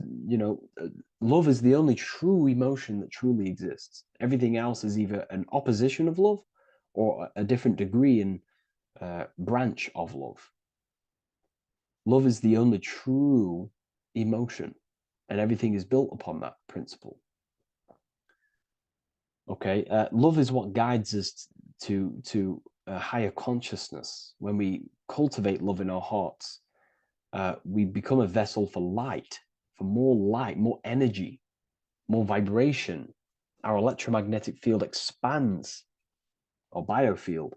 love is the only true emotion that truly exists. Everything else is either an opposition of love or a different degree in branch of love. Love is the only true emotion, and everything is built upon that principle. Okay, love is what guides us to a higher consciousness. When we cultivate love in our hearts, we become a vessel for light, more energy, more vibration. Our electromagnetic field expands, or biofield,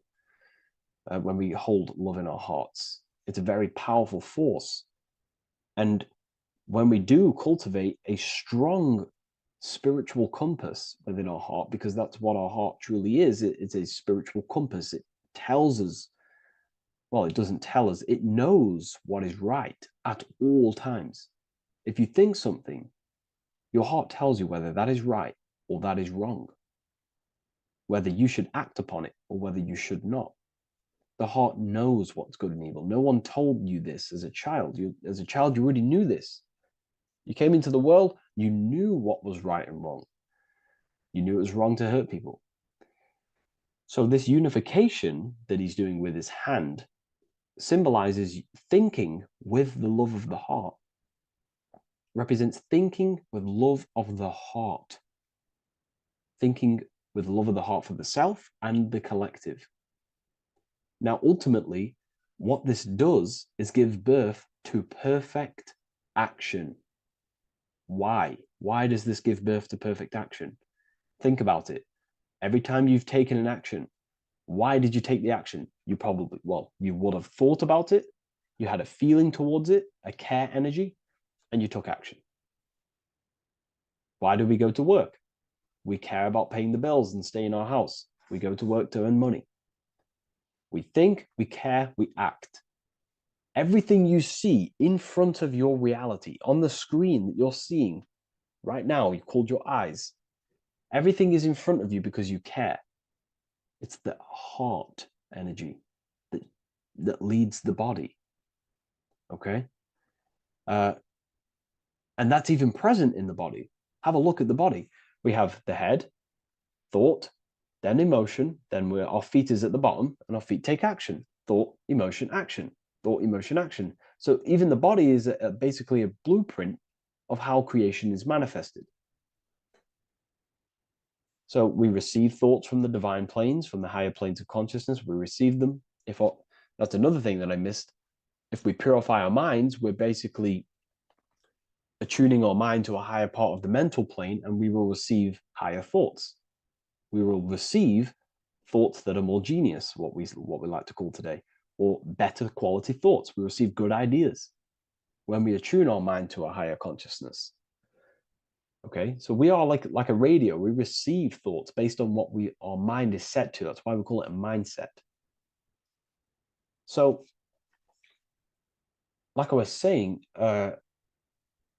when we hold love in our hearts. It's a very powerful force. And when we do cultivate a strong spiritual compass within our heart, because that's what our heart truly is, it's a spiritual compass. It tells us, well, it doesn't tell us, it knows what is right at all times. If you think something, your heart tells you whether that is right or that is wrong, whether you should act upon it or whether you should not. The heart knows what's good and evil. No one told you this as a child. As a child, you already knew this. You came into the world, you knew what was right and wrong. You knew it was wrong to hurt people. So this unification that he's doing with his hand symbolizes thinking with the love of the heart, represents thinking with love of the heart, thinking with love of the heart for the self and the collective. Now, ultimately, what this does is give birth to perfect action. Why? Why does this give birth to perfect action? Think about it. Every time you've taken an action, why did you take the action? You probably, well, you would have thought about it, you had a feeling towards it, a care energy, and you took action. Why do we go to work? We care about paying the bills and staying in our house. We go to work to earn money. We think, we care, we act. Everything you see in front of your reality, on the screen that you're seeing right now, you called your eyes, everything is in front of you because you care. It's the heart energy that leads the body. Okay? And that's even present in the body. Have a look at the body. We have the head, thought, then emotion, then our feet is at the bottom, and our feet take action. Thought, emotion, action. Thought, emotion, action. So even the body is basically a blueprint of how creation is manifested. So we receive thoughts from the divine planes, from the higher planes of consciousness. We receive them. That's another thing that I missed. If we purify our minds, we're basically attuning our mind to a higher part of the mental plane, and we will receive higher thoughts. We will receive thoughts that are more genius, what we like to call today, or better quality thoughts. We receive good ideas when we attune our mind to a higher consciousness. Okay, so we are like a radio. We receive thoughts based on what our mind is set to. That's why we call it a mindset. So, like I was saying,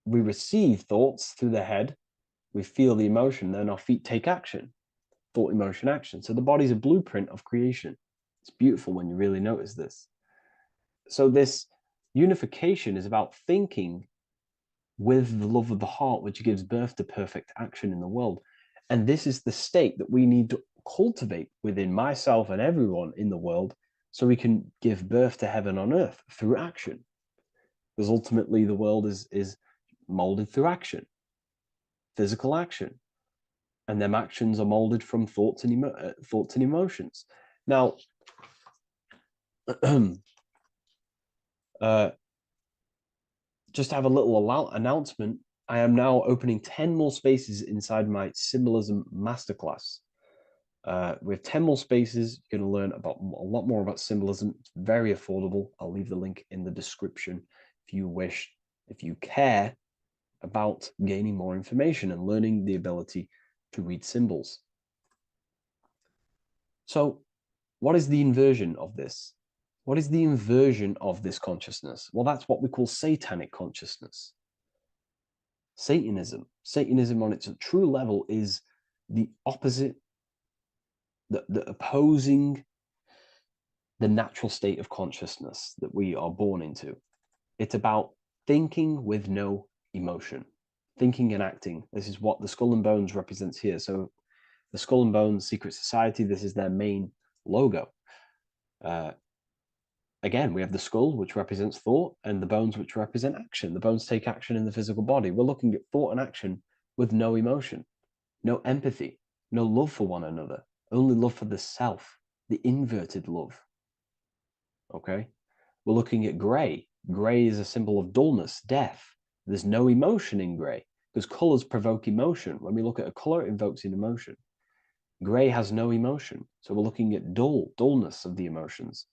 we receive thoughts through the head. We feel the emotion, then our feet take action. Thought, emotion, action. So the body's a blueprint of creation. It's beautiful when you really notice this. So this unification is about thinking with the love of the heart, which gives birth to perfect action in the world. And this is the state that we need to cultivate within myself and everyone in the world so we can give birth to heaven on earth through action. Because ultimately the world is molded through action, physical action. And them actions are molded from thoughts and emotions. Now, just to have a little announcement, I am now opening 10 more spaces inside my symbolism masterclass. We have 10 more spaces. You're going to learn about a lot more about symbolism. It's very affordable. I'll leave the link in the description if you wish, if you care about gaining more information and learning the ability to read symbols. So what is the inversion of this? What is the inversion of this consciousness? Well, that's what we call satanic consciousness. Satanism. Satanism on its true level is the opposite, the opposing the natural state of consciousness that we are born into. It's about thinking with no emotion, thinking and acting. This is what the Skull and Bones represents here. So the Skull and Bones Secret Society, this is their main logo. again, we have the skull, which represents thought, and the bones, which represent action. The bones take action in the physical body. We're looking at thought and action with no emotion, no empathy, no love for one another, only love for the self, the inverted love. Okay? We're looking at grey. Grey is a symbol of dullness, death. There's no emotion in grey because colours provoke emotion. When we look at a colour, it invokes an emotion. Grey has no emotion. So we're looking at dullness of the emotions.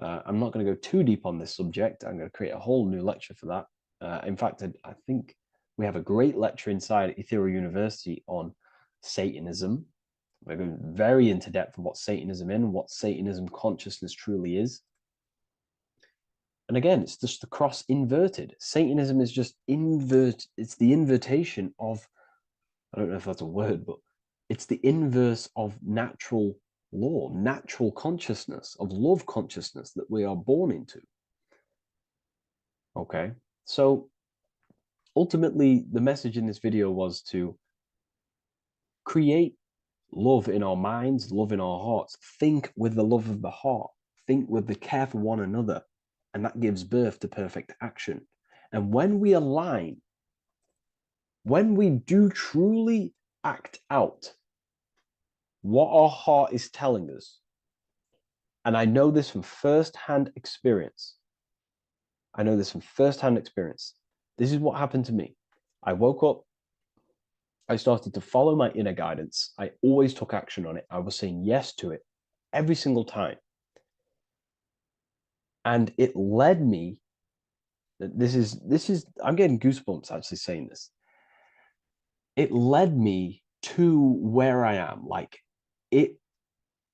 I'm not going to go too deep on this subject. I'm going to create a whole new lecture for that. In fact, I think we have a great lecture inside Ethereal University on Satanism. We're going very into depth of what Satanism is and what Satanism consciousness truly is. And again, it's just the cross inverted. Satanism is just it's the invertation of, I don't know if that's a word, but it's the inverse of natural law, natural consciousness, of love consciousness that we are born into. Okay, so ultimately the message in this video was to create love in our minds, love in our hearts, think with the love of the heart, think with the care for one another, and that gives birth to perfect action. And when we align, when we do truly act out what our heart is telling us, and I know this from first-hand experience. This is what happened to me. I woke up, I started to follow my inner guidance. I always took action on it. I was saying yes to it every single time. And it led me, this is, I'm getting goosebumps actually saying this. It led me to where I am. Like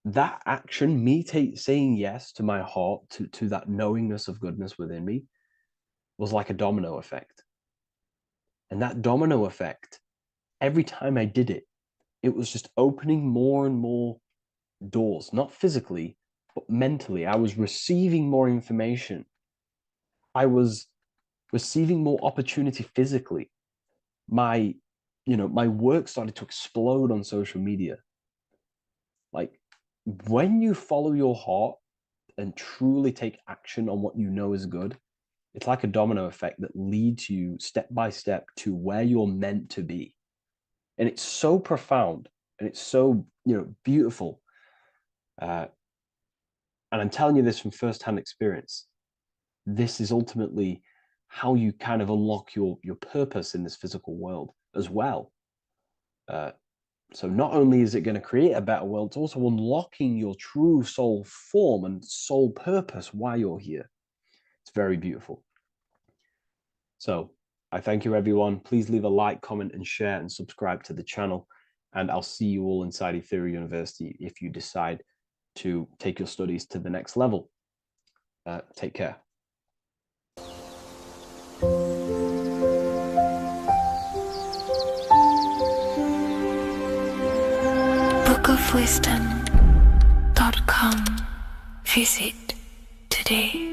that action, me saying yes to my heart, to that knowingness of goodness within me, was like a domino effect. And that domino effect, every time I did it, it was just opening more and more doors, not physically, but mentally. I was receiving more information. I was receiving more opportunity physically. My work started to explode on social media. Like, when you follow your heart and truly take action on what you know is good, it's like a domino effect that leads you step by step to where you're meant to be. And it's so profound and it's so, beautiful. And I'm telling you this from firsthand experience. This is ultimately how you kind of unlock your purpose in this physical world as well. So not only is it going to create a better world, it's also unlocking your true soul form and soul purpose while you're here. It's very beautiful. So I thank you, everyone. Please leave a like, comment, and share, and subscribe to the channel. And I'll see you all inside Ethereal University if you decide to take your studies to the next level. Take care. bookofwisdom.com. Visit today.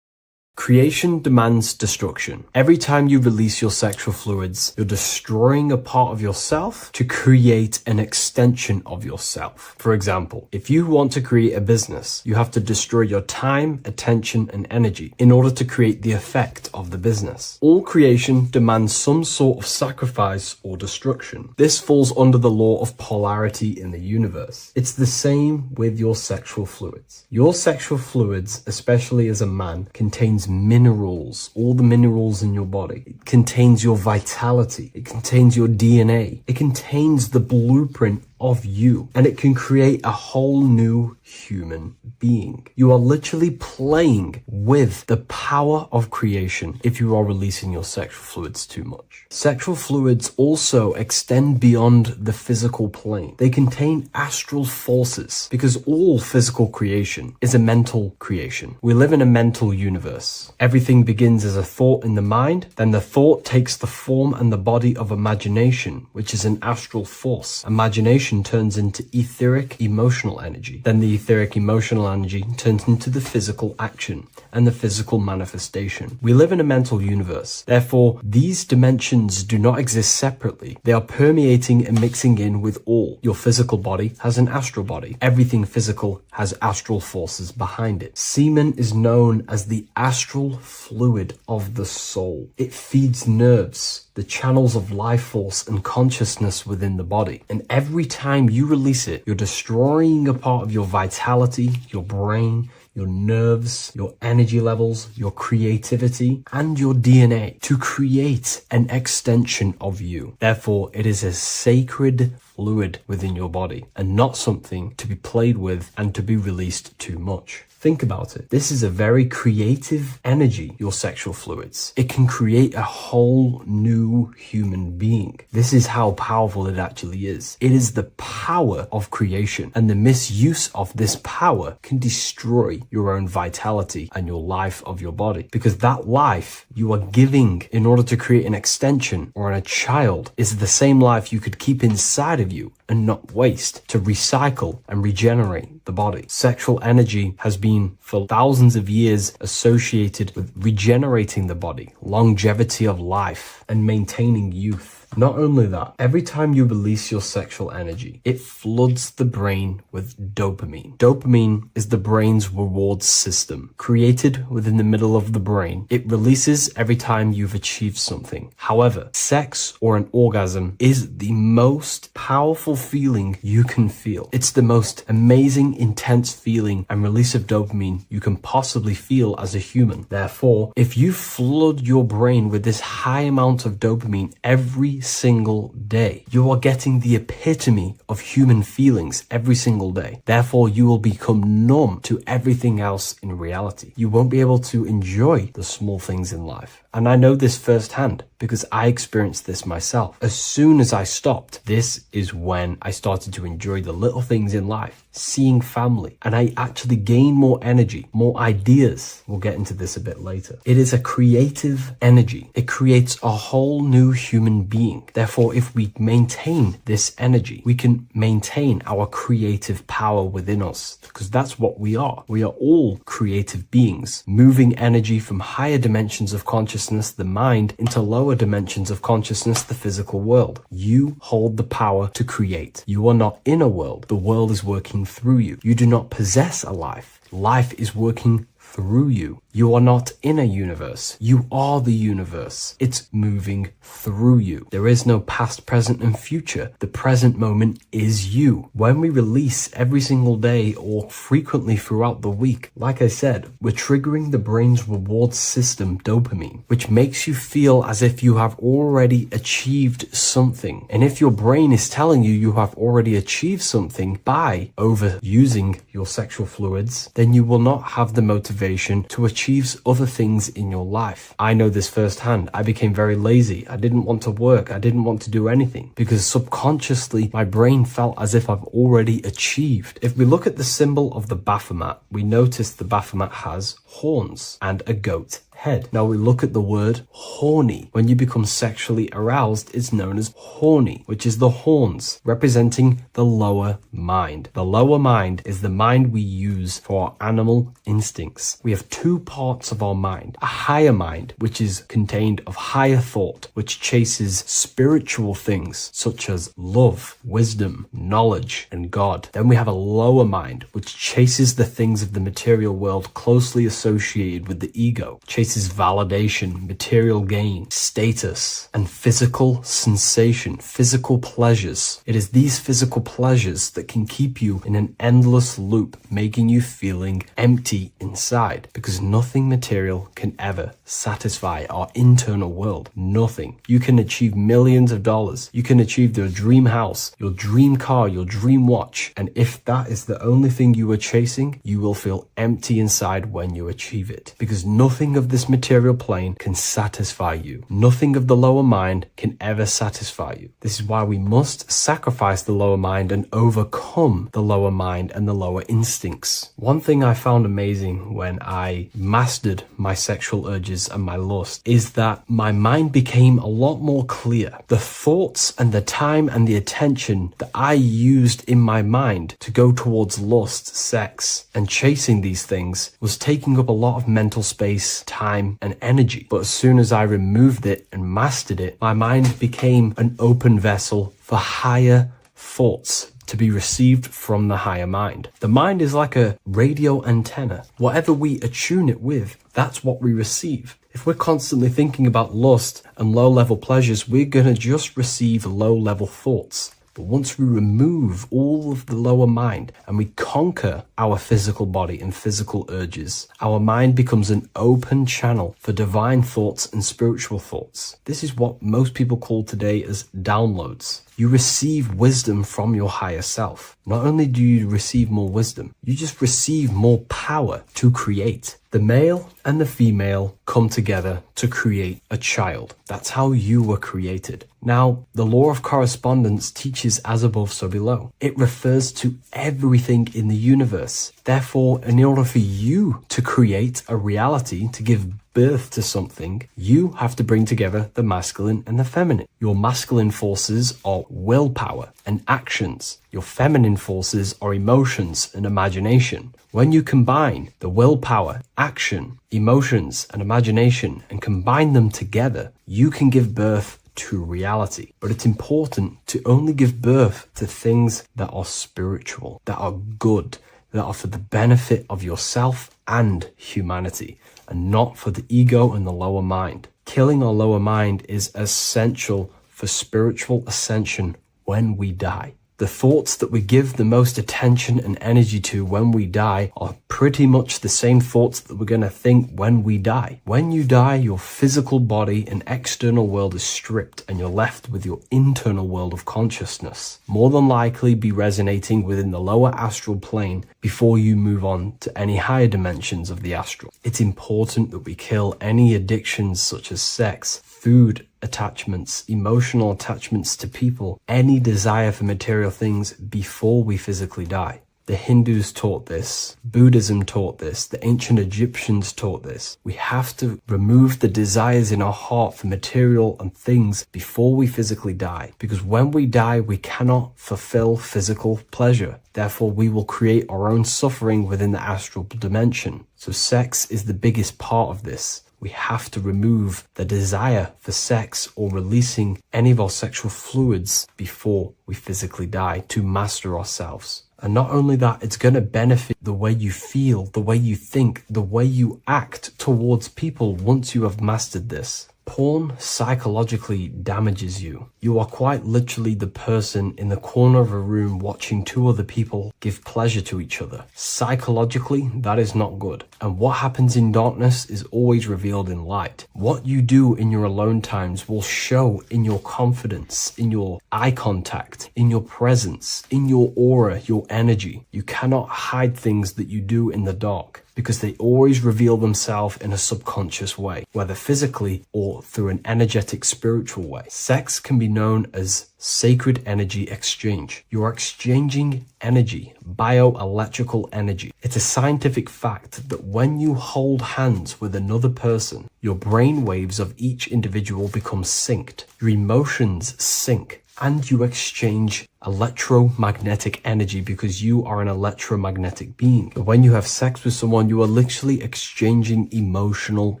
Creation demands destruction. Every time you release your sexual fluids, you're destroying a part of yourself to create an extension of yourself. For example, if you want to create a business, you have to destroy your time, attention, and energy in order to create the effect of the business. All creation demands some sort of sacrifice or destruction. This falls under the law of polarity in the universe. It's the same with your sexual fluids. Your sexual fluids, especially as a man, contains minerals, all the minerals in your body. It contains your vitality. It contains your DNA. It contains the blueprint of you, and it can create a whole new human being. You are literally playing with the power of creation if you are releasing your sexual fluids too much. Sexual fluids also extend beyond the physical plane. They contain astral forces because all physical creation is a mental creation. We live in a mental universe. Everything begins as a thought in the mind, then the thought takes the form and the body of imagination, which is an astral force. Imagination vibration turns into etheric emotional energy. Then the etheric emotional energy turns into the physical action and the physical manifestation. We live in a mental universe. Therefore, these dimensions do not exist separately. They are permeating and mixing in with all. Your physical body has an astral body. Everything physical has astral forces behind it. Semen is known as the astral fluid of the soul. It feeds nerves, the channels of life force and consciousness within the body. And every time you release it, you're destroying a part of your vitality, your brain, your nerves, your energy levels, your creativity, and your DNA to create an extension of you. Therefore, it is a sacred fluid within your body and not something to be played with and to be released too much. Think about it. This is a very creative energy, your sexual fluids. It can create a whole new human being. This is how powerful it actually is. It is the power of creation, and the misuse of this power can destroy your own vitality and your life of your body, because that life you are giving in order to create an extension or a child is the same life you could keep inside of you and not waste to recycle and regenerate the body. Sexual energy has been for thousands of years associated with regenerating the body, longevity of life, and maintaining youth. Not only that, every time you release your sexual energy, it floods the brain with dopamine. Dopamine is the brain's reward system. Created within the middle of the brain, it releases every time you've achieved something. However, sex or an orgasm is the most powerful feeling you can feel. It's the most amazing, intense feeling and release of dopamine you can possibly feel as a human. Therefore, if you flood your brain with this high amount of dopamine every single day, you are getting the epitome of human feelings every single day. Therefore, you will become numb to everything else in reality. You won't be able to enjoy the small things in life. And I know this firsthand because I experienced this myself. As soon as I stopped, this is when I started to enjoy the little things in life, seeing family, and I actually gained more energy, more ideas. We'll get into this a bit later. It is a creative energy. It creates a whole new human being. Therefore, if we maintain this energy, we can maintain our creative power within us, because that's what we are. We are all creative beings, moving energy from higher dimensions of consciousness, the mind, into lower dimensions of consciousness, the physical world. You hold the power to create. You are not in a world. The world is working through you. You do not possess a life. Life is working through you. You are not in a universe. You are the universe. It's moving through you. There is no past, present, and future. The present moment is you. When we release every single day or frequently throughout the week, like I said, we're triggering the brain's reward system, dopamine, which makes you feel as if you have already achieved something. And if your brain is telling you you have already achieved something by overusing your sexual fluids, then you will not have the motivation to achieve other things in your life. I know this firsthand. I became very lazy. I didn't want to work. I didn't want to do anything because subconsciously my brain felt as if I've already achieved. If we look at the symbol of the Baphomet, we notice the Baphomet has horns and a goat head. Now we look at the word horny. When you become sexually aroused, it's known as horny, which is the horns, representing the lower mind. The lower mind is the mind we use for our animal instincts. We have two parts of our mind. A higher mind, which is contained of higher thought, which chases spiritual things such as love, wisdom, knowledge, and God. Then we have a lower mind, which chases the things of the material world closely associated with the ego, chases validation, material gain, status, and physical sensation, physical pleasures. It is these physical pleasures that can keep you in an endless loop, making you feeling empty inside, because nothing material can ever satisfy our internal world. Nothing. You can achieve millions of dollars. You can achieve your dream house, your dream car, your dream watch. And if that is the only thing you are chasing, you will feel empty inside when you achieve it, because nothing of this this material plane can satisfy you. Nothing of the lower mind can ever satisfy you. This is why we must sacrifice the lower mind and overcome the lower mind and the lower instincts. One thing I found amazing when I mastered my sexual urges and my lust is that my mind became a lot more clear. The thoughts and the time and the attention that I used in my mind to go towards lust, sex, and chasing these things was taking up a lot of mental space, time, and energy. But as soon as I removed it and mastered it, my mind became an open vessel for higher thoughts to be received from the higher mind. The mind is like a radio antenna. Whatever we attune it with, that's what we receive. If we're constantly thinking about lust and low-level pleasures, we're going to just receive low-level thoughts. But once we remove all of the lower mind and we conquer our physical body and physical urges, our mind becomes an open channel for divine thoughts and spiritual thoughts. This is what most people call today as downloads. You receive wisdom from your higher self. Not only do you receive more wisdom, you just receive more power to create. The male and the female come together to create a child. That's how you were created. Now, the law of correspondence teaches as above, so below. It refers to everything in the universe. Therefore, in order for you to create a reality, to give birth to something, you have to bring together the masculine and the feminine. Your masculine forces are willpower and actions. Your feminine forces are emotions and imagination. When you combine the willpower, action, emotions, and imagination and combine them together, you can give birth to reality. But it's important to only give birth to things that are spiritual, that are good, that are for the benefit of yourself and humanity, and not for the ego and the lower mind. Killing our lower mind is essential for spiritual ascension when we die. The thoughts that we give the most attention and energy to when we die are pretty much the same thoughts that we're going to think when we die. When you die, your physical body and external world is stripped and you're left with your internal world of consciousness. More than likely be resonating within the lower astral plane before you move on to any higher dimensions of the astral. It's important that we kill any addictions such as sex, food, attachments, emotional attachments to people, any desire for material things before we physically die. The Hindus taught this, Buddhism taught this, the ancient Egyptians taught this. We have to remove the desires in our heart for material and things before we physically die, because when we die, we cannot fulfill physical pleasure. Therefore, we will create our own suffering within the astral dimension. So sex is the biggest part of this. We have to remove the desire for sex or releasing any of our sexual fluids before we physically die to master ourselves. And not only that, it's going to benefit the way you feel, the way you think, the way you act towards people once you have mastered this. Porn psychologically damages you. You are quite literally the person in the corner of a room watching two other people give pleasure to each other. Psychologically, that is not good. And what happens in darkness is always revealed in light. What you do in your alone times will show in your confidence, in your eye contact, in your presence, in your aura, your energy. You cannot hide things that you do in the dark, because they always reveal themselves in a subconscious way, whether physically or through an energetic spiritual way. Sex can be known as sacred energy exchange. You are exchanging energy, bioelectrical energy. It's a scientific fact that when you hold hands with another person, your brain waves of each individual become synced. Your emotions sync. And you exchange electromagnetic energy because you are an electromagnetic being. But when you have sex with someone, you are literally exchanging emotional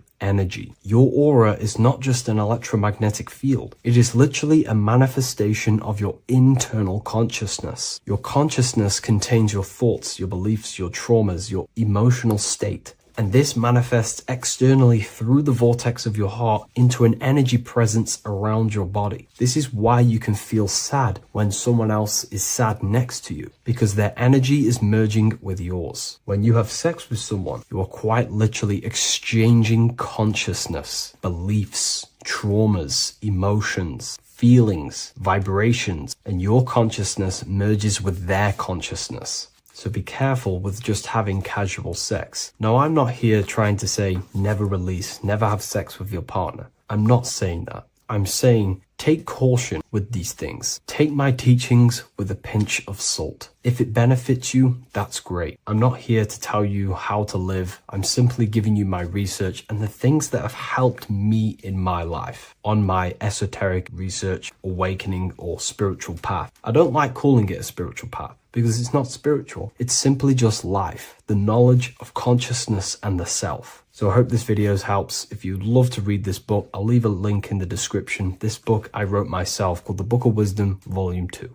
energy. Your aura is not just an electromagnetic field. It is literally a manifestation of your internal consciousness. Your consciousness contains your thoughts, your beliefs, your traumas, your emotional state. And this manifests externally through the vortex of your heart into an energy presence around your body. This is why you can feel sad when someone else is sad next to you, because their energy is merging with yours. When you have sex with someone, you are quite literally exchanging consciousness, beliefs, traumas, emotions, feelings, vibrations, and your consciousness merges with their consciousness. So be careful with just having casual sex. Now, I'm not here trying to say never release, never have sex with your partner. I'm not saying that. I'm saying take caution with these things. Take my teachings with a pinch of salt. If it benefits you, that's great. I'm not here to tell you how to live. I'm simply giving you my research and the things that have helped me in my life on my esoteric research, awakening, or spiritual path. I don't like calling it a spiritual path because it's not spiritual. It's simply just life, the knowledge of consciousness and the self. So I hope this video helps. If you'd love to read this book, I'll leave a link in the description. This book I wrote myself called The Book of Wisdom, Volume 2.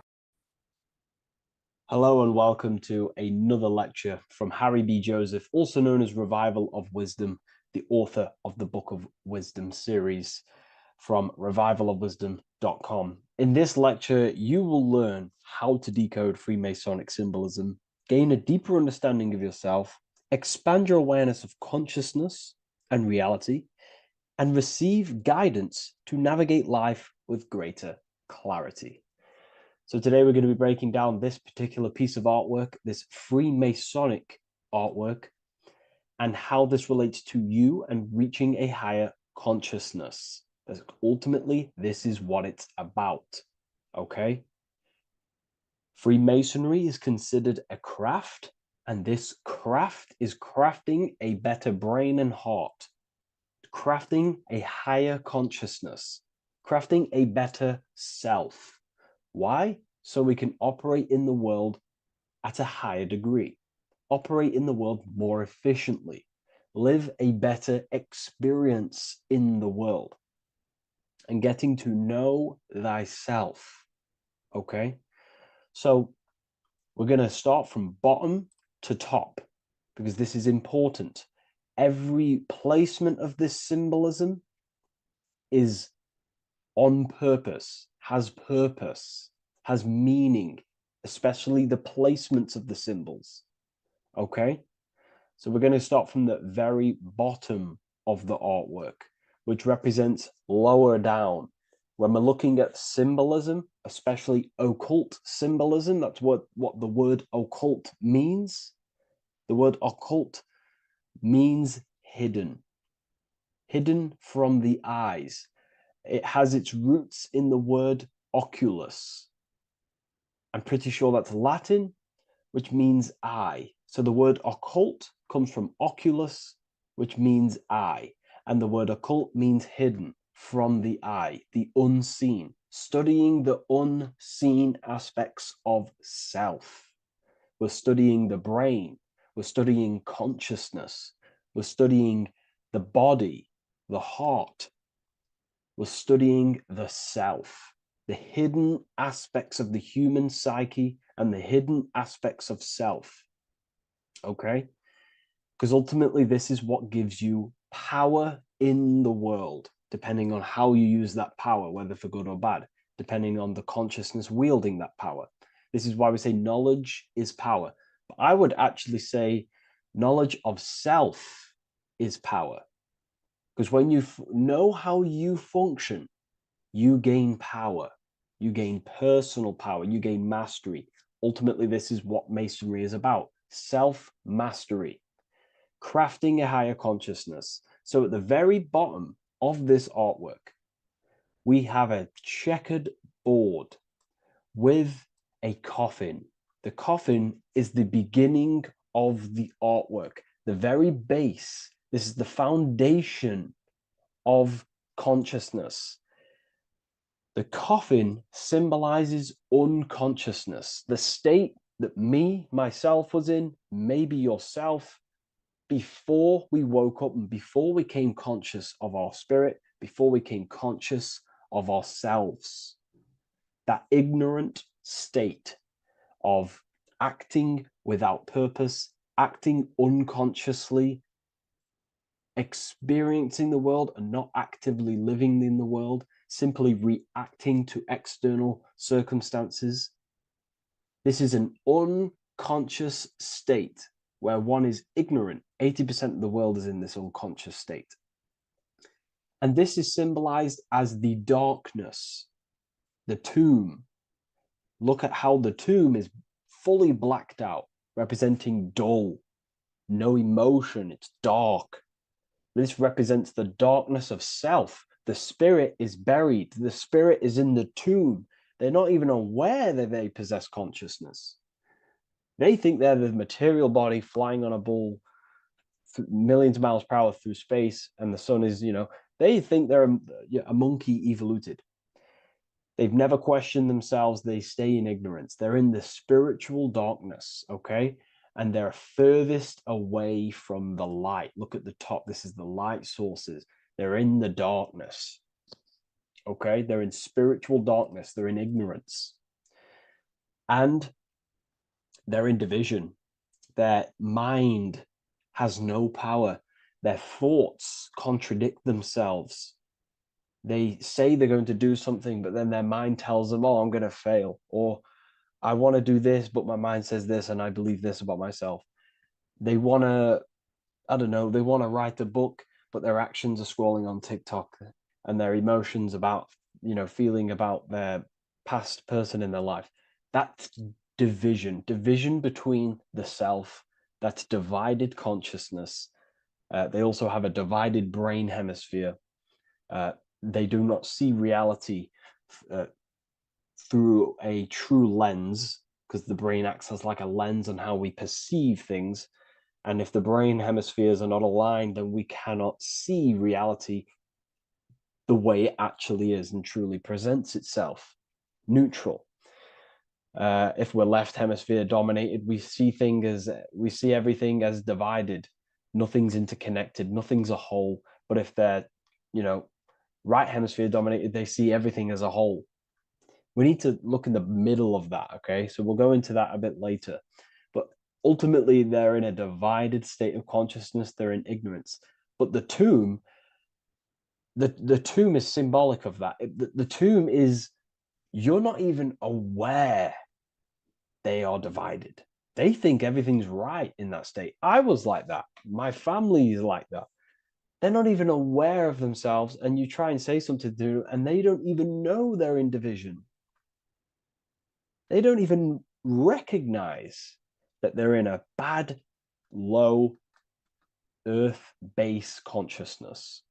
Hello and welcome to another lecture from Harry B. Joseph, also known as Revival of Wisdom, the author of the Book of Wisdom series from revivalofwisdom.com. In this lecture, you will learn how to decode Freemasonic symbolism, gain a deeper understanding of yourself, expand your awareness of consciousness and reality, and receive guidance to navigate life with greater clarity. So today we're going to be breaking down this particular piece of artwork, this Freemasonic artwork, and how this relates to you and reaching a higher consciousness. Because ultimately, this is what it's about, okay? Freemasonry is considered a craft, and this craft is crafting a better brain and heart, crafting a higher consciousness, crafting a better self. Why? So we can operate in the world at a higher degree, operate in the world more efficiently, live a better experience in the world, and getting to know thyself, okay? So we're going to start from bottom to top because this is important. Every placement of this symbolism is on purpose, has meaning, especially the placements of the symbols, okay? So we're going to start from the very bottom of the artwork, which represents lower down. When we're looking at symbolism, especially occult symbolism, that's what the word occult means. The word occult means hidden, hidden from the eyes. It has its roots in the word oculus. I'm pretty sure that's Latin, which means eye. So the word occult comes from oculus, which means eye. And the word occult means hidden from the eye, the unseen, studying the unseen aspects of self. We're studying the brain. We're studying consciousness. We're studying the body, the heart. We're studying the self, the hidden aspects of the human psyche and the hidden aspects of self, okay? Because ultimately this is what gives you power in the world, depending on how you use that power, whether for good or bad, depending on the consciousness wielding that power. This is why we say knowledge is power. But I would actually say knowledge of self is power. Because when you know how you function, you gain power, you gain personal power, you gain mastery. Ultimately, this is what Masonry is about, self-mastery, crafting a higher consciousness. So at the very bottom of this artwork, we have a checkered board with a coffin. The coffin is the beginning of the artwork, the very base. This is the foundation of consciousness. The coffin symbolizes unconsciousness, the state that myself was in, maybe yourself, before we woke up and before we came conscious of our spirit, before we came conscious of ourselves. That ignorant state of acting without purpose, acting unconsciously, experiencing the world and not actively living in the world, simply reacting to external circumstances. This is an unconscious state where one is ignorant. 80% of the world is in this unconscious state. And this is symbolized as the darkness, the tomb. Look at how the tomb is fully blacked out. representing dull, no emotion, it's dark. This represents the darkness of self. The spirit is buried. The spirit is in the tomb. They're not even aware that they possess consciousness. They think they're the material body flying on a ball millions of miles per hour through space, and the sun is, they think they're a monkey evoluted. They've never questioned themselves. They stay in ignorance. They're in the spiritual darkness, okay? And they're furthest away from the light. Look at the top. This is the light sources. They're in the darkness, okay? They're in spiritual darkness. They're in ignorance. And they're in division. Their mind has no power. Their thoughts contradict themselves. They say they're going to do something, but then their mind tells them, oh, I'm going to fail. Or I want to do this, but my mind says this, and I believe this about myself. They want to, I don't know, they want to write a book, but their actions are scrolling on TikTok, and their emotions about, feeling about their past person in their life. That's division between the self. That's divided consciousness. They also have a divided brain hemisphere. They do not see reality through a true lens, because the brain acts as like a lens on how we perceive things. And if the brain hemispheres are not aligned, then we cannot see reality the way it actually is and truly presents itself, neutral. If we're left hemisphere dominated, we see everything as divided. Nothing's interconnected, nothing's a whole. But if they're, right hemisphere dominated, they see everything as a whole. We need to look in the middle of that, okay? So we'll go into that a bit later. But ultimately, they're in a divided state of consciousness. They're in ignorance. But the tomb, the tomb is symbolic of that. The tomb is, you're not even aware they are divided. They think everything's right in that state. I was like that. My family is like that. They're not even aware of themselves, and you try and say something to them, and they don't even know they're in division. They don't even recognize that they're in a bad, low, earth base consciousness.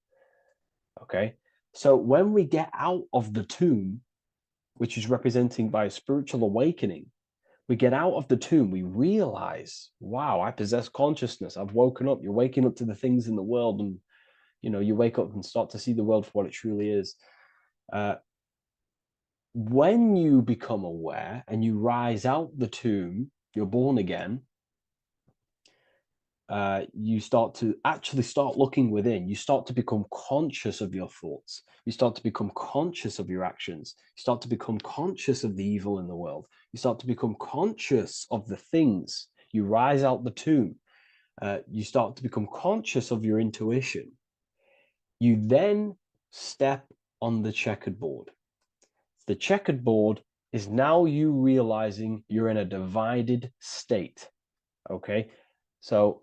Okay? So when we get out of the tomb, which is representing by a spiritual awakening, we get out of the tomb, we realize, wow, I possess consciousness. I've woken up. You're waking up to the things in the world, and you wake up and start to see the world for what it truly is. When you become aware and you rise out the tomb, you're born again, you start looking within. You start to become conscious of your thoughts. You start to become conscious of your actions. You start to become conscious of the evil in the world. You start to become conscious of the things. You rise out the tomb. You start to become conscious of your intuition. You then step on the checkered board. The checkered board is now you realizing you're in a divided state. Okay, so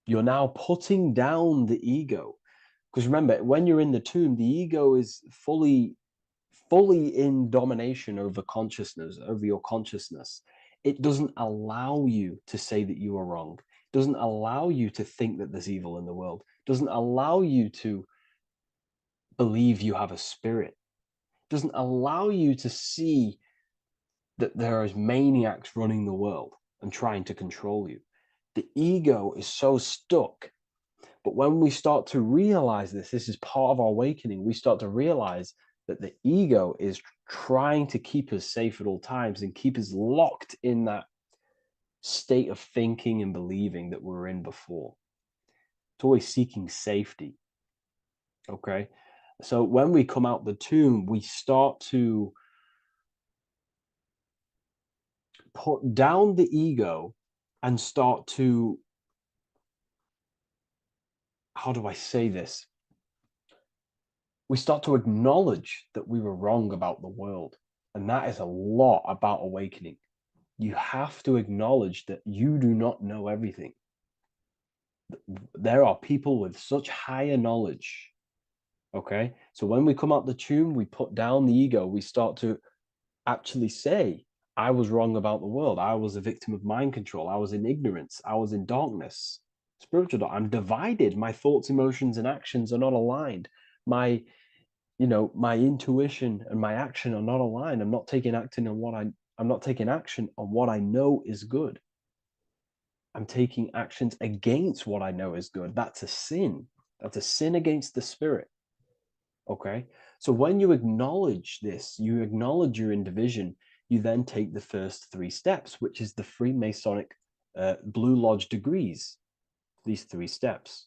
you're now putting down the ego, because remember, when you're in the tomb, the ego is fully in domination over consciousness, over your consciousness. It doesn't allow you to say that you are wrong. It doesn't allow you to think that there's evil in the world. It doesn't allow you to believe you have a spirit. It doesn't allow you to see that there is maniacs running the world and trying to control you. The ego is so stuck. But when we start to realize this is part of our awakening, we start to realize that the ego is trying to keep us safe at all times and keep us locked in that state of thinking and believing that we were in before. It's always seeking safety. Okay? So when we come out the tomb, we start to put down the ego and start to, how do I say this? We start to acknowledge that we were wrong about the world. And that is a lot about awakening. You have to acknowledge that you do not know everything. There are people with such higher knowledge. Okay? So when we come out the tomb, we put down the ego. We start to actually say, I was wrong about the world. I was a victim of mind control. I was in ignorance. I was in darkness. Spiritual dark. I'm divided. My thoughts, emotions, and actions are not aligned. My intuition and my action are not aligned. I'm not taking action on what I know is good. I'm taking actions against what I know is good. That's a sin. That's a sin against the spirit. Okay? So when you acknowledge this, you acknowledge you're in division, you then take the first 3 steps, which is the Freemasonic Blue Lodge degrees. These 3 steps.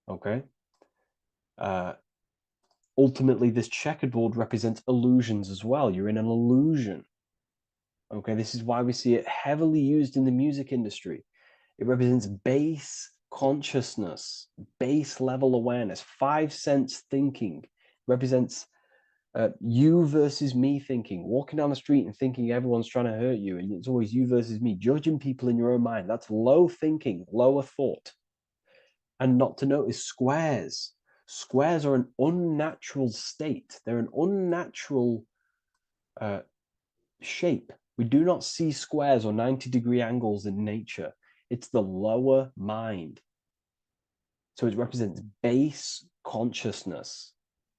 Okay? Ultimately, this checkerboard represents illusions as well. You're in an illusion. Okay, this is why we see it heavily used in the music industry. It represents base consciousness, base level awareness, 5 sense thinking. It represents you versus me thinking, walking down the street and thinking everyone's trying to hurt you, and it's always you versus me, judging people in your own mind. That's low thinking, lower thought. And not to notice squares. Squares are an unnatural state. They're an unnatural shape. We do not see squares or 90-degree angles in nature. It's the lower mind. So it represents base consciousness,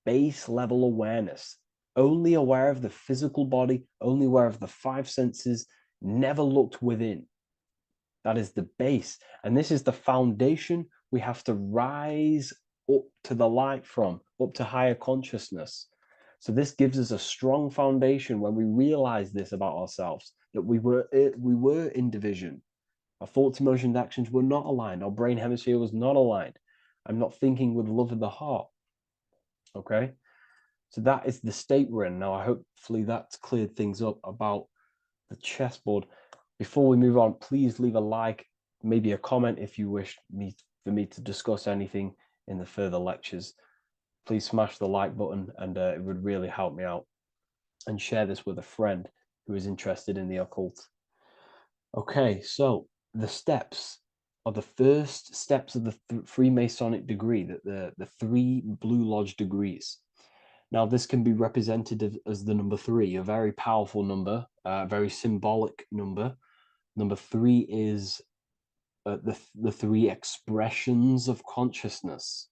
base level awareness, only aware of the physical body, only aware of the 5 senses, never looked within. That is the base. And this is the foundation we have to rise up to the light from, up to higher consciousness. So this gives us a strong foundation when we realize this about ourselves, that we were in division. Our thoughts, emotions, actions were not aligned. Our brain hemisphere was not aligned. I'm not thinking with love of the heart. Okay? So that is the state we're in. Now, hopefully that's cleared things up about the chessboard. Before we move on, please leave a like, maybe a comment if you wish for me to discuss anything in the further lectures. Please smash the like button, and it would really help me out. And share this with a friend who is interested in the occult. Okay, so the steps are the first steps of the Freemasonic degree, the 3 Blue Lodge degrees. Now, this can be represented as the number 3, a very powerful number, a very symbolic number. Number 3 is the 3 expressions of consciousness.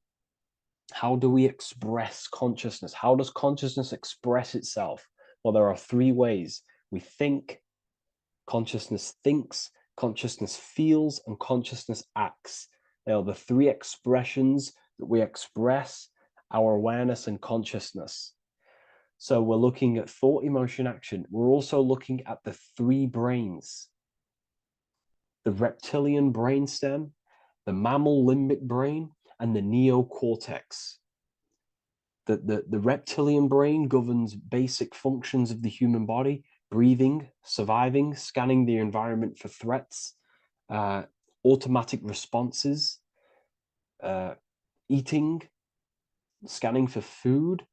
How do we express consciousness? How does consciousness express itself? Well, there are 3 ways. We think, consciousness thinks, consciousness feels, and consciousness acts. They are the 3 expressions that we express our awareness and consciousness. So we're looking at thought, emotion, action. We're also looking at the 3 brains. The reptilian brainstem, the mammal limbic brain, and the neocortex. The reptilian brain governs basic functions of the human body: breathing, surviving, scanning the environment for threats, automatic responses, eating, scanning for food,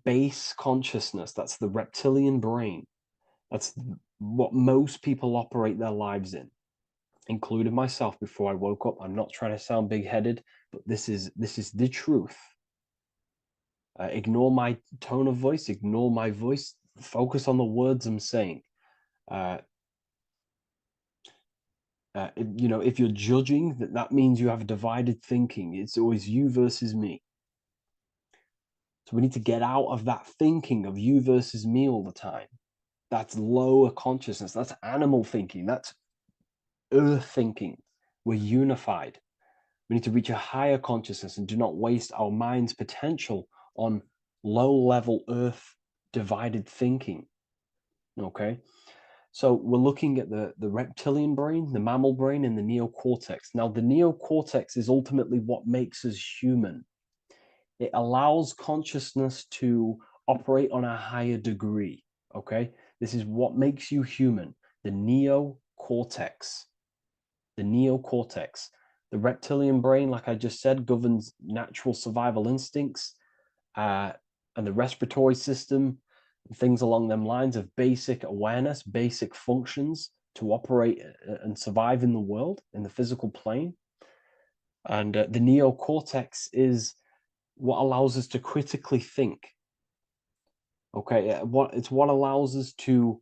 base consciousness. That's the reptilian brain. That's what most people operate their lives in, including myself before I woke up. I'm not trying to sound big-headed, but this is the truth. Ignore my tone of voice, ignore my voice, focus on the words I'm saying. If you're judging, that means you have divided thinking. It's always you versus me. So we need to get out of that thinking of you versus me all the time. That's lower consciousness. That's animal thinking. That's earth thinking. We're unified. We need to reach a higher consciousness and do not waste our mind's potential on low-level earth divided thinking. Okay? So we're looking at the reptilian brain, the mammal brain, and the neocortex. Now, the neocortex is ultimately what makes us human. It allows consciousness to operate on a higher degree. Okay? This is what makes you human. The neocortex. The neocortex. The reptilian brain, like I just said, governs natural survival instincts and the respiratory system, things along them lines of basic awareness, basic functions to operate and survive in the world, in the physical plane. And the neocortex is what allows us to critically think. Okay, it's what allows us to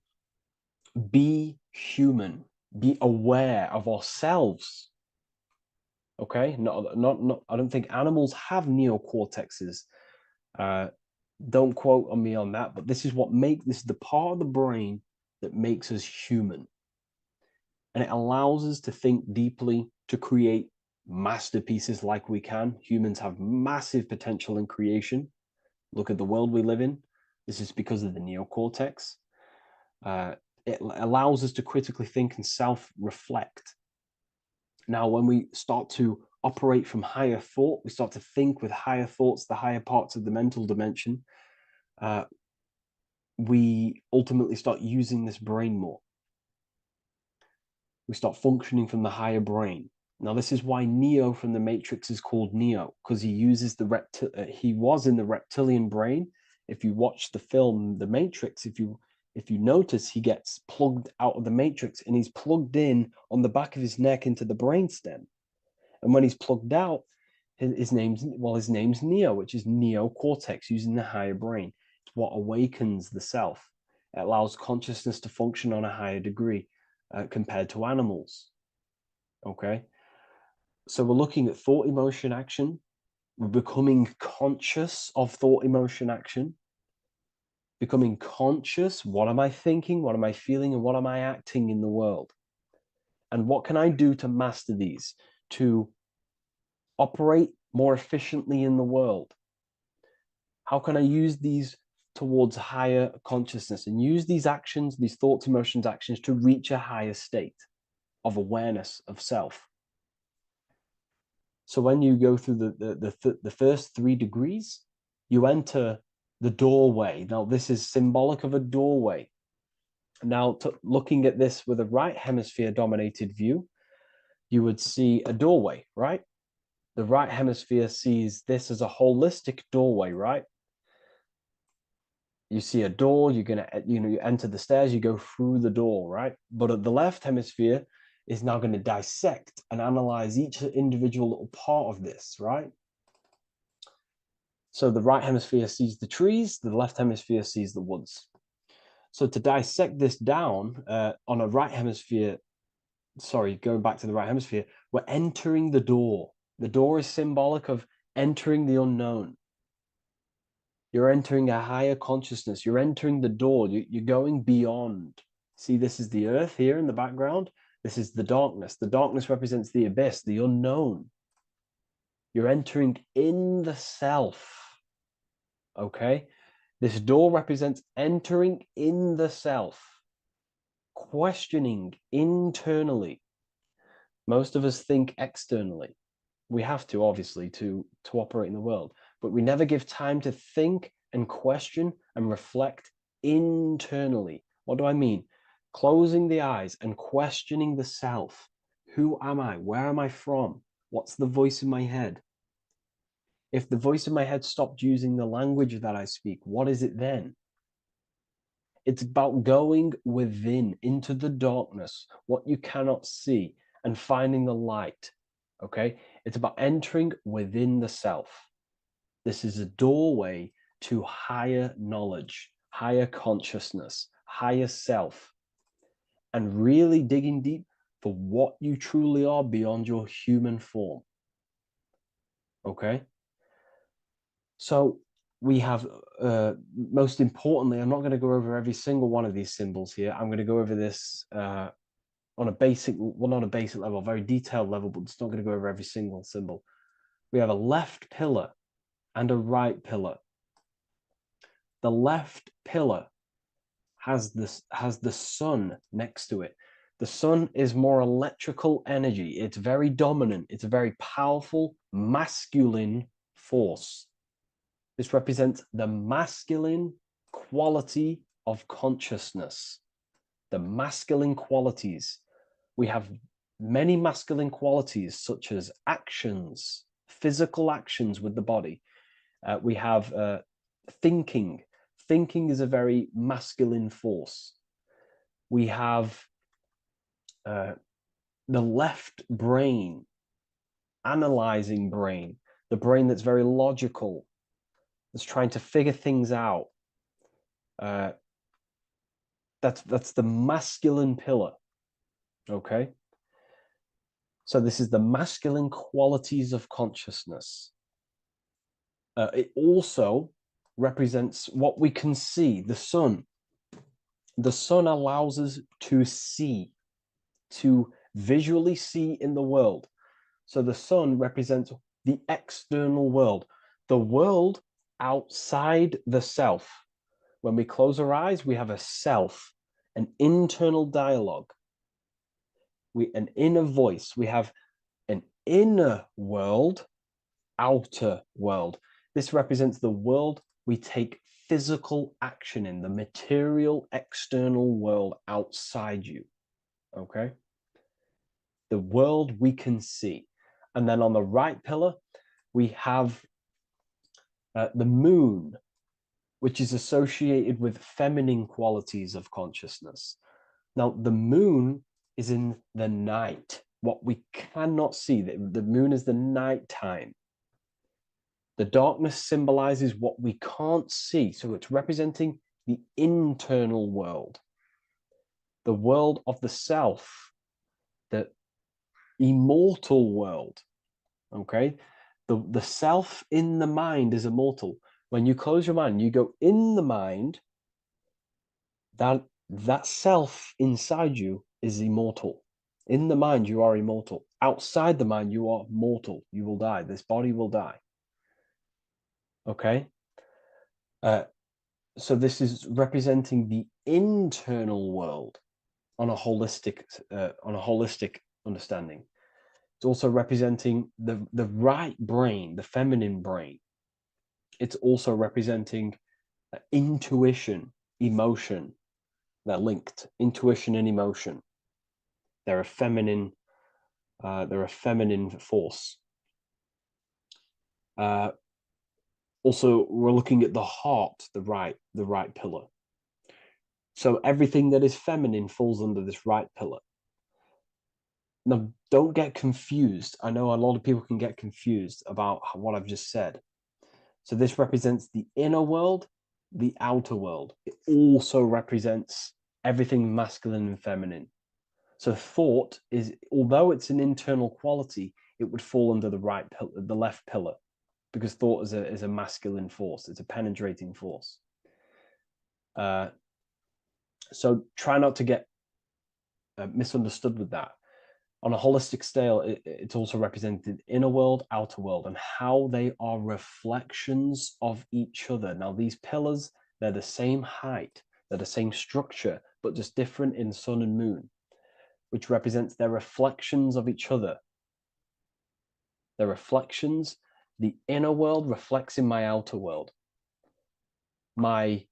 be human, be aware of ourselves. Okay, not. I don't think animals have neocortexes. Don't quote on me on that, but this is the part of the brain that makes us human, and it allows us to think deeply, to create masterpieces like we can. Humans have massive potential in creation. Look at the world we live in. This is because of the neocortex. It allows us to critically think and self-reflect. Now, when we start to operate from higher thought, we start to think with higher thoughts, the higher parts of the mental dimension, we ultimately start using this brain more. We start functioning from the higher brain. Now, this is why Neo from the Matrix is called Neo, because he uses he was in the reptilian brain. If you watch the film The Matrix, if you notice, he gets plugged out of the Matrix and he's plugged in on the back of his neck into the brainstem. And when he's plugged out, his name's Neo, which is neocortex, using the higher brain. It's what awakens the self. It allows consciousness to function on a higher degree compared to animals. Okay, so we're looking at thought, emotion, action. We're becoming conscious of thought, emotion, action. Becoming conscious, what am I thinking, what am I feeling, and what am I acting in the world? And what can I do to master these, to operate more efficiently in the world? How can I use these towards higher consciousness and use these actions, these thoughts, emotions, actions to reach a higher state of awareness of self? So when you go through the first 3 degrees, you enter the doorway. Now, this is symbolic of a doorway. Now, looking at this with a right hemisphere dominated view, you would see a doorway, right? The right hemisphere sees this as a holistic doorway, right? You see a door, you enter the stairs, you go through the door, right? But at the left hemisphere is now going to dissect and analyze each individual little part of this, right? So the right hemisphere sees the trees, the left hemisphere sees the woods. So to dissect this down on a right hemisphere, going back to the right hemisphere, we're entering the door. The door is symbolic of entering the unknown. You're entering a higher consciousness. You're entering the door. You're going beyond. See, this is the earth here in the background. This is the darkness. The darkness represents the abyss, the unknown. You're entering in the self. Okay? This door represents entering in the self, questioning internally. Most of us think externally. We have to, obviously, to operate in the world, but we never give time to think and question and reflect internally. What do I mean? Closing the eyes and questioning the self. Who am I? Where am I from? What's the voice in my head? If the voice in my head stopped using the language that I speak, what is it then? It's about going within, into the darkness, what you cannot see, and finding the light. Okay? It's about entering within the self. This is a doorway to higher knowledge, higher consciousness, higher self, and really digging deep for what you truly are beyond your human form. Okay? So we have, most importantly, I'm not going to go over every single one of these symbols here. I'm going to go over this on a basic, well, not a basic level, a very detailed level, but it's not going to go over every single symbol. We have a left pillar and a right pillar. The left pillar has the sun next to it. The sun is more electrical energy. It's very dominant. It's a very powerful, masculine force. This represents the masculine quality of consciousness. The masculine qualities. We have many masculine qualities, such as actions, physical actions with the body. We have thinking. Thinking is a very masculine force. We have the left brain, analyzing brain, the brain that's very logical, that's trying to figure things out. That's the masculine pillar. Okay. So this is the masculine qualities of consciousness. It also represents what we can see, the sun. The sun allows us to see, to visually see in the world. So the sun represents the external world, the world outside the self. When we close our eyes, we have a self, an internal dialogue, an inner voice. We have an inner world, outer world. This represents the world we take physical action in, the material external world outside you. Okay? The world we can see. And then on the right pillar, we have the moon, which is associated with feminine qualities of consciousness. Now, the moon is in the night, what we cannot see. The moon is the nighttime. The darkness symbolizes what we can't see. So it's representing the internal world, the world of the self, the immortal world. Okay? The self in the mind is immortal. When you close your mind, you go in the mind, that self inside you is immortal. In the mind, you are immortal. Outside the mind, you are mortal. You will die. This body will die. Okay? So this is representing the internal world on a holistic understanding. It's also representing the right brain, the feminine brain. It's also representing intuition, emotion. They're linked. Intuition and emotion. They're a feminine force. Also, we're looking at the heart, the right pillar. So everything that is feminine falls under this right pillar. Now, don't get confused. I know a lot of people can get confused about what I've just said. So this represents the inner world, the outer world. It also represents everything masculine and feminine. So thought is, although it's an internal quality, it would fall under the left pillar, because thought is a masculine force. It's a penetrating force. So try not to get misunderstood with that. On a holistic scale, it's also represented inner world, outer world, and how they are reflections of each other. Now, these pillars, they're the same height, they're the same structure, but just different in sun and moon, which represents their reflections of each other. Their reflections, the inner world reflects in my outer world. My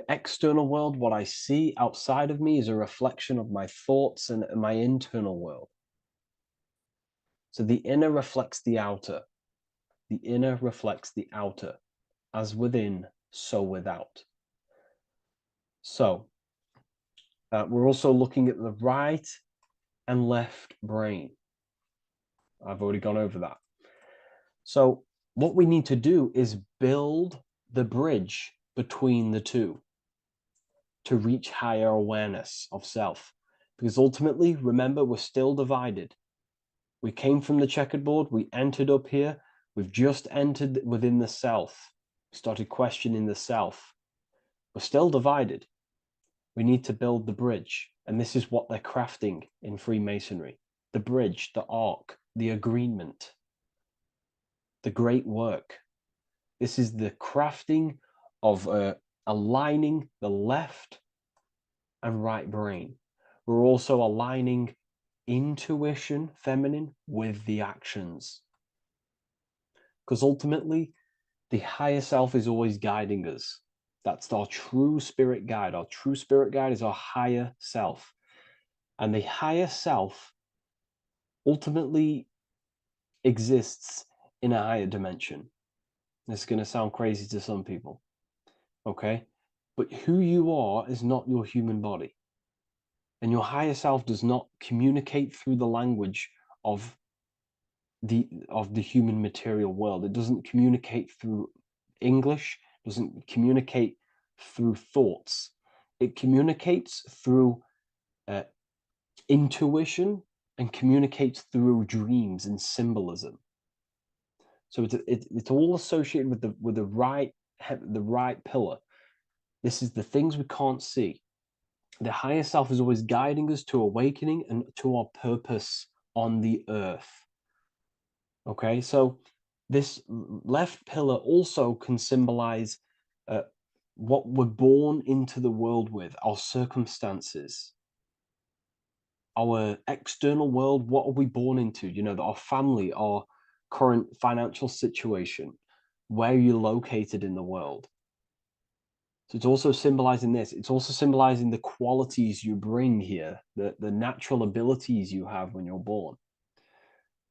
external world, what I see outside of me, is a reflection of my thoughts and my internal world. So the inner reflects the outer. The inner reflects the outer. As within, so without. So we're also looking at the right and left brain. I've already gone over that. So what we need to do is build the bridge between the two to reach higher awareness of self. Because ultimately, remember, we're still divided. We came from the checkered board, we entered up here, we've just entered within the self. We started questioning the self. We're still divided. We need to build the bridge. And this is what they're crafting in Freemasonry. The bridge, the arc, the agreement, the great work. This is the crafting of aligning the left and right brain. We're also aligning intuition, feminine, with the actions. Because ultimately, the higher self is always guiding us. That's our true spirit guide. Our true spirit guide is our higher self. And the higher self ultimately exists in a higher dimension. This is going to sound crazy to some people. Okay? But who you are is not your human body. And your higher self does not communicate through the language of the human material world. It doesn't communicate through English, doesn't communicate through thoughts. It communicates through intuition and communicates through dreams and symbolism. So it's all associated with the right pillar. This is the things we can't see. The higher self is always guiding us to awakening and to our purpose on the earth. Okay, so this left pillar also can symbolize what we're born into the world with, our circumstances, our external world. What are we born into? You know, our family, our current financial situation, where you're located in the world. So it's also symbolizing this. It's also symbolizing the qualities you bring here, the natural abilities you have when you're born,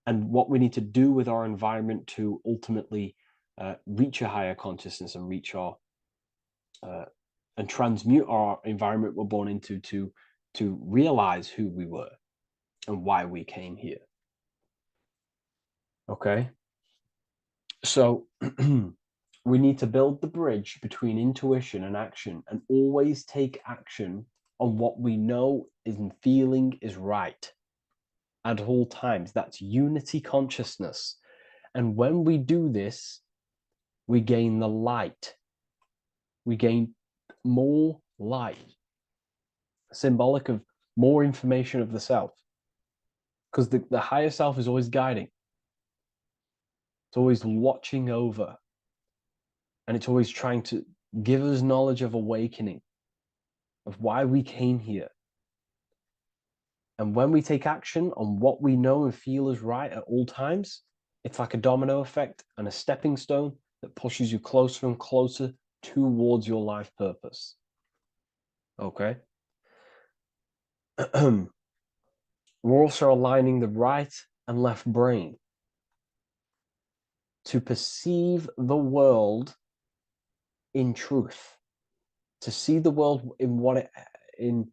and what we need to do with our environment to ultimately reach a higher consciousness and reach our and transmute our environment we're born into to realize who we were and why we came here. Okay, so we need to build the bridge between intuition and action, and always take action on what we know and feeling is right at all times. That's unity consciousness. And when we do this, we gain the light. We gain more light, symbolic of more information of the self. Because the higher self is always guiding. It's always watching over. And it's always trying to give us knowledge of awakening, of why we came here. And when we take action on what we know and feel is right at all times, it's like a domino effect and a stepping stone that pushes you closer and closer towards your life purpose. Okay? We're also aligning the right and left brain to perceive the world in truth, to see the world in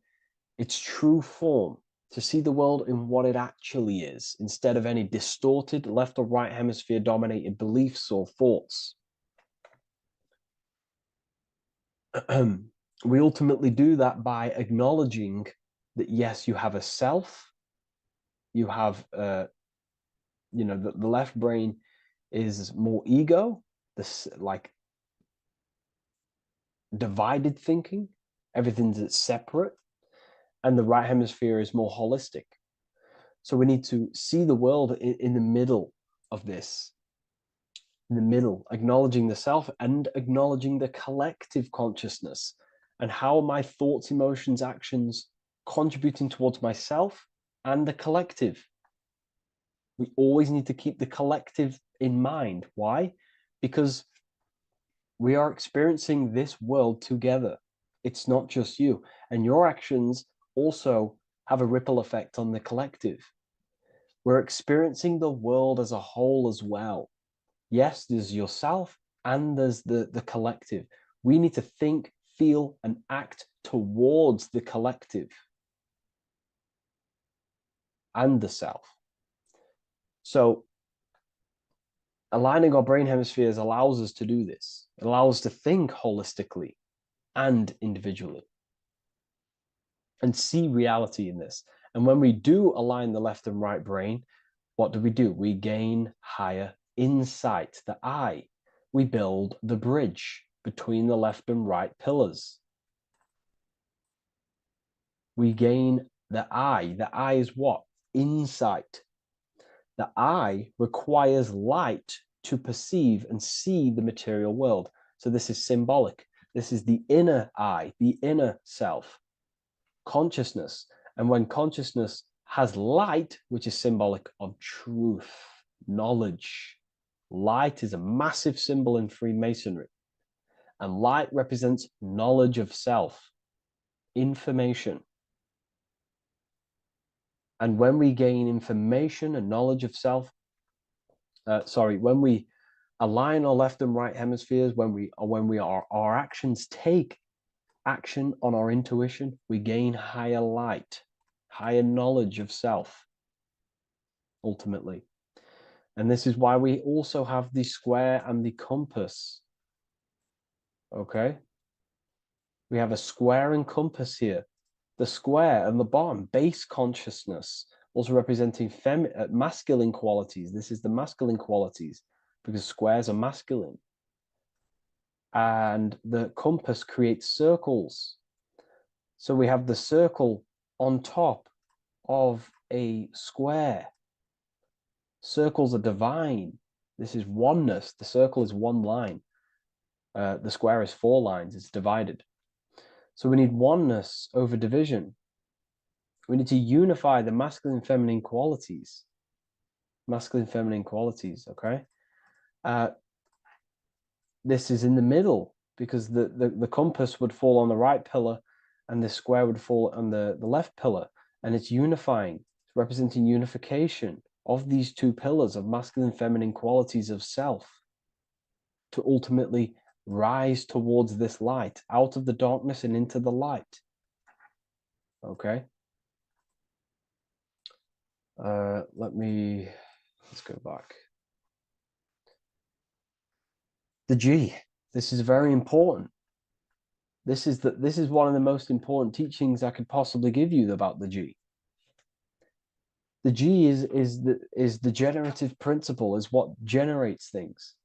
its true form, to see the world in what it actually is, instead of any distorted left or right hemisphere dominated beliefs or thoughts. We ultimately do that by acknowledging that, yes, you have a self, you have, you know, the left brain is more ego, this like divided thinking, everything's separate, and the right hemisphere is more holistic. So we need to see the world in the middle of this, in the middle, acknowledging the self and acknowledging the collective consciousness, and how my thoughts, emotions, actions contributing towards myself and the collective. We always need to keep the collective in mind. Why? Because we are experiencing this world together. It's not just you. And your actions also have a ripple effect on the collective. We're experiencing the world as a whole as well. Yes, there's yourself and there's the collective. We need to think, feel, and act towards the collective and the self. So aligning our brain hemispheres allows us to do this. It allows us to think holistically and individually and see reality in this. And when we do align the left and right brain, what do? We gain higher insight, the eye. We build the bridge between the left and right pillars. We gain the eye. The eye is what? Insight. The eye requires light to perceive and see the material world. So this is symbolic. This is the inner eye, the inner self, consciousness. And when consciousness has light, which is symbolic of truth, knowledge. Light is a massive symbol in Freemasonry. And light represents knowledge of self, information. And when we gain information and knowledge of self, when we align our left and right hemispheres, our actions take action on our intuition, we gain higher light, higher knowledge of self, ultimately. And this is why we also have the square and the compass. Okay? We have a square and compass here. The square and the bottom, base consciousness, also representing masculine qualities. This is the masculine qualities because squares are masculine. And the compass creates circles. So we have the circle on top of a square. Circles are divine. This is oneness. The circle is one line. The square is 4 lines. It's divided. So we need oneness over division. We need to unify the masculine and feminine qualities. Masculine and feminine qualities, okay? This is in the middle because the compass would fall on the right pillar and the square would fall on the left pillar. And it's unifying. It's representing unification of these 2 pillars of masculine and feminine qualities of self to ultimately rise towards this light, out of the darkness and into the light. Okay. Let's go back. The G. This is very important. This is one of the most important teachings I could possibly give you about the G. The G is the generative principle, is what generates things.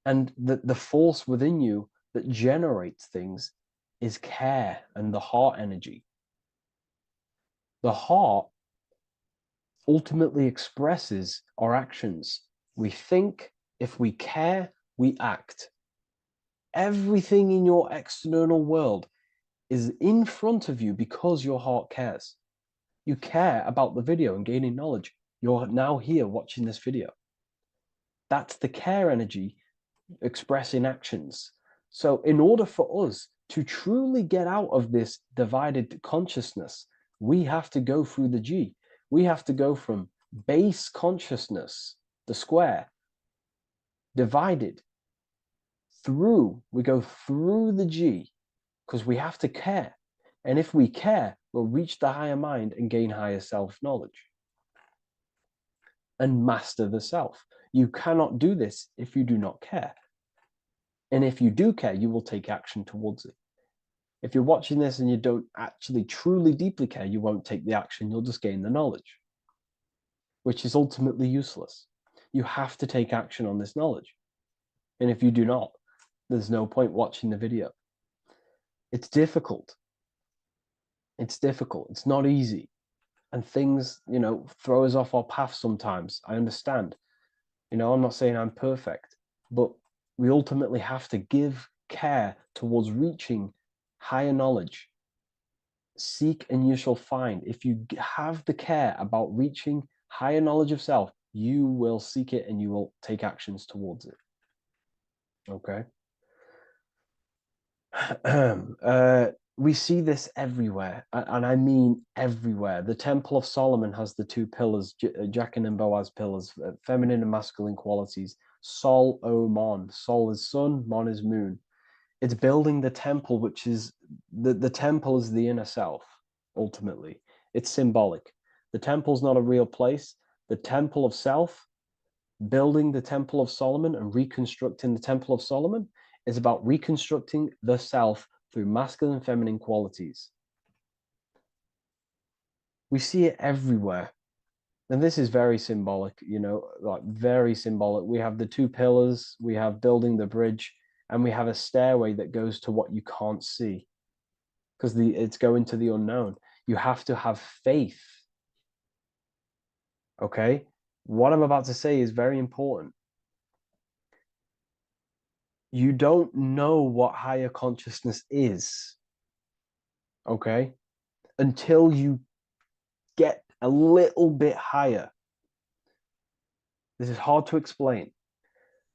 And the force within you that generates things is care and the heart energy. The heart ultimately expresses our actions. We think, if we care, we act. Everything in your external world is in front of you because your heart cares. You care about the video and gaining knowledge. You're now here watching this video. That's the care energy expressing actions. So in order for us to truly get out of this divided consciousness, we have to go through the G. We have to go from base consciousness, the square, divided, we go through the G, because we have to care. And if we care, we'll reach the higher mind and gain higher self-knowledge and master the self. You cannot do this if you do not care. And if you do care, you will take action towards it. If you're watching this and you don't actually truly deeply care, you won't take the action. You'll just gain the knowledge, which is ultimately useless. You have to take action on this knowledge. And if you do not, there's no point watching the video. It's difficult. It's difficult. It's not easy. And things, throw us off our path sometimes. I understand. I'm not saying I'm perfect, but we ultimately have to give care towards reaching higher knowledge. Seek and you shall find. If you have the care about reaching higher knowledge of self, you will seek it and you will take actions towards it. Okay. We see this everywhere, and I mean everywhere. The Temple of Solomon has the 2 pillars, Jachin and Boaz pillars, feminine and masculine qualities. Sol, O, Mon. Sol is sun, Mon is moon. It's building the temple, which is, the temple is the inner self, ultimately. It's symbolic. The temple's not a real place. The temple of self, building the Temple of Solomon and reconstructing the Temple of Solomon, is about reconstructing the self through masculine and feminine qualities. We see it everywhere. And this is very symbolic, very symbolic. We have the 2 pillars, we have building the bridge, and we have a stairway that goes to what you can't see, because it's going to the unknown. You have to have faith. Okay? What I'm about to say is very important. You don't know what higher consciousness is, okay, until you get a little bit higher. This is hard to explain,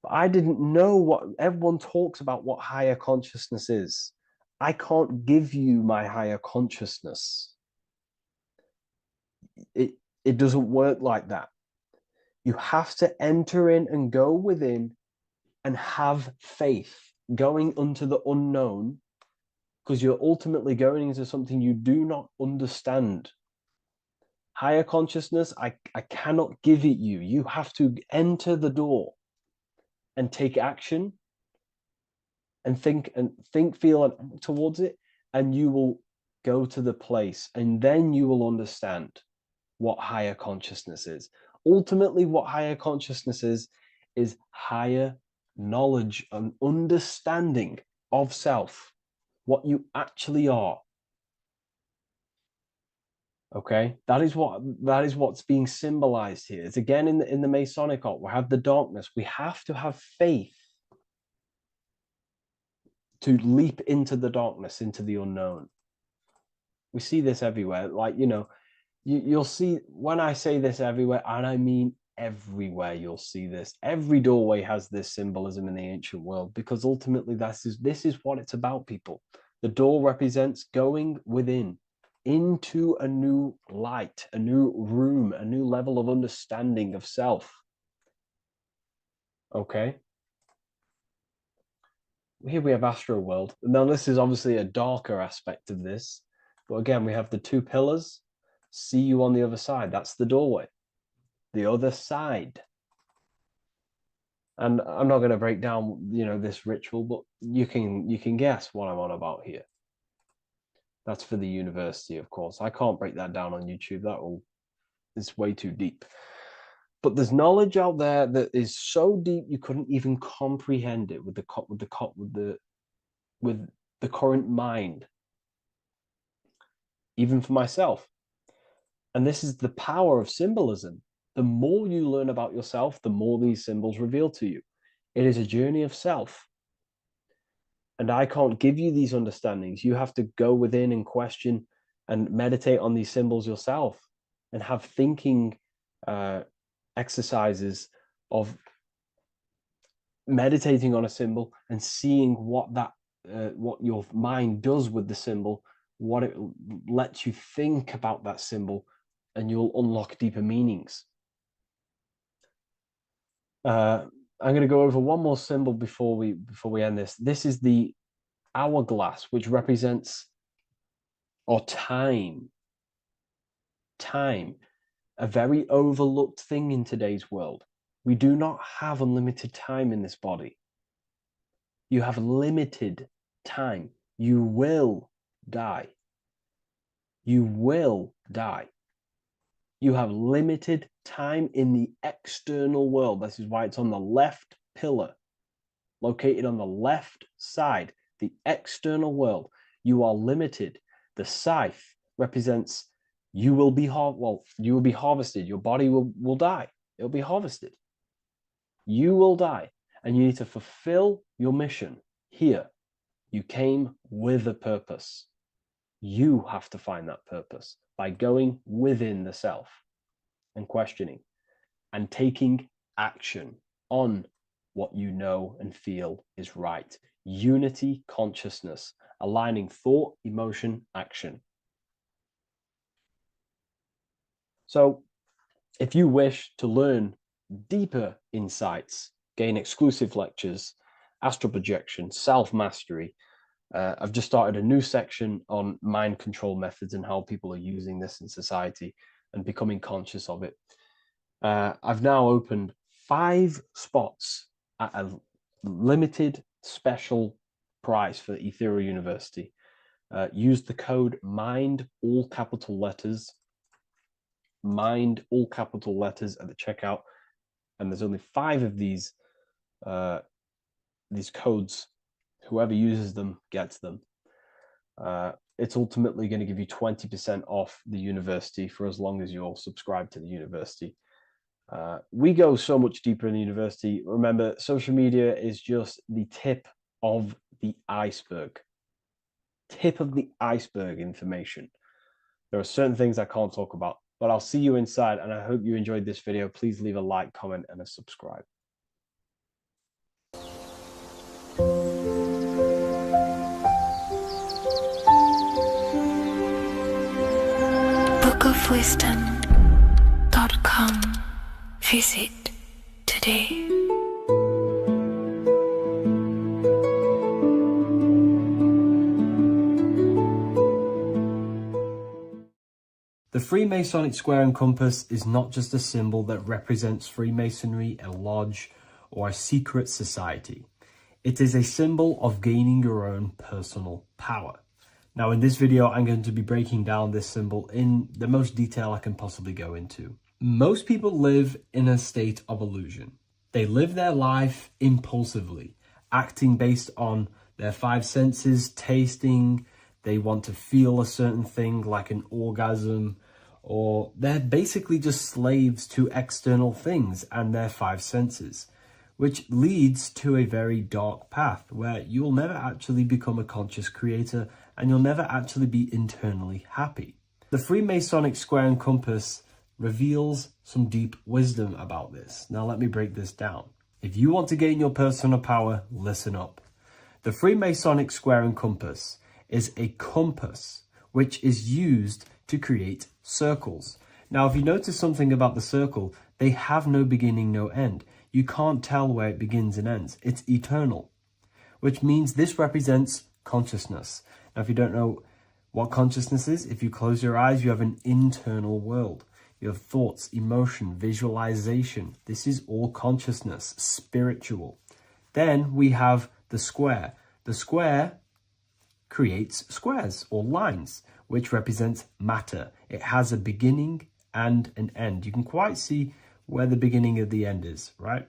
but I didn't know what everyone talks about, what higher consciousness is. I can't give you my higher consciousness. It doesn't work like that. You have to enter in and go within and have faith, going into the unknown, because you're ultimately going into something you do not understand. Higher consciousness, I cannot give it you. You have to enter the door and take action and think, feel, and act towards it, and you will go to the place, and then you will understand what higher consciousness is. Ultimately, what higher consciousness is higher knowledge and understanding of self, what you actually are. Okay, that is what's being symbolized here. It's again in the Masonic art. We have the darkness. We have to have faith to leap into the darkness, into the unknown. We see this everywhere. Like, you'll see, when I say this everywhere, and I mean everywhere, you'll see this. Every doorway has this symbolism in the ancient world, because ultimately this is what it's about, people. The door represents going within, into a new light, a new room, a new level of understanding of self. Okay? Here we have Astro World. Now, this is obviously a darker aspect of this. But again, we have the two pillars. See you on the other side. That's the doorway. The other side. And I'm not going to break down, this ritual, but you can guess what I'm on about here. That's for the university, of course. I can't break that down on YouTube. It's way too deep. But there's knowledge out there that is so deep you couldn't even comprehend it with the current mind. Even for myself. And this is the power of symbolism. The more you learn about yourself, the more these symbols reveal to you. It is a journey of self. And I can't give you these understandings. You have to go within and question and meditate on these symbols yourself, and have thinking exercises of meditating on a symbol and seeing what your mind does with the symbol, what it lets you think about that symbol, and you'll unlock deeper meanings. I'm going to go over one more symbol before we end this. This is the hourglass, which represents time. Time, a very overlooked thing in today's world. We do not have unlimited time in this body. You have limited time. You will die. You will die. You have limited time in the external world. This is why it's on the left pillar, located on the left side, the external world. You are limited. The scythe represents you will be harvested. Your body will die. It'll be harvested. You will die, and you need to fulfill your mission here. You came with a purpose. You have to find that purpose by going within the self and questioning and taking action on what you know and feel is right. Unity consciousness, aligning thought, emotion, action. So if you wish to learn deeper insights, gain exclusive lectures, astral projection, self-mastery, I've just started a new section on mind control methods and how people are using this in society and becoming conscious of it. I've now opened 5 spots at a limited special price for Ethereal University. Use the code MIND, all capital letters, MIND, all capital letters at the checkout. And there's only 5 of these codes. Whoever uses them gets them. It's ultimately going to give you 20% off the university for as long as you're subscribed to the university. We go so much deeper in the university. Remember, social media is just the tip of the iceberg. Tip of the iceberg information. There are certain things I can't talk about, but I'll see you inside, and I hope you enjoyed this video. Please leave a like, comment, and a subscribe. bookofwisdom.com. Visit today. The Freemasonic square and compass is not just a symbol that represents Freemasonry, a lodge, or a secret society. It is a symbol of gaining your own personal power. Now, in this video, I'm going to be breaking down this symbol in the most detail I can possibly go into. Most people live in a state of illusion. They live their life impulsively, acting based on their five senses, tasting. They want to feel a certain thing like an orgasm, or they're basically just slaves to external things and their five senses, which leads to a very dark path where you'll never actually become a conscious creator and you'll never actually be internally happy. The Freemasonic square and compass reveals some deep wisdom about this. Now let me break this down. If you want to gain your personal power, listen up. The Freemasonic square and compass is a compass which is used to create circles. Now, if you notice something about the circle, they have no beginning, no end. You can't tell where it begins and ends. It's eternal, which means this represents consciousness. Now, if you don't know what consciousness is, if you close your eyes, you have an internal world. You have thoughts, emotion, visualization. This is all consciousness, spiritual. Then we have the square. The square creates squares or lines, which represents matter. It has a beginning and an end. You can quite see where the beginning of the end is, right?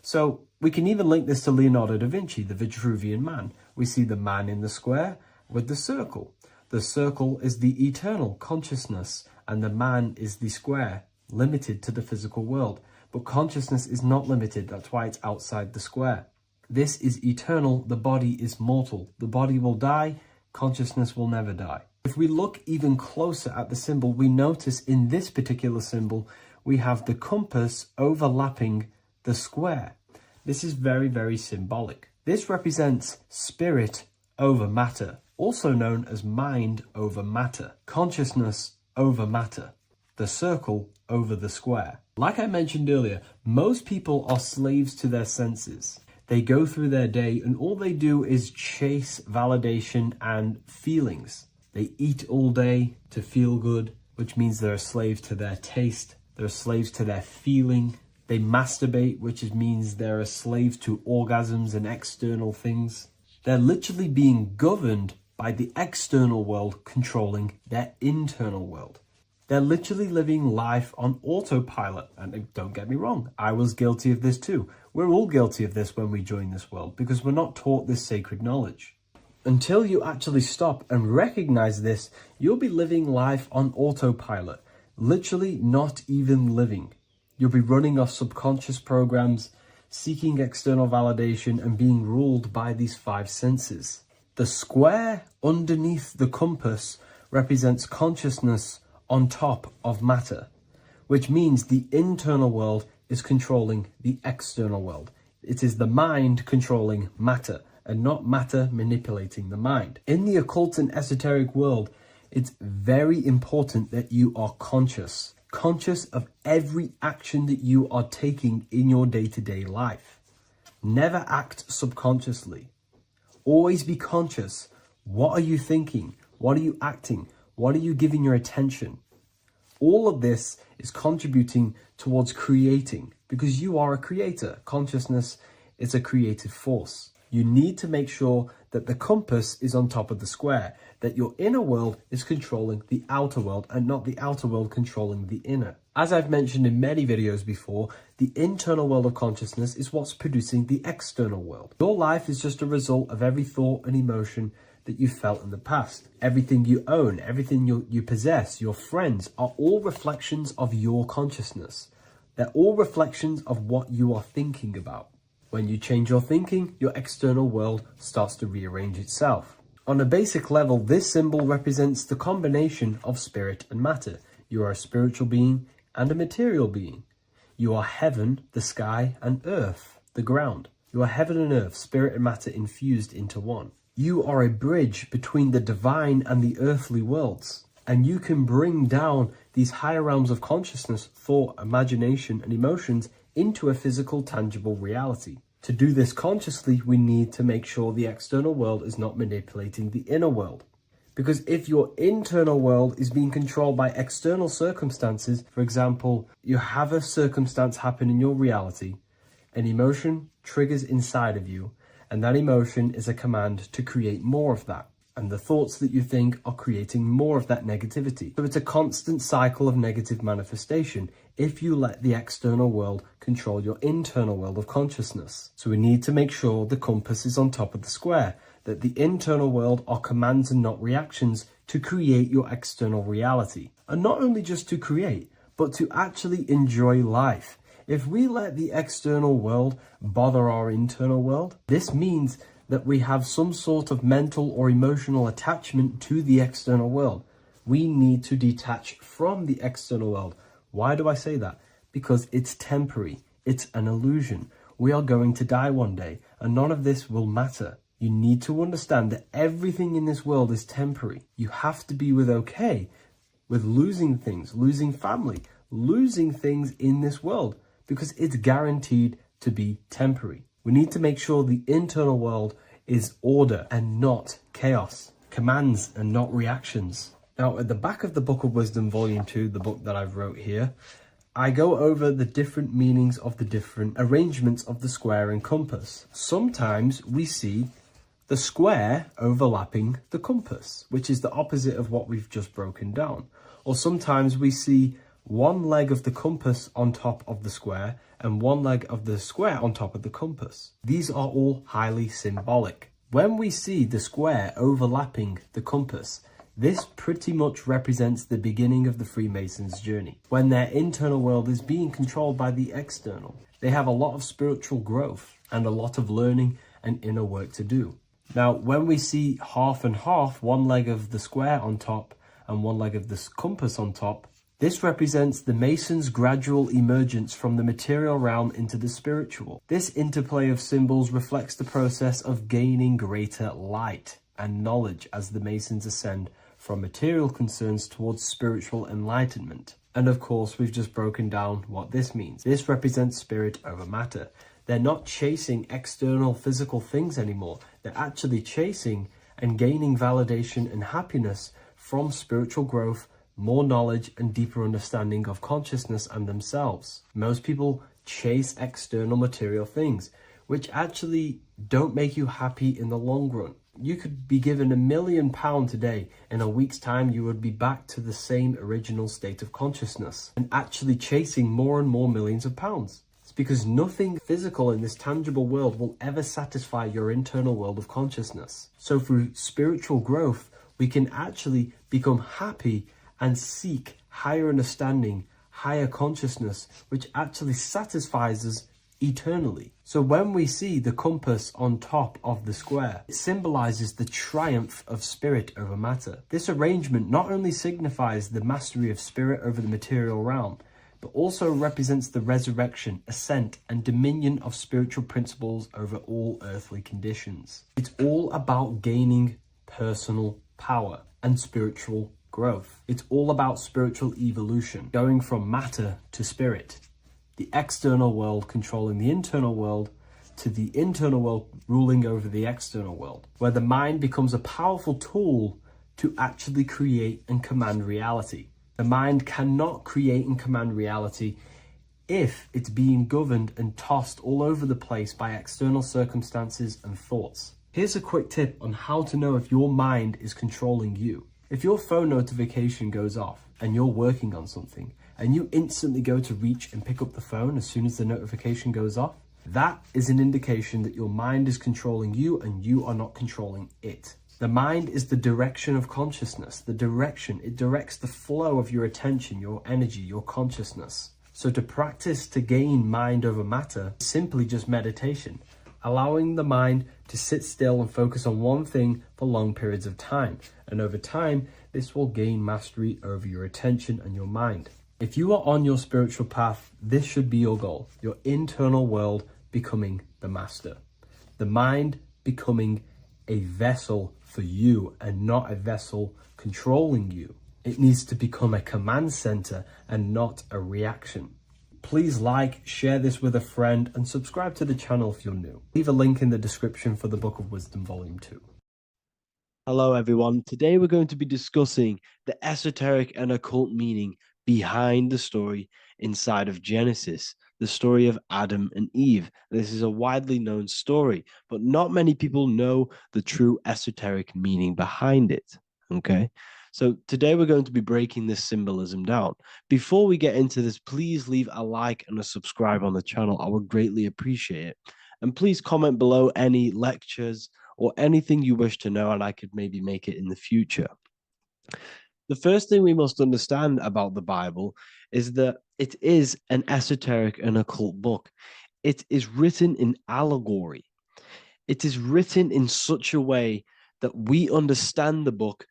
So we can even link this to Leonardo da Vinci, the Vitruvian Man. We see the man in the square with the circle. The circle is the eternal consciousness and the man is the square, limited to the physical world. But consciousness is not limited. That's why it's outside the square. This is eternal. The body is mortal. The body will die. Consciousness will never die. If we look even closer at the symbol, we notice in this particular symbol, we have the compass overlapping the square. This is very, very symbolic. This represents spirit over matter, also known as mind over matter, consciousness over matter, the circle over the square. Like I mentioned earlier, most people are slaves to their senses. They go through their day and all they do is chase validation and feelings. They eat all day to feel good, which means they're a slave to their taste. They're slaves to their feeling. They masturbate, which means they're a slave to orgasms and external things. They're literally being governed by the external world controlling their internal world. They're literally living life on autopilot. And don't get me wrong, I was guilty of this too. We're all guilty of this when we join this world because we're not taught this sacred knowledge. Until you actually stop and recognize this, you'll be living life on autopilot, literally not even living. You'll be running off subconscious programs, seeking external validation and being ruled by these five senses. The square underneath the compass represents consciousness on top of matter, which means the internal world is controlling the external world. It is the mind controlling matter and not matter manipulating the mind. In the occult and esoteric world, it's very important that you are conscious of every action that you are taking in your day-to-day life. Never act subconsciously. Always be conscious. What are you thinking? What are you acting? What are you giving your attention? All of this is contributing towards creating because you are a creator. Consciousness is a creative force. You need to make sure that the compass is on top of the square, that your inner world is controlling the outer world and not the outer world controlling the inner. As I've mentioned in many videos before, the internal world of consciousness is what's producing the external world. Your life is just a result of every thought and emotion that you felt in the past. Everything you own, everything you possess, your friends are all reflections of your consciousness. They're all reflections of what you are thinking about. When you change your thinking, your external world starts to rearrange itself. On a basic level, this symbol represents the combination of spirit and matter. You are a spiritual being and a material being. You are heaven, the sky, and earth, the ground. You are heaven and earth, spirit and matter infused into one. You are a bridge between the divine and the earthly worlds. And you can bring down these higher realms of consciousness, thought, imagination, and emotions into a physical, tangible reality. To do this consciously, we need to make sure the external world is not manipulating the inner world. Because if your internal world is being controlled by external circumstances, for example, you have a circumstance happen in your reality, an emotion triggers inside of you, And that emotion is a command to create more of that. And the thoughts that you think are creating more of that negativity. So it's a constant cycle of negative manifestation if you let the external world control your internal world of consciousness. So we need to make sure the compass is on top of the square, that the internal world are commands and not reactions to create your external reality. And not only just to create, but to actually enjoy life. If we let the external world bother our internal world, this means that we have some sort of mental or emotional attachment to the external world. We need to detach from the external world. Why do I say that? Because it's temporary. It's an illusion. We are going to die one day, and none of this will matter. You need to understand that everything in this world is temporary. You have to be okay with losing things, losing family, losing things in this world, because it's guaranteed to be temporary. We need to make sure the internal world is order and not chaos, commands and not reactions. Now, at the back of the Book of Wisdom, Volume 2, the book that I've wrote here, I go over the different meanings of the different arrangements of the square and compass. Sometimes we see the square overlapping the compass, which is the opposite of what we've just broken down. Or sometimes we see one leg of the compass on top of the square and one leg of the square on top of the compass. These are all highly symbolic. When we see the square overlapping the compass, this pretty much represents the beginning of the Freemasons' journey, when their internal world is being controlled by the external. They have a lot of spiritual growth and a lot of learning and inner work to do. Now, when we see half and half, one leg of the square on top and one leg of the compass on top, this represents the Masons' gradual emergence from the material realm into the spiritual. This interplay of symbols reflects the process of gaining greater light and knowledge as the Masons ascend from material concerns towards spiritual enlightenment. And of course, we've just broken down what this means. This represents spirit over matter. They're not chasing external physical things anymore. They're actually chasing and gaining validation and happiness from spiritual growth, more knowledge and deeper understanding of consciousness and themselves. Most people chase external material things, which actually don't make you happy in the long run. You could be given £1 million today. In a week's time, you would be back to the same original state of consciousness and actually chasing more and more millions of pounds. It's because nothing physical in this tangible world will ever satisfy your internal world of consciousness. So through spiritual growth, we can actually become happy and seek higher understanding, higher consciousness, which actually satisfies us eternally. So when we see the compass on top of the square, it symbolizes the triumph of spirit over matter. This arrangement not only signifies the mastery of spirit over the material realm, but also represents the resurrection, ascent, and dominion of spiritual principles over all earthly conditions. It's all about gaining personal power and spiritual growth. It's all about spiritual evolution, going from matter to spirit. The external world controlling the internal world to the internal world ruling over the external world, where the mind becomes a powerful tool to actually create and command reality. The mind cannot create and command reality if it's being governed and tossed all over the place by external circumstances and thoughts. Here's a quick tip on how to know if your mind is controlling you. If your phone notification goes off and you're working on something and you instantly go to reach and pick up the phone as soon as the notification goes off, that is an indication that your mind is controlling you and you are not controlling it. The mind is the direction of consciousness. The direction, it directs the flow of your attention, your energy, your consciousness. So to practice to gain mind over matter is simply just meditation, allowing the mind to sit still and focus on one thing for long periods of time. And over time, this will gain mastery over your attention and your mind. If you are on your spiritual path, this should be your goal. Your internal world becoming the master. The mind becoming a vessel for you and not a vessel controlling you. It needs to become a command center and not a reaction. Please like, share this with a friend, and subscribe to the channel if you're new. Leave a link in the description for the Book of Wisdom Volume 2. Hello everyone, today we're going to be discussing the esoteric and occult meaning behind the story inside of Genesis, the story of Adam and Eve. This is a widely known story, but not many people know the true esoteric meaning behind it. Okay, so today we're going to be breaking this symbolism down. Before we get into this, please leave a like and a subscribe on the channel. I would greatly appreciate it. And please comment below any lectures or anything you wish to know, and I could maybe make it in the future. The first thing we must understand about the Bible is that it is an esoteric and occult book. It is written in allegory. It is written in such a way that we understand the book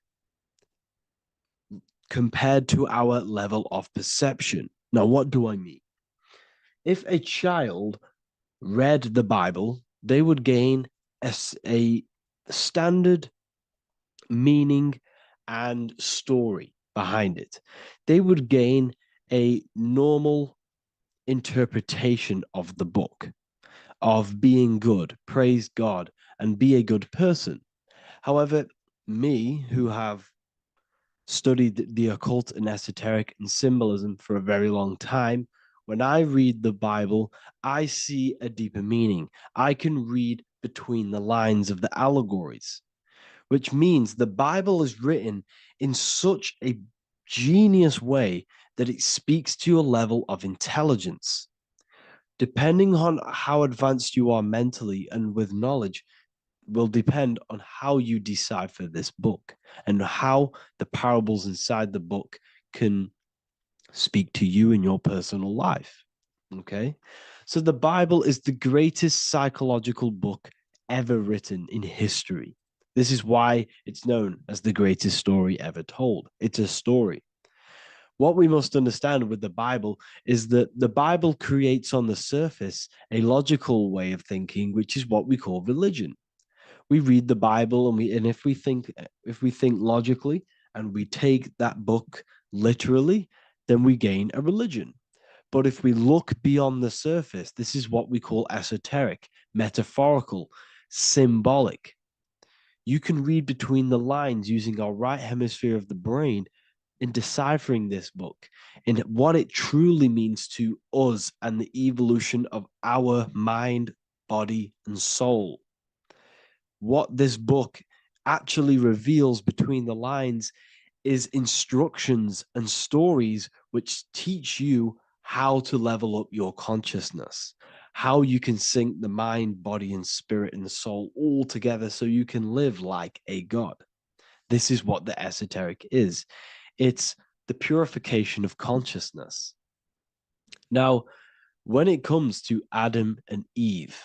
compared to our level of perception. Now, what do I mean? If a child read the Bible, they would gain a standard meaning and story behind it. They would gain a normal interpretation of the book, of being good, praise God, and be a good person. However, me, who have studied the occult and esoteric and symbolism for a very long time, when I read the Bible, I see a deeper meaning. I can read between the lines of the allegories, which means the Bible is written in such a genius way that it speaks to your level of intelligence. Depending on how advanced you are mentally and with knowledge, will depend on how you decipher this book and how the parables inside the book can speak to you in your personal life. Okay, so the Bible is the greatest psychological book ever written in history. This is why it's known as the greatest story ever told. It's a story. What we must understand with the Bible is that the Bible creates on the surface a logical way of thinking, which is what we call religion. We read the Bible and if we think logically and we take that book literally, then we gain a religion. But if we look beyond the surface, this is what we call esoteric, metaphorical, symbolic. You can read between the lines using our right hemisphere of the brain in deciphering this book and what it truly means to us and the evolution of our mind, body, and soul. What this book actually reveals between the lines is instructions and stories which teach you how to level up your consciousness, how you can sync the mind, body, and spirit and the soul all together so you can live like a god. This is what the esoteric is. It's the purification of consciousness. Now, when it comes to Adam and Eve,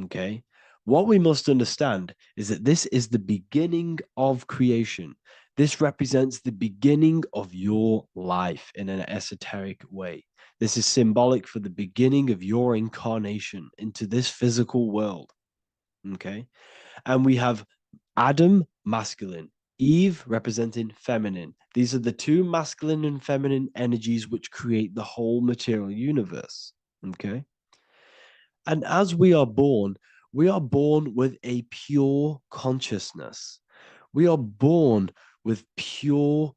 okay, what we must understand is that this is the beginning of creation. This represents the beginning of your life in an esoteric way. This is symbolic for the beginning of your incarnation into this physical world. Okay. And we have Adam, masculine, Eve representing feminine. These are the two masculine and feminine energies which create the whole material universe. Okay. And as we are born with a pure consciousness. We are born with pure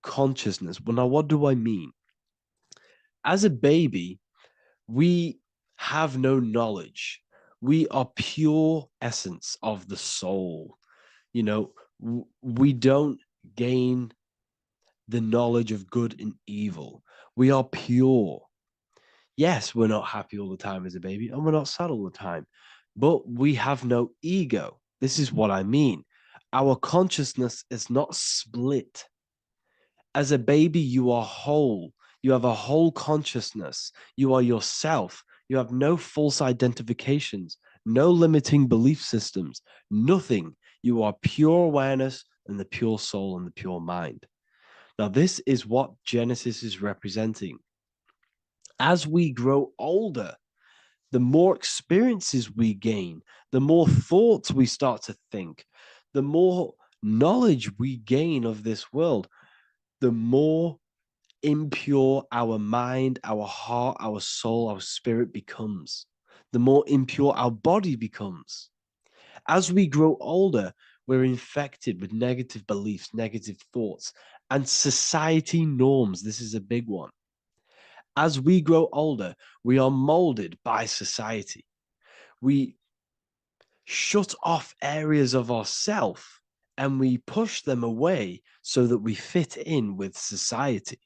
consciousness. Well, now, what do I mean? As a baby, we have no knowledge. We are pure essence of the soul. You know, we don't gain the knowledge of good and evil. We are pure. Yes, we're not happy all the time as a baby, and we're not sad all the time, but we have no ego. This is what I mean. Our consciousness is not split. As a baby, you are whole. You have a whole consciousness. You are yourself. You have no false identifications, no limiting belief systems, nothing. You are pure awareness and the pure soul and the pure mind. Now, this is what Genesis is representing. As we grow older, the more experiences we gain, the more thoughts we start to think, the more knowledge we gain of this world, the more impure our mind, our heart, our soul, our spirit becomes, the more impure our body becomes. As we grow older, we're infected with negative beliefs, negative thoughts, and society norms. This is a big one. As we grow older, we are molded by society. We shut off areas of ourself and we push them away so that we fit in with society.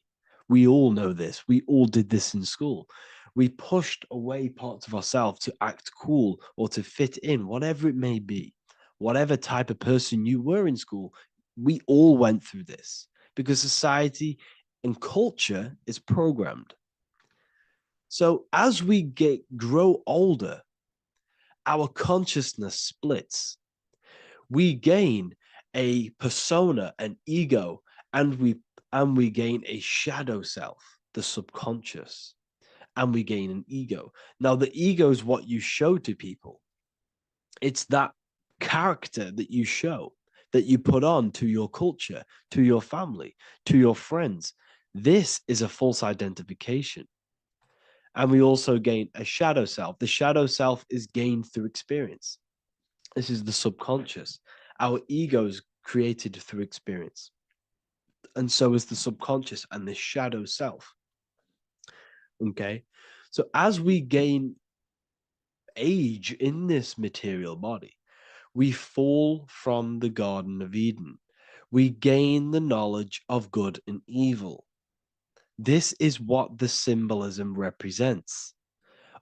We all know this. We all did this in school. We pushed away parts of ourselves to act cool or to fit in, whatever it may be. Whatever type of person you were in school, we all went through this because society and culture is programmed. So as we grow older, our consciousness splits. We gain a persona, an ego, and we gain a shadow self, the subconscious, and we gain an ego. Now, the ego is what you show to people. It's that character that you show, that you put on to your culture, to your family, to your friends. This is a false identification. And we also gain a shadow self. The shadow self is gained through experience. This is the subconscious. Our ego is created through experience. And so is the subconscious and the shadow self. Okay. So as we gain age in this material body, we fall from the Garden of Eden. We gain the knowledge of good and evil. This is what the symbolism represents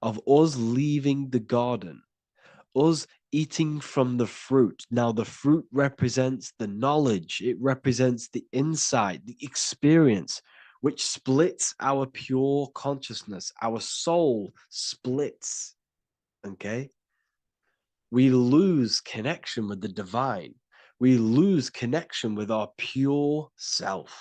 of us leaving the garden, us eating from the fruit. Now, the fruit represents the knowledge, it represents the insight, the experience, which splits our pure consciousness. Our soul splits. Okay? We lose connection with the divine. We lose connection with our pure self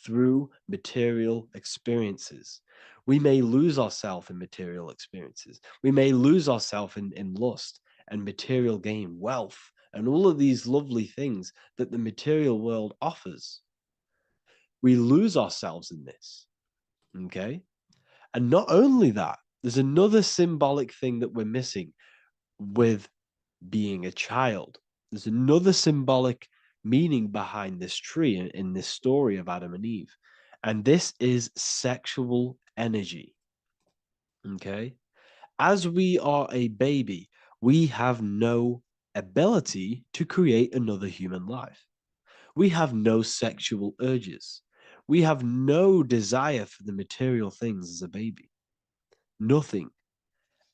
through material experiences. We may lose ourselves in material experiences. We may lose ourselves in lust and material gain, wealth, and all of these lovely things that the material world offers. We lose ourselves in this. Okay? And not only that, there's another symbolic thing that we're missing with being a child. There's another symbolic meaning behind this tree in this story of Adam and Eve. And this is sexual energy. Okay? As we are a baby, we have no ability to create another human life. We have no sexual urges. We have no desire for the material things as a baby. Nothing.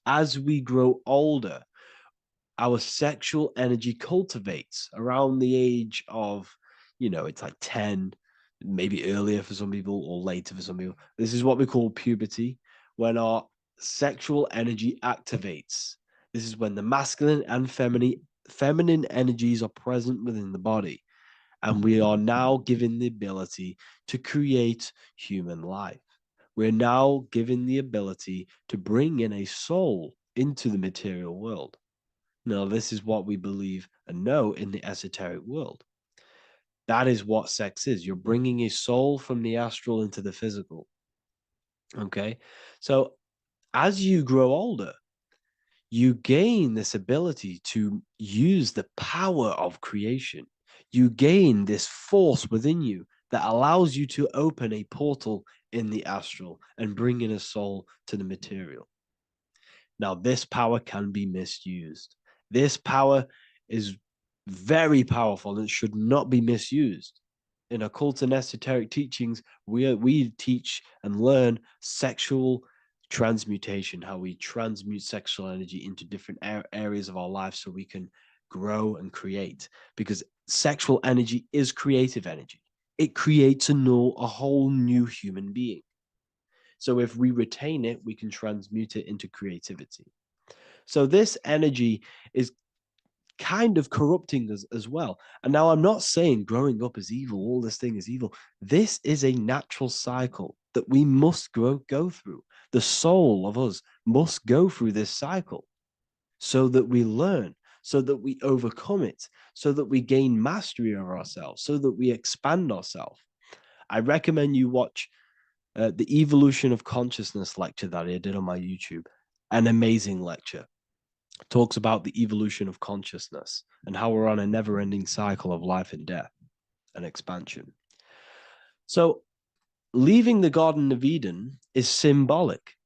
As we grow older, our sexual energy cultivates around the age of, it's like 10, maybe earlier for some people or later for some people. This is what we call puberty, when our sexual energy activates. This is when the masculine and feminine energies are present within the body. And we are now given the ability to create human life. We're now given the ability to bring in a soul into the material world. Now, this is what we believe and know in the esoteric world. That is what sex is. You're bringing a soul from the astral into the physical. Okay? So as you grow older, you gain this ability to use the power of creation. You gain this force within you that allows you to open a portal in the astral and bring in a soul to the material. Now, this power can be misused. This power is very powerful and should not be misused. In occult and esoteric teachings, we teach and learn sexual transmutation, how we transmute sexual energy into different areas of our life so we can grow and create. Because sexual energy is creative energy. It creates a whole new human being. So if we retain it, we can transmute it into creativity. So this energy is kind of corrupting us as well. And now I'm not saying growing up is evil, all this thing is evil. This is a natural cycle that we must go through. The soul of us must go through this cycle so that we learn, so that we overcome it, so that we gain mastery over ourselves, so that we expand ourselves. I recommend you watch the Evolution of Consciousness lecture that I did on my YouTube. An amazing lecture. Talks about the evolution of consciousness and how we're on a never-ending cycle of life and death and expansion. So leaving the Garden of Eden is symbolic.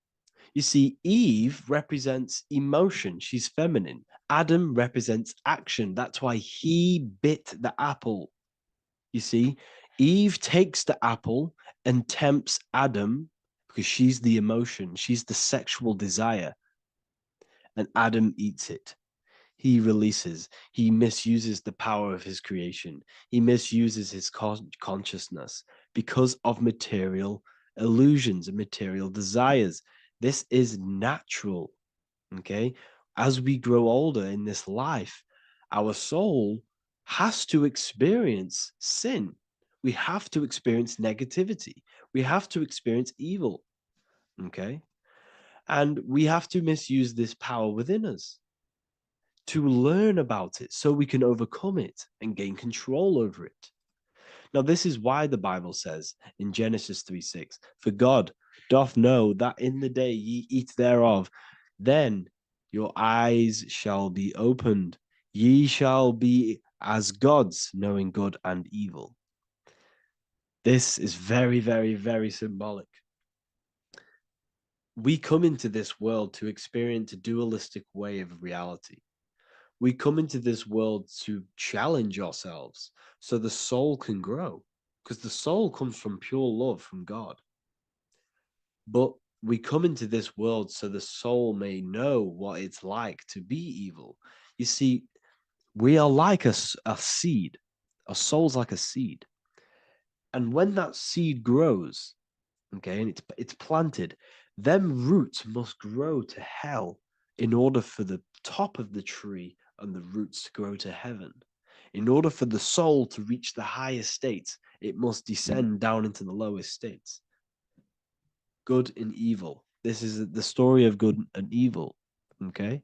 You see, Eve represents emotion. She's feminine. Adam represents action. That's why he bit the apple. You see, Eve takes the apple and tempts Adam because she's the emotion. She's the sexual desire. And Adam eats it. He releases. He misuses the power of his creation. He misuses his consciousness because of material illusions and material desires. This is natural, okay? As we grow older in this life, our soul has to experience sin. We have to experience negativity. We have to experience evil, okay? And we have to misuse this power within us to learn about it so we can overcome it and gain control over it. Now, this is why the Bible says in Genesis 3:6, for God doth know that in the day ye eat thereof, then your eyes shall be opened. Ye shall be as gods, knowing good and evil. This is very, very, very symbolic. We come into this world to experience a dualistic way of reality. We come into this world to challenge ourselves so the soul can grow, because the soul comes from pure love from God. But we come into this world so the soul may know what it's like to be evil. You see, we are like a seed. Our soul's like a seed. And when that seed grows, okay, and it's planted, them roots must grow to hell in order for the top of the tree and the roots to grow to heaven. In order for the soul to reach the highest states, it must descend down into the lowest states. Good and evil. This is the story of good and evil, okay?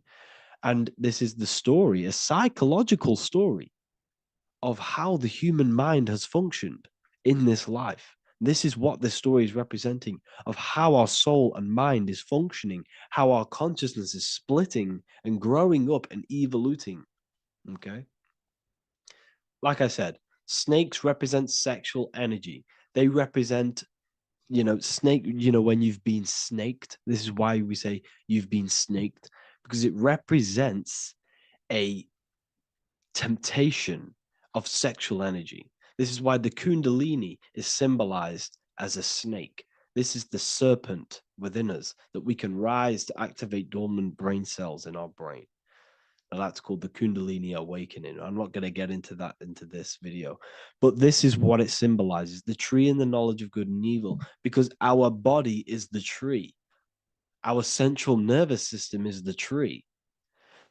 And this is the story, a psychological story of how the human mind has functioned in this life. This is what this story is representing, of how our soul and mind is functioning, how our consciousness is splitting and growing up and evoluting, okay? Like I said, snakes represent sexual energy. They represent, snake, when you've been snaked. This is why we say you've been snaked, because it represents a temptation of sexual energy. This is why the Kundalini is symbolized as a snake. This is the serpent within us that we can rise to activate dormant brain cells in our brain. Now that's called the Kundalini awakening. I'm not going to get into that into this video, but this is what it symbolizes, the tree and the knowledge of good and evil, because our body is the tree. Our central nervous system is the tree.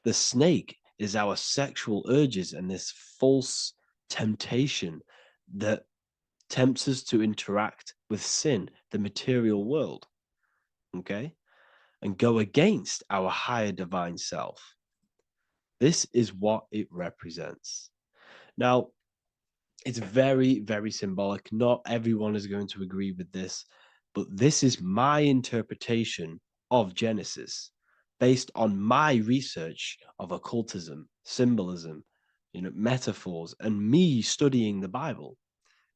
The snake is our sexual urges and this false temptation that tempts us to interact with sin, the material world, okay, and go against our higher divine self. This is what it represents. Now, it's very, very symbolic. Not everyone is going to agree with this, but this is my interpretation of Genesis based on my research of occultism, symbolism, metaphors, and me studying the Bible.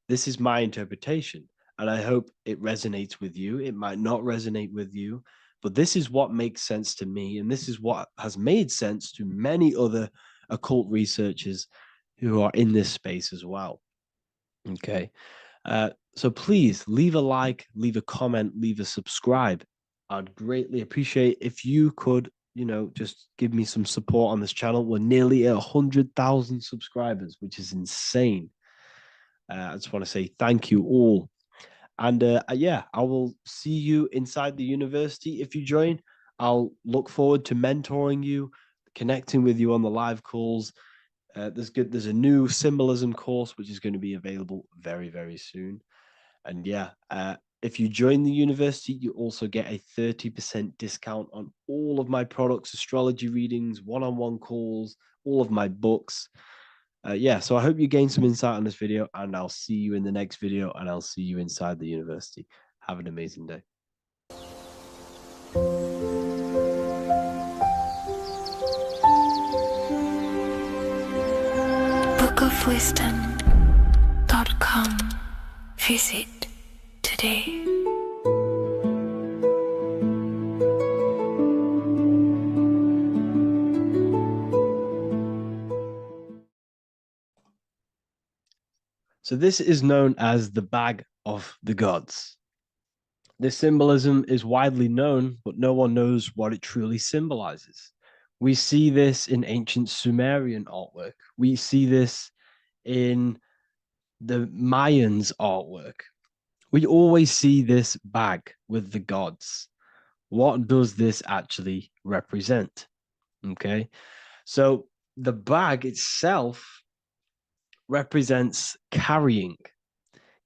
This is my interpretation, and I hope it resonates with you. It might not resonate with you, but this is what makes sense to me, and this is what has made sense to many other occult researchers who are in this space as well. Okay, so please leave a like, leave a comment, leave a subscribe. I'd greatly appreciate if you could, just give me some support on this channel. We're nearly at 100,000 subscribers, which is insane. I just want to say thank you all. And yeah, I will see you inside the university. If you join, I'll look forward to mentoring you, connecting with you on the live calls. There's a new symbolism course, which is going to be available very, very soon. And yeah, if you join the university, you also get a 30% discount on all of my products, astrology readings, one-on-one calls, all of my books. Yeah, so I hope you gain some insight on this video, and I'll see you in the next video, and I'll see you inside the university. Have an amazing day. bookofwisdom.com. Visit today. today. So this is known as the bag of the gods. This symbolism is widely known, but no one knows what it truly symbolizes. We see this in ancient Sumerian artwork. We see this in the Mayans' artwork. We always see this bag with the gods. What does this actually represent? Okay, so the bag itself represents carrying.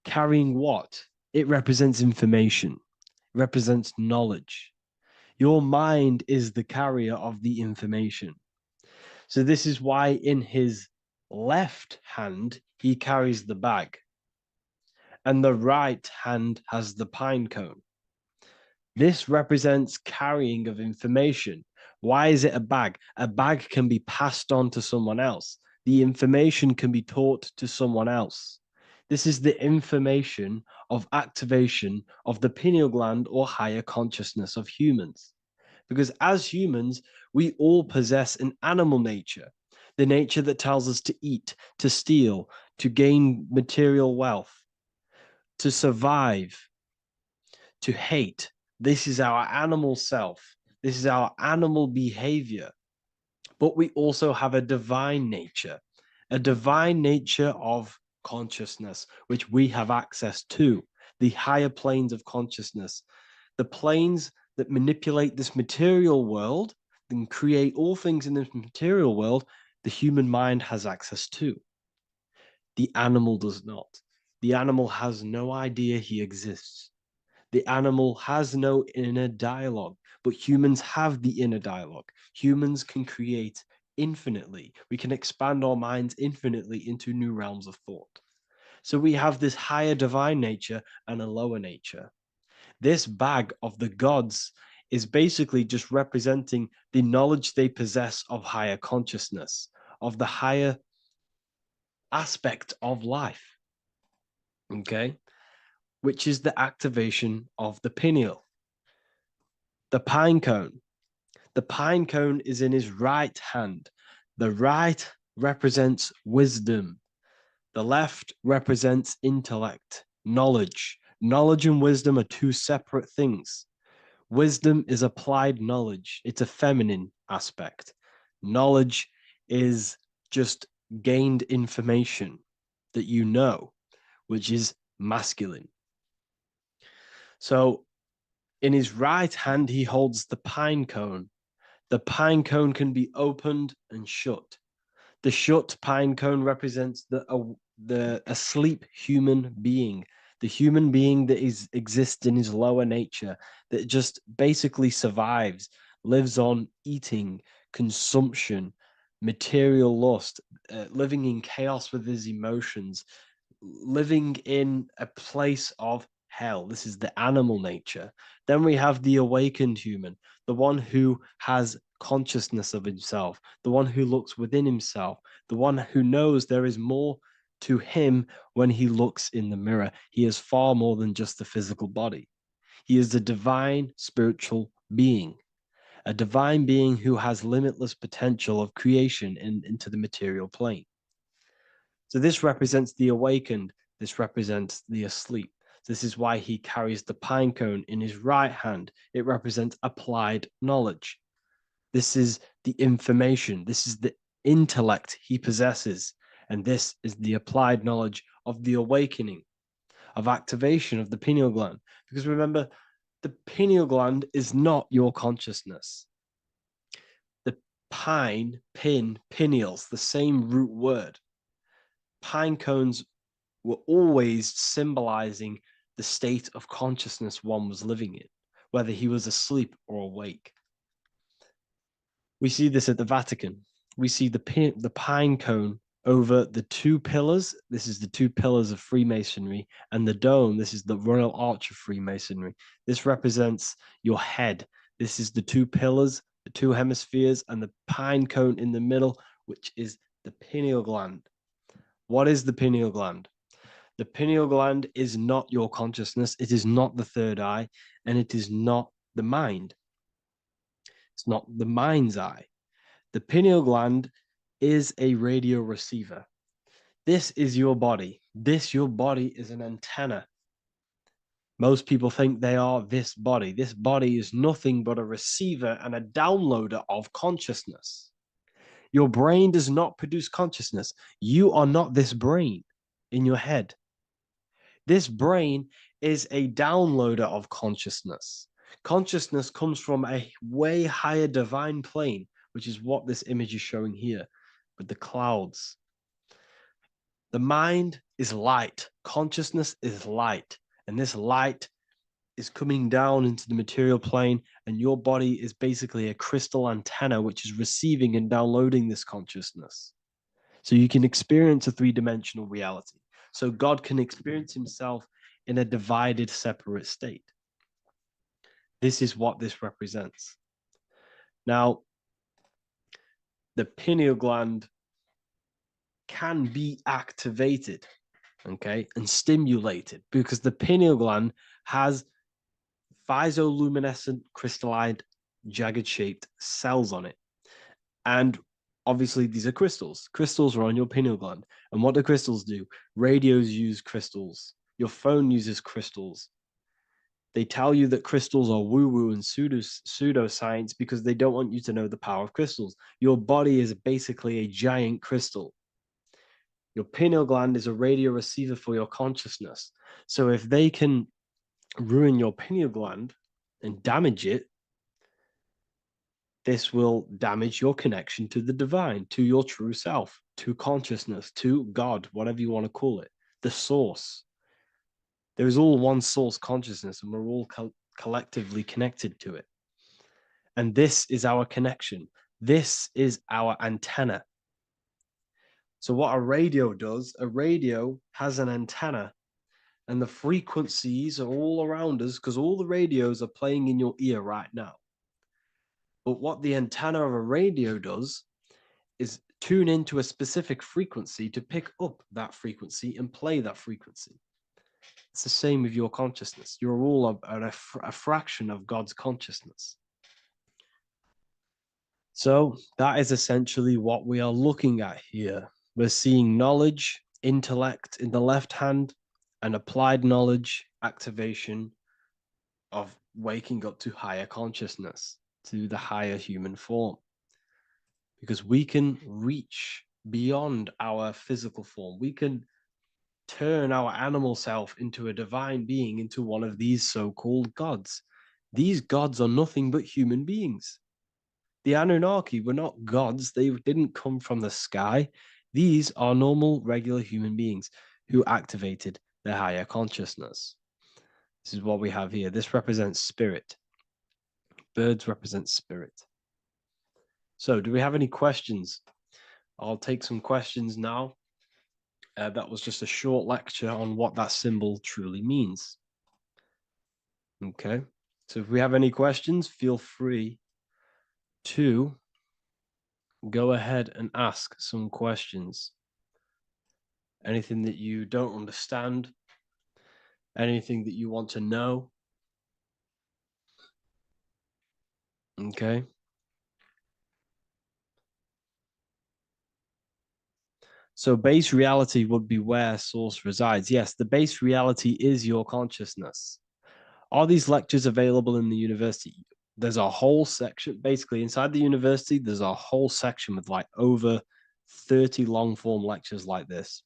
Carrying what? It represents information, it represents knowledge. Your mind is the carrier of the information. So this is why in his left hand, he carries the bag, and the right hand has the pine cone. This represents carrying of information. Why is it a bag? A bag can be passed on to someone else. The information can be taught to someone else. This is the information of activation of the pineal gland or higher consciousness of humans. Because as humans, we all possess an animal nature, the nature that tells us to eat, to steal, to gain material wealth, to survive, to hate. This is our animal self. This is our animal behavior. But we also have a divine nature of consciousness, which we have access to, the higher planes of consciousness, the planes that manipulate this material world and create all things in this material world. The human mind has access to. The animal does not. The animal has no idea he exists. The animal has no inner dialogue, but humans have the inner dialogue. Humans can create infinitely. We can expand our minds infinitely into new realms of thought. So we have this higher divine nature and a lower nature. This bag of the gods is basically just representing the knowledge they possess of higher consciousness, of the higher aspect of life. Okay? Which is the activation of the pineal. The pine cone. The pine cone is in his right hand. The right represents wisdom. The left represents intellect, knowledge. Knowledge and wisdom are two separate things. Wisdom is applied knowledge. It's a feminine aspect. Knowledge is just gained information that you know, which is masculine. So in his right hand, he holds the pine cone. The pine cone can be opened and shut. The shut pine cone represents the asleep human being, the human being that exists in his lower nature, that just basically survives, lives on eating, consumption, material lust, living in chaos with his emotions, living in a place of hell. This is the animal nature. Then we have the awakened human, the one who has consciousness of himself, the one who looks within himself, the one who knows there is more to him when he looks in the mirror. He is far more than just the physical body. He is a divine spiritual being, a divine being who has limitless potential of creation into the material plane. So this represents the awakened. This represents the asleep. This is why he carries the pine cone in his right hand. It represents applied knowledge. This is the information. This is the intellect he possesses. And this is the applied knowledge of the awakening, of activation of the pineal gland. Because remember, the pineal gland is not your consciousness. The pine, pineals, the same root word. Pine cones were always symbolizing the state of consciousness one was living in, whether he was asleep or awake. We see this at the Vatican. We see the pine cone over the two pillars. This is the two pillars of Freemasonry, and the dome. This is the Royal Arch of Freemasonry. This represents your head. This is the two pillars, the two hemispheres, and the pine cone in the middle, which is the pineal gland. What is the pineal gland? The pineal gland is not your consciousness. It is not the third eye, and it is not the mind. It's not the mind's eye. The pineal gland is a radio receiver. This is your body. Your body is an antenna. Most people think they are this body. This body is nothing but a receiver and a downloader of consciousness. Your brain does not produce consciousness. You are not this brain in your head. This brain is a downloader of consciousness. Consciousness comes from a way higher divine plane, which is what this image is showing here with the clouds. The mind is light. Consciousness is light. And this light is coming down into the material plane, and your body is basically a crystal antenna which is receiving and downloading this consciousness. So you can experience a three-dimensional reality. So God can experience himself in a divided, separate state. This is what this represents. Now, the pineal gland can be activated, okay, and stimulated, because the pineal gland has physioluminescent crystalline jagged shaped cells on it. And obviously these are crystals. Crystals are on your pineal gland. And what do crystals do? Radios use crystals. Your phone uses crystals. They tell you that crystals are woo-woo and pseudoscience because they don't want you to know the power of crystals. Your body is basically a giant crystal. Your pineal gland is a radio receiver for your consciousness. So if they can ruin your pineal gland and damage it, this will damage your connection to the divine, to your true self, to consciousness, to God, whatever you want to call it, the source. There is all one source consciousness, and we're all collectively connected to it. And this is our connection. This is our antenna. So what a radio does, a radio has an antenna, and the frequencies are all around us because all the radios are playing in your ear right now. But what the antenna of a radio does is tune into a specific frequency to pick up that frequency and play that frequency. It's the same with your consciousness. You're all a fraction of God's consciousness. So that is essentially what we are looking at here. We're seeing knowledge, intellect in the left hand, and applied knowledge, activation of waking up to higher consciousness, to the higher human form. Because we can reach beyond our physical form. We can turn our animal self into a divine being, into one of these so-called gods. These gods are nothing but human beings. The Anunnaki were not gods. They didn't come from the sky. These are normal, regular human beings who activated their higher consciousness. This is what we have here. This represents spirit. Birds represent spirit. So do we have any questions? I'll take some questions now. That was just a short lecture on what that symbol truly means. Okay, so if we have any questions, feel free to go ahead and ask some questions. Anything that you don't understand, anything that you want to know. Okay. So base reality would be where source resides. Yes, the base reality is your consciousness. Are these lectures available in the university? There's a whole section, basically inside the university, there's a whole section with like over 30 long form lectures like this.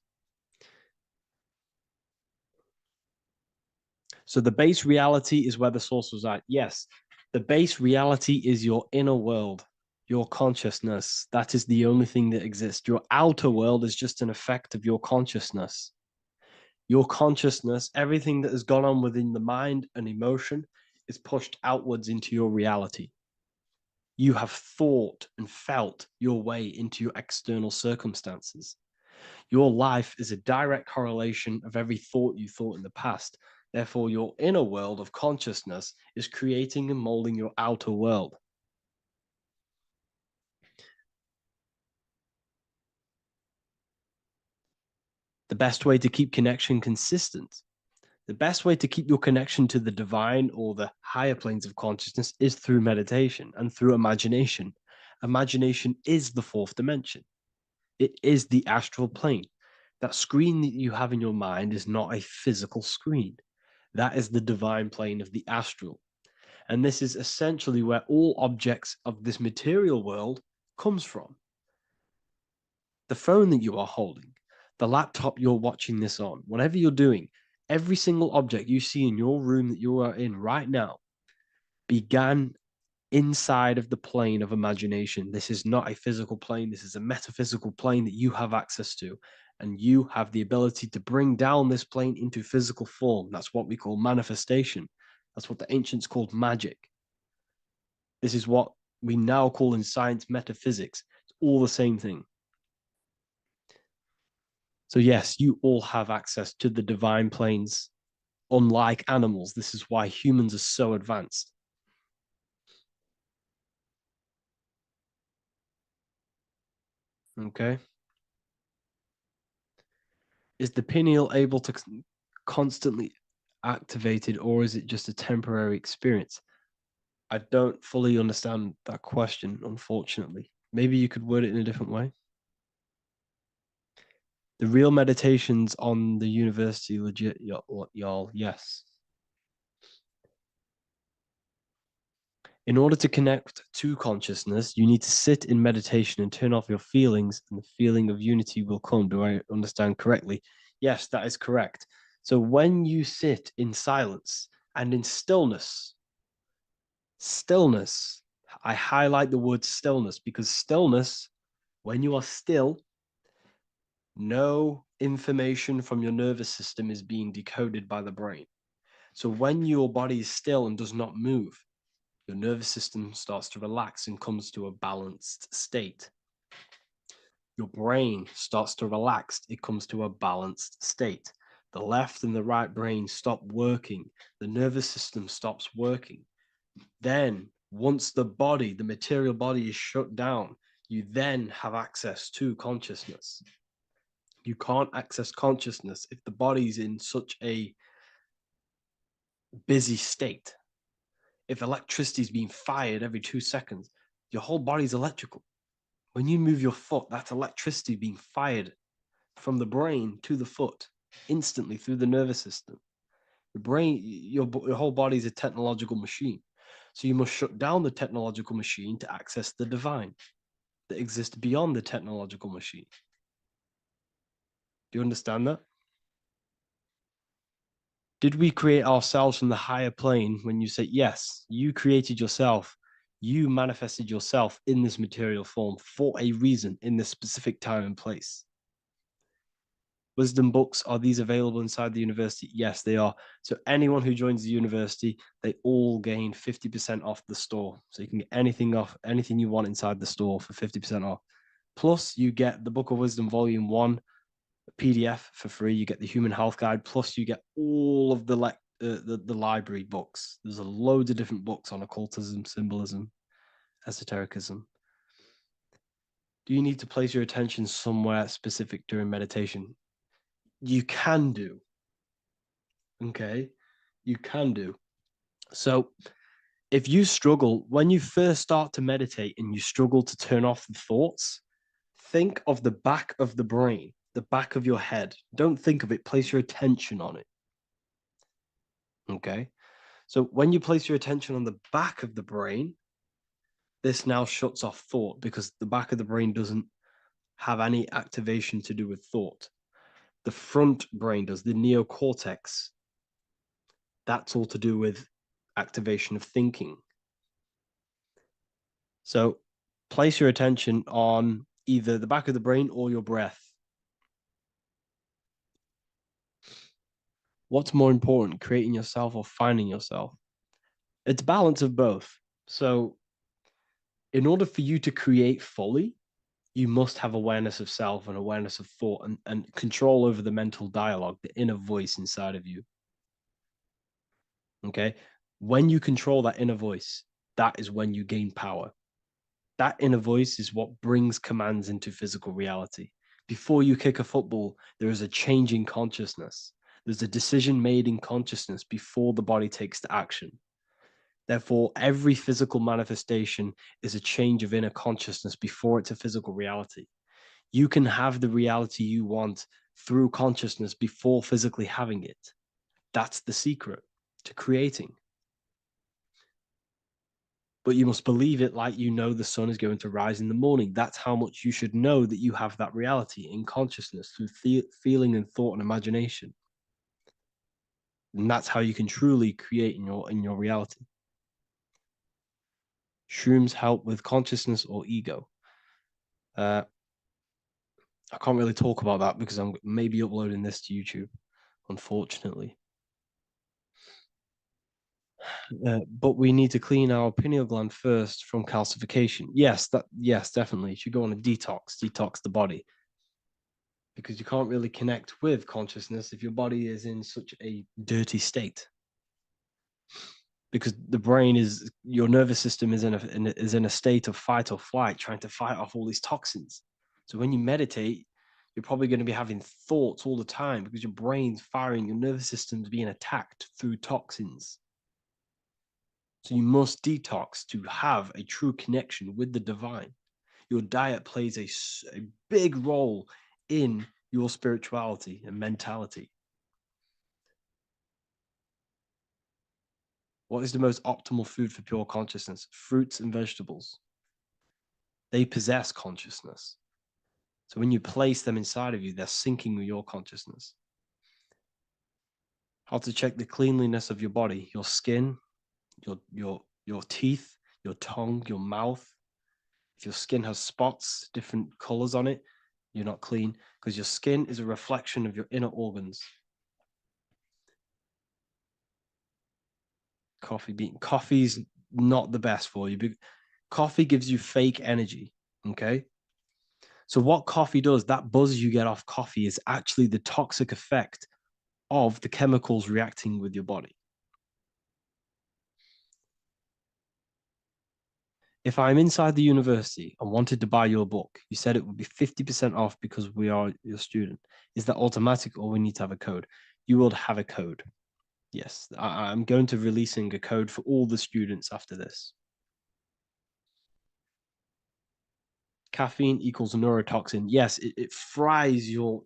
So the base reality is where the source resides. Yes, the base reality is your inner world, your consciousness. That is the only thing that exists. Your outer world is just an effect of your consciousness. Your consciousness, everything that has gone on within the mind and emotion is pushed outwards into your reality. You have thought and felt your way into your external circumstances. Your life is a direct correlation of every thought you thought in the past. Therefore, your inner world of consciousness is creating and molding your outer world. The best way to keep connection consistent, the best way to keep your connection to the divine or the higher planes of consciousness is through meditation and through imagination. Imagination is the fourth dimension. It is the astral plane. That screen that you have in your mind is not a physical screen. That is the divine plane of the astral. And this is essentially where all objects of this material world comes from. The phone that you are holding, the laptop you're watching this on, whatever you're doing, every single object you see in your room that you are in right now began inside of the plane of imagination. This is not a physical plane. This is a metaphysical plane that you have access to. And you have the ability to bring down this plane into physical form. That's what we call manifestation. That's what the ancients called magic. This is what we now call in science metaphysics. It's all the same thing. So yes, you all have access to the divine planes. Unlike animals, this is why humans are so advanced. Okay. Is the pineal able to constantly activated, or is it just a temporary experience? I don't fully understand that question, unfortunately. Maybe you could word it in a different way. The real meditations on the university, legit, y'all, yes. In order to connect to consciousness, you need to sit in meditation and turn off your feelings, and the feeling of unity will come. Do I understand correctly? Yes, that is correct. So when you sit in silence and in stillness, I highlight the word stillness because stillness, when you are still, no information from your nervous system is being decoded by the brain. So when your body is still and does not move, your nervous system starts to relax and comes to a balanced state. Your brain starts to relax, it comes to a balanced state. The left and the right brain stop working. The nervous system stops working. Then, once the body, the material body is shut down, you then have access to consciousness. You can't access consciousness if the body's in such a busy state. If electricity is being fired every 2 seconds, your whole body's electrical. When you move your foot, that's electricity being fired from the brain to the foot instantly through the nervous system. The brain, your whole body is a technological machine. So you must shut down the technological machine to access the divine that exists beyond the technological machine. Do you understand that? Did we create ourselves from the higher plane? When you say yes, you created yourself, you manifested yourself in this material form for a reason in this specific time and place. Wisdom books, are these available inside the university? Yes, they are. So anyone who joins the university, they all gain 50% off the store. So you can get anything you want inside the store for 50% off. Plus you get the Book of Wisdom Volume 1 PDF for free. You get the Human Health Guide. Plus you get all of the library books. There's a load of different books on occultism, symbolism, esotericism. Do you need to place your attention somewhere specific during meditation? You can do. Okay, you can do. So if you struggle, when you first start to meditate and you struggle to turn off the thoughts, think of the back of the brain, the back of your head. Don't think of it, place your attention on it. Okay, so when you place your attention on the back of the brain, this now shuts off thought because the back of the brain doesn't have any activation to do with thought. The front brain does, the neocortex. That's all to do with activation of thinking. So place your attention on either the back of the brain or your breath. What's more important, creating yourself or finding yourself? It's balance of both. So in order for you to create fully, you must have awareness of self and awareness of thought and control over the mental dialogue, the inner voice inside of you. Okay? When you control that inner voice, that is when you gain power. That inner voice is what brings commands into physical reality. Before you kick a football, there is a change in consciousness. There's a decision made in consciousness before the body takes the action. Therefore, every physical manifestation is a change of inner consciousness before it's a physical reality. You can have the reality you want through consciousness before physically having it. That's the secret to creating. But you must believe it like you know the sun is going to rise in the morning. That's how much you should know that you have that reality in consciousness through feeling and thought and imagination. And that's how you can truly create in your reality. Shrooms help with consciousness or ego. I can't really talk about that because I'm maybe uploading this to YouTube, unfortunately. But we need to clean our pineal gland first from calcification. Yes, definitely. You should go on a detox the body. Because you can't really connect with consciousness if your body is in such a dirty state. Because the brain your nervous system is in a state of fight or flight, trying to fight off all these toxins. So when you meditate, you're probably going to be having thoughts all the time because your brain's firing, your nervous system's being attacked through toxins. So you must detox to have a true connection with the divine. Your diet plays a big role in your spirituality and mentality. What is the most optimal food for pure consciousness? Fruits and vegetables. They possess consciousness. So when you place them inside of you, they're syncing with your consciousness. How to check the cleanliness of your body, your skin, your teeth, your tongue, your mouth. If your skin has spots, different colors on it, you're not clean because your skin is a reflection of your inner organs. Coffee's not the best for you. Coffee gives you fake energy. Okay. So what coffee does, that buzz you get off coffee is actually the toxic effect of the chemicals reacting with your body. If I'm inside the university and wanted to buy your book, you said it would be 50% off because we are your student. Is that automatic or we need to have a code? You will have a code. Yes, I'm going to releasing a code for all the students after this. Caffeine equals neurotoxin. Yes, it fries your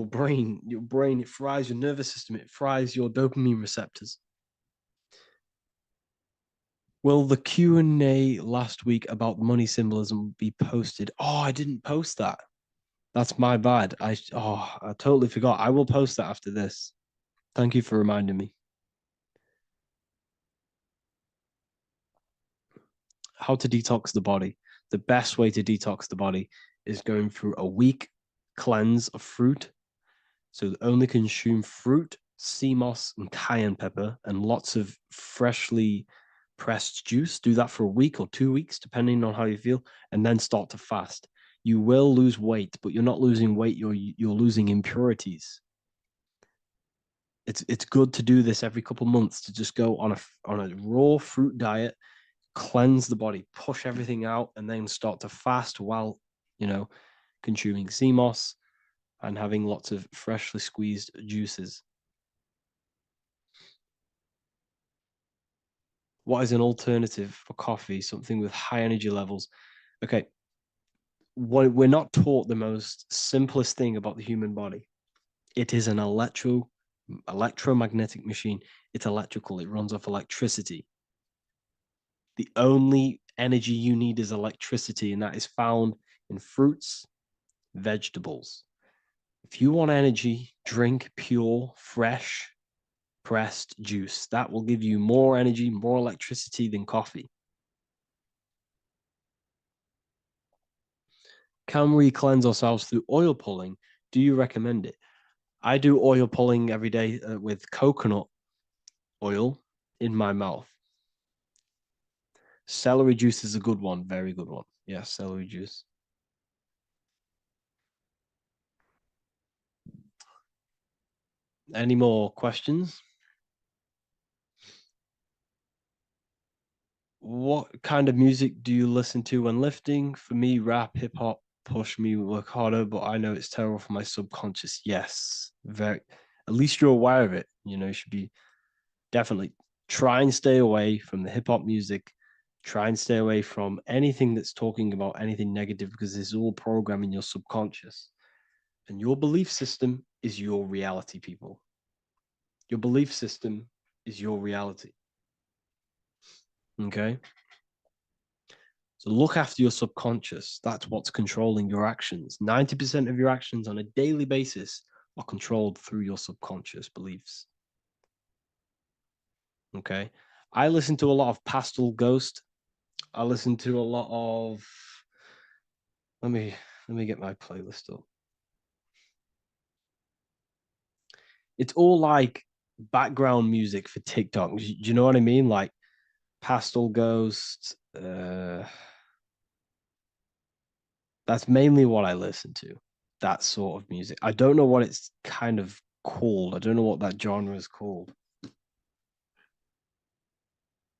brain. It fries your nervous system. It fries your dopamine receptors. Will the Q&A last week about money symbolism be posted? Oh, I didn't post that. That's my bad. I totally forgot. I will post that after this. Thank you for reminding me. How to detox the body. The best way to detox the body is going through a week cleanse of fruit. So only consume fruit, sea moss, and cayenne pepper, and lots of freshly pressed juice. Do that for a week or 2 weeks, depending on how you feel, and then start to fast. You will lose weight, but you're not losing weight. You're losing impurities. It's good to do this every couple months, to just go on a raw fruit diet, cleanse the body, push everything out, and then start to fast while consuming sea moss and having lots of freshly squeezed juices. What is an alternative for coffee? Something with high energy levels. Okay. We're not taught the most simplest thing about the human body. It is an electromagnetic machine. It's electrical. It runs off electricity. The only energy you need is electricity, and that is found in fruits, vegetables. If you want energy, drink pure, fresh, pressed juice. That will give you more energy, more electricity than coffee. Can we cleanse ourselves through oil pulling? Do you recommend it? I do oil pulling every day with coconut oil in my mouth. Celery juice is a good one, very good one. Yeah, celery juice. Any more questions? What kind of music do you listen to when lifting? For me, rap, hip hop, push me, work harder, but I know it's terrible for my subconscious. Yes, very. At least you're aware of it. You should be definitely try and stay away from the hip hop music. Try and stay away from anything that's talking about anything negative because this is all programming your subconscious. And your belief system is your reality, people. Your belief system is your reality. Okay? So look after your subconscious. That's what's controlling your actions. 90% of your actions on a daily basis are controlled through your subconscious beliefs. Okay? I listen to a lot of Pastel Ghost. I listen to a lot of let me get my playlist up. It's all like background music for TikTok. Do you know what I mean? Like Pastel Ghost. That's mainly what I listen to. That sort of music. I don't know what it's kind of called. I don't know what that genre is called.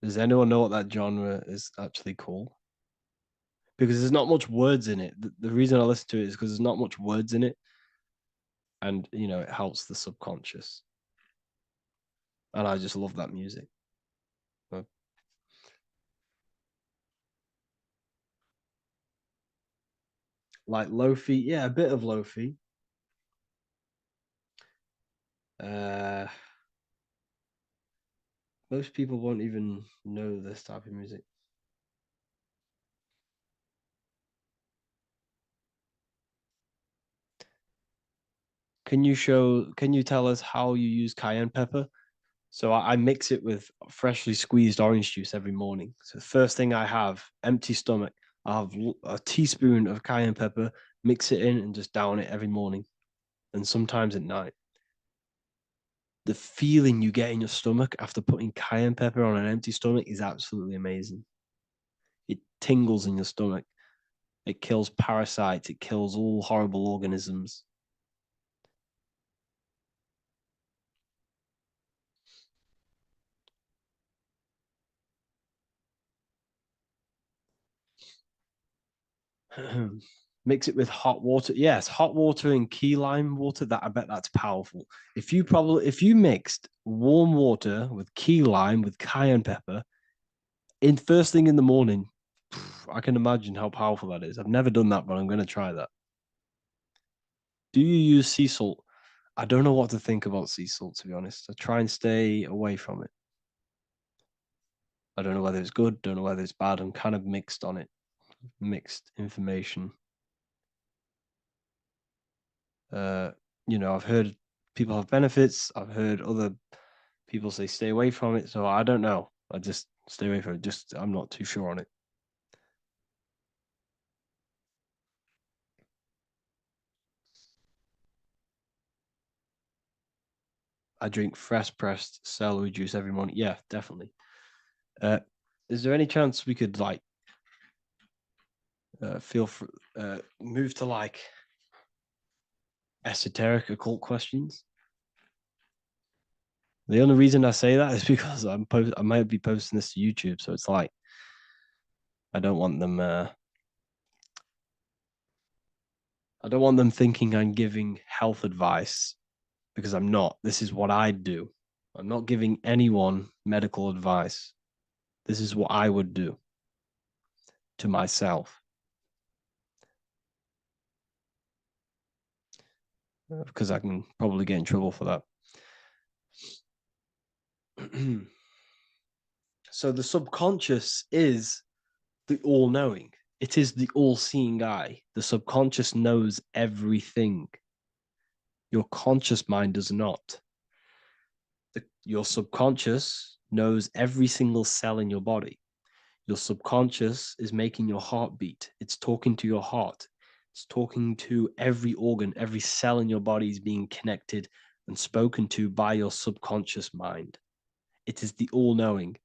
Does anyone know what that genre is actually called? Because there's not much words in it. The reason I listen to it is because there's not much words in it. And, it helps the subconscious. And I just love that music. Like lo-fi, yeah, a bit of lo-fi. Most people won't even know this type of music. Can you tell us how you use cayenne pepper? So I mix it with freshly squeezed orange juice every morning. So the first thing I have, empty stomach, I have a teaspoon of cayenne pepper, mix it in and just down it every morning. And sometimes at night. The feeling you get in your stomach after putting cayenne pepper on an empty stomach is absolutely amazing. It tingles in your stomach. It kills parasites. It kills all horrible organisms. Mix it with hot water. Yes, hot water and key lime water. I bet that's powerful. If you mixed warm water with key lime with cayenne pepper in first thing in the morning, I can imagine how powerful that is. I've never done that, but I'm going to try that. Do you use sea salt? I don't know what to think about sea salt, to be honest. I try and stay away from it. I don't know whether it's good, don't know whether it's bad. I'm kind of mixed on it. Mixed information. I've heard people have benefits. I've heard other people say stay away from it. So I don't know. I just stay away from it. I'm not too sure on it. I drink fresh pressed celery juice every morning. Yeah, definitely. Is there any chance we could move to esoteric occult questions? The only reason I say that is because I might be posting this to YouTube, so it's like I don't want them thinking I'm giving health advice because I'm not. This is what I do. I'm not giving anyone medical advice. This is what I would do to myself. Because I can probably get in trouble for that. So the subconscious is the all-knowing. It is the all-seeing eye. The subconscious knows everything. Your conscious mind does not. Your subconscious knows every single cell in your body. Your subconscious is making your heart beat. It's talking to your heart. It's talking to every organ, every cell in your body is being connected and spoken to by your subconscious mind. It is the all-knowing.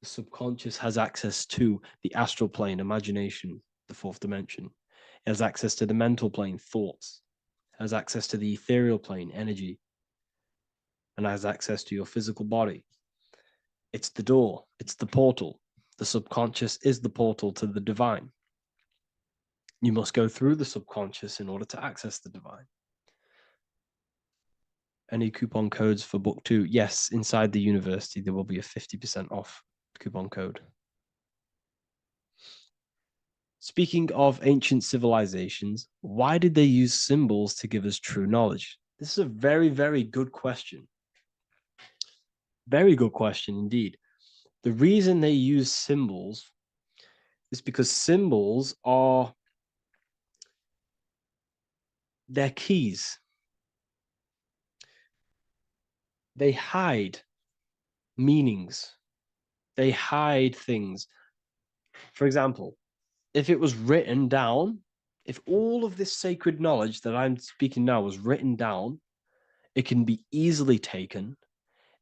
The subconscious has access to the astral plane, imagination, the fourth dimension. It has access to the mental plane, thoughts. It has access to the ethereal plane, energy. And has access to your physical body. It's the door. It's the portal. The subconscious is the portal to the divine. You must go through the subconscious in order to access the divine. Any coupon codes for book 2? Yes, inside the university, there will be a 50% off coupon code. Speaking of ancient civilizations, why did they use symbols to give us true knowledge? This is a very, very good question. Very good question indeed. The reason they use symbols is because symbols are their keys. They hide meanings. They hide things. For example, if it was written down, if all of this sacred knowledge that I'm speaking now was written down, it can be easily taken.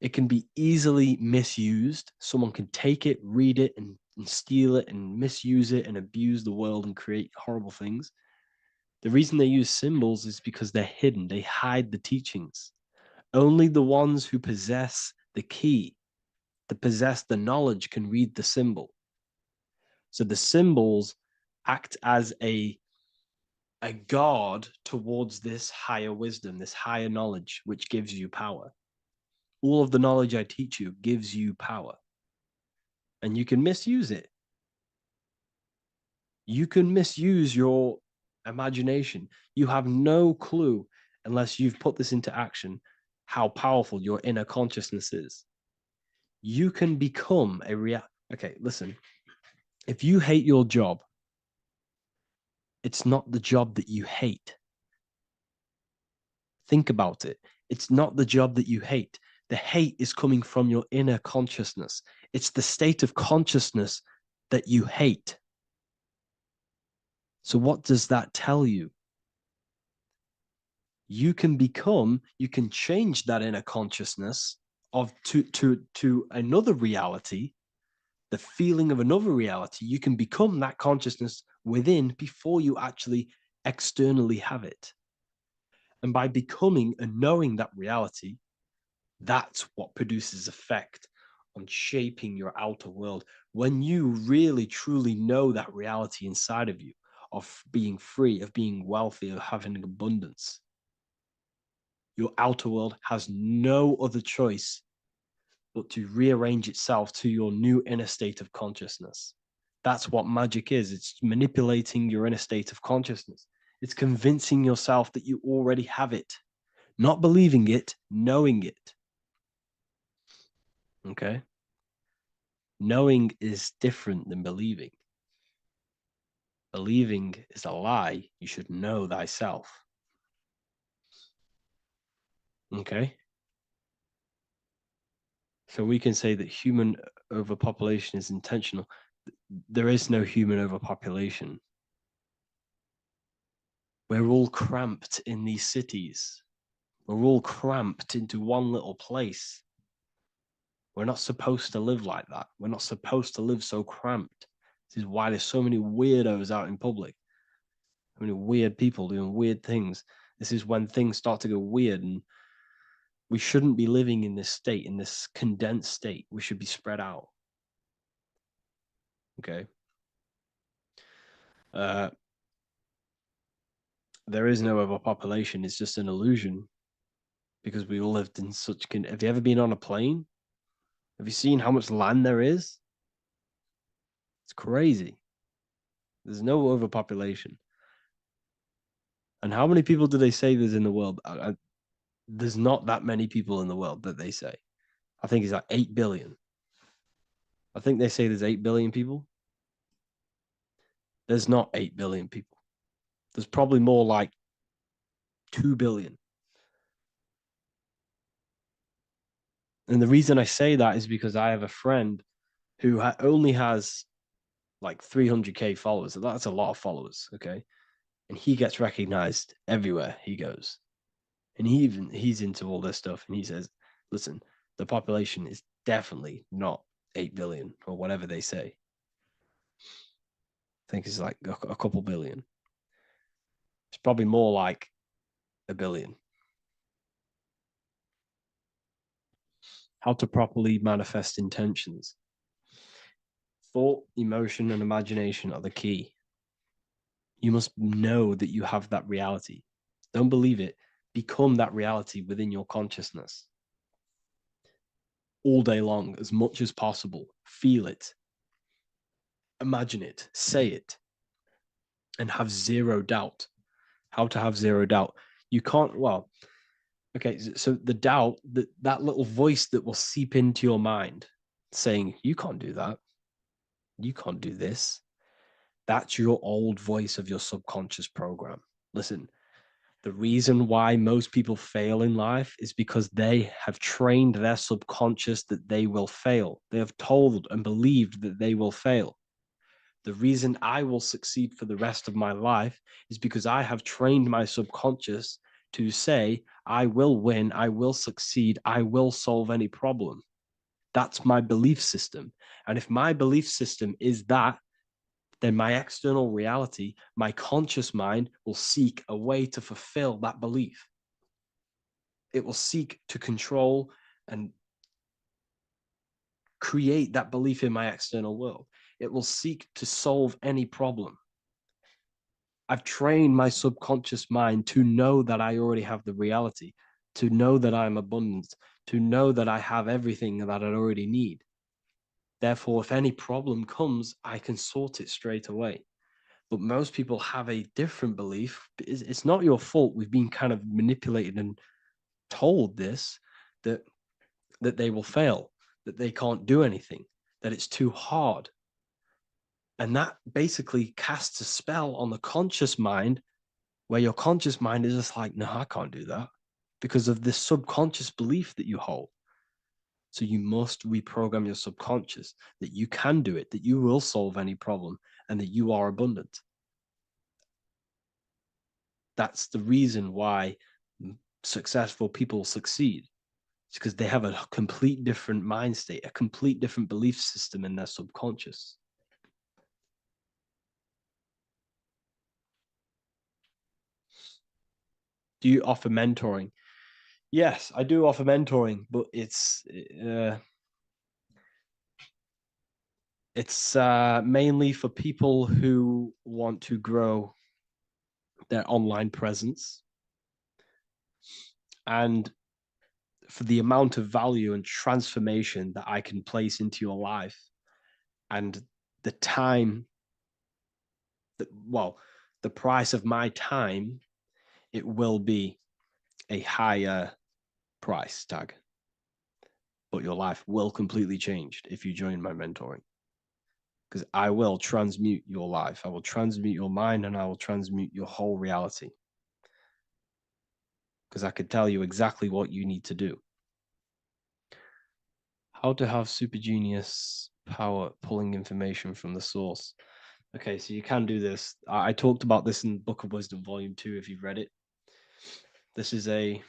It can be easily misused. Someone can take it, read it, and steal it and misuse it and abuse the world and create horrible things. The reason they use symbols is because they're hidden. They hide the teachings. Only the ones who possess the key, that possess the knowledge, can read the symbol. So the symbols act as a guard towards this higher wisdom, this higher knowledge, which gives you power. All of the knowledge I teach you gives you power. And you can misuse it. You can misuse your imagination. You have no clue, unless you've put this into action, how powerful your inner consciousness is. You can become a Okay, listen. If you hate your job, it's not the job that you hate. Think about it. It's not the job that you hate. The hate is coming from your inner consciousness. It's the state of consciousness that you hate. So what does that tell you? You can change that inner consciousness to another reality, the feeling of another reality. You can become that consciousness within before you actually externally have it. And by becoming and knowing that reality, that's what produces effect on shaping your outer world. When you really, truly know that reality inside of you, of being free, of being wealthy, of having abundance, your outer world has no other choice but to rearrange itself to your new inner state of consciousness. That's what magic is. It's manipulating your inner state of consciousness. It's convincing yourself that you already have it, not believing it, knowing it. Okay? Knowing is different than believing. Believing is a lie. You should know thyself. Okay? So we can say that human overpopulation is intentional. There is no human overpopulation. We're all cramped in these cities. We're all cramped into one little place. We're not supposed to live like that. We're not supposed to live so cramped. This is why there's so many weirdos out in public. So many weird people doing weird things. This is when things start to go weird, and we shouldn't be living in this state, in this condensed state. We should be spread out. Okay. There is no overpopulation. It's just an illusion, because we all lived in such. Have you ever been on a plane? Have you seen how much land there is? It's crazy. There's no overpopulation. And how many people do they say there's in the world? There's not that many people in the world that they say. I think it's like 8 billion. I think they say there's 8 billion people. There's not 8 billion people. There's probably more like 2 billion. And the reason I say that is because I have a friend who only has like 300K followers. That's a lot of followers, okay? And he gets recognized everywhere he goes. And he's into all this stuff. And he says, listen, the population is definitely not 8 billion or whatever they say. I think it's like a couple billion. It's probably more like 1 billion. How to properly manifest intentions. Thought, emotion, and imagination are the key. You must know that you have that reality. Don't believe it. Become that reality within your consciousness. All day long, as much as possible. Feel it. Imagine it. Say it. And have zero doubt. How to have zero doubt? You can't, well, okay, so the doubt, that little voice that will seep into your mind saying, you can't do that. You can't do this. That's your old voice of your subconscious program. Listen, the reason why most people fail in life is because they have trained their subconscious that they will fail. They have told and believed that they will fail. The reason I will succeed for the rest of my life is because I have trained my subconscious to say, I will win, I will succeed, I will solve any problem. That's my belief system. And if my belief system is that, then my external reality, my conscious mind will seek a way to fulfill that belief. It will seek to control and create that belief in my external world. It will seek to solve any problem. I've trained my subconscious mind to know that I already have the reality, to know that I'm abundant, to know that I have everything that I already need. Therefore, if any problem comes, I can sort it straight away. But most people have a different belief. It's not your fault. We've been kind of manipulated and told this, that they will fail, that they can't do anything, that it's too hard. And that basically casts a spell on the conscious mind, where your conscious mind is just like, no, I can't do that, because of this subconscious belief that you hold. So you must reprogram your subconscious that you can do it, that you will solve any problem, and that you are abundant. That's the reason why successful people succeed. It's because they have a complete different mind state, a complete different belief system in their subconscious. Do you offer mentoring? Yes, I do offer mentoring, but it's mainly for people who want to grow their online presence, and for the amount of value and transformation that I can place into your life, and the time that, well, the price of my time, it will be a higher price tag, but your life will completely change if you join my mentoring, because I will transmute your life. I will transmute your mind, and I will transmute your whole reality, because I could tell you exactly what you need to do. How to have super genius power pulling information from the source. Okay, so you can do this. I talked about this in Book of Wisdom, Volume 2, if you've read it. This is a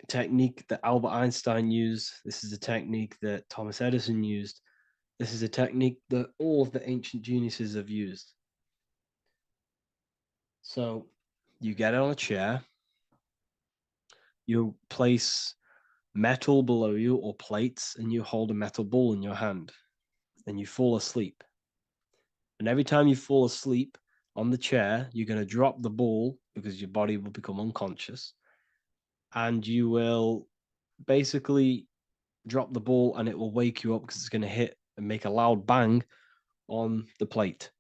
technique that Albert Einstein used. This is a technique that Thomas Edison used. This is a technique that all of the ancient geniuses have used. So you get on a chair, you place metal below you or plates, and you hold a metal ball in your hand, and you fall asleep. And every time you fall asleep on the chair, you're going to drop the ball, because your body will become unconscious, and you will basically drop the ball, and it will wake you up because it's going to hit and make a loud bang on the plate.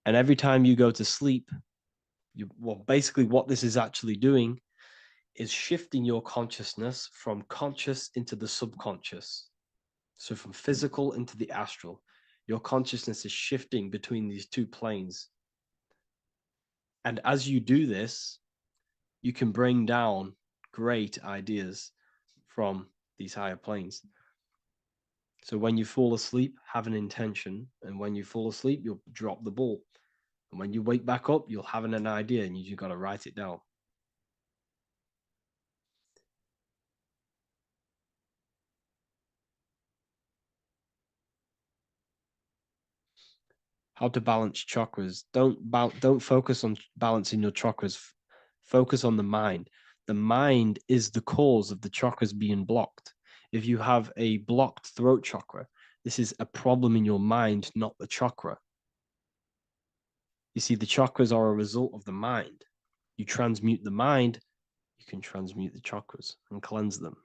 And every time you go to sleep, basically what this is actually doing is shifting your consciousness from conscious into the subconscious. So from physical into the astral. Your consciousness is shifting between these two planes. And as you do this, you can bring down great ideas from these higher planes. So when you fall asleep, have an intention. And when you fall asleep, you'll drop the ball. And when you wake back up, you'll have an idea, and you just got to write it down. How to balance chakras. Don't focus on balancing your chakras. Focus on the mind. The mind is the cause of the chakras being blocked. If you have a blocked throat chakra, This is a problem in your mind, not the chakra. You see, the chakras are a result of the mind. You transmute the mind, you can transmute the chakras and cleanse them.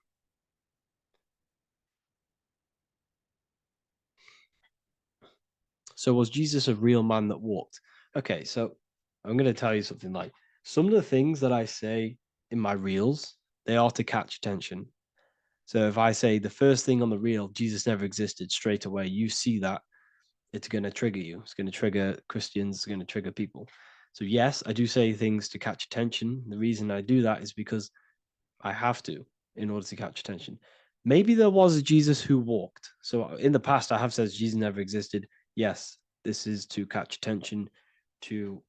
So was Jesus a real man that walked? Okay, so I'm going to tell you something. Like, some of the things that I say in my reels, they are to catch attention. So if I say the first thing on the reel, Jesus never existed, straight away, you see that, it's going to trigger you. It's going to trigger Christians, it's going to trigger people. So yes, I do say things to catch attention. The reason I do that is because I have to, in order to catch attention. Maybe there was a Jesus who walked. So in the past, I have said Jesus never existed. Yes, this is to catch attention, to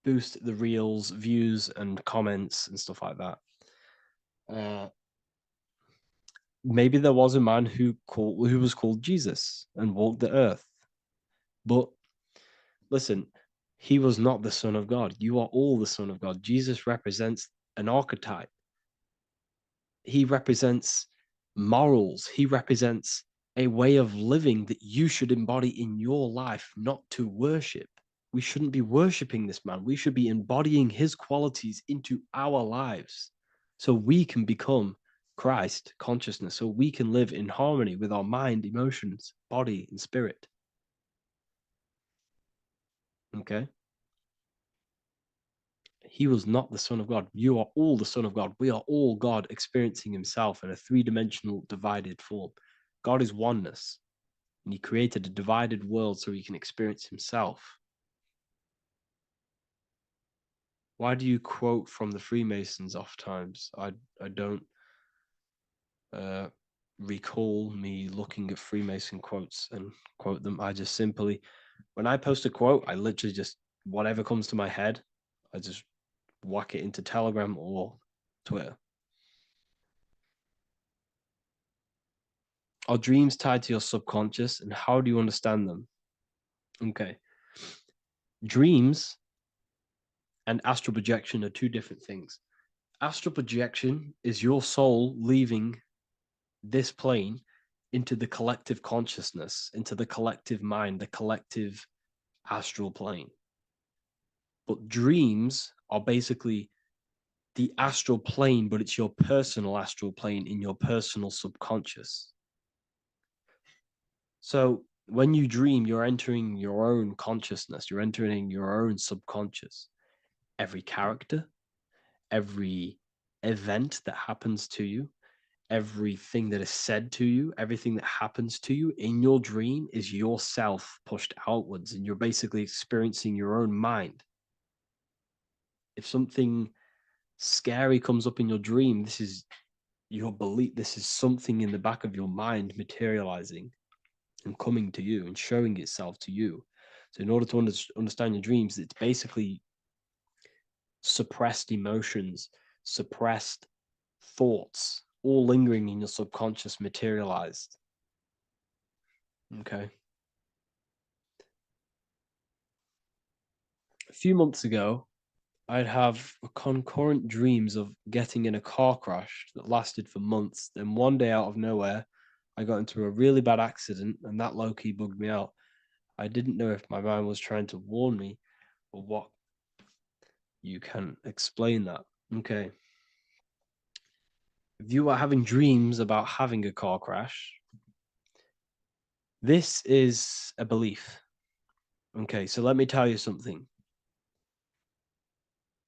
boost the reels, views, and comments and stuff like that. Maybe there was a man who was called Jesus and walked the earth. But listen, he was not the Son of God. You are all the Son of God. Jesus represents an archetype. He represents morals. He represents a way of living that you should embody in your life, not to worship. We shouldn't be worshiping this man. We should be embodying his qualities into our lives so we can become Christ consciousness, so we can live in harmony with our mind, emotions, body, and spirit. Okay? He was not the Son of God. You are all the Son of God. We are all God experiencing himself in a three-dimensional divided form. God is oneness, and he created a divided world so he can experience himself. Why do you quote from the Freemasons oft times? I don't recall me looking at Freemason quotes and quote them. I just simply, when I post a quote, I literally just, whatever comes to my head, I just whack it into Telegram or Twitter. Are dreams tied to your subconscious, and how do you understand them? Okay. Dreams and astral projection are two different things. Astral projection is your soul leaving this plane into the collective consciousness, into the collective mind, the collective astral plane. But dreams are basically the astral plane, but it's your personal astral plane in your personal subconscious. So when you dream, you're entering your own consciousness, you're entering your own subconscious. Every character, every event that happens to you, everything that is said to you, everything that happens to you in your dream is yourself pushed outwards, and you're basically experiencing your own mind. If something scary comes up in your dream, this is your belief, this is something in the back of your mind materializing and coming to you and showing itself to you. So in order to understand your dreams, it's basically suppressed emotions, suppressed thoughts, all lingering in your subconscious materialized. Okay. A few months ago, I'd have concurrent dreams of getting in a car crash that lasted for months. Then one day out of nowhere, I got into a really bad accident, and that low-key bugged me out. I didn't know if my mind was trying to warn me or what. You can explain that. Okay. If you are having dreams about having a car crash, this is a belief. Okay, so let me tell you something.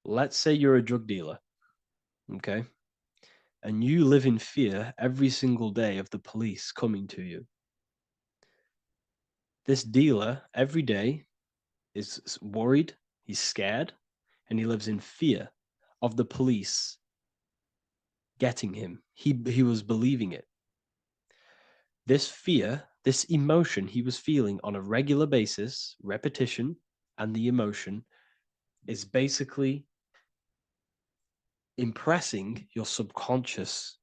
Let's say you're a drug dealer, okay? And you live in fear every single day of the police coming to you. This dealer, every day, is worried, he's scared, and he lives in fear of the police getting him. He was believing it. This fear, this emotion he was feeling on a regular basis, repetition, and the emotion is basically impressing your subconscious.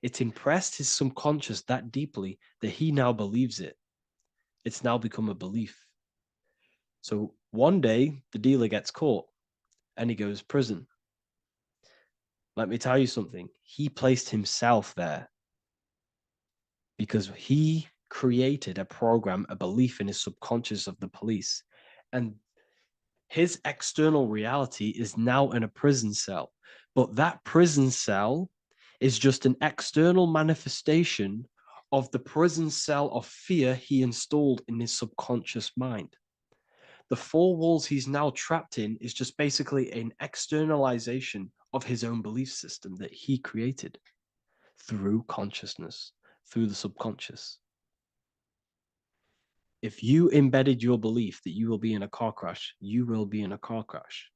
It's impressed his subconscious that deeply that he now believes it. It's now become a belief. So one day the dealer gets caught and he goes to prison. Let me tell you something. He placed himself there. because he created a program, a belief in his subconscious of the police. And his external reality is now in a prison cell. But that prison cell is just an external manifestation of the prison cell of fear he installed in his subconscious mind. The four walls he's now trapped in is just basically an externalization of his own belief system that he created through consciousness, through the subconscious. If you embedded your belief that you will be in a car crash, you will be in a car crash.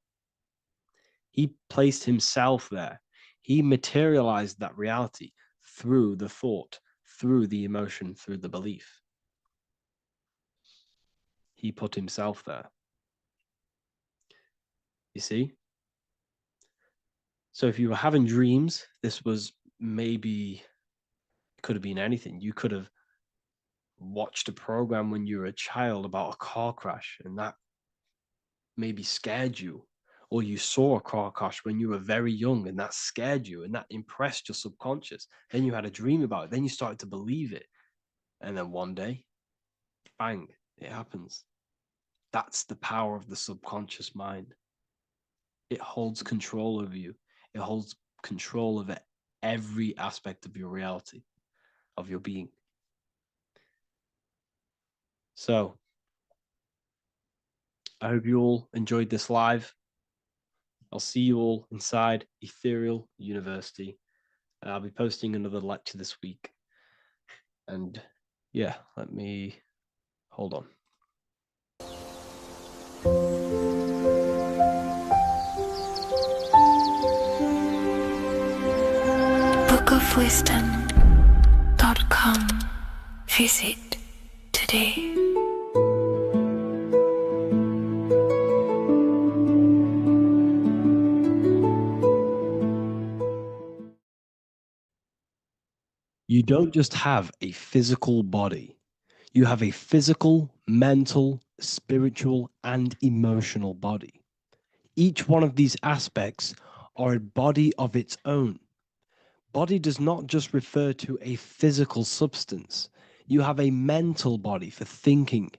He placed himself there. He materialized that reality through the thought, through the emotion, through the belief. He put himself there. You see? So if you were having dreams, this was maybe, it could have been anything. You could have watched a program when you were a child about a car crash, and that maybe scared you. Or you saw a car crash when you were very young, and that scared you, and that impressed your subconscious. Then you had a dream about it. Then you started to believe it. And then one day, bang, it happens. That's the power of the subconscious mind. It holds control over you. It holds control of every aspect of your reality, of your being. So, I hope you all enjoyed this live. I'll see you all inside Ethereal University. I'll be posting another lecture this week. And yeah, let me hold on. bookofwisdom.com. Visit today. You don't just have a physical body. You have a physical, mental, spiritual, and emotional body. Each one of these aspects are a body of its own. Body does not just refer to a physical substance. You have a mental body for thinking,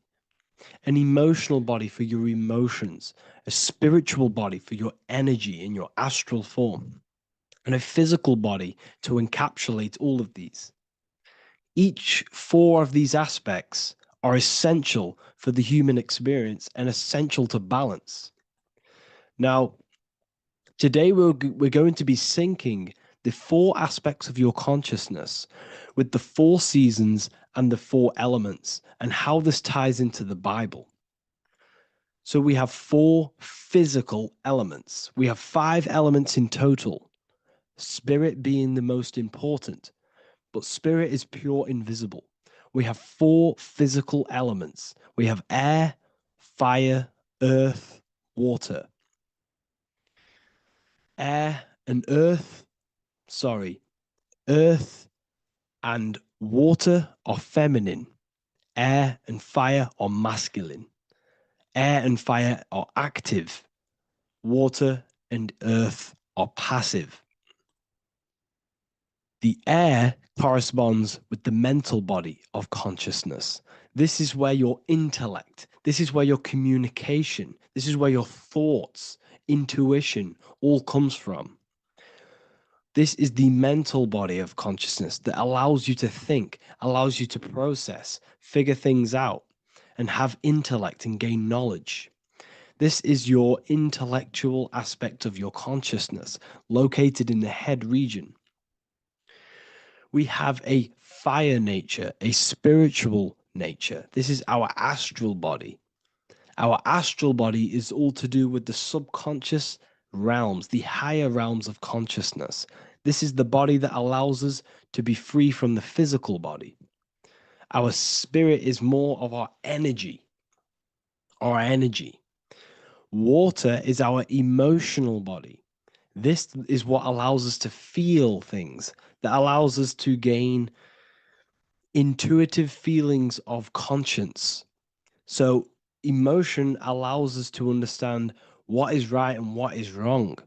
an emotional body for your emotions, a spiritual body for your energy in your astral form, and a physical body to encapsulate all of these. Each four of these aspects are essential for the human experience and essential to balance. Now, today we're going to be syncing the four aspects of your consciousness with the four seasons and the four elements and how this ties into the Bible. So we have four physical elements. We have 5 elements in total, spirit being the most important, but spirit is pure invisible. We have 4 physical elements. We have air, fire, earth, water. Earth and water are feminine. Air and fire are masculine. Air and fire are active. Water and earth are passive. The air corresponds with the mental body of consciousness. This is where your intellect, this is where your communication, this is where your thoughts, intuition all comes from. This is the mental body of consciousness that allows you to think, allows you to process, figure things out, and have intellect and gain knowledge. This is your intellectual aspect of your consciousness, located in the head region. We have a fire nature, a spiritual nature. This is our astral body. Our astral body is all to do with the subconscious realms, the higher realms of consciousness. This is the body that allows us to be free from the physical body. Our spirit is more of our energy. Water is our emotional body. This is what allows us to feel things, that allows us to gain intuitive feelings of conscience. So emotion allows us to understand what is right and what is wrong.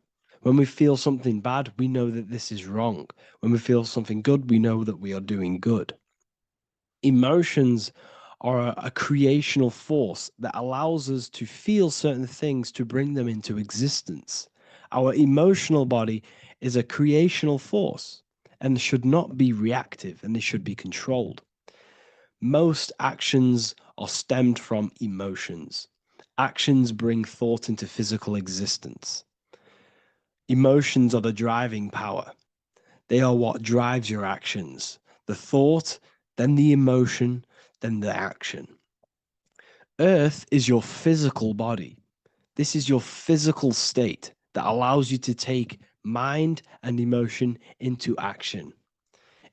When we feel something bad, we know that this is wrong. When we feel something good, we know that we are doing good. Emotions are a creational force that allows us to feel certain things to bring them into existence. Our emotional body is a creational force and should not be reactive, and they should be controlled. Most actions are stemmed from emotions. Actions bring thought into physical existence. Emotions are the driving power. They are what drives your actions. The thought, then the emotion, then the action. Earth is your physical body. This is your physical state that allows you to take mind and emotion into action,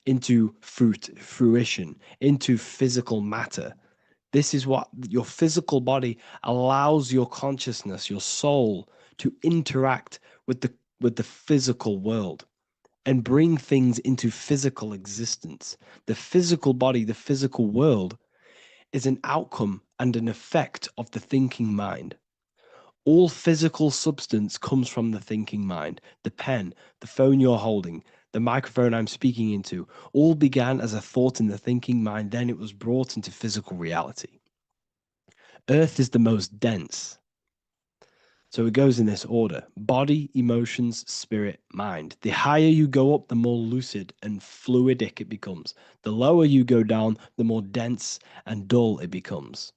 into fruition, into physical matter. This is what your physical body allows your consciousness, your soul, to interact with the physical world and bring things into physical existence. The physical body, the physical world, is an outcome and an effect of the thinking mind. All physical substance comes from the thinking mind. The pen, the phone you're holding, the microphone I'm speaking into, all began as a thought in the thinking mind, then it was brought into physical reality. Earth is the most dense. So it goes in this order: body, emotions, spirit, mind. The higher you go up, the more lucid and fluidic it becomes. The lower you go down, the more dense and dull it becomes.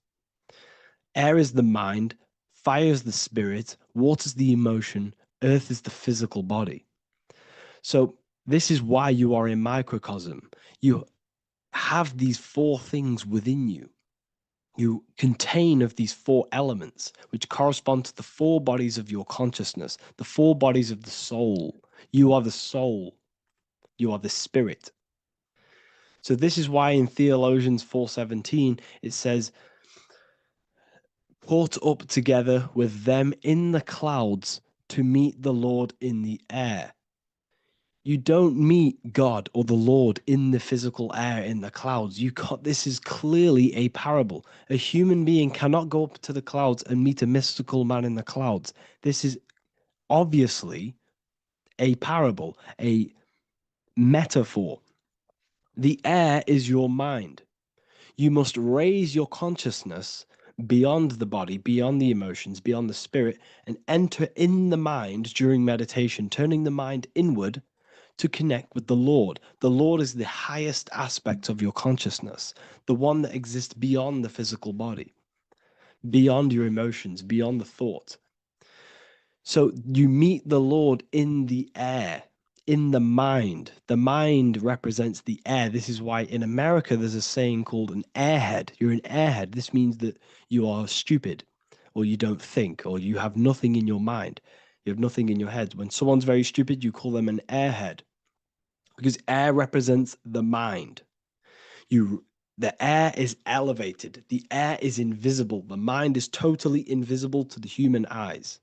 Air is the mind, fire is the spirit, water is the emotion, earth is the physical body. So this is why you are a microcosm. You have these four things within you. You contain of these four elements, which correspond to the four bodies of your consciousness, the four bodies of the soul. You are the soul. You are the spirit. So this is why in Theologians 4:17, it says, "Caught up together with them in the clouds to meet the Lord in the air." You don't meet God or the Lord in the physical air, in the clouds. This is clearly a parable. A human being cannot go up to the clouds and meet a mystical man in the clouds. This is obviously a parable, a metaphor. The air is your mind. You must raise your consciousness beyond the body, beyond the emotions, beyond the spirit, and enter in the mind during meditation, turning the mind inward to connect with the Lord. The Lord is the highest aspect of your consciousness, the one that exists beyond the physical body, beyond your emotions, beyond the thought. So you meet the Lord in the air, in the mind. The mind represents the air. This is why in America there's a saying called an airhead. You're an airhead. This means that you are stupid, or you don't think, or you have nothing in your mind. You have nothing in your head. When someone's very stupid, you call them an airhead, because air represents the mind. The air is elevated. The air is invisible. The mind is totally invisible to the human eyes.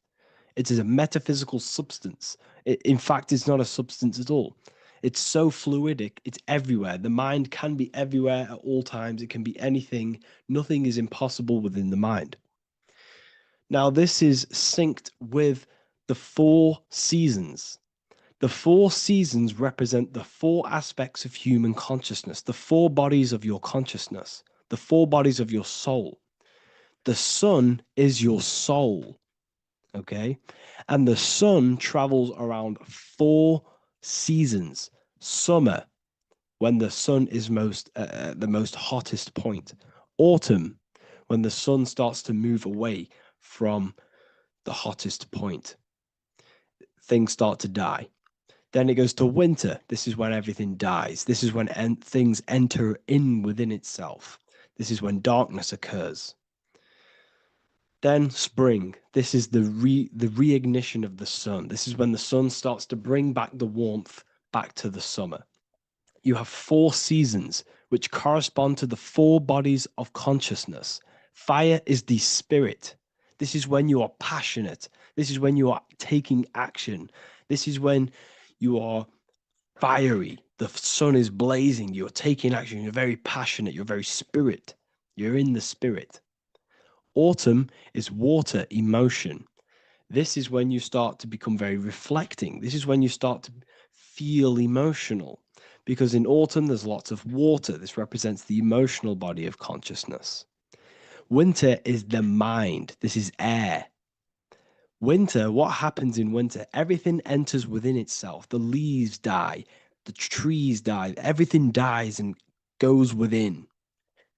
It is a metaphysical substance. In fact, it's not a substance at all. It's so fluidic. It's everywhere. The mind can be everywhere at all times. It can be anything. Nothing is impossible within the mind. Now, this is synced with the four seasons. The four seasons represent the four aspects of human consciousness, the four bodies of your consciousness, the four bodies of your soul. The sun is your soul, okay? And the sun travels around four seasons. Summer, when the sun is the most hottest point. Autumn, when the sun starts to move away from the hottest point. Things start to die. Then it goes to winter. This is when everything dies. This is when things enter in within itself. This is when darkness occurs. Then spring. This is the reignition of the sun. This is when the sun starts to bring back the warmth back to the summer. You have four seasons which correspond to the four bodies of consciousness. Fire is the spirit. This is when you are passionate. This is when you are taking action. This is when you are fiery. The sun is blazing. You're taking action. You're very passionate. You're very spirit. You're in the spirit. Autumn is water, emotion. This is when you start to become very reflecting. This is when you start to feel emotional. because in autumn there's lots of water. This represents the emotional body of consciousness. Winter is the mind. This is air. Winter, what happens in winter? Everything enters within itself. The leaves die, the trees die, everything dies and goes within.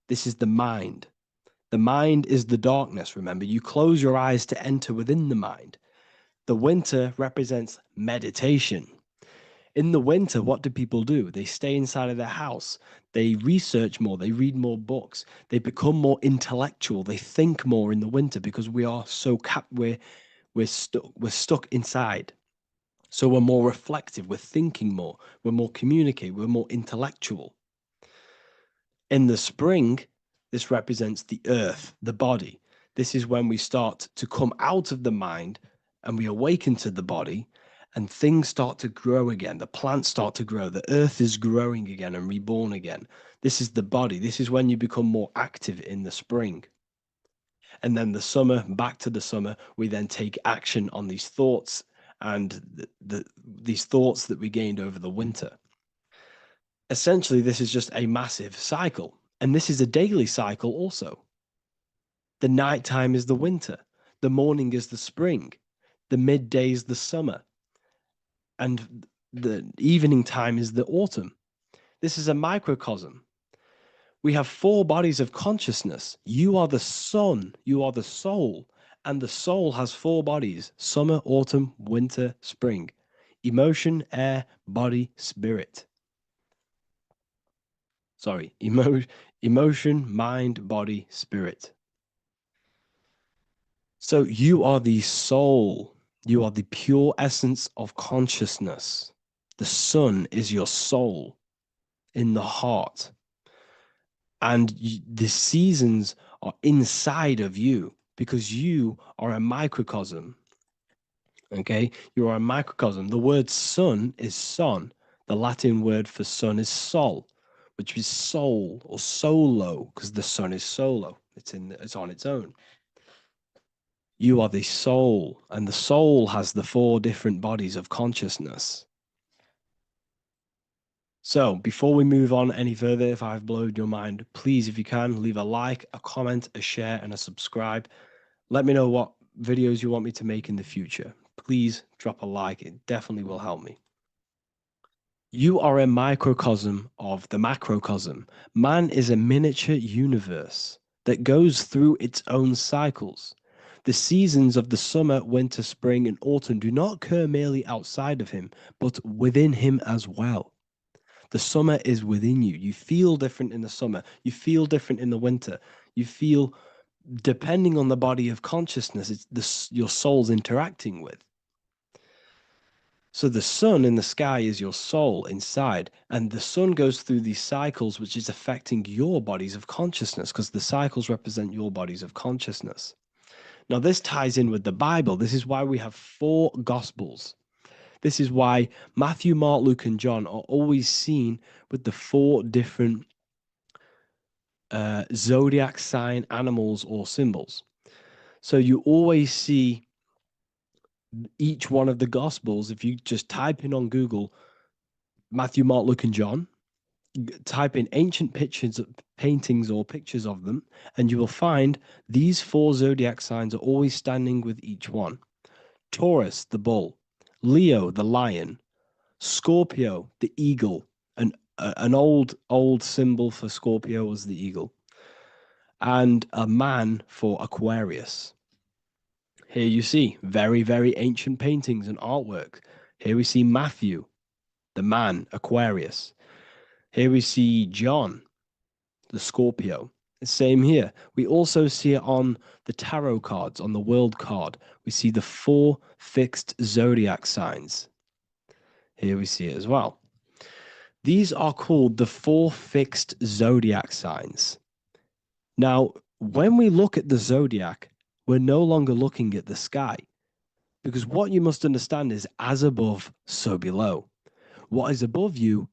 This is the mind. The mind is the darkness, remember. You close your eyes to enter within the mind. The winter represents meditation. In the winter, what do people do? They stay inside of their house. They research more. They read more books. They become more intellectual. They think more in the winter because we are so we're stuck inside. So we're more reflective. We're thinking more. We're more communicative. We're more intellectual. In the spring, this represents the earth, the body. This is when we start to come out of the mind and we awaken to the body, and things start to grow again. The plants start to grow. The earth is growing again and reborn again. This is the body. This is when you become more active in the spring. And then the summer, back to the summer, we then take action on these thoughts and these thoughts that we gained over the winter. Essentially, this is just a massive cycle. And this is a daily cycle also. The nighttime is the winter. The morning is the spring. The midday is the summer. And the evening time is the autumn. This is a microcosm. We have 4 bodies of consciousness. You are the sun, you are the soul, and the soul has 4 bodies: summer, autumn, winter, spring. Emotion, air, body, spirit. Sorry, emotion, mind, body, spirit. So you are the soul. You are the pure essence of consciousness. The sun is your soul in the heart. And the seasons are inside of you because you are a microcosm. Okay? You are a microcosm. The word sun is son. The Latin word for sun is sol, which is soul or solo, because the sun is solo. It's on its own. You are the soul, and the soul has the 4 different bodies of consciousness. So before we move on any further, if I've blown your mind, please, if you can, leave a like, a comment, a share, and a subscribe. Let me know what videos you want me to make in the future. Please drop a like. It definitely will help me. You are a microcosm of the macrocosm. Man is a miniature universe that goes through its own cycles. The seasons of the summer, winter, spring, and autumn do not occur merely outside of him, but within him as well. The summer is within you. You feel different in the summer. You feel different in the winter. You feel, depending on the body of consciousness, it's your soul's interacting with. So the sun in the sky is your soul inside, and the sun goes through these cycles, which is affecting your bodies of consciousness, because the cycles represent your bodies of consciousness. Now, this ties in with the Bible. This is why we have 4 Gospels. This is why Matthew, Mark, Luke, and John are always seen with the 4 different zodiac sign animals or symbols. So you always see each one of the Gospels. If you just type in on Google Matthew, Mark, Luke, and John, type in ancient pictures, paintings or pictures of them, and you will find these 4 zodiac signs are always standing with each one. Taurus, the bull; Leo, the lion; Scorpio, the eagle. An old symbol for Scorpio was the eagle. And a man for Aquarius. Here you see very, very ancient paintings and artwork. Here we see Matthew, the man, Aquarius. Here we see John, the Scorpio. Same here. We also see it on the tarot cards, on the world card. We see the 4 fixed zodiac signs. Here we see it as well. These are called the 4 fixed zodiac signs. Now, when we look at the zodiac, we're no longer looking at the sky, because what you must understand is as above, so below. What is above you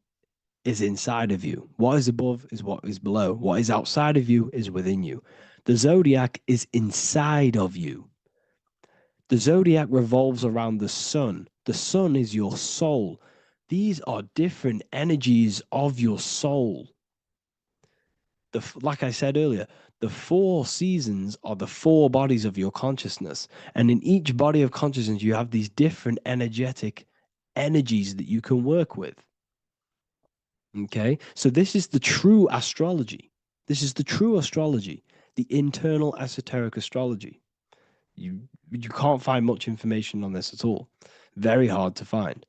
is inside of you. What is above is what is below. What is outside of you is within you. The zodiac is inside of you. The zodiac revolves around the sun. The sun is your soul. These are different energies of your soul. Like I said earlier, the 4 seasons are the 4 bodies of your consciousness. And in each body of consciousness, you have these different energetic energies that you can work with. Okay, so this is the true astrology. This is the true astrology, the internal esoteric astrology. You can't find much information on this at all. Very hard to find.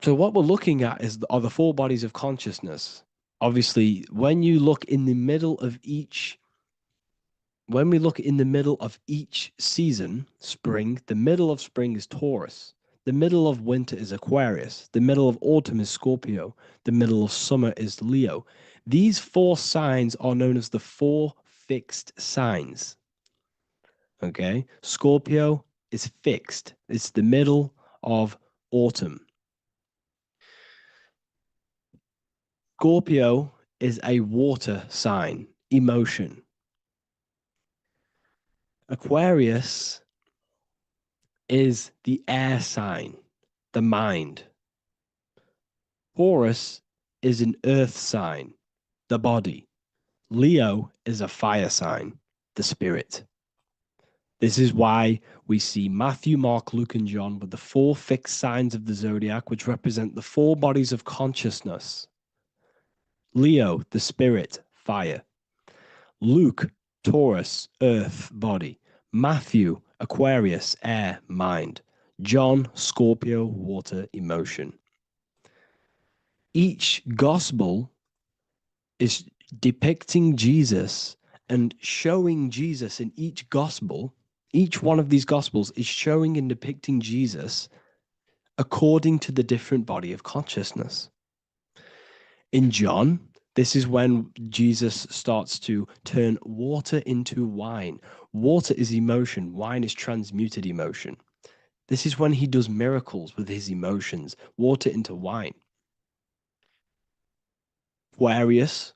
So what we're looking at are the 4 bodies of consciousness. Obviously, when you look in the middle of each, when we look in the middle of each season, spring, the middle of spring is Taurus. The middle of winter is Aquarius. The middle of autumn is Scorpio. The middle of summer is Leo. These 4 signs are known as the 4 fixed signs. Okay, Scorpio is fixed. It's the middle of autumn. Scorpio is a water sign, emotion. Aquarius is the air sign, the mind. Taurus is an earth sign, the body. Leo is a fire sign, the spirit. This is why we see Matthew, Mark, Luke, and John with the 4 fixed signs of the zodiac, which represent the 4 bodies of consciousness. Leo, the spirit, fire. Luke, Taurus, earth, body. Matthew, Aquarius, air, mind. John, Scorpio, water, emotion. Each gospel is depicting Jesus and showing Jesus in each gospel. Each one of these gospels is showing and depicting Jesus according to the different body of consciousness. In John, this is when Jesus starts to turn water into wine. Water is emotion. Wine is transmuted emotion. This is when he does miracles with his emotions, water into wine. Aquarius,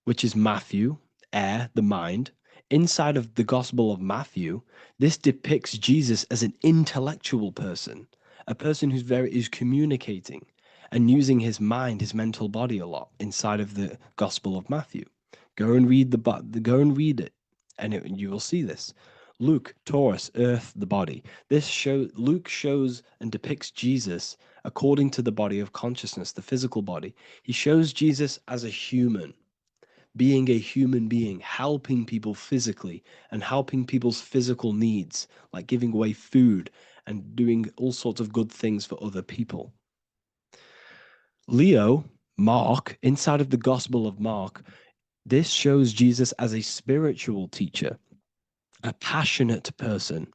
which is Matthew, air, the mind. Inside of the Gospel of Matthew, this depicts Jesus as an intellectual person, a person who's communicating and using his mind, his mental body a lot inside of the Gospel of Matthew. Go and read it, and you will see this. Luke, Taurus, earth, the body. Luke shows and depicts Jesus according to the body of consciousness, the physical body. He shows Jesus as a human, being a human being, helping people physically and helping people's physical needs, like giving away food and doing all sorts of good things for other people. Leo, Mark, inside of the Gospel of Mark, this shows Jesus as a spiritual teacher, a passionate person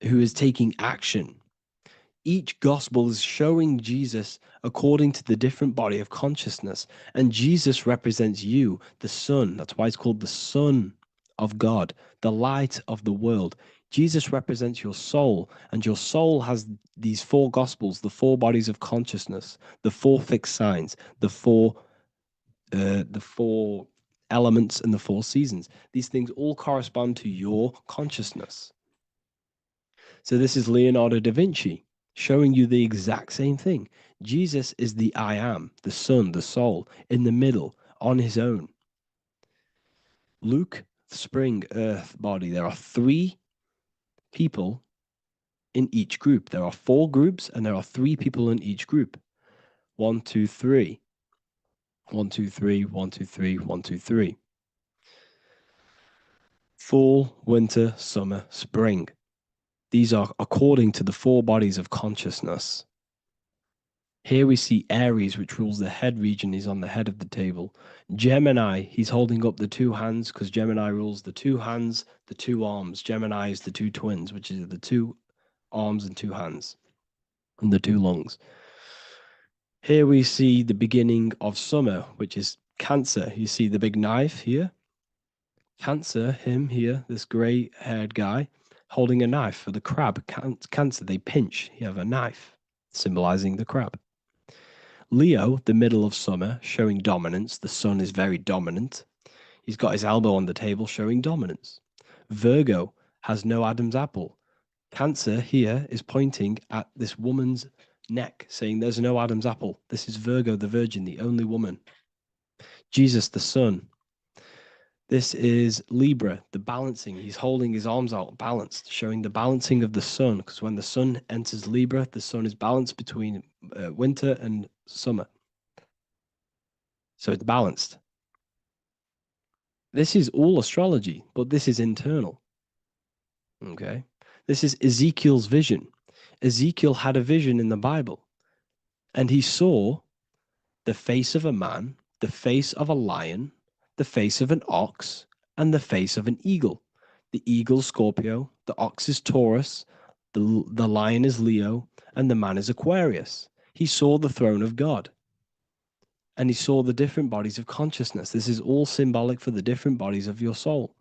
who is taking action. Each gospel is showing Jesus according to the different body of consciousness, and Jesus represents you, the Son. That's why it's called the Son of God, the light of the world. Jesus represents your soul, and your soul has these 4 gospels, the 4 bodies of consciousness, the 4 fixed signs, the 4 elements, and the 4 seasons. These things all correspond to your consciousness. So this is Leonardo da Vinci showing you the exact same thing. Jesus is the I am, the Son, the soul, in the middle, on his own. Luke, spring, earth, body. There are 3 people in each group. There are 4 groups, and there are 3 people in each group. 1, 2, 3. 1, 2, 3, 1, 2, 3, 1, 2, 3. Fall, winter, summer, spring. These are according to the 4 bodies of consciousness. Here we see Aries, which rules the head region. He's on the head of the table. Gemini, he's holding up the 2 hands because Gemini rules the 2 hands, the 2 arms. Gemini is the 2 twins, which is the 2 arms and 2 hands, and the 2 lungs. Here we see the beginning of summer, which is Cancer. You see the big knife here. Cancer, him here, this gray-haired guy, holding a knife for the crab. Cancer, they pinch. You have a knife, symbolizing the crab. Leo, the middle of summer, showing dominance. The sun is very dominant. He's got his elbow on the table, showing dominance. Virgo has no Adam's apple. Cancer here is pointing at this woman's neck, saying there's no Adam's apple. This is Virgo, the virgin, the only woman. Jesus, the sun. This is Libra, the balancing. He's holding his arms out, balanced, showing the balancing of the sun. Because when the sun enters Libra, the sun is balanced between winter and summer. So it's balanced. This is all astrology, but this is internal. Okay. This is Ezekiel's vision. Ezekiel had a vision in the Bible, and he saw the face of a man, the face of a lion, the face of an ox, and the face of an eagle. The eagle, Scorpio, the ox is Taurus, the lion is Leo, and the man is Aquarius. He saw the throne of God, and he saw the different bodies of consciousness. This is all symbolic for the different bodies of your soul.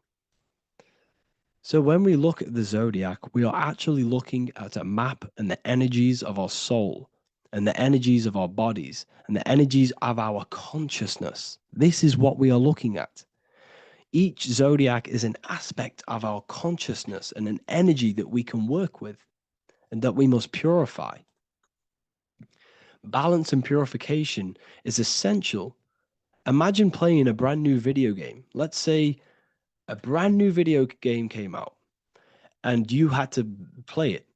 So when we look at the zodiac, we are actually looking at a map and the energies of our soul and the energies of our bodies and the energies of our consciousness. This is what we are looking at. Each zodiac is an aspect of our consciousness and an energy that we can work with and that we must purify. Balance and purification is essential. Imagine playing a brand new video game. Let's say a brand new video game came out and you had to play it.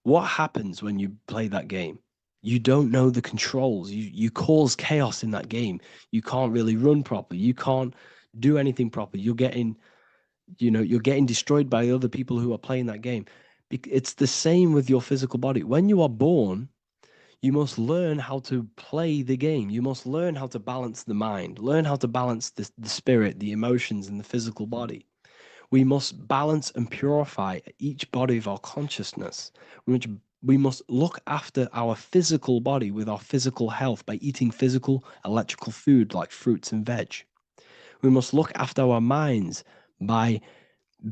What happens when you play that game? You don't know the controls. You cause chaos in that game. You can't really run properly. You can't do anything properly. You're getting destroyed by other people who are playing that game. It's the same with your physical body. When you are born, you must learn how to play the game. You must learn how to balance the mind, learn how to balance the spirit, the emotions, and the physical body. We must balance and purify each body of our consciousness. We must look after our physical body with our physical health by eating physical, electrical food like fruits and veg. We must look after our minds by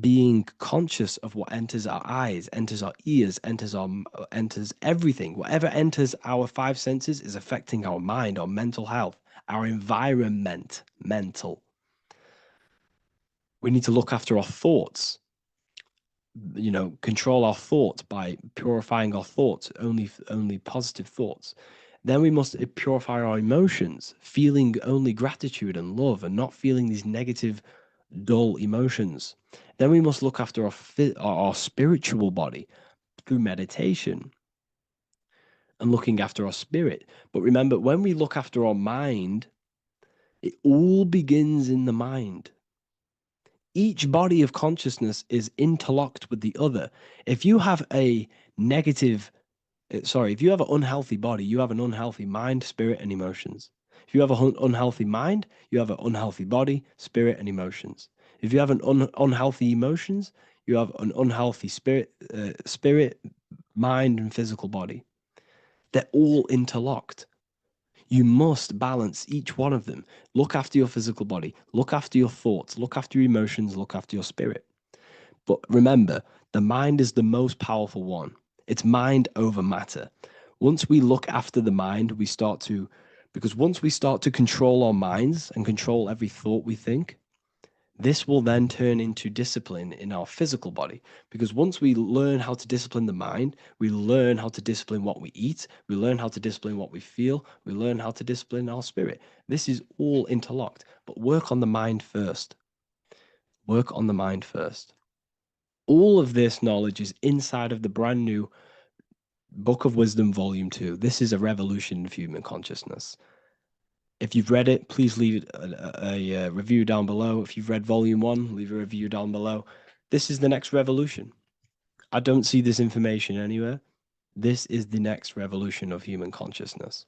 being conscious of what enters our eyes, enters our ears, enters everything. Whatever enters our five senses is affecting our mind, our mental health, our environment, mental. We need to look after our thoughts, control our thoughts by purifying our thoughts, only positive thoughts. Then we must purify our emotions, feeling only gratitude and love and not feeling these negative, dull emotions. Then we must look after our spiritual body through meditation and looking after our spirit. But remember, when we look after our mind, it all begins in the mind. Each body of consciousness is interlocked with the other. If you have an unhealthy body, you have an unhealthy mind, spirit, and emotions. If you have an unhealthy mind, you have an unhealthy body, spirit, and emotions. If you have an unhealthy emotions, you have an unhealthy spirit, mind, and physical body. They're all interlocked. You must balance each one of them. Look after your physical body, look after your thoughts, look after your emotions, look after your spirit. But remember, the mind is the most powerful one. It's mind over matter. Once we look after the mind, once we start to control our minds and control every thought we think, this will then turn into discipline in our physical body. Because once we learn how to discipline the mind, we learn how to discipline what we eat, we learn how to discipline what we feel, we learn how to discipline our spirit. This is all interlocked, but work on the mind first. Work on the mind first. All of this knowledge is inside of the brand new Book of Wisdom, Volume 2. This is a revolution of human consciousness. If you've read it, please leave a review down below. If you've read Volume 1, leave a review down below. This is the next revolution. I don't see this information anywhere. This is the next revolution of human consciousness.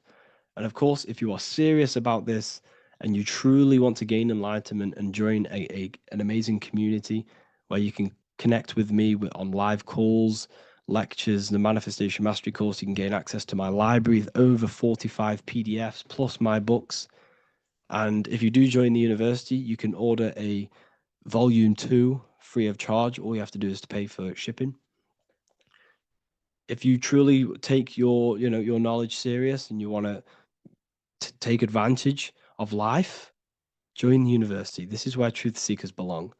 And of course, if you are serious about this and you truly want to gain enlightenment and join an amazing community where you can connect with me on live calls, lectures, the Manifestation Mastery course, you can gain access to my library with over 45 PDFs plus my books. And if you do join the university, you can order a Volume 2 free of charge. All you have to do is to pay for shipping. If you truly take your knowledge serious and you want to take advantage of life, join the university. This is where truth seekers belong.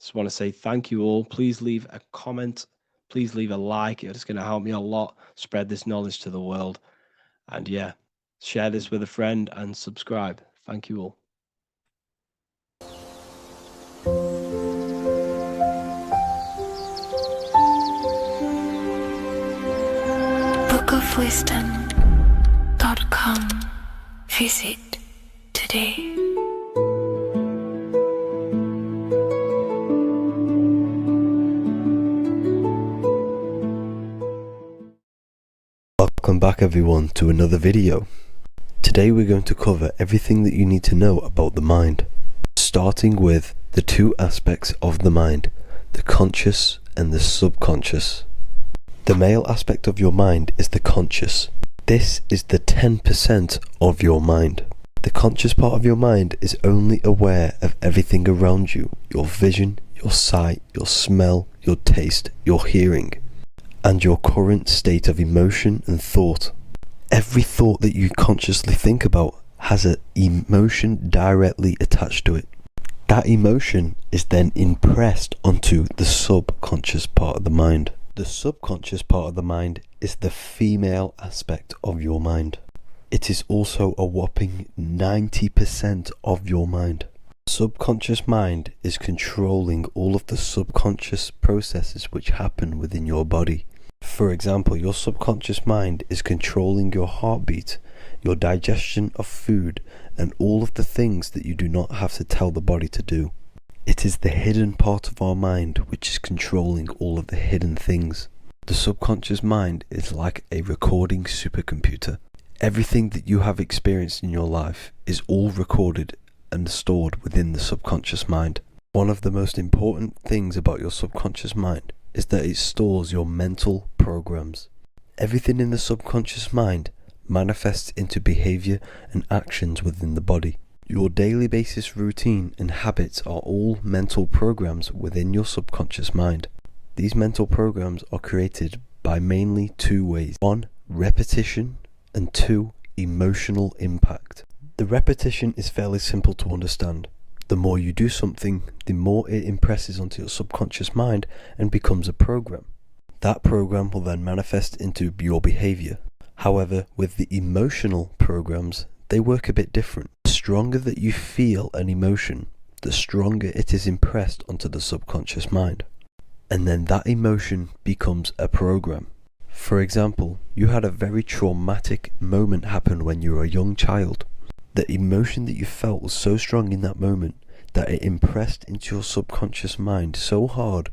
Just want to say thank you all. Please leave a comment please leave a like. It's going to help me a lot spread this knowledge to the world. And yeah, share this with a friend and subscribe. Thank you all. bookofwisdom.com. Visit today. Welcome back everyone to another video. Today we're going to cover everything that you need to know about the mind, starting with the two aspects of the mind, the conscious and the subconscious. The male aspect of your mind is the conscious. This is the 10% of your mind. The conscious part of your mind is only aware of everything around you, your vision, your sight, your smell, your taste, your hearing, and your current state of emotion and thought. Every thought that you consciously think about has an emotion directly attached to it. That emotion is then impressed onto the subconscious part of the mind. The subconscious part of the mind is the female aspect of your mind. It is also a whopping 90% of your mind. Subconscious mind is controlling all of the subconscious processes which happen within your body. For example, your subconscious mind is controlling your heartbeat, your digestion of food, and all of the things that you do not have to tell the body to do. It is the hidden part of our mind which is controlling all of the hidden things. The subconscious mind is like a recording supercomputer. Everything that you have experienced in your life is all recorded and stored within the subconscious mind. One of the most important things about your subconscious mind is that it stores your mental programs. Everything in the subconscious mind manifests into behavior and actions within the body. Your daily basis routine and habits are all mental programs within your subconscious mind. These mental programs are created by mainly two ways. 1, repetition, and 2, emotional impact. The repetition is fairly simple to understand. The more you do something, the more it impresses onto your subconscious mind and becomes a program. That program will then manifest into your behavior. However, with the emotional programs, they work a bit different. The stronger that you feel an emotion, the stronger it is impressed onto the subconscious mind. And then that emotion becomes a program. For example, you had a very traumatic moment happen when you were a young child. The emotion that you felt was so strong in that moment that it impressed into your subconscious mind so hard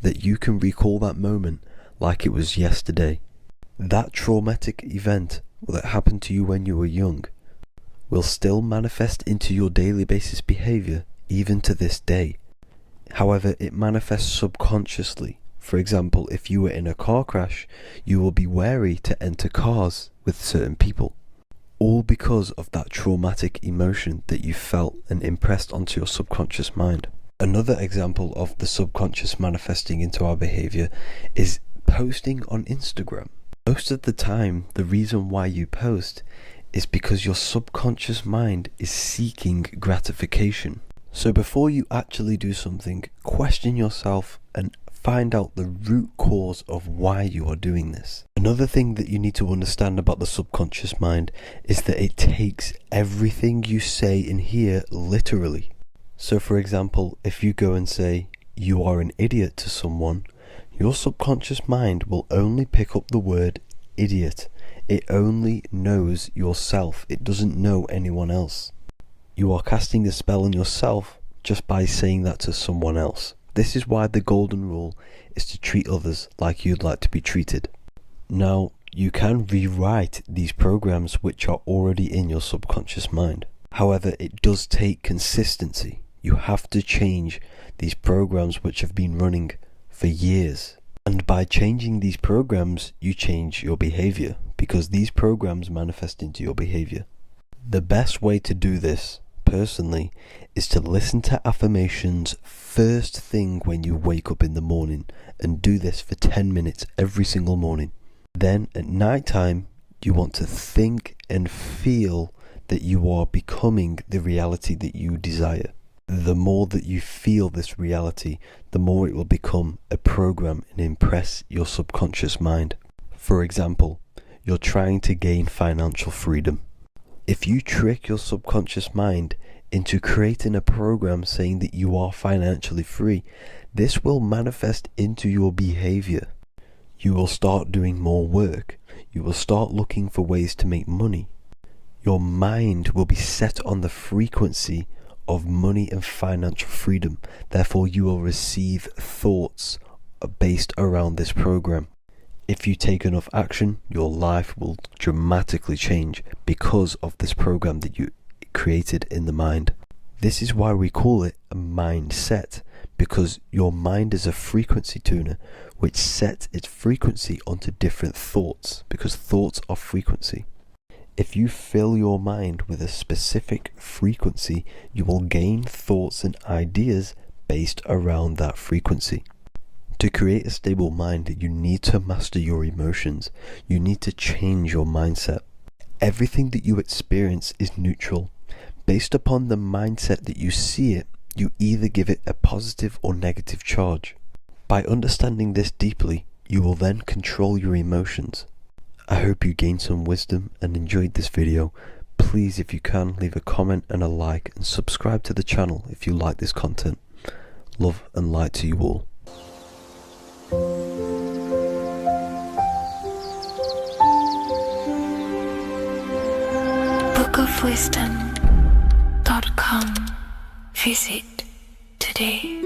that you can recall that moment like it was yesterday. That traumatic event that happened to you when you were young will still manifest into your daily basis behavior even to this day. However, it manifests subconsciously. For example, if you were in a car crash, you will be wary to enter cars with certain people. All because of that traumatic emotion that you felt and impressed onto your subconscious mind. Another example of the subconscious manifesting into our behavior is posting on Instagram. Most of the time, the reason why you post is because your subconscious mind is seeking gratification. So before you actually do something, question yourself and find out the root cause of why you are doing this. Another thing that you need to understand about the subconscious mind is that it takes everything you say and hear literally. So for example, if you go and say, "You are an idiot" to someone, your subconscious mind will only pick up the word idiot. It only knows yourself. It doesn't know anyone else. You are casting a spell on yourself just by saying that to someone else. This is why the golden rule is to treat others like you'd like to be treated. Now, you can rewrite these programs which are already in your subconscious mind. However, it does take consistency. You have to change these programs which have been running for years. And by changing these programs, you change your behavior, because these programs manifest into your behavior. The best way to do this, personally, is to listen to affirmations first thing when you wake up in the morning, and do this for 10 minutes every single morning. Then at night time, you want to think and feel that you are becoming the reality that you desire. The more that you feel this reality, the more it will become a program and impress your subconscious mind. For example, you're trying to gain financial freedom. If you trick your subconscious mind into creating a program saying that you are financially free, this will manifest into your behavior. You will start doing more work. You will start looking for ways to make money. Your mind will be set on the frequency of money and financial freedom. Therefore, you will receive thoughts based around this program. If you take enough action, your life will dramatically change because of this program that you created in the mind. This is why we call it a mindset, because your mind is a frequency tuner which sets its frequency onto different thoughts, because thoughts are frequency. If you fill your mind with a specific frequency, you will gain thoughts and ideas based around that frequency. To create a stable mind, you need to master your emotions. You need to change your mindset. Everything that you experience is neutral. Based upon the mindset that you see it, you either give it a positive or negative charge. By understanding this deeply, you will then control your emotions. I hope you gained some wisdom and enjoyed this video. Please, if you can, leave a comment and a like, and subscribe to the channel if you like this content. Love and light to you all. bookofwisdom.com. Visit today.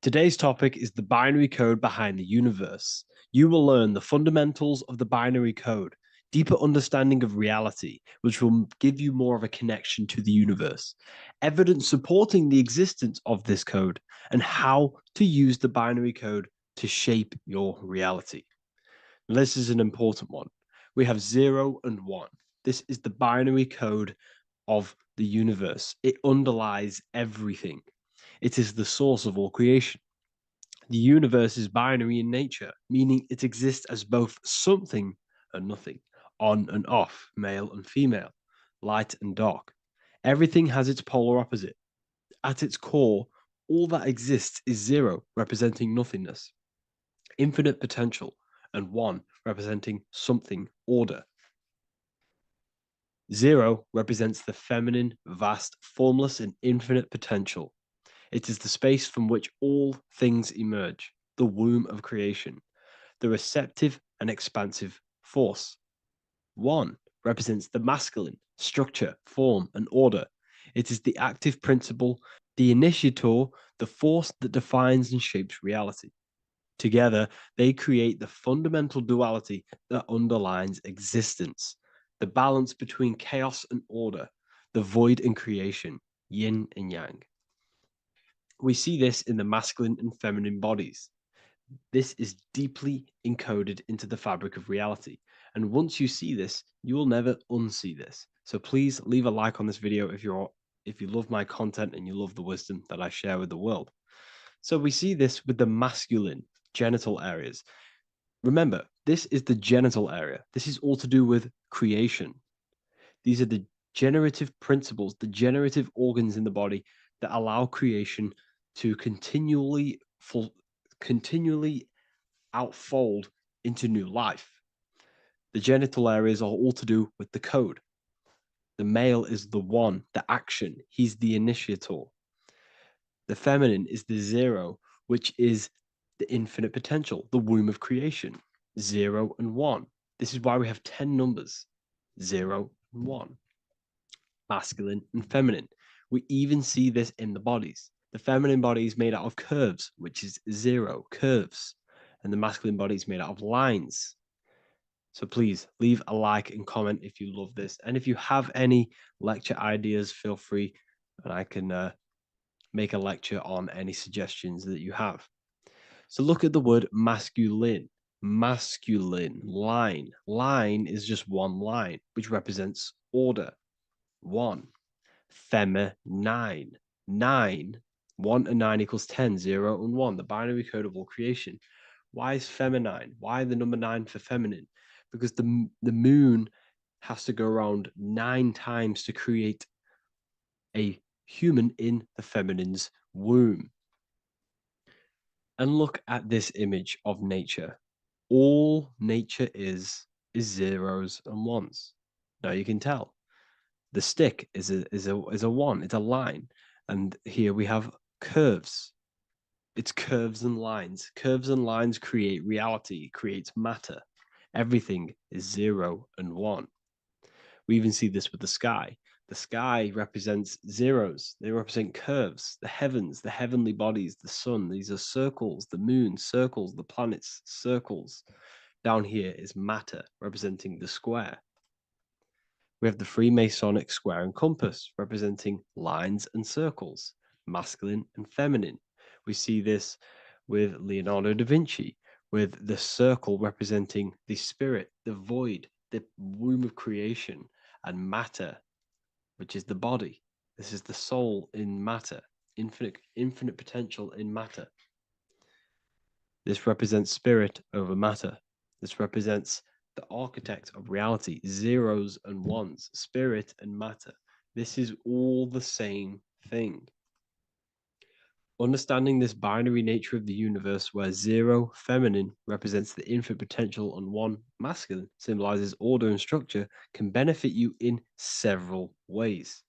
Today's topic is the binary code behind the universe. You will learn the fundamentals of the binary code, deeper understanding of reality, which will give you more of a connection to the universe, evidence supporting the existence of this code, and how to use the binary code to shape your reality. Now, this is an important one. We have 0 and 1. This is the binary code of the universe. It underlies everything. It is the source of all creation. The universe is binary in nature, meaning it exists as both something and nothing, on and off, male and female, light and dark. Everything has its polar opposite. At its core, all that exists is 0, representing nothingness, infinite potential, and 1, representing something, order. 0 represents the feminine, vast, formless, and infinite potential. It is the space from which all things emerge, the womb of creation, the receptive and expansive force. 1 represents the masculine, structure, form, and order. It is the active principle, the initiator, the force that defines and shapes reality. Together, they create the fundamental duality that underlines existence, the balance between chaos and order, the void and creation, yin and yang. We see this in the masculine and feminine bodies. This is deeply encoded into the fabric of reality. And once you see this, you will never unsee this. So please leave a like on this video if you love my content and you love the wisdom that I share with the world. So we see this with the masculine genital areas. Remember, this is the genital area. This is all to do with creation. These are the generative principles, the generative organs in the body that allow creation to continually outfold into new life. The genital areas are all to do with the code. The male is the 1, the action. He's the initiator. The feminine is the 0, which is the infinite potential, the womb of creation. 0 and 1. This is why we have 10 numbers. 0 and 1. Masculine and feminine. We even see this in the bodies. The feminine body is made out of curves, which is 0, curves. And the masculine body is made out of lines. So please leave a like and comment if you love this. And if you have any lecture ideas, feel free, and I can make a lecture on any suggestions that you have. So look at the word masculine. Masculine, line. Line is just one line, which represents order. 1. Feminine. 9. 1 and 9 equals 10. 0 and 1. The binary code of all creation. Why is feminine? Why the number 9 for feminine? Because the moon has to go around 9 times to create a human in the feminine's womb. And look at this image of nature. All nature is zeros and ones. Now you can tell the stick is a one. It's a line, and here we have curves. It's curves and lines. Curves and lines create reality, creates matter. Everything is 0 and 1. We even see this with the sky. The sky represents zeros. They represent curves, the heavens, the heavenly bodies, the sun. These are circles, the moon, circles, the planets, circles. Down here is matter, representing the square. We have the Freemasonic square and compass, representing lines and circles, masculine and feminine. We see this with Leonardo da Vinci, with the circle representing the spirit, the void, the womb of creation, and matter, which is the body. This is the soul in matter, infinite potential in matter. This represents spirit over matter. This represents the architect of reality, zeros and ones, spirit and matter. This is all the same thing. Understanding this binary nature of the universe, where 0 feminine represents the infinite potential and 1 masculine symbolizes order and structure, can benefit you in several ways.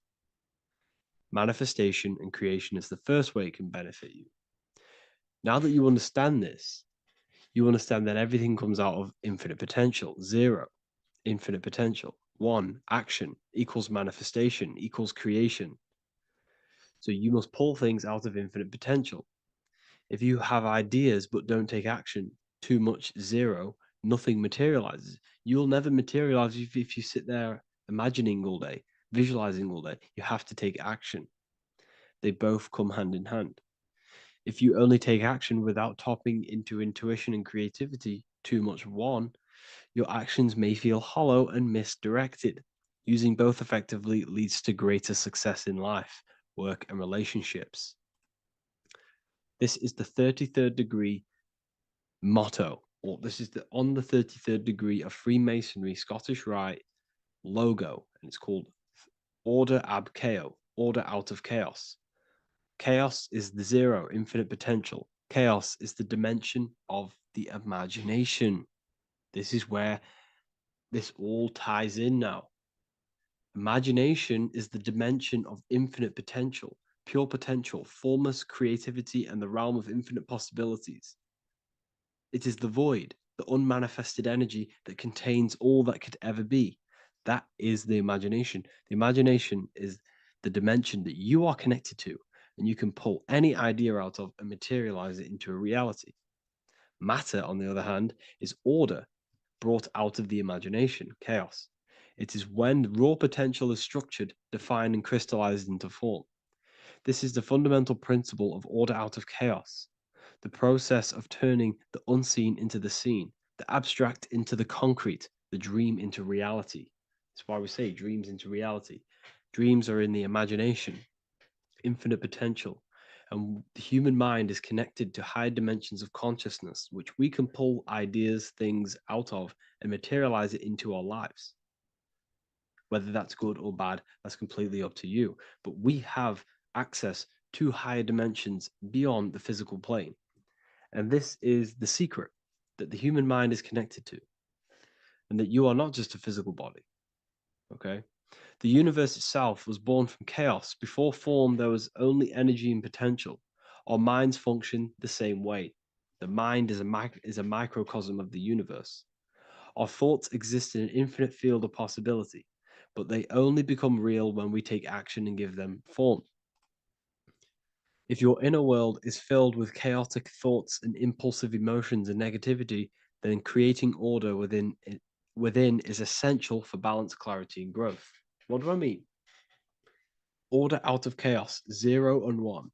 Manifestation and creation is the first way it can benefit you. Now that you understand this, you understand that everything comes out of infinite potential. 0, infinite potential. 1, action equals manifestation equals creation. So you must pull things out of infinite potential. If you have ideas but don't take action, too much 0, nothing materializes. You'll never materialize if you sit there imagining all day, visualizing all day. You have to take action. They both come hand in hand. If you only take action without tapping into intuition and creativity, too much 1, your actions may feel hollow and misdirected. Using both effectively leads to greater success in life, work, and relationships. This is the 33rd degree motto, or this is on the 33rd degree of Freemasonry Scottish Rite logo, and it's called Order ab Chaos, order out of chaos. Chaos is the 0, infinite potential. Chaos is the dimension of the imagination. This is where this all ties in now. Imagination is the dimension of infinite potential, pure potential, formless creativity, and the realm of infinite possibilities. It is the void, the unmanifested energy that contains all that could ever be. That is the imagination. The imagination is the dimension that you are connected to, and you can pull any idea out of and materialize it into a reality. Matter, on the other hand, is order brought out of the imagination, chaos. It is when raw potential is structured, defined, and crystallized into form. This is the fundamental principle of order out of chaos, the process of turning the unseen into the seen, the abstract into the concrete, the dream into reality. That's why we say dreams into reality. Dreams are in the imagination, infinite potential, and the human mind is connected to high dimensions of consciousness, which we can pull ideas, things out of and materialize it into our lives. Whether that's good or bad, that's completely up to you. But we have access to higher dimensions beyond the physical plane. And this is the secret that the human mind is connected to, and that you are not just a physical body. Okay? The universe itself was born from chaos. Before form, there was only energy and potential. Our minds function the same way. The mind is a microcosm of the universe. Our thoughts exist in an infinite field of possibility, but they only become real when we take action and give them form. If your inner world is filled with chaotic thoughts and impulsive emotions and negativity, then creating order within is essential for balance, clarity, and growth. What do I mean? Order out of chaos, 0 and 1.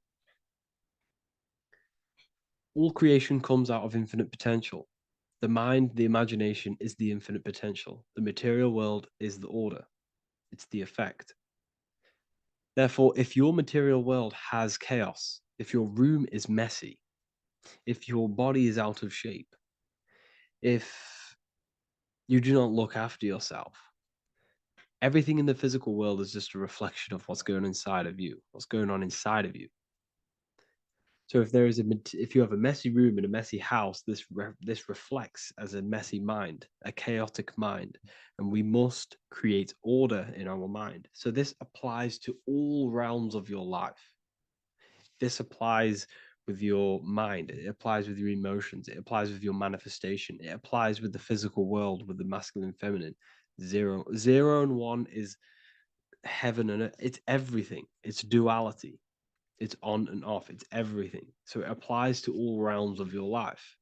All creation comes out of infinite potential. The mind, the imagination, is the infinite potential. The material world is the order. It's the effect. Therefore, if your material world has chaos, if your room is messy, if your body is out of shape, if you do not look after yourself, everything in the physical world is just a reflection of what's going on inside of you, what's going on inside of you. So if you have a messy room in a messy house, this reflects as a messy mind, a chaotic mind, and we must create order in our mind. So this applies to all realms of your life. This applies with your mind, it applies with your emotions, it applies with your manifestation, it applies with the physical world, with the masculine and feminine. Zero and one is heaven and earth. It's everything. It's duality. It's on and off. It's everything. So it applies to all realms of your life.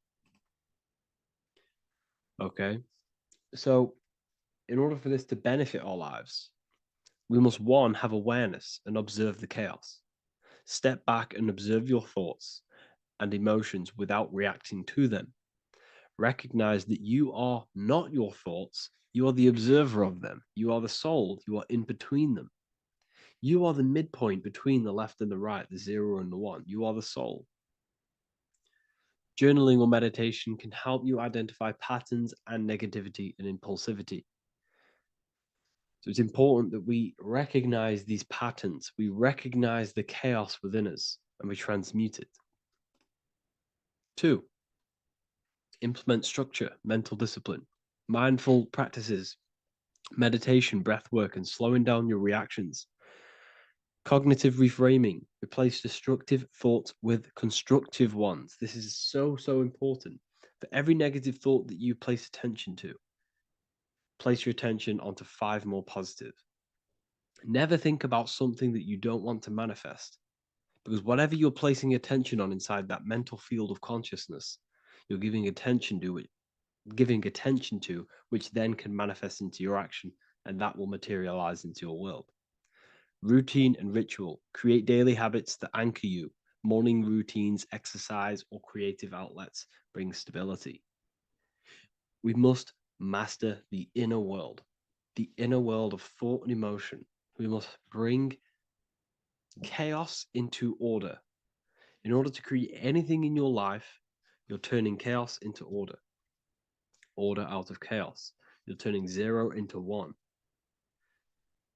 Okay. So in order for this to benefit our lives, we must, one, have awareness and observe the chaos. Step back and observe your thoughts and emotions without reacting to them. Recognize that you are not your thoughts. You are the observer of them. You are the soul. You are in between them. You are the midpoint between the left and the right, the zero and the one. You are the soul. Journaling or meditation can help you identify patterns and negativity and impulsivity. So it's important that we recognize these patterns, we recognize the chaos within us, and we transmute it. 2, implement structure, mental discipline, mindful practices, meditation, breath work, and slowing down your reactions. Cognitive reframing, replace destructive thoughts with constructive ones. This is so important. For every negative thought that you place attention to, place your attention onto 5 more positive. Never think about something that you don't want to manifest, because whatever you're placing attention on inside that mental field of consciousness, you're giving attention to which then can manifest into your action, and that will materialize into your world. Routine and ritual. Create daily habits that anchor you. Morning routines, exercise, or creative outlets bring stability. We must master the inner world of thought and emotion. We must bring chaos into order. In order to create anything in your life, you're turning chaos into order. Order out of chaos. You're turning 0 into 1.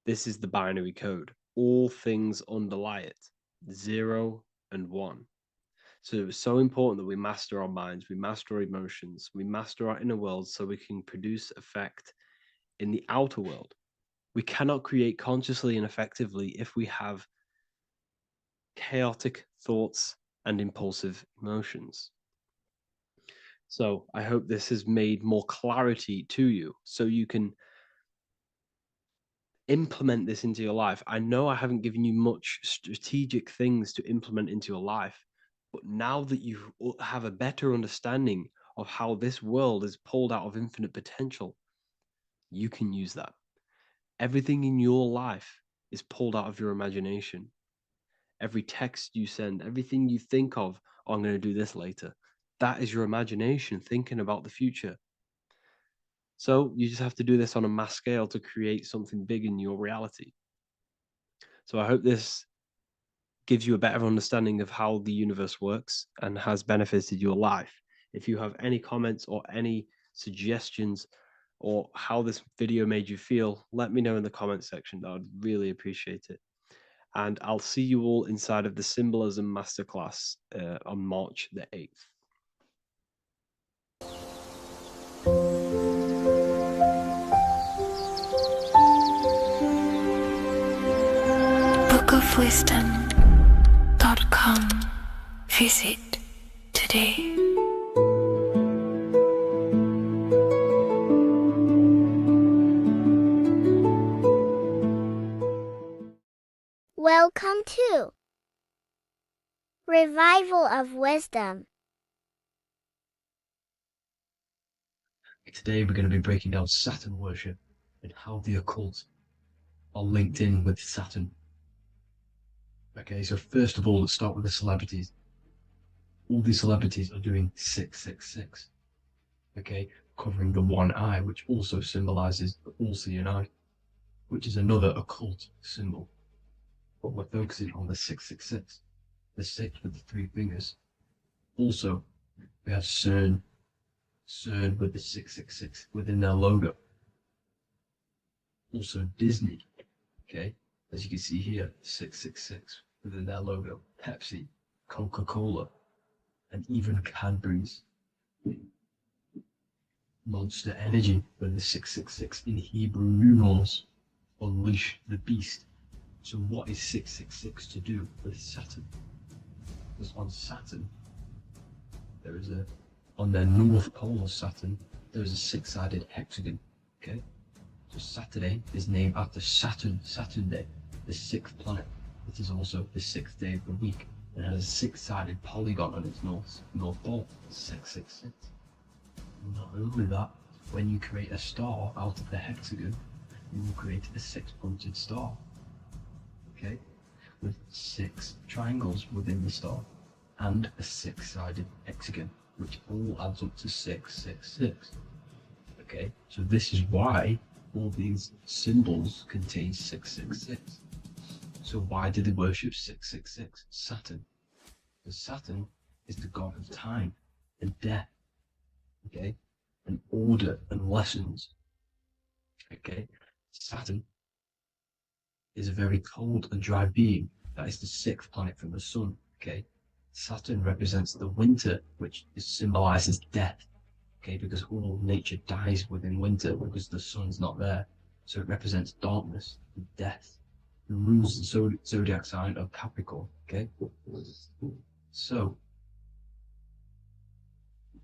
This is the binary code. All things underlie it. 0 and 1. So it's so important that we master our minds, we master our emotions, we master our inner world so we can produce effect in the outer world. We cannot create consciously and effectively if we have chaotic thoughts and impulsive emotions. So I hope this has made more clarity to you so you can implement this into your life. I know I haven't given you much strategic things to implement into your life, but now that you have a better understanding of how this world is pulled out of infinite potential, you can use that. Everything in your life is pulled out of your imagination. Every text you send, everything you think of, oh, I'm going to do this later, that is your imagination thinking about the future. So you just have to do this on a mass scale to create something big in your reality. So I hope this gives you a better understanding of how the universe works and has benefited your life. If you have any comments or any suggestions or how this video made you feel, let me know in the comment section. I would really appreciate it. And I'll see you all inside of the Symbolism Masterclass on March the 8th. bookofwisdom.com. Visit today. Welcome to Revival of Wisdom. Today we're going to be breaking down Saturn worship and how the occult are linked in with Saturn. Okay, so first of all, let's start with the celebrities. All these celebrities are doing 666. Okay, covering the one eye, which also symbolizes the all-seeing eye, which is another occult symbol. But we're focusing on the 666, the 6 with the 3 fingers. Also, we have CERN, CERN with the 666 within their logo. Also Disney, okay, as you can see here, 666 within their logo. Pepsi, Coca-Cola, and even Cadbury's. Monster Energy with the 666 in Hebrew numerals. Unleash the beast. So what is 666 to do with Saturn? Because on Saturn, there is on their north pole of Saturn, there is a six-sided hexagon, okay? So Saturday is named after Saturn Day, the sixth planet. It is also the sixth day of the week and has a six-sided polygon on its north pole, 666. Not only that, when you create a star out of the hexagon, you will create a six-pointed star, okay, with 6 triangles within the star and a six-sided hexagon, which all adds up to 666. Okay, so this is why all these symbols contain 666. So why do they worship 666? Saturn. Because Saturn is the god of time and death, okay, and order and lessons. Okay, Saturn is a very cold and dry being. That is the 6th planet from the sun. Okay, Saturn represents the winter, which symbolizes death. Okay, because all nature dies within winter because the sun's not there. So it represents darkness and death. It rules the zodiac sign of Capricorn. Okay, so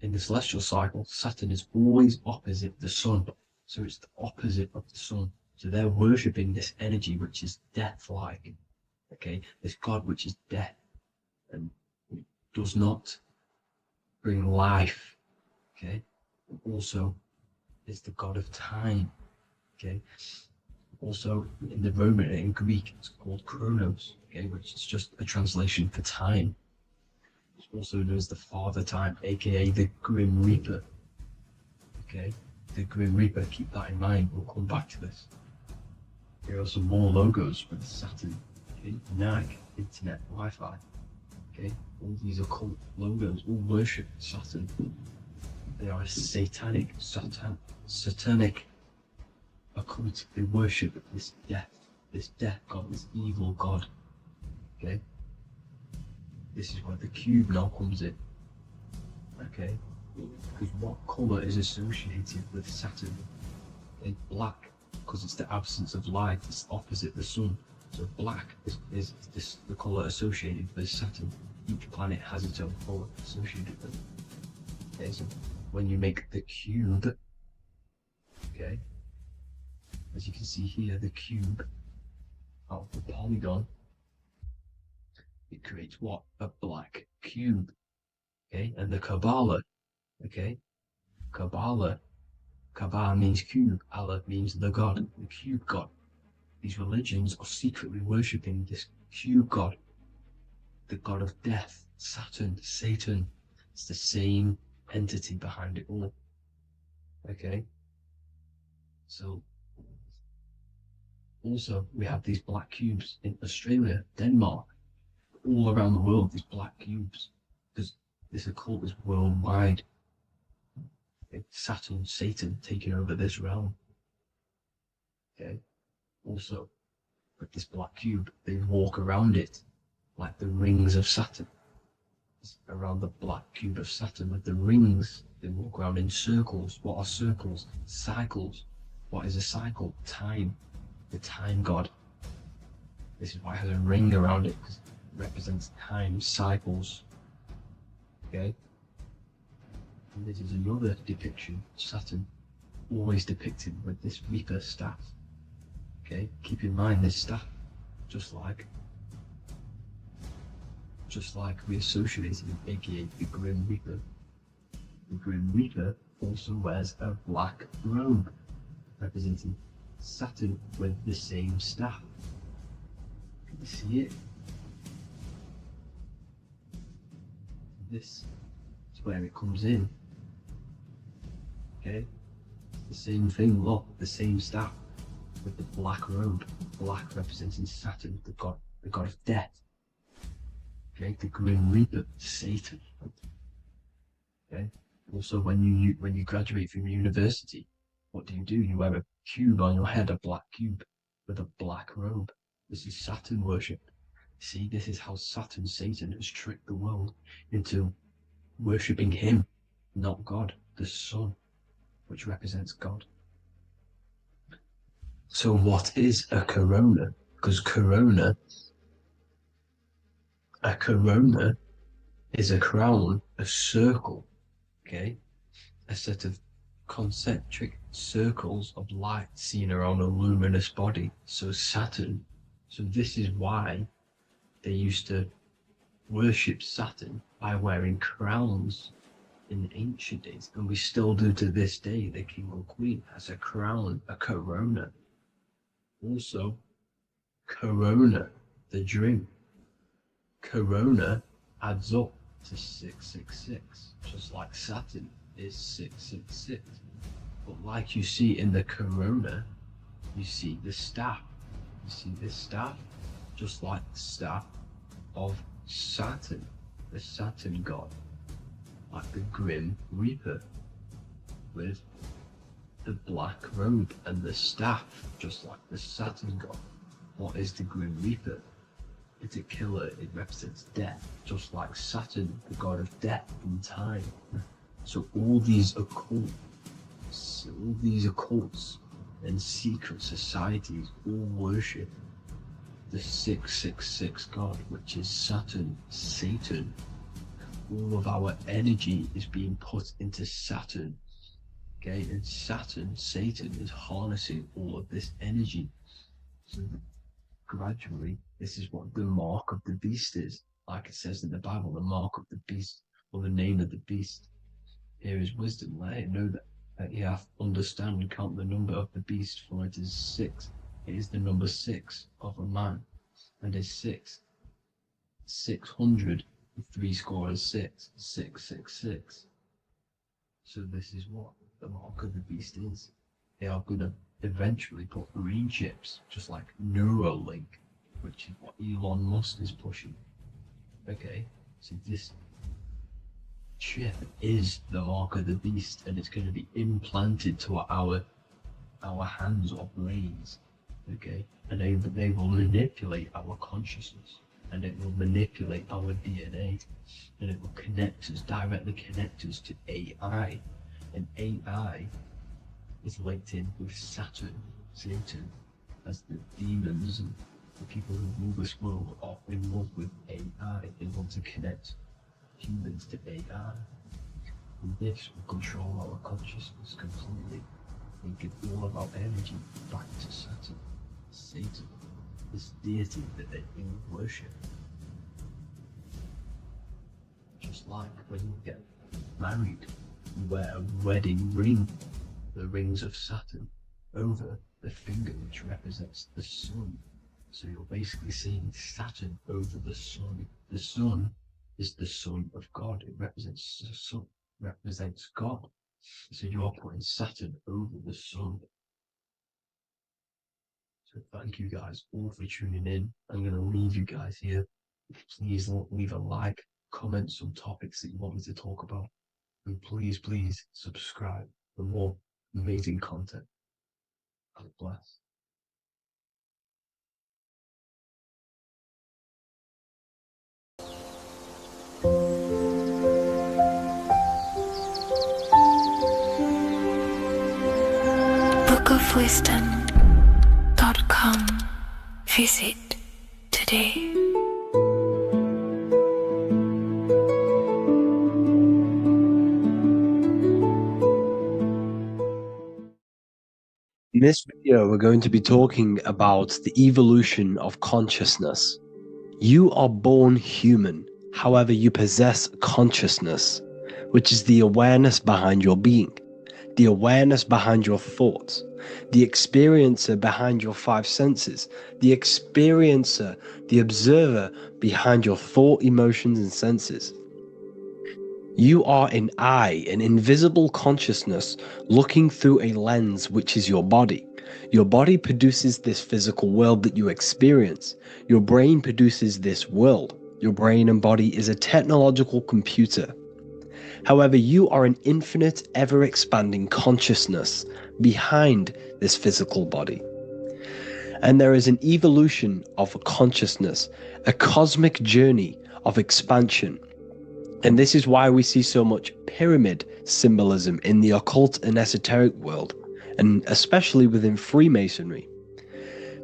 in the celestial cycle, Saturn is always opposite the sun. So it's the opposite of the sun. So they're worshipping this energy which is death-like. Okay, this god which is death and does not bring life. Okay, also is the god of time. Okay, also in the Roman and in Greek it's called Chronos. Okay, which is just a translation for time. It's also known as the Father Time, aka the Grim Reaper. Okay, the Grim Reaper, keep that in mind, we'll come back to this. Here are some more logos with Saturn, okay, Nike, Internet, Wi-Fi. Okay, all these occult logos all worship Saturn. They are a satanic occult. They worship this death god, this evil god. Okay, this is where the cube now comes in. Okay, because what colour is associated with Saturn? It's black, because it's the absence of light. It's opposite the sun. So black is the colour associated with Saturn. Each planet has its own colour associated with it. Okay, so when you make the cube, okay, as you can see here, the cube out of the polygon, it creates what? A black cube. Okay, and the Kabbalah, okay, Kabbalah means cube, Allah means the god, the cube god. These religions are secretly worshipping this cube god, the god of death, Saturn, Satan. It's the same entity behind it all. Okay, so also we have these black cubes in Australia, Denmark, all around the world, these black cubes, because this occult is worldwide. It's Saturn, Satan taking over this realm. Okay, also with this black cube, they walk around it like the rings of Saturn. Around the black cube of Saturn with the rings, they walk around in circles. What are circles? Cycles. What is a cycle? Time. The time god. This is why it has a ring around it, because it represents time, cycles. Okay, and this is another depiction. Saturn, always depicted with this Reaper staff. Okay, keep in mind this staff, just like we associated him, aka the Grim Reaper. The Grim Reaper also wears a black robe, representing Saturn with the same staff. Can you see it? This is where it comes in. Okay, the same thing. Look, the same staff with the black robe. Black representing Saturn, the god of death. Okay, the Grim Reaper, Satan. Okay, Also, when you graduate from university, what do? You wear a cube on your head, a black cube with a black robe. This is Saturn worship. See, this is how Satan has tricked the world into worshipping him, not God, the sun, which represents God. So what is a corona? Because a corona is a crown, a circle, okay? A set of concentric circles of light seen around a luminous body. So Saturn. So this is why they used to worship Saturn by wearing crowns in ancient days, and we still do to this day. The king or queen has a crown, a corona. Also, corona, the drink. Corona adds up to 666, just like Saturn is 666. But like you see in the corona, you see the staff. You see this staff, just like the staff of Saturn, the Saturn god, like the Grim Reaper, with the black robe and the staff, just like the Saturn god. What is the Grim Reaper? It's a killer. It represents death, just like Saturn, the god of death and time. So all these occults and secret societies all worship the 666 god, which is Saturn, Satan. All of our energy is being put into Saturn, okay? And Saturn, Satan, is harnessing all of this energy. So gradually, this is what the mark of the beast is. Like it says in the Bible, the mark of the beast, or the name of the beast. Here is wisdom. Let him know that you have to understand and count the number of the beast, for it is 6. It is the number 6 of a man, and is 600, 3 score is 6, 666. So this is what the mark of the beast is. They are going to eventually put green chips, just like Neuralink, which is what Elon Musk is pushing. Okay, so this chip is the mark of the beast, and it's going to be implanted to our hands or brains. Okay, and they will manipulate our consciousness, and it will manipulate our DNA, and it will directly connect us to AI, and AI is linked in with Saturn, Satan, as the demons and the people who rule this world are in love with AI. They want to connect humans to AI, and this will control our consciousness completely and give all of our energy back to Saturn, Satan, this deity that they all worship. Just like when you get married, you wear a wedding ring, the rings of Saturn, over the finger, which represents the sun. So you're basically seeing Saturn over the sun. The sun is the son of God. It represents the sun, represents God. So you're putting Saturn over the sun. So thank you guys all for tuning in. I'm going to leave you guys here. Please leave a like, comment some topics that you want me to talk about, and please subscribe for more amazing content. God bless. bookofwisdom.com. Visit today. In this video, we're going to be talking about the evolution of consciousness. You are born human, however, you possess consciousness, which is the awareness behind your being, the awareness behind your thoughts, the experiencer behind your 5 senses, the experiencer, the observer behind your thought, emotions, and senses. You are an eye, an invisible consciousness looking through a lens, which is your body. Your body produces this physical world that you experience. Your brain produces this world. Your brain and body is a technological computer. However, you are an infinite, ever-expanding consciousness behind this physical body. And there is an evolution of consciousness, a cosmic journey of expansion. And this is why we see so much pyramid symbolism in the occult and esoteric world, and especially within Freemasonry.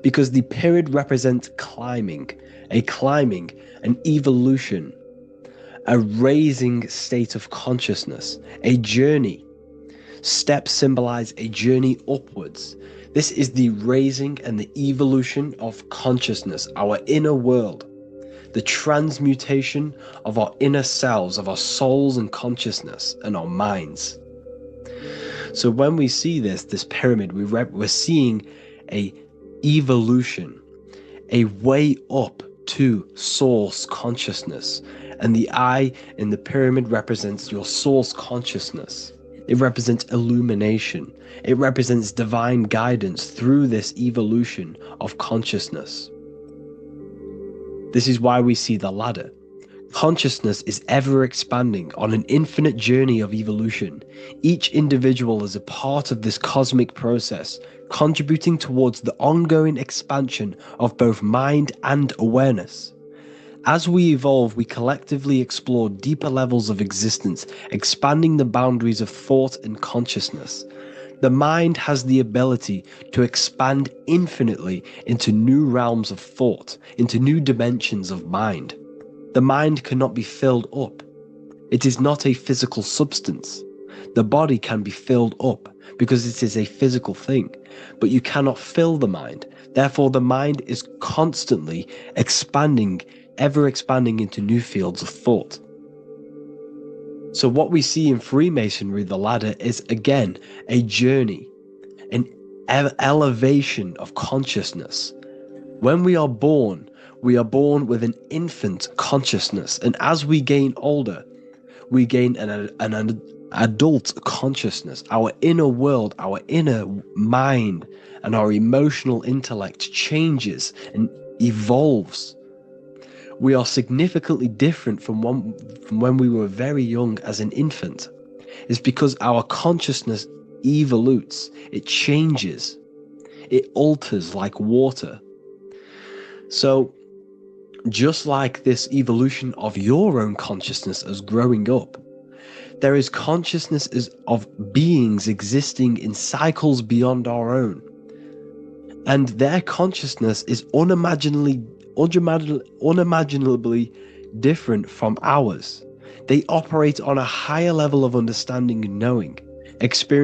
Because the pyramid represents climbing, an evolution, a raising state of consciousness, a journey. Steps symbolize a journey upwards. This is the raising and the evolution of consciousness, our inner world, the transmutation of our inner selves, of our souls and consciousness and our minds. So when we see this pyramid, we're seeing a evolution, a way up to source consciousness. And the eye in the pyramid represents your source consciousness. It represents illumination. It represents divine guidance through this evolution of consciousness. This is why we see the ladder. Consciousness is ever expanding on an infinite journey of evolution. Each individual is a part of this cosmic process, contributing towards the ongoing expansion of both mind and awareness. As we evolve, we collectively explore deeper levels of existence, expanding the boundaries of thought and consciousness. The mind has the ability to expand infinitely into new realms of thought, into new dimensions of mind. The mind cannot be filled up. It is not a physical substance. The body can be filled up because it is a physical thing, but you cannot fill the mind. Therefore, the mind is constantly expanding, ever expanding into new fields of thought. So what we see in Freemasonry, the ladder, is again a journey, an elevation of consciousness. When we are born with an infant consciousness, and as we gain older, we gain an adult consciousness. Our inner world, our inner mind, and our emotional intellect changes and evolves. We are significantly different from when we were very young as an infant. It's because our consciousness evolutes, it changes, it alters like water. So just like this evolution of your own consciousness as growing up, there is consciousness of beings existing in cycles beyond our own. And their consciousness is unimaginably different from ours. They operate on a higher level of understanding and knowing, experience